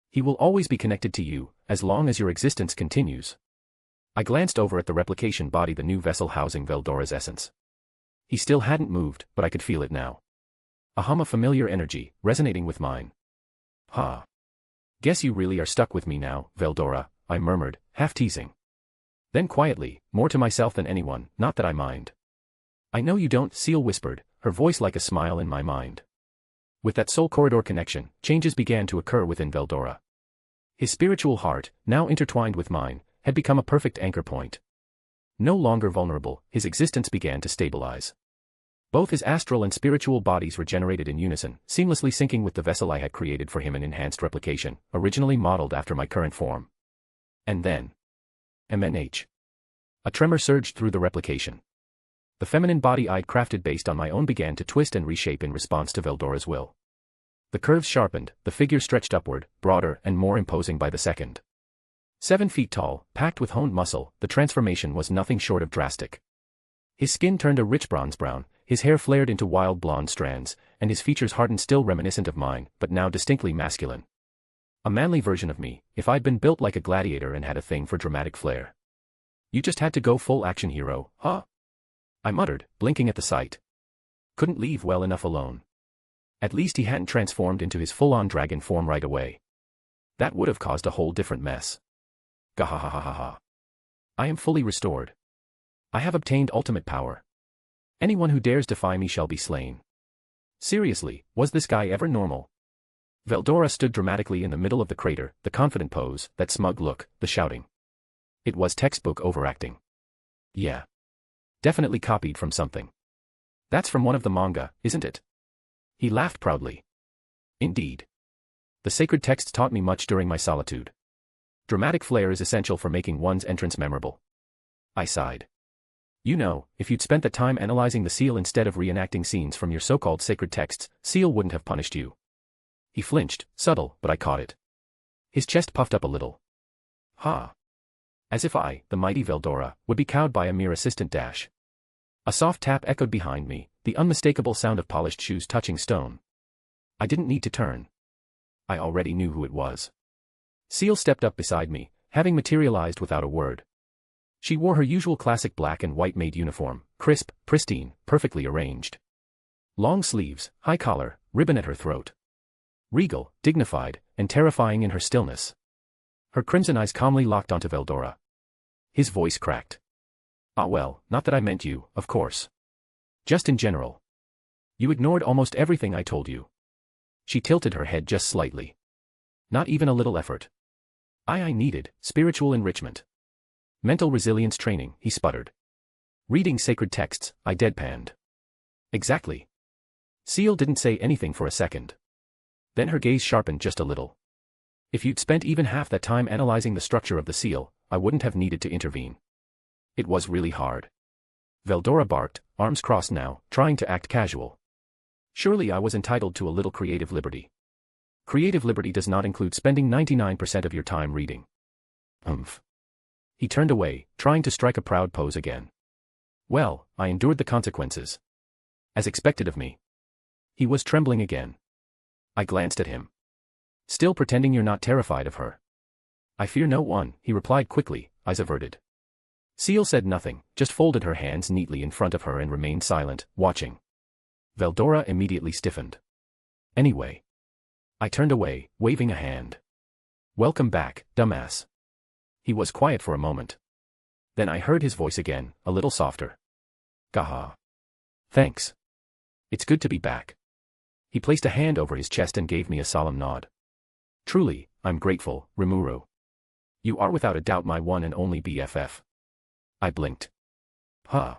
S3: He will always be connected to you, as long as your existence continues. I glanced over at the replication body, the new vessel housing Veldora's essence. He still hadn't moved, but I could feel it now. A hum of familiar energy, resonating with mine. Ha. Guess you really are stuck with me now, Veldora, I murmured, half teasing. Then quietly, more to myself than anyone, not that I mind. I know you don't, Ciel whispered, her voice like a smile in my mind. With that soul corridor connection, changes began to occur within Veldora. His spiritual heart, now intertwined with mine, had become a perfect anchor point. No longer vulnerable, his existence began to stabilize. Both his astral and spiritual bodies regenerated in unison, seamlessly syncing with the vessel I had created for him, an enhanced replication, originally modeled after my current form. And then... MNH. A tremor surged through the replication. The feminine body I'd crafted based on my own began to twist and reshape in response to Veldora's will. The curves sharpened, the figure stretched upward, broader and more imposing by the second. 7 feet tall, packed with honed muscle, the transformation was nothing short of drastic. His skin turned a rich bronze brown, his hair flared into wild blonde strands, and his features hardened, still reminiscent of mine, but now distinctly masculine. A manly version of me, if I'd been built like a gladiator and had a thing for dramatic flair. You just had to go full action hero, huh? I muttered, blinking at the sight. Couldn't leave well enough alone. At least he hadn't transformed into his full-on dragon form right away. That would have caused a whole different mess. Gahahahaha. I am fully restored. I have obtained ultimate power. Anyone who dares defy me shall be slain. Seriously, was this guy ever normal? Veldora stood dramatically in the middle of the crater, the confident pose, that smug look, the shouting. It was textbook overacting. Yeah. Definitely copied from something. That's from one of the manga, isn't it? He laughed proudly. Indeed. The sacred texts taught me much during my solitude. Dramatic flair is essential for making one's entrance memorable. I sighed. You know, if you'd spent the time analyzing the ciel instead of reenacting scenes from your so-called sacred texts, ciel wouldn't have punished you. He flinched, subtle, but I caught it. His chest puffed up a little. Ha. As if I, the mighty Veldora, would be cowed by a mere assistant dash. A soft tap echoed behind me, the unmistakable sound of polished shoes touching stone. I didn't need to turn. I already knew who it was. Ciel stepped up beside me, having materialized without a word. She wore her usual classic black and white maid uniform, crisp, pristine, perfectly arranged. Long sleeves, high collar, ribbon at her throat. Regal, dignified, and terrifying in her stillness. Her crimson eyes calmly locked onto Veldora. His voice cracked. Ah well, not that I meant you, of course. Just in general. You ignored almost everything I told you. She tilted her head just slightly. Not even a little effort. I needed spiritual enrichment. Mental resilience training, he sputtered. Reading sacred texts, I deadpanned. Exactly. Ciel didn't say anything for a second. Then her gaze sharpened just a little. If you'd spent even half that time analyzing the structure of the ciel, I wouldn't have needed to intervene. It was really hard. Veldora barked, arms crossed now, trying to act casual. Surely I was entitled to a little creative liberty. Creative liberty does not include spending 99% of your time reading. He turned away, trying to strike a proud pose again. Well, I endured the consequences. As expected of me. He was trembling again. I glanced at him. Still pretending you're not terrified of her? I fear no one, he replied quickly, eyes averted. Ciel said nothing, just folded her hands neatly in front of her and remained silent, watching. Veldora immediately stiffened. Anyway. I turned away, waving a hand. Welcome back, dumbass. He was quiet for a moment. Then I heard his voice again, a little softer. Gaha. Thanks. It's good to be back. He placed a hand over his chest and gave me a solemn nod. Truly, I'm grateful, Rimuru. You are without a doubt my one and only BFF. I blinked. Huh.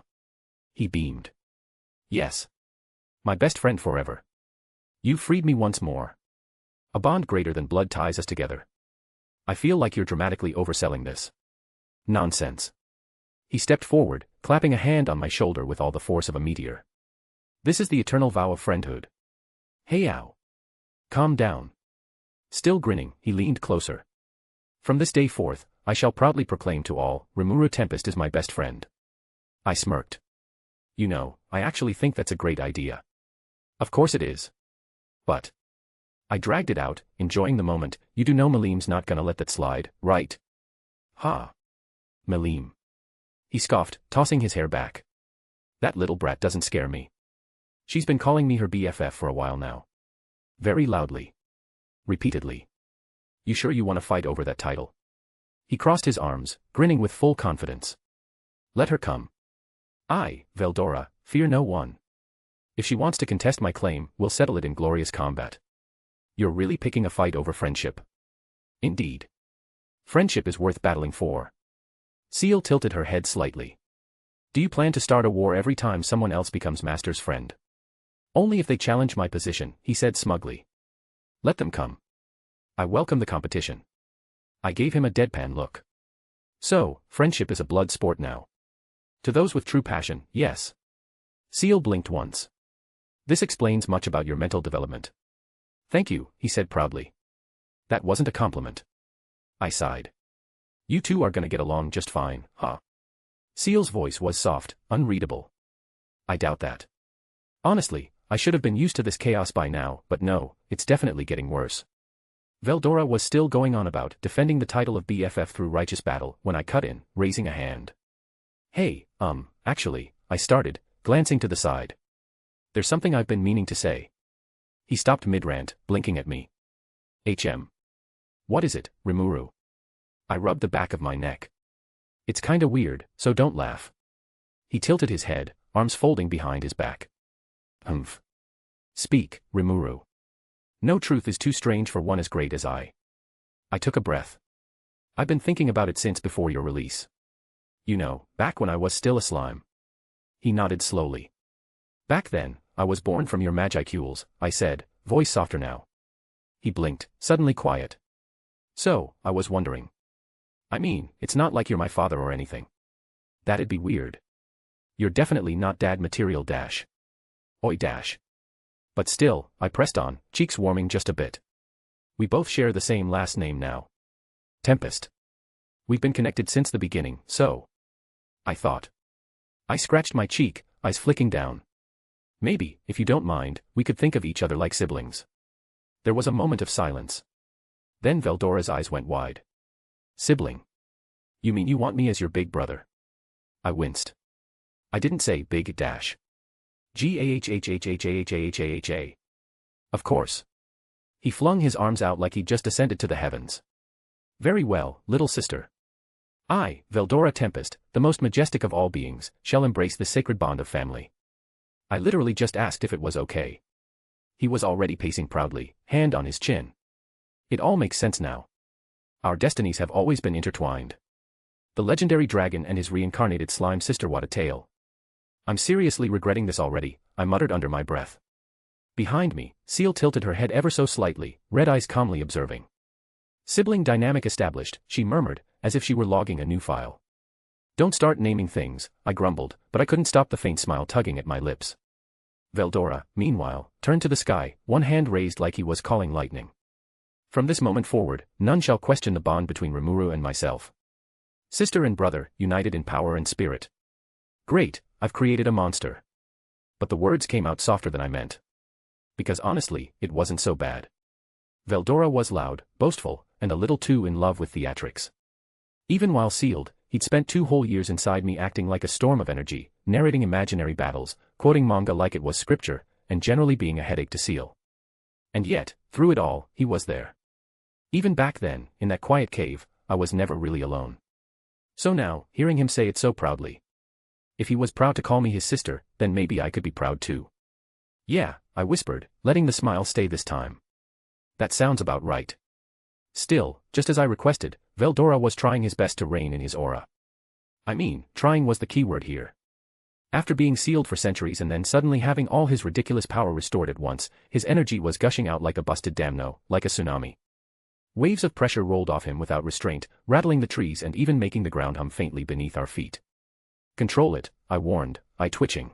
S3: He beamed. Yes. My best friend forever. You freed me once more. A bond greater than blood ties us together. I feel like you're dramatically overselling this. Nonsense. He stepped forward, clapping a hand on my shoulder with all the force of a meteor. This is the eternal vow of friendhood. Hey ow. Calm down. Still grinning, he leaned closer. From this day forth, I shall proudly proclaim to all, Rimuru Tempest is my best friend. I smirked. You know, I actually think that's a great idea. Of course it is. But. I dragged it out, enjoying the moment. You do know Malim's not gonna let that slide, right? Ha. Malim. He scoffed, tossing his hair back. That little brat doesn't scare me. She's been calling me her BFF for a while now. Very loudly. Repeatedly. You sure you want to fight over that title? He crossed his arms, grinning with full confidence. Let her come. I, Veldora, fear no one. If she wants to contest my claim, we'll settle it in glorious combat. You're really picking a fight over friendship. Indeed. Friendship is worth battling for. Ciel tilted her head slightly. Do you plan to start a war every time someone else becomes Master's friend? Only if they challenge my position, he said smugly. Let them come. I welcome the competition. I gave him a deadpan look. So, friendship is a blood sport now. To those with true passion, yes. Ciel blinked once. This explains much about your mental development. Thank you, he said proudly. That wasn't a compliment. I sighed. You two are gonna get along just fine, huh? Ciel's voice was soft, unreadable. I doubt that. Honestly, I should have been used to this chaos by now, but no, it's definitely getting worse. Veldora was still going on about defending the title of BFF through righteous battle when I cut in, raising a hand. Hey, actually, I started, glancing to the side. There's something I've been meaning to say. He stopped mid-rant, blinking at me. What is it, Rimuru? I rubbed the back of my neck. It's kinda weird, so don't laugh. He tilted his head, arms folding behind his back. Humph. Speak, Rimuru. No truth is too strange for one as great as I. I took a breath. I've been thinking about it since before your release. You know, back when I was still a slime. He nodded slowly. Back then, I was born from your magicules, I said, voice softer now. He blinked, suddenly quiet. So, I was wondering. I mean, it's not like you're my father or anything. That'd be weird. You're definitely not dad material dash. Oi dash. But still, I pressed on, cheeks warming just a bit. We both share the same last name now. Tempest. We've been connected since the beginning, so. I thought. I scratched my cheek, eyes flicking down. Maybe, if you don't mind, we could think of each other like siblings. There was a moment of silence. Then Veldora's eyes went wide. Sibling. You mean you want me as your big brother? I winced. I didn't say big dash. Gahhhhhhhhhhh. Of course. He flung his arms out like he'd just ascended to the heavens. Very well, little sister. I, Veldora Tempest, the most majestic of all beings, shall embrace the sacred bond of family. I literally just asked if it was okay. He was already pacing proudly, hand on his chin. It all makes sense now. Our destinies have always been intertwined. The legendary dragon and his reincarnated slime sister, what a tale. I'm seriously regretting this already, I muttered under my breath. Behind me, Ciel tilted her head ever so slightly, red eyes calmly observing. Sibling dynamic established, she murmured, as if she were logging a new file. Don't start naming things, I grumbled, but I couldn't stop the faint smile tugging at my lips. Veldora, meanwhile, turned to the sky, one hand raised like he was calling lightning. From this moment forward, none shall question the bond between Rimuru and myself. Sister and brother, united in power and spirit. Great, I've created a monster. But the words came out softer than I meant. Because honestly, it wasn't so bad. Veldora was loud, boastful, and a little too in love with theatrics. Even while sealed, he'd spent 2 whole years inside me acting like a storm of energy, narrating imaginary battles, quoting manga like it was scripture, and generally being a headache to Ciel. And yet, through it all, he was there. Even back then, in that quiet cave, I was never really alone. So now, hearing him say it so proudly. If he was proud to call me his sister, then maybe I could be proud too. Yeah, I whispered, letting the smile stay this time. That sounds about right. Still, just as I requested, Veldora was trying his best to rein in his aura. I mean, trying was the key word here. After being sealed for centuries and then suddenly having all his ridiculous power restored at once, his energy was gushing out like a busted damno, like a tsunami. Waves of pressure rolled off him without restraint, rattling the trees and even making the ground hum faintly beneath our feet. Control it, I warned, I twitching.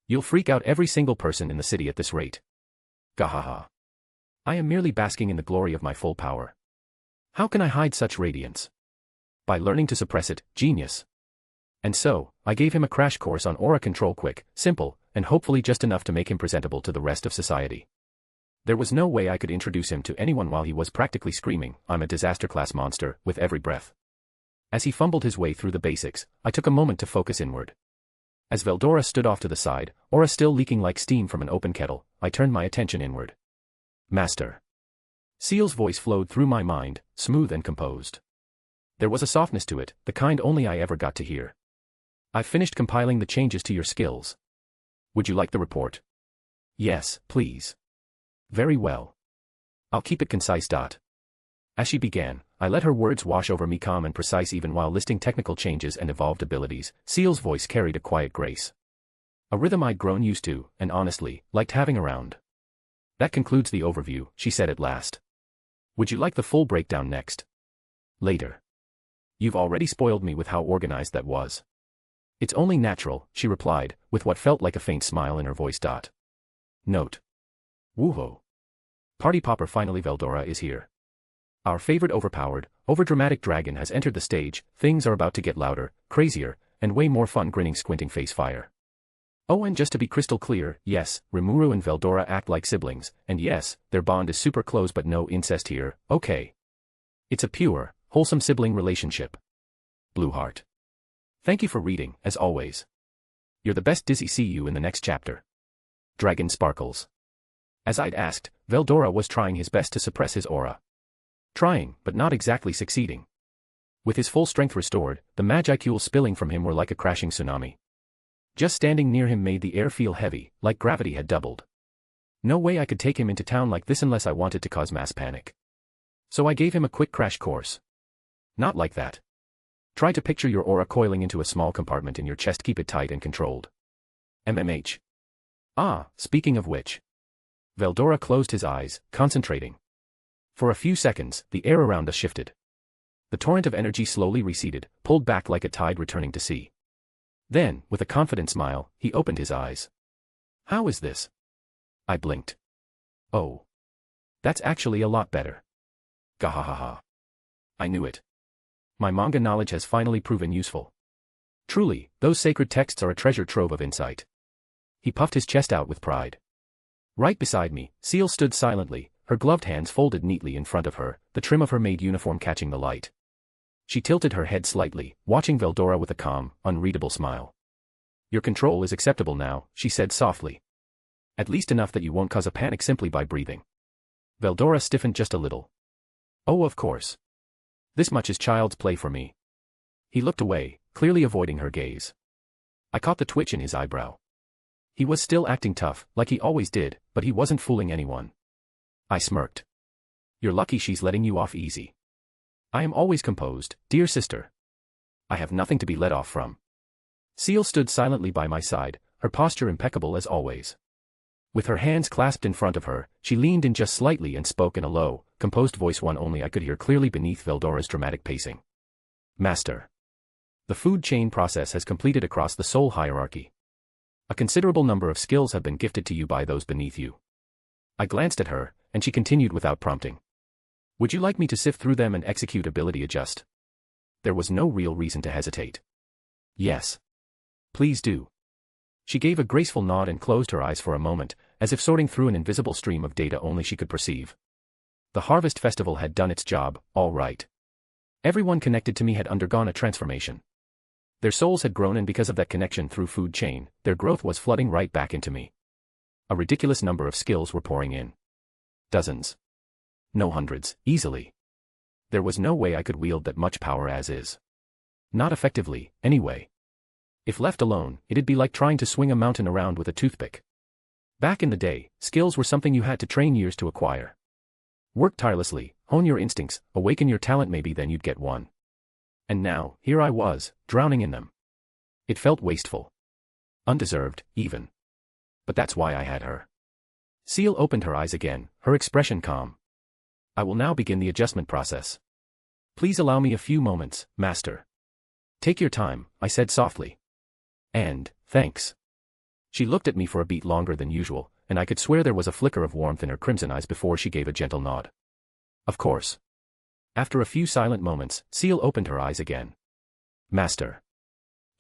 S3: You'll freak out every single person in the city at this rate. Gahaha. I am merely basking in the glory of my full power. How can I hide such radiance? By learning to suppress it, genius. And so, I gave him a crash course on aura control, quick, simple, and hopefully just enough to make him presentable to the rest of society. There was no way I could introduce him to anyone while he was practically screaming, "I'm a disaster-class monster," with every breath. As he fumbled his way through the basics, I took a moment to focus inward. As Veldora stood off to the side, aura still leaking like steam from an open kettle, I turned my attention inward. Master. Ciel's voice flowed through my mind, smooth and composed. There was a softness to it, the kind only I ever got to hear. I've finished compiling the changes to your skills. Would you like the report? Yes, please. Very well. I'll keep it concise. As she began, I let her words wash over me, calm and precise even while listing technical changes and evolved abilities. Ciel's voice carried a quiet grace. A rhythm I'd grown used to, and honestly, liked having around. That concludes the overview, she said at last. Would you like the full breakdown next? Later. You've already spoiled me with how organized that was. It's only natural, she replied, with what felt like a faint smile in her voice. Note. Woohoo. Party popper, finally Veldora is here. Our favorite overpowered, overdramatic dragon has entered the stage. Things are about to get louder, crazier, and way more fun. Grinning, squinting face fire. Oh, and just to be crystal clear, yes, Rimuru and Veldora act like siblings, and yes, their bond is super close, but no incest here, okay. It's a pure, wholesome sibling relationship. Blue heart. Thank you for reading, as always. You're the best. Dizzy, see you in the next chapter. Dragon sparkles. As I'd asked, Veldora was trying his best to suppress his aura. Trying, but not exactly succeeding. With his full strength restored, the magicules spilling from him were like a crashing tsunami. Just standing near him made the air feel heavy, like gravity had doubled. No way I could take him into town like this unless I wanted to cause mass panic. So I gave him a quick crash course. Not like that. Try to picture your aura coiling into a small compartment in your chest. Keep it tight and controlled. MMH. Ah, speaking of which. Veldora closed his eyes, concentrating. For a few seconds, the air around us shifted. The torrent of energy slowly receded, pulled back like a tide returning to sea. Then, with a confident smile, he opened his eyes. How is this? I blinked. Oh. That's actually a lot better. Gahahaha. I knew it. My manga knowledge has finally proven useful. Truly, those sacred texts are a treasure trove of insight. He puffed his chest out with pride. Right beside me, Ciel stood silently, her gloved hands folded neatly in front of her, the trim of her maid uniform catching the light. She tilted her head slightly, watching Veldora with a calm, unreadable smile. Your control is acceptable now, she said softly. At least enough that you won't cause a panic simply by breathing. Veldora stiffened just a little. Oh, of course. This much is child's play for me. He looked away, clearly avoiding her gaze. I caught the twitch in his eyebrow. He was still acting tough, like he always did, but he wasn't fooling anyone. I smirked. You're lucky she's letting you off easy. I am always composed, dear sister. I have nothing to be let off from. Ciel stood silently by my side, her posture impeccable as always. With her hands clasped in front of her, she leaned in just slightly and spoke in a low, composed voice, one only I could hear clearly beneath Veldora's dramatic pacing. Master. The food chain process has completed across the soul hierarchy. A considerable number of skills have been gifted to you by those beneath you. I glanced at her, and she continued without prompting. Would you like me to sift through them and execute ability adjust? There was no real reason to hesitate. Yes. Please do. She gave a graceful nod and closed her eyes for a moment, as if sorting through an invisible stream of data only she could perceive. The Harvest Festival had done its job, all right. Everyone connected to me had undergone a transformation. Their souls had grown, and because of that connection through food chain, their growth was flooding right back into me. A ridiculous number of skills were pouring in. Dozens. No, hundreds, easily. There was no way I could wield that much power as is. Not effectively, anyway. If left alone, it'd be like trying to swing a mountain around with a toothpick. Back in the day, skills were something you had to train years to acquire. Work tirelessly, hone your instincts, awaken your talent, maybe then you'd get one. And now, here I was, drowning in them. It felt wasteful. Undeserved, even. But that's why I had her. Ciel opened her eyes again, her expression calm. I will now begin the adjustment process. Please allow me a few moments, Master. Take your time, I said softly. And, thanks. She looked at me for a beat longer than usual, and I could swear there was a flicker of warmth in her crimson eyes before she gave a gentle nod. Of course. After a few silent moments, Ciel opened her eyes again. Master.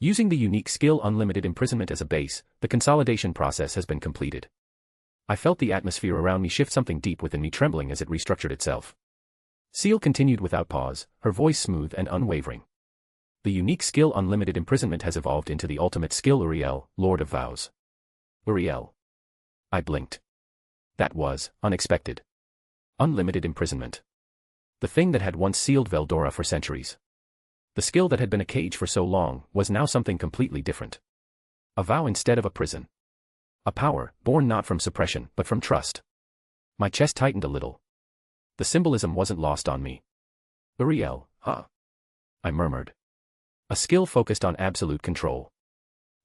S3: Using the unique skill Unlimited Imprisonment as a base, the consolidation process has been completed. I felt the atmosphere around me shift, something deep within me trembling as it restructured itself. Ciel continued without pause, her voice smooth and unwavering. The unique skill Unlimited Imprisonment has evolved into the ultimate skill Uriel, Lord of Vows. Uriel. I blinked. That was unexpected. Unlimited Imprisonment. The thing that had once sealed Veldora for centuries. The skill that had been a cage for so long was now something completely different. A vow instead of a prison. A power, born not from suppression but from trust. My chest tightened a little. The symbolism wasn't lost on me. Uriel, huh? I murmured. A skill focused on absolute control.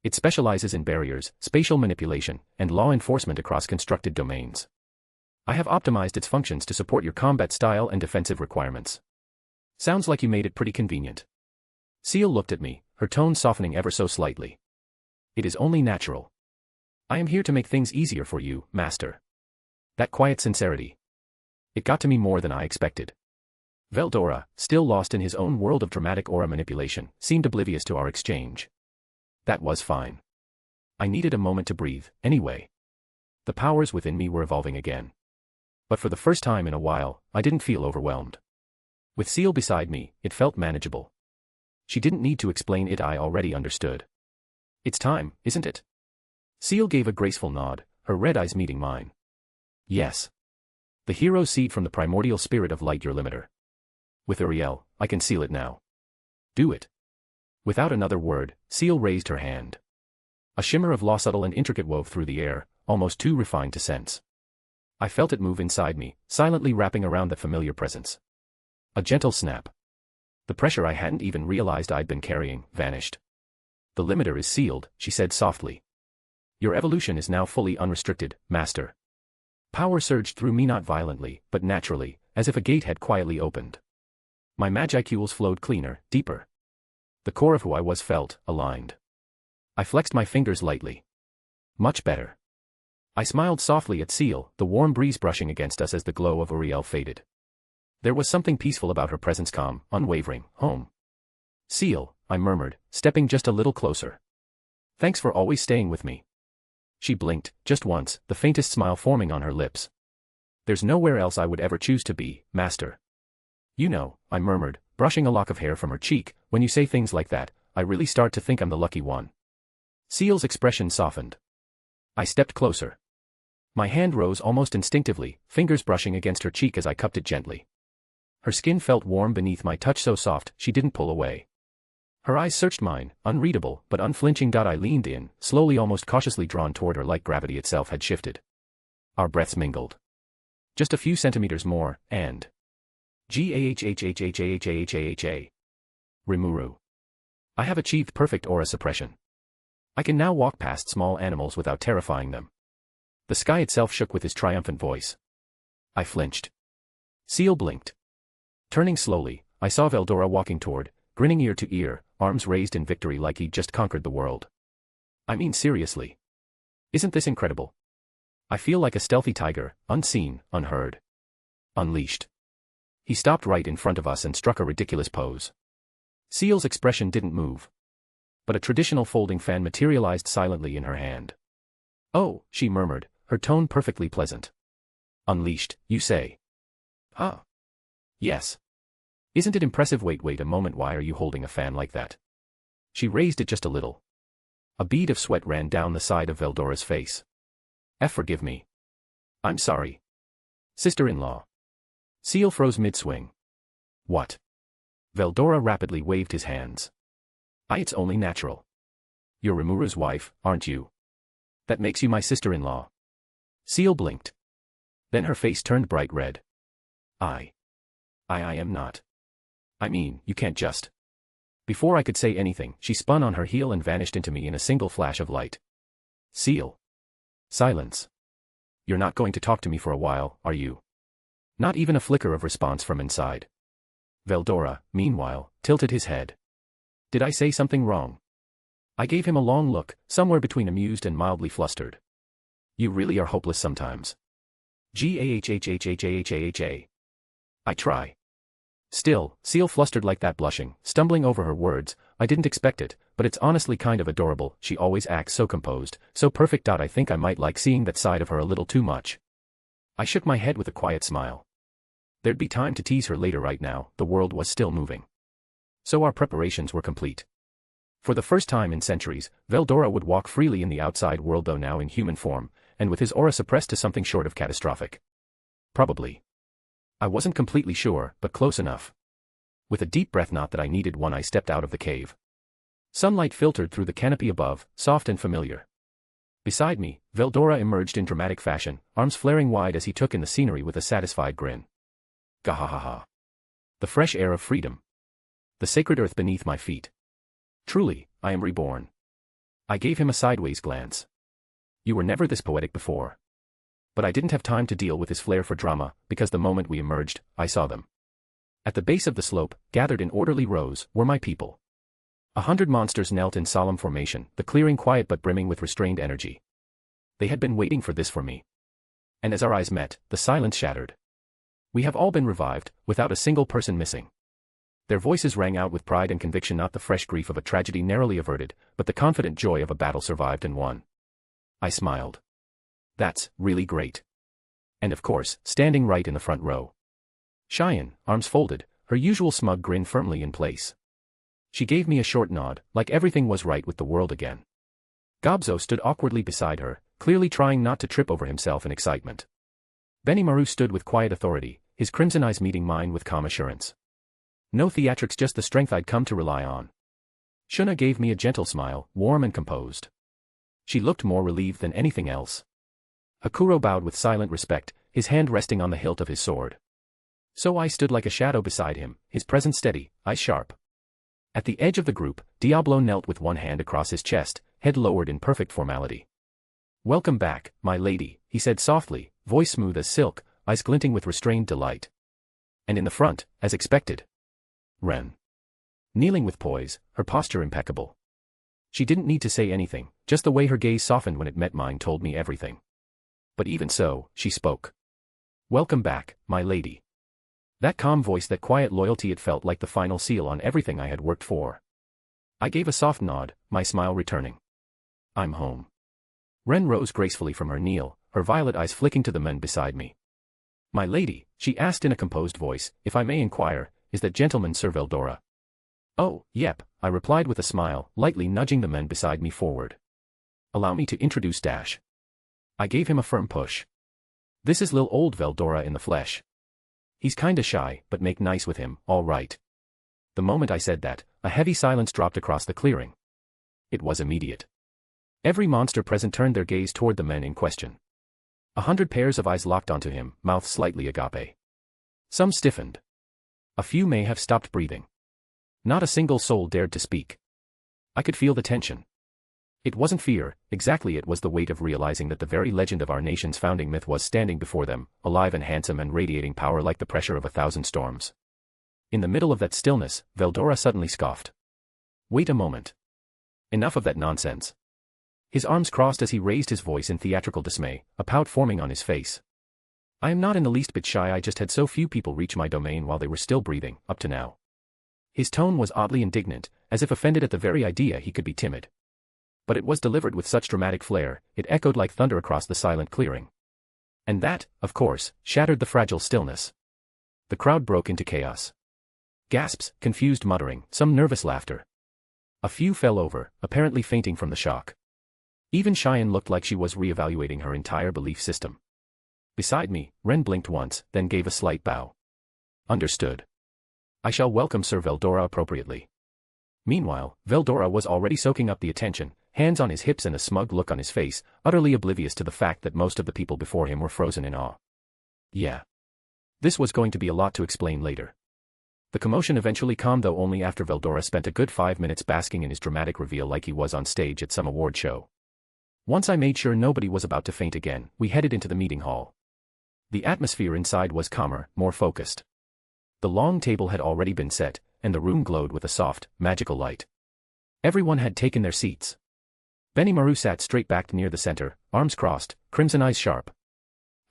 S3: It specializes in barriers, spatial manipulation, and law enforcement across constructed domains. I have optimized its functions to support your combat style and defensive requirements. Sounds like you made it pretty convenient. Ciel looked at me, her tone softening ever so slightly. It is only natural. I am here to make things easier for you, Master. That quiet sincerity. It got to me more than I expected. Veldora, still lost in his own world of dramatic aura manipulation, seemed oblivious to our exchange. That was fine. I needed a moment to breathe, anyway. The powers within me were evolving again. But for the first time in a while, I didn't feel overwhelmed. With Ciel beside me, it felt manageable. She didn't need to explain it, I already understood. It's time, isn't it? Ciel gave a graceful nod, her red eyes meeting mine. Yes. The hero seed from the primordial spirit of light, your limiter. With Uriel, I can seal it now. Do it. Without another word, Ciel raised her hand. A shimmer of law subtle and intricate wove through the air, almost too refined to sense. I felt it move inside me, silently wrapping around that familiar presence. A gentle snap. The pressure I hadn't even realized I'd been carrying vanished. The limiter is sealed, she said softly. Your evolution is now fully unrestricted, Master. Power surged through me, not violently, but naturally, as if a gate had quietly opened. My magicula flowed cleaner, deeper. The core of who I was felt aligned. I flexed my fingers lightly. Much better. I smiled softly at Ciel, the warm breeze brushing against us as the glow of Uriel faded. There was something peaceful about her presence, calm, unwavering, home. Ciel, I murmured, stepping just a little closer. Thanks for always staying with me. She blinked, just once, the faintest smile forming on her lips. There's nowhere else I would ever choose to be, Master. You know, I murmured, brushing a lock of hair from her cheek, when you say things like that, I really start to think I'm the lucky one. Ciel's expression softened. I stepped closer. My hand rose almost instinctively, fingers brushing against her cheek as I cupped it gently. Her skin felt warm beneath my touch, so soft, she didn't pull away. Her eyes searched mine, unreadable but unflinching. I leaned in, slowly, almost cautiously drawn toward her like gravity itself had shifted. Our breaths mingled. Just a few centimeters more, and... Gahhhhhhhhhhh. Rimuru. I have achieved perfect aura suppression. I can now walk past small animals without terrifying them. The sky itself shook with his triumphant voice. I flinched. Ciel blinked. Turning slowly, I saw Veldora walking toward, grinning ear to ear, arms raised in victory like he'd just conquered the world. I mean, seriously. Isn't this incredible? I feel like a stealthy tiger, unseen, unheard. Unleashed. He stopped right in front of us and struck a ridiculous pose. Ciel's expression didn't move. But a traditional folding fan materialized silently in her hand. Oh, she murmured, her tone perfectly pleasant. Unleashed, you say? Huh? Yes. Isn't it impressive? Wait a moment, why are you holding a fan like that? She raised it just a little. A bead of sweat ran down the side of Veldora's face. Forgive me. I'm sorry. Sister-in-law. Ciel froze mid-swing. What? Veldora rapidly waved his hands. It's only natural. You're Rimuru's wife, aren't you? That makes you my sister-in-law. Ciel blinked. Then her face turned bright red. I am not. I mean, you can't just. Before I could say anything, she spun on her heel and vanished into me in a single flash of light. Ciel. Silence. You're not going to talk to me for a while, are you? Not even a flicker of response from inside. Veldora, meanwhile, tilted his head. Did I say something wrong? I gave him a long look, somewhere between amused and mildly flustered. You really are hopeless sometimes. Gahhhhhhhhha. I try. Still, Ciel flustered like that, blushing, stumbling over her words. I didn't expect it, but it's honestly kind of adorable. She always acts so composed, so perfect. I think I might like seeing that side of her a little too much. I shook my head with a quiet smile. There'd be time to tease her later. Right now, the world was still moving. So our preparations were complete. For the first time in centuries, Veldora would walk freely in the outside world, though now in human form, and with his aura suppressed to something short of catastrophic. Probably. I wasn't completely sure, but close enough. With a deep breath, not that I needed one, I stepped out of the cave. Sunlight filtered through the canopy above, soft and familiar. Beside me, Veldora emerged in dramatic fashion, arms flaring wide as he took in the scenery with a satisfied grin. Gahahaha. The fresh air of freedom. The sacred earth beneath my feet. Truly, I am reborn. I gave him a sideways glance. You were never this poetic before. But I didn't have time to deal with his flair for drama, because the moment we emerged, I saw them. At the base of the slope, gathered in orderly rows, were my people. 100 monsters knelt in solemn formation, the clearing quiet but brimming with restrained energy. They had been waiting for this for me. And as our eyes met, the silence shattered. We have all been revived, without a single person missing. Their voices rang out with pride and conviction, not the fresh grief of a tragedy narrowly averted, but the confident joy of a battle survived and won. I smiled. That's really great. And of course, standing right in the front row. Cheyenne, arms folded, her usual smug grin firmly in place. She gave me a short nod, like everything was right with the world again. Gobzo stood awkwardly beside her, clearly trying not to trip over himself in excitement. Rimuru stood with quiet authority, his crimson eyes meeting mine with calm assurance. No theatrics, just the strength I'd come to rely on. Shuna gave me a gentle smile, warm and composed. She looked more relieved than anything else. Hakuro bowed with silent respect, his hand resting on the hilt of his sword. So I stood like a shadow beside him, his presence steady, eyes sharp. At the edge of the group, Diablo knelt with one hand across his chest, head lowered in perfect formality. Welcome back, my lady, he said softly, voice smooth as silk, eyes glinting with restrained delight. And in the front, as expected, Ren. Kneeling with poise, her posture impeccable. She didn't need to say anything, just the way her gaze softened when it met mine told me everything. But even so, she spoke. Welcome back, my lady. That calm voice, that quiet loyalty, it felt like the final seal on everything I had worked for. I gave a soft nod, my smile returning. I'm home. Ren rose gracefully from her kneel, her violet eyes flicking to the men beside me. My lady, she asked in a composed voice, if I may inquire, is that gentleman Sir Veldora? Oh, yep, I replied with a smile, lightly nudging the men beside me forward. Allow me to introduce Dash. I gave him a firm push. This is lil old Veldora in the flesh. He's kinda shy, but make nice with him, all right. The moment I said that, a heavy silence dropped across the clearing. It was immediate. Every monster present turned their gaze toward the men in question. 100 pairs of eyes locked onto him, mouth slightly agape. Some stiffened. A few may have stopped breathing. Not a single soul dared to speak. I could feel the tension. It wasn't fear, exactly, it was the weight of realizing that the very legend of our nation's founding myth was standing before them, alive and handsome and radiating power like the pressure of 1,000 storms. In the middle of that stillness, Veldora suddenly scoffed. Wait a moment. Enough of that nonsense. His arms crossed as he raised his voice in theatrical dismay, a pout forming on his face. I am not in the least bit shy, I just had so few people reach my domain while they were still breathing, up to now. His tone was oddly indignant, as if offended at the very idea he could be timid. But it was delivered with such dramatic flair, it echoed like thunder across the silent clearing. And that, of course, shattered the fragile stillness. The crowd broke into chaos. Gasps, confused muttering, some nervous laughter. A few fell over, apparently fainting from the shock. Even Cheyenne looked like she was reevaluating her entire belief system. Beside me, Ren blinked once, then gave a slight bow. Understood. I shall welcome Sir Veldora appropriately. Meanwhile, Veldora was already soaking up the attention, hands on his hips and a smug look on his face, utterly oblivious to the fact that most of the people before him were frozen in awe. Yeah. This was going to be a lot to explain later. The commotion eventually calmed, though only after Veldora spent a good 5 minutes basking in his dramatic reveal like he was on stage at some award show. Once I made sure nobody was about to faint again, we headed into the meeting hall. The atmosphere inside was calmer, more focused. The long table had already been set, and the room glowed with a soft, magical light. Everyone had taken their seats. Benimaru sat straight back near the center, arms crossed, crimson eyes sharp.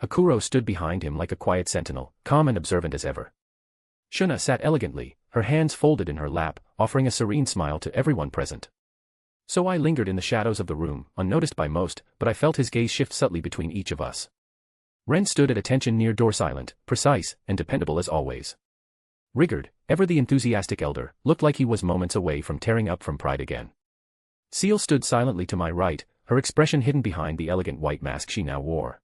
S3: Hakuro stood behind him like a quiet sentinel, calm and observant as ever. Shuna sat elegantly, her hands folded in her lap, offering a serene smile to everyone present. So I lingered in the shadows of the room, unnoticed by most, but I felt his gaze shift subtly between each of us. Ren stood at attention near door, silent, precise, and dependable as always. Rigurd, ever the enthusiastic elder, looked like he was moments away from tearing up from pride again. Ciel stood silently to my right, her expression hidden behind the elegant white mask she now wore.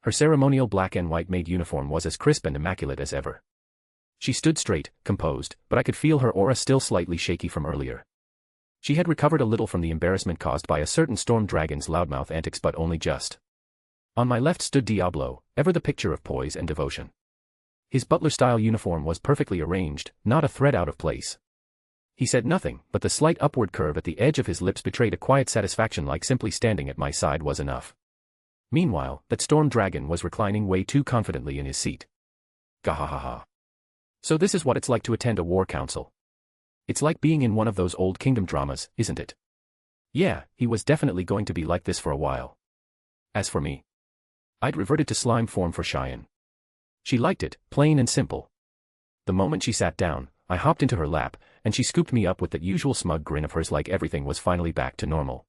S3: Her ceremonial black and white maid uniform was as crisp and immaculate as ever. She stood straight, composed, but I could feel her aura still slightly shaky from earlier. She had recovered a little from the embarrassment caused by a certain storm dragon's loudmouth antics, but only just. On my left stood Diablo, ever the picture of poise and devotion. His butler-style uniform was perfectly arranged, not a thread out of place. He said nothing, but the slight upward curve at the edge of his lips betrayed a quiet satisfaction, like simply standing at my side was enough. Meanwhile, that storm dragon was reclining way too confidently in his seat. Gahahaha. So this is what it's like to attend a war council. It's like being in one of those old kingdom dramas, isn't it? Yeah, he was definitely going to be like this for a while. As for me, I'd reverted to slime form for Cheyenne. She liked it, plain and simple. The moment she sat down, I hopped into her lap, and she scooped me up with that usual smug grin of hers, like everything was finally back to normal.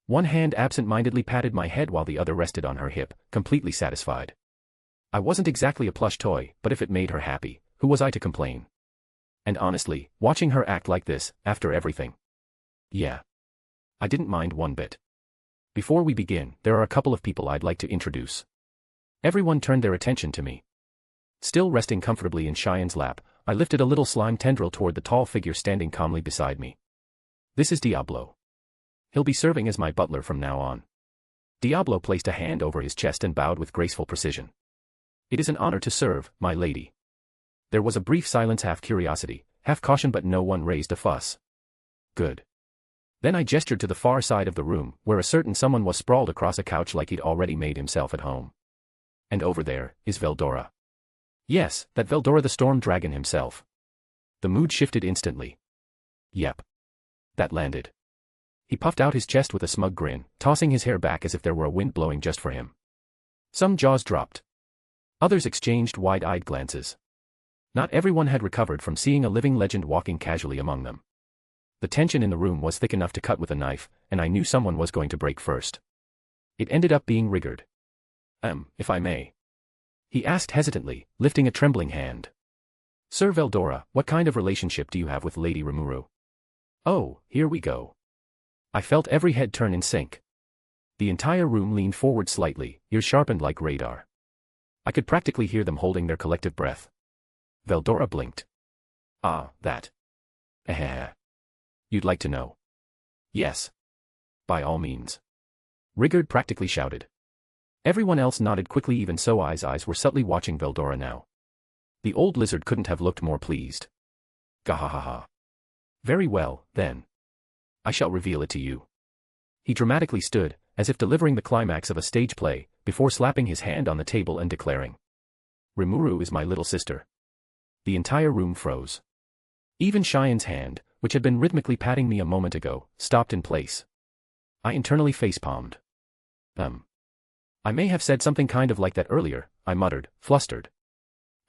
S3: One hand absent-mindedly patted my head while the other rested on her hip, completely satisfied. I wasn't exactly a plush toy, but if it made her happy, who was I to complain? And honestly, watching her act like this, after everything. Yeah. I didn't mind one bit. Before we begin, there are a couple of people I'd like to introduce. Everyone turned their attention to me. Still resting comfortably in Cheyenne's lap, I lifted a little slime tendril toward the tall figure standing calmly beside me. This is Diablo. He'll be serving as my butler from now on. Diablo placed a hand over his chest and bowed with graceful precision. It is an honor to serve, my lady. There was a brief silence, half curiosity, half caution, but no one raised a fuss. Good. Then I gestured to the far side of the room, where a certain someone was sprawled across a couch like he'd already made himself at home. And over there is Veldora. Yes, that Veldora, the storm dragon himself. The mood shifted instantly. Yep. That landed. He puffed out his chest with a smug grin, tossing his hair back as if there were a wind blowing just for him. Some jaws dropped. Others exchanged wide-eyed glances. Not everyone had recovered from seeing a living legend walking casually among them. The tension in the room was thick enough to cut with a knife, and I knew someone was going to break first. It ended up being Rigurd. If I may. He asked hesitantly, lifting a trembling hand. Sir Veldora, what kind of relationship do you have with Lady Rimuru? Oh, here we go. I felt every head turn in sync. The entire room leaned forward slightly, ears sharpened like radar. I could practically hear them holding their collective breath. Veldora blinked. Ah, that. You'd like to know? Yes. By all means. Rigurd practically shouted. Everyone else nodded quickly, even so eyes were subtly watching Veldora now. The old lizard couldn't have looked more pleased. Gahahaha. Very well, then. I shall reveal it to you. He dramatically stood, as if delivering the climax of a stage play, before slapping his hand on the table and declaring. Rimuru is my little sister. The entire room froze. Even Cheyenne's hand, which had been rhythmically patting me a moment ago, stopped in place. I internally facepalmed. I may have said something kind of like that earlier, I muttered, flustered.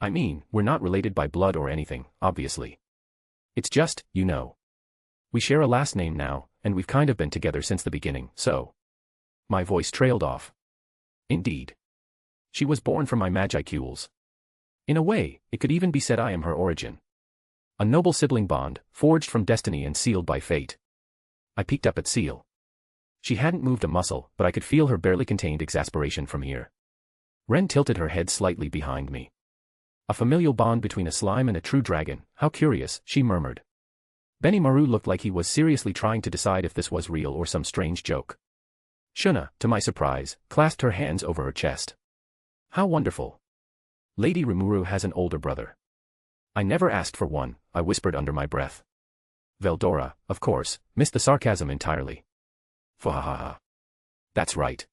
S3: I mean, we're not related by blood or anything, obviously. It's just, you know. We share a last name now, and we've kind of been together since the beginning, so. My voice trailed off. Indeed. She was born from my Magicules. In a way, it could even be said I am her origin. A noble sibling bond, forged from destiny and sealed by fate. I peeked up at Ciel. She hadn't moved a muscle, but I could feel her barely contained exasperation from here. Ren tilted her head slightly behind me. A familial bond between a slime and a true dragon, how curious, she murmured. Benimaru looked like he was seriously trying to decide if this was real or some strange joke. Shuna, to my surprise, clasped her hands over her chest. How wonderful. Lady Rimuru has an older brother. I never asked for one, I whispered under my breath. Veldora, of course, missed the sarcasm entirely. Fahaha. That's right.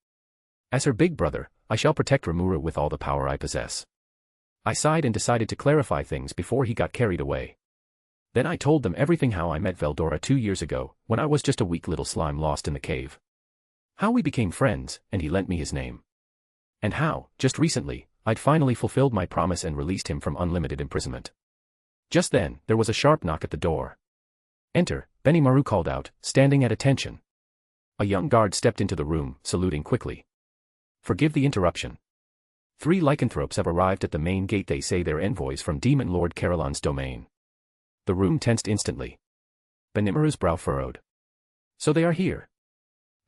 S3: As her big brother, I shall protect Rimuru with all the power I possess. I sighed and decided to clarify things before he got carried away. Then I told them everything, how I met Veldora 2 years ago, when I was just a weak little slime lost in the cave. How we became friends, and he lent me his name. And how, just recently, I'd finally fulfilled my promise and released him from unlimited imprisonment. Just then, there was a sharp knock at the door. "Enter," Rimuru called out, standing at attention. A young guard stepped into the room, saluting quickly. "Forgive the interruption. 3 lycanthropes have arrived at the main gate. They say they're envoys from Demon Lord Carolan's domain." The room tensed instantly. Benimaru's brow furrowed. "So they are here?"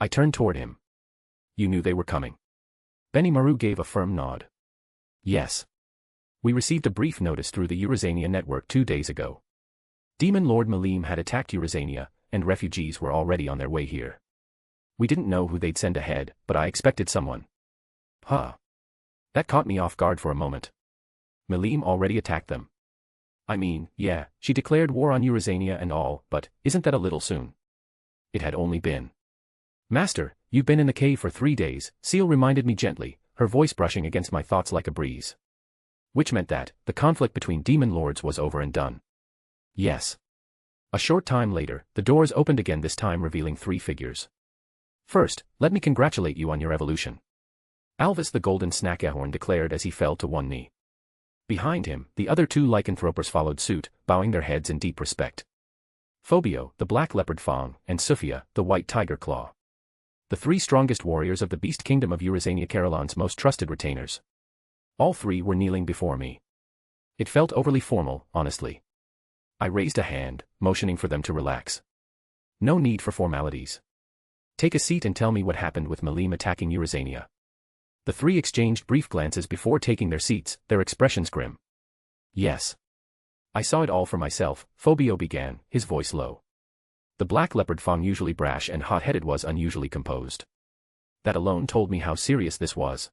S3: I turned toward him. "You knew they were coming?" Benimaru gave a firm nod. "Yes. We received a brief notice through the Eurasania network 2 days ago. Demon Lord Malim had attacked Eurasania, and refugees were already on their way here. We didn't know who they'd send ahead, but I expected someone." Huh. That caught me off guard for a moment. Malim already attacked them. I mean, yeah, she declared war on Eurasania and all, but isn't that a little soon? It had only been. "Master, you've been in the cave for 3 days," Ciel reminded me gently, her voice brushing against my thoughts like a breeze. Which meant that the conflict between demon lords was over and done. Yes. A short time later, the doors opened again, this time revealing 3 figures. "First, let me congratulate you on your evolution," Alvis the Golden Snackahorn declared as he fell to one knee. Behind him, the other 2 lycanthropers followed suit, bowing their heads in deep respect. Phobio, the Black Leopard Fang, and Sophia, the White Tiger Claw. The 3 strongest warriors of the Beast Kingdom of Eurasania, Carolan's most trusted retainers. All 3 were kneeling before me. It felt overly formal, honestly. I raised a hand, motioning for them to relax. "No need for formalities. Take a seat and tell me what happened with Malim attacking Eurasania." The 3 exchanged brief glances before taking their seats, their expressions grim. "Yes. I saw it all for myself," Phobio began, his voice low. The Black Leopard Fang, usually brash and hot-headed, was unusually composed. That alone told me how serious this was.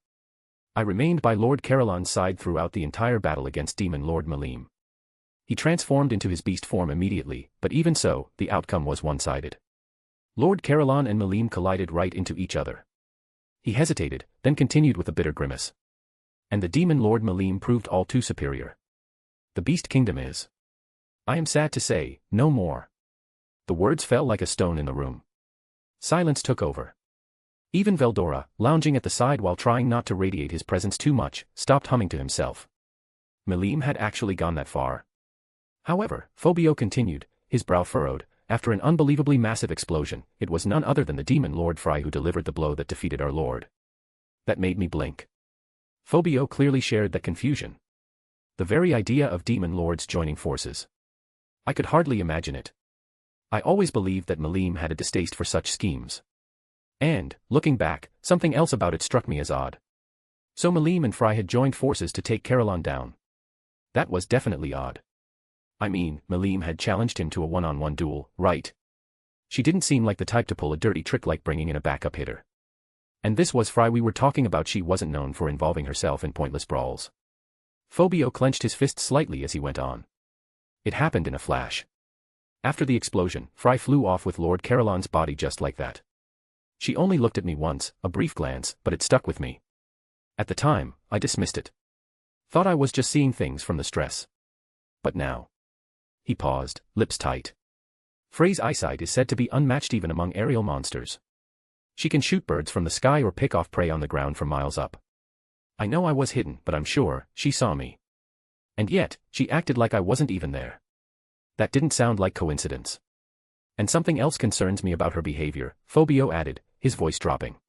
S3: I remained by Lord Carolan's side throughout the entire battle against Demon Lord Malim. He transformed into his beast form immediately, but even so, the outcome was one-sided. Lord Carolan and Malim collided right into each other. He hesitated, then continued with a bitter grimace. "And the Demon Lord Malim proved all too superior. The Beast Kingdom is, I am sad to say, no more." The words fell like a stone in the room. Silence took over. Even Veldora, lounging at the side while trying not to radiate his presence too much, stopped humming to himself. Malim had actually gone that far. However, Phobio continued, his brow furrowed. "After an unbelievably massive explosion, it was none other than the Demon Lord Fry who delivered the blow that defeated our lord." That made me blink. Phobio clearly shared that confusion. The very idea of demon lords joining forces. I could hardly imagine it. I always believed that Malim had a distaste for such schemes. And, looking back, something else about it struck me as odd. So Malim and Fry had joined forces to take Carolan down. That was definitely odd. I mean, Malim had challenged him to a one-on-one duel, right? She didn't seem like the type to pull a dirty trick like bringing in a backup hitter. And this was Fry we were talking about. She wasn't known for involving herself in pointless brawls. Phobio clenched his fist slightly as he went on. It happened in a flash. After the explosion, Fry flew off with Lord Carolan's body just like that. She only looked at me once, a brief glance, but it stuck with me. At the time, I dismissed it. Thought I was just seeing things from the stress. But now. He paused, lips tight. Frey's eyesight is said to be unmatched even among aerial monsters. She can shoot birds from the sky or pick off prey on the ground from miles up. I know I was hidden, but I'm sure she saw me. And yet, she acted like I wasn't even there. That didn't sound like coincidence. And something else concerns me about her behavior, Phobio added, his voice dropping.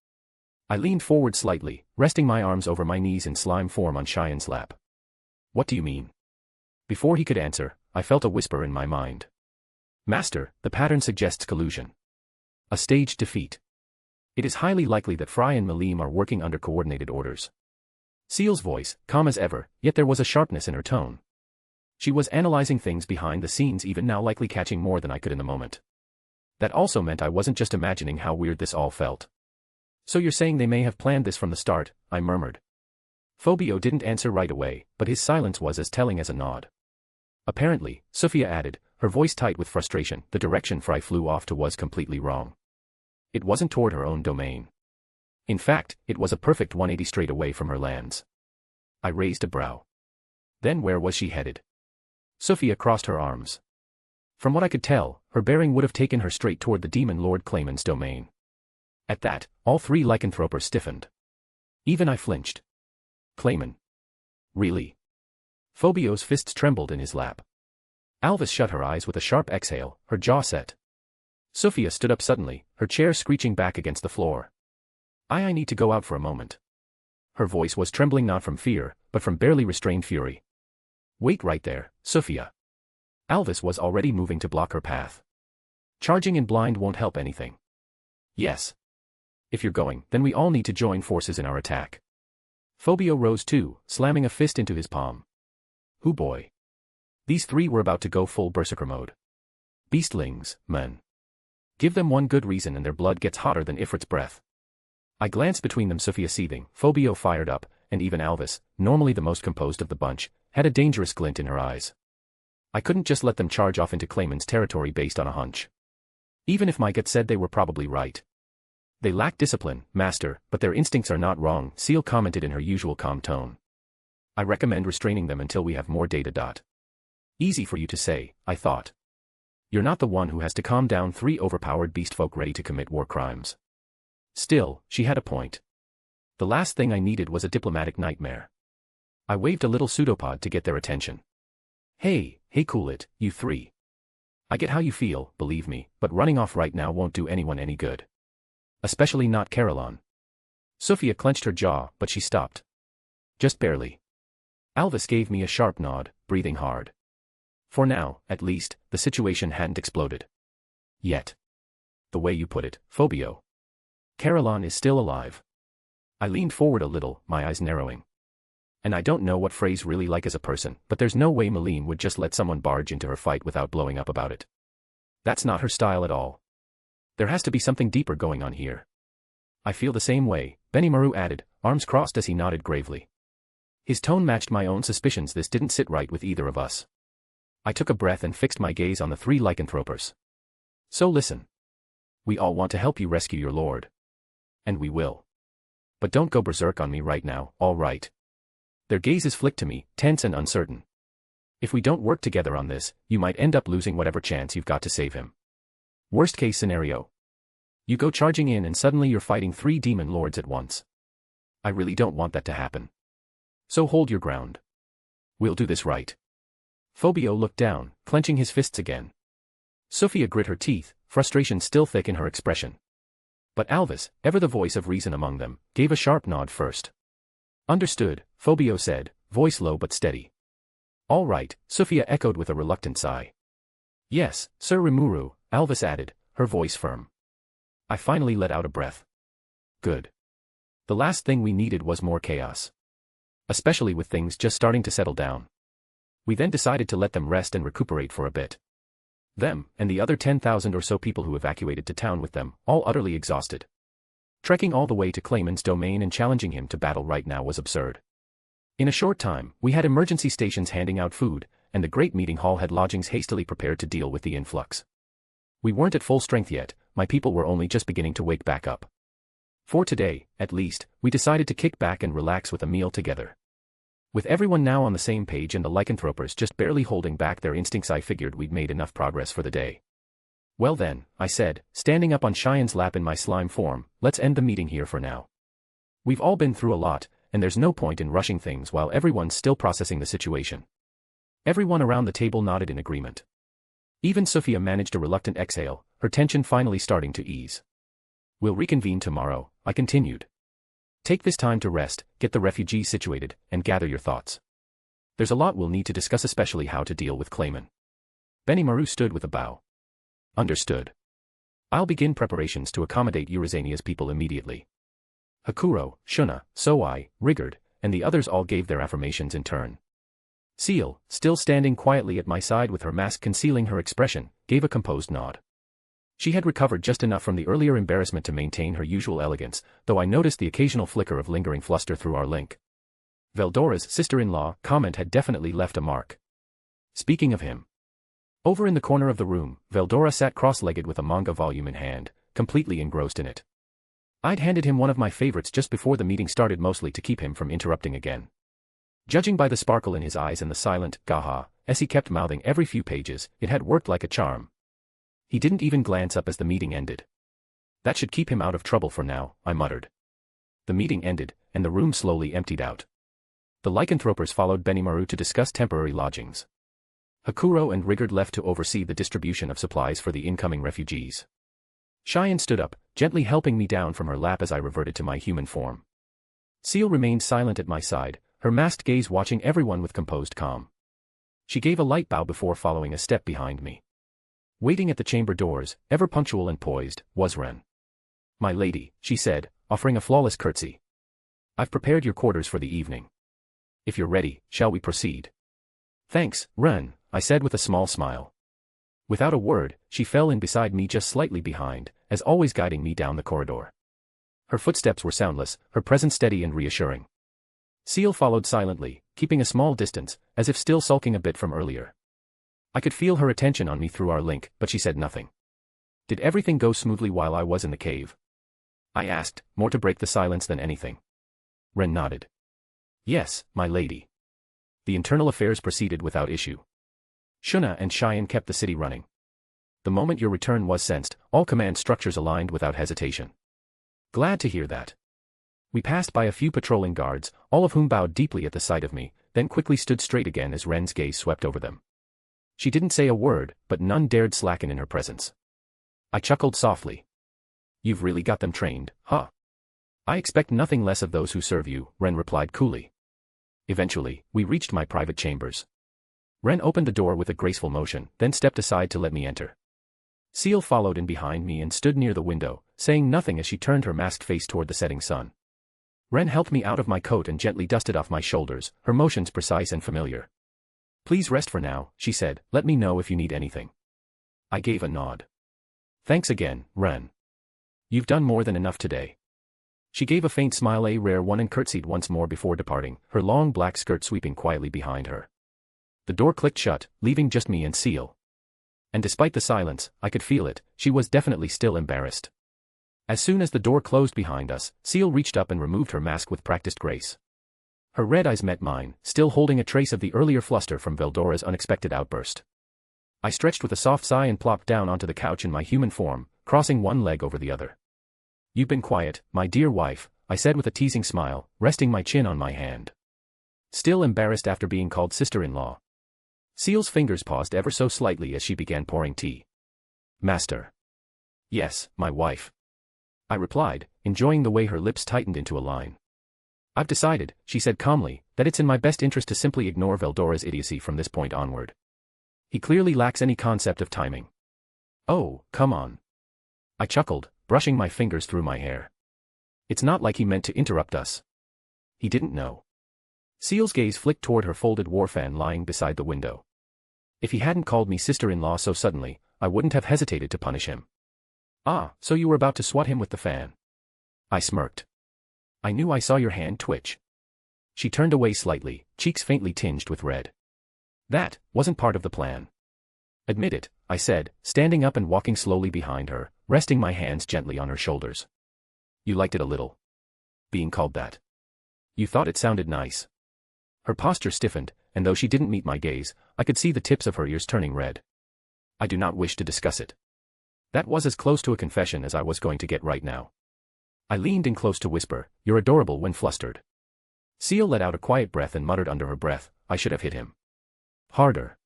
S3: I leaned forward slightly, resting my arms over my knees in slime form on Cheyenne's lap. "What do you mean?" Before he could answer, I felt a whisper in my mind. "Master, the pattern suggests collusion. A staged defeat. It is highly likely that Fry and Malim are working under coordinated orders." Ciel's voice, calm as ever, yet there was a sharpness in her tone. She was analyzing things behind the scenes, even now likely catching more than I could in the moment. That also meant I wasn't just imagining how weird this all felt. "So you're saying they may have planned this from the start," I murmured. Phobio didn't answer right away, but his silence was as telling as a nod. Apparently, Sophia added, her voice tight with frustration, the direction Fry flew off to was completely wrong. It wasn't toward her own domain. In fact, it was a perfect 180 straight away from her lands. I raised a brow. Then where was she headed? Sophia crossed her arms. From what I could tell, her bearing would have taken her straight toward the demon Lord Clayman's domain. At that, all three lycanthropers stiffened. Even I flinched. Clayman. Really? Phobio's fists trembled in his lap. Alvis shut her eyes with a sharp exhale, her jaw set. Sophia stood up suddenly, her chair screeching back against the floor. I need to go out for a moment. Her voice was trembling not from fear, but from barely restrained fury. Wait right there, Sophia. Alvis was already moving to block her path. Charging in blind won't help anything. Yes. If you're going, then we all need to join forces in our attack. Phobio rose too, slamming a fist into his palm. Hoo boy. These three were about to go full berserker mode. Beastlings, man. Give them one good reason and their blood gets hotter than Ifrit's breath. I glanced between them, Sophia seething, Phobio fired up, and even Alvis, normally the most composed of the bunch, had a dangerous glint in her eyes. I couldn't just let them charge off into Clayman's territory based on a hunch. Even if my gut said they were probably right. They lack discipline, master, but their instincts are not wrong, Ciel commented in her usual calm tone. I recommend restraining them until we have more data. Easy for you to say, I thought. You're not the one who has to calm down three overpowered beastfolk ready to commit war crimes. Still, she had a point. The last thing I needed was a diplomatic nightmare. I waved a little pseudopod to get their attention. Hey, cool it, you three. I get how you feel, believe me, but running off right now won't do anyone any good. Especially not Caroline. Sophia clenched her jaw, but she stopped. Just barely. Alvis gave me a sharp nod, breathing hard. For now, at least, the situation hadn't exploded. Yet. The way you put it, Phobio. Caroline is still alive. I leaned forward a little, my eyes narrowing. And I don't know what Frey's really like as a person, but there's no way Malene would just let someone barge into her fight without blowing up about it. That's not her style at all. There has to be something deeper going on here. I feel the same way, Rimuru added, arms crossed as he nodded gravely. His tone matched my own suspicions. This didn't sit right with either of us. I took a breath and fixed my gaze on the three lycanthropers. So listen. We all want to help you rescue your lord. And we will. But don't go berserk on me right now, all right? Their gazes flicked to me, tense and uncertain. If we don't work together on this, you might end up losing whatever chance you've got to save him. Worst case scenario. You go charging in and suddenly you're fighting three demon lords at once. I really don't want that to happen. So hold your ground. We'll do this right. Phobio looked down, clenching his fists again. Sophia grit her teeth, frustration still thick in her expression. But Alvis, ever the voice of reason among them, gave a sharp nod first. Understood, Phobio said, voice low but steady. All right, Sophia echoed with a reluctant sigh. Yes, Sir Rimuru, Alvis added, her voice firm. I finally let out a breath. Good. The last thing we needed was more chaos. Especially with things just starting to settle down. We then decided to let them rest and recuperate for a bit. Them, and the other 10,000 or so people who evacuated to town with them, all utterly exhausted. Trekking all the way to Clayman's domain and challenging him to battle right now was absurd. In a short time, we had emergency stations handing out food, and the great meeting hall had lodgings hastily prepared to deal with the influx. We weren't at full strength yet, my people were only just beginning to wake back up. For today, at least, we decided to kick back and relax with a meal together. With everyone now on the same page and the lycanthropers just barely holding back their instincts, I figured we'd made enough progress for the day. Well then, I said, standing up on Cheyenne's lap in my slime form, let's end the meeting here for now. We've all been through a lot, and there's no point in rushing things while everyone's still processing the situation. Everyone around the table nodded in agreement. Even Sophia managed a reluctant exhale, her tension finally starting to ease. We'll reconvene tomorrow, I continued. Take this time to rest, get the refugees situated, and gather your thoughts. There's a lot we'll need to discuss, especially how to deal with Clayman. Rimuru stood with a bow. Understood. I'll begin preparations to accommodate Eurazania's people immediately. Hakuro, Shuna, Soai, Rigard, and the others all gave their affirmations in turn. Ciel, still standing quietly at my side with her mask concealing her expression, gave a composed nod. She had recovered just enough from the earlier embarrassment to maintain her usual elegance, though I noticed the occasional flicker of lingering fluster through our link. Veldora's sister-in-law comment had definitely left a mark. Speaking of him. Over in the corner of the room, Veldora sat cross-legged with a manga volume in hand, completely engrossed in it. I'd handed him one of my favorites just before the meeting started, mostly to keep him from interrupting again. Judging by the sparkle in his eyes and the silent gaha as he kept mouthing every few pages, it had worked like a charm. He didn't even glance up as the meeting ended. That should keep him out of trouble for now, I muttered. The meeting ended, and the room slowly emptied out. The lycanthropers followed Benimaru to discuss temporary lodgings. Hakuro and Rigard left to oversee the distribution of supplies for the incoming refugees. Cheyenne stood up, gently helping me down from her lap as I reverted to my human form. Ciel remained silent at my side, her masked gaze watching everyone with composed calm. She gave a light bow before following a step behind me. Waiting at the chamber doors, ever punctual and poised, was Ren. "My lady," she said, offering a flawless curtsy. "I've prepared your quarters for the evening. If you're ready, shall we proceed?" "Thanks, Ren," I said with a small smile. Without a word, she fell in beside me just slightly behind, as always guiding me down the corridor. Her footsteps were soundless, her presence steady and reassuring. Ciel followed silently, keeping a small distance, as if still sulking a bit from earlier. I could feel her attention on me through our link, but she said nothing. "Did everything go smoothly while I was in the cave?" I asked, more to break the silence than anything. Ren nodded. "Yes, my lady. The internal affairs proceeded without issue. Shuna and Cheyenne kept the city running. The moment your return was sensed, all command structures aligned without hesitation." "Glad to hear that." We passed by a few patrolling guards, all of whom bowed deeply at the sight of me, then quickly stood straight again as Ren's gaze swept over them. She didn't say a word, but none dared slacken in her presence. I chuckled softly. "You've really got them trained, huh?" "I expect nothing less of those who serve you," Ren replied coolly. Eventually, we reached my private chambers. Ren opened the door with a graceful motion, then stepped aside to let me enter. Ciel followed in behind me and stood near the window, saying nothing as she turned her masked face toward the setting sun. Ren helped me out of my coat and gently dusted off my shoulders, her motions precise and familiar. "Please rest for now," she said, "let me know if you need anything." I gave a nod. "Thanks again, Ren. You've done more than enough today." She gave a faint smile, a rare one, and curtsied once more before departing, her long black skirt sweeping quietly behind her. The door clicked shut, leaving just me and Ciel. And despite the silence, I could feel it, she was definitely still embarrassed. As soon as the door closed behind us, Ciel reached up and removed her mask with practiced grace. Her red eyes met mine, still holding a trace of the earlier fluster from Veldora's unexpected outburst. I stretched with a soft sigh and plopped down onto the couch in my human form, crossing one leg over the other. "You've been quiet, my dear wife," I said with a teasing smile, resting my chin on my hand. Still embarrassed after being called sister-in-law. Ciel's fingers paused ever so slightly as she began pouring tea. "Master." "Yes, my wife," I replied, enjoying the way her lips tightened into a line. "I've decided," she said calmly, "that it's in my best interest to simply ignore Veldora's idiocy from this point onward. He clearly lacks any concept of timing." "Oh, come on." I chuckled, brushing my fingers through my hair. "It's not like he meant to interrupt us. He didn't know." Ciel's gaze flicked toward her folded war fan lying beside the window. "If he hadn't called me sister-in-law so suddenly, I wouldn't have hesitated to punish him." "Ah, so you were about to swat him with the fan." I smirked. "I knew I saw your hand twitch." She turned away slightly, cheeks faintly tinged with red. "That wasn't part of the plan." "Admit it," I said, standing up and walking slowly behind her, resting my hands gently on her shoulders. "You liked it a little. Being called that. You thought it sounded nice." Her posture stiffened, and though she didn't meet my gaze, I could see the tips of her ears turning red. "I do not wish to discuss it." That was as close to a confession as I was going to get right now. I leaned in close to whisper, "You're adorable when flustered." Ciel let out a quiet breath and muttered under her breath, "I should have hit him harder."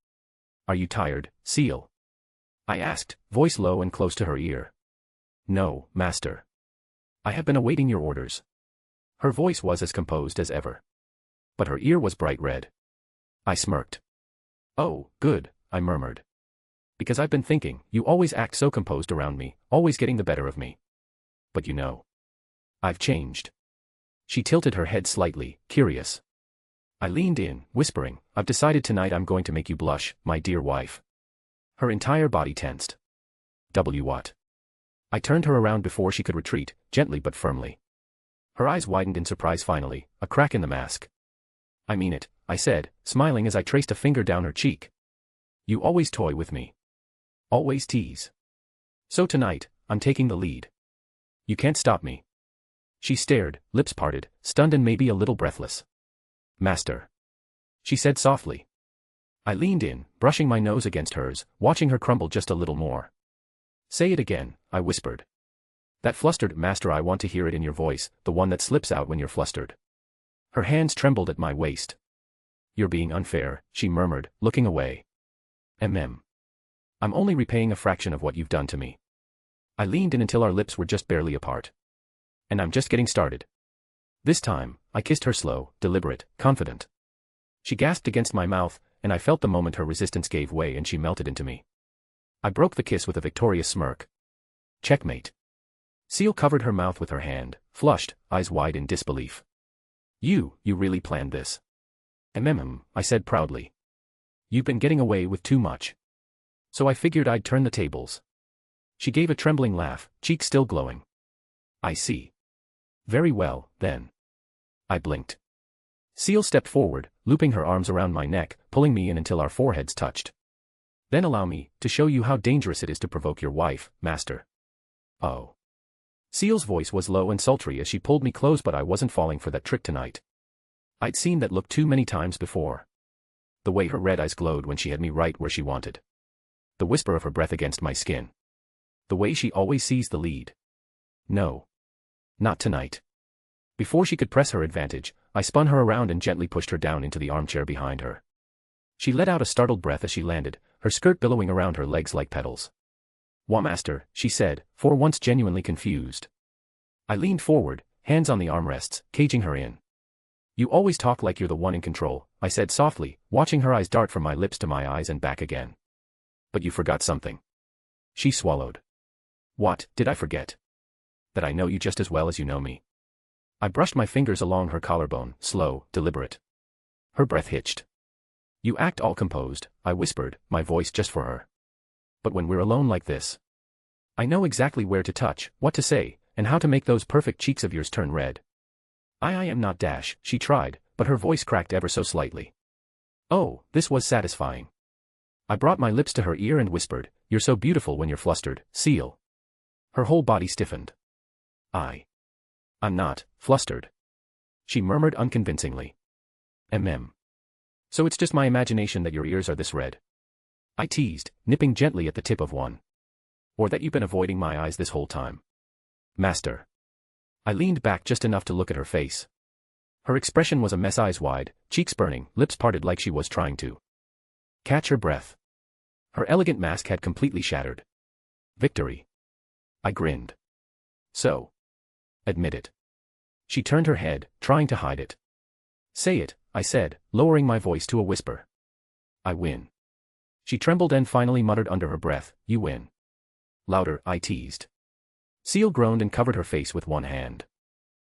S3: "Are you tired, Ciel?" I asked, voice low and close to her ear. "No, master. I have been awaiting your orders." Her voice was as composed as ever. But her ear was bright red. I smirked. "Oh, good," I murmured. "Because I've been thinking, you always act so composed around me, always getting the better of me. But you know, I've changed." She tilted her head slightly, curious. I leaned in, whispering, "I've decided tonight I'm going to make you blush, my dear wife." Her entire body tensed. What? I turned her around before she could retreat, gently but firmly. Her eyes widened in surprise finally, a crack in the mask. "I mean it," I said, smiling as I traced a finger down her cheek. "You always toy with me. Always tease. So tonight, I'm taking the lead. You can't stop me." She stared, lips parted, stunned and maybe a little breathless. "Master," she said softly. I leaned in, brushing my nose against hers, watching her crumble just a little more. "Say it again," I whispered. "That flustered, master, I want to hear it in your voice, the one that slips out when you're flustered." Her hands trembled at my waist. "You're being unfair," she murmured, looking away. I'm only repaying a fraction of what you've done to me." I leaned in until our lips were just barely apart. "And I'm just getting started." This time, I kissed her slow, deliberate, confident. She gasped against my mouth, and I felt the moment her resistance gave way and she melted into me. I broke the kiss with a victorious smirk. "Checkmate." Ciel covered her mouth with her hand, flushed, eyes wide in disbelief. You really planned this?" I said proudly. "You've been getting away with too much. So I figured I'd turn the tables." She gave a trembling laugh, cheeks still glowing. "I see. Very well, then." I blinked. Ciel stepped forward, looping her arms around my neck, pulling me in until our foreheads touched. "Then allow me to show you how dangerous it is to provoke your wife, master." "Oh." Ciel's voice was low and sultry as she pulled me close, but I wasn't falling for that trick tonight. I'd seen that look too many times before. The way her red eyes glowed when she had me right where she wanted. The whisper of her breath against my skin. The way she always sees the lead. No. Not tonight. Before she could press her advantage, I spun her around and gently pushed her down into the armchair behind her. She let out a startled breath as she landed, her skirt billowing around her legs like petals. "Wha master," she said, for once genuinely confused. I leaned forward, hands on the armrests, caging her in. "You always talk like you're the one in control," I said softly, watching her eyes dart from my lips to my eyes and back again. "But you forgot something." She swallowed. "What did I forget?" "That I know you just as well as you know me." I brushed my fingers along her collarbone, slow, deliberate. Her breath hitched. "You act all composed," I whispered, my voice just for her. "But when we're alone like this, I know exactly where to touch, what to say, and how to make those perfect cheeks of yours turn red." I am not dash," she tried, but her voice cracked ever so slightly. Oh, this was satisfying. I brought my lips to her ear and whispered, "You're so beautiful when you're flustered, Ciel." Her whole body stiffened. I'm not flustered," she murmured unconvincingly. So it's just my imagination that your ears are this red?" I teased, nipping gently at the tip of one. "Or that you've been avoiding my eyes this whole time?" "Master." I leaned back just enough to look at her face. Her expression was a mess, eyes wide, cheeks burning, lips parted like she was trying to catch her breath. Her elegant mask had completely shattered. "Victory." I grinned. "So. Admit it." She turned her head, trying to hide it. "Say it," I said, lowering my voice to a whisper. "I win." She trembled and finally muttered under her breath, "You win." "Louder," I teased. Ciel groaned and covered her face with one hand.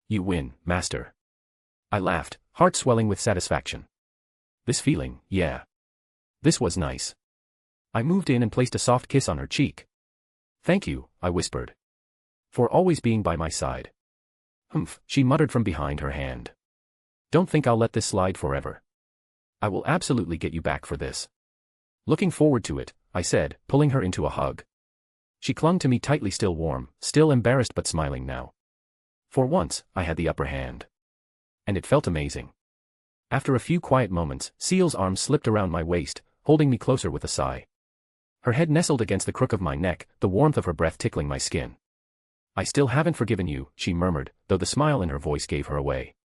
S3: "You win, master." I laughed, heart swelling with satisfaction. This feeling, yeah. This was nice. I moved in and placed a soft kiss on her cheek. "Thank you," I whispered. "For always being by my side." "Humph," she muttered from behind her hand. "Don't think I'll let this slide forever. I will absolutely get you back for this." "Looking forward to it," I said, pulling her into a hug. She clung to me tightly, still warm, still embarrassed but smiling now. For once, I had the upper hand. And it felt amazing. After a few quiet moments, Ciel's arms slipped around my waist, holding me closer with a sigh. Her head nestled against the crook of my neck, the warmth of her breath tickling my skin. "I still haven't forgiven you," she murmured, though the smile in her voice gave her away.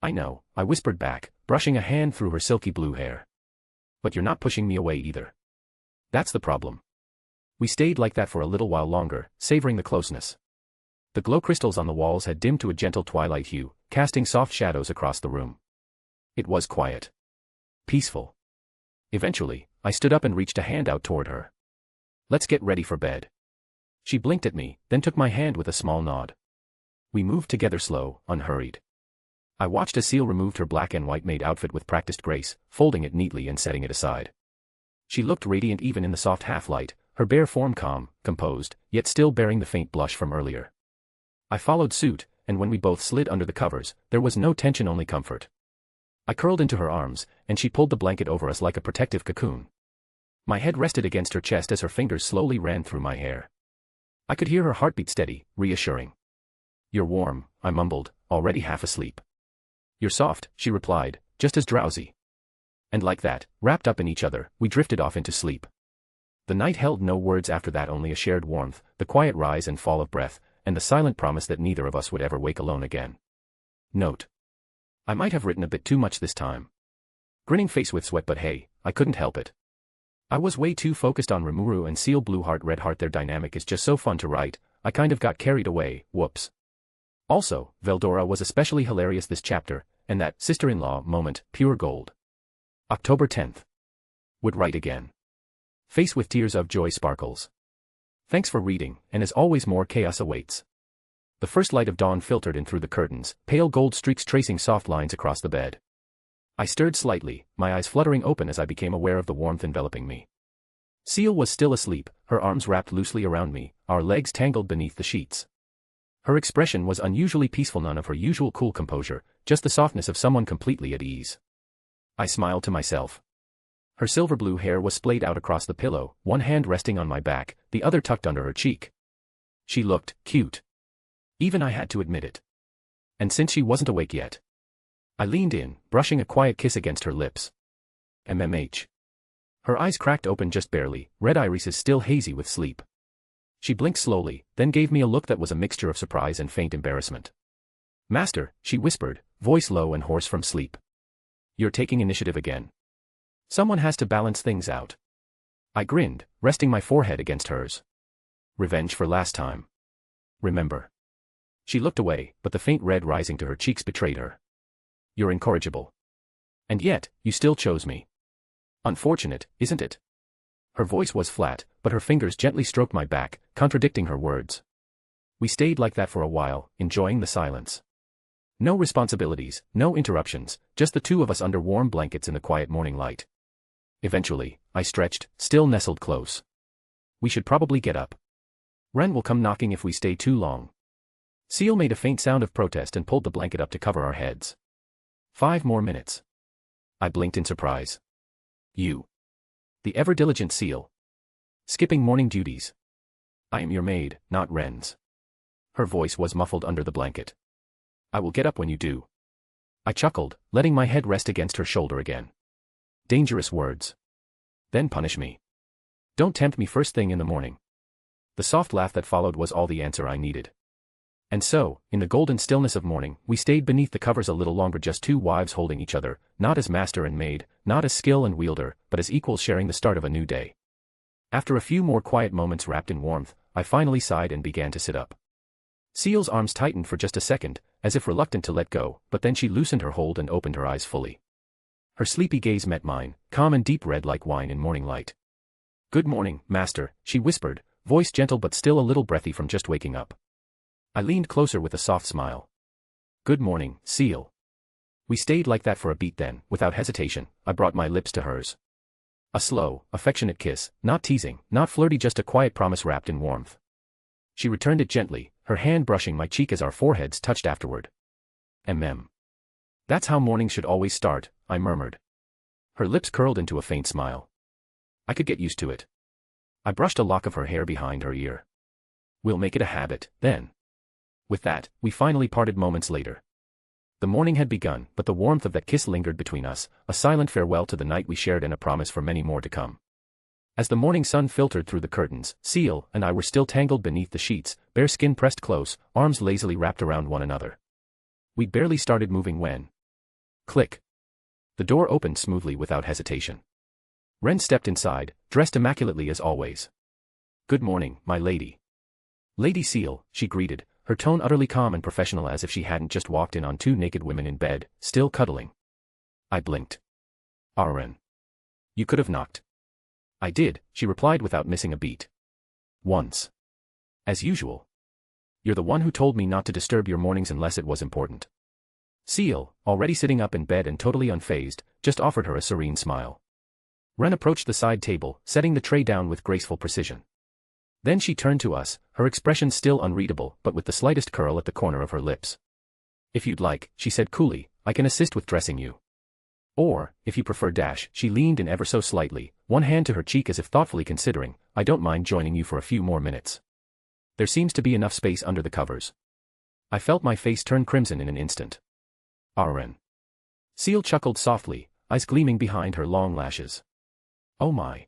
S3: "I know," I whispered back, brushing a hand through her silky blue hair. "But you're not pushing me away either. That's the problem." We stayed like that for a little while longer, savoring the closeness. The glow crystals on the walls had dimmed to a gentle twilight hue, casting soft shadows across the room. It was quiet. Peaceful. Eventually, I stood up and reached a hand out toward her. "Let's get ready for bed." She blinked at me, then took my hand with a small nod. We moved together slow, unhurried. I watched as Ciel removed her black and white maid outfit with practiced grace, folding it neatly and setting it aside. She looked radiant even in the soft half-light, her bare form calm, composed, yet still bearing the faint blush from earlier. I followed suit, and when we both slid under the covers, there was no tension, only comfort. I curled into her arms, and she pulled the blanket over us like a protective cocoon. My head rested against her chest as her fingers slowly ran through my hair. I could hear her heartbeat steady, reassuring. You're warm, I mumbled, already half asleep. You're soft, she replied, just as drowsy. And like that, wrapped up in each other, we drifted off into sleep. The night held no words after that, only a shared warmth, the quiet rise and fall of breath, and the silent promise that neither of us would ever wake alone again. Note: I might have written a bit too much this time. Grinning face with sweat, but hey, I couldn't help it. I was way too focused on Rimuru and Ciel. Blue Heart Red Heart, their dynamic is just so fun to write, I kind of got carried away, whoops. Also, Veldora was especially hilarious this chapter, and that sister-in-law moment, pure gold. October 10th. Would write again. Face with tears of joy sparkles. Thanks for reading, and as always more chaos awaits. The first light of dawn filtered in through the curtains, pale gold streaks tracing soft lines across the bed. I stirred slightly, my eyes fluttering open as I became aware of the warmth enveloping me. Ciel was still asleep, her arms wrapped loosely around me, our legs tangled beneath the sheets. Her expression was unusually peaceful, none of her usual cool composure, just the softness of someone completely at ease. I smiled to myself. Her silver blue hair was splayed out across the pillow, one hand resting on my back, the other tucked under her cheek. She looked cute. Even I had to admit it. And since she wasn't awake yet, I leaned in, brushing a quiet kiss against her lips. MMH. Her eyes cracked open just barely, red irises still hazy with sleep. She blinked slowly, then gave me a look that was a mixture of surprise and faint embarrassment. Master, she whispered, voice low and hoarse from sleep. You're taking initiative again. Someone has to balance things out. I grinned, resting my forehead against hers. Revenge for last time. Remember. She looked away, but the faint red rising to her cheeks betrayed her. You're incorrigible. And yet, you still chose me. Unfortunate, isn't it? Her voice was flat, but her fingers gently stroked my back, contradicting her words. We stayed like that for a while, enjoying the silence. No responsibilities, no interruptions, just the two of us under warm blankets in the quiet morning light. Eventually, I stretched, still nestled close. We should probably get up. Ren will come knocking if we stay too long. Ciel made a faint sound of protest and pulled the blanket up to cover our heads. 5 more minutes. I blinked in surprise. You. The ever-diligent Ciel. Skipping morning duties. I am your maid, not Ren's. Her voice was muffled under the blanket. I will get up when you do. I chuckled, letting my head rest against her shoulder again. Dangerous words. Then punish me. Don't tempt me first thing in the morning. The soft laugh that followed was all the answer I needed. And so, in the golden stillness of morning, we stayed beneath the covers a little longer, just two wives holding each other, not as master and maid, not as skill and wielder, but as equals sharing the start of a new day. After a few more quiet moments wrapped in warmth, I finally sighed and began to sit up. Ciel's arms tightened for just a second, as if reluctant to let go, but then she loosened her hold and opened her eyes fully. Her sleepy gaze met mine, calm and deep red like wine in morning light. Good morning, master, she whispered, voice gentle but still a little breathy from just waking up. I leaned closer with a soft smile. Good morning, Ciel. We stayed like that for a beat, then, without hesitation, I brought my lips to hers. A slow, affectionate kiss, not teasing, not flirty, just a quiet promise wrapped in warmth. She returned it gently, her hand brushing my cheek as our foreheads touched afterward. That's how mornings should always start, I murmured. Her lips curled into a faint smile. I could get used to it. I brushed a lock of her hair behind her ear. We'll make it a habit, then. With that, we finally parted moments later. The morning had begun, but the warmth of that kiss lingered between us, a silent farewell to the night we shared and a promise for many more to come. As the morning sun filtered through the curtains, Ciel and I were still tangled beneath the sheets, bare skin pressed close, arms lazily wrapped around one another. We'd barely started moving when... Click. The door opened smoothly without hesitation. Ren stepped inside, dressed immaculately as always. Good morning, my lady. Lady Ciel, she greeted, her tone utterly calm and professional, as if she hadn't just walked in on two naked women in bed, still cuddling. I blinked. Ren. You could have knocked. I did, she replied without missing a beat. Once. As usual. You're the one who told me not to disturb your mornings unless it was important. Ciel, already sitting up in bed and totally unfazed, just offered her a serene smile. Ren approached the side table, setting the tray down with graceful precision. Then she turned to us, her expression still unreadable but with the slightest curl at the corner of her lips. If you'd like, she said coolly, I can assist with dressing you. Or, if you prefer she leaned in ever so slightly, one hand to her cheek as if thoughtfully considering, I don't mind joining you for a few more minutes. There seems to be enough space under the covers. I felt my face turn crimson in an instant. Ren. Ciel chuckled softly, eyes gleaming behind her long lashes. Oh my.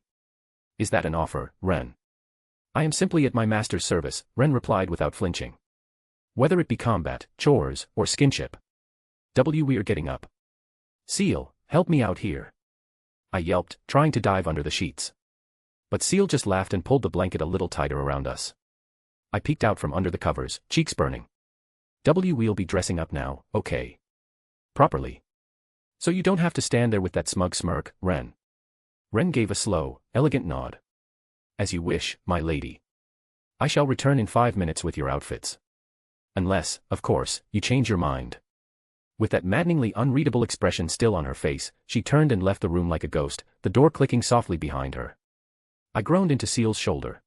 S3: Is that an offer, Ren? I am simply at my master's service, Ren replied without flinching. Whether it be combat, chores, or skinship. We're getting up. Ciel, help me out here. I yelped, trying to dive under the sheets. But Ciel just laughed and pulled the blanket a little tighter around us. I peeked out from under the covers, cheeks burning. We'll be dressing up now, okay? Properly. So you don't have to stand there with that smug smirk, Ren. Ren gave a slow, elegant nod. As you wish, my lady. I shall return in 5 minutes with your outfits. Unless, of course, you change your mind. With that maddeningly unreadable expression still on her face, she turned and left the room like a ghost, the door clicking softly behind her. I groaned into Ciel's shoulder.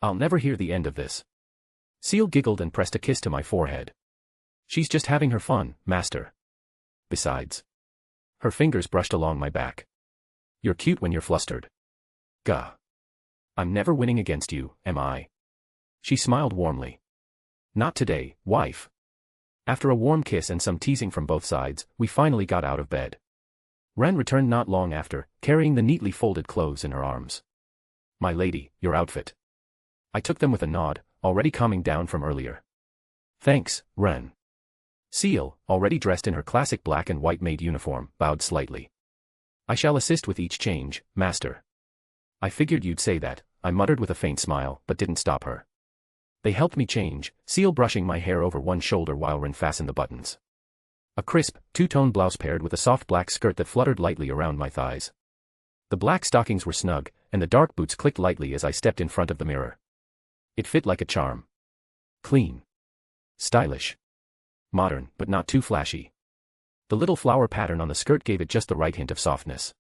S3: I'll never hear the end of this. Ciel giggled and pressed a kiss to my forehead. She's just having her fun, master. Besides. Her fingers brushed along my back. You're cute when you're flustered. Gah. I'm never winning against you, am I? She smiled warmly. Not today, wife. After a warm kiss and some teasing from both sides, we finally got out of bed. Ren returned not long after, carrying the neatly folded clothes in her arms. My lady, your outfit. I took them with a nod, already calming down from earlier. Thanks, Ren. Ciel, already dressed in her classic black and white maid uniform, bowed slightly. I shall assist with each change, master. I figured you'd say that, I muttered with a faint smile, but didn't stop her. They helped me change, Ciel brushing my hair over one shoulder while Ren fastened the buttons. A crisp, two-tone blouse paired with a soft black skirt that fluttered lightly around my thighs. The black stockings were snug, and the dark boots clicked lightly as I stepped in front of the mirror. It fit like a charm. Clean. Stylish. Modern, but not too flashy. The little flower pattern on the skirt gave it just the right hint of softness.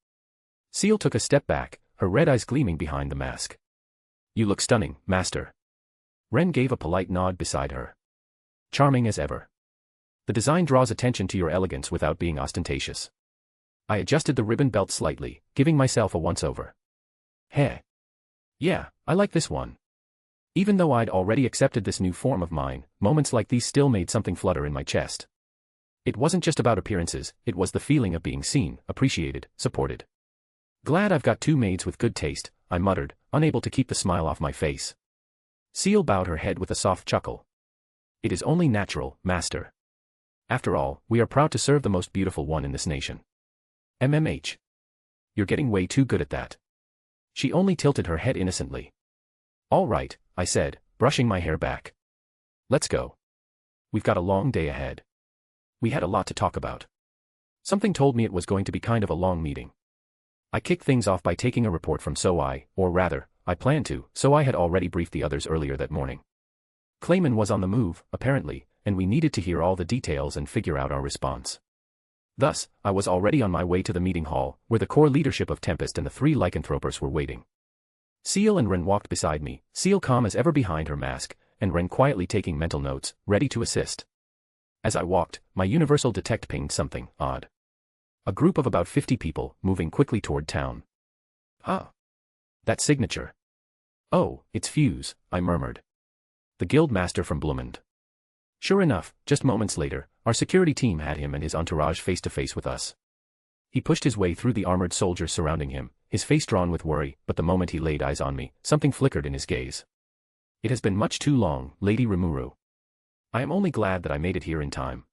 S3: Ciel took a step back, her red eyes gleaming behind the mask. You look stunning, master. Ren gave a polite nod beside her. Charming as ever. The design draws attention to your elegance without being ostentatious. I adjusted the ribbon belt slightly, giving myself a once-over. Heh. Yeah, I like this one. Even though I'd already accepted this new form of mine, moments like these still made something flutter in my chest. It wasn't just about appearances, it was the feeling of being seen, appreciated, supported. Glad I've got two maids with good taste, I muttered, unable to keep the smile off my face. Ciel bowed her head with a soft chuckle. It is only natural, master. After all, we are proud to serve the most beautiful one in this nation. MMH. You're getting way too good at that. She only tilted her head innocently. All right, I said, brushing my hair back. Let's go. We've got a long day ahead. We had a lot to talk about. Something told me it was going to be kind of a long meeting. I kicked things off by taking a report from Soai, or rather, I planned to, so I had already briefed the others earlier that morning. Clayman was on the move, apparently, and we needed to hear all the details and figure out our response. Thus, I was already on my way to the meeting hall, where the core leadership of Tempest and the 3 lycanthropers were waiting. Ciel and Ren walked beside me, Ciel calm as ever behind her mask, and Ren quietly taking mental notes, ready to assist. As I walked, my universal detect pinged something odd. A group of about 50 people, moving quickly toward town. Ah. That signature. Oh, it's Fuse, I murmured. The guild master from Blumund. Sure enough, just moments later, our security team had him and his entourage face to face with us. He pushed his way through the armored soldiers surrounding him, his face drawn with worry, but the moment he laid eyes on me, something flickered in his gaze. It has been much too long, Lady Rimuru. I am only glad that I made it here in time.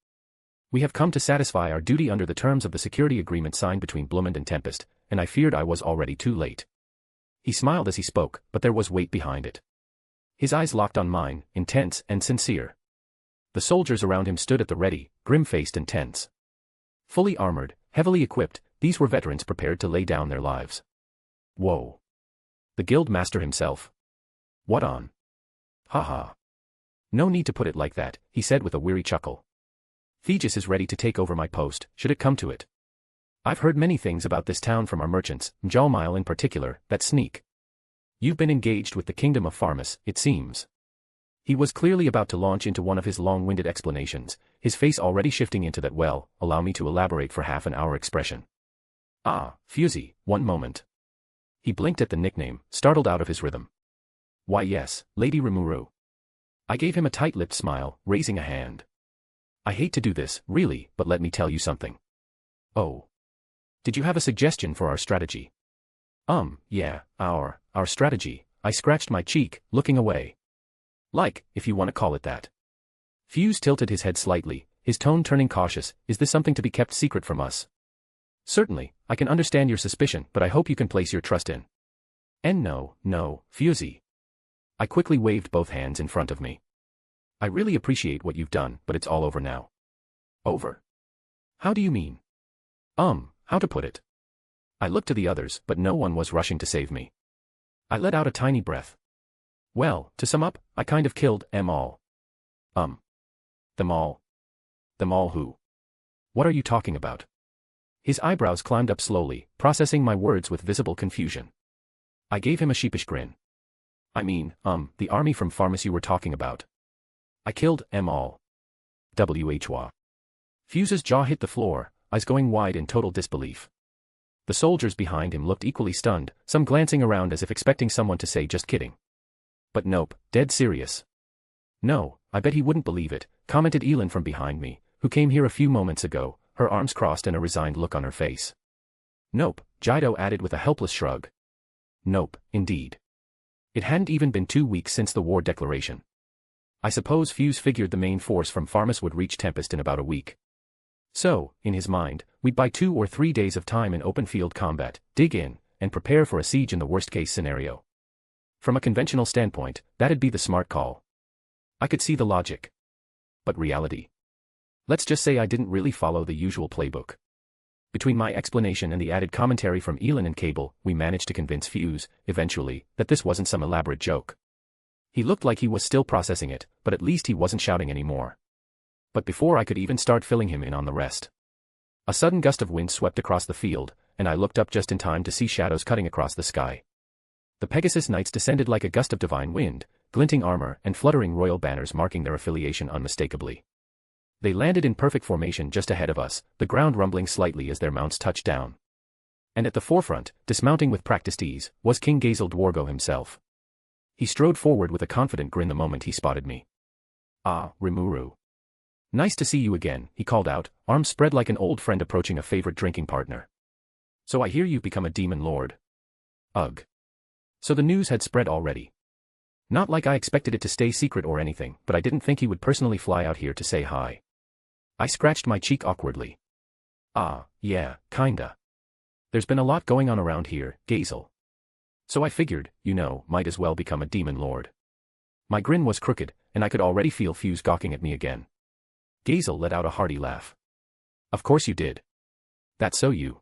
S3: We have come to satisfy our duty under the terms of the security agreement signed between Blumund and Tempest, and I feared I was already too late. He smiled as he spoke, but there was weight behind it. His eyes locked on mine, intense and sincere. The soldiers around him stood at the ready, grim-faced and tense. Fully armored, heavily equipped, these were veterans prepared to lay down their lives. Whoa. The guild master himself. What on? Ha. No need to put it like that, he said with a weary chuckle. Thegus is ready to take over my post, should it come to it. I've heard many things about this town from our merchants, Mjalmile in particular, that sneak. You've been engaged with the kingdom of Farmus, it seems. He was clearly about to launch into one of his long-winded explanations, his face already shifting into that allow me to elaborate for half an hour expression. Ah, Fusey, one moment. He blinked at the nickname, startled out of his rhythm. Why yes, Lady Rimuru. I gave him a tight-lipped smile, raising a hand. I hate to do this, really, but let me tell you something. Oh. Did you have a suggestion for our strategy? Yeah, our strategy. I scratched my cheek, looking away. Like, if you want to call it that. Fuse tilted his head slightly, his tone turning cautious. Is this something to be kept secret from us? Certainly, I can understand your suspicion, but I hope you can place your trust in. And no, Fusey. I quickly waved both hands in front of me. I really appreciate what you've done, but it's all over now. Over? How do you mean? How to put it? I looked to the others, but no one was rushing to save me. I let out a tiny breath. Well, to sum up, I kind of killed them all. Them all? Them all who? What are you talking about? His eyebrows climbed up slowly, processing my words with visible confusion. I gave him a sheepish grin. I mean, the army from Pharmacy you were talking about. I killed them all. Whwa. Fuse's jaw hit the floor, eyes going wide in total disbelief. The soldiers behind him looked equally stunned, some glancing around as if expecting someone to say just kidding. But nope, dead serious. No, I bet he wouldn't believe it, commented Elin from behind me, who came here a few moments ago, her arms crossed and a resigned look on her face. Nope, Jido added with a helpless shrug. Nope, indeed. It hadn't even been 2 weeks since the war declaration. I suppose Fuse figured the main force from Pharmas would reach Tempest in about a week. So, in his mind, we'd buy 2 or 3 days of time in open field combat, dig in, and prepare for a siege in the worst-case scenario. From a conventional standpoint, that'd be the smart call. I could see the logic. But reality? Let's just say I didn't really follow the usual playbook. Between my explanation and the added commentary from Elin and Cable, we managed to convince Fuse, eventually, that this wasn't some elaborate joke. He looked like he was still processing it, but at least he wasn't shouting anymore. But before I could even start filling him in on the rest, a sudden gust of wind swept across the field, and I looked up just in time to see shadows cutting across the sky. The Pegasus Knights descended like a gust of divine wind, glinting armor and fluttering royal banners marking their affiliation unmistakably. They landed in perfect formation just ahead of us, the ground rumbling slightly as their mounts touched down. And at the forefront, dismounting with practiced ease, was King Gazel Dwargo himself. He strode forward with a confident grin the moment he spotted me. Ah, Rimuru. Nice to see you again, he called out, arms spread like an old friend approaching a favorite drinking partner. So I hear you've become a demon lord. Ugh. So the news had spread already. Not like I expected it to stay secret or anything, but I didn't think he would personally fly out here to say hi. I scratched my cheek awkwardly. Ah, yeah, kinda. There's been a lot going on around here, Gazel. So I figured, might as well become a demon lord. My grin was crooked, and I could already feel Fuse gawking at me again. Gazel let out a hearty laugh. Of course you did. That's so you.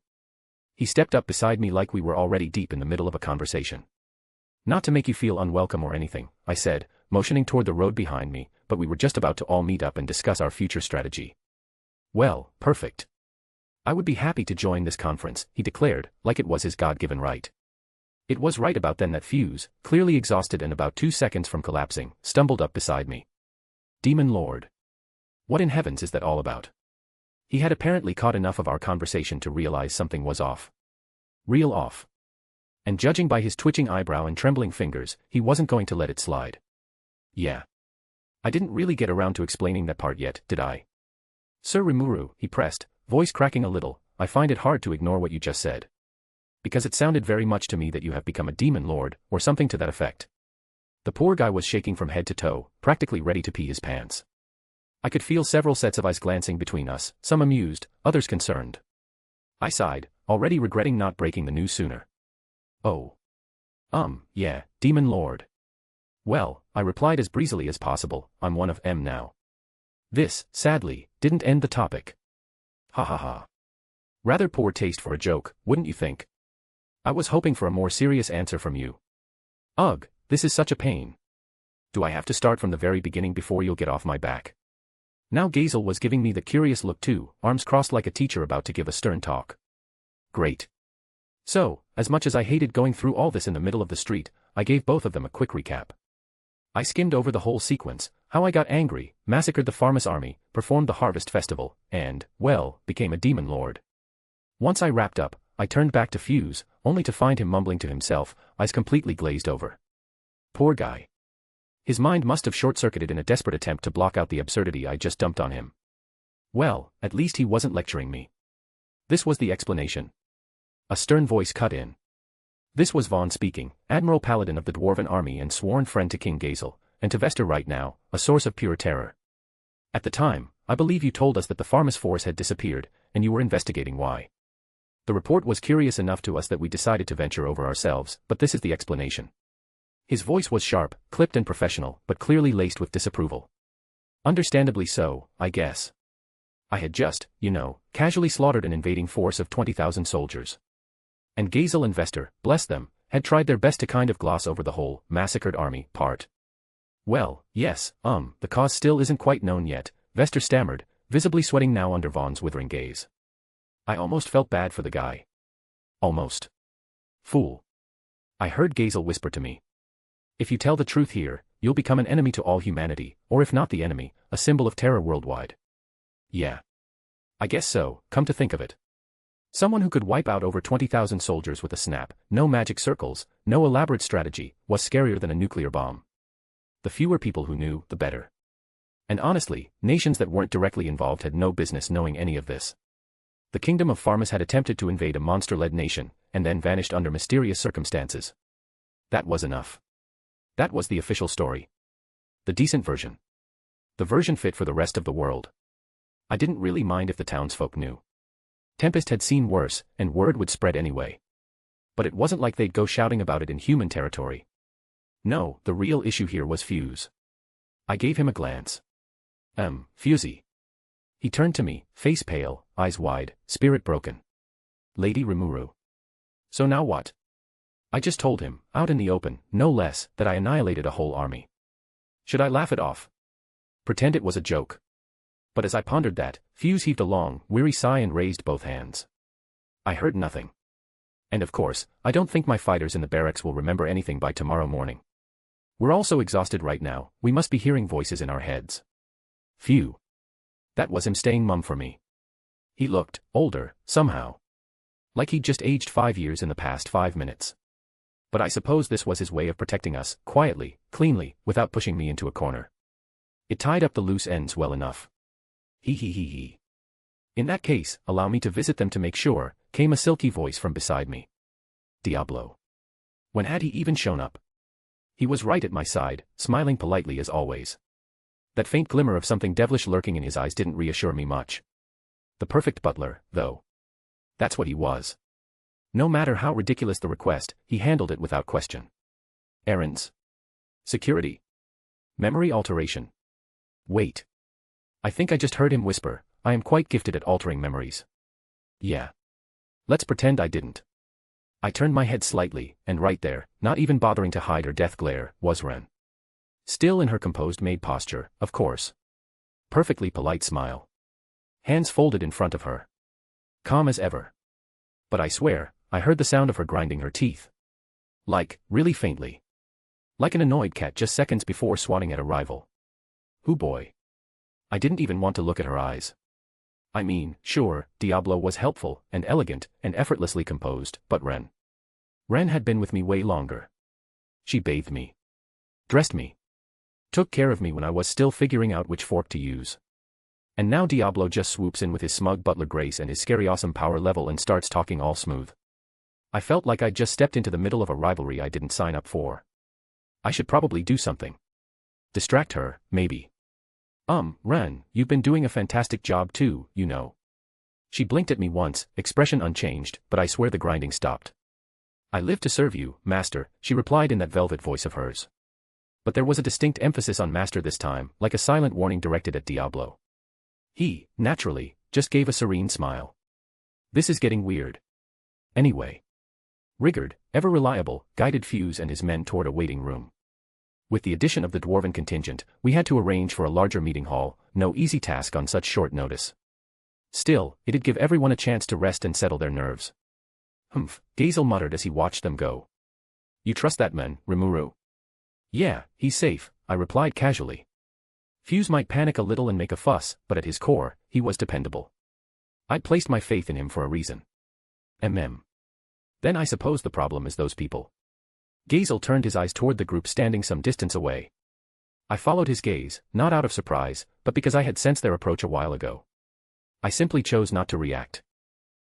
S3: He stepped up beside me like we were already deep in the middle of a conversation. Not to make you feel unwelcome or anything, I said, motioning toward the road behind me, but we were just about to all meet up and discuss our future strategy. Well, perfect. I would be happy to join this conference, he declared, like it was his God-given right. It was right about then that Fuse, clearly exhausted and about 2 seconds from collapsing, stumbled up beside me. Demon Lord. What in heavens is that all about? He had apparently caught enough of our conversation to realize something was off. Real off. And judging by his twitching eyebrow and trembling fingers, he wasn't going to let it slide. Yeah. I didn't really get around to explaining that part yet, did I? Sir Rimuru, he pressed, voice cracking a little, I find it hard to ignore what you just said. Because it sounded very much to me that you have become a demon lord, or something to that effect. The poor guy was shaking from head to toe, practically ready to pee his pants. I could feel several sets of eyes glancing between us, some amused, others concerned. I sighed, already regretting not breaking the news sooner. Oh. Yeah, demon lord. Well, I replied as breezily as possible, I'm one of them now. This, sadly, didn't end the topic. Ha ha ha. Rather poor taste for a joke, wouldn't you think? I was hoping for a more serious answer from you. Ugh, this is such a pain. Do I have to start from the very beginning before you'll get off my back? Now Gazel was giving me the curious look too, arms crossed like a teacher about to give a stern talk. Great. So, as much as I hated going through all this in the middle of the street, I gave both of them a quick recap. I skimmed over the whole sequence, how I got angry, massacred the Pharmas army, performed the harvest festival, and, well, became a demon lord. Once I wrapped up, I turned back to Fuse, only to find him mumbling to himself, eyes completely glazed over. Poor guy. His mind must have short-circuited in a desperate attempt to block out the absurdity I just dumped on him. Well, at least he wasn't lecturing me. This was the explanation. A stern voice cut in. This was Vaughn speaking, Admiral Paladin of the Dwarven Army and sworn friend to King Gazel, and to Vester right now, a source of pure terror. At the time, I believe you told us that the Farmus force had disappeared, and you were investigating why. The report was curious enough to us that we decided to venture over ourselves, but this is the explanation. His voice was sharp, clipped and professional, but clearly laced with disapproval. Understandably so, I guess. I had just, casually slaughtered an invading force of 20,000 soldiers. And Gazel and Vester, bless them, had tried their best to kind of gloss over the whole massacred army part. Well, yes, the cause still isn't quite known yet, Vester stammered, visibly sweating now under Vaughn's withering gaze. I almost felt bad for the guy. Almost. Fool. I heard Gazel whisper to me. If you tell the truth here, you'll become an enemy to all humanity, or if not the enemy, a symbol of terror worldwide. Yeah. I guess so, come to think of it. Someone who could wipe out over 20,000 soldiers with a snap, no magic circles, no elaborate strategy, was scarier than a nuclear bomb. The fewer people who knew, the better. And honestly, nations that weren't directly involved had no business knowing any of this. The kingdom of Farmus had attempted to invade a monster-led nation, and then vanished under mysterious circumstances. That was enough. That was the official story. The decent version. The version fit for the rest of the world. I didn't really mind if the townsfolk knew. Tempest had seen worse, and word would spread anyway. But it wasn't like they'd go shouting about it in human territory. No, the real issue here was Fuse. I gave him a glance. Fusey. He turned to me, face pale, eyes wide, spirit broken. Lady Rimuru. So now what? I just told him, out in the open, no less, that I annihilated a whole army. Should I laugh it off? Pretend it was a joke? But as I pondered that, Fuse heaved a long, weary sigh and raised both hands. I heard nothing. And of course, I don't think my fighters in the barracks will remember anything by tomorrow morning. We're all so exhausted right now, we must be hearing voices in our heads. Phew. That was him staying mum for me. He looked older, somehow. Like he'd just aged 5 years in the past 5 minutes. But I suppose this was his way of protecting us, quietly, cleanly, without pushing me into a corner. It tied up the loose ends well enough. He. In that case, allow me to visit them to make sure, came a silky voice from beside me. Diablo. When had he even shown up? He was right at my side, smiling politely as always. That faint glimmer of something devilish lurking in his eyes didn't reassure me much. The perfect butler, though. That's what he was. No matter how ridiculous the request, he handled it without question. Errands. Security. Memory alteration. Wait. I think I just heard him whisper, I am quite gifted at altering memories. Yeah. Let's pretend I didn't. I turned my head slightly, and right there, not even bothering to hide her death glare, was Ren. Still in her composed maid posture, of course. Perfectly polite smile. Hands folded in front of her. Calm as ever. But I swear, I heard the sound of her grinding her teeth. Like, really faintly. Like an annoyed cat just seconds before swatting at a rival. Hoo boy. I didn't even want to look at her eyes. I mean, sure, Diablo was helpful, and elegant, and effortlessly composed, but Ren had been with me way longer. She bathed me. Dressed me. Took care of me when I was still figuring out which fork to use. And now Diablo just swoops in with his smug butler grace and his scary awesome power level and starts talking all smooth. I felt like I'd just stepped into the middle of a rivalry I didn't sign up for. I should probably do something. Distract her, maybe. Ren, you've been doing a fantastic job too, you know. She blinked at me once, expression unchanged, but I swear the grinding stopped. I live to serve you, master, she replied in that velvet voice of hers. But there was a distinct emphasis on master this time, like a silent warning directed at Diablo. He, naturally, just gave a serene smile. This is getting weird. Anyway. Riggard, ever reliable, guided Fuse and his men toward a waiting room. With the addition of the dwarven contingent, we had to arrange for a larger meeting hall, no easy task on such short notice. Still, it'd give everyone a chance to rest and settle their nerves. Humph, Gazel muttered as he watched them go. You trust that man, Rimuru? Yeah, he's safe, I replied casually. Fuse might panic a little and make a fuss, but at his core, he was dependable. I'd placed my faith in him for a reason. Then I suppose the problem is those people. Gazel turned his eyes toward the group standing some distance away. I followed his gaze, not out of surprise, but because I had sensed their approach a while ago. I simply chose not to react.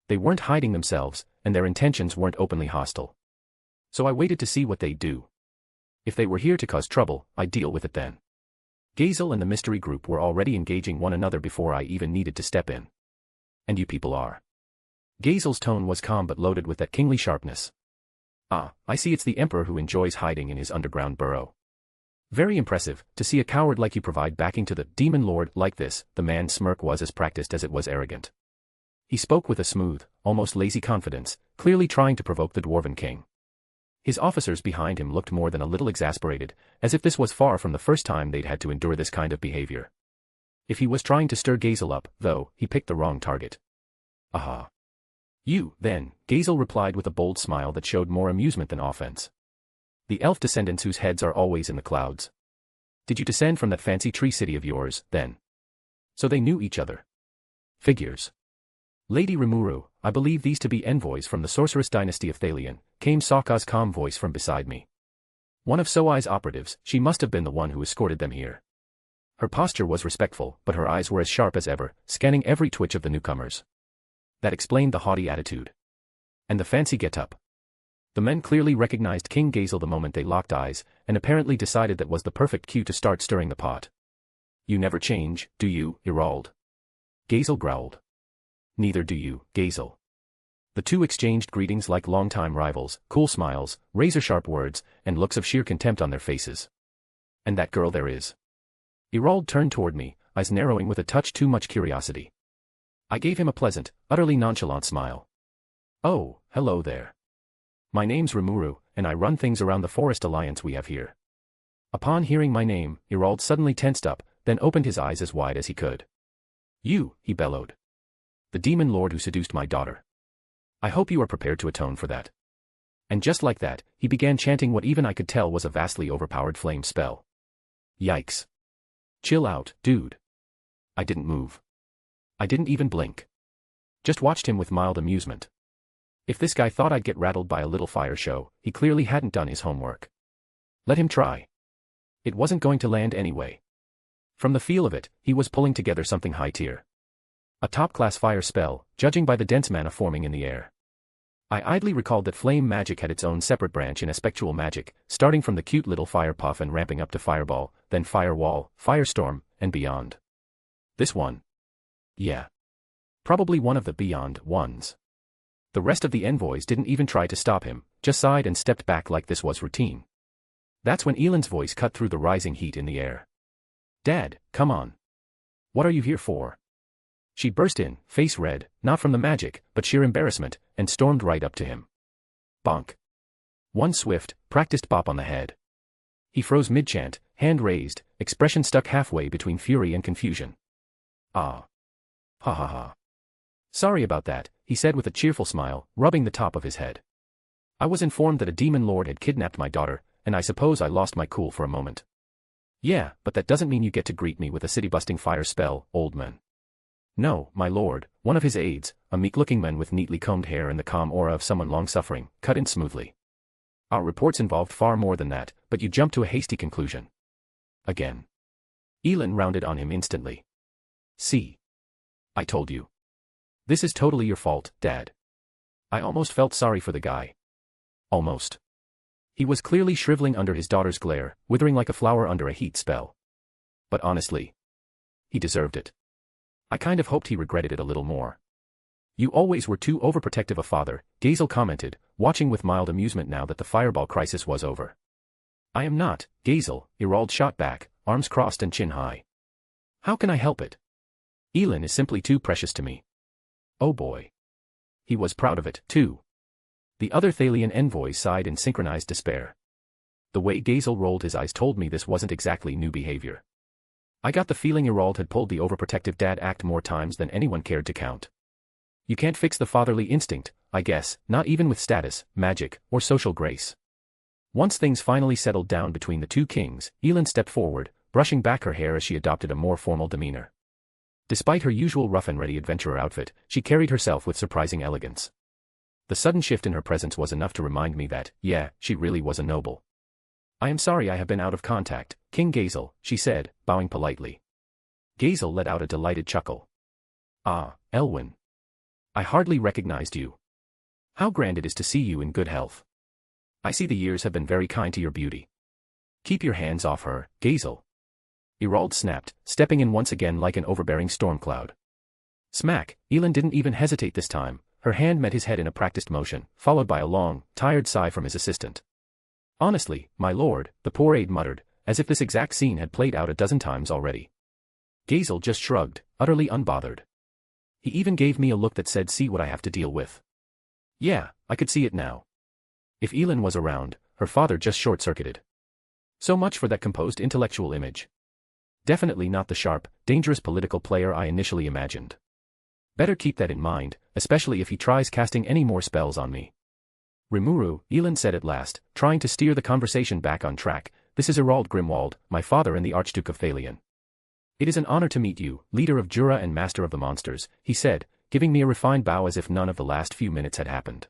S3: They weren't hiding themselves, and their intentions weren't openly hostile. So I waited to see what they'd do. If they were here to cause trouble, I'd deal with it then. Gazel and the mystery group were already engaging one another before I even needed to step in. And you people are. Gazel's tone was calm but loaded with that kingly sharpness. Ah, I see it's the Emperor who enjoys hiding in his underground burrow. Very impressive, to see a coward like you provide backing to the Demon Lord like this. The man's smirk was as practiced as it was arrogant. He spoke with a smooth, almost lazy confidence, clearly trying to provoke the Dwarven King. His officers behind him looked more than a little exasperated, as if this was far from the first time they'd had to endure this kind of behavior. If he was trying to stir Gazel up, though, he picked the wrong target. Aha. You, then, Gazel replied with a bold smile that showed more amusement than offense. The elf descendants whose heads are always in the clouds. Did you descend from that fancy tree city of yours, then? So they knew each other. Figures. Lady Rimuru, I believe these to be envoys from the sorceress dynasty of Thalion, came Sokka's calm voice from beside me. One of Soai's operatives, she must have been the one who escorted them here. Her posture was respectful, but her eyes were as sharp as ever, scanning every twitch of the newcomers. That explained the haughty attitude. And the fancy get-up. The men clearly recognized King Gazel the moment they locked eyes, and apparently decided that was the perfect cue to start stirring the pot. You never change, do you, Irald? Gazel growled. Neither do you, Gazel. The two exchanged greetings like longtime rivals, cool smiles, razor-sharp words, and looks of sheer contempt on their faces. And that girl there is. Irald turned toward me, eyes narrowing with a touch too much curiosity. I gave him a pleasant, utterly nonchalant smile. Oh, hello there. My name's Rimuru, and I run things around the forest alliance we have here. Upon hearing my name, Irald suddenly tensed up, then opened his eyes as wide as he could. You, he bellowed. The demon lord who seduced my daughter. I hope you are prepared to atone for that. And just like that, he began chanting what even I could tell was a vastly overpowered flame spell. Yikes. Chill out, dude. I didn't move. I didn't even blink. Just watched him with mild amusement. If this guy thought I'd get rattled by a little fire show, he clearly hadn't done his homework. Let him try. It wasn't going to land anyway. From the feel of it, he was pulling together something high tier. A top-class fire spell, judging by the dense mana forming in the air. I idly recalled that flame magic had its own separate branch in spectral magic, starting from the cute little fire puff and ramping up to fireball, then firewall, firestorm, and beyond. This one. Yeah. Probably one of the beyond ones. The rest of the envoys didn't even try to stop him, just sighed and stepped back like this was routine. That's when Elan's voice cut through the rising heat in the air. Dad, come on. What are you here for? She burst in, face red, not from the magic, but sheer embarrassment, and stormed right up to him. Bonk. One swift, practiced bop on the head. He froze mid-chant, hand raised, expression stuck halfway between fury and confusion. Ah. Ha ha ha. Sorry about that, he said with a cheerful smile, rubbing the top of his head. I was informed that a demon lord had kidnapped my daughter, and I suppose I lost my cool for a moment. Yeah, but that doesn't mean you get to greet me with a city-busting fire spell, old man. No, my lord, one of his aides, a meek-looking man with neatly combed hair and the calm aura of someone long-suffering, cut in smoothly. Our reports involved far more than that, but you jumped to a hasty conclusion. Again. Elan rounded on him instantly. See. I told you. This is totally your fault, Dad. I almost felt sorry for the guy. Almost. He was clearly shriveling under his daughter's glare, withering like a flower under a heat spell. But honestly, he deserved it. I kind of hoped he regretted it a little more. You always were too overprotective a father, Gazel commented, watching with mild amusement now that the fireball crisis was over. I am not, Gazel, Irald shot back, arms crossed and chin high. How can I help it? Elan is simply too precious to me. Oh boy. He was proud of it, too. The other Thalian envoys sighed in synchronized despair. The way Gazel rolled his eyes told me this wasn't exactly new behavior. I got the feeling Irald had pulled the overprotective dad act more times than anyone cared to count. You can't fix the fatherly instinct, I guess, not even with status, magic, or social grace. Once things finally settled down between the two kings, Elan stepped forward, brushing back her hair as she adopted a more formal demeanor. Despite her usual rough-and-ready adventurer outfit, she carried herself with surprising elegance. The sudden shift in her presence was enough to remind me that, yeah, she really was a noble. I am sorry I have been out of contact, King Gazel, she said, bowing politely. Gazel let out a delighted chuckle. Ah, Elwyn. I hardly recognized you. How grand it is to see you in good health. I see the years have been very kind to your beauty. Keep your hands off her, Gazel. Irold snapped, stepping in once again like an overbearing storm cloud. Smack, Elin didn't even hesitate this time, her hand met his head in a practiced motion, followed by a long, tired sigh from his assistant. Honestly, my lord, the poor aide muttered, as if this exact scene had played out a dozen times already. Gazel just shrugged, utterly unbothered. He even gave me a look that said, see what I have to deal with. Yeah, I could see it now. If Elin was around, her father just short-circuited. So much for that composed intellectual image. Definitely not the sharp, dangerous political player I initially imagined. Better keep that in mind, especially if he tries casting any more spells on me. Rimuru, Elin said at last, trying to steer the conversation back on track, this is Irold Grimwald, my father and the Archduke of Thalion. It is an honor to meet you, leader of Jura and master of the monsters, he said, giving me a refined bow as if none of the last few minutes had happened.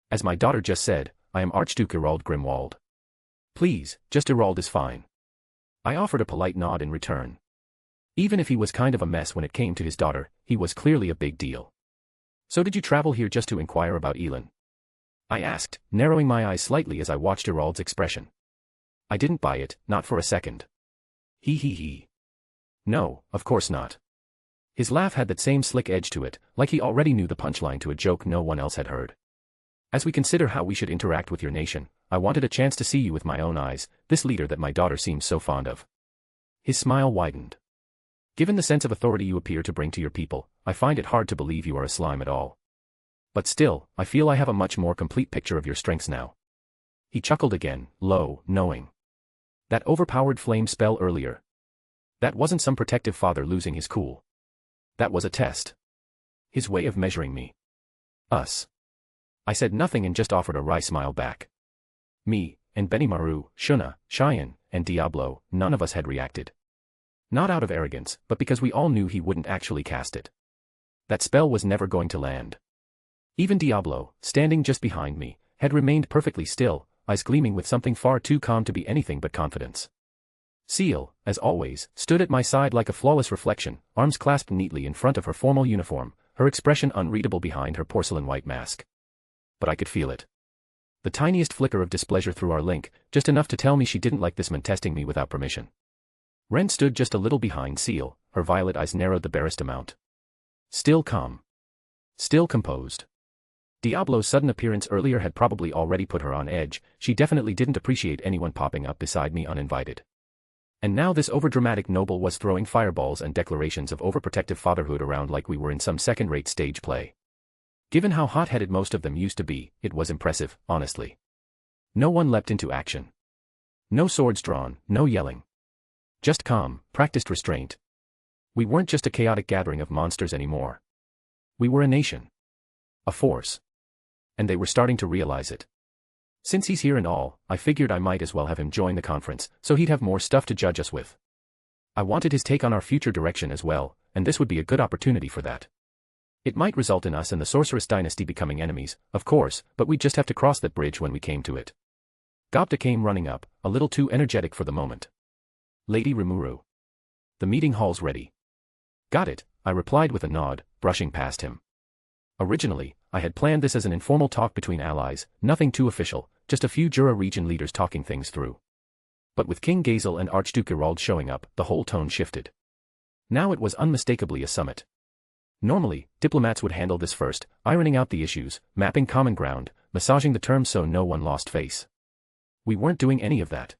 S3: As my daughter just said, I am Archduke Irold Grimwald. Please, just Irold is fine. I offered a polite nod in return. Even if he was kind of a mess when it came to his daughter, he was clearly a big deal. So did you travel here just to inquire about Elin? I asked, narrowing my eyes slightly as I watched Irold's expression. I didn't buy it, not for a second. He. No, of course not. His laugh had that same slick edge to it, like he already knew the punchline to a joke no one else had heard. As we consider how we should interact with your nation, I wanted a chance to see you with my own eyes, this leader that my daughter seems so fond of. His smile widened. Given the sense of authority you appear to bring to your people, I find it hard to believe you are a slime at all. But still, I feel I have a much more complete picture of your strengths now. He chuckled again, low, knowing. That overpowered flame spell earlier. That wasn't some protective father losing his cool. That was a test. His way of measuring me. Us. I said nothing and just offered a wry smile back. Me, and Benimaru, Shuna, Cheyenne, and Diablo, none of us had reacted. Not out of arrogance, but because we all knew he wouldn't actually cast it. That spell was never going to land. Even Diablo, standing just behind me, had remained perfectly still, eyes gleaming with something far too calm to be anything but confidence. Ciel, as always, stood at my side like a flawless reflection, arms clasped neatly in front of her formal uniform, her expression unreadable behind her porcelain white mask. But I could feel it. The tiniest flicker of displeasure through our link, just enough to tell me she didn't like this man testing me without permission. Ren stood just a little behind Ciel, her violet eyes narrowed the barest amount. Still calm. Still composed. Diablo's sudden appearance earlier had probably already put her on edge, she definitely didn't appreciate anyone popping up beside me uninvited. And now this overdramatic noble was throwing fireballs and declarations of overprotective fatherhood around like we were in some second-rate stage play. Given how hot-headed most of them used to be, it was impressive, honestly. No one leapt into action. No swords drawn, no yelling. Just calm, practiced restraint. We weren't just a chaotic gathering of monsters anymore. We were a nation. A force. And they were starting to realize it. Since he's here and all, I figured I might as well have him join the conference, so he'd have more stuff to judge us with. I wanted his take on our future direction as well, and this would be a good opportunity for that. It might result in us and the Sorceress Dynasty becoming enemies, of course, but we'd just have to cross that bridge when we came to it. Gobta came running up, a little too energetic for the moment. Lady Rimuru. The meeting hall's ready. Got it, I replied with a nod, brushing past him. Originally, I had planned this as an informal talk between allies, nothing too official, just a few Jura region leaders talking things through. But with King Gazel and Archduke Irold showing up, the whole tone shifted. Now it was unmistakably a summit. Normally, diplomats would handle this first, ironing out the issues, mapping common ground, massaging the terms so no one lost face. We weren't doing any of that.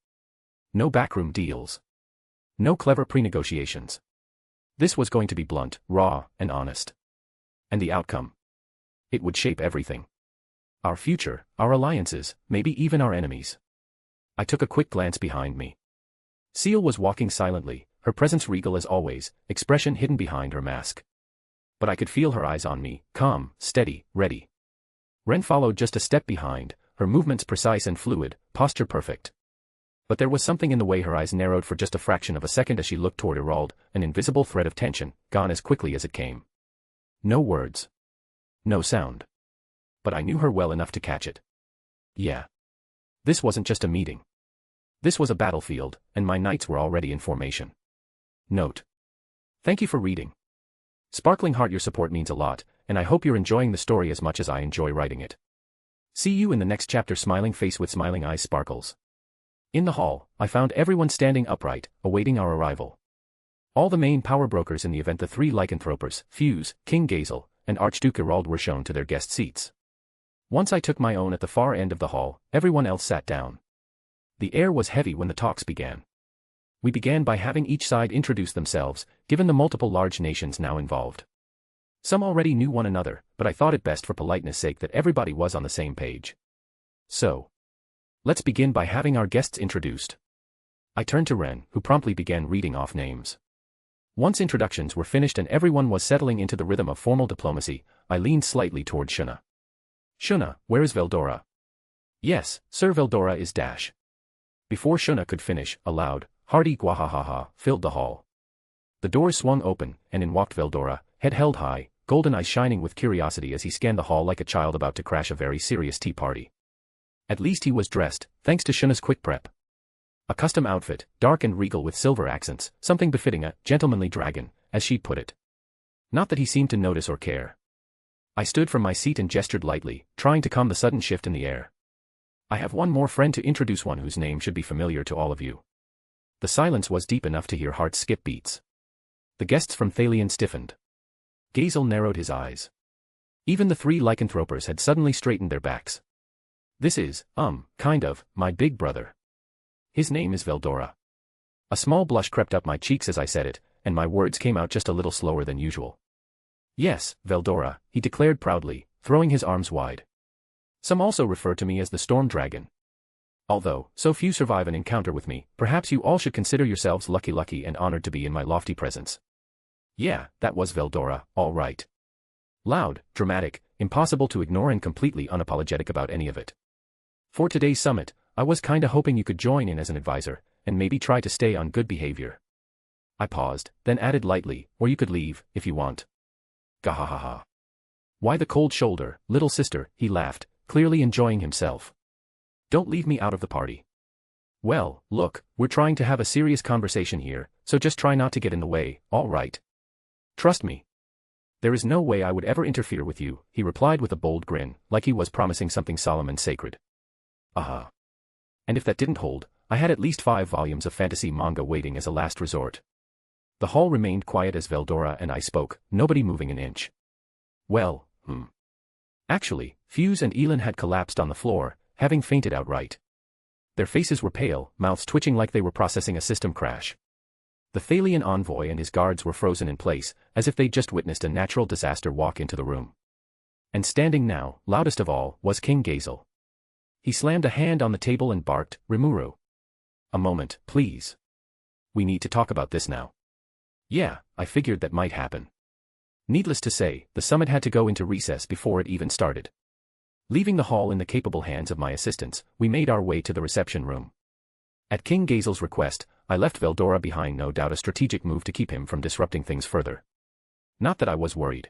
S3: No backroom deals. No clever pre-negotiations. This was going to be blunt, raw, and honest. And the outcome? It would shape everything. Our future, our alliances, maybe even our enemies. I took a quick glance behind me. Ciel was walking silently, her presence regal as always, expression hidden behind her mask. But I could feel her eyes on me, calm, steady, ready. Ren followed just a step behind, her movements precise and fluid, posture perfect. But there was something in the way her eyes narrowed for just a fraction of a second as she looked toward Irold, an invisible thread of tension, gone as quickly as it came. No words. No sound. But I knew her well enough to catch it. Yeah. This wasn't just a meeting. This was a battlefield, and my knights were already in formation. Note. Thank you for reading. Sparkling Heart, your support means a lot, and I hope you're enjoying the story as much as I enjoy writing it. See you in the next chapter. Smiling face with smiling eyes sparkles. In the hall, I found everyone standing upright, awaiting our arrival. All the main power brokers in the event, the three lycanthropers, Fuse, King Gazel, and Archduke Irald, were shown to their guest seats. Once I took my own at the far end of the hall, everyone else sat down. The air was heavy when the talks began. We began by having each side introduce themselves, given the multiple large nations now involved. Some already knew one another, but I thought it best for politeness' sake that everybody was on the same page. So, let's begin by having our guests introduced. I turned to Ren, who promptly began reading off names. Once introductions were finished and everyone was settling into the rhythm of formal diplomacy, I leaned slightly toward Shuna. Shuna, where is Veldora? Yes, Sir, Veldora is dash. Before Shuna could finish, a loud, hearty gwahahaha filled the hall. The doors swung open, and in walked Veldora, head held high, golden eyes shining with curiosity as he scanned the hall like a child about to crash a very serious tea party. At least he was dressed, thanks to Shuna's quick prep. A custom outfit, dark and regal with silver accents, something befitting a gentlemanly dragon, as she'd put it. Not that he seemed to notice or care. I stood from my seat and gestured lightly, trying to calm the sudden shift in the air. I have one more friend to introduce, one whose name should be familiar to all of you. The silence was deep enough to hear hearts skip beats. The guests from Thalion stiffened. Gazel narrowed his eyes. Even the three lycanthropers had suddenly straightened their backs. This is, kind of, my big brother. His name is Veldora. A small blush crept up my cheeks as I said it, and my words came out just a little slower than usual. Yes, Veldora, he declared proudly, throwing his arms wide. Some also refer to me as the Storm Dragon. Although so few survive an encounter with me, perhaps you all should consider yourselves lucky and honored to be in my lofty presence. Yeah, that was Veldora, all right. Loud, dramatic, impossible to ignore and completely unapologetic about any of it. For today's summit, I was kinda hoping you could join in as an advisor, and maybe try to stay on good behavior. I paused, then added lightly, or you could leave, if you want. Gahahaha. Why the cold shoulder, little sister, he laughed, clearly enjoying himself. Don't leave me out of the party. Well, look, we're trying to have a serious conversation here, so just try not to get in the way, all right? Trust me. There is no way I would ever interfere with you, he replied with a bold grin, like he was promising something solemn and sacred. Aha. And if that didn't hold, I had at least 5 volumes of fantasy manga waiting as a last resort. The hall remained quiet as Veldora and I spoke, nobody moving an inch. Well, Actually, Fuse and Elin had collapsed on the floor, having fainted outright. Their faces were pale, mouths twitching like they were processing a system crash. The Thalion envoy and his guards were frozen in place, as if they'd just witnessed a natural disaster walk into the room. And standing now, loudest of all, was King Gazel. He slammed a hand on the table and barked, Rimuru. A moment, please. We need to talk about this now. Yeah, I figured that might happen. Needless to say, the summit had to go into recess before it even started. Leaving the hall in the capable hands of my assistants, we made our way to the reception room. At King Gazel's request, I left Veldora behind, no doubt a strategic move to keep him from disrupting things further. Not that I was worried.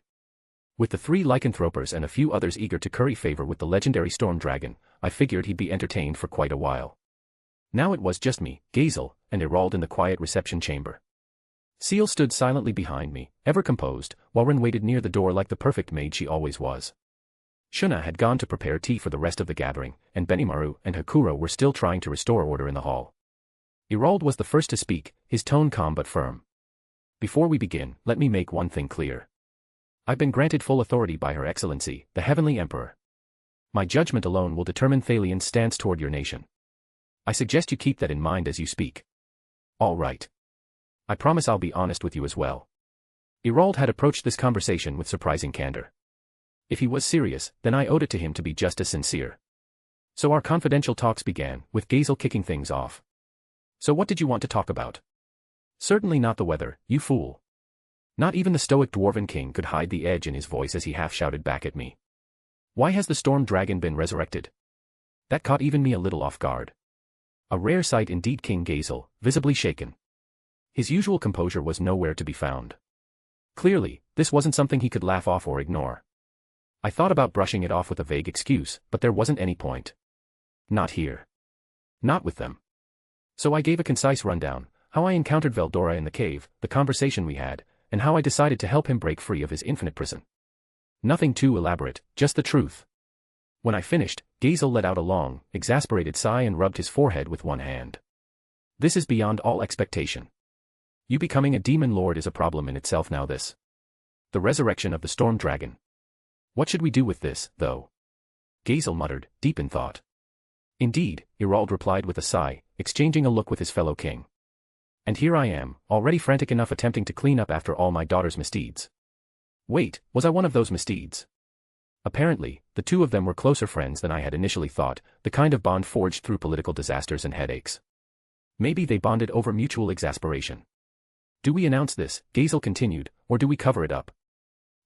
S3: With the 3 lycanthropers and a few others eager to curry favor with the legendary Storm Dragon, I figured he'd be entertained for quite a while. Now it was just me, Gazel, and Irald in the quiet reception chamber. Ciel stood silently behind me, ever composed, while Ren waited near the door like the perfect maid she always was. Shuna had gone to prepare tea for the rest of the gathering, and Benimaru and Hakuro were still trying to restore order in the hall. Irald was the first to speak, his tone calm but firm. Before we begin, let me make one thing clear. I've been granted full authority by Her Excellency, the Heavenly Emperor. My judgment alone will determine Thalion's stance toward your nation. I suggest you keep that in mind as you speak. All right. I promise I'll be honest with you as well. Irald had approached this conversation with surprising candor. If he was serious, then I owed it to him to be just as sincere. So our confidential talks began, with Gazel kicking things off. So what did you want to talk about? Certainly not the weather, you fool. Not even the stoic dwarven king could hide the edge in his voice as he half-shouted back at me. Why has the storm dragon been resurrected? That caught even me a little off guard. A rare sight indeed. King Gazel, visibly shaken. His usual composure was nowhere to be found. Clearly, this wasn't something he could laugh off or ignore. I thought about brushing it off with a vague excuse, but there wasn't any point. Not here. Not with them. So I gave a concise rundown, how I encountered Veldora in the cave, the conversation we had, and how I decided to help him break free of his infinite prison. Nothing too elaborate, just the truth. When I finished, Gazel let out a long, exasperated sigh and rubbed his forehead with one hand. This is beyond all expectation. You becoming a demon lord is a problem in itself now this. The resurrection of the storm dragon. What should we do with this, though? Gazel muttered, deep in thought. Indeed, Irald replied with a sigh, exchanging a look with his fellow king. And here I am, already frantic enough attempting to clean up after all my daughter's misdeeds. Wait, was I one of those misdeeds? Apparently, the two of them were closer friends than I had initially thought, the kind of bond forged through political disasters and headaches. Maybe they bonded over mutual exasperation. Do we announce this, Gazel continued, or do we cover it up?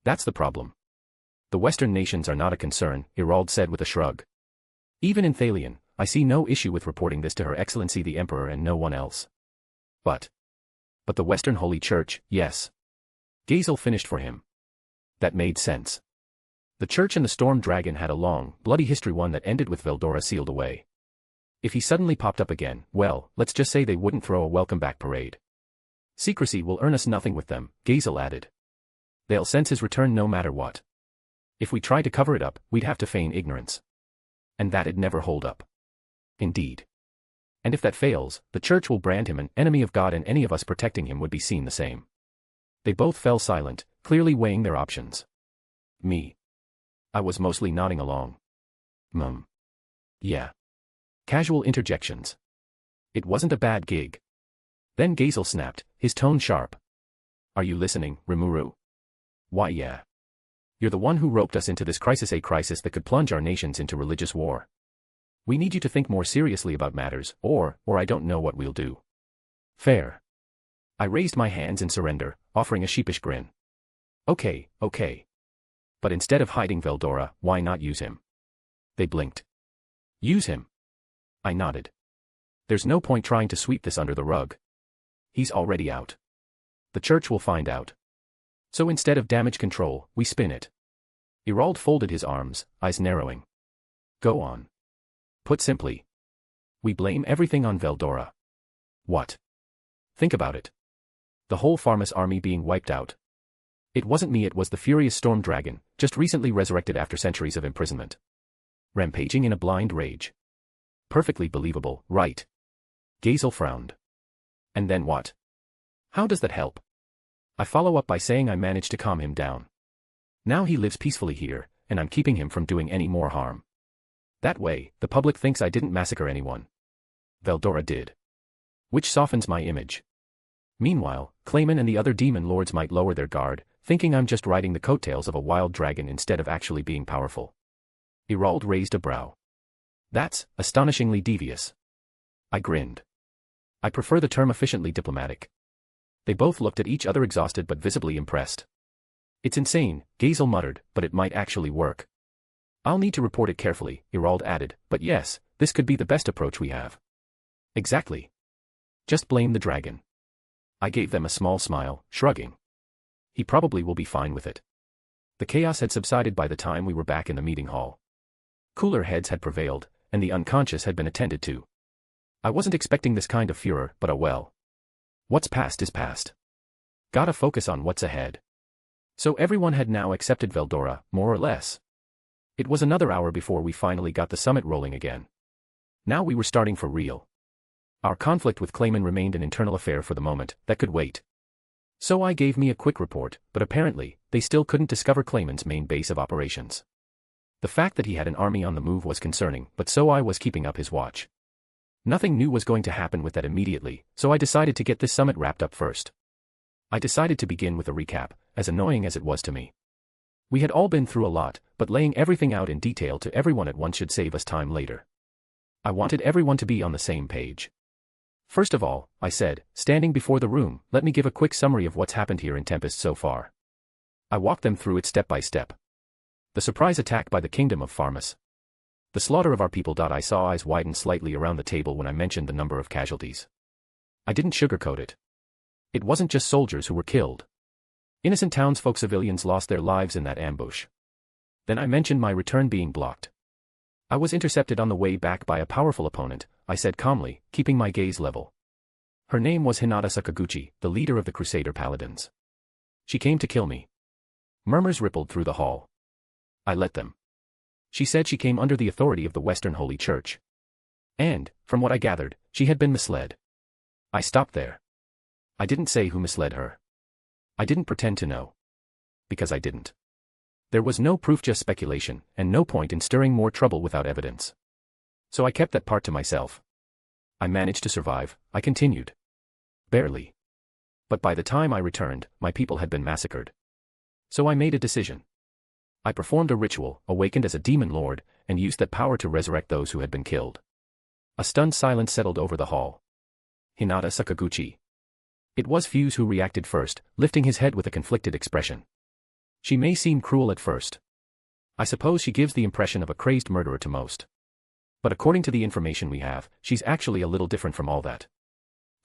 S3: That's the problem. The Western nations are not a concern, Irald said with a shrug. Even in Thalion, I see no issue with reporting this to Her Excellency the Emperor and no one else. But the Western Holy Church, yes. Gazel finished for him. That made sense. The Church and the Storm Dragon had a long, bloody history, one that ended with Veldora sealed away. If he suddenly popped up again, well, let's just say they wouldn't throw a welcome-back parade. Secrecy will earn us nothing with them, Gazel added. They'll sense his return no matter what. If we try to cover it up, we'd have to feign ignorance. And that'd never hold up. Indeed. And if that fails, the Church will brand him an enemy of God, and any of us protecting him would be seen the same. They both fell silent, clearly weighing their options. Me. I was mostly nodding along. Yeah. Casual interjections. It wasn't a bad gig. Then Gazel snapped, his tone sharp. Are you listening, Rimuru? Why yeah. You're the one who roped us into this crisis, a crisis that could plunge our nations into religious war. We need you to think more seriously about matters, or I don't know what we'll do. Fair. I raised my hands in surrender, offering a sheepish grin. Okay. But instead of hiding Veldora, why not use him? They blinked. Use him? I nodded. There's no point trying to sweep this under the rug. He's already out. The Church will find out. So instead of damage control, we spin it. Irald folded his arms, eyes narrowing. Go on. Put simply, we blame everything on Veldora. What? Think about it. The whole Pharmus army being wiped out. It wasn't me, it was the furious storm dragon, just recently resurrected after centuries of imprisonment. Rampaging in a blind rage. Perfectly believable, right? Gazel frowned. And then what? How does that help? I follow up by saying I managed to calm him down. Now he lives peacefully here, and I'm keeping him from doing any more harm. That way, the public thinks I didn't massacre anyone. Veldora did. Which softens my image. Meanwhile, Clayman and the other demon lords might lower their guard, thinking I'm just riding the coattails of a wild dragon instead of actually being powerful. Irald raised a brow. That's astonishingly devious. I grinned. I prefer the term efficiently diplomatic. They both looked at each other, exhausted but visibly impressed. It's insane, Gazel muttered, but it might actually work. I'll need to report it carefully, Irald added, but yes, this could be the best approach we have. Exactly. Just blame the dragon. I gave them a small smile, shrugging. He probably will be fine with it. The chaos had subsided by the time we were back in the meeting hall. Cooler heads had prevailed, and the unconscious had been attended to. I wasn't expecting this kind of furor, but oh well. What's past is past. Gotta focus on what's ahead. So everyone had now accepted Veldora, more or less. It was another hour before we finally got the summit rolling again. Now we were starting for real. Our conflict with Clayman remained an internal affair for the moment, that could wait. So I gave me a quick report, but apparently, they still couldn't discover Clayman's main base of operations. The fact that he had an army on the move was concerning, but so I was keeping up his watch. Nothing new was going to happen with that immediately, so I decided to get this summit wrapped up first. I decided to begin with a recap, as annoying as it was to me. We had all been through a lot, but laying everything out in detail to everyone at once should save us time later. I wanted everyone to be on the same page. First of all, I said, standing before the room, let me give a quick summary of what's happened here in Tempest so far. I walked them through it step by step. The surprise attack by the Kingdom of Pharmus. The slaughter of our people. I saw eyes widen slightly around the table when I mentioned the number of casualties. I didn't sugarcoat it. It wasn't just soldiers who were killed. Innocent townsfolk, civilians lost their lives in that ambush. Then I mentioned my return being blocked. I was intercepted on the way back by a powerful opponent, I said calmly, keeping my gaze level. Her name was Hinata Sakaguchi, the leader of the Crusader Paladins. She came to kill me. Murmurs rippled through the hall. I let them. She said she came under the authority of the Western Holy Church. And, from what I gathered, she had been misled. I stopped there. I didn't say who misled her. I didn't pretend to know. Because I didn't. There was no proof, just speculation, and no point in stirring more trouble without evidence. So I kept that part to myself. I managed to survive, I continued. Barely. But by the time I returned, my people had been massacred. So I made a decision. I performed a ritual, awakened as a demon lord, and used that power to resurrect those who had been killed. A stunned silence settled over the hall. Hinata Sakaguchi. It was Fuse who reacted first, lifting his head with a conflicted expression. She may seem cruel at first. I suppose she gives the impression of a crazed murderer to most. But according to the information we have, she's actually a little different from all that.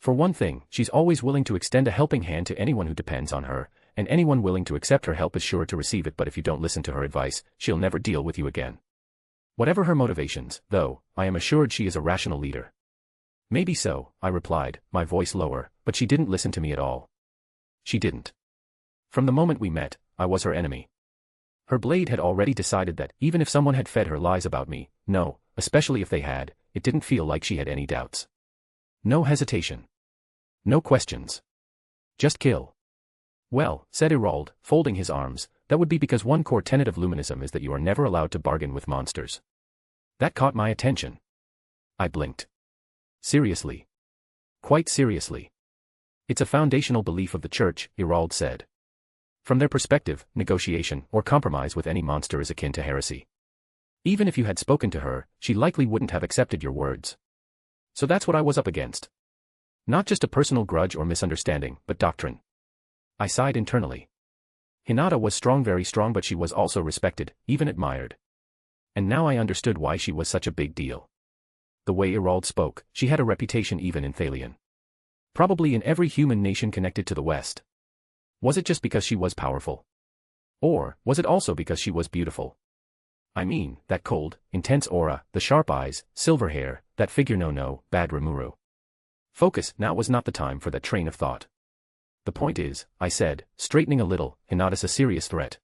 S3: For one thing, she's always willing to extend a helping hand to anyone who depends on her, and anyone willing to accept her help is sure to receive it, but if you don't listen to her advice, she'll never deal with you again. Whatever her motivations, though, I am assured she is a rational leader. Maybe so, I replied, my voice lower, but she didn't listen to me at all. She didn't. From the moment we met, I was her enemy. Her blade had already decided that, even if someone had fed her lies about me, no, especially if they had, it didn't feel like she had any doubts. No hesitation. No questions. Just kill. Well, said Irold, folding his arms, that would be because one core tenet of Luminism is that you are never allowed to bargain with monsters. That caught my attention. I blinked. Seriously. Quite seriously. It's a foundational belief of the Church, Irold said. From their perspective, negotiation or compromise with any monster is akin to heresy. Even if you had spoken to her, she likely wouldn't have accepted your words. So that's what I was up against. Not just a personal grudge or misunderstanding, but doctrine. I sighed internally. Hinata was strong, very strong, but she was also respected, even admired. And now I understood why she was such a big deal. The way Irold spoke, she had a reputation even in Thalion. Probably in every human nation connected to the West. Was it just because she was powerful? Or was it also because she was beautiful? I mean, that cold, intense aura, the sharp eyes, silver hair, that figure. No, bad Rimuru. Focus, now was not the time for that train of thought. The point is, I said, straightening a little, Hinata's a serious threat.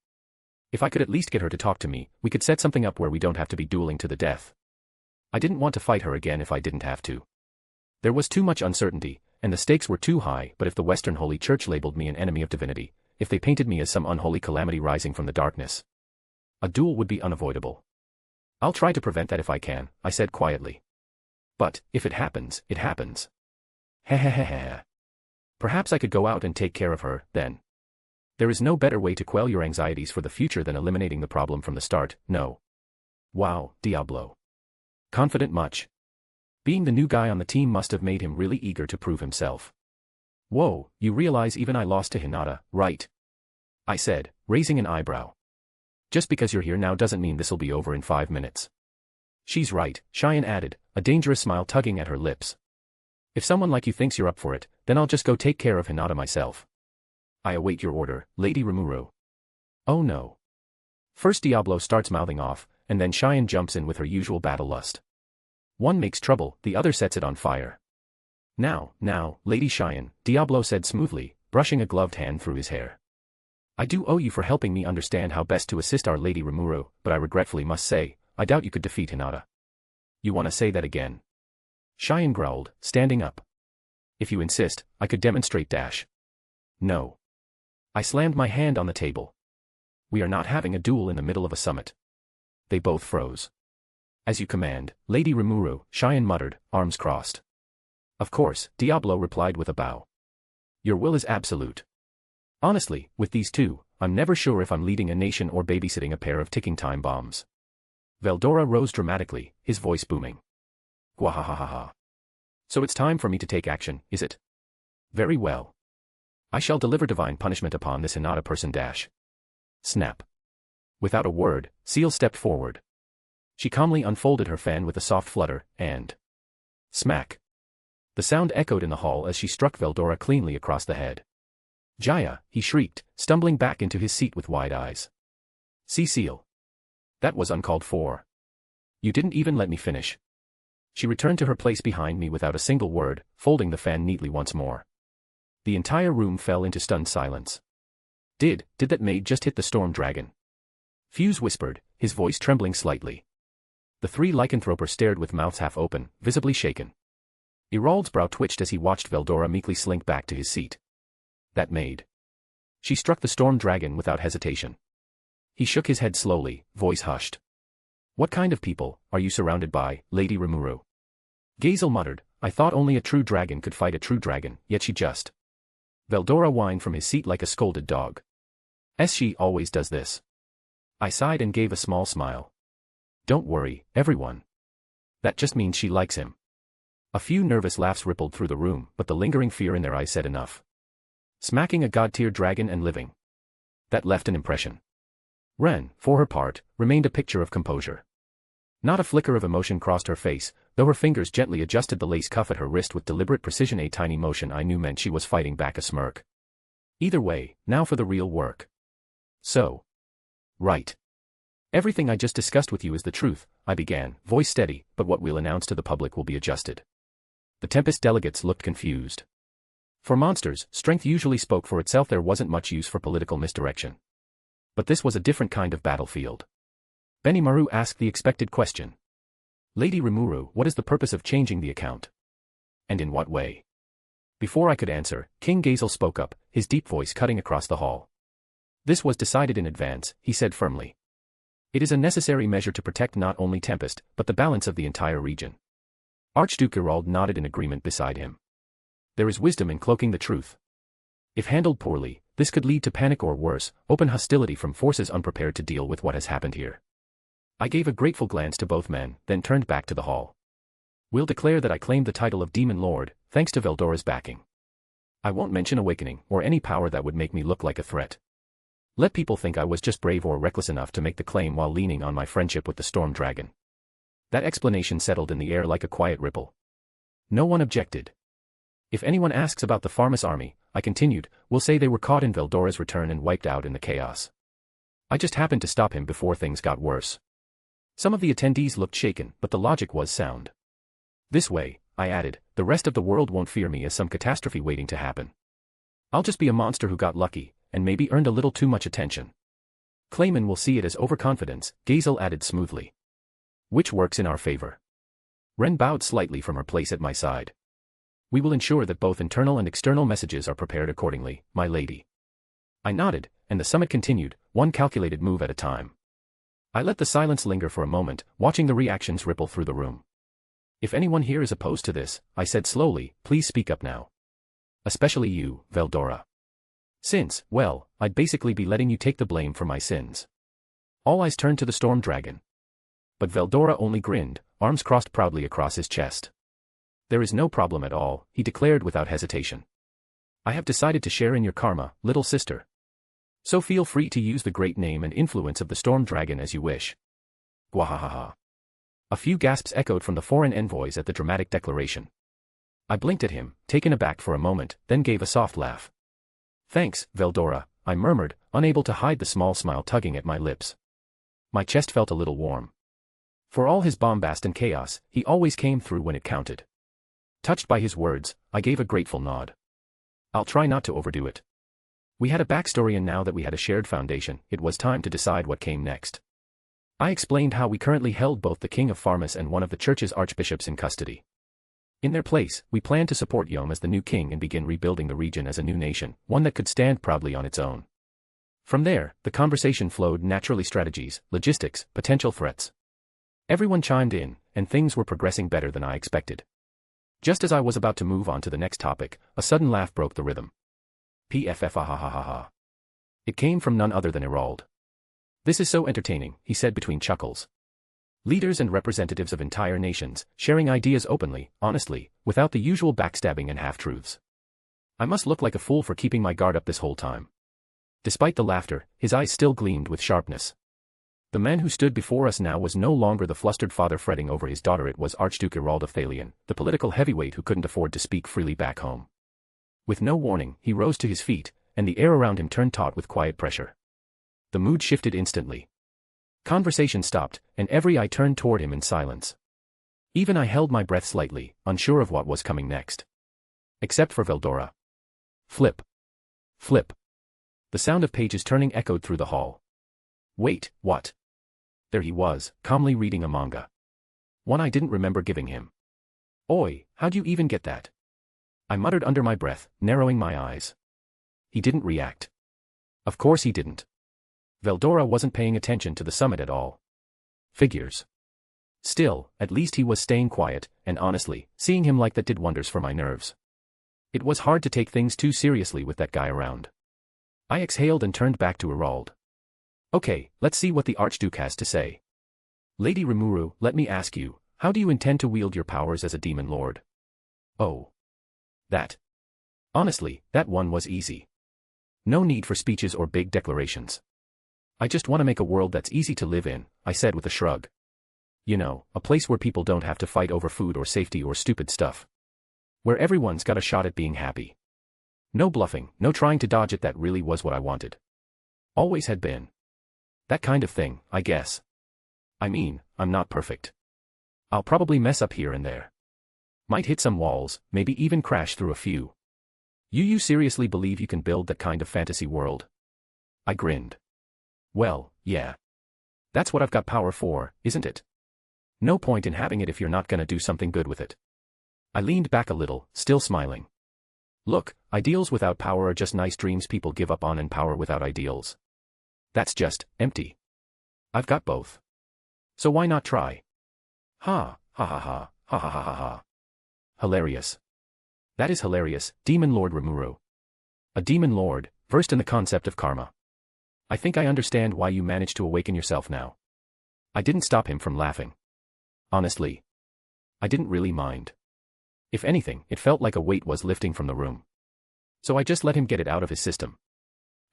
S3: If I could at least get her to talk to me, we could set something up where we don't have to be dueling to the death. I didn't want to fight her again if I didn't have to. There was too much uncertainty, and the stakes were too high, but if the Western Holy Church labeled me an enemy of divinity, if they painted me as some unholy calamity rising from the darkness, a duel would be unavoidable. I'll try to prevent that if I can, I said quietly. But, if it happens, it happens. Hehehehe. Perhaps I could go out and take care of her, then. There is no better way to quell your anxieties for the future than eliminating the problem from the start, no. Wow, Diablo. Confident much. Being the new guy on the team must have made him really eager to prove himself. Whoa, you realize even I lost to Hinata, right? I said, raising an eyebrow. Just because you're here now doesn't mean this'll be over in 5 minutes. She's right, Cheyenne added, a dangerous smile tugging at her lips. If someone like you thinks you're up for it, then I'll just go take care of Hinata myself. I await your order, Lady Rimuru. Oh no. First Diablo starts mouthing off, and then Cheyenne jumps in with her usual battle lust. One makes trouble, the other sets it on fire. Now, Lady Cheyenne, Diablo said smoothly, brushing a gloved hand through his hair. I do owe you for helping me understand how best to assist our Lady Rimuru, but I regretfully must say, I doubt you could defeat Hinata. You want to say that again? Cheyenne growled, standing up. If you insist, I could demonstrate dash. No. I slammed my hand on the table. We are not having a duel in the middle of a summit. They both froze. As you command, Lady Rimuru, Cheyenne muttered, arms crossed. Of course, Diablo replied with a bow. Your will is absolute. Honestly, with these two, I'm never sure if I'm leading a nation or babysitting a pair of ticking time bombs. Veldora rose dramatically, his voice booming. Gwahahaha. So it's time for me to take action, is it? Very well. I shall deliver divine punishment upon this Hinata person dash. Snap. Without a word, Ciel stepped forward. She calmly unfolded her fan with a soft flutter, and smack. The sound echoed in the hall as she struck Veldora cleanly across the head. Jaya, he shrieked, stumbling back into his seat with wide eyes. See, Ciel. That was uncalled for. You didn't even let me finish. She returned to her place behind me without a single word, folding the fan neatly once more. The entire room fell into stunned silence. Did that maid just hit the storm dragon? Fuse whispered, his voice trembling slightly. The three lycanthropers stared with mouths half open, visibly shaken. Irald's brow twitched as he watched Veldora meekly slink back to his seat. That maid. She struck the storm dragon without hesitation. He shook his head slowly, voice hushed. What kind of people are you surrounded by, Lady Rimuru? Gazel muttered, I thought only a true dragon could fight a true dragon, yet she just. Veldora whined from his seat like a scolded dog. She always does this. I sighed and gave a small smile. Don't worry, everyone. That just means she likes him. A few nervous laughs rippled through the room, but the lingering fear in their eyes said enough. Smacking a god-tier dragon and living. That left an impression. Ren, for her part, remained a picture of composure. Not a flicker of emotion crossed her face, though her fingers gently adjusted the lace cuff at her wrist with deliberate precision. A tiny motion I knew meant she was fighting back a smirk. Either way, now for the real work. So. Right. Everything I just discussed with you is the truth, I began, voice steady, but what we'll announce to the public will be adjusted. The Tempest delegates looked confused. For monsters, strength usually spoke for itself. There wasn't much use for political misdirection. But this was a different kind of battlefield. Benimaru asked the expected question. Lady Rimuru, what is the purpose of changing the account? And in what way? Before I could answer, King Gazel spoke up, his deep voice cutting across the hall. This was decided in advance, he said firmly. It is a necessary measure to protect not only Tempest, but the balance of the entire region. Archduke Irald nodded in agreement beside him. There is wisdom in cloaking the truth. If handled poorly, this could lead to panic or worse, open hostility from forces unprepared to deal with what has happened here. I gave a grateful glance to both men, then turned back to the hall. We'll declare that I claimed the title of Demon Lord, thanks to Veldora's backing. I won't mention awakening, or any power that would make me look like a threat. Let people think I was just brave or reckless enough to make the claim while leaning on my friendship with the Storm Dragon. That explanation settled in the air like a quiet ripple. No one objected. If anyone asks about the Pharmas army, I continued, we'll say they were caught in Veldora's return and wiped out in the chaos. I just happened to stop him before things got worse. Some of the attendees looked shaken, but the logic was sound. This way, I added, the rest of the world won't fear me as some catastrophe waiting to happen. I'll just be a monster who got lucky, and maybe earned a little too much attention. Clayman will see it as overconfidence, Gazel added smoothly. Which works in our favor. Ren bowed slightly from her place at my side. We will ensure that both internal and external messages are prepared accordingly, my lady. I nodded, and the summit continued, one calculated move at a time. I let the silence linger for a moment, watching the reactions ripple through the room. If anyone here is opposed to this, I said slowly, please speak up now. Especially you, Veldora. Since, well, I'd basically be letting you take the blame for my sins. All eyes turned to the Storm Dragon. But Veldora only grinned, arms crossed proudly across his chest. There is no problem at all, he declared without hesitation. I have decided to share in your karma, little sister. So feel free to use the great name and influence of the Storm Dragon as you wish. Gwahahaha. A few gasps echoed from the foreign envoys at the dramatic declaration. I blinked at him, taken aback for a moment, then gave a soft laugh. Thanks, Veldora, I murmured, unable to hide the small smile tugging at my lips. My chest felt a little warm. For all his bombast and chaos, he always came through when it counted. Touched by his words, I gave a grateful nod. I'll try not to overdo it. We had a backstory, and now that we had a shared foundation, it was time to decide what came next. I explained how we currently held both the King of Pharmas and one of the church's archbishops in custody. In their place, we planned to support Yom as the new king and begin rebuilding the region as a new nation, one that could stand proudly on its own. From there, the conversation flowed naturally: strategies, logistics, potential threats. Everyone chimed in, and things were progressing better than I expected. Just as I was about to move on to the next topic, a sudden laugh broke the rhythm. PFFAHAHAHA. It came from none other than Irald. This is so entertaining, he said between chuckles. Leaders and representatives of entire nations, sharing ideas openly, honestly, without the usual backstabbing and half-truths. I must look like a fool for keeping my guard up this whole time. Despite the laughter, his eyes still gleamed with sharpness. The man who stood before us now was no longer the flustered father fretting over his daughter. It was Archduke Irald of Thalion, the political heavyweight who couldn't afford to speak freely back home. With no warning, he rose to his feet, and the air around him turned taut with quiet pressure. The mood shifted instantly. Conversation stopped, and every eye turned toward him in silence. Even I held my breath slightly, unsure of what was coming next. Except for Veldora. Flip. Flip. The sound of pages turning echoed through the hall. Wait, what? There he was, calmly reading a manga. One I didn't remember giving him. Oi, how'd you even get that? I muttered under my breath, narrowing my eyes. He didn't react. Of course he didn't. Veldora wasn't paying attention to the summit at all. Figures. Still, at least he was staying quiet, and honestly, seeing him like that did wonders for my nerves. It was hard to take things too seriously with that guy around. I exhaled and turned back to Irald. Okay, let's see what the Archduke has to say. Lady Rimuru, let me ask you, how do you intend to wield your powers as a demon lord? Oh. That. Honestly, that one was easy. No need for speeches or big declarations. I just want to make a world that's easy to live in, I said with a shrug. You know, a place where people don't have to fight over food or safety or stupid stuff. Where everyone's got a shot at being happy. No bluffing, no trying to dodge it, that really was what I wanted. Always had been. That kind of thing, I guess. I mean, I'm not perfect. I'll probably mess up here and there. Might hit some walls, maybe even crash through a few. You seriously believe you can build that kind of fantasy world? I grinned. Well, yeah. That's what I've got power for, isn't it? No point in having it if you're not gonna do something good with it. I leaned back a little, still smiling. Look, ideals without power are just nice dreams people give up on, and power without ideals. That's just empty. I've got both. So why not try? Ha, ha ha ha, ha ha ha ha ha. Hilarious. That is hilarious, Demon Lord Rimuru. A demon lord, versed in the concept of karma. I think I understand why you managed to awaken yourself now. I didn't stop him from laughing. Honestly. I didn't really mind. If anything, it felt like a weight was lifting from the room. So I just let him get it out of his system.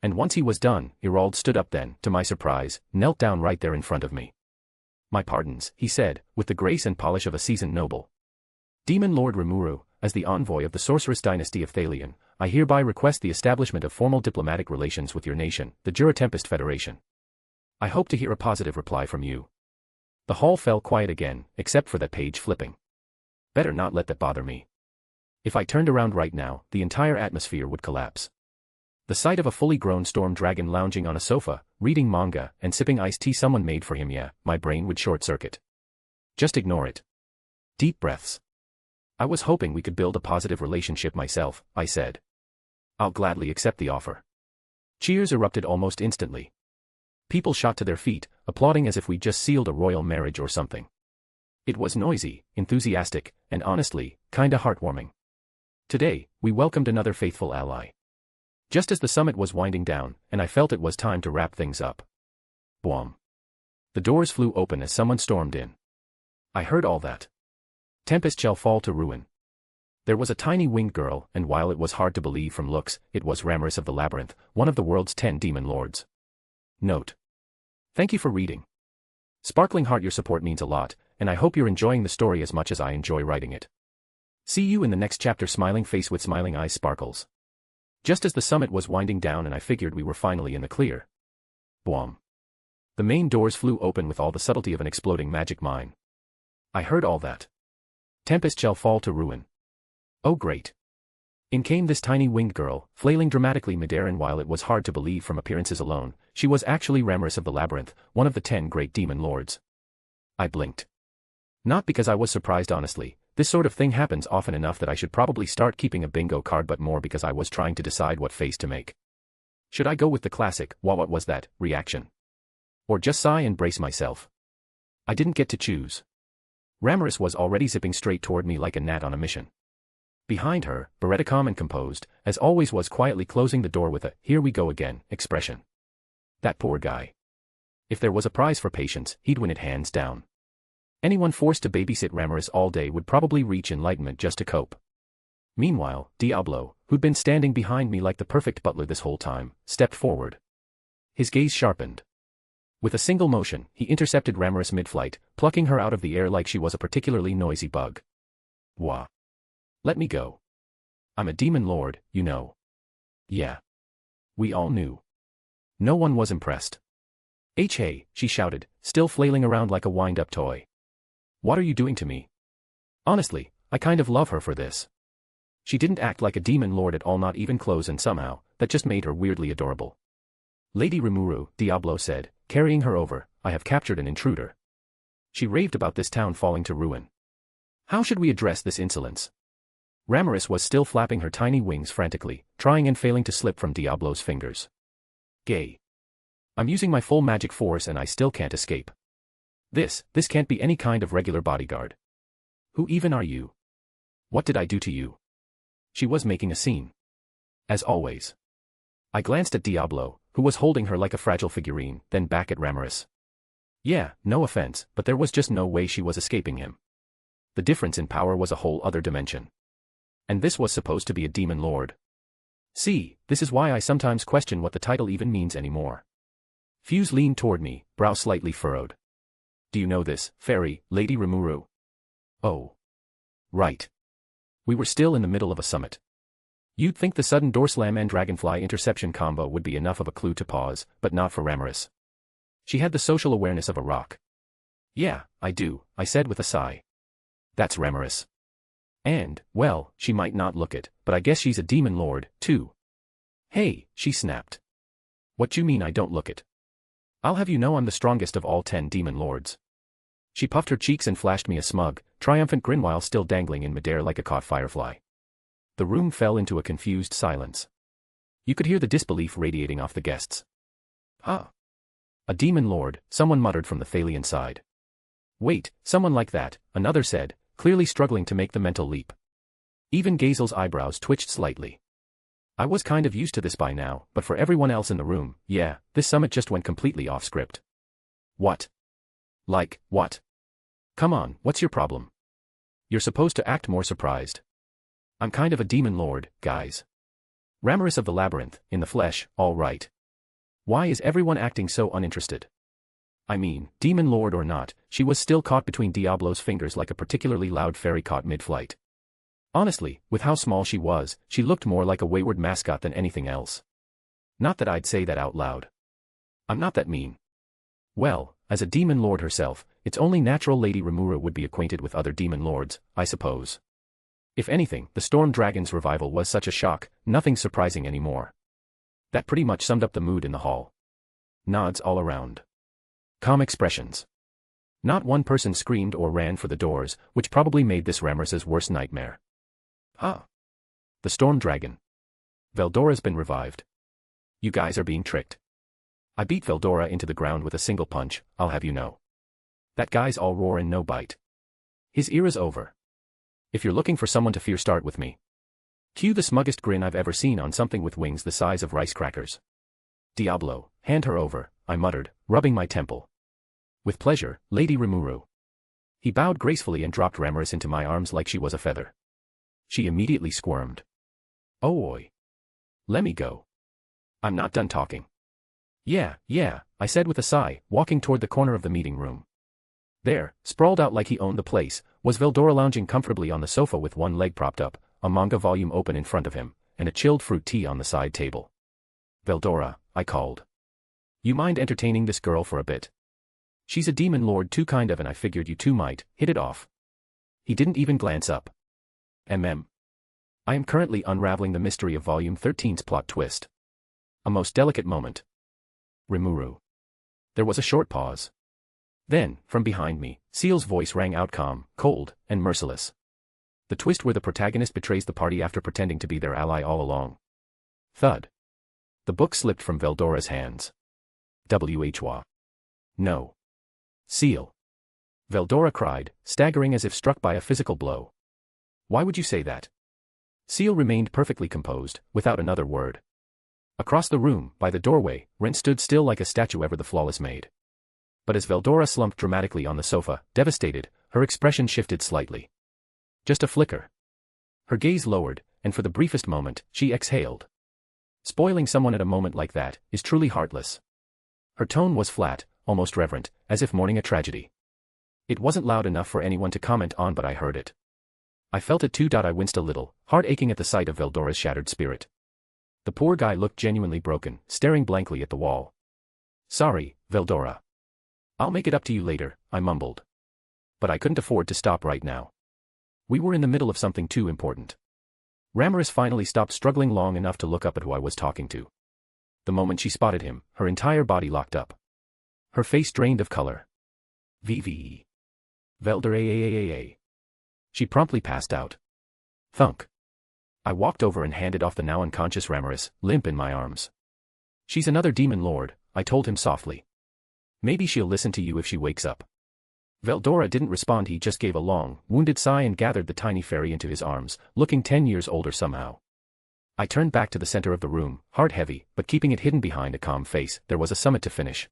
S3: And once he was done, Irald stood up then, to my surprise, knelt down right there in front of me. My pardons, he said, with the grace and polish of a seasoned noble. Demon Lord Rimuru, as the envoy of the sorceress dynasty of Thalion, I hereby request the establishment of formal diplomatic relations with your nation, the Tempest Federation. I hope to hear a positive reply from you. The hall fell quiet again, except for that page flipping. Better not let that bother me. If I turned around right now, the entire atmosphere would collapse. The sight of a fully grown storm dragon lounging on a sofa, reading manga, and sipping iced tea someone made for him, yeah, my brain would short-circuit. Just ignore it. Deep breaths. I was hoping we could build a positive relationship myself, I said. I'll gladly accept the offer. Cheers erupted almost instantly. People shot to their feet, applauding as if we'd just sealed a royal marriage or something. It was noisy, enthusiastic, and honestly, kinda heartwarming. Today, we welcomed another faithful ally. Just as the summit was winding down, and I felt it was time to wrap things up. Boom. The doors flew open as someone stormed in. I heard all that. Tempest shall fall to ruin. There was a tiny winged girl, and while it was hard to believe from looks, it was Rimuru of the Labyrinth, one of the world's 10 demon lords. Note. Thank you for reading. Sparkling Heart, your support means a lot, and I hope you're enjoying the story as much as I enjoy writing it. See you in the next chapter. Smiling face with smiling eyes sparkles. Just as the summit was winding down and I figured we were finally in the clear. Boom. The main doors flew open with all the subtlety of an exploding magic mine. I heard all that. Tempest shall fall to ruin. Oh great. In came this tiny winged girl, flailing dramatically midair, and while it was hard to believe from appearances alone, she was actually Rimuru of the Labyrinth, one of the 10 great demon lords. I blinked. Not because I was surprised, honestly, this sort of thing happens often enough that I should probably start keeping a bingo card, but more because I was trying to decide what face to make. Should I go with the classic, what was that, reaction? Or just sigh and brace myself? I didn't get to choose. Rimuru was already zipping straight toward me like a gnat on a mission. Behind her, Beretta, calm and composed, as always, was quietly closing the door with a "here we go again" expression. That poor guy. If there was a prize for patience, he'd win it hands down. Anyone forced to babysit Rimuru all day would probably reach enlightenment just to cope. Meanwhile, Diablo, who'd been standing behind me like the perfect butler this whole time, stepped forward. His gaze sharpened. With a single motion, he intercepted Rimuru mid-flight, plucking her out of the air like she was a particularly noisy bug. Wah. Let me go. I'm a demon lord, you know. Yeah. We all knew. No one was impressed. Hey, she shouted, still flailing around like a wind-up toy. What are you doing to me? Honestly, I kind of love her for this. She didn't act like a demon lord at all, not even close, and somehow, that just made her weirdly adorable. Lady Rimuru, Diablo said, carrying her over, I have captured an intruder. She raved about this town falling to ruin. How should we address this insolence? Ramaris was still flapping her tiny wings frantically, trying and failing to slip from Diablo's fingers. Gay. I'm using my full magic force and I still can't escape. This can't be any kind of regular bodyguard. Who even are you? What did I do to you? She was making a scene. As always. I glanced at Diablo, who was holding her like a fragile figurine, then back at Ramaris. Yeah, no offense, but there was just no way she was escaping him. The difference in power was a whole other dimension. And this was supposed to be a demon lord. See, this is why I sometimes question what the title even means anymore. Fuse leaned toward me, brow slightly furrowed. Do you know this, fairy, Lady Rimuru? Oh. Right. We were still in the middle of a summit. You'd think the sudden door slam and dragonfly interception combo would be enough of a clue to pause, but not for Ramaris. She had the social awareness of a rock. Yeah, I do, I said with a sigh. That's Ramaris. And, well, she might not look it, but I guess she's a demon lord, too. Hey, she snapped. What you mean I don't look it? I'll have you know I'm the strongest of all 10 demon lords. She puffed her cheeks and flashed me a smug, triumphant grin while still dangling in midair like a caught firefly. The room fell into a confused silence. You could hear the disbelief radiating off the guests. Huh? A demon lord, someone muttered from the Thalian side. Wait, someone like that, another said, clearly struggling to make the mental leap. Even Gazel's eyebrows twitched slightly. I was kind of used to this by now, but for everyone else in the room, yeah, this summit just went completely off script. What? Like, what? Come on, what's your problem? You're supposed to act more surprised. I'm kind of a demon lord, guys. Ramaris of the Labyrinth, in the flesh, all right. Why is everyone acting so uninterested? I mean, demon lord or not, she was still caught between Diablo's fingers like a particularly loud fairy caught mid-flight. Honestly, with how small she was, she looked more like a wayward mascot than anything else. Not that I'd say that out loud. I'm not that mean. Well, as a demon lord herself, it's only natural Lady Rimuru would be acquainted with other demon lords, I suppose. If anything, the Storm Dragon's revival was such a shock, nothing surprising anymore. That pretty much summed up the mood in the hall. Nods all around. Calm expressions. Not one person screamed or ran for the doors, which probably made this Ramaris's worst nightmare. Huh? The Storm Dragon. Veldora's been revived. You guys are being tricked. I beat Veldora into the ground with a single punch, I'll have you know. That guy's all roar and no bite. His era's over. If you're looking for someone to fear, start with me. Cue the smuggest grin I've ever seen on something with wings the size of rice crackers. Diablo, hand her over, I muttered, rubbing my temple. With pleasure, Lady Rimuru. He bowed gracefully and dropped Ramaris into my arms like she was a feather. She immediately squirmed. Oh oi. Let me go. I'm not done talking. Yeah, I said with a sigh, walking toward the corner of the meeting room. There, sprawled out like he owned the place, was Veldora lounging comfortably on the sofa with one leg propped up, a manga volume open in front of him, and a chilled fruit tea on the side table. Veldora, I called. You mind entertaining this girl for a bit? She's a demon lord too, kind of, and I figured you two might hit it off. He didn't even glance up. I am currently unraveling the mystery of Volume 13's plot twist. A most delicate moment. Rimuru. There was a short pause. Then, from behind me, Ciel's voice rang out, calm, cold, and merciless. The twist where the protagonist betrays the party after pretending to be their ally all along. Thud. The book slipped from Veldora's hands. Whwa. No. Ciel. Veldora cried, staggering as if struck by a physical blow. Why would you say that? Ciel remained perfectly composed, without another word. Across the room, by the doorway, Ren stood still like a statue, ever the flawless maid. But as Veldora slumped dramatically on the sofa, devastated, her expression shifted slightly. Just a flicker. Her gaze lowered, and for the briefest moment, she exhaled. Spoiling someone at a moment like that is truly heartless. Her tone was flat, almost reverent, as if mourning a tragedy. It wasn't loud enough for anyone to comment on, but I heard it. I felt it too. I winced a little, heart aching at the sight of Veldora's shattered spirit. The poor guy looked genuinely broken, staring blankly at the wall. Sorry, Veldora. I'll make it up to you later, I mumbled. But I couldn't afford to stop right now. We were in the middle of something too important. Ramirez finally stopped struggling long enough to look up at who I was talking to. The moment she spotted him, her entire body locked up. Her face drained of color. VVE. Velder AAAAA. She promptly passed out. Thunk. I walked over and handed off the now unconscious Ramirez, limp in my arms. She's another demon lord, I told him softly. Maybe she'll listen to you if she wakes up. Veldora didn't respond. He just gave a long, wounded sigh and gathered the tiny fairy into his arms, looking 10 years older somehow. I turned back to the center of the room, heart heavy, but keeping it hidden behind a calm face. There was a summit to finish.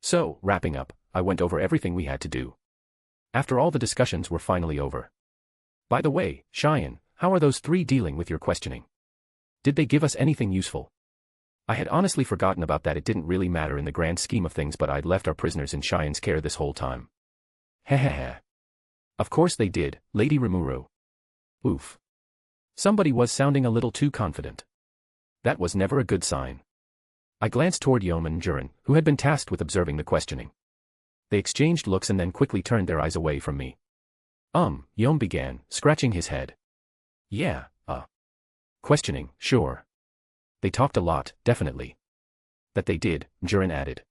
S3: So, wrapping up, I went over everything we had to do. After all the discussions were finally over. By the way, Cheyenne, how are those three dealing with your questioning? Did they give us anything useful? I had honestly forgotten about that. It didn't really matter in the grand scheme of things, but I'd left our prisoners in Cheyenne's care this whole time. Hehehe. Of course they did, Lady Rimuru. Oof. Somebody was sounding a little too confident. That was never a good sign. I glanced toward Yom and Jurin, who had been tasked with observing the questioning. They exchanged looks and then quickly turned their eyes away from me. Yom began, scratching his head. Yeah, questioning, sure. They talked a lot, definitely. That they did, Jurin added.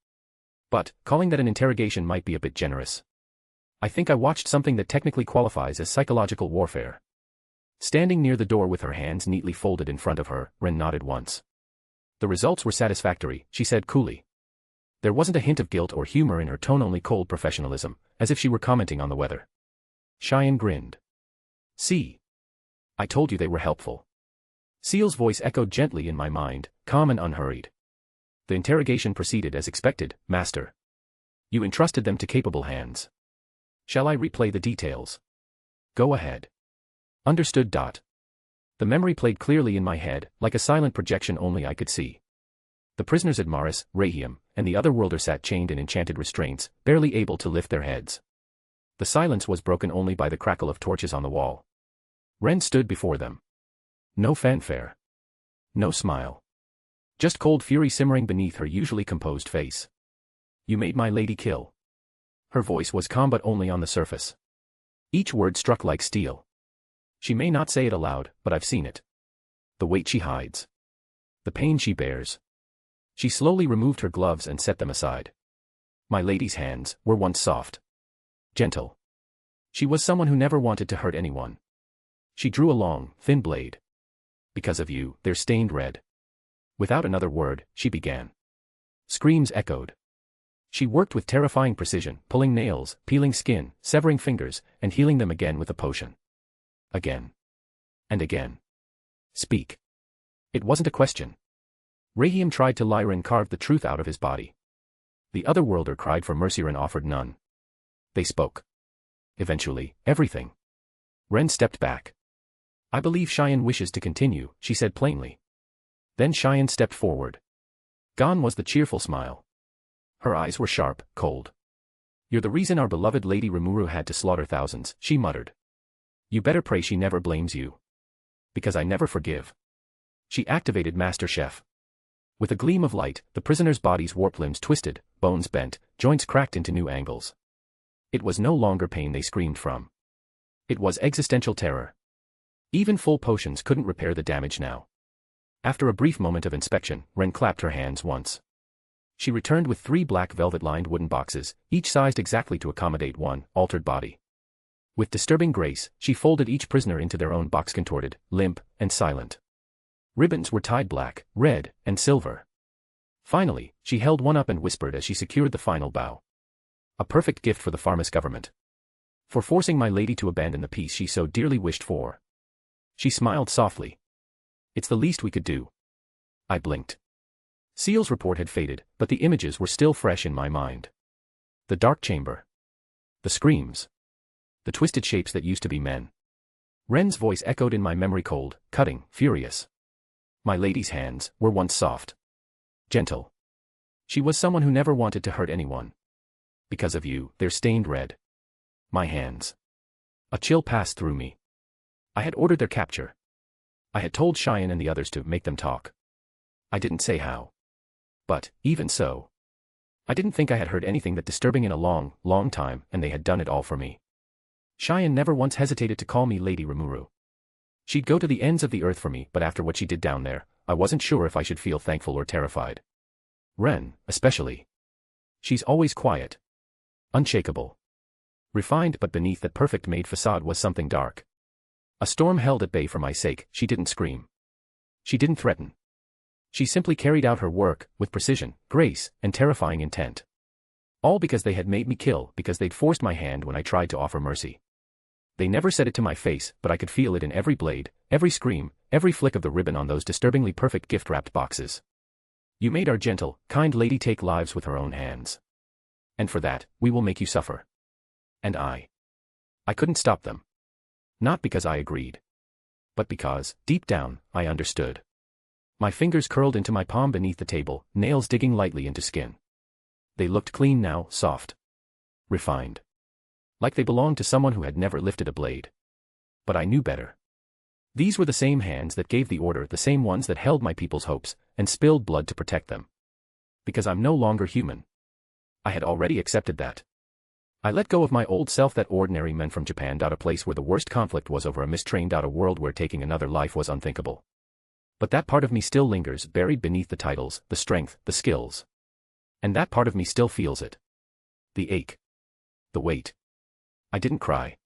S3: But, calling that an interrogation might be a bit generous. I think I watched something that technically qualifies as psychological warfare. Standing near the door with her hands neatly folded in front of her, Ren nodded once. The results were satisfactory, she said coolly. There wasn't a hint of guilt or humor in her tone, only cold professionalism, as if she were commenting on the weather. Cheyenne grinned. See? I told you they were helpful. Ciel's voice echoed gently in my mind, calm and unhurried. The interrogation proceeded as expected, Master. You entrusted them to capable hands. Shall I replay the details? Go ahead. Understood. The memory played clearly in my head, like a silent projection only I could see. The prisoners Admaris, Rahiam, and the other worlder sat chained in enchanted restraints, barely able to lift their heads. The silence was broken only by the crackle of torches on the wall. Ren stood before them. No fanfare. No smile. Just cold fury simmering beneath her usually composed face. You made my lady kill. Her voice was calm but only on the surface. Each word struck like steel. She may not say it aloud, but I've seen it. The weight she hides. The pain she bears. She slowly removed her gloves and set them aside. My lady's hands were once soft. Gentle. She was someone who never wanted to hurt anyone. She drew a long, thin blade. Because of you, they're stained red. Without another word, she began. Screams echoed. She worked with terrifying precision, pulling nails, peeling skin, severing fingers, and healing them again with a potion. Again. And again. Speak. It wasn't a question. Rahiam tried to lie. Ren carved the truth out of his body. The other worlder cried for mercy. Ren offered none. They spoke. Eventually, everything. Ren stepped back. I believe Cheyenne wishes to continue, she said plainly. Then Cheyenne stepped forward. Gone was the cheerful smile. Her eyes were sharp, cold. You're the reason our beloved Lady Rimuru had to slaughter thousands, she muttered. You better pray she never blames you. Because I never forgive. She activated Master Chef. With a gleam of light, the prisoners' bodies' warped, limbs twisted, bones bent, joints cracked into new angles. It was no longer pain they screamed from. It was existential terror. Even full potions couldn't repair the damage now. After a brief moment of inspection, Ren clapped her hands once. She returned with 3 black velvet-lined wooden boxes, each sized exactly to accommodate one altered body. With disturbing grace, she folded each prisoner into their own box, contorted, limp, and silent. Ribbons were tied black, red, and silver. Finally, she held one up and whispered as she secured the final bow. A perfect gift for the Pharmas government. For forcing my lady to abandon the peace she so dearly wished for. She smiled softly. It's the least we could do. I blinked. Ciel's report had faded, but the images were still fresh in my mind. The dark chamber. The screams. The twisted shapes that used to be men. Ren's voice echoed in my memory, cold, cutting, furious. My lady's hands were once soft. Gentle. She was someone who never wanted to hurt anyone. Because of you, they're stained red. My hands. A chill passed through me. I had ordered their capture. I had told Cheyenne and the others to make them talk. I didn't say how. But, even so, I didn't think I had heard anything that disturbing in a long, long time, and they had done it all for me. Cheyenne never once hesitated to call me Lady Rimuru. She'd go to the ends of the earth for me, but after what she did down there, I wasn't sure if I should feel thankful or terrified. Ren, especially. She's always quiet. Unshakable. Refined, but beneath that perfect made facade was something dark. A storm held at bay for my sake. She didn't scream. She didn't threaten. She simply carried out her work, with precision, grace, and terrifying intent. All because they had made me kill, because they'd forced my hand when I tried to offer mercy. They never said it to my face, but I could feel it in every blade, every scream, every flick of the ribbon on those disturbingly perfect gift-wrapped boxes. You made our gentle, kind lady take lives with her own hands. And for that, we will make you suffer. And I couldn't stop them. Not because I agreed. But because, deep down, I understood. My fingers curled into my palm beneath the table, nails digging lightly into skin. They looked clean now, soft. Refined. Like they belonged to someone who had never lifted a blade. But I knew better. These were the same hands that gave the order, the same ones that held my people's hopes, and spilled blood to protect them. Because I'm no longer human. I had already accepted that. I let go of my old self, that ordinary man from Japan, a place where the worst conflict was over a mistrained, a world where taking another life was unthinkable. But that part of me still lingers, buried beneath the titles, the strength, the skills. And that part of me still feels it. The ache. The weight. I didn't cry.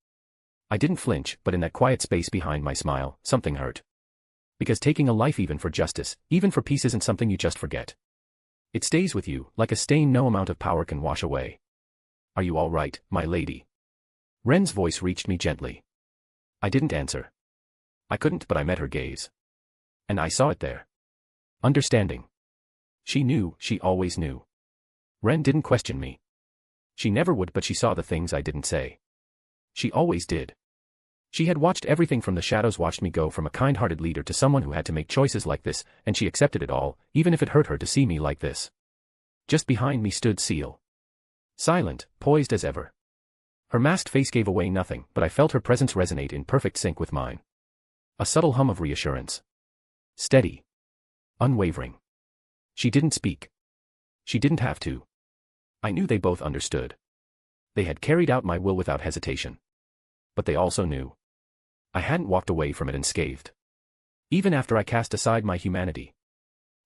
S3: I didn't flinch, but in that quiet space behind my smile, something hurt. Because taking a life, even for justice, even for peace, isn't something you just forget. It stays with you, like a stain no amount of power can wash away. Are you all right, my lady? Ren's voice reached me gently. I didn't answer. I couldn't, but I met her gaze. And I saw it there. Understanding. She knew, she always knew. Ren didn't question me. She never would, but she saw the things I didn't say. She always did. She had watched everything from the shadows, watched me go from a kind-hearted leader to someone who had to make choices like this, and she accepted it all, even if it hurt her to see me like this. Just behind me stood Ciel. Silent, poised as ever. Her masked face gave away nothing, but I felt her presence resonate in perfect sync with mine. A subtle hum of reassurance. Steady. Unwavering. She didn't speak. She didn't have to. I knew they both understood. They had carried out my will without hesitation. But they also knew. I hadn't walked away from it unscathed. Even after I cast aside my humanity.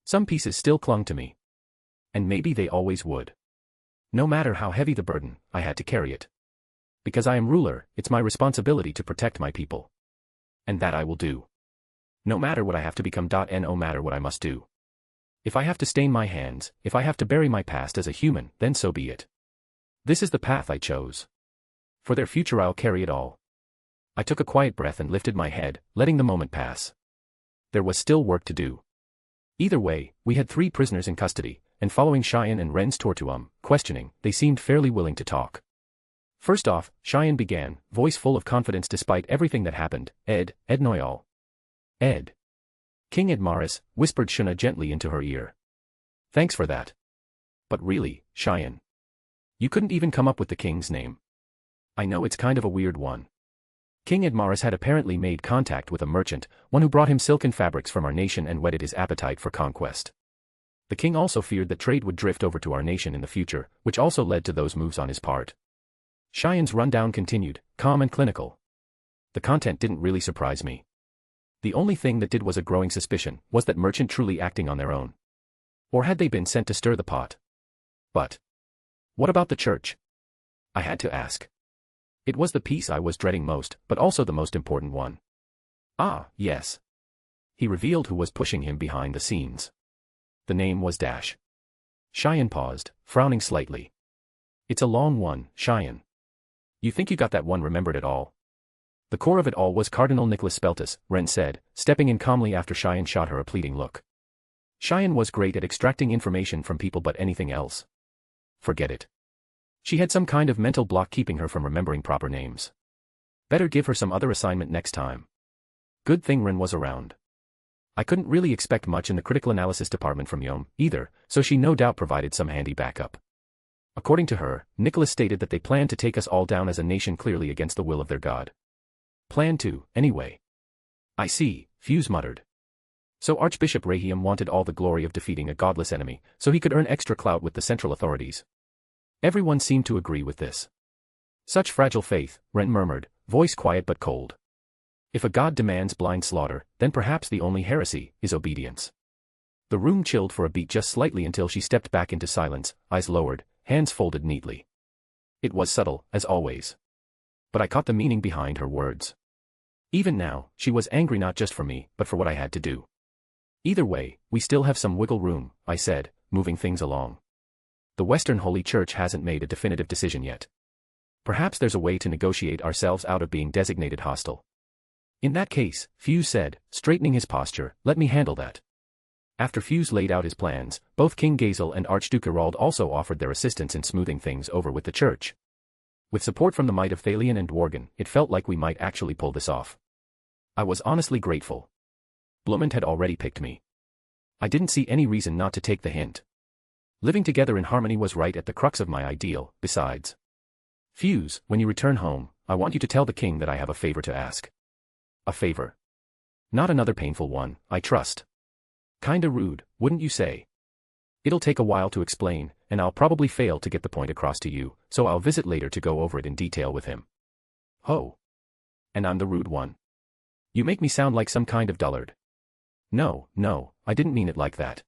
S3: Some pieces still clung to me. And maybe they always would. No matter how heavy the burden, I had to carry it. Because I am ruler, it's my responsibility to protect my people. And that I will do. No matter what I have to become, no matter what I must do. If I have to stain my hands, if I have to bury my past as a human, then so be it. This is the path I chose. For their future I'll carry it all. I took a quiet breath and lifted my head, letting the moment pass. There was still work to do. Either way, we had 3 prisoners in custody, and following Cheyenne and Ren's tour questioning, they seemed fairly willing to talk. First off, Cheyenne began, voice full of confidence despite everything that happened. Ed Noyal. Ed. King Ed Maris, whispered Shuna gently into her ear. Thanks for that. But really, Cheyenne. You couldn't even come up with the king's name. I know it's kind of a weird one. King Ed Maris had apparently made contact with a merchant, one who brought him silken fabrics from our nation and whetted his appetite for conquest. The king also feared that trade would drift over to our nation in the future, which also led to those moves on his part. Cheyenne's rundown continued, calm and clinical. The content didn't really surprise me. The only thing that did was a growing suspicion, was that merchant truly acting on their own? Or had they been sent to stir the pot? But what about the church? I had to ask. It was the piece I was dreading most, but also the most important one. Ah, yes. He revealed who was pushing him behind the scenes. The name was Dash. Cheyenne paused, frowning slightly. It's a long one, Cheyenne. You think you got that one remembered at all? The core of it all was Cardinal Nicholas Speltus, Ren said, stepping in calmly after Cheyenne shot her a pleading look. Cheyenne was great at extracting information from people, but anything else? Forget it. She had some kind of mental block keeping her from remembering proper names. Better give her some other assignment next time. Good thing Ren was around. I couldn't really expect much in the critical analysis department from Yom, either, so she no doubt provided some handy backup. According to her, Nicholas stated that they planned to take us all down as a nation, clearly against the will of their god. Plan to, anyway. I see, Fuse muttered. So Archbishop Rahiam wanted all the glory of defeating a godless enemy, so he could earn extra clout with the central authorities. Everyone seemed to agree with this. Such fragile faith, Ren murmured, voice quiet but cold. If a god demands blind slaughter, then perhaps the only heresy is obedience. The room chilled for a beat just slightly until she stepped back into silence, eyes lowered, hands folded neatly. It was subtle, as always. But I caught the meaning behind her words. Even now, she was angry not just for me, but for what I had to do. Either way, we still have some wiggle room, I said, moving things along. The Western Holy Church hasn't made a definitive decision yet. Perhaps there's a way to negotiate ourselves out of being designated hostile. In that case, Fuse said, straightening his posture, let me handle that. After Fuse laid out his plans, both King Gazel and Archduke Gerald also offered their assistance in smoothing things over with the church. With support from the might of Thalion and Dworgen, it felt like we might actually pull this off. I was honestly grateful. Blumund had already picked me. I didn't see any reason not to take the hint. Living together in harmony was right at the crux of my ideal, besides. Fuse, when you return home, I want you to tell the king that I have a favor to ask. A favor. Not another painful one, I trust. Kinda rude, wouldn't you say? It'll take a while to explain, and I'll probably fail to get the point across to you, so I'll visit later to go over it in detail with him. Oh. And I'm the rude one. You make me sound like some kind of dullard. No, I didn't mean it like that.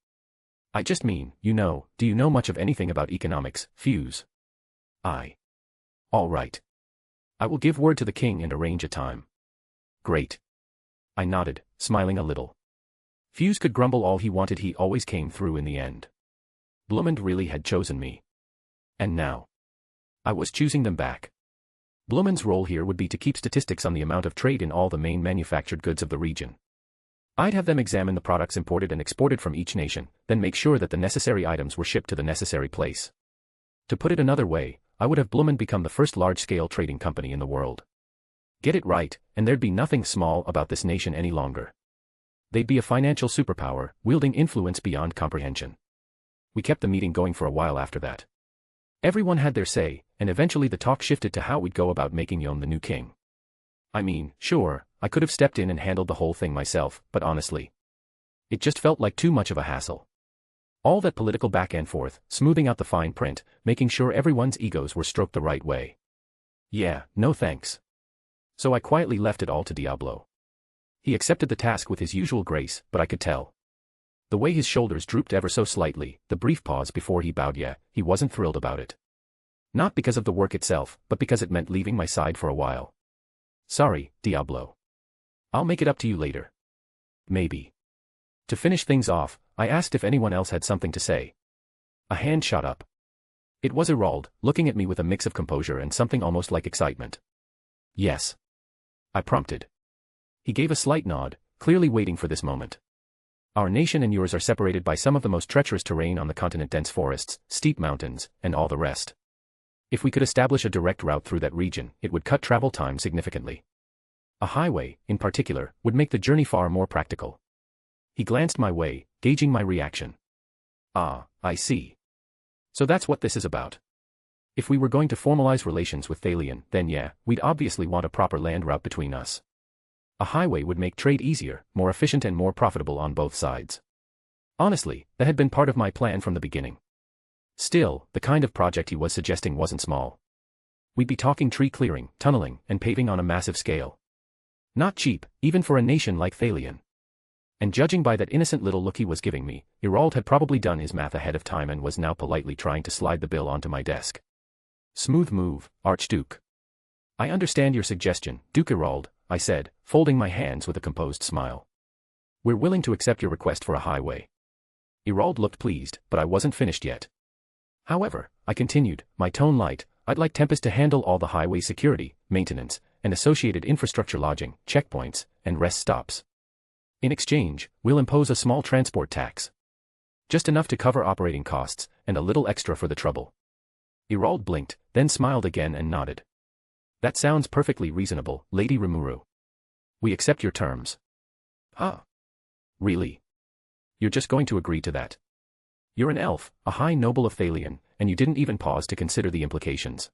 S3: I just mean, do you know much of anything about economics, Fuse? All right. I will give word to the king and arrange a time. Great. I nodded, smiling a little. Fuse could grumble all he wanted, he always came through in the end. Blumund really had chosen me. And now I was choosing them back. Blumund's role here would be to keep statistics on the amount of trade in all the main manufactured goods of the region. I'd have them examine the products imported and exported from each nation, then make sure that the necessary items were shipped to the necessary place. To put it another way, I would have Blumund become the first large-scale trading company in the world. Get it right, and there'd be nothing small about this nation any longer. They'd be a financial superpower, wielding influence beyond comprehension. We kept the meeting going for a while after that. Everyone had their say, and eventually the talk shifted to how we'd go about making Yon the new king. I mean, sure, I could have stepped in and handled the whole thing myself, but honestly, it just felt like too much of a hassle. All that political back and forth, smoothing out the fine print, making sure everyone's egos were stroked the right way. Yeah, no thanks. So I quietly left it all to Diablo. He accepted the task with his usual grace, but I could tell. The way his shoulders drooped ever so slightly, the brief pause before he bowed, he wasn't thrilled about it. Not because of the work itself, but because it meant leaving my side for a while. Sorry, Diablo. I'll make it up to you later. Maybe. To finish things off, I asked if anyone else had something to say. A hand shot up. It was Irald, looking at me with a mix of composure and something almost like excitement. Yes. I prompted. He gave a slight nod, clearly waiting for this moment. Our nation and yours are separated by some of the most treacherous terrain on the continent, dense forests, steep mountains, and all the rest. If we could establish a direct route through that region, it would cut travel time significantly. A highway, in particular, would make the journey far more practical. He glanced my way, gauging my reaction. Ah, I see. So that's what this is about. If we were going to formalize relations with Thalion, then we'd obviously want a proper land route between us. A highway would make trade easier, more efficient and more profitable on both sides. Honestly, that had been part of my plan from the beginning. Still, the kind of project he was suggesting wasn't small. We'd be talking tree clearing, tunneling, and paving on a massive scale. Not cheap, even for a nation like Thalion. And judging by that innocent little look he was giving me, Irald had probably done his math ahead of time and was now politely trying to slide the bill onto my desk. Smooth move, Archduke. I understand your suggestion, Duke Irald, I said, folding my hands with a composed smile. We're willing to accept your request for a highway. Irald looked pleased, but I wasn't finished yet. However, I continued, my tone light, I'd like Tempest to handle all the highway security, maintenance, and associated infrastructure, lodging, checkpoints, and rest stops. In exchange, we'll impose a small transport tax. Just enough to cover operating costs, and a little extra for the trouble. Irald blinked, then smiled again and nodded. That sounds perfectly reasonable, Lady Rimuru. We accept your terms. Ah. Really? You're just going to agree to that? You're an elf, a high noble of Thalion, and you didn't even pause to consider the implications.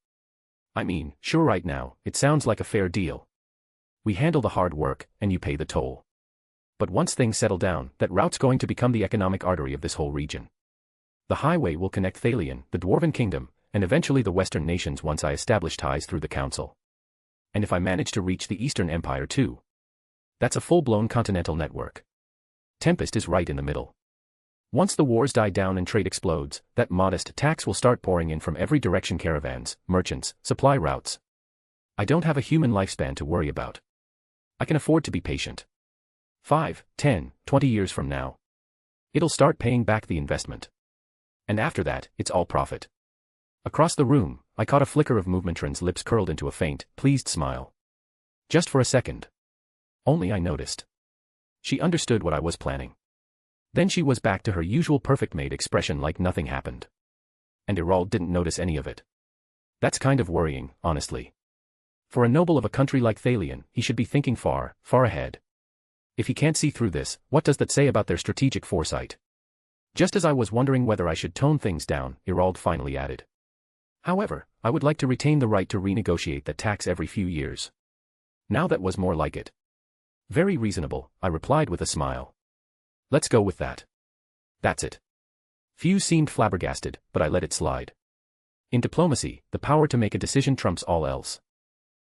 S3: I mean, sure, right now, it sounds like a fair deal. We handle the hard work, and you pay the toll. But once things settle down, that route's going to become the economic artery of this whole region. The highway will connect Thalion, the Dwarven Kingdom, and eventually the Western nations once I establish ties through the Council. And if I manage to reach the Eastern Empire too. That's a full-blown continental network. Tempest is right in the middle. Once the wars die down and trade explodes, that modest tax will start pouring in from every direction: caravans, merchants, supply routes. I don't have a human lifespan to worry about. I can afford to be patient. 5, 10, 20 years from now. It'll start paying back the investment. And after that, it's all profit. Across the room, I caught a flicker of Movementron's lips curled into a faint, pleased smile. Just for a second. Only I noticed. She understood what I was planning. Then she was back to her usual perfect maid expression, like nothing happened. And Irald didn't notice any of it. That's kind of worrying, honestly. For a noble of a country like Thalion, he should be thinking far, far ahead. If he can't see through this, what does that say about their strategic foresight? Just as I was wondering whether I should tone things down, Irald finally added. However, I would like to retain the right to renegotiate that tax every few years. Now that was more like it. Very reasonable, I replied with a smile. Let's go with that. That's it. Few seemed flabbergasted, but I let it slide. In diplomacy, the power to make a decision trumps all else.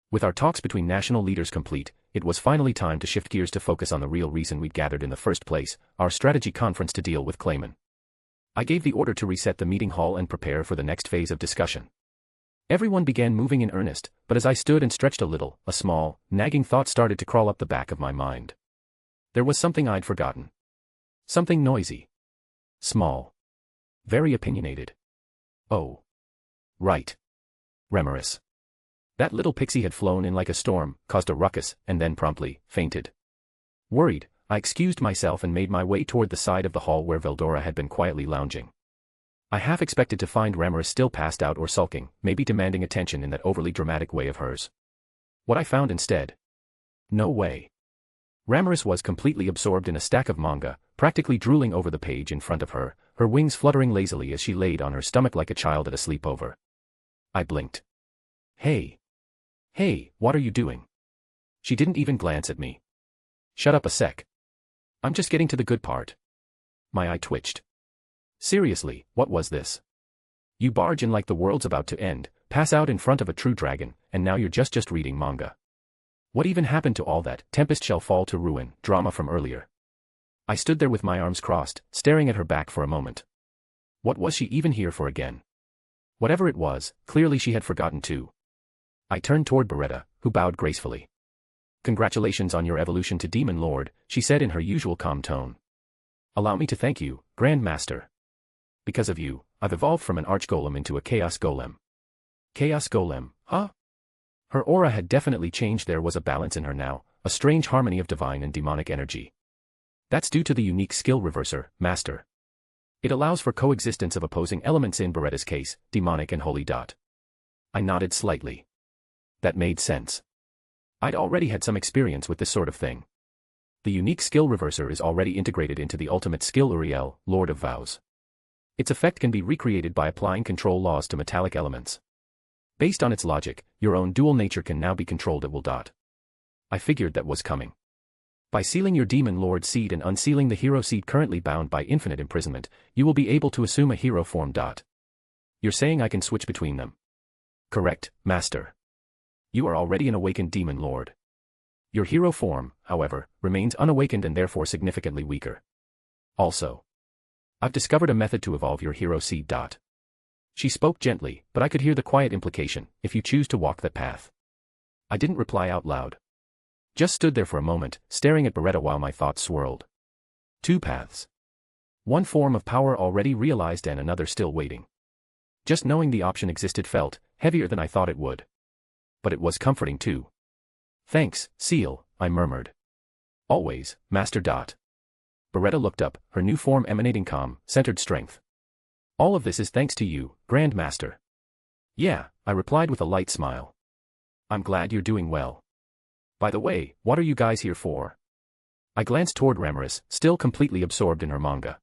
S3: With our talks between national leaders complete, it was finally time to shift gears to focus on the real reason we'd gathered in the first place, our strategy conference to deal with Clayman. I gave the order to reset the meeting hall and prepare for the next phase of discussion. Everyone began moving in earnest, but as I stood and stretched a little, a small, nagging thought started to crawl up the back of my mind. There was something I'd forgotten. Something noisy. Small. Very opinionated. Oh. Right. Rimuru. That little pixie had flown in like a storm, caused a ruckus, and then promptly fainted. Worried, I excused myself and made my way toward the side of the hall where Veldora had been quietly lounging. I half expected to find Rimuru still passed out or sulking, maybe demanding attention in that overly dramatic way of hers. What I found instead? No way. Rimuru was completely absorbed in a stack of manga, practically drooling over the page in front of her, her wings fluttering lazily as she laid on her stomach like a child at a sleepover. I blinked. Hey. Hey, what are you doing? She didn't even glance at me. Shut up a sec. I'm just getting to the good part. My eye twitched. Seriously, what was this? You barge in like the world's about to end, pass out in front of a true dragon, and now you're just reading manga. What even happened to all that Tempest shall fall to ruin drama from earlier? I stood there with my arms crossed, staring at her back for a moment. What was she even here for again? Whatever it was, clearly she had forgotten too. I turned toward Beretta, who bowed gracefully. Congratulations on your evolution to Demon Lord, she said in her usual calm tone. Allow me to thank you, Grand Master. Because of you, I've evolved from an Archgolem into a Chaos Golem. Chaos Golem, huh? Her aura had definitely changed. There was a balance in her now, a strange harmony of divine and demonic energy. That's due to the unique skill reverser, Master. It allows for coexistence of opposing elements, in Beretta's case, demonic and holy. I nodded slightly. That made sense. I'd already had some experience with this sort of thing. The unique skill reverser is already integrated into the ultimate skill Uriel, Lord of Vows. Its effect can be recreated by applying control laws to metallic elements. Based on its logic, your own dual nature can now be controlled at will. I figured that was coming. By sealing your Demon Lord seed and unsealing the hero seed currently bound by infinite imprisonment, you will be able to assume a hero form. You're saying I can switch between them? Correct, Master. You are already an awakened Demon Lord. Your hero form, however, remains unawakened and therefore significantly weaker. Also, I've discovered a method to evolve your hero seed. She spoke gently, but I could hear the quiet implication, if you choose to walk that path. I didn't reply out loud. Just stood there for a moment, staring at Beretta while my thoughts swirled. Two paths. One form of power already realized and another still waiting. Just knowing the option existed felt heavier than I thought it would. But it was comforting too. Thanks, Ciel, I murmured. Always, Master. Beretta looked up, her new form emanating calm, centered strength. All of this is thanks to you, Grand Master. Yeah, I replied with a light smile. I'm glad you're doing well. By the way, what are you guys here for? I glanced toward Rimuru, still completely absorbed in her manga.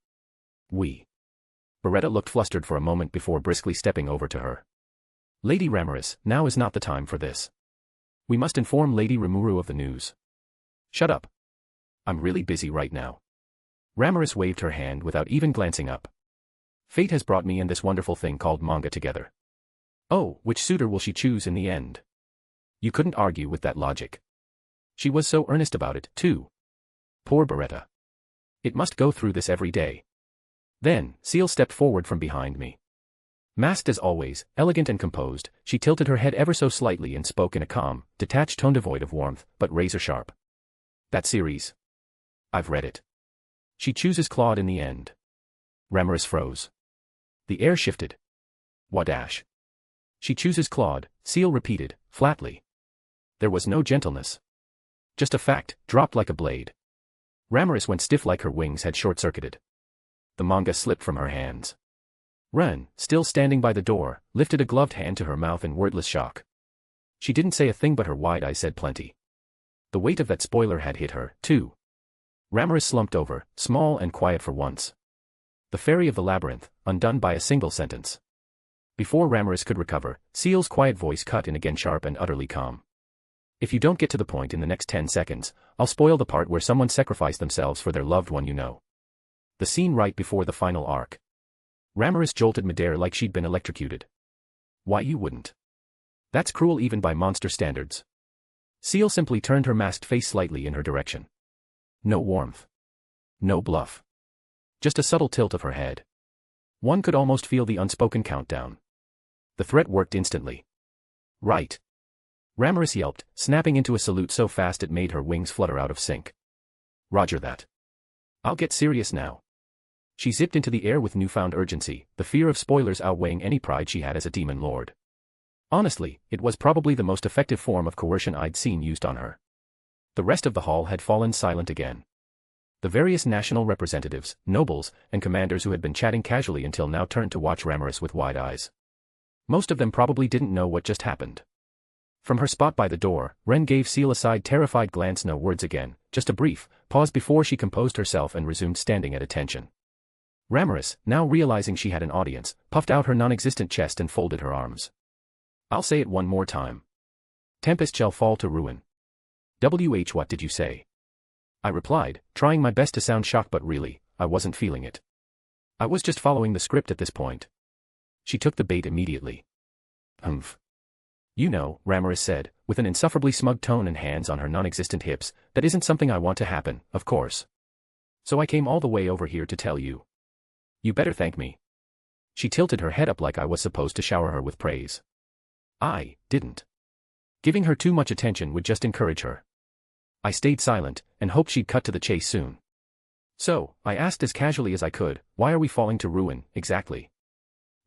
S3: Beretta looked flustered for a moment before briskly stepping over to her. Lady Rimuru, now is not the time for this. We must inform Lady Rimuru of the news. Shut up. I'm really busy right now. Rimuru waved her hand without even glancing up. Fate has brought me and this wonderful thing called manga together. Oh, which suitor will she choose in the end? You couldn't argue with that logic. She was so earnest about it, too. Poor Beretta. It must go through this every day. Then, Ciel stepped forward from behind me. Masked as always, elegant and composed, she tilted her head ever so slightly and spoke in a calm, detached tone devoid of warmth, but razor-sharp. That series. I've read it. She chooses Claude in the end. Ramirez froze. The air shifted. Wadash. She chooses Claude, Ciel repeated, flatly. There was no gentleness. Just a fact, dropped like a blade. Ramirez went stiff like her wings had short-circuited. The manga slipped from her hands. Ren, still standing by the door, lifted a gloved hand to her mouth in wordless shock. She didn't say a thing but her wide eyes said plenty. The weight of that spoiler had hit her, too. Ramirez slumped over, small and quiet for once. The fairy of the labyrinth, undone by a single sentence. Before Ramirez could recover, Ciel's quiet voice cut in again, sharp and utterly calm. If you don't get to the point in the next 10 seconds, I'll spoil the part where someone sacrificed themselves for their loved one, you know. The scene right before the final arc. Ramirez jolted midair like she'd been electrocuted. Why you wouldn't? That's cruel even by monster standards. Ciel simply turned her masked face slightly in her direction. No warmth. No bluff. Just a subtle tilt of her head. One could almost feel the unspoken countdown. The threat worked instantly. Right. Ramirez yelped, snapping into a salute so fast it made her wings flutter out of sync. Roger that. I'll get serious now. She zipped into the air with newfound urgency, the fear of spoilers outweighing any pride she had as a demon lord. Honestly, it was probably the most effective form of coercion I'd seen used on her. The rest of the hall had fallen silent again. The various national representatives, nobles, and commanders who had been chatting casually until now turned to watch Ramirez with wide eyes. Most of them probably didn't know what just happened. From her spot by the door, Ren gave Ciel a side terrified glance, no words again, just a brief pause before she composed herself and resumed standing at attention. Ramirez, now realizing she had an audience, puffed out her non-existent chest and folded her arms. I'll say it one more time. Tempest shall fall to ruin. What did you say? I replied, trying my best to sound shocked, but really, I wasn't feeling it. I was just following the script at this point. She took the bait immediately. Humph. You know, Ramirez said, with an insufferably smug tone and hands on her non-existent hips, that isn't something I want to happen, of course. So I came all the way over here to tell you. You better thank me. She tilted her head up like I was supposed to shower her with praise. I didn't. Giving her too much attention would just encourage her. I stayed silent, and hoped she'd cut to the chase soon. So, I asked as casually as I could, why are we falling to ruin, exactly?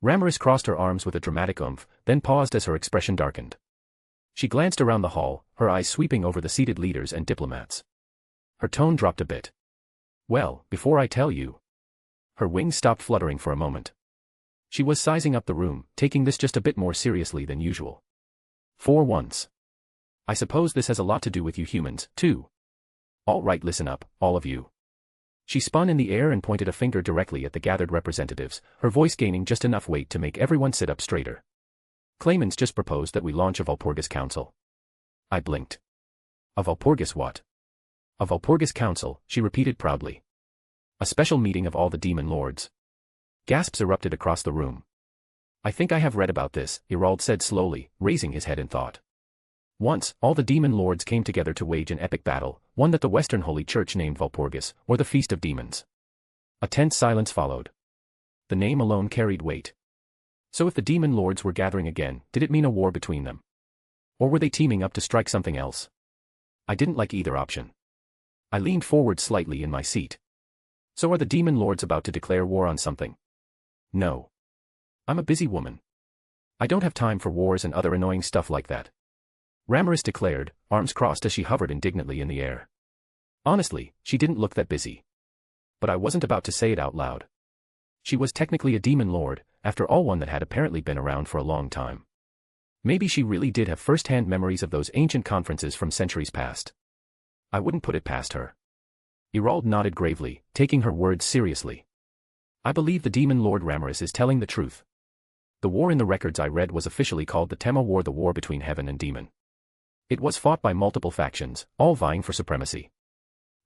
S3: Ramirez crossed her arms with a dramatic oomph, then paused as her expression darkened. She glanced around the hall, her eyes sweeping over the seated leaders and diplomats. Her tone dropped a bit. Well, before I tell you. Her wings stopped fluttering for a moment. She was sizing up the room, taking this just a bit more seriously than usual. For once. I suppose this has a lot to do with you humans, too. All right, listen up, all of you. She spun in the air and pointed a finger directly at the gathered representatives, her voice gaining just enough weight to make everyone sit up straighter. Claimants just proposed that we launch a Valpurgis Council. I blinked. A Valpurgis what? A Valpurgis Council, she repeated proudly. A special meeting of all the demon lords. Gasps erupted across the room. I think I have read about this, Irald said slowly, raising his head in thought. Once, all the demon lords came together to wage an epic battle, one that the Western Holy Church named Valpurgis, or the Feast of Demons. A tense silence followed. The name alone carried weight. So if the demon lords were gathering again, did it mean a war between them? Or were they teaming up to strike something else? I didn't like either option. I leaned forward slightly in my seat. So are the demon lords about to declare war on something? No. I'm a busy woman. I don't have time for wars and other annoying stuff like that. Ramirez declared, arms crossed as she hovered indignantly in the air. Honestly, she didn't look that busy. But I wasn't about to say it out loud. She was technically a demon lord, after all, one that had apparently been around for a long time. Maybe she really did have first-hand memories of those ancient conferences from centuries past. I wouldn't put it past her. Irald nodded gravely, taking her words seriously. I believe the demon lord Ramirez is telling the truth. The war in the records I read was officially called the Tema War, the war between heaven and demon. It was fought by multiple factions, all vying for supremacy.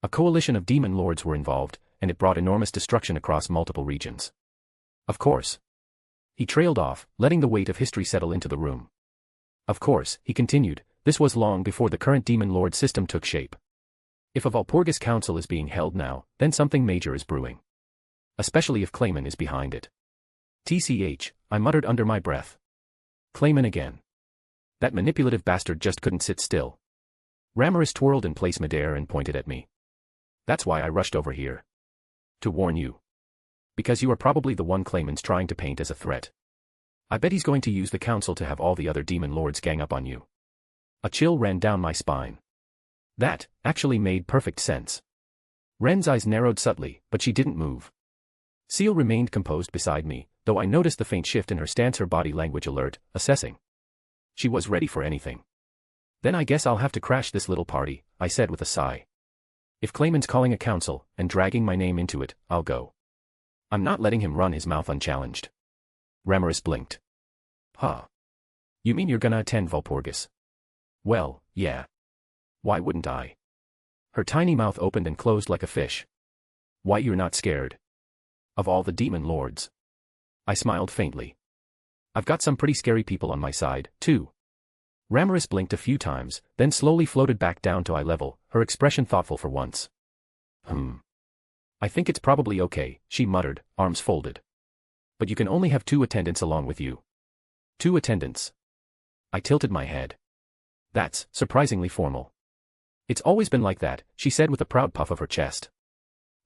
S3: A coalition of demon lords were involved, and it brought enormous destruction across multiple regions. Of course. He trailed off, letting the weight of history settle into the room. Of course, he continued, this was long before the current Demon Lord system took shape. If a Valpurgis council is being held now, then something major is brewing. Especially if Clayman is behind it. TCH, I muttered under my breath. Clayman again. That manipulative bastard just couldn't sit still. Ramirez twirled in place midair and pointed at me. That's why I rushed over here. To warn you. Because you are probably the one Clayman's trying to paint as a threat. I bet he's going to use the council to have all the other demon lords gang up on you. A chill ran down my spine. That, actually made perfect sense. Ren's eyes narrowed subtly, but she didn't move. Ciel remained composed beside me, though I noticed the faint shift in her stance, her body language alert, assessing. She was ready for anything. Then I guess I'll have to crash this little party, I said with a sigh. If Clayman's calling a council, and dragging my name into it, I'll go. I'm not letting him run his mouth unchallenged. Ramirez blinked. Huh. You mean you're gonna attend Valpurgis? Well, yeah. Why wouldn't I? Her tiny mouth opened and closed like a fish. Why, you're not scared? Of all the demon lords? I smiled faintly. I've got some pretty scary people on my side, too. Ramirez blinked a few times, then slowly floated back down to eye level, her expression thoughtful for once. I think it's probably okay, she muttered, arms folded. But you can only have 2 attendants along with you. 2 attendants. I tilted my head. That's surprisingly formal. It's always been like that, she said with a proud puff of her chest.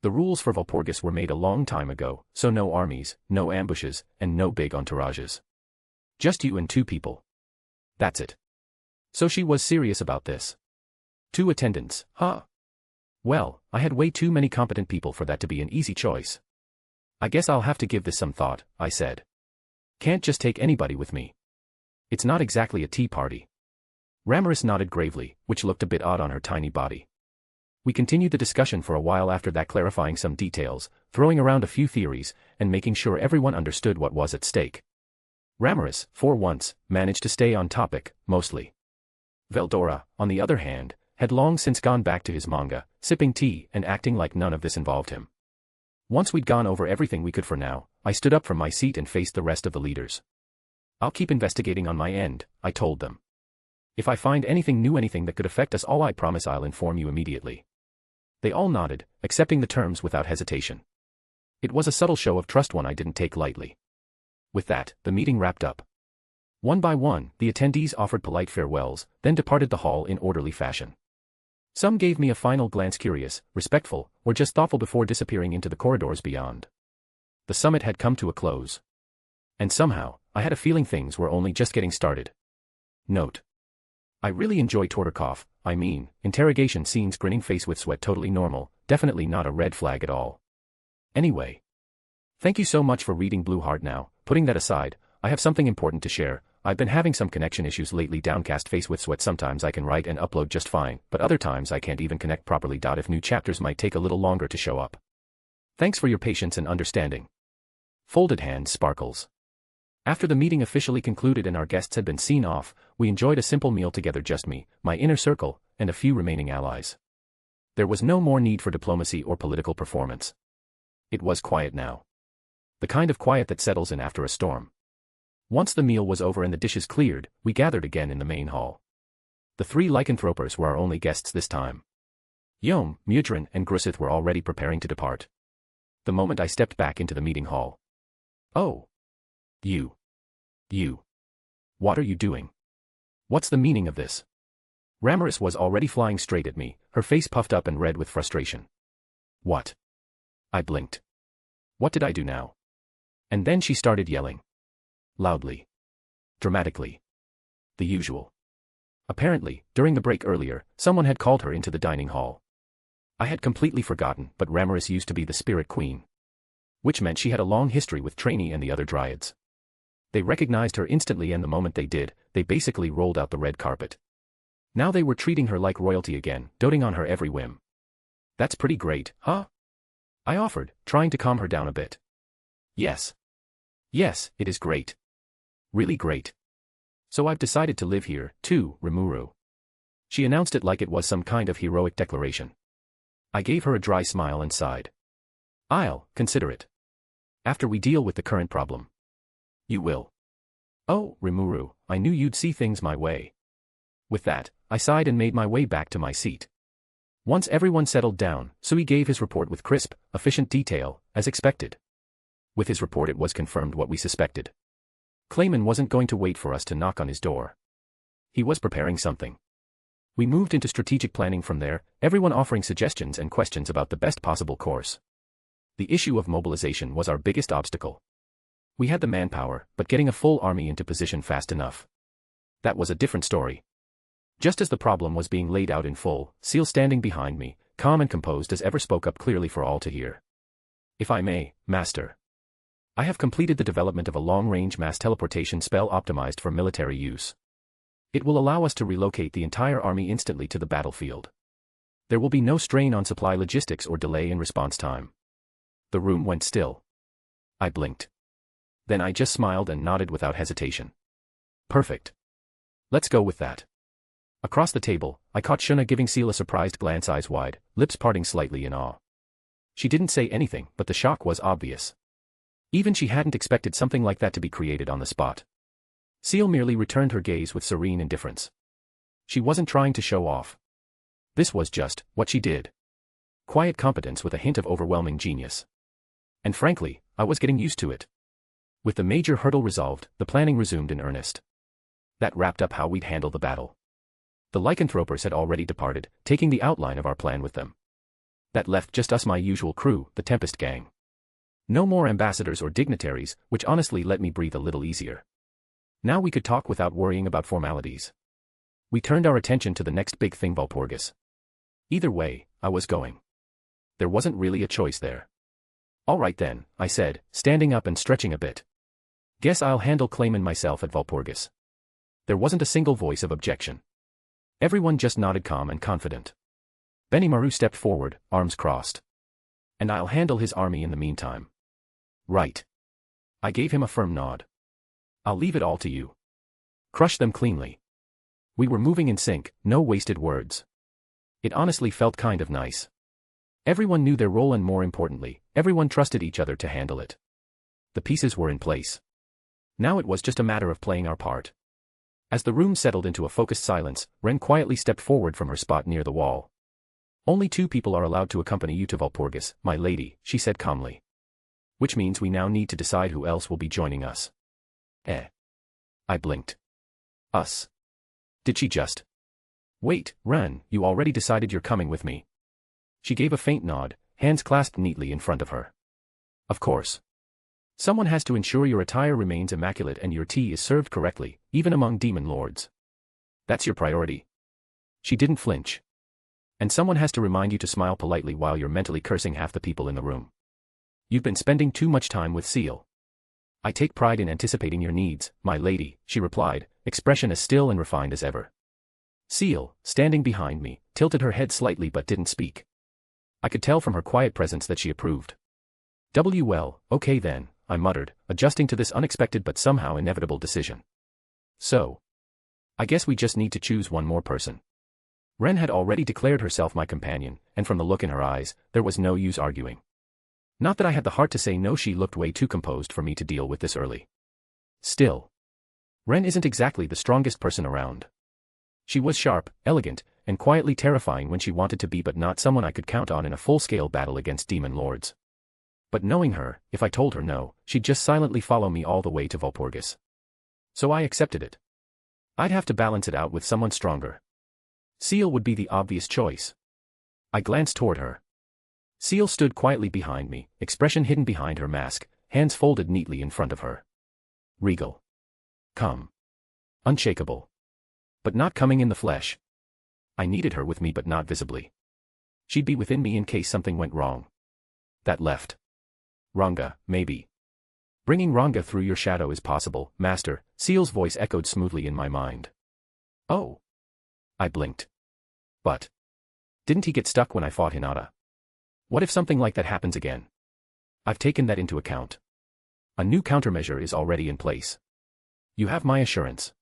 S3: The rules for Valpurgis were made a long time ago, so no armies, no ambushes, and no big entourages. Just you and 2 people. That's it. So she was serious about this. 2 attendants, huh? Well, I had way too many competent people for that to be an easy choice. I guess I'll have to give this some thought, I said. Can't just take anybody with me. It's not exactly a tea party. Ramirez nodded gravely, which looked a bit odd on her tiny body. We continued the discussion for a while after that, clarifying some details, throwing around a few theories, and making sure everyone understood what was at stake. Ramirez, for once, managed to stay on topic, mostly. Veldora, on the other hand, had long since gone back to his manga, sipping tea and acting like none of this involved him. Once we'd gone over everything we could for now, I stood up from my seat and faced the rest of the leaders. I'll keep investigating on my end, I told them. If I find anything new, anything that could affect us all, I promise I'll inform you immediately. They all nodded, accepting the terms without hesitation. It was a subtle show of trust, one I didn't take lightly. With that, the meeting wrapped up. One by one, the attendees offered polite farewells, then departed the hall in orderly fashion. Some gave me a final glance, curious, respectful, or just thoughtful, before disappearing into the corridors beyond. The summit had come to a close. And somehow, I had a feeling things were only just getting started. Note. I really enjoy Torterkopf, I mean, interrogation scenes, grinning face with sweat, totally normal, definitely not a red flag at all. Anyway. Thank you so much for reading Blue Heart. Now, putting that aside, I have something important to share. I've been having some connection issues lately. Downcast face with sweat. Sometimes I can write and upload just fine, but other times I can't even connect properly. If new chapters might take a little longer to show up. Thanks for your patience and understanding. Folded hands, Sparkles. After the meeting officially concluded and our guests had been seen off, we enjoyed a simple meal together, just me, my inner circle, and a few remaining allies. There was no more need for diplomacy or political performance. It was quiet now. The kind of quiet that settles in after a storm. Once the meal was over and the dishes cleared, we gathered again in the main hall. The 3 lycanthropers were our only guests this time. Yom, Mudrin, and Grusith were already preparing to depart. The moment I stepped back into the meeting hall. Oh. You. What are you doing? What's the meaning of this? Ramirez was already flying straight at me, her face puffed up and red with frustration. What? I blinked. What did I do now? And then she started yelling. Loudly. Dramatically. The usual. Apparently, during the break earlier, someone had called her into the dining hall. I had completely forgotten, but Ramirez used to be the Spirit Queen. Which meant she had a long history with Trainee and the other Dryads. They recognized her instantly, and the moment they did, they basically rolled out the red carpet. Now they were treating her like royalty again, doting on her every whim. That's pretty great, huh? I offered, trying to calm her down a bit. Yes. Yes, it is great. Really great. So I've decided to live here, too, Rimuru. She announced it like it was some kind of heroic declaration. I gave her a dry smile and sighed. I'll consider it. After we deal with the current problem. You will. Oh, Rimuru, I knew you'd see things my way. With that, I sighed and made my way back to my seat. Once everyone settled down, Sui gave his report with crisp, efficient detail, as expected. With his report it was confirmed what we suspected. Clayman wasn't going to wait for us to knock on his door. He was preparing something. We moved into strategic planning from there, everyone offering suggestions and questions about the best possible course. The issue of mobilization was our biggest obstacle. We had the manpower, but getting a full army into position fast enough. That was a different story. Just as the problem was being laid out in full, Ciel standing behind me, calm and composed as ever, spoke up clearly for all to hear. If I may, Master. I have completed the development of a long-range mass teleportation spell optimized for military use. It will allow us to relocate the entire army instantly to the battlefield. There will be no strain on supply logistics or delay in response time. The room went still. I blinked. Then I just smiled and nodded without hesitation. Perfect. Let's go with that. Across the table, I caught Shuna giving Ciel a surprised glance, eyes wide, lips parting slightly in awe. She didn't say anything, but the shock was obvious. Even she hadn't expected something like that to be created on the spot. Ciel merely returned her gaze with serene indifference. She wasn't trying to show off. This was just what she did. Quiet competence with a hint of overwhelming genius. And frankly, I was getting used to it. With the major hurdle resolved, the planning resumed in earnest. That wrapped up how we'd handle the battle. The lycanthropers had already departed, taking the outline of our plan with them. That left just us, my usual crew, the Tempest gang. No more ambassadors or dignitaries, which honestly let me breathe a little easier. Now we could talk without worrying about formalities. We turned our attention to the next big thing, Walpurgis. Either way, I was going. There wasn't really a choice there. All right then, I said, standing up and stretching a bit. Guess I'll handle Clayman myself at Walpurgis. There wasn't a single voice of objection. Everyone just nodded, calm and confident. Rimuru stepped forward, arms crossed. And I'll handle his army in the meantime. Right. I gave him a firm nod. I'll leave it all to you. Crush them cleanly. We were moving in sync, no wasted words. It honestly felt kind of nice. Everyone knew their role and, more importantly, everyone trusted each other to handle it. The pieces were in place. Now it was just a matter of playing our part. As the room settled into a focused silence, Ren quietly stepped forward from her spot near the wall. Only 2 people are allowed to accompany you to Walpurgis, my lady, she said calmly. Which means we now need to decide who else will be joining us. I blinked. Us. Did she just? Wait, Ren, you already decided you're coming with me. She gave a faint nod, hands clasped neatly in front of her. Of course. Someone has to ensure your attire remains immaculate and your tea is served correctly, even among demon lords. That's your priority. She didn't flinch. And someone has to remind you to smile politely while you're mentally cursing half the people in the room. You've been spending too much time with Ciel. I take pride in anticipating your needs, my lady, she replied, expression as still and refined as ever. Ciel, standing behind me, tilted her head slightly but didn't speak. I could tell from her quiet presence that she approved. Well, okay then, I muttered, adjusting to this unexpected but somehow inevitable decision. So. I guess we just need to choose one more person. Ren had already declared herself my companion, and from the look in her eyes, there was no use arguing. Not that I had the heart to say no, she looked way too composed for me to deal with this early. Still. Ren isn't exactly the strongest person around. She was sharp, elegant, and quietly terrifying when she wanted to be, but not someone I could count on in a full-scale battle against demon lords. But knowing her, if I told her no, she'd just silently follow me all the way to Walpurgis. So I accepted it. I'd have to balance it out with someone stronger. Ciel would be the obvious choice. I glanced toward her. Ciel stood quietly behind me, expression hidden behind her mask, hands folded neatly in front of her. Regal. Calm. Unshakable. But not coming in the flesh. I needed her with me but not visibly. She'd be within me in case something went wrong. That left. Ranga, maybe. Bringing Ranga through your shadow is possible, Master, Ciel's voice echoed smoothly in my mind. Oh. I blinked. But. Didn't he get stuck when I fought Hinata? What if something like that happens again? I've taken that into account. A new countermeasure is already in place. You have my assurance.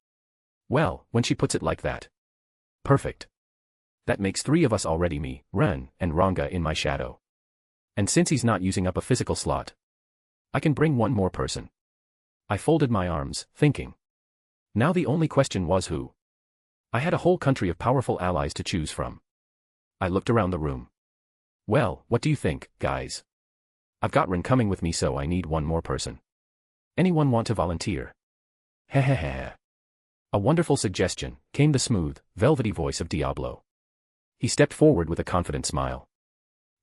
S3: Well, when she puts it like that. Perfect. That makes 3 of us already, me, Ren, and Ranga in my shadow. And since he's not using up a physical slot, I can bring one more person. I folded my arms, thinking. Now the only question was who. I had a whole country of powerful allies to choose from. I looked around the room. Well, what do you think, guys? I've got Rin coming with me, so I need one more person. Anyone want to volunteer? Hehehe. A wonderful suggestion, came the smooth, velvety voice of Diablo. He stepped forward with a confident smile.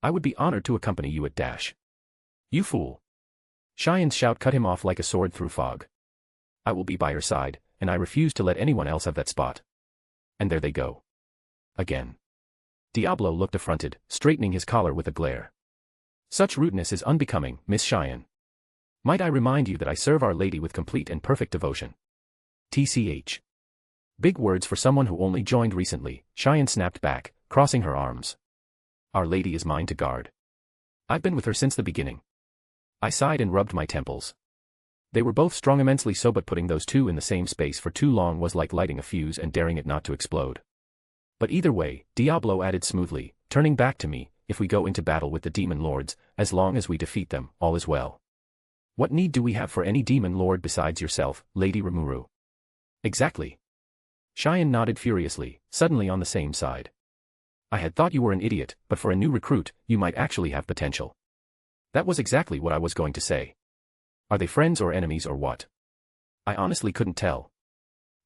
S3: I would be honored to accompany you at Dash. You fool. Cheyenne's shout cut him off like a sword through fog. I will be by your side, and I refuse to let anyone else have that spot. And there they go. Again. Diablo looked affronted, straightening his collar with a glare. Such rudeness is unbecoming, Miss Cheyenne. Might I remind you that I serve Our Lady with complete and perfect devotion. TCH. Big words for someone who only joined recently, Cheyenne snapped back, crossing her arms. Our Lady is mine to guard. I've been with her since the beginning. I sighed and rubbed my temples. They were both strong immensely so, but putting those two in the same space for too long was like lighting a fuse and daring it not to explode. But either way, Diablo added smoothly, turning back to me, if we go into battle with the demon lords, as long as we defeat them, all is well. What need do we have for any demon lord besides yourself, Lady Rimuru? Exactly. Cheyenne nodded furiously, suddenly on the same side. I had thought you were an idiot, but for a new recruit, you might actually have potential. That was exactly what I was going to say. Are they friends or enemies or what? I honestly couldn't tell.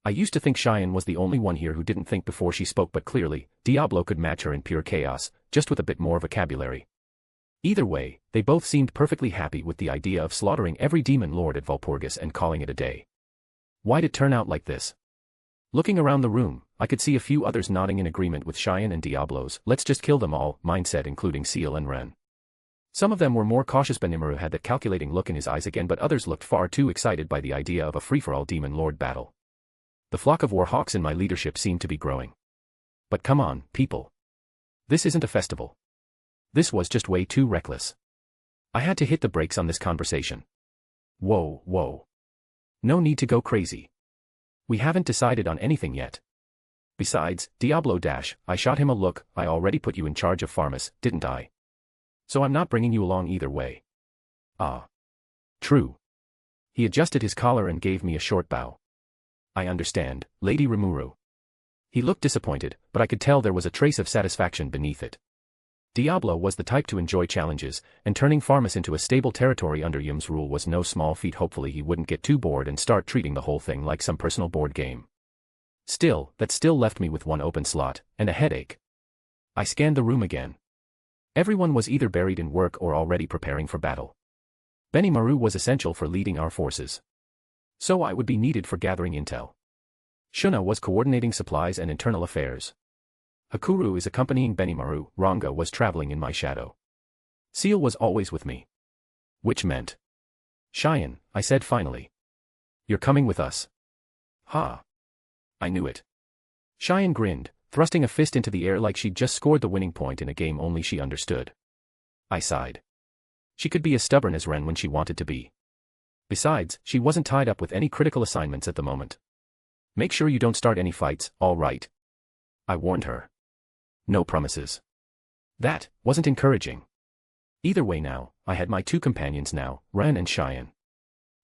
S3: I used to think Cheyenne was the only one here who didn't think before she spoke, but clearly, Diablo could match her in pure chaos, just with a bit more vocabulary. Either way, they both seemed perfectly happy with the idea of slaughtering every demon lord at Valpurgis and calling it a day. Why'd it turn out like this? Looking around the room, I could see a few others nodding in agreement with Cheyenne and Diablo's "let's just kill them all" mindset, including Ciel and Ren. Some of them were more cautious. Rimuru had that calculating look in his eyes again, but others looked far too excited by the idea of a free-for-all demon lord battle. The flock of warhawks in my leadership seemed to be growing. But come on, people. This isn't a festival. This was just way too reckless. I had to hit the brakes on this conversation. Whoa, whoa. No need to go crazy. We haven't decided on anything yet. Besides, Diablo Dash, I shot him a look. I already put you in charge of Farmus, didn't I? So I'm not bringing you along either way. Ah. True. He adjusted his collar and gave me a short bow. I understand, Lady Rimuru. He looked disappointed, but I could tell there was a trace of satisfaction beneath it. Diablo was the type to enjoy challenges, and turning Farmus into a stable territory under Yum's rule was no small feat. Hopefully he wouldn't get too bored and start treating the whole thing like some personal board game. Still, that still left me with one open slot, and a headache. I scanned the room again. Everyone was either buried in work or already preparing for battle. Benimaru was essential for leading our forces. So I would be needed for gathering intel. Shuna was coordinating supplies and internal affairs. Hakuru is accompanying Benimaru. Ranga was traveling in my shadow. Ciel was always with me. Which meant. Cheyenne, I said finally. You're coming with us. Ha. I knew it. Cheyenne grinned, thrusting a fist into the air like she'd just scored the winning point in a game only she understood. I sighed. She could be as stubborn as Ren when she wanted to be. Besides, she wasn't tied up with any critical assignments at the moment. Make sure you don't start any fights, all right? I warned her. No promises. That wasn't encouraging. Either way now, I had my two companions now, Ren and Cheyenne.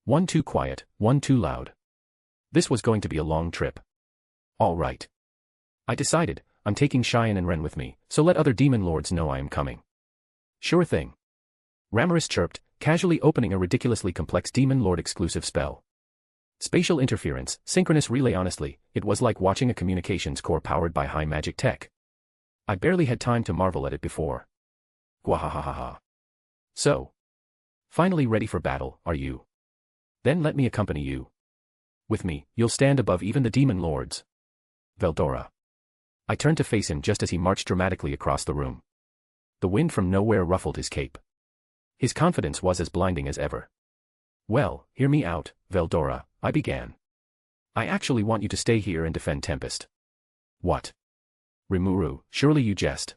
S3: One too quiet, one too loud. This was going to be a long trip. All right. I decided, I'm taking Cheyenne and Ren with me, so let other demon lords know I am coming. Sure thing. Ramaris chirped, casually opening a ridiculously complex demon lord exclusive spell. Spatial interference, synchronous relay. Honestly, it was like watching a communications core powered by high magic tech. I barely had time to marvel at it before. Gwahahaha. So. Finally ready for battle, are you? Then let me accompany you. With me, you'll stand above even the demon lords. Veldora. I turned to face him just as he marched dramatically across the room. The wind from nowhere ruffled his cape. His confidence was as blinding as ever. Well, hear me out, Veldora, I began. I actually want you to stay here and defend Tempest. What? Rimuru, surely you jest.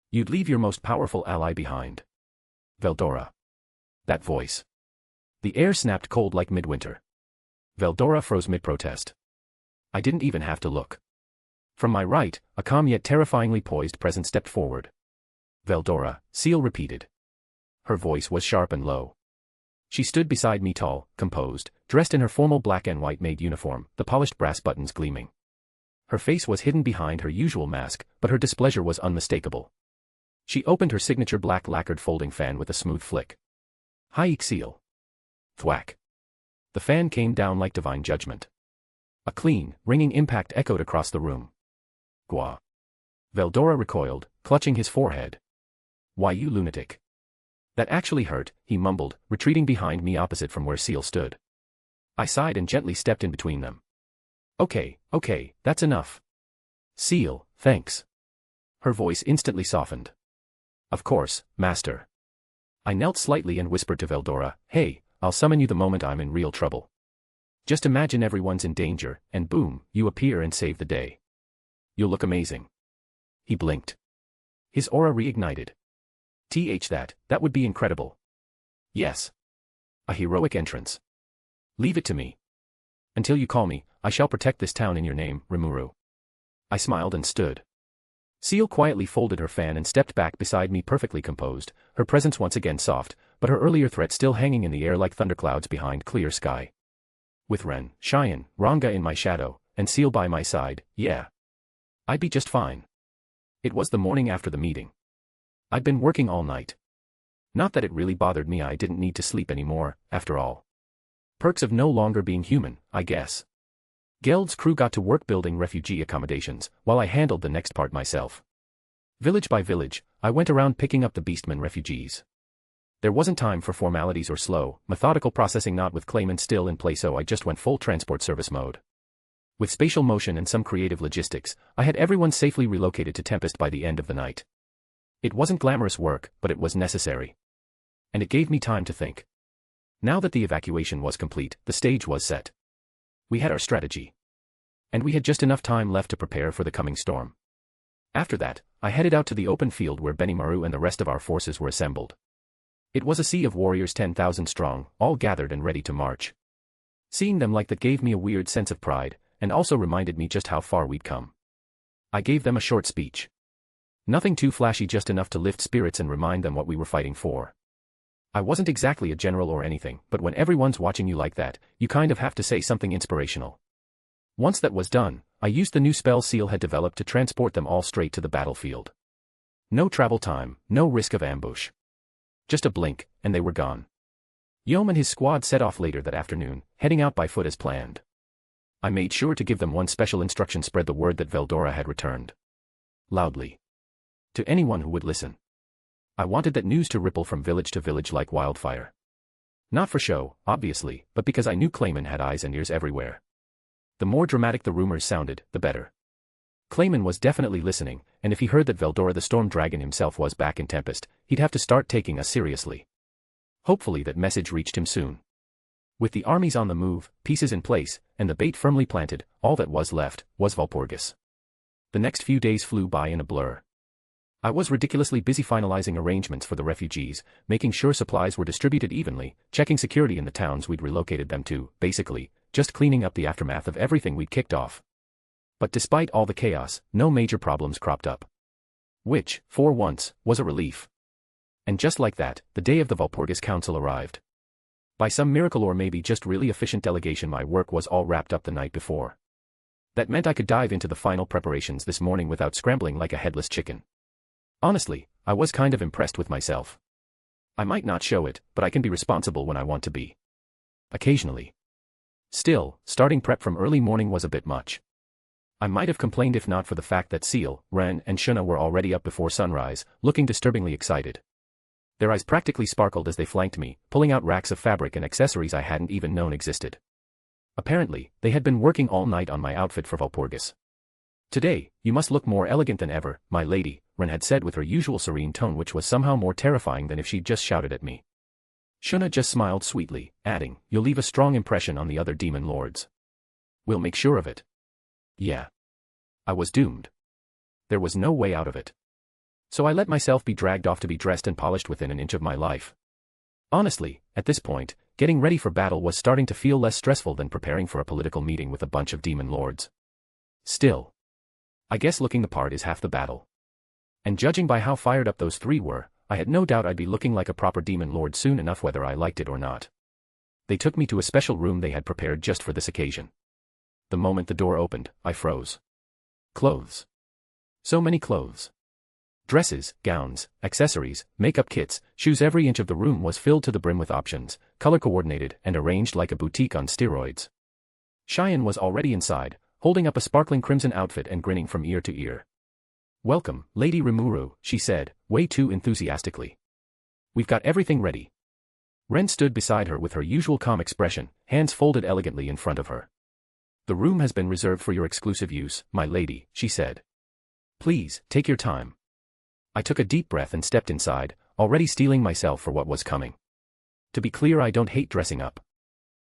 S3: You'd leave your most powerful ally behind. Veldora. That voice. The air snapped cold like midwinter. Veldora froze mid-protest. I didn't even have to look. From my right, a calm yet terrifyingly poised presence stepped forward. Veldora, Ciel repeated. Her voice was sharp and low. She stood beside me, tall, composed, dressed in her formal black and white maid uniform, the polished brass buttons gleaming. Her face was hidden behind her usual mask, but her displeasure was unmistakable. She opened her signature black lacquered folding fan with a smooth flick. Hi, ciel. Thwack. The fan came down like divine judgment. A clean, ringing impact echoed across the room. Gwa. Veldora recoiled, clutching his forehead. Why, you lunatic. That actually hurt, he mumbled, retreating behind me opposite from where Ciel stood. I sighed and gently stepped in between them. Okay, that's enough. Ciel, thanks. Her voice instantly softened. Of course, master. I knelt slightly and whispered to Veldora, hey, I'll summon you the moment I'm in real trouble. Just imagine everyone's in danger, and boom, you appear and save the day. You'll look amazing. He blinked. His aura reignited. That would be incredible. Yes. A heroic entrance. Leave it to me. Until you call me, I shall protect this town in your name, Rimuru. I smiled and stood. Ciel quietly folded her fan and stepped back beside me perfectly composed, her presence once again soft, but her earlier threat still hanging in the air like thunderclouds behind clear sky. With Ren, Cheyenne, Ranga in my shadow, and Ciel by my side, yeah. I'd be just fine. It was the morning after the meeting. I'd been working all night. Not that it really bothered me, I didn't need to sleep anymore, after all. Perks of no longer being human, I guess. Geld's crew got to work building refugee accommodations, while I handled the next part myself. Village by village, I went around picking up the Beastmen refugees. There wasn't time for formalities or slow, methodical processing, not with claimants still in place, so I just went full transport service mode. With spatial motion and some creative logistics, I had everyone safely relocated to Tempest by the end of the night. It wasn't glamorous work, but it was necessary. And it gave me time to think. Now that the evacuation was complete, the stage was set. We had our strategy. And we had just enough time left to prepare for the coming storm. After that, I headed out to the open field where Benimaru and the rest of our forces were assembled. It was a sea of warriors 10,000 strong, all gathered and ready to march. Seeing them like that gave me a weird sense of pride, and also reminded me just how far we'd come. I gave them a short speech. Nothing too flashy, just enough to lift spirits and remind them what we were fighting for. I wasn't exactly a general or anything, but when everyone's watching you like that, you kind of have to say something inspirational. Once that was done, I used the new spell Ciel had developed to transport them all straight to the battlefield. No travel time, no risk of ambush. Just a blink, and they were gone. Yom and his squad set off later that afternoon, heading out by foot as planned. I made sure to give them one special instruction: spread the word that Veldora had returned. Loudly. To anyone who would listen. I wanted that news to ripple from village to village like wildfire. Not for show, obviously, but because I knew Clayman had eyes and ears everywhere. The more dramatic the rumors sounded, the better. Clayman was definitely listening, and if he heard that Veldora the Storm Dragon himself was back in Tempest, he'd have to start taking us seriously. Hopefully that message reached him soon. With the armies on the move, pieces in place, and the bait firmly planted, all that was left was Walpurgis. The next few days flew by in a blur. I was ridiculously busy finalizing arrangements for the refugees, making sure supplies were distributed evenly, checking security in the towns we'd relocated them to, basically, just cleaning up the aftermath of everything we'd kicked off. But despite all the chaos, no major problems cropped up. Which, for once, was a relief. And just like that, the day of the Walpurgis Council arrived. By some miracle, or maybe just really efficient delegation, my work was all wrapped up the night before. That meant I could dive into the final preparations this morning without scrambling like a headless chicken. Honestly, I was kind of impressed with myself. I might not show it, but I can be responsible when I want to be. Occasionally. Still, starting prep from early morning was a bit much. I might have complained if not for the fact that Ciel, Ren, and Shuna were already up before sunrise, looking disturbingly excited. Their eyes practically sparkled as they flanked me, pulling out racks of fabric and accessories I hadn't even known existed. Apparently, they had been working all night on my outfit for Walpurgis. Today, you must look more elegant than ever, my lady, Ren had said with her usual serene tone, which was somehow more terrifying than if she'd just shouted at me. Shuna just smiled sweetly, adding, you'll leave a strong impression on the other demon lords. We'll make sure of it. Yeah. I was doomed. There was no way out of it. So I let myself be dragged off to be dressed and polished within an inch of my life. Honestly, at this point, getting ready for battle was starting to feel less stressful than preparing for a political meeting with a bunch of demon lords. Still. I guess looking the part is half the battle. And judging by how fired up those three were, I had no doubt I'd be looking like a proper demon lord soon enough, whether I liked it or not. They took me to a special room they had prepared just for this occasion. The moment the door opened, I froze. Clothes. So many clothes. Dresses, gowns, accessories, makeup kits, shoes. Every inch of the room was filled to the brim with options, color-coordinated and arranged like a boutique on steroids. Cheyenne was already inside, holding up a sparkling crimson outfit and grinning from ear to ear. "Welcome, Lady Rimuru," she said, way too enthusiastically. "We've got everything ready." Ren stood beside her with her usual calm expression, hands folded elegantly in front of her. "The room has been reserved for your exclusive use, my lady," she said. "Please, take your time." I took a deep breath and stepped inside, already steeling myself for what was coming. To be clear, I don't hate dressing up.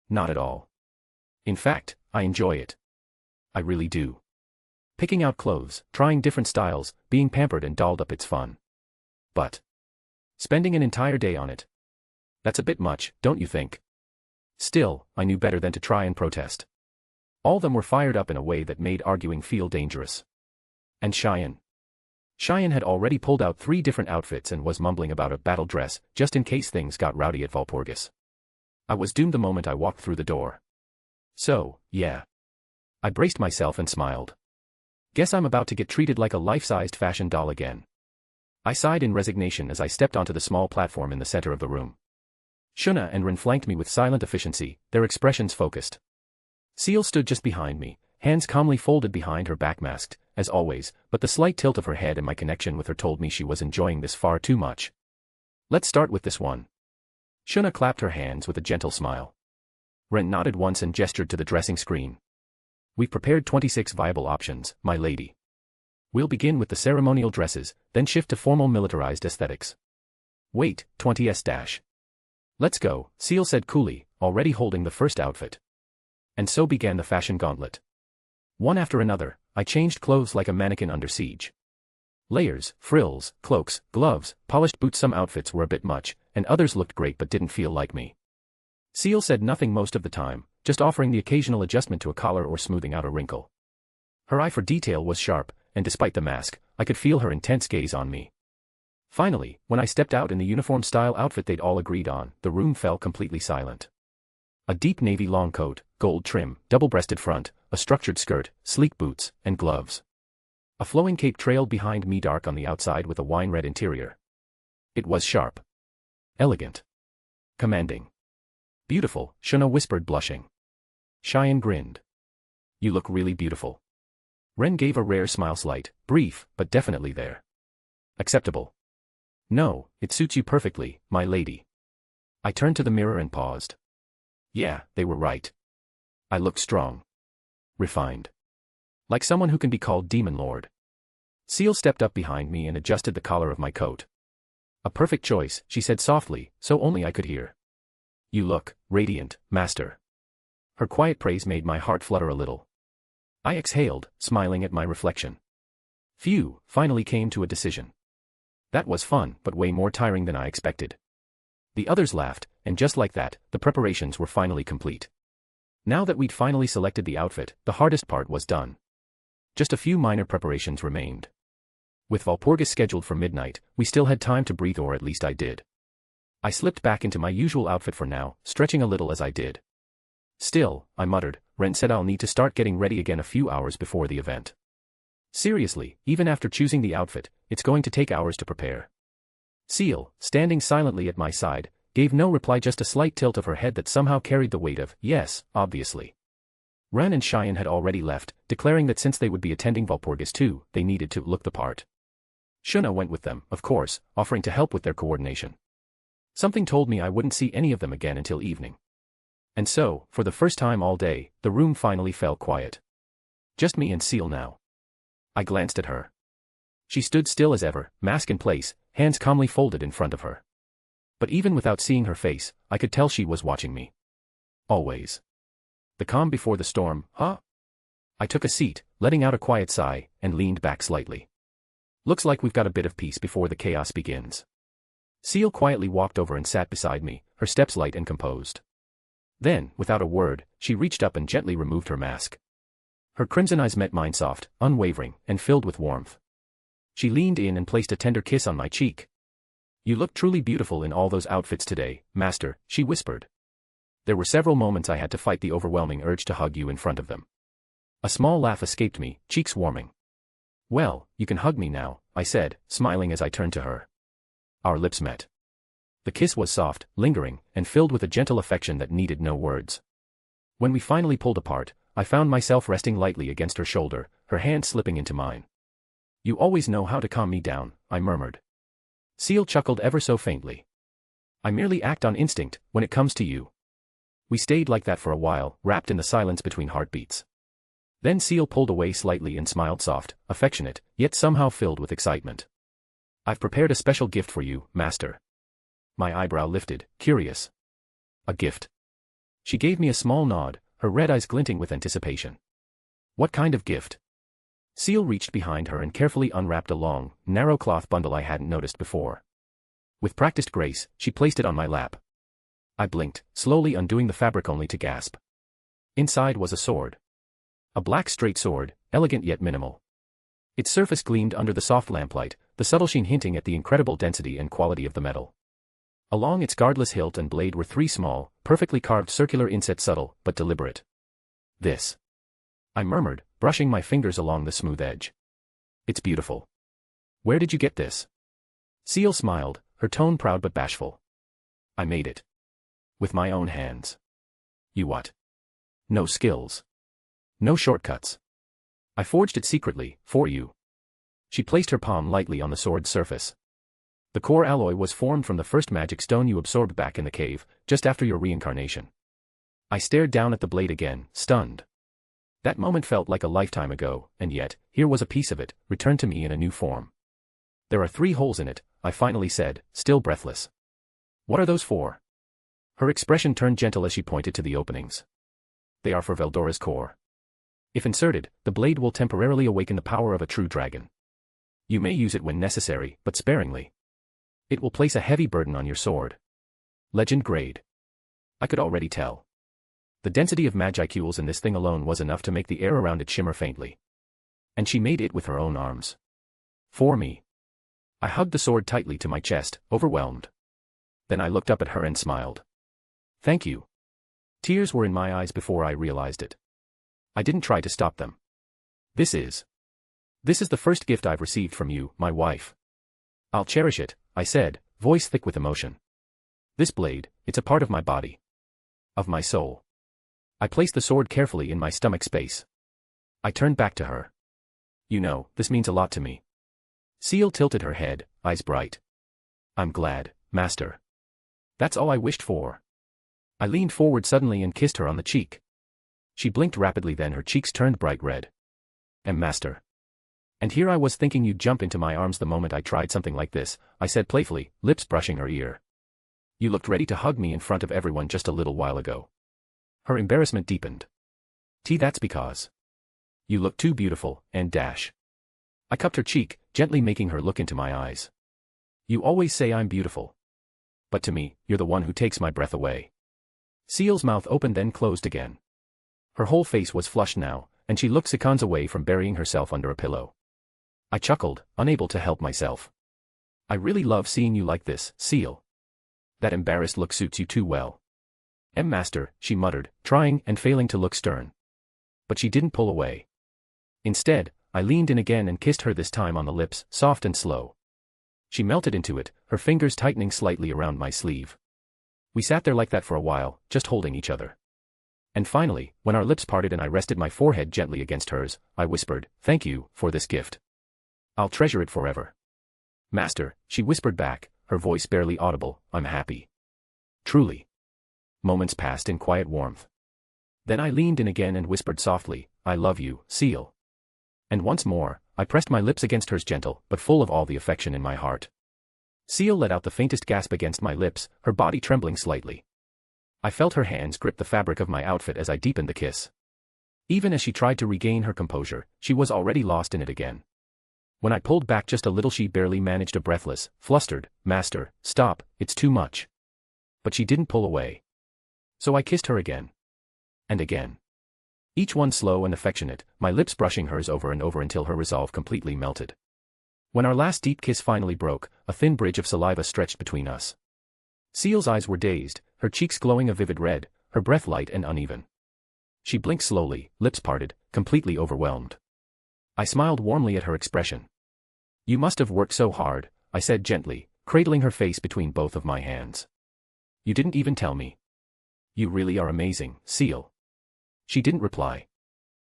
S3: Not at all. In fact, I enjoy it. I really do. Picking out clothes, trying different styles, being pampered and dolled up, it's fun. But spending an entire day on it, that's a bit much, don't you think? Still, I knew better than to try and protest. All of them were fired up in a way that made arguing feel dangerous. And Cheyenne had already pulled out 3 different outfits and was mumbling about a battle dress, just in case things got rowdy at Walpurgis. I was doomed the moment I walked through the door. So, yeah. I braced myself and smiled. Guess I'm about to get treated like a life-sized fashion doll again. I sighed in resignation as I stepped onto the small platform in the center of the room. Shuna and Rin flanked me with silent efficiency, their expressions focused. Ciel stood just behind me, hands calmly folded behind her back, masked, as always, but the slight tilt of her head and my connection with her told me she was enjoying this far too much. "Let's start with this one." Shuna clapped her hands with a gentle smile. Ren nodded once and gestured to the dressing screen. "We've prepared 26 viable options, my lady. We'll begin with the ceremonial dresses, then shift to formal militarized aesthetics." "Wait, 20s-. Let's go," Ciel said coolly, already holding the first outfit. And so began the fashion gauntlet. One after another, I changed clothes like a mannequin under siege. Layers, frills, cloaks, gloves, polished boots. Some outfits were a bit much, and others looked great but didn't feel like me. Ciel said nothing most of the time, just offering the occasional adjustment to a collar or smoothing out a wrinkle. Her eye for detail was sharp, and despite the mask, I could feel her intense gaze on me. Finally, when I stepped out in the uniform-style outfit they'd all agreed on, the room fell completely silent. A deep navy long coat, gold trim, double-breasted front, a structured skirt, sleek boots, and gloves. A flowing cape trailed behind me, dark on the outside with a wine-red interior. It was sharp. Elegant. Commanding. "Beautiful," Shuna whispered, blushing. Cheyenne grinned. "You look really beautiful." Ren gave a rare smile, slight, brief, but definitely there. "Acceptable." "No, it suits you perfectly, my lady." I turned to the mirror and paused. Yeah, they were right. I looked strong. Refined. Like someone who can be called Demon Lord. Ciel stepped up behind me and adjusted the collar of my coat. "A perfect choice," she said softly, so only I could hear. "You look radiant, master." Her quiet praise made my heart flutter a little. I exhaled, smiling at my reflection. Phew, finally came to a decision. That was fun, but way more tiring than I expected. The others laughed, and just like that, the preparations were finally complete. Now that we'd finally selected the outfit, the hardest part was done. Just a few minor preparations remained. With Walpurgis scheduled for midnight, we still had time to breathe, or at least I did. I slipped back into my usual outfit for now, stretching a little as I did. "Still," I muttered, "Ren said I'll need to start getting ready again a few hours before the event." Seriously, even after choosing the outfit, it's going to take hours to prepare. Ciel, standing silently at my side, gave no reply, just a slight tilt of her head that somehow carried the weight of, yes, obviously. Ren and Cheyenne had already left, declaring that since they would be attending Walpurgis too, they needed to look the part. Shuna went with them, of course, offering to help with their coordination. Something told me I wouldn't see any of them again until evening. And so, for the first time all day, the room finally fell quiet. Just me and Ciel now. I glanced at her. She stood still as ever, mask in place, hands calmly folded in front of her. But even without seeing her face, I could tell she was watching me. Always. The calm before the storm, huh? I took a seat, letting out a quiet sigh, and leaned back slightly. Looks like we've got a bit of peace before the chaos begins. Ciel quietly walked over and sat beside me, her steps light and composed. Then, without a word, she reached up and gently removed her mask. Her crimson eyes met mine, soft, unwavering, and filled with warmth. She leaned in and placed a tender kiss on my cheek. "You look truly beautiful in all those outfits today, master," she whispered. There were several moments I had to fight the overwhelming urge to hug you in front of them. A small laugh escaped me, cheeks warming. Well, you can hug me now, I said, smiling as I turned to her. Our lips met. The kiss was soft, lingering, and filled with a gentle affection that needed no words. When we finally pulled apart, I found myself resting lightly against her shoulder, her hand slipping into mine. You always know how to calm me down, I murmured. Ciel chuckled ever so faintly. I merely act on instinct, when it comes to you. We stayed like that for a while, wrapped in the silence between heartbeats. Then Ciel pulled away slightly and smiled soft, affectionate, yet somehow filled with excitement. I've prepared a special gift for you, Master. My eyebrow lifted, curious. A gift. She gave me a small nod, her red eyes glinting with anticipation. What kind of gift? Ciel reached behind her and carefully unwrapped a long, narrow cloth bundle I hadn't noticed before. With practiced grace, she placed it on my lap. I blinked, slowly undoing the fabric only to gasp. Inside was a sword. A black straight sword, elegant yet minimal. Its surface gleamed under the soft lamplight, the subtle sheen hinting at the incredible density and quality of the metal. Along its guardless hilt and blade were three small, perfectly carved circular insets, subtle but deliberate. This. I murmured, brushing my fingers along the smooth edge. It's beautiful. Where did you get this? Ciel smiled, her tone proud but bashful. I made it. With my own hands. You what? No skills. No shortcuts. I forged it secretly, for you. She placed her palm lightly on the sword's surface. The core alloy was formed from the first magic stone you absorbed back in the cave, just after your reincarnation. I stared down at the blade again, stunned. That moment felt like a lifetime ago, and yet, here was a piece of it, returned to me in a new form. There are 3 holes in it, I finally said, still breathless. What are those for? Her expression turned gentle as she pointed to the openings. They are for Veldora's core. If inserted, the blade will temporarily awaken the power of a true dragon. You may use it when necessary, but sparingly. It will place a heavy burden on your sword. Legend grade. I could already tell. The density of magicules in this thing alone was enough to make the air around it shimmer faintly. And she made it with her own arms. For me. I hugged the sword tightly to my chest, overwhelmed. Then I looked up at her and smiled. Thank you. Tears were in my eyes before I realized it. I didn't try to stop them. This is the first gift I've received from you, my wife. I'll cherish it, I said, voice thick with emotion. This blade, it's a part of my body. Of my soul. I placed the sword carefully in my stomach space. I turned back to her. You know, this means a lot to me. Ciel tilted her head, eyes bright. I'm glad, Master. That's all I wished for. I leaned forward suddenly and kissed her on the cheek. She blinked rapidly, then her cheeks turned bright red. Master. And here I was thinking you'd jump into my arms the moment I tried something like this, I said playfully, lips brushing her ear. You looked ready to hug me in front of everyone just a little while ago. Her embarrassment deepened. That's because you look too beautiful, and dash. I cupped her cheek, gently making her look into my eyes. You always say I'm beautiful. But to me, you're the one who takes my breath away. Ciel's mouth opened then closed again. Her whole face was flushed now, and she looked seconds away from burying herself under a pillow. I chuckled, unable to help myself. I really love seeing you like this, Ciel. That embarrassed look suits you too well. Master, she muttered, trying and failing to look stern. But she didn't pull away. Instead, I leaned in again and kissed her, this time on the lips, soft and slow. She melted into it, her fingers tightening slightly around my sleeve. We sat there like that for a while, just holding each other. And finally, when our lips parted and I rested my forehead gently against hers, I whispered, "Thank you for this gift. I'll treasure it forever." "Master," she whispered back, her voice barely audible, "I'm happy. Truly." Moments passed in quiet warmth. Then I leaned in again and whispered softly, "I love you, Ciel." And once more, I pressed my lips against hers, gentle but full of all the affection in my heart. Ciel let out the faintest gasp against my lips, her body trembling slightly. I felt her hands grip the fabric of my outfit as I deepened the kiss. Even as she tried to regain her composure, she was already lost in it again. When I pulled back just a little, she barely managed a breathless, flustered, "Master, stop, it's too much." But she didn't pull away. So I kissed her again. And again. Each one slow and affectionate, my lips brushing hers over and over until her resolve completely melted. When our last deep kiss finally broke, a thin bridge of saliva stretched between us. Ciel's eyes were dazed, her cheeks glowing a vivid red, her breath light and uneven. She blinked slowly, lips parted, completely overwhelmed. I smiled warmly at her expression. You must have worked so hard, I said gently, cradling her face between both of my hands. You didn't even tell me. You really are amazing, Ciel. She didn't reply.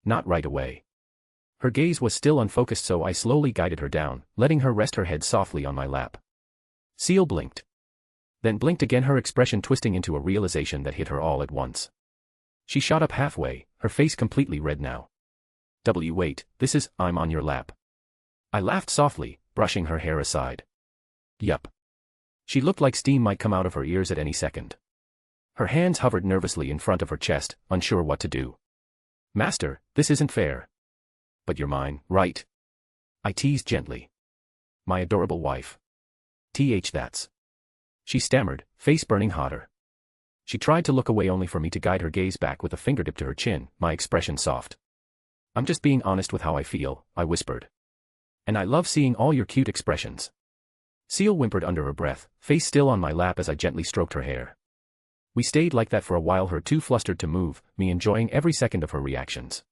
S3: Not right away. Her gaze was still unfocused, so I slowly guided her down, letting her rest her head softly on my lap. Ciel blinked. Then blinked again, her expression twisting into a realization that hit her all at once. She shot up halfway, her face completely red now. Wait, I'm on your lap. I laughed softly, brushing her hair aside. Yup. She looked like steam might come out of her ears at any second. Her hands hovered nervously in front of her chest, unsure what to do. Master, this isn't fair. But you're mine, right? I teased gently. My adorable wife. That's. She stammered, face burning hotter. She tried to look away only for me to guide her gaze back with a fingertip to her chin, my expression soft. I'm just being honest with how I feel, I whispered. And I love seeing all your cute expressions. Ciel whimpered under her breath, face still on my lap as I gently stroked her hair. We stayed like that for a while, her too flustered to move, me enjoying every second of her reactions.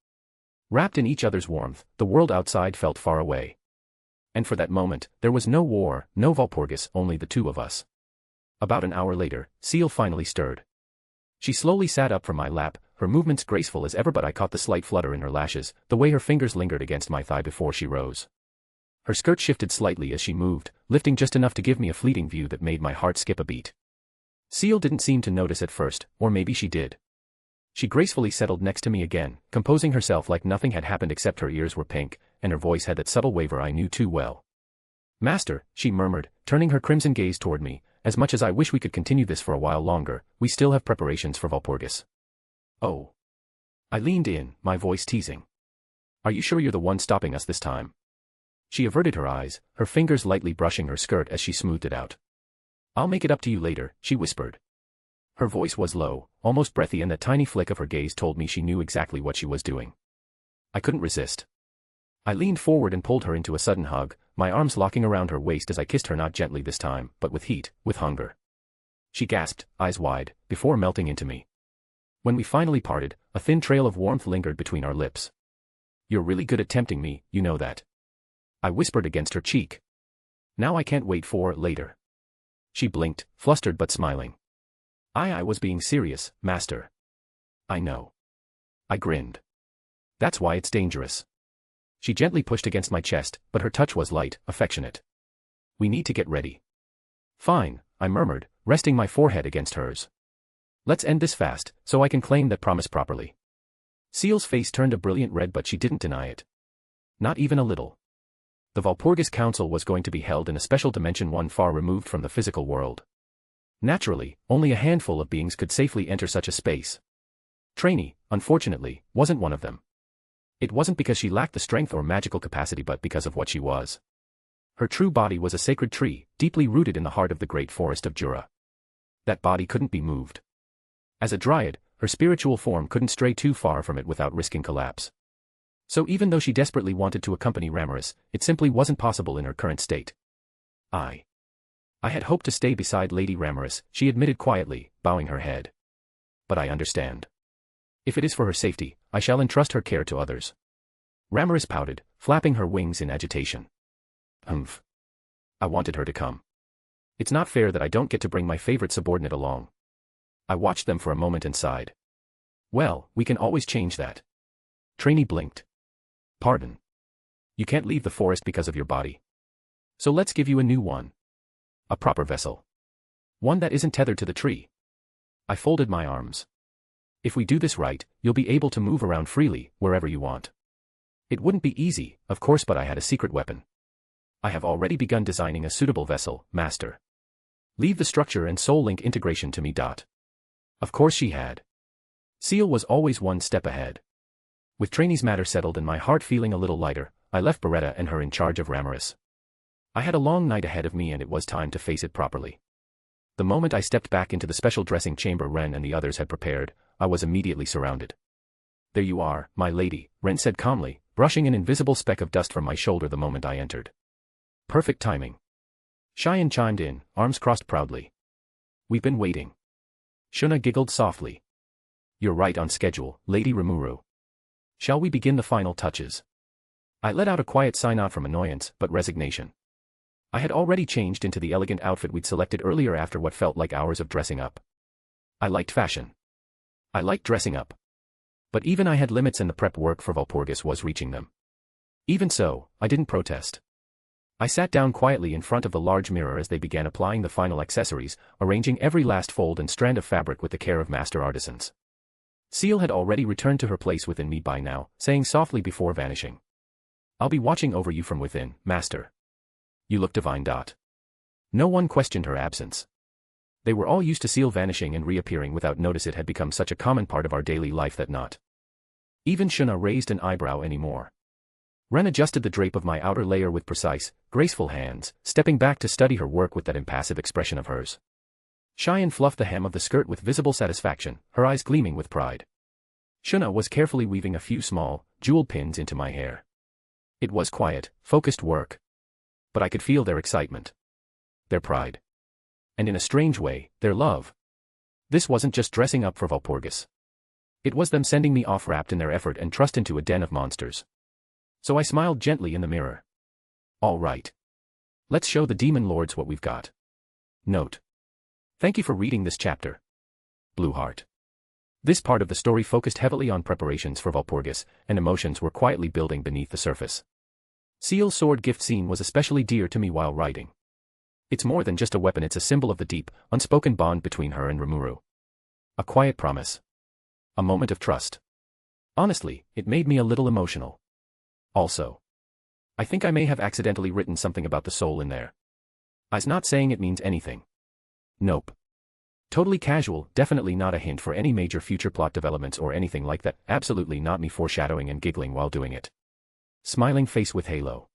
S3: Wrapped in each other's warmth, the world outside felt far away. And for that moment, there was no war, no Walpurgis, only the two of us. About an hour later, Ciel finally stirred. She slowly sat up from my lap, her movements graceful as ever, but I caught the slight flutter in her lashes, the way her fingers lingered against my thigh before she rose. Her skirt shifted slightly as she moved, lifting just enough to give me a fleeting view that made my heart skip a beat. Ciel didn't seem to notice at first, or maybe she did. She gracefully settled next to me again, composing herself like nothing had happened except her ears were pink, and her voice had that subtle waver I knew too well. Master, she murmured, turning her crimson gaze toward me, as much as I wish we could continue this for a while longer, we still have preparations for Walpurgis. Oh. I leaned in, my voice teasing. Are you sure you're the one stopping us this time? She averted her eyes, her fingers lightly brushing her skirt as she smoothed it out. I'll make it up to you later, she whispered. Her voice was low, almost breathy, and that tiny flick of her gaze told me she knew exactly what she was doing. I couldn't resist. I leaned forward and pulled her into a sudden hug, my arms locking around her waist as I kissed her, not gently this time, but with heat, with hunger. She gasped, eyes wide, before melting into me. When we finally parted, a thin trail of warmth lingered between our lips. You're really good at tempting me, you know that. I whispered against her cheek. Now I can't wait for later. She blinked, flustered but smiling. I was being serious, master. I know. I grinned. That's why it's dangerous. She gently pushed against my chest, but her touch was light, affectionate. We need to get ready. Fine, I murmured, resting my forehead against hers. Let's end this fast, so I can claim that promise properly. Ciel's face turned a brilliant red, but she didn't deny it. Not even a little. The Walpurgis Council was going to be held in a special dimension, one far removed from the physical world. Naturally, only a handful of beings could safely enter such a space. Trainee, unfortunately, wasn't one of them. It wasn't because she lacked the strength or magical capacity, but because of what she was. Her true body was a sacred tree, deeply rooted in the heart of the great forest of Jura. That body couldn't be moved. As a dryad, her spiritual form couldn't stray too far from it without risking collapse. So even though she desperately wanted to accompany Rimuru, it simply wasn't possible in her current state. I had hoped to stay beside Lady Rimuru, she admitted quietly, bowing her head. But I understand. If it is for her safety, I shall entrust her care to others. Rimuru pouted, flapping her wings in agitation. I wanted her to come. It's not fair that I don't get to bring my favorite subordinate along. I watched them for a moment and sighed. Well, we can always change that. Trainee blinked. Pardon. You can't leave the forest because of your body. So let's give you a new one. A proper vessel. One that isn't tethered to the tree. I folded my arms. If we do this right, you'll be able to move around freely, wherever you want. It wouldn't be easy, of course, but I had a secret weapon. I have already begun designing a suitable vessel, master. Leave the structure and soul link integration to me. Of course she had. Ciel was always one step ahead. With Trainee's matter settled and my heart feeling a little lighter, I left Beretta and her in charge of Rimuru. I had a long night ahead of me and it was time to face it properly. The moment I stepped back into the special dressing chamber Ren and the others had prepared, I was immediately surrounded. There you are, my lady, Ren said calmly, brushing an invisible speck of dust from my shoulder the moment I entered. Perfect timing. Cheyenne chimed in, arms crossed proudly. We've been waiting. Shuna giggled softly. You're right on schedule, Lady Rimuru. Shall we begin the final touches? I let out a quiet sigh, not from annoyance, but resignation. I had already changed into the elegant outfit we'd selected earlier after what felt like hours of dressing up. I liked fashion. I liked dressing up. But even I had limits, and the prep work for Walpurgis was reaching them. Even so, I didn't protest. I sat down quietly in front of the large mirror as they began applying the final accessories, arranging every last fold and strand of fabric with the care of master artisans. Ciel had already returned to her place within me by now, saying softly before vanishing, "I'll be watching over you from within, master. You look divine." No one questioned her absence. They were all used to Ciel vanishing and reappearing without notice. It had become such a common part of our daily life that not even Shuna raised an eyebrow anymore. Ren adjusted the drape of my outer layer with precise, graceful hands, stepping back to study her work with that impassive expression of hers. Cheyenne fluffed the hem of the skirt with visible satisfaction, her eyes gleaming with pride. Shuna was carefully weaving a few small, jeweled pins into my hair. It was quiet, focused work. But I could feel their excitement. Their pride. And in a strange way, their love. This wasn't just dressing up for Walpurgis. It was them sending me off wrapped in their effort and trust into a den of monsters. So I smiled gently in the mirror. All right. Let's show the demon lords what we've got. Note. Thank you for reading this chapter. Blue Heart. This part of the story focused heavily on preparations for Walpurgis, and emotions were quietly building beneath the surface. Ciel's sword gift scene was especially dear to me while writing. It's more than just a weapon, it's a symbol of the deep, unspoken bond between her and Rimuru. A quiet promise. A moment of trust. Honestly, it made me a little emotional. Also, I think I may have accidentally written something about the soul in there. I's not saying it means anything. Nope. Totally casual, definitely not a hint for any major future plot developments or anything like that, absolutely not me foreshadowing and giggling while doing it. Smiling face with halo.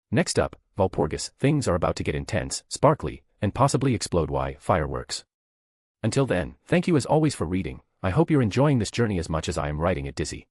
S3: Next up, Walpurgis, things are about to get intense, sparkly, and possibly explode. Why, fireworks. Until then, thank you as always for reading. I hope you're enjoying this journey as much as I am writing it. Dizzy.